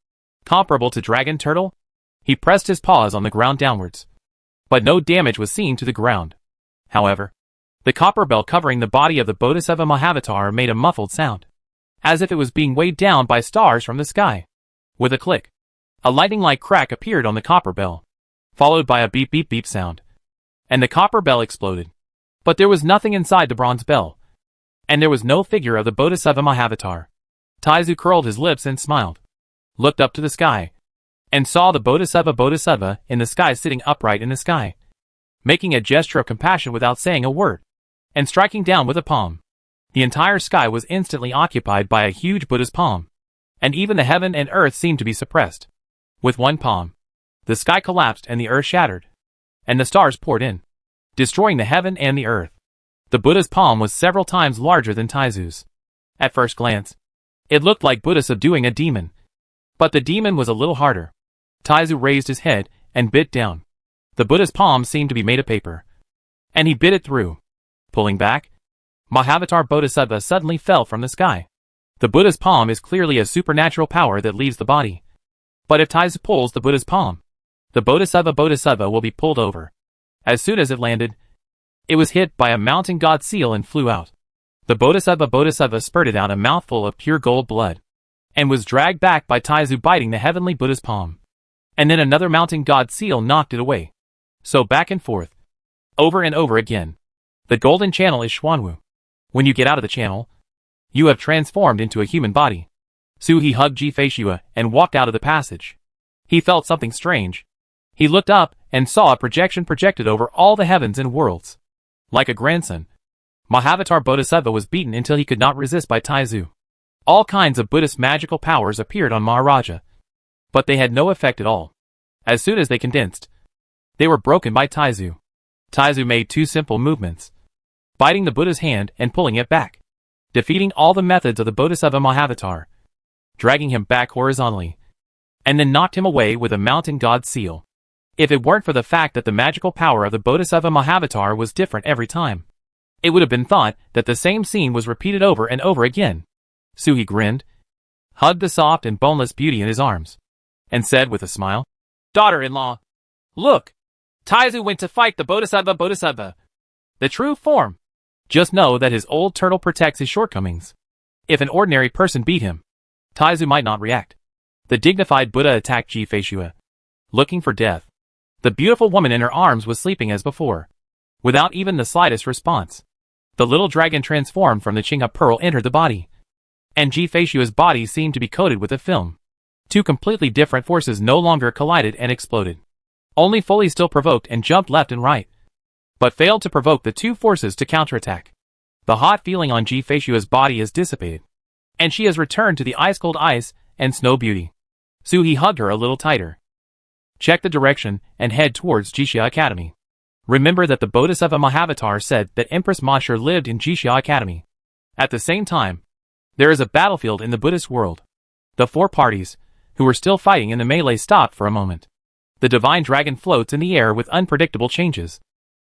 Speaker 1: comparable to dragon turtle. He pressed his paws on the ground downwards, but no damage was seen to the ground. However, the copper bell covering the body of the Bodhisattva Mahavatar made a muffled sound, as if it was being weighed down by stars from the sky. With a click, a lightning-like crack appeared on the copper bell, followed by a beep beep beep sound, and the copper bell exploded. But there was nothing inside the bronze bell, and there was no figure of the Bodhisattva Mahavatar. Taizu curled his lips and smiled, looked up to the sky, and saw the Bodhisattva in the sky sitting upright in the sky, making a gesture of compassion without saying a word, and striking down with a palm. The entire sky was instantly occupied by a huge Buddha's palm, and even the heaven and earth seemed to be suppressed. With one palm, the sky collapsed and the earth shattered, and the stars poured in, destroying the heaven and the earth. The Buddha's palm was several times larger than Taizu's. At first glance, it looked like Buddha subduing a demon, but the demon was a little harder. Taizu raised his head and bit down. The Buddha's palm seemed to be made of paper, and he bit it through. Pulling back, Mahavatar Bodhisattva suddenly fell from the sky. The Buddha's palm is clearly a supernatural power that leaves the body. But if Taizu pulls the Buddha's palm, the Bodhisattva will be pulled over. As soon as it landed, it was hit by a mountain god seal and flew out. The Bodhisattva spurted out a mouthful of pure gold blood, and was dragged back by Taizu biting the heavenly Buddha's palm. And then another mountain god seal knocked it away. So back and forth, over and over again. The golden channel is Xuanwu. When you get out of the channel, you have transformed into a human body. He hugged Ji-Fei and walked out of the passage. He felt something strange. He looked up and saw a projection projected over all the heavens and worlds. Like a grandson, Mahavatar Bodhisattva was beaten until he could not resist by Taizu. All kinds of Buddhist magical powers appeared on Maharaja, but they had no effect at all. As soon as they condensed, they were broken by Taizu. Taizu made two simple movements, biting the Buddha's hand and pulling it back, defeating all the methods of the Bodhisattva Mahavatar, dragging him back horizontally, and then knocked him away with a mountain god seal. If it weren't for the fact that the magical power of the Bodhisattva Mahavatar was different every time, it would have been thought that the same scene was repeated over and over again. Suhi grinned, hugged the soft and boneless beauty in his arms, and said with a smile, "Daughter-in-law, look, Taizu went to fight the Bodhisattva, the true form. Just know that his old turtle protects his shortcomings. If an ordinary person beat him, Taizu might not react." The dignified Buddha attacked Ji-Fei, looking for death. The beautiful woman in her arms was sleeping as before, without even the slightest response. The little dragon transformed from the Qinghe pearl entered the body, and Ji-Fei's body seemed to be coated with a film. Two completely different forces no longer collided and exploded. Only Foley still provoked and jumped left and right, but failed to provoke the two forces to counterattack. The hot feeling on Ji-Fei's body is dissipated, and she has returned to the ice-cold ice and snow beauty. Suhi hugged her a little tighter. Check the direction and head towards Jixia Academy. Remember that the Bodhisattva Mahavatar said that Empress Mashur lived in Jixia Academy. At the same time, there is a battlefield in the Buddhist world. The four parties, who were still fighting in the melee, stopped for a moment. The divine dragon floats in the air with unpredictable changes.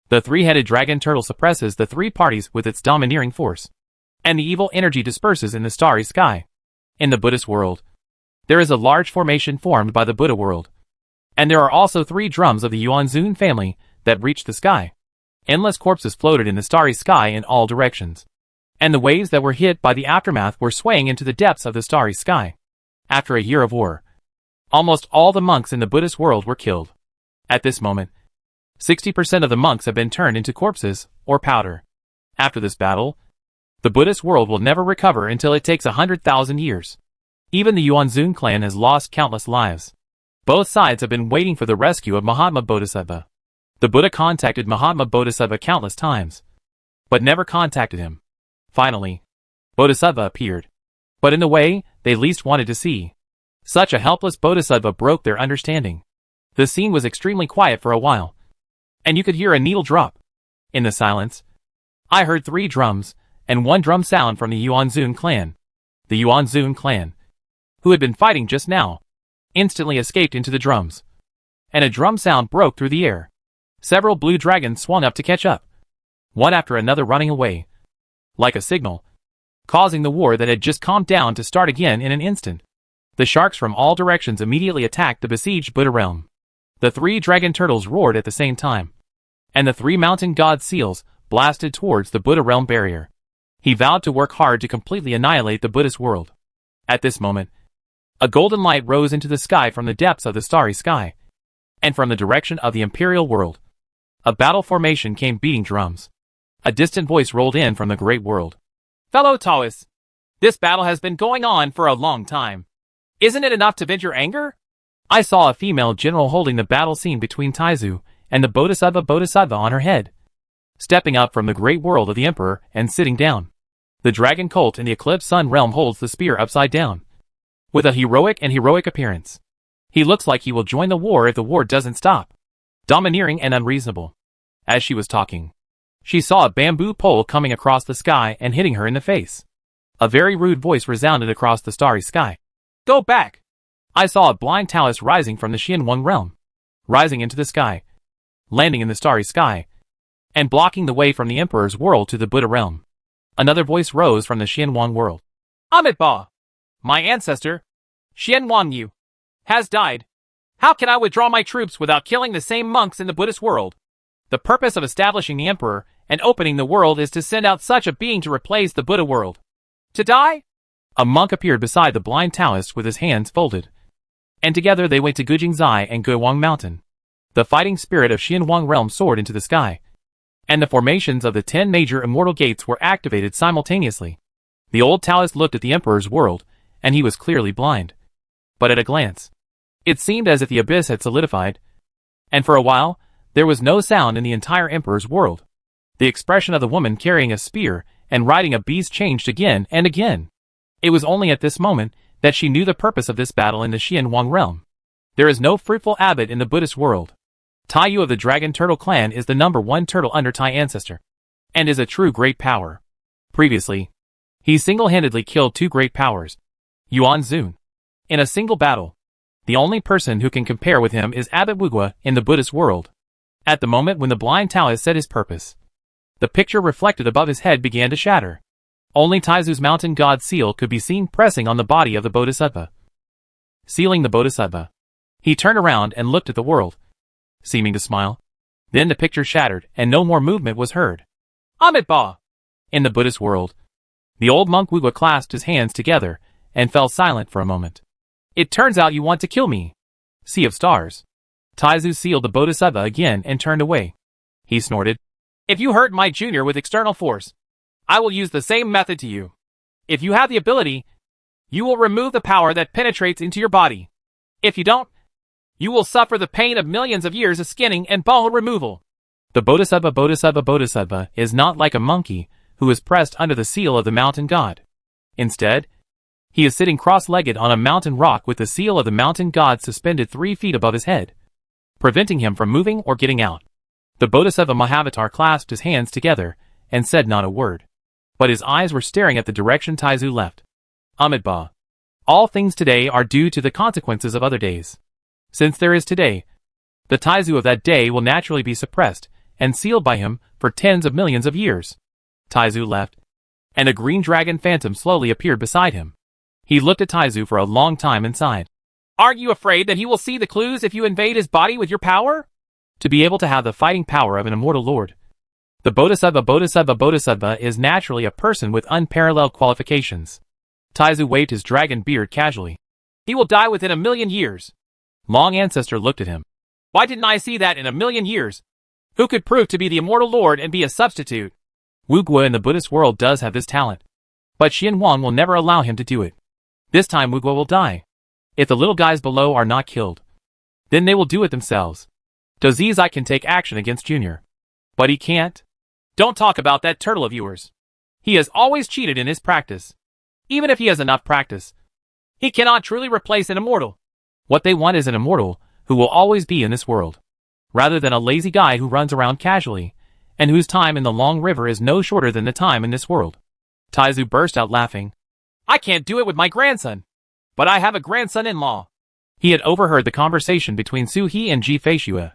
Speaker 1: The three-headed dragon turtle suppresses the three parties with its domineering force, and the evil energy disperses in the starry sky. In the Buddhist world, there is a large formation formed by the Buddha world, and there are also three drums of the Yuanzun family that reach the sky. Endless corpses floated in the starry sky in all directions, and the waves that were hit by the aftermath were swaying into the depths of the starry sky. After a year of war, almost all the monks in the Buddhist world were killed. At this moment, 60% of the monks have been turned into corpses or powder. After this battle, the Buddhist world will never recover until it takes 100,000 years. Even the Yuanzun clan has lost countless lives. Both sides have been waiting for the rescue of Mahatma Bodhisattva. The Buddha contacted Mahatma Bodhisattva countless times, but never contacted him. Finally, Bodhisattva appeared. But in the way they least wanted to see. Such a helpless Bodhisattva broke their understanding. The scene was extremely quiet for a while. And you could hear a needle drop. In the silence, I heard 3 drums, and 1 drum sound from the Yuanzun clan. The Yuanzun clan, who had been fighting just now, instantly escaped into the drums. And a drum sound broke through the air. Several blue dragons swung up to catch up, one after another running away, like a signal, causing the war that had just calmed down to start again in an instant. The sharks from all directions immediately attacked the besieged Buddha realm. The 3 dragon turtles roared at the same time, and the 3 mountain god seals blasted towards the Buddha realm barrier. He vowed to work hard to completely annihilate the Buddhist world. At this moment, a golden light rose into the sky from the depths of the starry sky, and from the direction of the imperial world, a battle formation came beating drums. A distant voice rolled in from the great world. Fellow Taoists, this battle has been going on for a long time. Isn't it enough to vent your anger? I saw a female general holding the battle scene between Taizu and the Bodhisattva on her head, stepping up from the great world of the emperor and sitting down. The dragon cult in the eclipsed sun realm holds the spear upside down, with a heroic appearance. He looks like he will join the war if the war doesn't stop. Domineering and unreasonable. As she was talking, she saw a bamboo pole coming across the sky and hitting her in the face. A very rude voice resounded across the starry sky. Go back! I saw a blind Taoist rising from the Xianwang realm, rising into the sky, landing in the starry sky, and blocking the way from the emperor's world to the Buddha realm. Another voice rose from the Xianwang world. Amitabha! My ancestor, Xianwang Yu, has died. How can I withdraw my troops without killing the same monks in the Buddhist world? The purpose of establishing the emperor and opening the world is to send out such a being to replace the Buddha world. To die? A monk appeared beside the blind Taoist with his hands folded, and together they went to Gujingzai and Guiwang Mountain. The fighting spirit of Xianwang realm soared into the sky, and the formations of the 10 major immortal gates were activated simultaneously. The old Taoist looked at the emperor's world, and he was clearly blind. But at a glance, it seemed as if the abyss had solidified, and for a while, there was no sound in the entire emperor's world. The expression of the woman carrying a spear and riding a beast changed again and again. It was only at this moment that she knew the purpose of this battle in the Xianwang realm. There is no fruitful abbot in the Buddhist world. Taiyu of the Dragon Turtle clan is the #1 turtle under Tai ancestor, and is a true great power. Previously, he single-handedly killed 2 great powers, Yuan Zun, in a single battle. The only person who can compare with him is Abbot Wugua in the Buddhist world. At the moment when the blind Taoist said his purpose, the picture reflected above his head began to shatter. Only Taizu's mountain god seal could be seen pressing on the body of the Bodhisattva, sealing the Bodhisattva. He turned around and looked at the world, seeming to smile. Then the picture shattered and no more movement was heard. Amitabha! In the Buddhist world, the old monk Wugua clasped his hands together and fell silent for a moment. It turns out you want to kill me. Sea of Stars. Taizu sealed the Bodhisattva again and turned away. He snorted. If you hurt my junior with external force, I will use the same method to you. If you have the ability, you will remove the power that penetrates into your body. If you don't, you will suffer the pain of millions of years of skinning and bone removal. The Bodhisattva is not like a monkey who is pressed under the seal of the mountain god. Instead, he is sitting cross-legged on a mountain rock with the seal of the mountain god suspended 3 feet above his head, preventing him from moving or getting out. The Bodhisattva Mahavatar clasped his hands together and said not a word, but his eyes were staring at the direction Taizu left. Amitabha. All things today are due to the consequences of other days. Since there is today, the Taizu of that day will naturally be suppressed and sealed by him for tens of millions of years. Taizu left, and a green dragon phantom slowly appeared beside him. He looked at Taizu for a long time and sighed. Aren't you afraid that he will see the clues if you invade his body with your power? To be able to have the fighting power of an immortal lord, the Bodhisattva is naturally a person with unparalleled qualifications. Taizu waved his dragon beard casually. He will die within 1,000,000 years. Long Ancestor looked at him. Why didn't I see that in 1,000,000 years? Who could prove to be the immortal lord and be a substitute? Wugua in the Buddhist world does have this talent, but Xianwang will never allow him to do it. This time Wugua will die. If the little guys below are not killed, then they will do it themselves. Dozizai can take action against Junior, but he can't. Don't talk about that turtle of yours. He has always cheated in his practice. Even if he has enough practice, he cannot truly replace an immortal. What they want is an immortal who will always be in this world, rather than a lazy guy who runs around casually, and whose time in the long river is no shorter than the time in this world. Taizu burst out laughing. I can't do it with my grandson, but I have a grandson-in-law. He had overheard the conversation between Su He and Ji Feishue.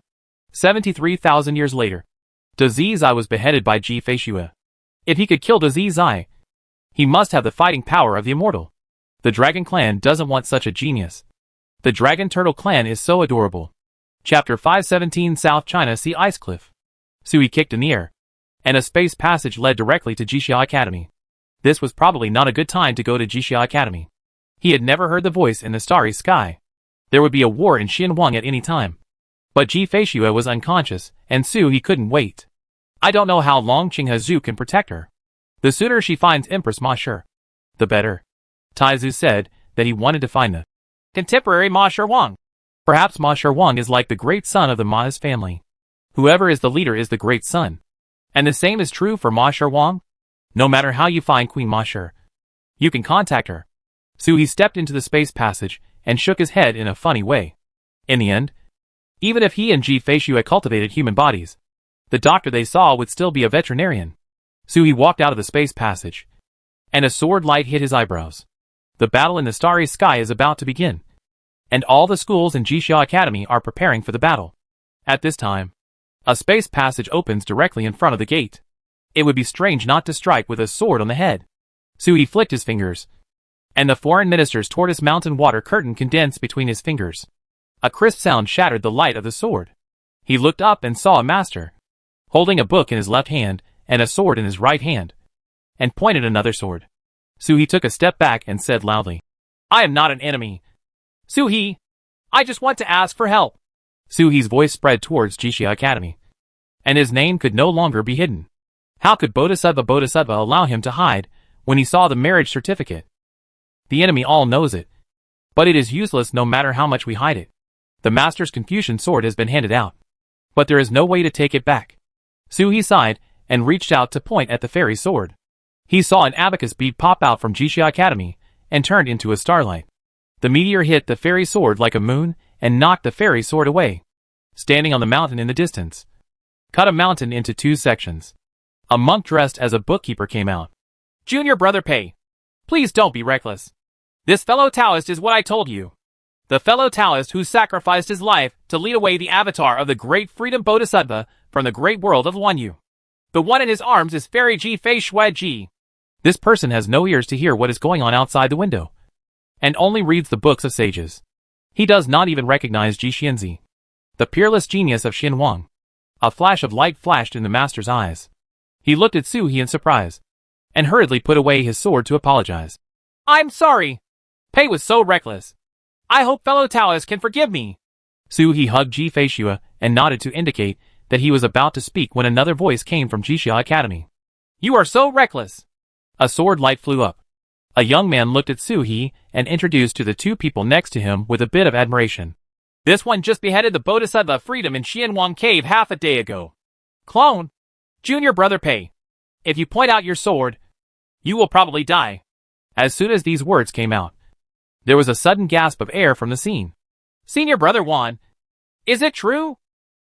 Speaker 1: 73,000 years later, Dazi Zai was beheaded by Ji Feishue. If he could kill Dazi Zai, he must have the fighting power of the immortal. The Dragon Clan doesn't want such a genius. The Dragon Turtle Clan is so adorable. Chapter 517 South China Sea Ice Cliff. Sui kicked in the air, and a space passage led directly to Jixia Academy. This was probably not a good time to go to Jixia Academy. He had never heard the voice in the starry sky. There would be a war in Xinhuang at any time. But Ji Feishue was unconscious, and He couldn't wait. I don't know how long Qing Zhu can protect her. The sooner she finds Empress Ma Shi, the better. Taizu said that he wanted to find the contemporary Ma Shi Wang. Perhaps Ma Shi Wang is like the great son of the Ma's family. Whoever is the leader is the great son. And the same is true for Ma Shi Wang. No matter how you find Queen Ma Shi, you can contact her. He stepped into the space passage and shook his head in a funny way. In the end, even if he and Ji Feishue cultivated human bodies, the doctor they saw would still be a veterinarian. He walked out of the space passage, and a sword light hit his eyebrows. The battle in the starry sky is about to begin, and all the schools in Jixia Academy are preparing for the battle. At this time, a space passage opens directly in front of the gate. It would be strange not to strike with a sword on the head. He flicked his fingers, and the foreign minister's tortoise mountain water curtain condensed between his fingers. A crisp sound shattered the light of the sword. He looked up and saw a master, holding a book in his left hand and a sword in his right hand, and pointed another sword. He took a step back and said loudly, I am not an enemy. He, I just want to ask for help. He's voice spread towards Jixia Academy, and his name could no longer be hidden. How could Bodhisattva allow him to hide when he saw the marriage certificate? The enemy all knows it, but it is useless no matter how much we hide it. The Master's Confucian sword has been handed out, but there is no way to take it back. He sighed and reached out to point at the fairy sword. He saw an abacus bead pop out from Jixia Academy and turned into a starlight. The meteor hit the fairy sword like a moon and knocked the fairy sword away. Standing on the mountain in the distance, cut a mountain into two sections. A monk dressed as a bookkeeper came out. Junior Brother Pei, please don't be reckless. This fellow Taoist is what I told you. The fellow Taoist who sacrificed his life to lead away the avatar of the great freedom Bodhisattva from the great world of Wanyu. The one in his arms is Fairy Ji Feishue Ji. This person has no ears to hear what is going on outside the window, and only reads the books of sages. He does not even recognize Ji Xianzi, the peerless genius of Xinhuang. A flash of light flashed in the master's eyes. He looked at He in surprise, and hurriedly put away his sword to apologize. I'm sorry. Pei was so reckless. I hope fellow Taoists can forgive me. He hugged Ji Feishue and nodded to indicate that he was about to speak when another voice came from Jixia Academy. You are so reckless. A sword light flew up. A young man looked at He and introduced to the two people next to him with a bit of admiration. This one just beheaded the Bodhisattva Freedom in Xianhuang Cave half a day ago. Clone, Junior Brother Pei, if you point out your sword, you will probably die. As soon as these words came out, there was a sudden gasp of air from the scene. Senior Brother Wan, is it true?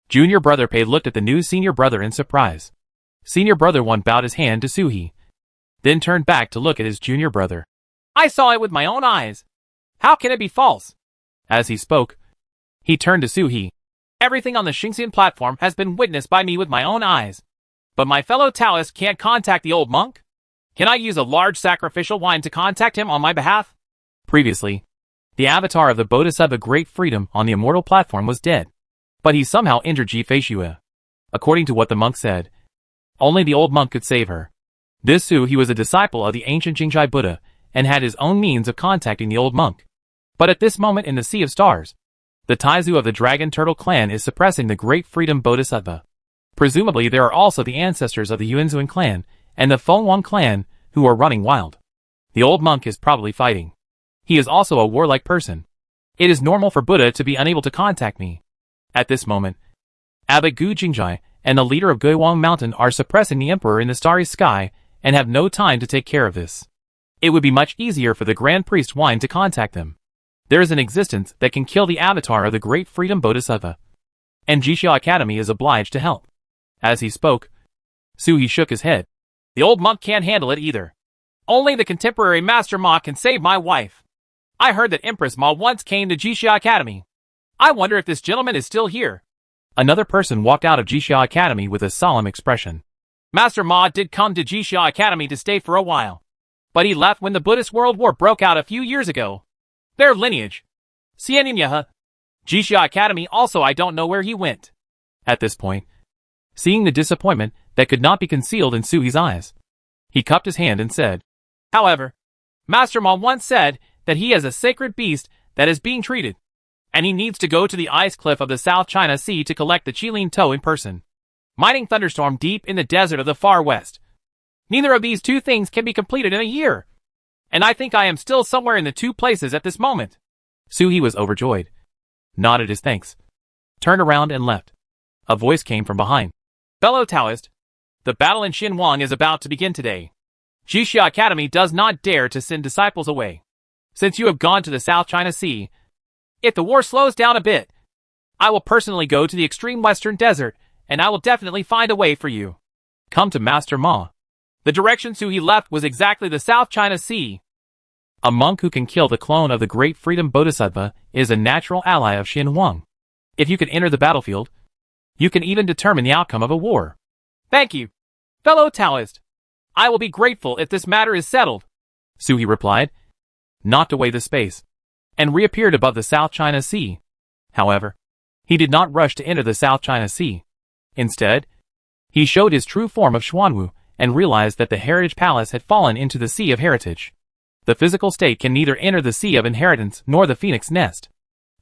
Speaker 1: Junior Brother Pei looked at the new senior brother in surprise. Senior Brother Wan bowed his hand to He, then turned back to look at his junior brother. I saw it with my own eyes. How can it be false? As he spoke, he turned to He. Everything on the Xingxian platform has been witnessed by me with my own eyes. But my fellow Taoist can't contact the old monk? Can I use a large sacrificial wine to contact him on my behalf? Previously, the avatar of the Bodhisattva Great Freedom on the immortal platform was dead, but he somehow injured Ji Feishue. According to what the monk said, only the old monk could save her. This he was a disciple of the ancient Jingzhai Buddha and had his own means of contacting the old monk. But at this moment in the Sea of Stars, the Taizu of the Dragon Turtle Clan is suppressing the Great Freedom Bodhisattva. Presumably there are also the ancestors of the Yuanzuan clan and the Fenghuang clan who are running wild. The old monk is probably fighting. He is also a warlike person. It is normal for Buddha to be unable to contact me. At this moment, Abbot Gu Jingjai and the leader of Guiwang Mountain are suppressing the emperor in the starry sky and have no time to take care of this. It would be much easier for the Grand Priest Wine to contact them. There is an existence that can kill the avatar of the Great Freedom Bodhisattva, and Jixia Academy is obliged to help. As he spoke, Suhi shook his head. The old monk can't handle it either. Only the contemporary Master Ma can save my wife. I heard that Empress Ma once came to Jixia Academy. I wonder if this gentleman is still here. Another person walked out of Jixia Academy with a solemn expression. Master Ma did come to Jixia Academy to stay for a while, but he left when the Buddhist World War broke out a few years ago. Their lineage. Xianyaha. Jixia Academy also I don't know where he went. At this point, seeing the disappointment that could not be concealed in Suhi's eyes, he cupped his hand and said, However, Master Ma once said that he is a sacred beast that is being treated, and he needs to go to the ice cliff of the South China Sea to collect the Qilin Toe in person. Mining thunderstorm deep in the desert of the far west. Neither of these two things can be completed in a year, and I think I am still somewhere in the two places at this moment. Suhi was overjoyed, nodded his thanks, turned around and left. A voice came from behind. Fellow Taoist, the battle in Xinhuang is about to begin today. Jixia Academy does not dare to send disciples away, since you have gone to the South China Sea. If the war slows down a bit, I will personally go to the extreme western desert, and I will definitely find a way for you. Come to Master Ma. The direction Suhi left was exactly the South China Sea. A monk who can kill the clone of the Great Freedom Bodhisattva is a natural ally of Xinhuang. If you can enter the battlefield, you can even determine the outcome of a war. Thank you, fellow Taoist. I will be grateful if this matter is settled. Suhi replied, knocked away the space, and reappeared above the South China Sea. However, he did not rush to enter the South China Sea. Instead, he showed his true form of Xuanwu and realized that the Heritage Palace had fallen into the Sea of Heritage. The physical state can neither enter the Sea of Inheritance nor the Phoenix Nest.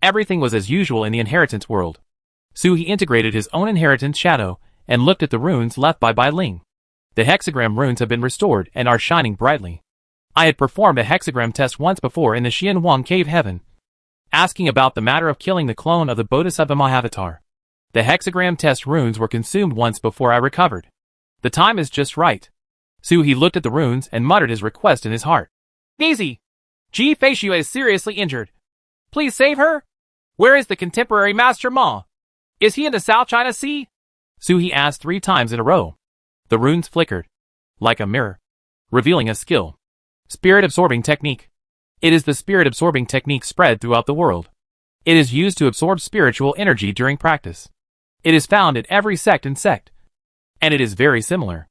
Speaker 1: Everything was as usual in the Inheritance world. Suhi integrated his own Inheritance shadow and looked at the runes left by Bai Ling. The hexagram runes have been restored and are shining brightly. I had performed a hexagram test once before in the Xianhuang Cave Heaven, asking about the matter of killing the clone of the Bodhisattva Mahavatar. The hexagram test runes were consumed once before I recovered. The time is just right. Suhi looked at the runes and muttered his request in his heart. Easy! Ji Feishu is seriously injured. Please save her? Where is the contemporary Master Ma? Is he in the South China Sea? Suhi asked 3 times in a row. The runes flickered, like a mirror, revealing a skill. Spirit-absorbing technique. It is the spirit-absorbing technique spread throughout the world. It is used to absorb spiritual energy during practice. It is found in every sect and sect, and it is very similar.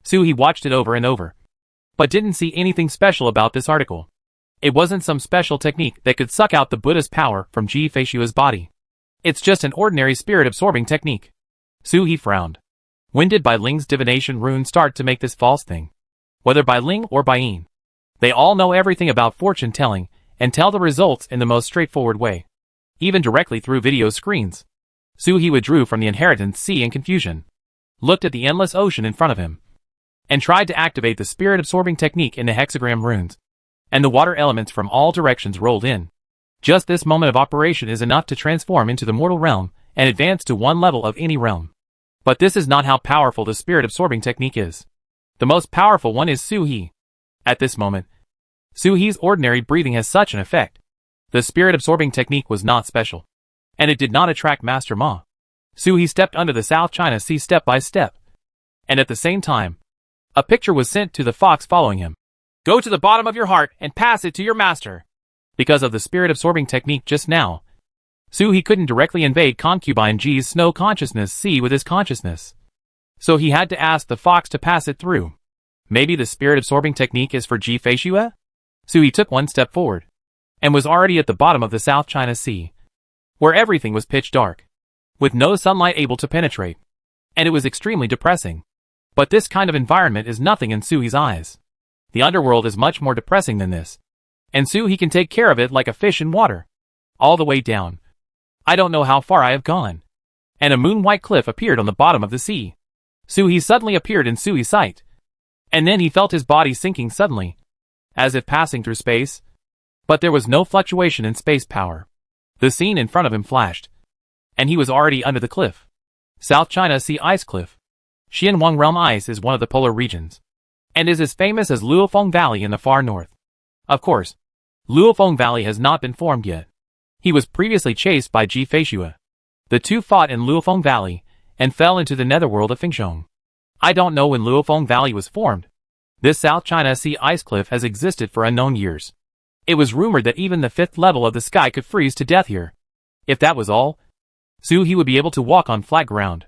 Speaker 1: Suhi watched it over and over, but didn't see anything special about this article. It wasn't some special technique that could suck out the Buddha's power from Ji Feishua's body. It's just an ordinary spirit-absorbing technique. Suhi frowned. When did Bai Ling's divination rune start to make this false thing? Whether Bai Ling or Bai Yin, they all know everything about fortune-telling and tell the results in the most straightforward way, even directly through video screens. Suhi withdrew from the Inheritance Sea in confusion, looked at the endless ocean in front of him, and tried to activate the spirit-absorbing technique in the hexagram runes, and the water elements from all directions rolled in. Just this moment of operation is enough to transform into the mortal realm and advance to one level of any realm. But this is not how powerful the spirit-absorbing technique is. The most powerful one is Suhi. At this moment, Suhi's ordinary breathing has such an effect. The spirit-absorbing technique was not special, and it did not attract Master Ma. Suhi stepped under the South China Sea step by step, and at the same time, a picture was sent to the fox following him. Go to the bottom of your heart and pass it to your master. Because of the spirit-absorbing technique just now, Suhi couldn't directly invade concubine Ji's snow consciousness sea with his consciousness. So he had to ask the fox to pass it through. Maybe the spirit-absorbing technique is for Ji Feishue? Suhi took one step forward, and was already at the bottom of the South China Sea, where everything was pitch dark, with no sunlight able to penetrate, and it was extremely depressing. But this kind of environment is nothing in Suhi's eyes. The underworld is much more depressing than this, and Suhi can take care of it like a fish in water. All the way down. I don't know how far I have gone. And a moon-white cliff appeared on the bottom of the sea. Suhi suddenly appeared in Suhi's sight. And then he felt his body sinking suddenly, as if passing through space. But there was no fluctuation in space power. The scene in front of him flashed, and he was already under the cliff. South China Sea Ice Cliff. Xinhuang Realm ice is one of the polar regions, and is as famous as Luofeng Valley in the far north. Of course, Luofeng Valley has not been formed yet. He was previously chased by Ji Feishue. The two fought in Luofeng Valley and fell into the netherworld of Fengsheng. I don't know when Luofeng Valley was formed. This South China Sea ice cliff has existed for unknown years. It was rumored that even the 5th level of the sky could freeze to death here. If that was all, Su He would be able to walk on flat ground.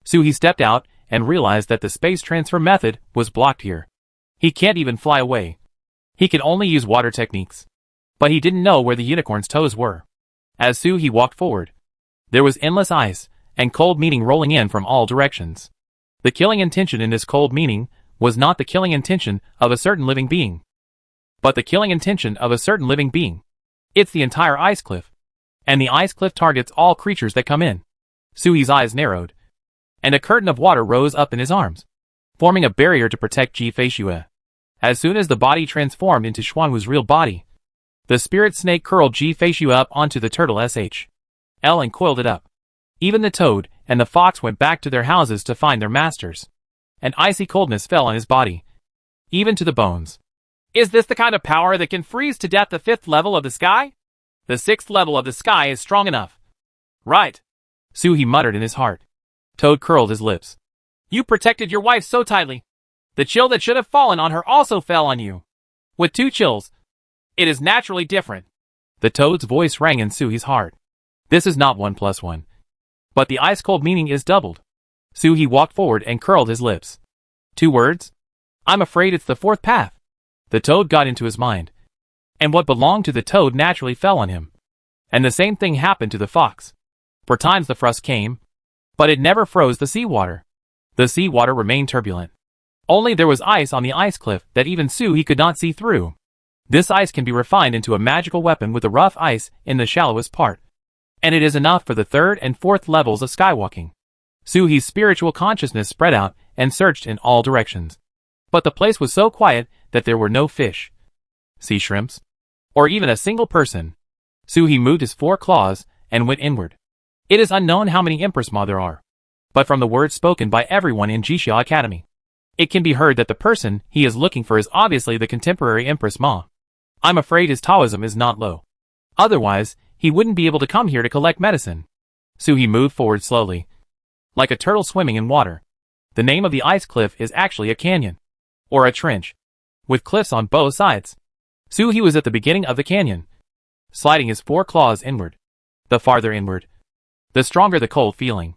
Speaker 1: Su He stepped out and realized that the space transfer method was blocked here. He can't even fly away. He can only use water techniques. But he didn't know where the unicorn's toes were. As Su He walked forward, there was endless ice and cold meaning rolling in from all directions. The killing intention in this cold meaning was not the killing intention of a certain living being, but the killing intention of a certain living being. It's the entire ice cliff. And the ice cliff targets all creatures that come in. Su He's eyes narrowed, and a curtain of water rose up in his arms, forming a barrier to protect Ji Feishue. As soon as the body transformed into Xuanwu's real body, the spirit snake curled Ji Feishue up onto the turtle SHL and coiled it up. Even the toad and the fox went back to their houses to find their masters. An icy coldness fell on his body, even to the bones. Is this the kind of power that can freeze to death the 5th level of the sky? The 6th level of the sky is strong enough. Right. Su He muttered in his heart. Toad curled his lips. You protected your wife so tightly. The chill that should have fallen on her also fell on you. With 2 chills, it is naturally different. The toad's voice rang in Su He's heart. This is not 1 + 1. But the ice-cold meaning is doubled. Su He walked forward and curled his lips. 2 words? I'm afraid it's the 4th path. The toad got into his mind. And what belonged to the toad naturally fell on him. And the same thing happened to the fox. For times the frost came, but it never froze the seawater. The seawater remained turbulent. Only there was ice on the ice cliff that even Su He could not see through. This ice can be refined into a magical weapon with the rough ice in the shallowest part. And it is enough for the 3rd and 4th levels of skywalking. Su He's spiritual consciousness spread out and searched in all directions. But the place was so quiet that there were no fish, sea shrimps, or even a single person. Su He moved his 4 claws and went inward. It is unknown how many Empress Ma there are. But from the words spoken by everyone in Jixia Academy, it can be heard that the person he is looking for is obviously the contemporary Empress Ma. I'm afraid his Taoism is not low. Otherwise, he wouldn't be able to come here to collect medicine. Su He moved forward slowly, like a turtle swimming in water. The name of the ice cliff is actually a canyon, or a trench, with cliffs on both sides. Su He was at the beginning of the canyon, sliding his 4 claws inward. The farther inward, the stronger the cold feeling.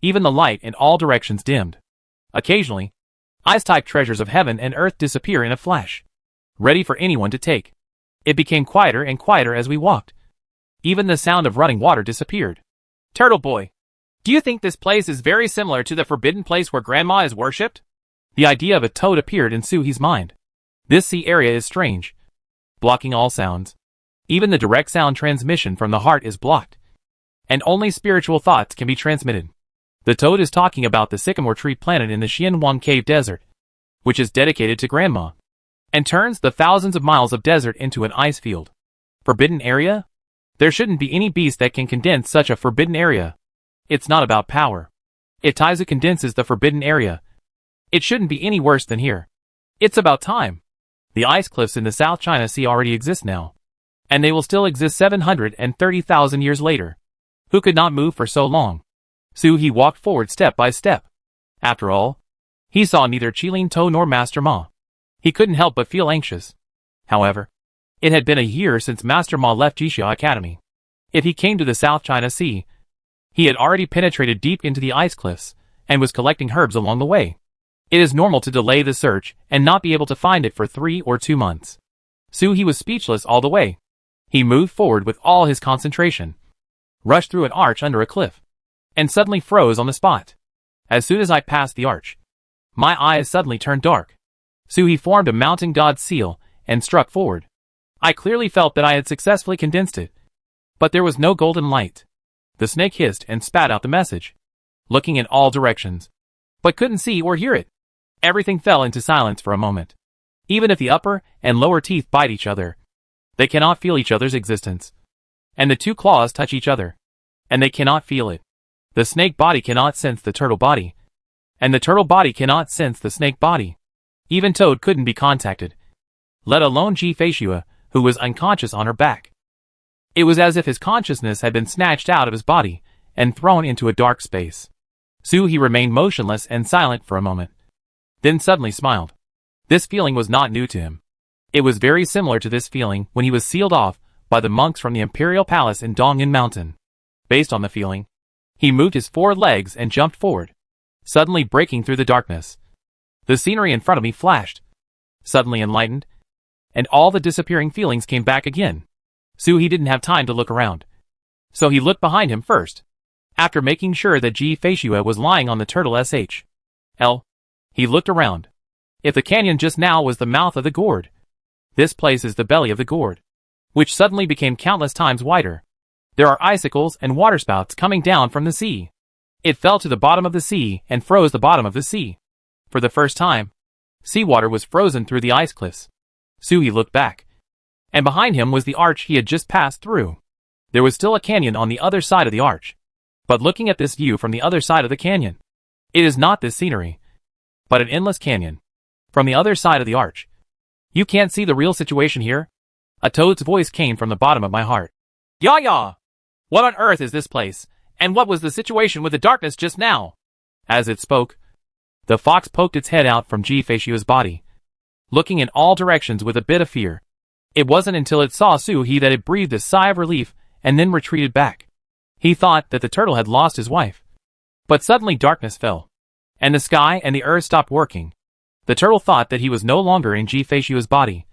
Speaker 1: Even the light in all directions dimmed. Occasionally, ice-type treasures of heaven and earth disappear in a flash, ready for anyone to take. It became quieter and quieter as we walked. Even the sound of running water disappeared. Turtle Boy, do you think this place is very similar to the forbidden place where Grandma is worshipped? The idea of a toad appeared in Su He's mind. This sea area is strange, blocking all sounds. Even the direct sound transmission from the heart is blocked, and only spiritual thoughts can be transmitted. The toad is talking about the sycamore tree planet in the Xianhuang Cave Desert, which is dedicated to Grandma, and turns the thousands of miles of desert into an ice field. Forbidden area? There shouldn't be any beast that can condense such a forbidden area. It's not about power. If Taizu condenses the forbidden area, it shouldn't be any worse than here. It's about time. The ice cliffs in the South China Sea already exist now, and they will still exist 730,000 years later. Who could not move for so long? Su He walked forward step by step. After all, he saw neither Qilin To nor Master Ma. He couldn't help but feel anxious. However, it had been a year since Master Ma left Jixia Academy. If he came to the South China Sea, he had already penetrated deep into the ice cliffs and was collecting herbs along the way. It is normal to delay the search and not be able to find it for 3 or 2 months. Su He was speechless all the way. He moved forward with all his concentration, rushed through an arch under a cliff, and suddenly froze on the spot. As soon as I passed the arch, my eyes suddenly turned dark. Su He formed a mountain god seal and struck forward. I clearly felt that I had successfully condensed it, but there was no golden light. The snake hissed and spat out the message, looking in all directions, but couldn't see or hear it. Everything fell into silence for a moment. Even if the upper and lower teeth bite each other, they cannot feel each other's existence. And the 2 claws touch each other, and they cannot feel it. The snake body cannot sense the turtle body, and the turtle body cannot sense the snake body. Even Toad couldn't be contacted, let alone Ji Feishua, who was unconscious on her back. It was as if his consciousness had been snatched out of his body and thrown into a dark space. He remained motionless and silent for a moment, then suddenly smiled. This feeling was not new to him. It was very similar to this feeling when he was sealed off by the monks from the Imperial Palace in Dongyin Mountain. Based on the feeling, he moved his 4 legs and jumped forward, suddenly breaking through the darkness. The scenery in front of me flashed, suddenly enlightened, and all the disappearing feelings came back again. He didn't have time to look around, so he looked behind him first. After making sure that Ji Feishua was lying on the turtle SHL, he looked around. If the canyon just now was the mouth of the gourd, this place is the belly of the gourd, which suddenly became countless times wider. There are icicles and waterspouts coming down from the sea. It fell to the bottom of the sea and froze the bottom of the sea. For the first time, seawater was frozen through the ice cliffs. He looked back, and behind him was the arch he had just passed through. There was still a canyon on the other side of the arch. But looking at this view from the other side of the canyon, it is not this scenery, but an endless canyon. From the other side of the arch, you can't see the real situation here? A toad's voice came from the bottom of my heart. Ya! What on earth is this place, and what was the situation with the darkness just now? As it spoke, the fox poked its head out from Ji Feishua's body, looking in all directions with a bit of fear. It wasn't until it saw Suhi that it breathed a sigh of relief and then retreated back. He thought that the turtle had lost his wife. But suddenly darkness fell, and the sky and the earth stopped working. The turtle thought that he was no longer in Ji Feishua's body,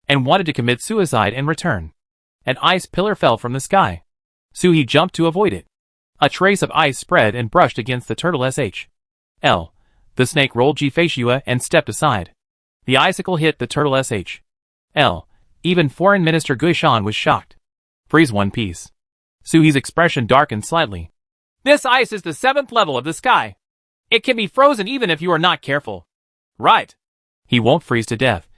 Speaker 1: and wanted to commit suicide and return. An ice pillar fell from the sky. Suhi jumped to avoid it. A trace of ice spread and brushed against the turtle SHL. The snake rolled Ji Feishua and stepped aside. The icicle hit the turtle SHL. Even Foreign Minister Guishan was shocked. Freeze one piece. Suhi's expression darkened slightly. This ice is the 7th level of the sky. It can be frozen even if you are not careful. Right. He won't freeze to death,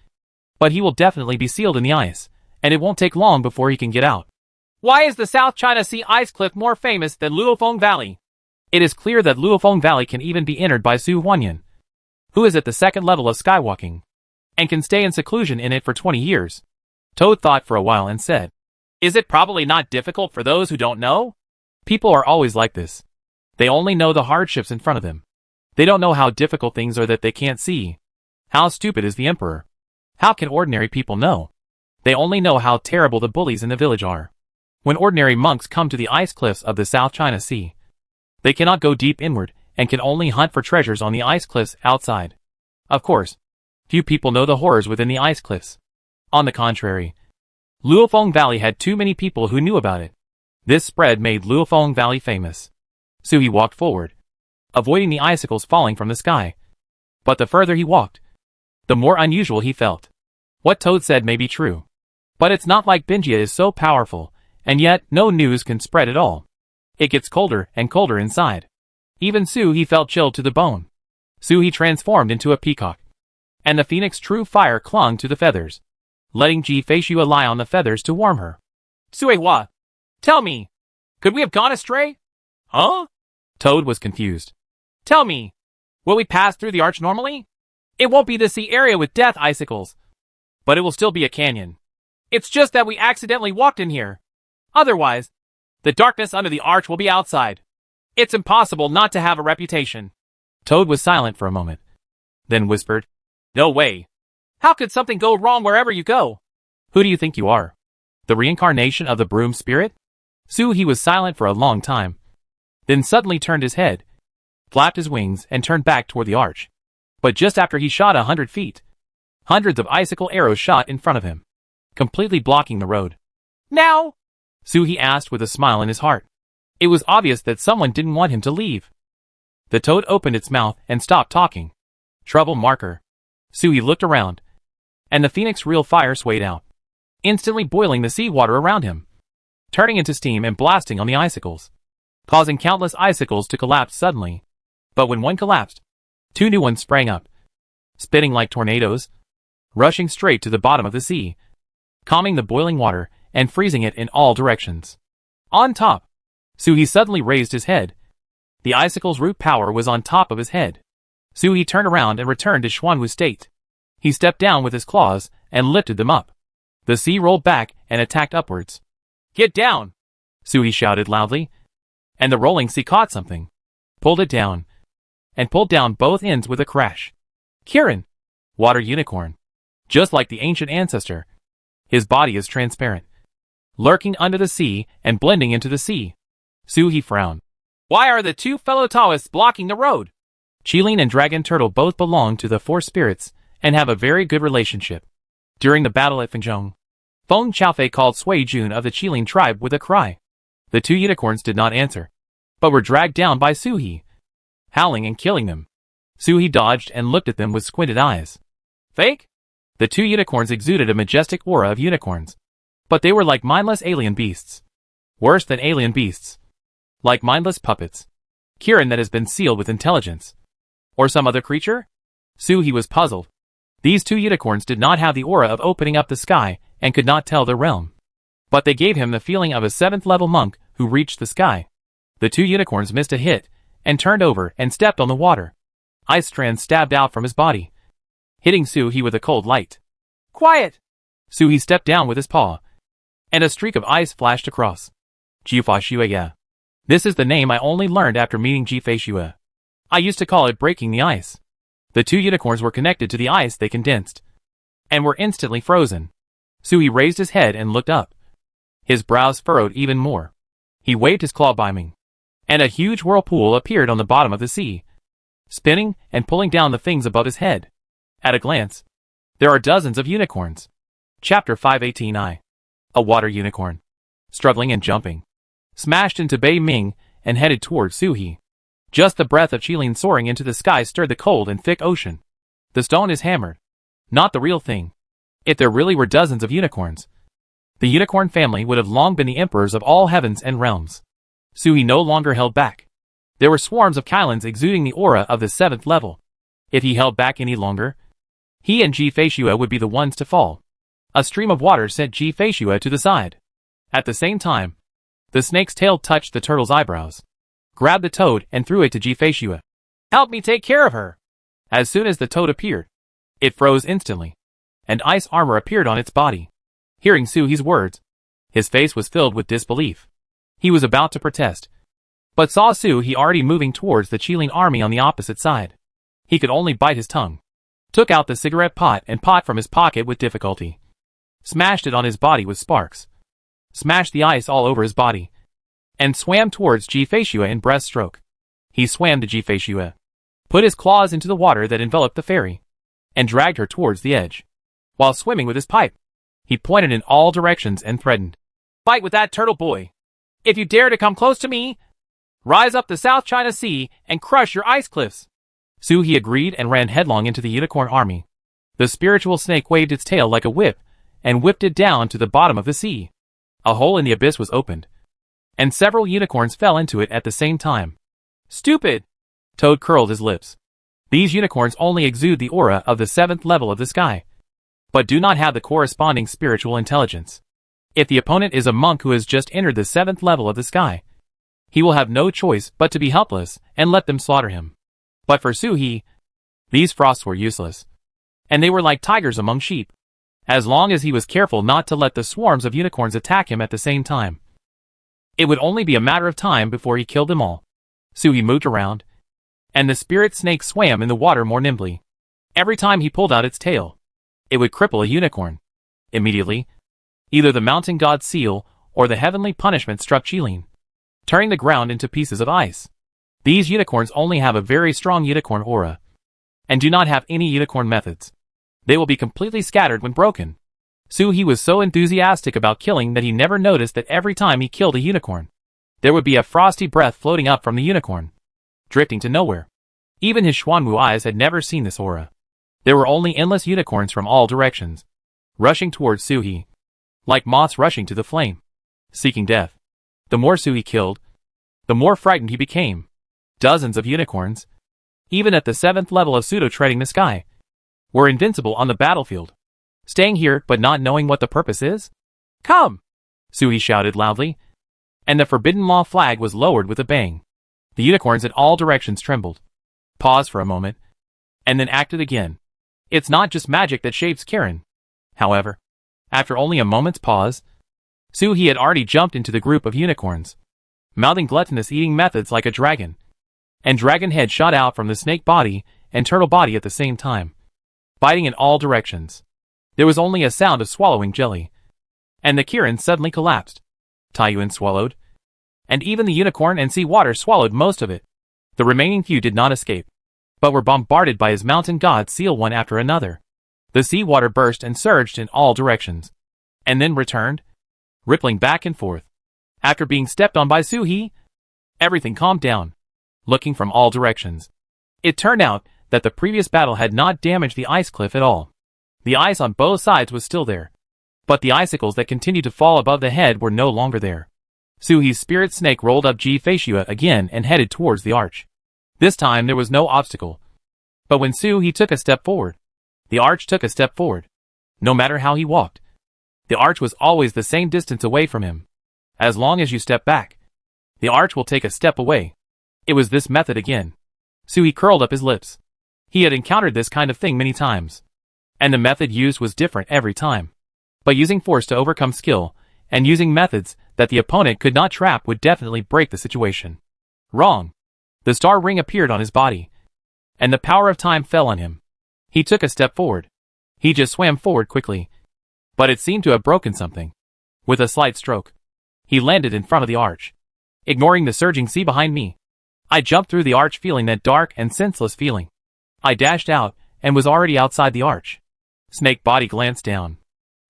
Speaker 1: but he will definitely be sealed in the ice, and it won't take long before he can get out. Why is the South China Sea ice cliff more famous than Luofeng Valley? It is clear that Luofeng Valley can even be entered by Su Huanyan, who is at the 2nd level of skywalking, and can stay in seclusion in it for 20 years. Toad thought for a while and said, Is it probably not difficult for those who don't know? People are always like this. They only know the hardships in front of them. They don't know how difficult things are that they can't see. How stupid is the emperor? How can ordinary people know? They only know how terrible the bullies in the village are. When ordinary monks come to the ice cliffs of the South China Sea, they cannot go deep inward and can only hunt for treasures on the ice cliffs outside. Of course, few people know the horrors within the ice cliffs. On the contrary, Luofeng Valley had too many people who knew about it. This spread made Luofeng Valley famous. Suhi walked forward, avoiding the icicles falling from the sky. But the further he walked, the more unusual he felt. What Toad said may be true, but it's not like Binjia is so powerful, and yet no news can spread at all. It gets colder and colder inside. Even Suhi felt chilled to the bone. Suhi transformed into a peacock, and the phoenix true fire clung to the feathers, letting Ji Feishua lie on the feathers to warm her. Suihua, tell me, could we have gone astray? Huh? Toad was confused. Tell me, will we pass through the arch normally? It won't be the sea area with death icicles, but it will still be a canyon. It's just that we accidentally walked in here. Otherwise, the darkness under the arch will be outside. It's impossible not to have a reputation. Toad was silent for a moment, then whispered, No way. How could something go wrong wherever you go? Who do you think you are? The reincarnation of the broom spirit? Suhi was silent for a long time, then suddenly turned his head, flapped his wings and turned back toward the arch. But just after he shot 100 feet, hundreds of icicle arrows shot in front of him, completely blocking the road. Now? Suhi asked with a smile in his heart. It was obvious that someone didn't want him to leave. The toad opened its mouth and stopped talking. Trouble marker. Suhi looked around, and the phoenix real fire swayed out, instantly boiling the seawater around him, turning into steam and blasting on the icicles, causing countless icicles to collapse suddenly. But when one collapsed, 2 new ones sprang up, spitting like tornadoes, rushing straight to the bottom of the sea, calming the boiling water and freezing it in all directions. On top, Suhi suddenly raised his head. The icicle's root power was on top of his head. Suhi turned around and returned to Xuanwu State. He stepped down with his claws and lifted them up. The sea rolled back and attacked upwards. "Get down!" Sui shouted loudly. And the rolling sea caught something, pulled it down, and pulled down both ends with a crash. Kirin! Water unicorn. Just like the ancient ancestor. His body is transparent, lurking under the sea and blending into the sea. Sui frowned. "Why are the two fellow Taoists blocking the road?" Qilin and Dragon Turtle both belong to the Four Spirits and have a very good relationship. During the battle at Fengzhong, Feng Qiaofei called Sui Jun of the Qilin tribe with a cry. The two unicorns did not answer, but were dragged down by Sui, howling and killing them. Sui dodged and looked at them with squinted eyes. Fake? The two unicorns exuded a majestic aura of unicorns, but they were like mindless alien beasts. Worse than alien beasts. Like mindless puppets. Kirin that has been sealed with intelligence. Or some other creature? Sui was puzzled. These two unicorns did not have the aura of opening up the sky and could not tell their realm. But they gave him the feeling of a 7th level monk who reached the sky. The two unicorns missed a hit and turned over and stepped on the water. Ice strands stabbed out from his body, hitting Sui with a cold light. "Quiet!" Sui stepped down with his paw, and a streak of ice flashed across. Jifei Shuya. This is the name I only learned after meeting Jifei Shuya. I used to call it breaking the ice. The two unicorns were connected to the ice they condensed, and were instantly frozen. Sui raised his head and looked up. His brows furrowed even more. He waved his claw beaming, and a huge whirlpool appeared on the bottom of the sea, spinning and pulling down the things above his head. At a glance, there are dozens of unicorns. Chapter 518I. A water unicorn. Struggling and jumping. Smashed into Bei Ming and headed toward Sui. Just the breath of Qilin soaring into the sky stirred the cold and thick ocean. The stone is hammered. Not the real thing. If there really were dozens of unicorns, the unicorn family would have long been the emperors of all heavens and realms. Sui no longer held back. There were swarms of Qilins exuding the aura of the 7th level. If he held back any longer, he and Jifei Shuya would be the ones to fall. A stream of water sent Jifei Shuya to the side. At the same time, the snake's tail touched the turtle's eyebrows, grabbed the toad and threw it to Jifei Shuya. "Help me take care of her!" As soon as the toad appeared, it froze instantly, and ice armor appeared on its body. Hearing Sui's words, his face was filled with disbelief. He was about to protest, but saw Sui already moving towards the Qilin army on the opposite side. He could only bite his tongue, took out the cigarette pot and pot from his pocket with difficulty, smashed it on his body with sparks, smashed the ice all over his body, and swam towards Jifei Shuya in breaststroke. He swam to Jifei Shuya, put his claws into the water that enveloped the fairy, and dragged her towards the edge. While swimming with his pipe, he pointed in all directions and threatened, "Fight with that turtle boy! If you dare to come close to me, rise up the South China Sea and crush your ice cliffs." Sui agreed and ran headlong into the unicorn army. The spiritual snake waved its tail like a whip and whipped it down to the bottom of the sea. A hole in the abyss was opened, and several unicorns fell into it at the same time. "Stupid!" Toad curled his lips. These unicorns only exude the aura of the 7th level of the sky, but do not have the corresponding spiritual intelligence. If the opponent is a monk who has just entered the 7th level of the sky, he will have no choice but to be helpless and let them slaughter him. But for Sui, these frosts were useless, and they were like tigers among sheep. As long as he was careful not to let the swarms of unicorns attack him at the same time, it would only be a matter of time before he killed them all. Sui moved around, and the spirit snake swam in the water more nimbly. Every time he pulled out its tail, it would cripple a unicorn. Immediately, either the mountain god's seal or the heavenly punishment struck Qilin, turning the ground into pieces of ice. These unicorns only have a very strong unicorn aura, and do not have any unicorn methods. They will be completely scattered when broken. Sui was so enthusiastic about killing that he never noticed that every time he killed a unicorn, there would be a frosty breath floating up from the unicorn, drifting to nowhere. Even his Xuanwu eyes had never seen this aura. There were only endless unicorns from all directions, rushing towards Sui, like moths rushing to the flame, seeking death. The more Sui killed, the more frightened he became. Dozens of unicorns, even at the 7th level of pseudo-treading the sky, were invincible on the battlefield. Staying here but not knowing what the purpose is? "Come!" Sui shouted loudly, and the Forbidden Law flag was lowered with a bang. The unicorns in all directions trembled, paused for a moment, and then acted again. It's not just magic that shapes Kirin. However, after only a moment's pause, Suhi had already jumped into the group of unicorns, mouthing gluttonous eating methods like a dragon. And dragon head shot out from the snake body and turtle body at the same time, biting in all directions. There was only a sound of swallowing jelly, and the Kirin suddenly collapsed. Taiyuan swallowed, and even the unicorn and sea water swallowed most of it. The remaining few did not escape, but were bombarded by his mountain god seal one after another. The sea water burst and surged in all directions, and then returned, rippling back and forth. After being stepped on by Suhi, everything calmed down, looking from all directions. It turned out that the previous battle had not damaged the ice cliff at all. The ice on both sides was still there, but the icicles that continued to fall above the head were no longer there. Suhi's spirit snake rolled up Ji-Feishua again and headed towards the arch. This time there was no obstacle. But when Suhi took a step forward, the arch took a step forward. No matter how he walked, the arch was always the same distance away from him. As long as you step back, the arch will take a step away. It was this method again. Suhi curled up his lips. He had encountered this kind of thing many times, and the method used was different every time. But using force to overcome skill, and using methods that the opponent could not trap would definitely break the situation. Wrong. The star ring appeared on his body, and the power of time fell on him. He took a step forward. He just swam forward quickly, but it seemed to have broken something. With a slight stroke, he landed in front of the arch, ignoring the surging sea behind me. I jumped through the arch feeling that dark and senseless feeling. I dashed out, and was already outside the arch. Snake body glanced down.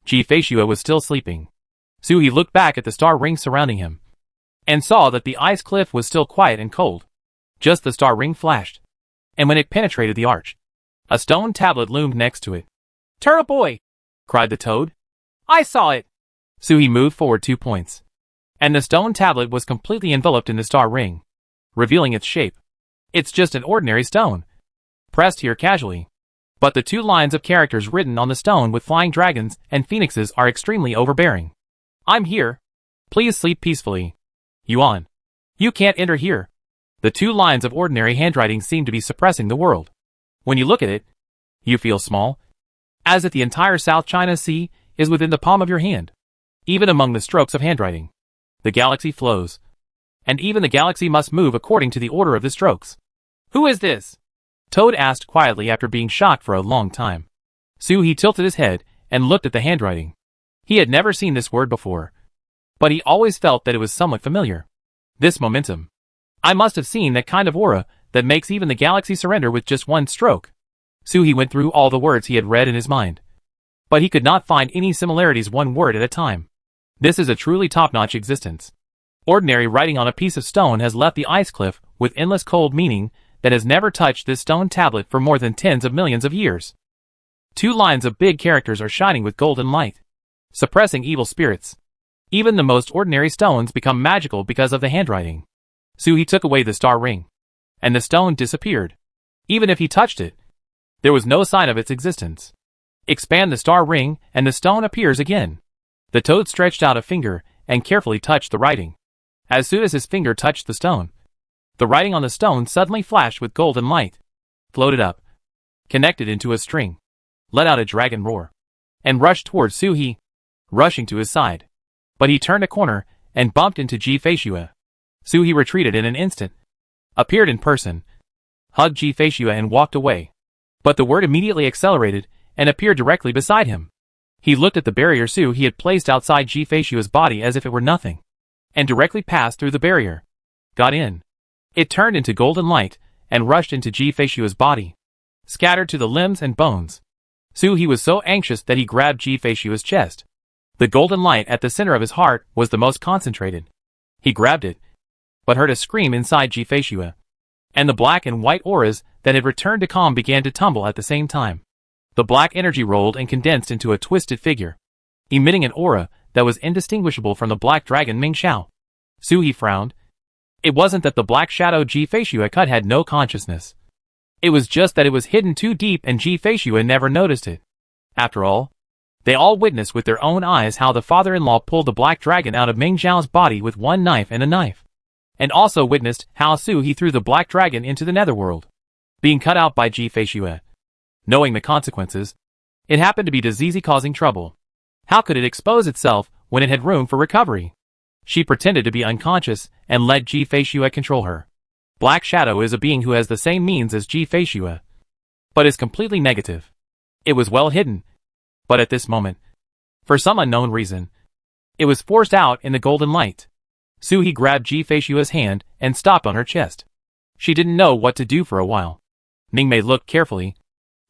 Speaker 1: Ji-Feishua was still sleeping. Suhi looked back at the star ring surrounding him, and saw that the ice cliff was still quiet and cold. Just the star ring flashed, and when it penetrated the arch, a stone tablet loomed next to it. "Turtle boy!" cried the toad. "I saw it!" Suhi moved forward 2 points, and the stone tablet was completely enveloped in the star ring, revealing its shape. It's just an ordinary stone, pressed here casually. But the 2 lines of characters written on the stone with flying dragons and phoenixes are extremely overbearing. "I'm here. Please sleep peacefully. Yuan. You can't enter here." The 2 lines of ordinary handwriting seem to be suppressing the world. When you look at it, you feel small, as if the entire South China Sea is within the palm of your hand. Even among the strokes of handwriting, the galaxy flows, and even the galaxy must move according to the order of the strokes. "Who is this?" Toad asked quietly after being shocked for a long time. Suhi tilted his head and looked at the handwriting. He had never seen this word before, but he always felt that it was somewhat familiar. This momentum. I must have seen that kind of aura that makes even the galaxy surrender with just one stroke. Suhi went through all the words he had read in his mind, but he could not find any similarities one word at a time. This is a truly top-notch existence. Ordinary writing on a piece of stone has left the ice cliff with endless cold meaning that has never touched this stone tablet for more than tens of millions of years. 2 lines of big characters are shining with golden light, suppressing evil spirits. Even the most ordinary stones become magical because of the handwriting. Suhi took away the star ring, and the stone disappeared. Even if he touched it, there was no sign of its existence. Expand the star ring, and the stone appears again. The toad stretched out a finger and carefully touched the writing. As soon as his finger touched the stone, the writing on the stone suddenly flashed with golden light, floated up, connected into a string, let out a dragon roar, and rushed towards Suhi, rushing to his side. But he turned a corner and bumped into Ji-Feishua. Suhi retreated in an instant, appeared in person, hugged Ji-Feishua and walked away. But the word immediately accelerated and appeared directly beside him. He looked at the barrier Suhi had placed outside Ji-Feishua's body as if it were nothing, and directly passed through the barrier. Got in. It turned into golden light and rushed into Ji-Feishua's body, scattered to the limbs and bones. Suhi was so anxious that he grabbed Ji-Feishua's chest. The golden light at the center of his heart was the most concentrated. He grabbed it, but heard a scream inside Ji-Feishua, and the black and white auras that had returned to calm began to tumble at the same time. The black energy rolled and condensed into a twisted figure, emitting an aura that was indistinguishable from the black dragon Ming Xiao. Suhi frowned. It wasn't that the black shadow Ji-Feishua cut had no consciousness. It was just that it was hidden too deep and Ji-Feishua never noticed it. After all, they all witnessed with their own eyes how the father-in-law pulled the black dragon out of Ming Xiao's body with one knife and a knife, and also witnessed how Suhi threw the black dragon into the netherworld, being cut out by Ji-Feishua. Knowing the consequences, it happened to be disease causing trouble. How could it expose itself when it had room for recovery? She pretended to be unconscious and let Ji-Fei-Xue control her. Black Shadow is a being who has the same means as Ji-Fei-Xue, but is completely negative. It was well hidden, but at this moment, for some unknown reason, it was forced out in the golden light. Su-He grabbed Ji-Fei-Xue's hand and stopped on her chest. She didn't know what to do for a while. Mingmei looked carefully,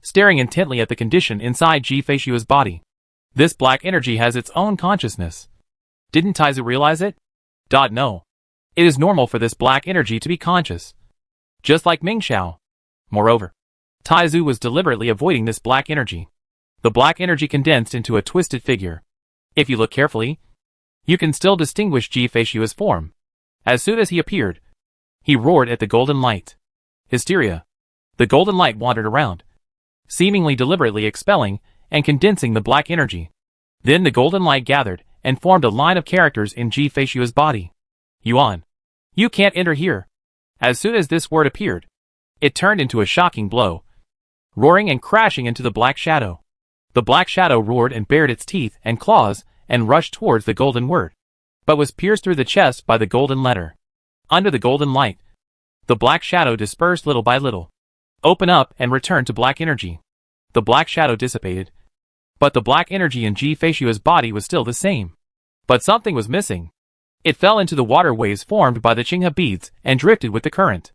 Speaker 1: staring intently at the condition inside Ji-Fei-Xue's body. This black energy has its own consciousness. Didn't Taizu realize it? No. It is normal for this black energy to be conscious, just like Mingxiao. Moreover, Taizu was deliberately avoiding this black energy. The black energy condensed into a twisted figure. If you look carefully, you can still distinguish Ji-Fei-Xue's form. As soon as he appeared, he roared at the golden light. Hysteria. The golden light wandered around, seemingly deliberately expelling and condensing the black energy. Then the golden light gathered and formed a line of characters in Ji-Fei-Xue's body. Yuan. You can't enter here. As soon as this word appeared, it turned into a shocking blow, roaring and crashing into the black shadow. The black shadow roared and bared its teeth and claws and rushed towards the golden word, but was pierced through the chest by the golden letter. Under the golden light, the black shadow dispersed little by little, opened up and returned to black energy. The black shadow dissipated, but the black energy in Ji-Fei-Xue's body was still the same. But something was missing. It fell into the waterways formed by the Qinghe beads and drifted with the current.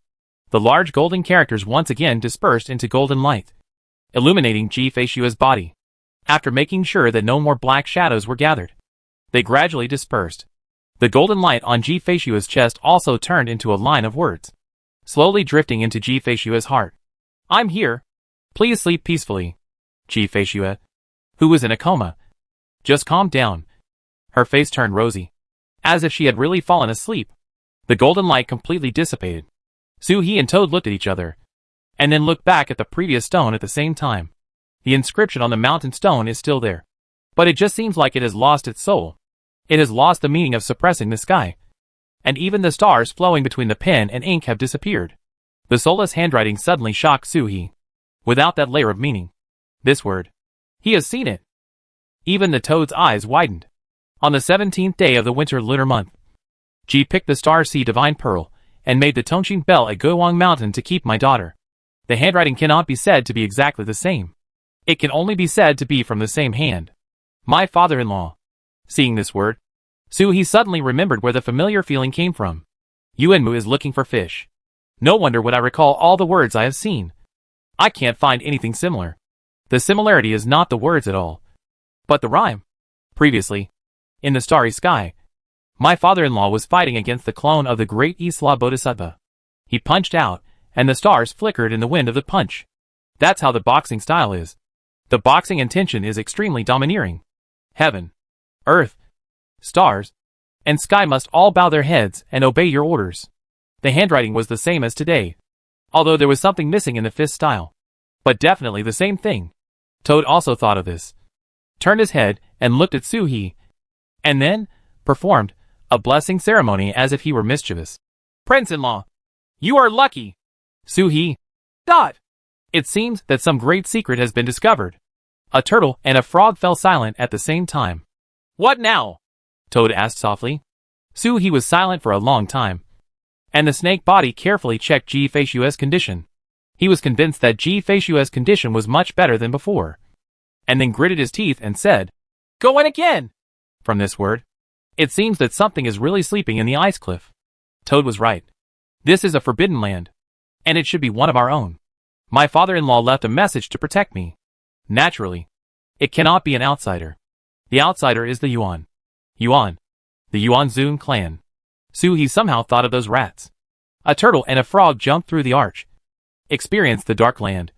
Speaker 1: The large golden characters once again dispersed into golden light, illuminating Ji-Fei-Xue's body. After making sure that no more black shadows were gathered, they gradually dispersed. The golden light on Ji-Fei-Xue's chest also turned into a line of words, slowly drifting into Ji-Fei-Xue's heart. I'm here. Please sleep peacefully. Ji-Fei-Xue, who was in a coma, just calmed down. Her face turned rosy, as if she had really fallen asleep. The golden light completely dissipated. Su-He and Toad looked at each other, and then looked back at the previous stone at the same time. The inscription on the mountain stone is still there, but it just seems like it has lost its soul. It has lost the meaning of suppressing the sky, and even the stars flowing between the pen and ink have disappeared. The soulless handwriting suddenly shocked Su-He. Without that layer of meaning, this word, he has seen it. Even the Toad's eyes widened. On the 17th day of the winter lunar month, Ji picked the Star Sea Divine Pearl and made the Tongqing Bell at Guowang Mountain to keep my daughter. The handwriting cannot be said to be exactly the same. It can only be said to be from the same hand. My father-in-law. Seeing this word, Su-He suddenly remembered where the familiar feeling came from. Yuanmu is looking for fish. No wonder would I recall all the words I have seen. I can't find anything similar. The similarity is not the words at all, but the rhyme. Previously, in the starry sky, my father-in-law was fighting against the clone of the great Isla Bodhisattva. He punched out, and the stars flickered in the wind of the punch. That's how the boxing style is. The boxing intention is extremely domineering. Heaven, earth, stars, and sky must all bow their heads and obey your orders. The handwriting was the same as today, although there was something missing in the fist style. But definitely the same thing. Toad also thought of this, turned his head and looked at Su-He, and then performed a blessing ceremony as if he were mischievous. Prince-in-law, you are lucky. Su-He. It seems that some great secret has been discovered. A turtle and a frog fell silent at the same time. What now? Toad asked softly. Su-He was silent for a long time, and the snake body carefully checked Ji-Fei-Xue's condition. He was convinced that Ji-Fei-Xue's condition was much better than before, and then gritted his teeth and said, Go in again! From this word, it seems that something is really sleeping in the ice cliff. Toad was right. This is a forbidden land, and it should be one of our own. My father-in-law left a message to protect me. Naturally, it cannot be an outsider. The outsider is the Yuan. The Yuan Zun clan. Su-He somehow thought of those rats. A turtle and a frog jumped through the arch, experienced the dark land,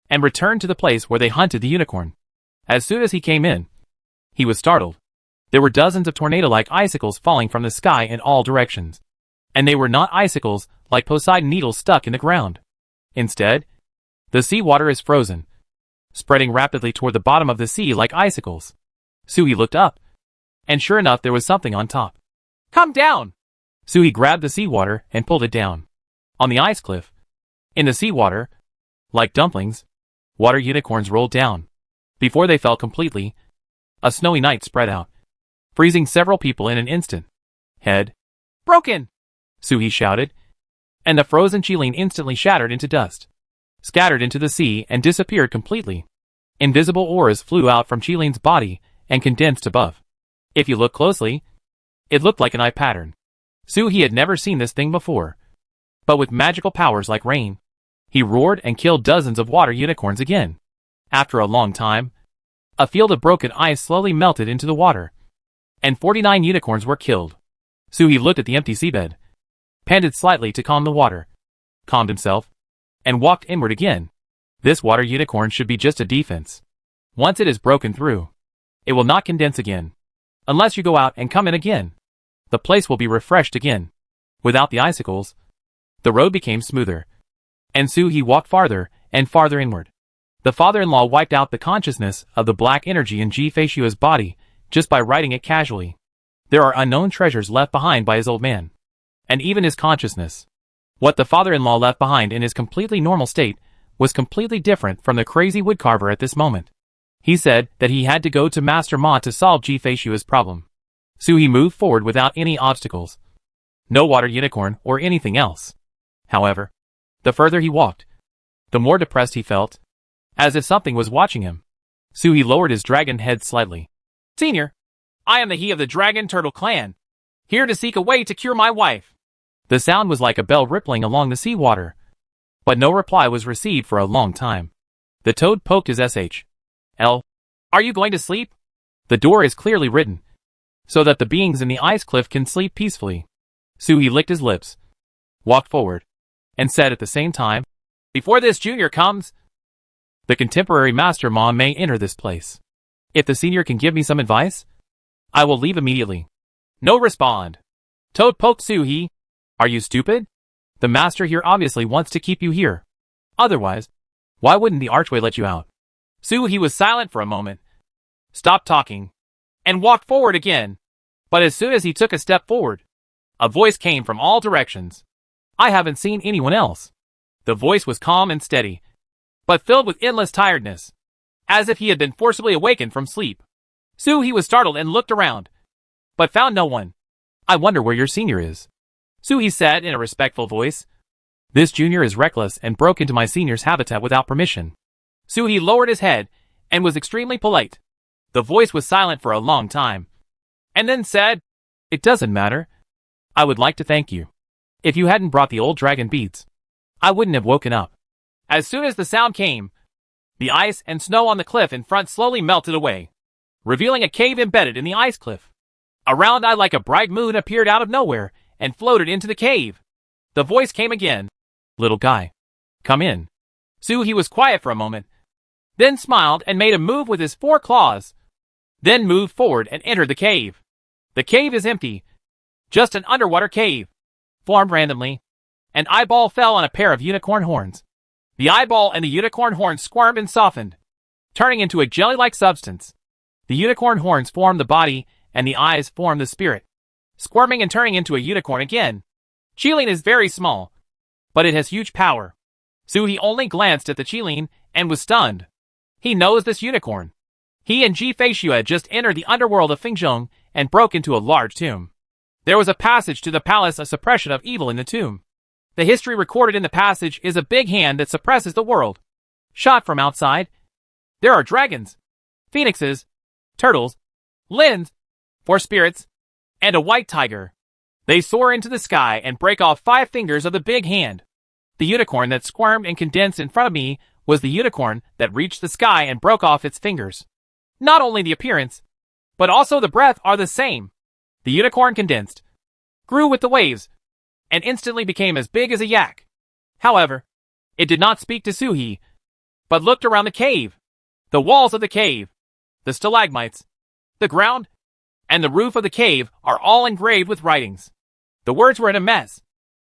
Speaker 1: and returned to the place where they hunted the unicorn. As soon as he came in, he was startled. There were dozens of tornado-like icicles falling from the sky in all directions. And they were not icicles like Poseidon needles stuck in the ground. Instead, the seawater is frozen, spreading rapidly toward the bottom of the sea like icicles. Su-He looked up, and sure enough there was something on top. Come down! Su-He grabbed the seawater and pulled it down. On the ice cliff, in the seawater, like dumplings, Water unicorns rolled down. Before they fell completely, a snowy night spread out, freezing several people in an instant. Head broken! Suhi shouted, and the frozen Qilin instantly shattered into dust, scattered into the sea and disappeared completely. Invisible auras flew out from Qilin's body and condensed above. If you look closely, it looked like an eye pattern. Suhi had never seen this thing before. But with magical powers like rain, he roared and killed dozens of water unicorns again. After a long time, a field of broken ice slowly melted into the water, and 49 unicorns were killed. Suhi looked at the empty seabed, panted slightly to calm the water, calmed himself, and walked inward again. This water unicorn should be just a defense. Once it is broken through, it will not condense again. Unless you go out and come in again, the place will be refreshed again. Without the icicles, the road became smoother, and Suhi walked farther and farther inward. The father-in-law wiped out the consciousness of the black energy in Ji Feishua's body just by writing it casually. There are unknown treasures left behind by his old man, and even his consciousness. What the father-in-law left behind in his completely normal state was completely different from the crazy woodcarver at this moment. He said that he had to go to Master Ma to solve Ji Feishua's problem. Suhi moved forward without any obstacles. No water unicorn or anything else. However, the further he walked, the more depressed he felt, as if something was watching him. Suhi lowered his dragon head slightly. Senior, I am the he of the Dragon Turtle clan, here to seek a way to cure my wife. The sound was like a bell rippling along the seawater, but no reply was received for a long time. The toad poked his SHL. Are you going to sleep? The door is clearly written, so that the beings in the ice cliff can sleep peacefully. Suhi licked his lips, walked forward, and said at the same time, Before this junior comes, the contemporary Master Ma may enter this place. If the senior can give me some advice, I will leave immediately. No respond. Toad poked Suhi. Are you stupid? The master here obviously wants to keep you here. Otherwise, why wouldn't the archway let you out? Suhi was silent for a moment, stopped talking, and walked forward again. But as soon as he took a step forward, a voice came from all directions. I haven't seen anyone else. The voice was calm and steady, but filled with endless tiredness, as if he had been forcibly awakened from sleep. Suhi was startled and looked around, but found no one. I wonder where your senior is, Suhi said in a respectful voice. This junior is reckless and broke into my senior's habitat without permission. Suhi lowered his head and was extremely polite. The voice was silent for a long time, and then said, It doesn't matter. I would like to thank you. If you hadn't brought the old dragon beads, I wouldn't have woken up. As soon as the sound came, the ice and snow on the cliff in front slowly melted away, revealing a cave embedded in the ice cliff. A round eye like a bright moon appeared out of nowhere and floated into the cave. The voice came again. Little guy, come in. Suhi was quiet for a moment, then smiled and made a move with his 4 claws, then moved forward and entered the cave. The cave is empty, just an underwater cave, formed randomly. An eyeball fell on a pair of unicorn horns. The eyeball and the unicorn horns squirmed and softened, turning into a jelly-like substance. The unicorn horns formed the body, and the eyes formed the spirit, squirming and turning into a unicorn again. Qilin is very small, but it has huge power. Suhi only glanced at the Qilin and was stunned. He knows this unicorn. He and Ji Feishua had just entered the underworld of Fengzhong and broke into a large tomb. There was a passage to the palace of suppression of evil in the tomb. The history recorded in the passage is a big hand that suppresses the world. Shot from outside, there are dragons, phoenixes, turtles, lins, 4 spirits, and a white tiger. They soar into the sky and break off 5 fingers of the big hand. The unicorn that squirmed and condensed in front of me was the unicorn that reached the sky and broke off its fingers. Not only the appearance, but also the breath are the same. The unicorn condensed, grew with the waves, and instantly became as big as a yak. However, it did not speak to Suhi, but looked around the cave. The walls of the cave, the stalagmites, the ground, and the roof of the cave are all engraved with writings. The words were in a mess,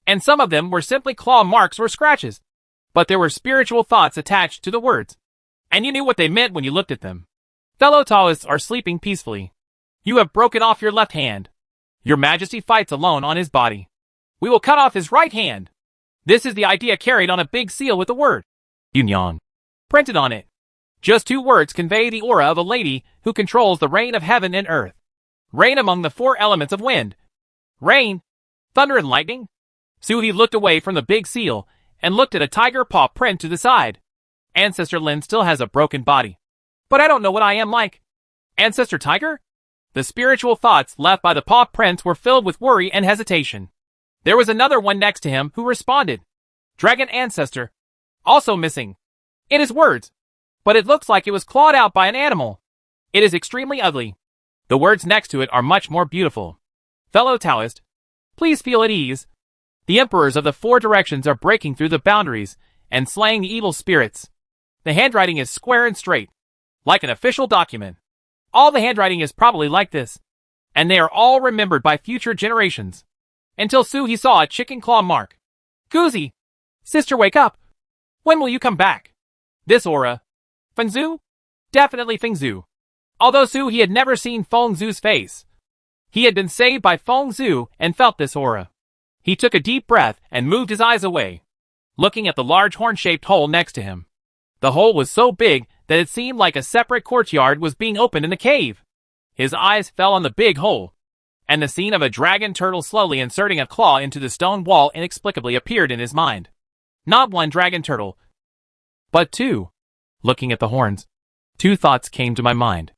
Speaker 1: and some of them were simply claw marks or scratches, but there were spiritual thoughts attached to the words, and you knew what they meant when you looked at them. Fellow Taoists are sleeping peacefully. You have broken off your left hand. Your Majesty fights alone on his body. We will cut off his right hand. This is the idea carried on a big seal with the word Yunyang. printed on it. Just 2 words convey the aura of a lady who controls the reign of heaven and earth. Reign among the 4 elements of wind. Rain, thunder and lightning. Suhi looked away from the big seal and looked at a tiger paw print to the side. Ancestor Lin still has a broken body. But I don't know what I am like. Ancestor Tiger? The spiritual thoughts left by the paw prints were filled with worry and hesitation. There was another one next to him who responded. Dragon Ancestor. Also missing. It is words. But it looks like it was clawed out by an animal. It is extremely ugly. The words next to it are much more beautiful. Fellow Taoist, please feel at ease. The emperors of the 4 directions are breaking through the boundaries and slaying the evil spirits. The handwriting is square and straight, like an official document. All the handwriting is probably like this, and they are all remembered by future generations. Until Suhi saw a chicken claw mark. Guzi! Sister, wake up! When will you come back? This aura. Fengzhu? Definitely Fengzhu. Although Suhi had never seen Fengzhu's face, he had been saved by Fengzhu and felt this aura. He took a deep breath and moved his eyes away, looking at the large horn-shaped hole next to him. The hole was so big that it seemed like a separate courtyard was being opened in the cave. His eyes fell on the big hole, and the scene of a dragon turtle slowly inserting a claw into the stone wall inexplicably appeared in his mind. Not 1 dragon turtle, but 2. Looking at the horns, 2 thoughts came to my mind.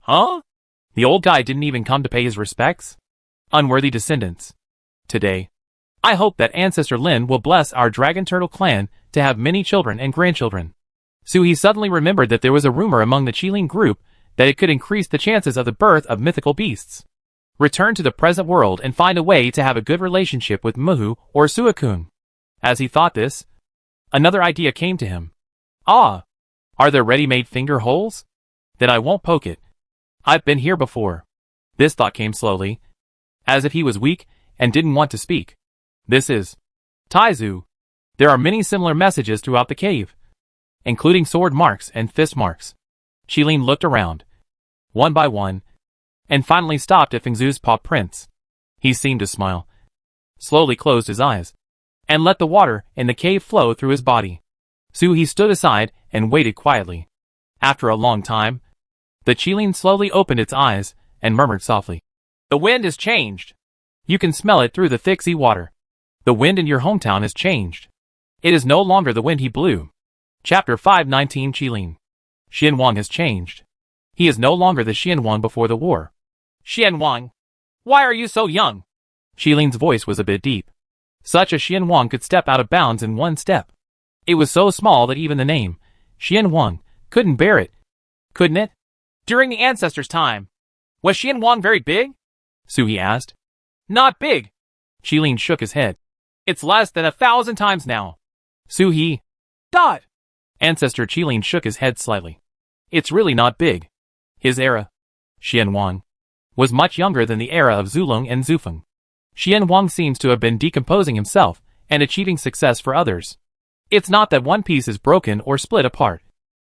Speaker 1: Huh? The old guy didn't even come to pay his respects? Unworthy descendants. Today, I hope that Ancestor Lin will bless our dragon turtle clan to have many children and grandchildren. Suhi suddenly remembered that there was a rumor among the Qilin group that it could increase the chances of the birth of mythical beasts. Return to the present world and find a way to have a good relationship with Muhu or Suakun. As he thought this, another idea came to him. Ah, are there ready-made finger holes? Then I won't poke it. I've been here before. This thought came slowly, as if he was weak and didn't want to speak. This is Taizu. There are many similar messages throughout the cave, including sword marks and fist marks. Qilin looked around, one by one, and finally stopped at Fengzhu's paw prints. He seemed to smile, slowly closed his eyes, and let the water in the cave flow through his body. Suhi stood aside and waited quietly. After a long time, the Qilin slowly opened its eyes and murmured softly. The wind has changed. You can smell it through the thick sea water. The wind in your hometown has changed. It is no longer the wind he blew. Chapter 519 Qilin. Xian Wang has changed. He is no longer the Xian Wang before the war. Xian Wang, why are you so young? Qilin's voice was a bit deep. Such a Xian Wang could step out of bounds in 1 step. It was so small that even the name, Xian Wang, couldn't bear it. Couldn't it? During the ancestors' time, was Xian Wang very big? Suhi asked. Not big. Qilin shook his head. It's less than 1,000 times now. Suhi. Dot. Ancestor Qilin shook his head slightly. It's really not big. His era, Xian Wang, was much younger than the era of Zulong and Zufeng. Xian Wang seems to have been decomposing himself and achieving success for others. It's not that one piece is broken or split apart,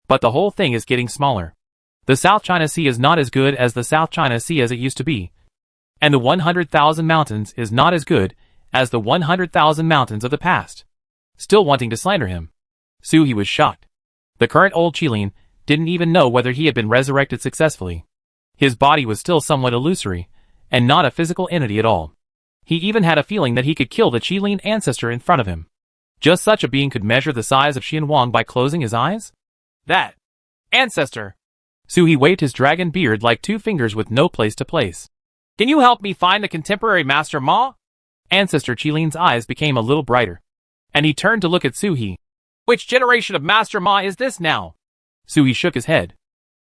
Speaker 1: but the whole thing is getting smaller. The South China Sea is not as good as the South China Sea as it used to be, and the 100,000 mountains is not as good as the 100,000 mountains of the past. Still wanting to slander him, Suhi was shocked. The current old Qilin didn't even know whether he had been resurrected successfully. His body was still somewhat illusory, and not a physical entity at all. He even had a feeling that he could kill the Qilin ancestor in front of him. Just such a being could measure the size of Xian Wang by closing his eyes? That ancestor! Suhi waved his dragon beard like 2 fingers with no place to place. Can you help me find the contemporary Master Ma? Ancestor Qilin's eyes became a little brighter, and he turned to look at Suhi. Which generation of Master Ma is this now? Suhi shook his head.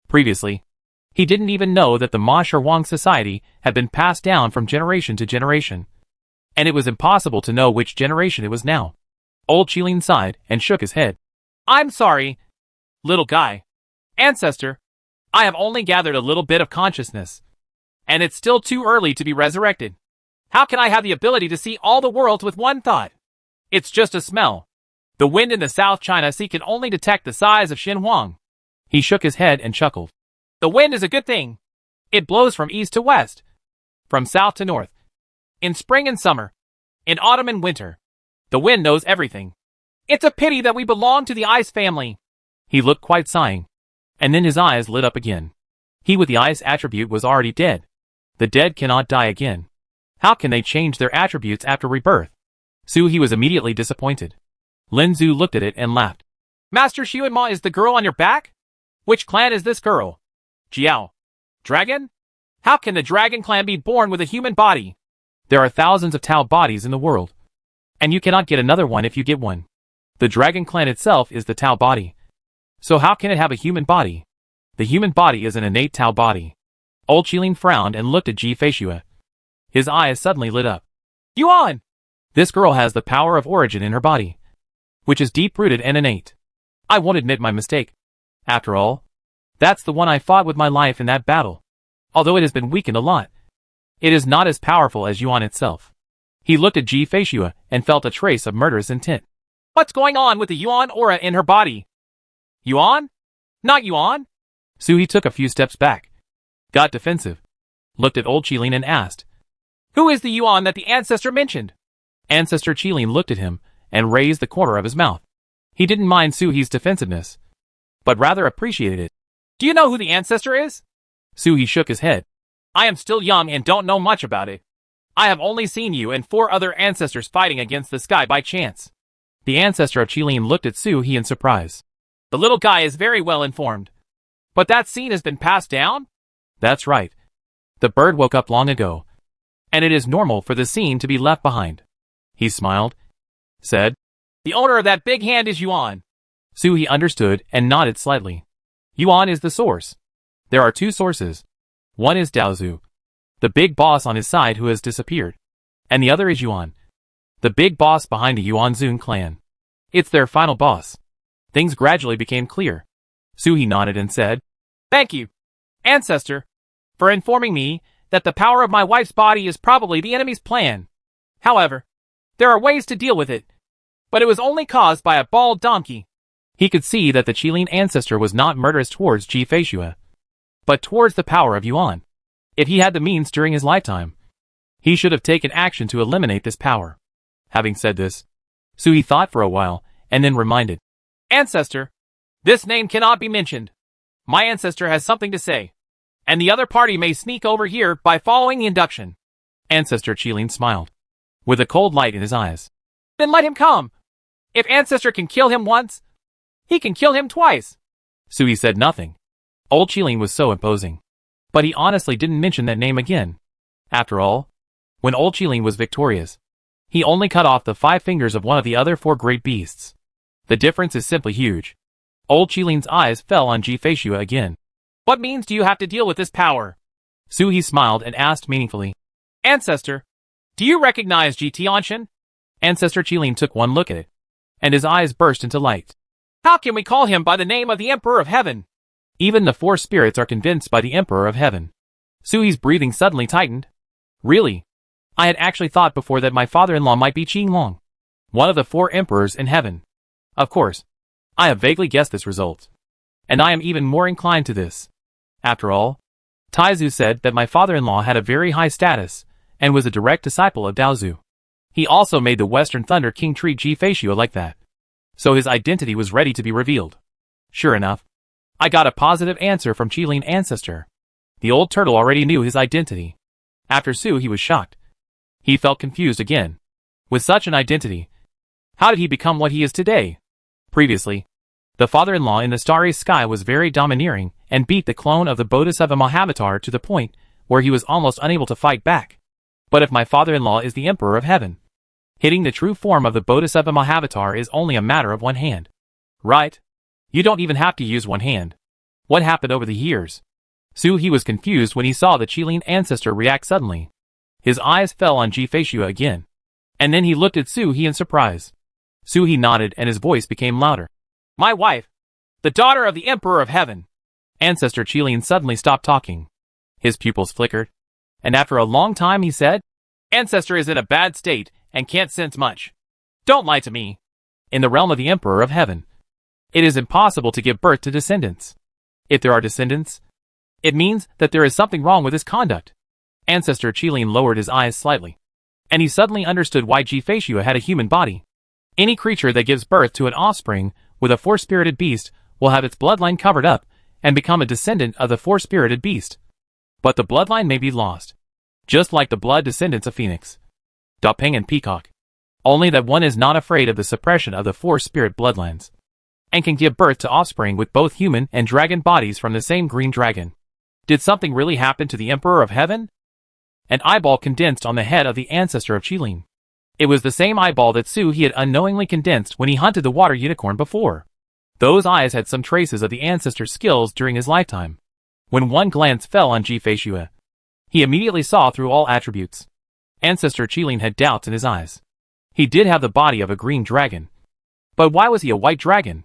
Speaker 1: Previously, he didn't even know that the Ma Shi Wang society had been passed down from generation to generation, and it was impossible to know which generation it was now. Old Qilin sighed and shook his head. I'm sorry, little guy. Ancestor, I have only gathered a little bit of consciousness, and it's still too early to be resurrected. How can I have the ability to see all the worlds with one thought? It's just a smell. The wind in the South China Sea can only detect the size of Xian Wang. He shook his head and chuckled. The wind is a good thing. It blows from east to west, from south to north, in spring and summer, in autumn and winter. The wind knows everything. It's a pity that we belong to the ice family. He looked quite sighing. And then his eyes lit up again. He with the ice attribute was already dead. The dead cannot die again. How can they change their attributes after rebirth? He was immediately disappointed. Lin Zhu looked at it and laughed. Master Xuanma is the girl on your back? Which clan is this girl? Jiao. Dragon? How can the dragon clan be born with a human body? There are thousands of Tao bodies in the world. And you cannot get another one if you get one. The dragon clan itself is the Tao body. So how can it have a human body? The human body is an innate Tao body. Old Qilin frowned and looked at Ji Feishue. His eyes suddenly lit up. Yuan! This girl has the power of origin in her body, which is deep-rooted and innate. I won't admit my mistake. After all, that's the one I fought with my life in that battle. Although it has been weakened a lot, it is not as powerful as Yuan itself. He looked at Ji Feishue and felt a trace of murderous intent. What's going on with the Yuan aura in her body? Yuan? Not Yuan? He took a few steps back, got defensive, looked at old Qilin and asked, Who is the Yuan that the ancestor mentioned? Ancestor Qilin looked at him and raised the corner of his mouth. He didn't mind Suhi's defensiveness, but rather appreciated it. Do you know who the ancestor is? Suhi shook his head. I am still young and don't know much about it. I have only seen you and 4 other ancestors fighting against the sky by chance. The ancestor of Qilin looked at Suhi in surprise. The little guy is very well informed. But that scene has been passed down? That's right. The bird woke up long ago, and it is normal for the scene to be left behind. He smiled, said, The owner of that big hand is Yuan. Suhi understood and nodded slightly. Yuan is the source. There are 2 sources. One is Daozu, the big boss on his side who has disappeared, and the other is Yuan, the big boss behind the Yuanzun clan. It's their final boss. Things gradually became clear. Suhi nodded and said, Thank you, ancestor, for informing me that the power of my wife's body is probably the enemy's plan. However, there are ways to deal with it, but it was only caused by a bald donkey. He could see that the Qilin ancestor was not murderous towards Ji Feishue, but towards the power of Yuan. If he had the means during his lifetime, he should have taken action to eliminate this power. Having said this, Suhi thought for a while and then reminded, Ancestor, this name cannot be mentioned. My ancestor has something to say, and the other party may sneak over here by following the induction. Ancestor Qilin smiled, with a cold light in his eyes. Then let him come. If ancestor can kill him once, he can kill him twice. Suhi said nothing. Old Qilin was so imposing, but he honestly didn't mention that name again. After all, when old Qilin was victorious, he only cut off the 5 fingers of one of the other 4 great beasts. The difference is simply huge. Old Qilin's eyes fell on Ji Feishue again. What means do you have to deal with this power? Suhi smiled and asked meaningfully, Ancestor, do you recognize Ji Tianxin? Ancestor Qilin took one look at it, and his eyes burst into light. How can we call him by the name of the Emperor of Heaven? Even the 4 spirits are convinced by the Emperor of Heaven. Suhi's breathing suddenly tightened. Really? I had actually thought before that my father-in-law might be Qinglong, one of the 4 emperors in heaven. Of course, I have vaguely guessed this result, and I am even more inclined to this. After all, Taizu said that my father-in-law had a very high status and was a direct disciple of Daozu. He also made the Western Thunder King treat Ji Feishue like that, so his identity was ready to be revealed. Sure enough, I got a positive answer from Qilin ancestor. The old turtle already knew his identity. After Suhi was shocked. He felt confused again. With such an identity, how did he become what he is today? Previously, the father-in-law in the starry sky was very domineering and beat the clone of the Bodhisattva Mahavatar to the point where he was almost unable to fight back. But if my father-in-law is the Emperor of Heaven, hitting the true form of the Bodhisattva Mahavatar is only a matter of one hand. Right? You don't even have to use one hand. What happened over the years? Suhi was confused when he saw the Qilin ancestor react suddenly. His eyes fell on Ji Feishue again, and then he looked at Suhi in surprise. Suhi nodded and his voice became louder. My wife, the daughter of the Emperor of Heaven. Ancestor Qilin suddenly stopped talking. His pupils flickered, and after a long time he said, Ancestor is in a bad state and can't sense much. Don't lie to me. In the realm of the Emperor of Heaven, it is impossible to give birth to descendants. If there are descendants, it means that there is something wrong with his conduct. Ancestor Qilin lowered his eyes slightly, and he suddenly understood why Ji Feishue had a human body. Any creature that gives birth to an offspring with a 4-spirited beast will have its bloodline covered up and become a descendant of the four-spirited beast. But the bloodline may be lost, just like the blood descendants of Phoenix, Dapeng and Peacock. Only that one is not afraid of the suppression of the four-spirit bloodlines, and can give birth to offspring with both human and dragon bodies from the same green dragon. Did something really happen to the Emperor of Heaven? An eyeball condensed on the head of the ancestor of Qilin. It was the same eyeball that Su He had unknowingly condensed when he hunted the water unicorn before. Those eyes had some traces of the ancestor's skills during his lifetime. When one glance fell on Ji-Fei-Xue, he immediately saw through all attributes. Ancestor Qilin had doubts in his eyes. He did have the body of a green dragon. But why was he a white dragon?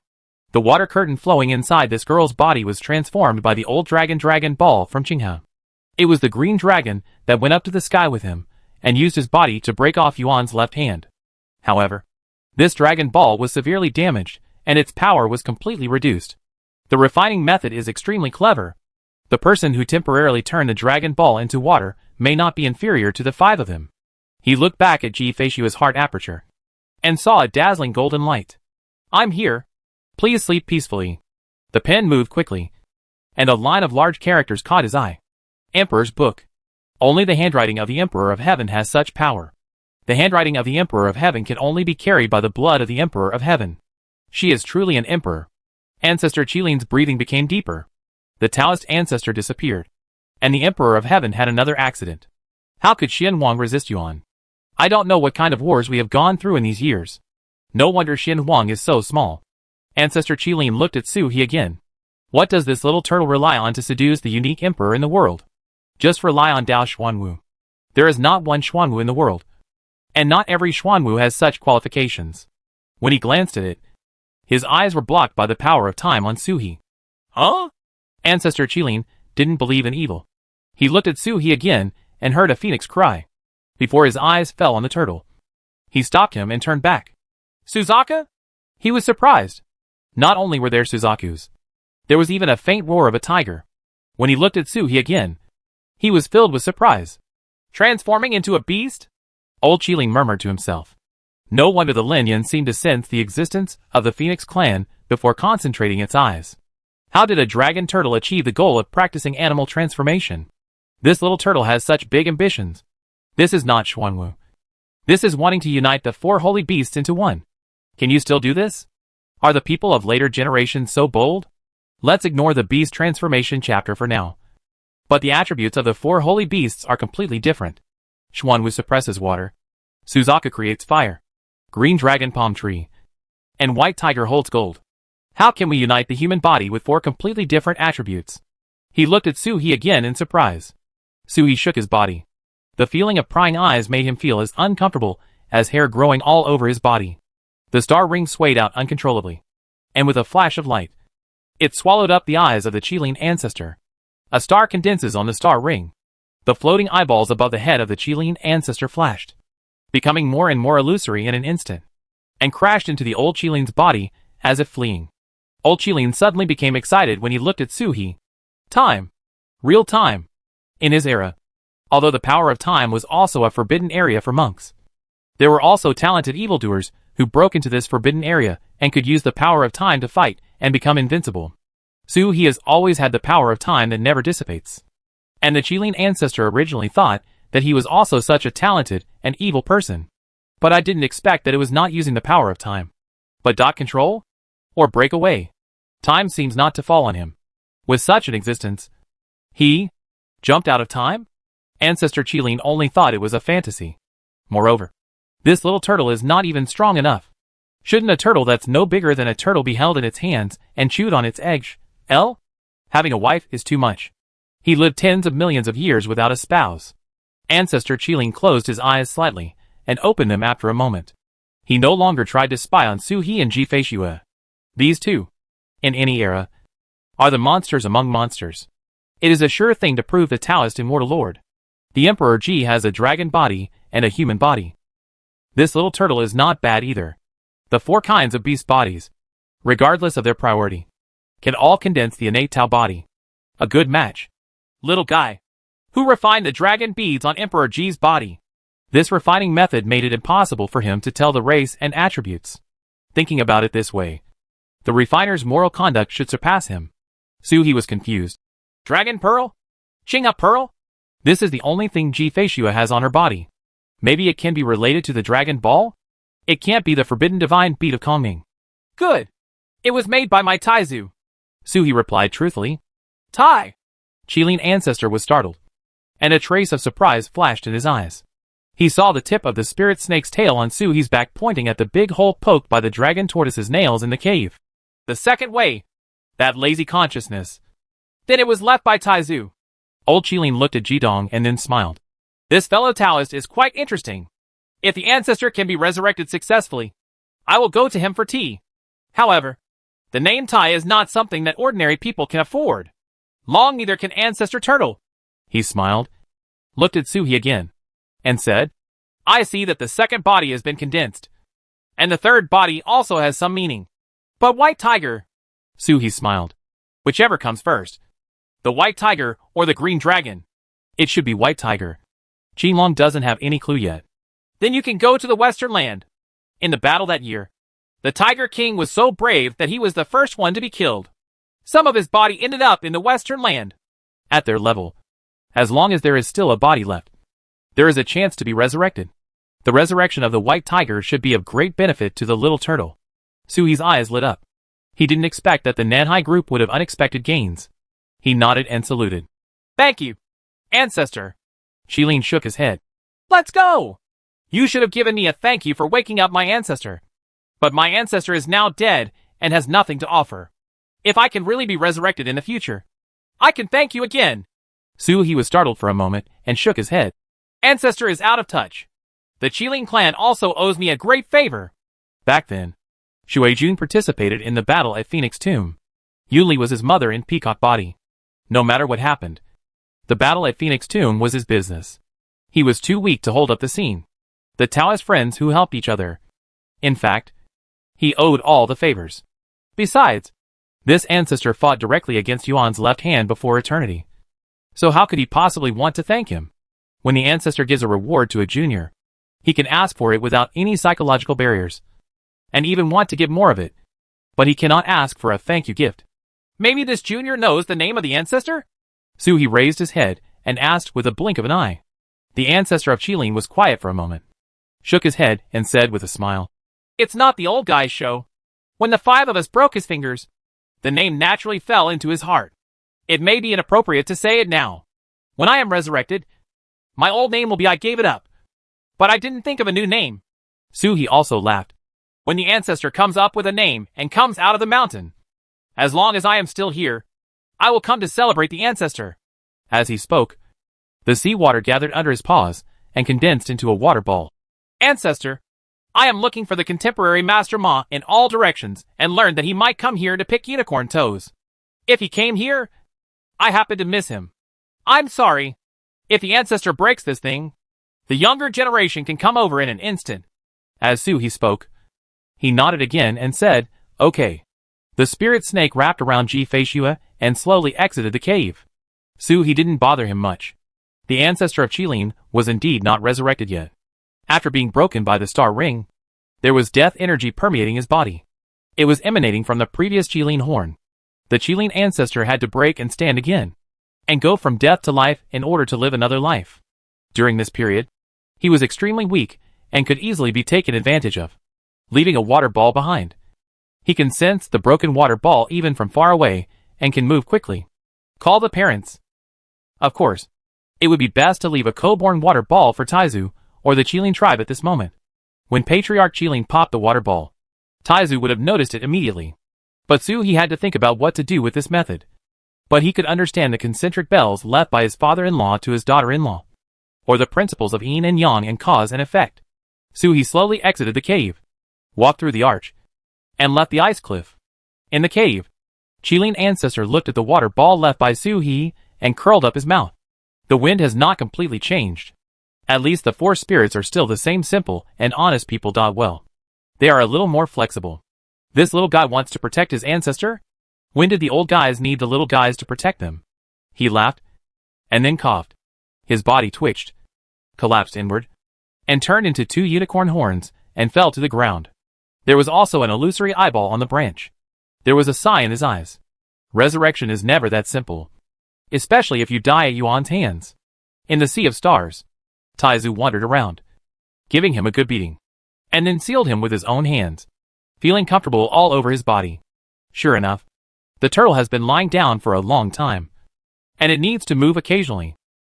Speaker 1: The water curtain flowing inside this girl's body was transformed by the old dragon ball from Qinghe. It was the green dragon that went up to the sky with him and used his body to break off Yuan's left hand. However, this dragon ball was severely damaged and its power was completely reduced. The refining method is extremely clever. The person who temporarily turned the dragon ball into water may not be inferior to the five of them. He looked back at Ji-Fei-Xue's heart aperture and saw a dazzling golden light. I'm here. Please sleep peacefully. The pen moved quickly, and a line of large characters caught his eye. Emperor's Book. Only the handwriting of the Emperor of Heaven has such power. The handwriting of the Emperor of Heaven can only be carried by the blood of the Emperor of Heaven. She is truly an emperor. Ancestor Qilin's breathing became deeper. The Taoist ancestor disappeared, and the Emperor of Heaven had another accident. How could Xian Huang resist Yuan? I don't know what kind of wars we have gone through in these years. No wonder Xian Huang is so small. Ancestor Qilin looked at Su He again. What does this little turtle rely on to seduce the unique emperor in the world? Just rely on Dao Xuanwu. There is not one Xuanwu in the world, and not every Xuanwu has such qualifications. When he glanced at it, his eyes were blocked by the power of time on Su He. Huh? Ancestor Qilin didn't believe in evil. He looked at Su He again and heard a phoenix cry. Before his eyes fell on the turtle, he stopped him and turned back. Suzaka? He was surprised. Not only were there Suzakus, there was even a faint roar of a tiger. When he looked at Su He again, he was filled with surprise. Transforming into a beast? Old Qilin murmured to himself. No wonder the Lin Yan seemed to sense the existence of the Phoenix clan before concentrating its eyes. How did a dragon turtle achieve the goal of practicing animal transformation? This little turtle has such big ambitions. This is not Xuanwu. This is wanting to unite the four holy beasts into one. Can you still do this? Are the people of later generations so bold? Let's ignore the beast transformation chapter for now. But the attributes of the four holy beasts are completely different. Xuanwu suppresses water. Suzaka creates fire. Green dragon palm tree. And white tiger holds gold. How can we unite the human body with four completely different attributes? He looked at Su He again in surprise. Su He shook his body. The feeling of prying eyes made him feel as uncomfortable as hair growing all over his body. The star ring swayed out uncontrollably, and with a flash of light, it swallowed up the eyes of the Qilin ancestor. A star condenses on the star ring. The floating eyeballs above the head of the Qilin ancestor flashed, becoming more and more illusory in an instant, and crashed into the old Qilin's body as if fleeing. Old Qilin suddenly became excited when he looked at Su He. Time. Real time. In his era, although the power of time was also a forbidden area for monks, there were also talented evildoers who broke into this forbidden area and could use the power of time to fight and become invincible. Su He has always had the power of time that never dissipates. And the Qilin ancestor originally thought that he was also such a talented and evil person. But I didn't expect that it was not using the power of time, but dot control? Or break away. Time seems not to fall on him. With such an existence, he jumped out of time? Ancestor Qilin only thought it was a fantasy. Moreover, this little turtle is not even strong enough. Shouldn't a turtle that's no bigger than a turtle be held in its hands and chewed on its edge? Having a wife is too much. He lived tens of millions of years without a spouse. Ancestor Qilin closed his eyes slightly and opened them after a moment. He no longer tried to spy on Su He and Ji-Fei-Xue. These two, in any era, are the monsters among monsters. It is a sure thing to prove the Taoist immortal lord. The Emperor Ji has a dragon body and a human body. This little turtle is not bad either. The four kinds of beast bodies, regardless of their priority, can all condense the innate Tao body. A good match. Little guy, who refined the dragon beads on Emperor Ji's body. This refining method made it impossible for him to tell the race and attributes. Thinking about it this way, The refiner's moral conduct should surpass him. Suhi was confused. Dragon Pearl? Chinga Pearl? This is the only thing Ji-Fei-Shua has on her body. Maybe it can be related to the Dragon Ball? It can't be the forbidden divine beat of Kongming. Good. It was made by my Taizu. Suhi replied truthfully. Tai! Qilin ancestor was startled, and a trace of surprise flashed in his eyes. He saw the tip of the spirit snake's tail on Suhi's back pointing at the big hole poked by the dragon tortoise's nails in the cave. The second way. That lazy consciousness. Then it was left by Taizu. Old Qilin looked at Jidong and then smiled. This fellow Taoist is quite interesting. If the ancestor can be resurrected successfully, I will go to him for tea. However, the name Tai is not something that ordinary people can afford. Long neither can ancestor turtle. He smiled, looked at Suhi again, and said, I see that the second body has been condensed, and the third body also has some meaning. But white tiger? Suhi smiled. Whichever comes first. The white tiger or the green dragon? It should be white tiger. Qinglong doesn't have any clue yet. Then you can go to the Western Land. In the battle that year, the Tiger King was so brave that he was the first one to be killed. Some of his body ended up in the Western Land. At their level, as long as there is still a body left, there is a chance to be resurrected. The resurrection of the white tiger should be of great benefit to the little turtle. Suhi's eyes lit up. He didn't expect that the Nanhai group would have unexpected gains. He nodded and saluted. Thank you, ancestor. Qilin shook his head. Let's go! You should have given me a thank you for waking up my ancestor. But my ancestor is now dead and has nothing to offer. If I can really be resurrected in the future, I can thank you again. Suhi was startled for a moment and shook his head. Ancestor is out of touch. The Qilin clan also owes me a great favor. Back then, Shuai-Jun participated in the battle at Phoenix Tomb. Yuli was his mother in peacock body. No matter what happened, the battle at Phoenix Tomb was his business. He was too weak to hold up the scene. The Taoist friends who helped each other. In fact, he owed all the favors. Besides, this ancestor fought directly against Yuan's left hand before eternity. So how could he possibly want to thank him? When the ancestor gives a reward to a junior, he can ask for it without any psychological barriers, and even want to give more of it. But he cannot ask for a thank you gift. Maybe this junior knows the name of the ancestor? Suhi raised his head and asked with a blink of an eye. The ancestor of Qilin was quiet for a moment, shook his head and said with a smile, It's not the old guy's show. When the five of us broke his fingers, the name naturally fell into his heart. It may be inappropriate to say it now. When I am resurrected, my old name will be I gave it up. But I didn't think of a new name. Suhi also laughed. When the ancestor comes up with a name and comes out of the mountain, as long as I am still here, I will come to celebrate the ancestor. As he spoke, the seawater gathered under his paws and condensed into a water ball. Ancestor, I am looking for the contemporary Master Ma in all directions and learned that he might come here to pick unicorn toes. If he came here, I happen to miss him. I'm sorry. If the ancestor breaks this thing, the younger generation can come over in an instant. As Suhi spoke, he nodded again and said, Okay. The spirit snake wrapped around Ji-Fei-Shua and slowly exited the cave. Suhi didn't bother him much. The ancestor of Qilin was indeed not resurrected yet. After being broken by the star ring, there was death energy permeating his body. It was emanating from the previous Qilin horn. The Qilin ancestor had to break and stand again, and go from death to life in order to live another life. During this period, he was extremely weak and could easily be taken advantage of, leaving a water ball behind. He can sense the broken water ball even from far away and can move quickly. Call the parents. Of course, it would be best to leave a co-born water ball for Taizu or the Qilin tribe at this moment. When Patriarch Qilin popped the water ball, Taizu would have noticed it immediately. But Suhi had to think about what to do with this method. But he could understand the concentric bells left by his father-in-law to his daughter-in-law, or the principles of yin and yang and cause and effect. Suhi slowly exited the cave, walked through the arch, and left the ice cliff. In the cave, Qilin ancestor looked at the water ball left by Suhi and curled up his mouth. The wind has not completely changed. At least the four spirits are still the same simple and honest people. Well, they are a little more flexible. This little guy wants to protect his ancestor? When did the old guys need the little guys to protect them? He laughed, and then coughed. His body twitched, collapsed inward, and turned into two unicorn horns and fell to the ground. There was also an illusory eyeball on the branch. There was a sigh in his eyes. Resurrection is never that simple. Especially if you die at Yuan's hands. In the sea of stars, Taizu wandered around, giving him a good beating, and then sealed him with his own hands, feeling comfortable all over his body. Sure enough, the turtle has been lying down for a long time, and it needs to move occasionally.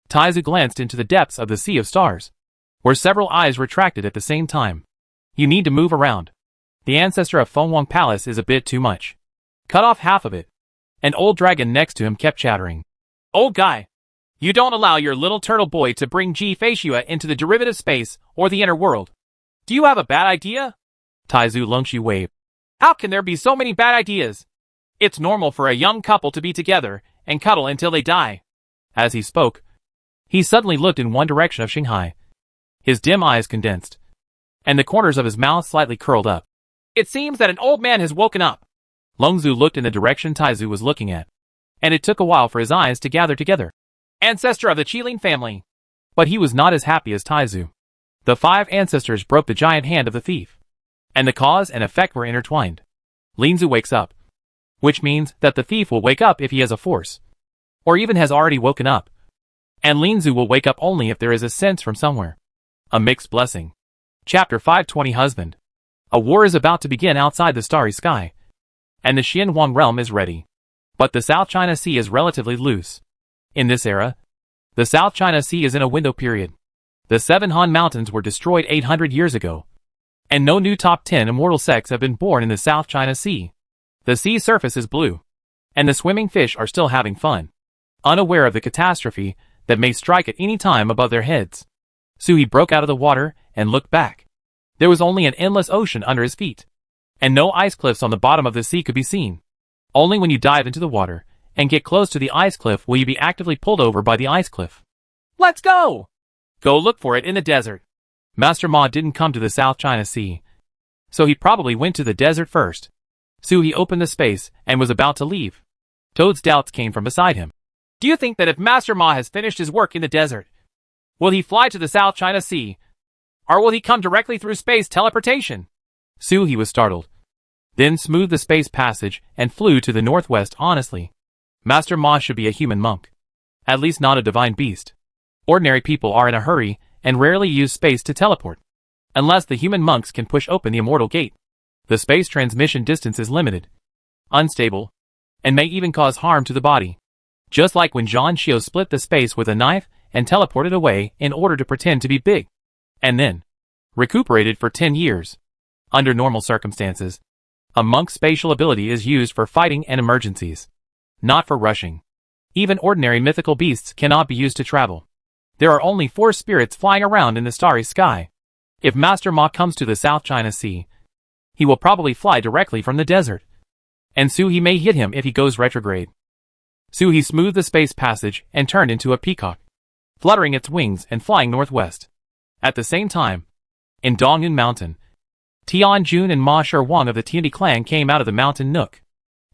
Speaker 1: Taizu glanced into the depths of the sea of stars, where several eyes retracted at the same time. You need to move around. The ancestor of Fengwang Palace is a bit too much. Cut off half of it. An old dragon next to him kept chattering. Old guy, you don't allow your little turtle boy to bring Ji Feishua into the derivative space or the inner world. Do you have a bad idea? Taizu Longxi waved. How can there be so many bad ideas? It's normal for a young couple to be together and cuddle until they die. As he spoke, he suddenly looked in one direction of Shanghai. His dim eyes condensed, and the corners of his mouth slightly curled up. It seems that an old man has woken up. Longzu looked in the direction Taizu was looking at, and it took a while for his eyes to gather together. Ancestor of the Qilin family. But he was not as happy as Taizu. The 5 ancestors broke the giant hand of the thief, and the cause and effect were intertwined. Linzu wakes up, which means that the thief will wake up if he has a force, or even has already woken up. And Linzu will wake up only if there is a sense from somewhere. A mixed blessing. Chapter 520 Husband. A war is about to begin outside the starry sky, and the Xianwang realm is ready. But the South China Sea is relatively loose. In this era, the South China Sea is in a window period. The 7 Han Mountains were destroyed 800 years ago, and no new top 10 immortal sects have been born in the South China Sea. The sea surface is blue, and the swimming fish are still having fun, unaware of the catastrophe that may strike at any time above their heads. Sui broke out of the water and looked back. There was only an endless ocean under his feet, and no ice cliffs on the bottom of the sea could be seen. Only when you dive into the water and get close to the ice cliff will you be actively pulled over by the ice cliff. Let's go! Go look for it in the desert. Master Ma didn't come to the South China Sea, so he probably went to the desert first. Sui opened the space and was about to leave. Toad's doubts came from beside him. Do you think that if Master Ma has finished his work in the desert, will he fly to the South China Sea, or will he come directly through space teleportation? Sui was startled, then smoothed the space passage and flew to the northwest honestly. Master Ma should be a human monk. At least not a divine beast. Ordinary people are in a hurry and rarely use space to teleport, unless the human monks can push open the immortal gate. The space transmission distance is limited, unstable, and may even cause harm to the body. Just like when Zhang Xiu split the space with a knife and teleported away in order to pretend to be big, and then recuperated for 10 years. Under normal circumstances, a monk's spatial ability is used for fighting and emergencies, not for rushing. Even ordinary mythical beasts cannot be used to travel. There are only 4 spirits flying around in the starry sky. If Master Ma comes to the South China Sea, he will probably fly directly from the desert, and Sui may hit him if he goes retrograde. Sui smoothed the space passage and turned into a peacock, fluttering its wings and flying northwest. At the same time, in Dongyun Mountain, Tian Jun and Ma Sherwang of the Tiandi clan came out of the mountain nook.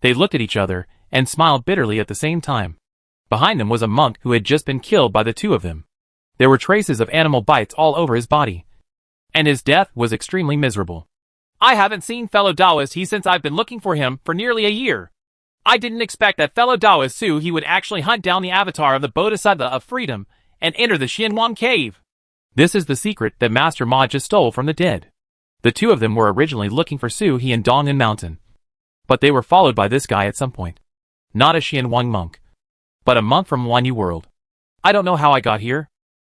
Speaker 1: They looked at each other and smiled bitterly at the same time. Behind them was a monk who had just been killed by the 2 of them. There were traces of animal bites all over his body, and his death was extremely miserable. I haven't seen fellow Taoist He since I've been looking for him for nearly a year. I didn't expect that fellow Taoist Su he would actually hunt down the avatar of the Bodhisattva of freedom and enter the Xianwang cave. This is the secret that Master Ma just stole from the dead. The 2 of them were originally looking for Su He in Dongyun Mountain, but they were followed by this guy at some point. Not a Xianwang monk, but a monk from Wanyu World. I don't know how I got here.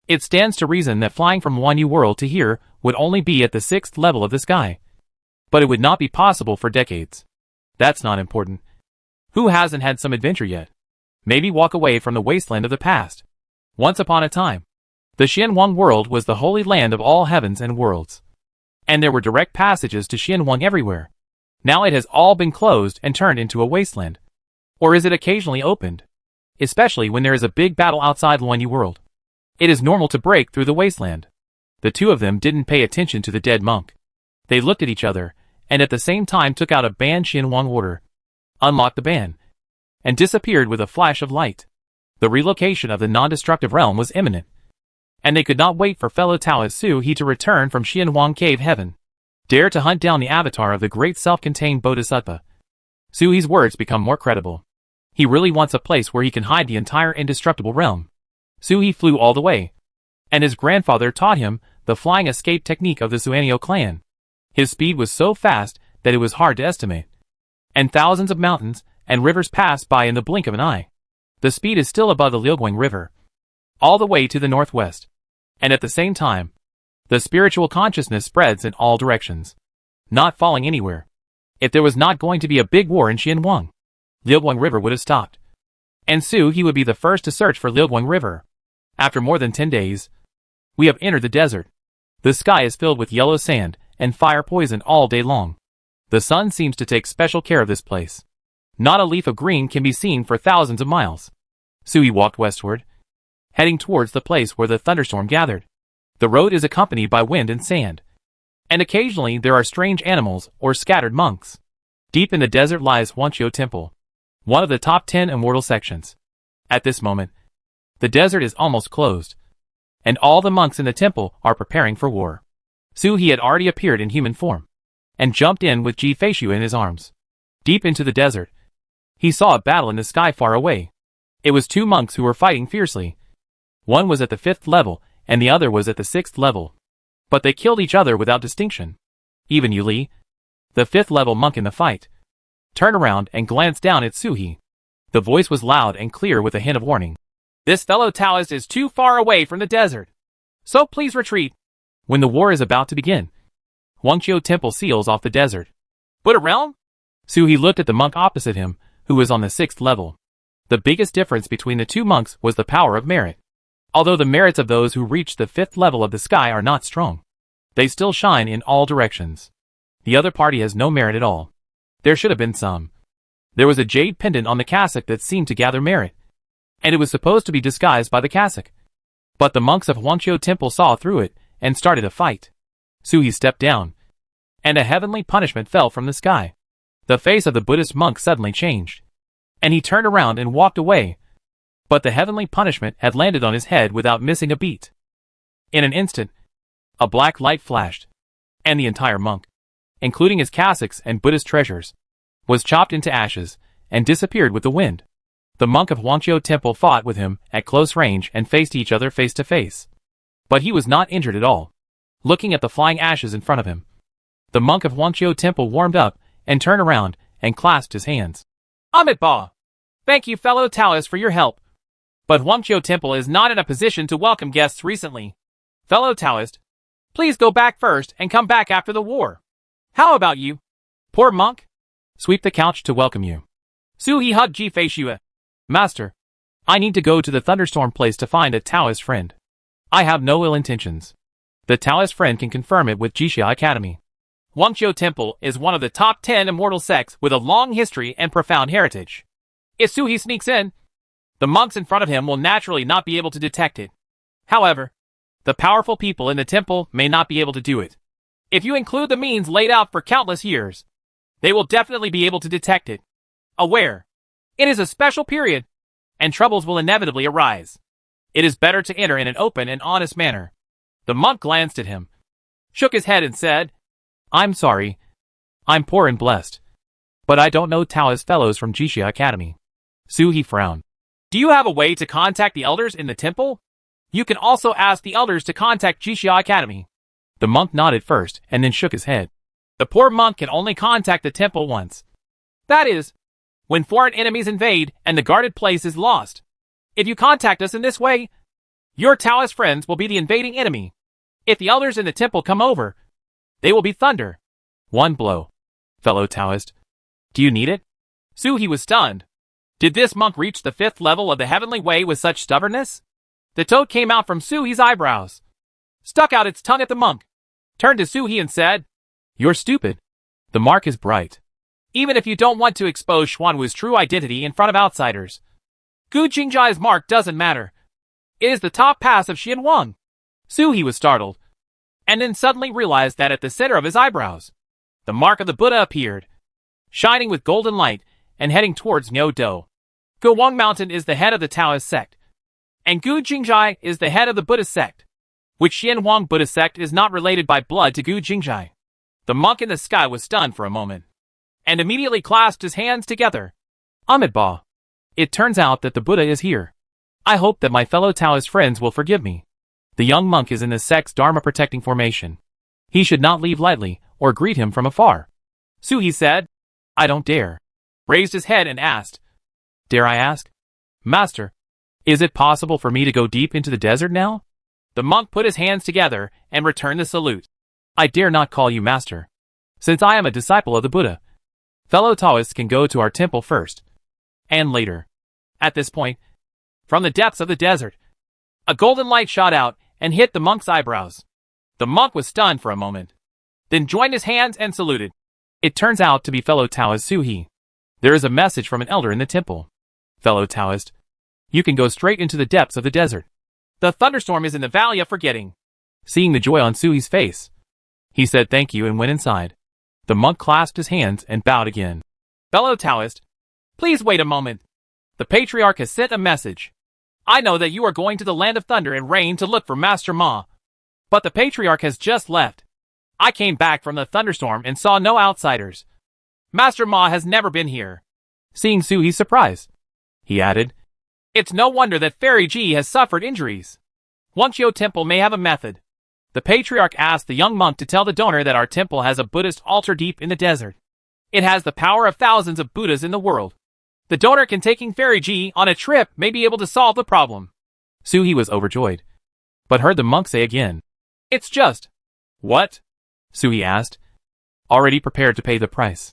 Speaker 1: It stands to reason that flying from Wanyu World to here would only be at the 6th level of the sky. But it would not be possible for decades. That's not important. Who hasn't had some adventure yet? Maybe walk away from the wasteland of the past. Once upon a time, the Xianwang world was the holy land of all heavens and worlds, and there were direct passages to Xianwang everywhere. Now it has all been closed and turned into a wasteland. Or is it occasionally opened? Especially when there is a big battle outside Wanyu World. It is normal to break through the wasteland. The 2 of them didn't pay attention to the dead monk. They looked at each other, and at the same time took out a banned Xianwang order, unlocked the ban, and disappeared with a flash of light. The relocation of the non-destructive realm was imminent, and they could not wait for fellow Taoist Su He to return from Xianwang Cave Heaven. Dare to hunt down the avatar of the great self-contained Bodhisattva. Suhi's words become more credible. He really wants a place where he can hide the entire indestructible realm. Suhi flew all the way, and his grandfather taught him the flying escape technique of the Suanio clan. His speed was so fast that it was hard to estimate. And thousands of mountains and rivers pass by in the blink of an eye. The speed is still above the Liuguang River, all the way to the northwest. And at the same time, the spiritual consciousness spreads in all directions, not falling anywhere. If there was not going to be a big war in Xianwang, Liuguang River would have stopped. And Suhi would be the first to search for Liuguang River. After more than 10 days, we have entered the desert. The sky is filled with yellow sand and fire poison all day long. The sun seems to take special care of this place. Not a leaf of green can be seen for thousands of miles. Suhi walked westward, heading towards the place where the thunderstorm gathered. The road is accompanied by wind and sand, and occasionally there are strange animals or scattered monks. Deep in the desert lies Huangqiu Temple, one of the top 10 immortal sections. At this moment, the desert is almost closed, and all the monks in the temple are preparing for war. Suhi had already appeared in human form, and jumped in with Ji Feishu in his arms. Deep into the desert, he saw a battle in the sky far away. It was two monks who were fighting fiercely. One was at the 5th level, and the other was at the 6th level. But they killed each other without distinction. Even Yu Li, the 5th level monk in the fight, turned around and glanced down at Suhi. The voice was loud and clear with a hint of warning. This fellow Taoist is too far away from the desert, so please retreat. When the war is about to begin, Huangqiu Temple seals off the desert. Buddha realm? Suhi looked at the monk opposite him, who was on the 6th level. The biggest difference between the two monks was the power of merit. Although the merits of those who reach the 5th level of the sky are not strong, they still shine in all directions. The other party has no merit at all. There should have been some. There was a jade pendant on the cassock that seemed to gather merit, and it was supposed to be disguised by the cassock. But the monks of Huangqiu Temple saw through it and started a fight. Suhi stepped down, and a heavenly punishment fell from the sky. The face of the Buddhist monk suddenly changed, and he turned around and walked away. But the heavenly punishment had landed on his head without missing a beat. In an instant, a black light flashed, and the entire monk, including his cassocks and Buddhist treasures, was chopped into ashes and disappeared with the wind. The monk of Huangqiu Temple fought with him at close range and faced each other face to face. But he was not injured at all. Looking at the flying ashes in front of him, the monk of Huangqiu Temple warmed up and turned around and clasped his hands. Amit Ba! Thank you, fellow Taoists, for your help. But Huangqiu Temple is not in a position to welcome guests recently. Fellow Taoist, please go back first and come back after the war. How about you? Poor monk? Sweep the couch to welcome you. Suhi hugged Ji Feishu. Master, I need to go to the thunderstorm place to find a Taoist friend. I have no ill intentions. The Taoist friend can confirm it with Jixia Academy. Huangqiu Temple is one of the top 10 immortal sects with a long history and profound heritage. If Suhi sneaks in, the monks in front of him will naturally not be able to detect it. However, the powerful people in the temple may not be able to do it. If you include the means laid out for countless years, they will definitely be able to detect it. Aware, it is a special period, and troubles will inevitably arise. It is better to enter in an open and honest manner. The monk glanced at him, shook his head and said, I'm sorry. I'm poor and blessed, but I don't know Taoist fellows from Jixia Academy. Suhi frowned. Do you have a way to contact the elders in the temple? You can also ask the elders to contact Jixia Academy. The monk nodded first and then shook his head. The poor monk can only contact the temple once. That is, when foreign enemies invade and the guarded place is lost. If you contact us in this way, your Taoist friends will be the invading enemy. If the elders in the temple come over, they will be thunder. One blow. Fellow Taoist, do you need it? Suhi was stunned. Did this monk reach the 5th level of the heavenly way with such stubbornness? The toad came out from Suhi's eyebrows, stuck out its tongue at the monk, turned to Suhi and said, You're stupid. The mark is bright. Even if you don't want to expose Xuanwu's true identity in front of outsiders, Gu Jingjai's mark doesn't matter. It is the top pass of Xianwang. Suhi was startled, and then suddenly realized that at the center of his eyebrows, the mark of the Buddha appeared, shining with golden light and heading towards Nyo-Do. Guwang Mountain is the head of the Taoist sect, and Gu Jingjai is the head of the Buddhist sect, which Xianwang Buddhist sect is not related by blood to Gu Jingjai. The monk in the sky was stunned for a moment. and immediately clasped his hands together. Amitabha. It turns out that the Buddha is here. I hope that my fellow Taoist friends will forgive me. The young monk is in the sex Dharma protecting formation. He should not leave lightly, or greet him from afar. Suhi said, I don't dare. Raised his head and asked, Dare I ask? Master, is it possible for me to go deep into the desert now? The monk put his hands together and returned the salute. I dare not call you master, since I am a disciple of the Buddha. Fellow Taoists can go to our temple first, and later. At this point, from the depths of the desert, a golden light shot out and hit the monk's eyebrows. The monk was stunned for a moment, then joined his hands and saluted. It turns out to be fellow Taoist Suhi. There is a message from an elder in the temple. Fellow Taoist, you can go straight into the depths of the desert. The thunderstorm is in the Valley of Forgetting. Seeing the joy on Suhi's face, he said thank you and went inside. The monk clasped his hands and bowed again. Fellow Taoist, please wait a moment. The Patriarch has sent a message. I know that you are going to the land of thunder and rain to look for Master Ma. But the Patriarch has just left. I came back from the thunderstorm and saw no outsiders. Master Ma has never been here. Seeing Suhi's surprise, he added, It's no wonder that Fairy Ji has suffered injuries. Wangqiu Temple may have a method. The Patriarch asked the young monk to tell the donor that our temple has a Buddhist altar deep in the desert. It has the power of thousands of Buddhas in the world. The donor can taking Fairy Ji on a trip may be able to solve the problem. Suhi was overjoyed, but heard the monk say again, It's just. What? Suhi asked, already prepared to pay the price.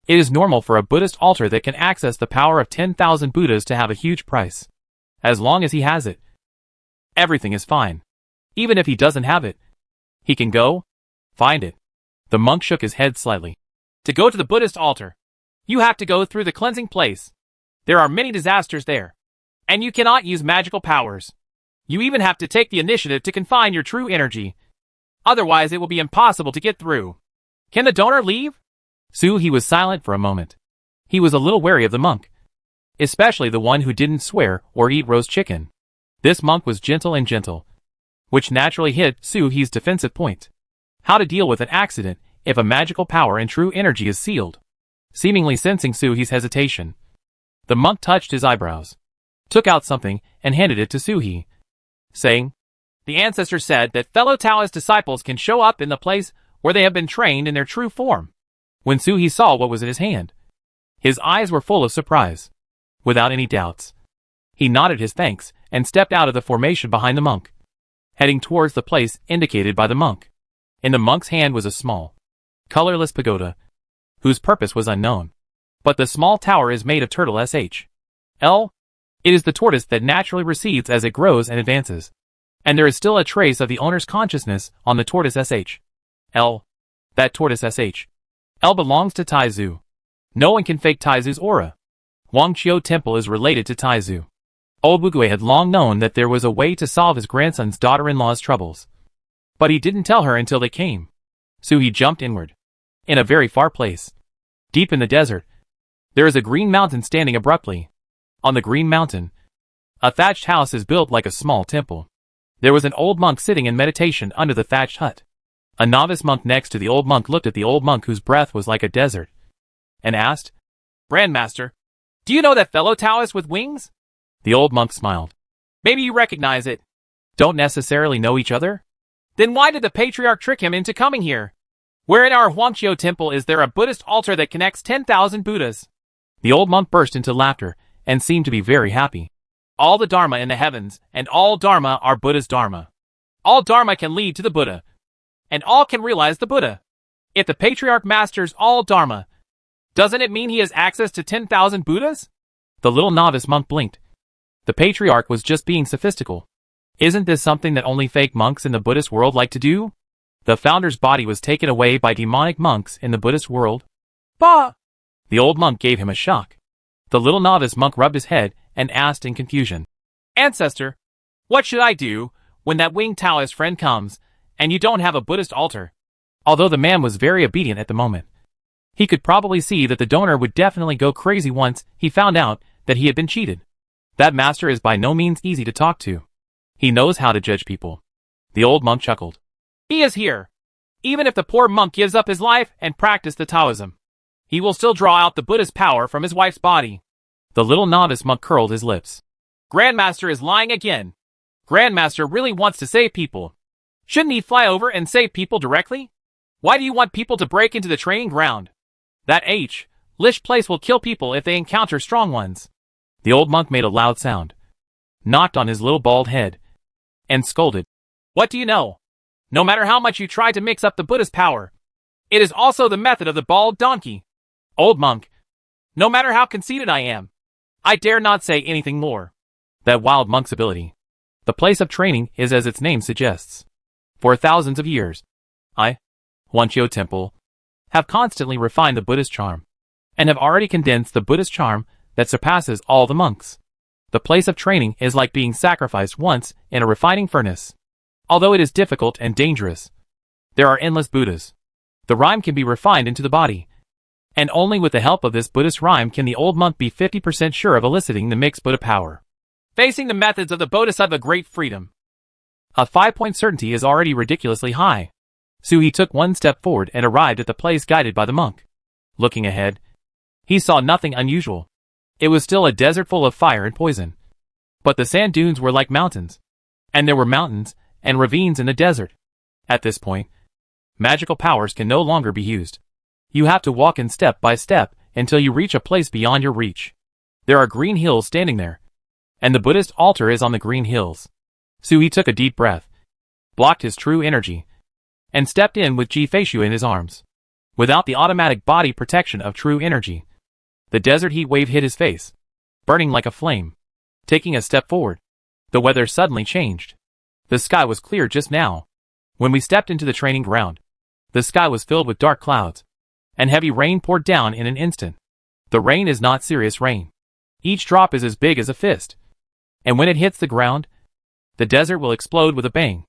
Speaker 1: It is normal for a Buddhist altar that can access the power of 10,000 Buddhas to have a huge price. As long as he has it, everything is fine. Even if he doesn't have it, he can go find it. The monk shook his head slightly. To go to the Buddhist altar, you have to go through the cleansing place. There are many disasters there, and you cannot use magical powers. You even have to take the initiative to confine your true energy. Otherwise, it will be impossible to get through. Can the donor leave? Suhi was silent for a moment. He was a little wary of the monk, especially the one who didn't swear or eat roast chicken. This monk was gentle, which naturally hit Suhi's defensive point. How to deal with an accident if a magical power and true energy is sealed. Seemingly sensing Suhi's hesitation, the monk touched his eyebrows, took out something, and handed it to Suhi, saying, The ancestor said that fellow Taoist disciples can show up in the place where they have been trained in their true form. When Suhi saw what was in his hand, his eyes were full of surprise. Without any doubts, he nodded his thanks and stepped out of the formation behind the monk, heading towards the place indicated by the monk. In the monk's hand was a small, colorless pagoda, whose purpose was unknown. But the small tower is made of turtle SHL. It is the tortoise that naturally recedes as it grows and advances. And there is still a trace of the owner's consciousness on the tortoise SHL. That tortoise SHL belongs to Taizu. No one can fake Taizu's aura. Wangqiu Temple is related to Taizu. Old Wugui had long known that there was a way to solve his grandson's daughter-in-law's troubles. But he didn't tell her until they came. Suhi jumped inward. In a very far place, deep in the desert, there is a green mountain standing abruptly. On the green mountain, a thatched house is built like a small temple. There was an old monk sitting in meditation under the thatched hut. A novice monk next to the old monk looked at the old monk whose breath was like a desert, and asked, Grandmaster, do you know that fellow Taoist with wings? The old monk smiled. Maybe you recognize it. Don't necessarily know each other? Then why did the Patriarch trick him into coming here? Where in our Wangqiu Temple is there a Buddhist altar that connects 10,000 Buddhas? The old monk burst into laughter and seemed to be very happy. All the Dharma in the heavens and all Dharma are Buddha's Dharma. All Dharma can lead to the Buddha, and all can realize the Buddha. If the Patriarch masters all Dharma, doesn't it mean he has access to 10,000 Buddhas? The little novice monk blinked. The Patriarch was just being sophistical. Isn't this something that only fake monks in the Buddhist world like to do? The founder's body was taken away by demonic monks in the Buddhist world. Bah! The old monk gave him a shock. The little novice monk rubbed his head and asked in confusion, Ancestor, what should I do when that winged Taoist friend comes and you don't have a Buddhist altar? Although the man was very obedient at the moment, he could probably see that the donor would definitely go crazy once he found out that he had been cheated. That master is by no means easy to talk to. He knows how to judge people. The old monk chuckled. He is here. Even if the poor monk gives up his life and practice the Taoism, he will still draw out the Buddha's power from his wife's body. The little novice monk curled his lips. Grandmaster is lying again. Grandmaster really wants to save people. Shouldn't he fly over and save people directly? Why do you want people to break into the training ground? That lish place will kill people if they encounter strong ones. The old monk made a loud sound, knocked on his little bald head, and scolded. What do you know? No matter how much you try to mix up the Buddha's power, it is also the method of the bald donkey. Old monk, no matter how conceited I am, I dare not say anything more. That wild monk's ability. The place of training is as its name suggests. For thousands of years, I, Wanchio Temple, have constantly refined the Buddhist charm, and have already condensed the Buddhist charm that surpasses all the monks. The place of training is like being sacrificed once in a refining furnace. Although it is difficult and dangerous, there are endless Buddhas. The rhyme can be refined into the body, and only with the help of this Buddhist rhyme can the old monk be 50% sure of eliciting the mixed Buddha power. Facing the methods of the Bodhisattva great freedom. A 5-point certainty is already ridiculously high. Suhi took one step forward and arrived at the place guided by the monk. Looking ahead, he saw nothing unusual. It was still a desert full of fire and poison. But the sand dunes were like mountains, and there were mountains and ravines in the desert. At this point, magical powers can no longer be used. You have to walk in step by step until you reach a place beyond your reach. There are green hills standing there, and the Buddhist altar is on the green hills. Suhi took a deep breath, blocked his true energy, and stepped in with Ji-Feishu in his arms. Without the automatic body protection of true energy, the desert heat wave hit his face, burning like a flame. Taking a step forward, the weather suddenly changed. The sky was clear just now. When we stepped into the training ground, the sky was filled with dark clouds, and heavy rain poured down in an instant. The rain is not serious rain. Each drop is as big as a fist, and when it hits the ground, the desert will explode with a bang.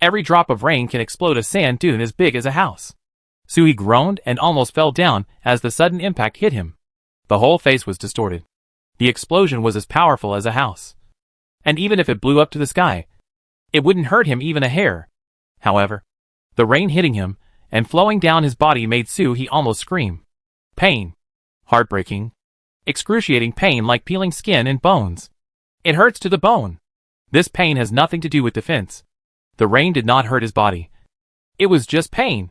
Speaker 1: Every drop of rain can explode a sand dune as big as a house. Suhi groaned and almost fell down as the sudden impact hit him. The whole face was distorted. The explosion was as powerful as a house. And even if it blew up to the sky, it wouldn't hurt him even a hair. However, the rain hitting him and flowing down his body made Suhi almost scream. Pain. Heartbreaking. Excruciating pain like peeling skin and bones. It hurts to the bone. This pain has nothing to do with defense. The rain did not hurt his body. It was just pain.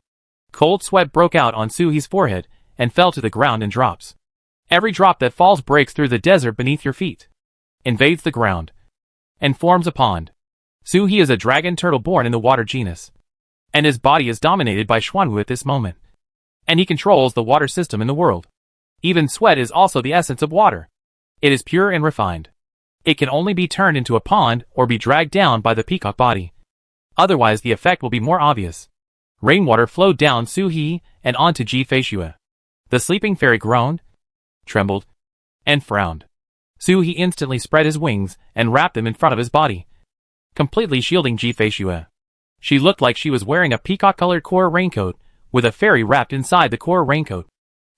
Speaker 1: Cold sweat broke out on Suhi's forehead and fell to the ground in drops. Every drop that falls breaks through the desert beneath your feet, invades the ground, and forms a pond. Suhi is a dragon turtle born in the water genus, and his body is dominated by Xuanwu at this moment. And he controls the water system in the world. Even sweat is also the essence of water. It is pure and refined. It can only be turned into a pond or be dragged down by the peacock body. Otherwise the effect will be more obvious. Rainwater flowed down Suhi and onto Ji-Feishu. The sleeping fairy groaned, trembled, and frowned. Suhi instantly spread his wings and wrapped them in front of his body, completely shielding Ji-Feishu. She looked like she was wearing a peacock-colored core raincoat, with a fairy wrapped inside the core raincoat.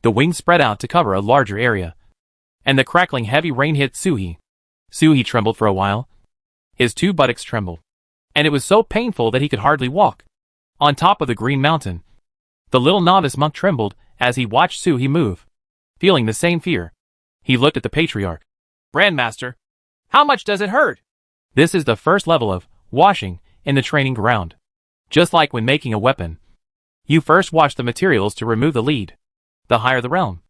Speaker 1: The wings spread out to cover a larger area, and the crackling heavy rain hit Suhi. Suhi trembled for a while. His two buttocks trembled, and it was so painful that he could hardly walk. On top of the green mountain, the little novice monk trembled as he watched Suhi move. Feeling the same fear, he looked at the patriarch. Grandmaster, how much does it hurt? This is the first level of washing in the training ground. Just like when making a weapon, you first wash the materials to remove the lead. The higher the realm,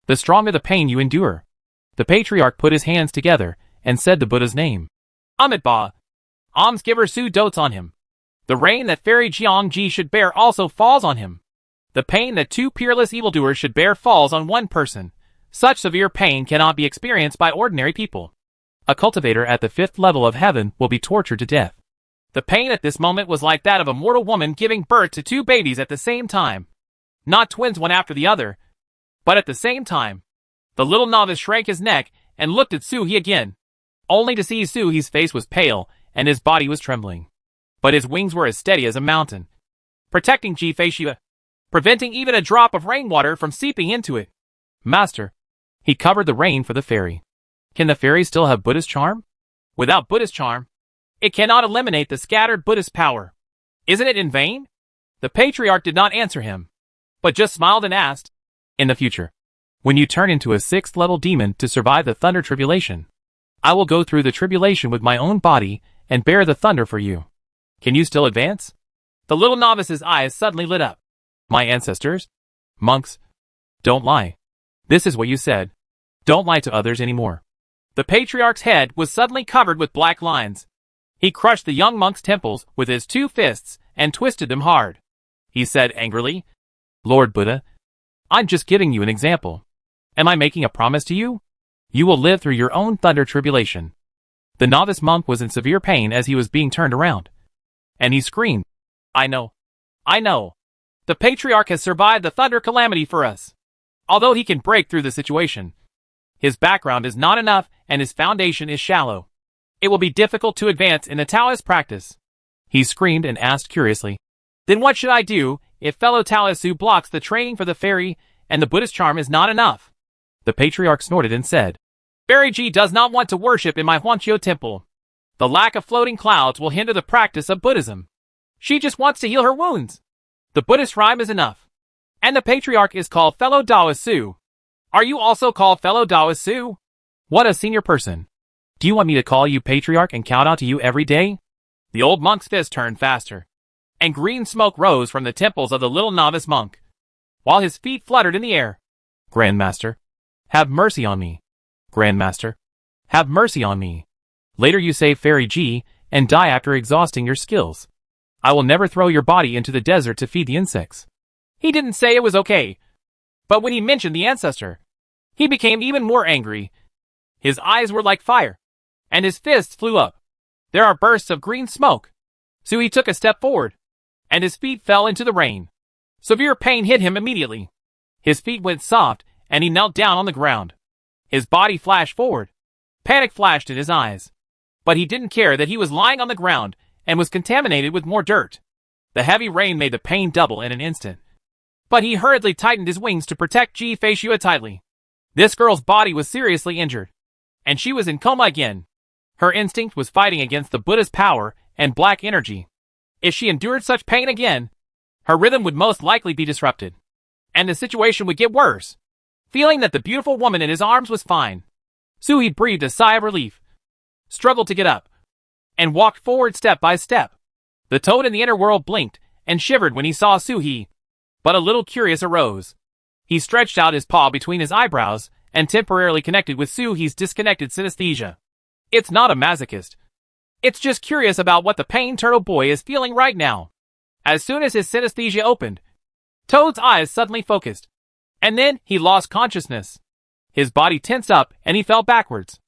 Speaker 1: the stronger the pain you endure. The patriarch put his hands together and said the Buddha's name. Amitabha. Almsgiver Su dotes on him. The rain that fairy Jiangji should bear also falls on him. The pain that two peerless evildoers should bear falls on one person. Such severe pain cannot be experienced by ordinary people. A cultivator at the 5th level of heaven will be tortured to death. The pain at this moment was like that of a mortal woman giving birth to 2 babies at the same time. Not twins one after the other, but at the same time. The little novice shrank his neck and looked at Suhi again, only to see Suhi's face was pale and his body was trembling. But his wings were as steady as a mountain, protecting Ji-Feishu, preventing even a drop of rainwater from seeping into it. Master, he covered the rain for the fairy. Can the fairy still have Buddhist charm? Without Buddhist charm, it cannot eliminate the scattered Buddhist power. Isn't it in vain? The patriarch did not answer him, but just smiled and asked, in the future, when you turn into a 6th level demon to survive the thunder tribulation. I will go through the tribulation with my own body and bear the thunder for you. Can you still advance? The little novice's eyes suddenly lit up. My ancestors? Monks? Don't lie. This is what you said. Don't lie to others anymore. The patriarch's head was suddenly covered with black lines. He crushed the young monk's temples with his 2 fists and twisted them hard. He said angrily, Lord Buddha, I'm just giving you an example. Am I making a promise to you? You will live through your own thunder tribulation. The novice monk was in severe pain as he was being turned around. And he screamed, I know. The patriarch has survived the thunder calamity for us. Although he can break through the situation, his background is not enough and his foundation is shallow. It will be difficult to advance in the Taoist practice. He screamed and asked curiously, Then what should I do if fellow Taoist Su blocks the training for the fairy and the Buddhist charm is not enough? The patriarch snorted and said, Fairy Ji does not want to worship in my Huangqiu temple. The lack of floating clouds will hinder the practice of Buddhism. She just wants to heal her wounds. The Buddhist rhyme is enough. And the patriarch is called fellow Taoist Su. Are you also called fellow Taoist Su? What a senior person. Do you want me to call you patriarch and count out to you every day? The old monk's fist turned faster, and green smoke rose from the temples of the little novice monk, while his feet fluttered in the air. Grandmaster, have mercy on me. Grandmaster, have mercy on me. Later you save Fairy Ji and die after exhausting your skills. I will never throw your body into the desert to feed the insects. He didn't say it was okay, but when he mentioned the ancestor, he became even more angry. His eyes were like fire, and his fists flew up. There are bursts of green smoke. Sui took a step forward, and his feet fell into the rain. Severe pain hit him immediately. His feet went soft, and he knelt down on the ground. His body flashed forward. Panic flashed in his eyes. But he didn't care that he was lying on the ground and was contaminated with more dirt. The heavy rain made the pain double in an instant. But he hurriedly tightened his wings to protect Ji Feishua tightly. This girl's body was seriously injured, and she was in coma again. Her instinct was fighting against the Buddha's power and black energy. If she endured such pain again, her rhythm would most likely be disrupted, and the situation would get worse. Feeling that the beautiful woman in his arms was fine, Sui breathed a sigh of relief, struggled to get up, and walked forward step by step. The toad in the inner world blinked and shivered when he saw Suhi, but a little curious arose. He stretched out his paw between his eyebrows and temporarily connected with Suhi's disconnected synesthesia. It's not a masochist. It's just curious about what the pain turtle boy is feeling right now. As soon as his synesthesia opened, Toad's eyes suddenly focused, and then he lost consciousness. His body tensed up and he fell backwards.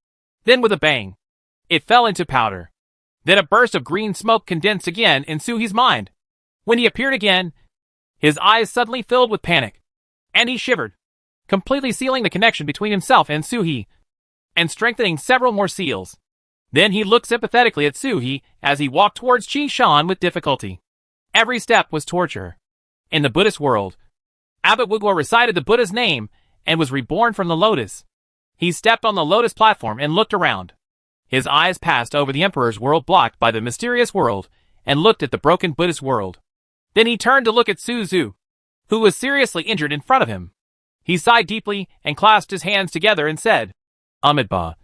Speaker 1: Then with a bang, it fell into powder. Then a burst of green smoke condensed again in Suhi's mind. When he appeared again, his eyes suddenly filled with panic, and he shivered, completely sealing the connection between himself and Suhi, and strengthening several more seals. Then he looked sympathetically at Suhi as he walked towards Chi Shan with difficulty. Every step was torture. In the Buddhist world, Abbot Wugwa recited the Buddha's name and was reborn from the lotus. He stepped on the lotus platform and looked around. His eyes passed over the Emperor's world blocked by the mysterious world and looked at the broken Buddhist world. Then he turned to look at Su Zhu, who was seriously injured in front of him. He sighed deeply and clasped his hands together and said, Amidba,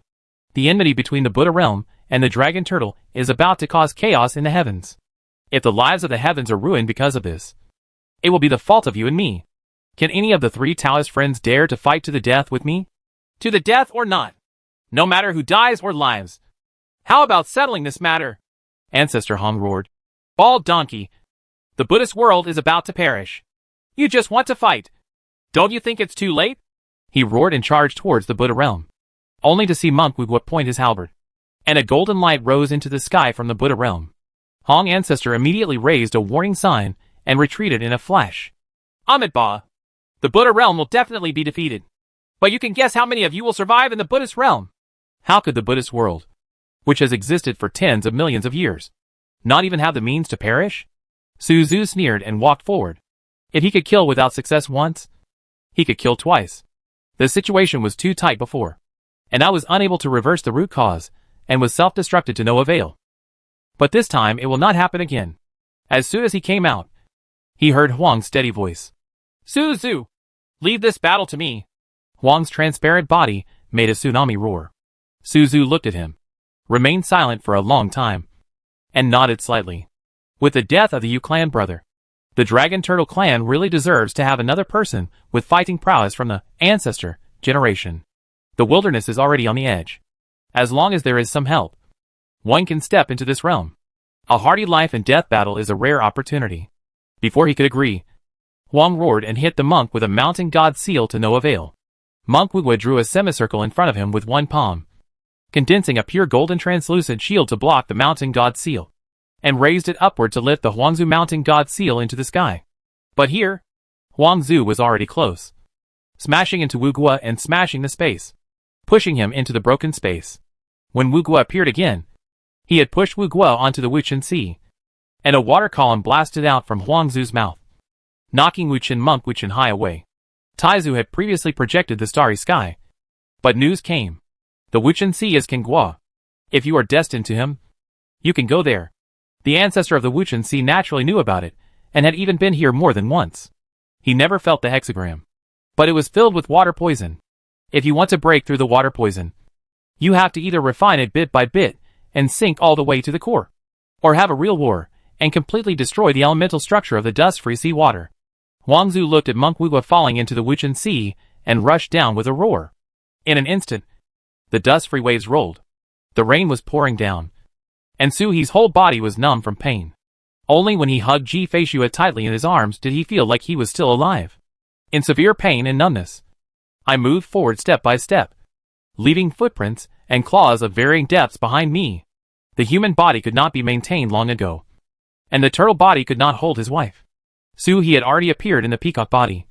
Speaker 1: the enmity between the Buddha realm and the dragon turtle is about to cause chaos in the heavens. If the lives of the heavens are ruined because of this, it will be the fault of you and me. Can any of the 3 Taoist friends dare to fight to the death with me? To the death or not? No matter who dies or lives. How about settling this matter? Ancestor Hong roared. Bald donkey. The Buddhist world is about to perish. You just want to fight. Don't you think it's too late? He roared and charged towards the Buddha realm, only to see Monk Wugwa point his halberd, and a golden light rose into the sky from the Buddha realm. Hong Ancestor immediately raised a warning sign and retreated in a flash. Amidba, the Buddha realm will definitely be defeated. But you can guess how many of you will survive in the Buddhist realm. How could the Buddhist world, which has existed for tens of millions of years, not even have the means to perish? Su Zhu sneered and walked forward. If he could kill without success once, he could kill twice. The situation was too tight before, and I was unable to reverse the root cause, and was self-destructed to no avail. But this time it will not happen again. As soon as he came out, he heard Huang's steady voice. Su Zhu, leave this battle to me. Huang's transparent body made a tsunami roar. Su Zhu looked at him, remained silent for a long time, and nodded slightly. With the death of the Yu clan brother, the Dragon Turtle clan really deserves to have another person with fighting prowess from the ancestor generation. The wilderness is already on the edge. As long as there is some help, one can step into this realm. A hardy life and death battle is a rare opportunity. Before he could agree, Huang roared and hit the monk with a mountain god seal to no avail. Monk Wugwa drew a semicircle in front of him with one palm, condensing a pure golden translucent shield to block the mountain god seal, and raised it upward to lift the Huangzu mountain god seal into the sky. But here, Huangzu was already close, smashing into Wugwa and smashing the space, pushing him into the broken space. When Wugwa appeared again, he had pushed Wugwa onto the Wuchen Sea, and a water column blasted out from Huangzu's mouth, knocking Wuchen monk Wuchen high away. Taizu had previously projected the starry sky, but news came. The Wuchen Sea is Kangua. If you are destined to him, you can go there. The ancestor of the Wuchen Sea naturally knew about it, and had even been here more than once. He never felt the hexagram, but it was filled with water poison. If you want to break through the water poison, you have to either refine it bit by bit and sink all the way to the core, or have a real war and completely destroy the elemental structure of the dust-free sea water. Huangzu looked at Monk Wugwa falling into the Wuchen Sea and rushed down with a roar. In an instant, the dust-free waves rolled. The rain was pouring down, and Suhi's whole body was numb from pain. Only when he hugged Ji Feishua tightly in his arms did he feel like he was still alive. In severe pain and numbness, I moved forward step by step, leaving footprints and claws of varying depths behind me. The human body could not be maintained long ago, and the turtle body could not hold his wife. Suhi had already appeared in the peacock body,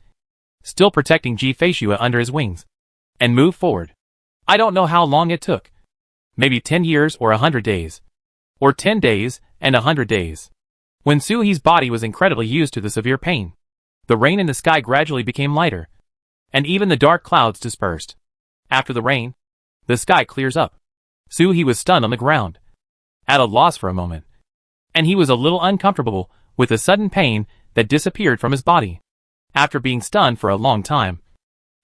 Speaker 1: still protecting Ji Feishua under his wings, and moved forward. I don't know how long it took. Maybe 10 years or 100 days. Or 10 days and 100 days. When Suhi's body was incredibly used to the severe pain, the rain in the sky gradually became lighter, and even the dark clouds dispersed. After the rain, the sky clears up. Suhi was stunned on the ground, at a loss for a moment, and he was a little uncomfortable with the sudden pain that disappeared from his body. After being stunned for a long time,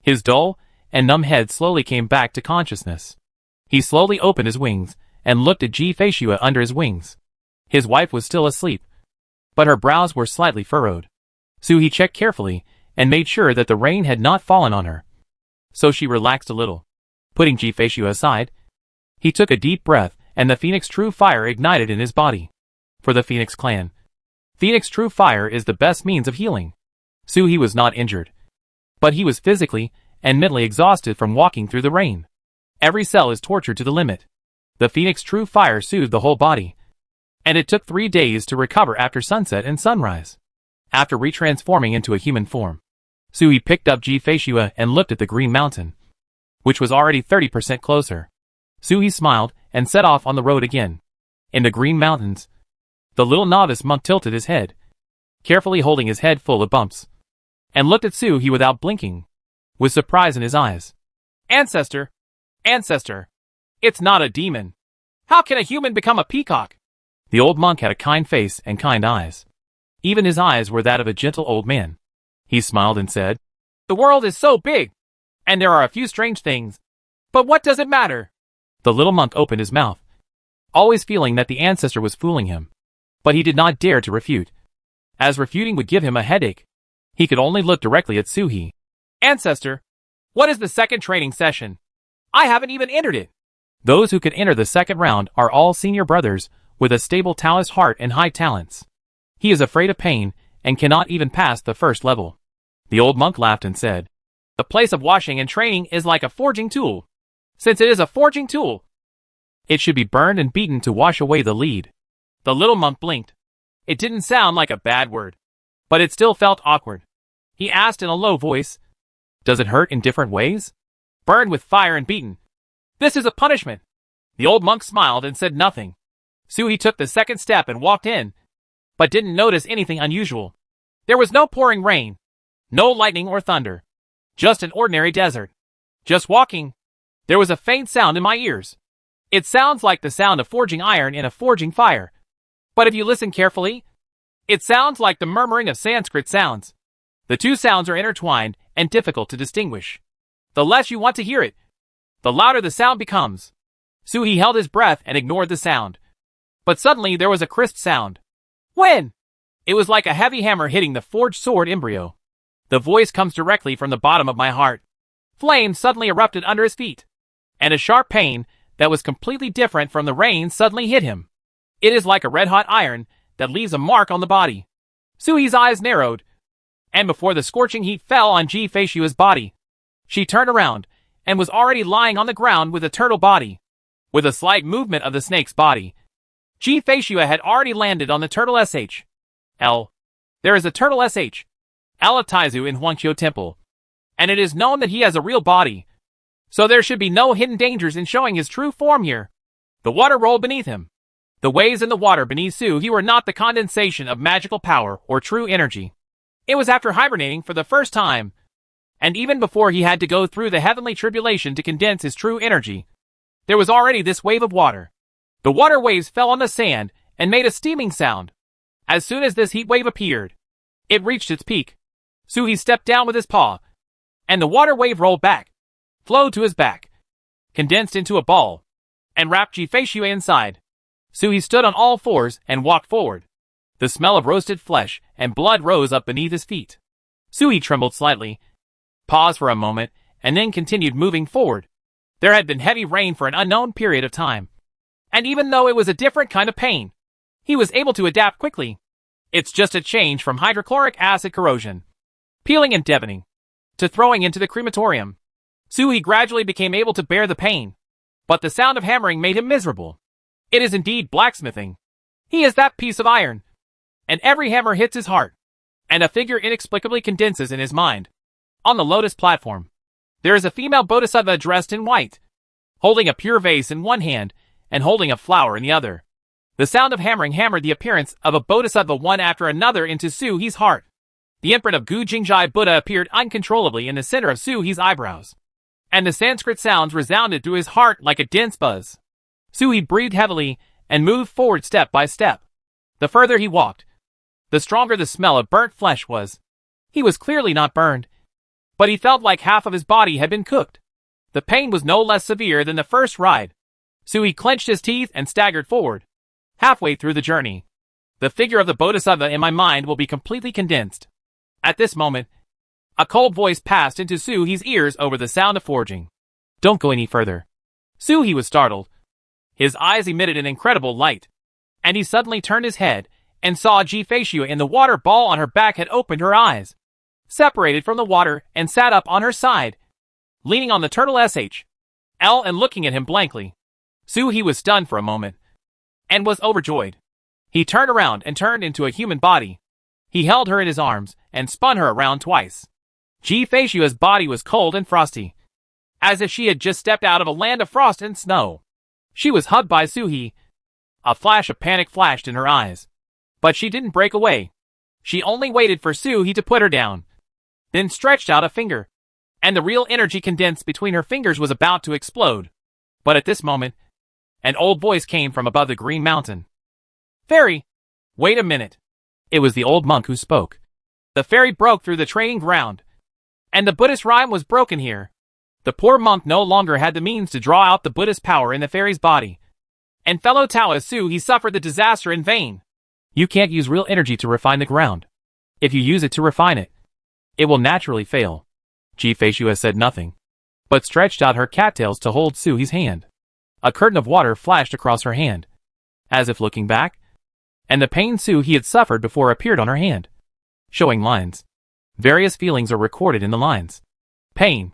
Speaker 1: his dull and numb head slowly came back to consciousness. He slowly opened his wings and looked at Ji Feishua under his wings. His wife was still asleep, but her brows were slightly furrowed. Suhi checked carefully and made sure that the rain had not fallen on her, so she relaxed a little. Putting Ji Feishua aside, he took a deep breath and the Phoenix True Fire ignited in his body. For the Phoenix clan, Phoenix True Fire is the best means of healing. Suhi was not injured, but he was physically and mentally exhausted from walking through the rain. Every cell is tortured to the limit. The Phoenix True Fire soothed the whole body, and it took 3 days to recover after sunset and sunrise. After retransforming into a human form, Suhi picked up Ji Feishua and looked at the Green Mountain, which was already 30% closer. Suhi smiled and set off on the road again. In the Green Mountains, the little novice monk tilted his head, carefully holding his head full of bumps, and looked at Suhi without blinking, with surprise in his eyes. Ancestor! Ancestor! It's not a demon! How can a human become a peacock? The old monk had a kind face and kind eyes. Even his eyes were that of a gentle old man. He smiled and said, The world is so big, and there are a few strange things. But what does it matter? The little monk opened his mouth, always feeling that the ancestor was fooling him. But he did not dare to refute, as refuting would give him a headache. He could only look directly at Suhi. Ancestor, what is the second training session? I haven't even entered it. Those who could enter the second round are all senior brothers with a stable Taoist heart and high talents. He is afraid of pain and cannot even pass the first level. The old monk laughed and said, The place of washing and training is like a forging tool. Since it is a forging tool, it should be burned and beaten to wash away the lead. The little monk blinked. It didn't sound like a bad word, but it still felt awkward. He asked in a low voice, Does it hurt in different ways? Burned with fire and beaten. This is a punishment. The old monk smiled and said nothing. Suhi took the second step and walked in, but didn't notice anything unusual. There was no pouring rain, no lightning or thunder, just an ordinary desert. Just walking, there was a faint sound in my ears. It sounds like the sound of forging iron in a forging fire. But if you listen carefully, it sounds like the murmuring of Sanskrit sounds. The two sounds are intertwined and difficult to distinguish. The less you want to hear it, the louder the sound becomes. Suhi held his breath and ignored the sound. But suddenly there was a crisp sound. When? It was like a heavy hammer hitting the forged sword embryo. The voice comes directly from the bottom of my heart. Flames suddenly erupted under his feet. And a sharp pain that was completely different from the rain suddenly hit him. It is like a red-hot iron that leaves a mark on the body. Suhi's eyes narrowed, and before the scorching heat fell on Ji Feishua's body, she turned around and was already lying on the ground with a turtle body. With a slight movement of the snake's body, Ji Feishua had already landed on the turtle SH.L. There is a turtle SH.L. of Taizu in Huangqiu Temple, and it is known that he has a real body, so there should be no hidden dangers in showing his true form here. The water rolled beneath him. The waves in the water beneath Suhi were not the condensation of magical power or true energy. It was after hibernating for the first time, and even before he had to go through the heavenly tribulation to condense his true energy, there was already this wave of water. The water waves fell on the sand and made a steaming sound. As soon as this heat wave appeared, it reached its peak. Suhi stepped down with his paw, and the water wave rolled back, flowed to his back, condensed into a ball, and wrapped Ji Feishua inside. Suhi stood on all fours and walked forward. The smell of roasted flesh and blood rose up beneath his feet. Suhi trembled slightly, paused for a moment, and then continued moving forward. There had been heavy rain for an unknown period of time, and even though it was a different kind of pain, he was able to adapt quickly. It's just a change from hydrochloric acid corrosion, peeling and deadening, to throwing into the crematorium. Suhi gradually became able to bear the pain, but the sound of hammering made him miserable. It is indeed blacksmithing. He is that piece of iron, and every hammer hits his heart, and a figure inexplicably condenses in his mind. On the lotus platform, there is a female bodhisattva dressed in white, holding a pure vase in one hand and holding a flower in the other. The sound of hammering hammered the appearance of a bodhisattva one after another into Suhi's heart. The imprint of Gu Jingjai Buddha appeared uncontrollably in the center of Suhi's eyebrows, and the Sanskrit sounds resounded through his heart like a dense buzz. Suhi breathed heavily and moved forward step by step. The further he walked, the stronger the smell of burnt flesh was. He was clearly not burned, but he felt like half of his body had been cooked. The pain was no less severe than the first ride. Suhi clenched his teeth and staggered forward. Halfway through the journey, the figure of the bodhisattva in my mind will be completely condensed. At this moment, a cold voice passed into Suhi's ears over the sound of forging. Don't go any further. Suhi was startled. His eyes emitted an incredible light, and he suddenly turned his head and saw Ji Feishua in the water ball on her back had opened her eyes, separated from the water, and sat up on her side, leaning on the turtle SH.L. and looking at him blankly. Suhi was stunned for a moment, and was overjoyed. He turned around and turned into a human body. He held her in his arms and spun her around twice. Ji Feishua's body was cold and frosty, as if she had just stepped out of a land of frost and snow. She was hugged by Suhi. A flash of panic flashed in her eyes, but she didn't break away. She only waited for Suhi to put her down, then stretched out a finger, and the real energy condensed between her fingers was about to explode. But at this moment, an old voice came from above the green mountain. Fairy! Wait a minute. It was the old monk who spoke. The fairy broke through the training ground, and the Buddhist rhyme was broken here. The poor monk no longer had the means to draw out the Buddhist power in the fairy's body. And fellow Taoist Suhi suffered the disaster in vain. You can't use real energy to refine the ground. If you use it to refine it, it will naturally fail. Ji Feishua said nothing, but stretched out her cattails to hold Suhi's hand. A curtain of water flashed across her hand, as if looking back, and the pain Suhi had suffered before appeared on her hand, showing lines. Various feelings are recorded in the lines. Pain.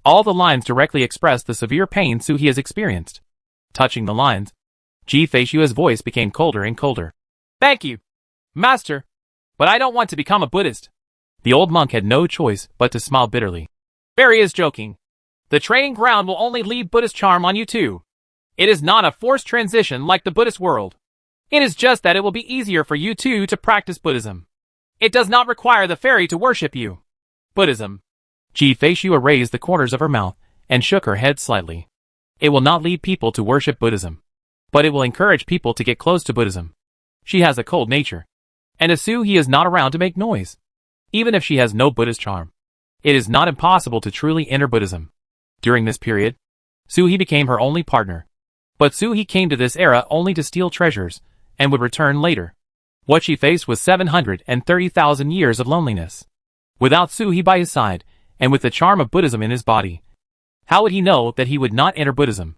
Speaker 1: All the lines directly express the severe pain Suhi has experienced. Touching the lines, Ji Feishua's voice became colder and colder. Thank you, Master, but I don't want to become a Buddhist. The old monk had no choice but to smile bitterly. Fairy is joking. The training ground will only leave Buddhist charm on you too. It is not a forced transition like the Buddhist world. It is just that it will be easier for you two to practice Buddhism. It does not require the fairy to worship you. Buddhism. Ji Feishua raised the corners of her mouth and shook her head slightly. It will not lead people to worship Buddhism, but it will encourage people to get close to Buddhism. She has a cold nature, and Suhi is not around to make noise. Even if she has no Buddhist charm, it is not impossible to truly enter Buddhism. During this period, Suhi became her only partner. But Suhi came to this era only to steal treasures, and would return later. What she faced was 730,000 years of loneliness. Without Suhi by his side, and with the charm of Buddhism in his body, how would he know that he would not enter Buddhism?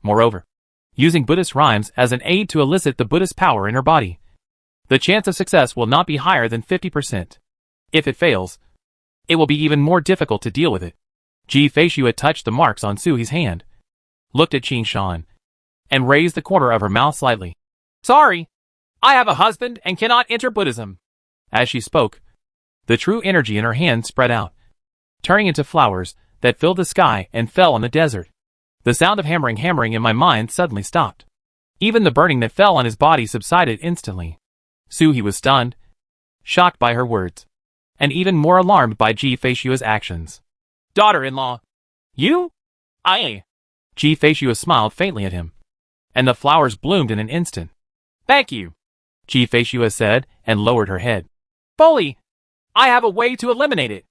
Speaker 1: Moreover, using Buddhist rhymes as an aid to elicit the Buddhist power in her body, the chance of success will not be higher than 50%. If it fails, it will be even more difficult to deal with it. Ji Feishu had touched the marks on Suhi's hand, looked at Qing Shan, and raised the corner of her mouth slightly. Sorry, I have a husband and cannot enter Buddhism. As she spoke, the true energy in her hand spread out, turning into flowers that filled the sky and fell on the desert. The sound of hammering in my mind suddenly stopped. Even the burning that fell on his body subsided instantly. Suhi was stunned, shocked by her words, and even more alarmed by Ji Feishua's actions. Daughter-in-law, you? Ji Feishua smiled faintly at him, and the flowers bloomed in an instant. Thank you, Ji Feishua said, and lowered her head. Bully, I have a way to eliminate it.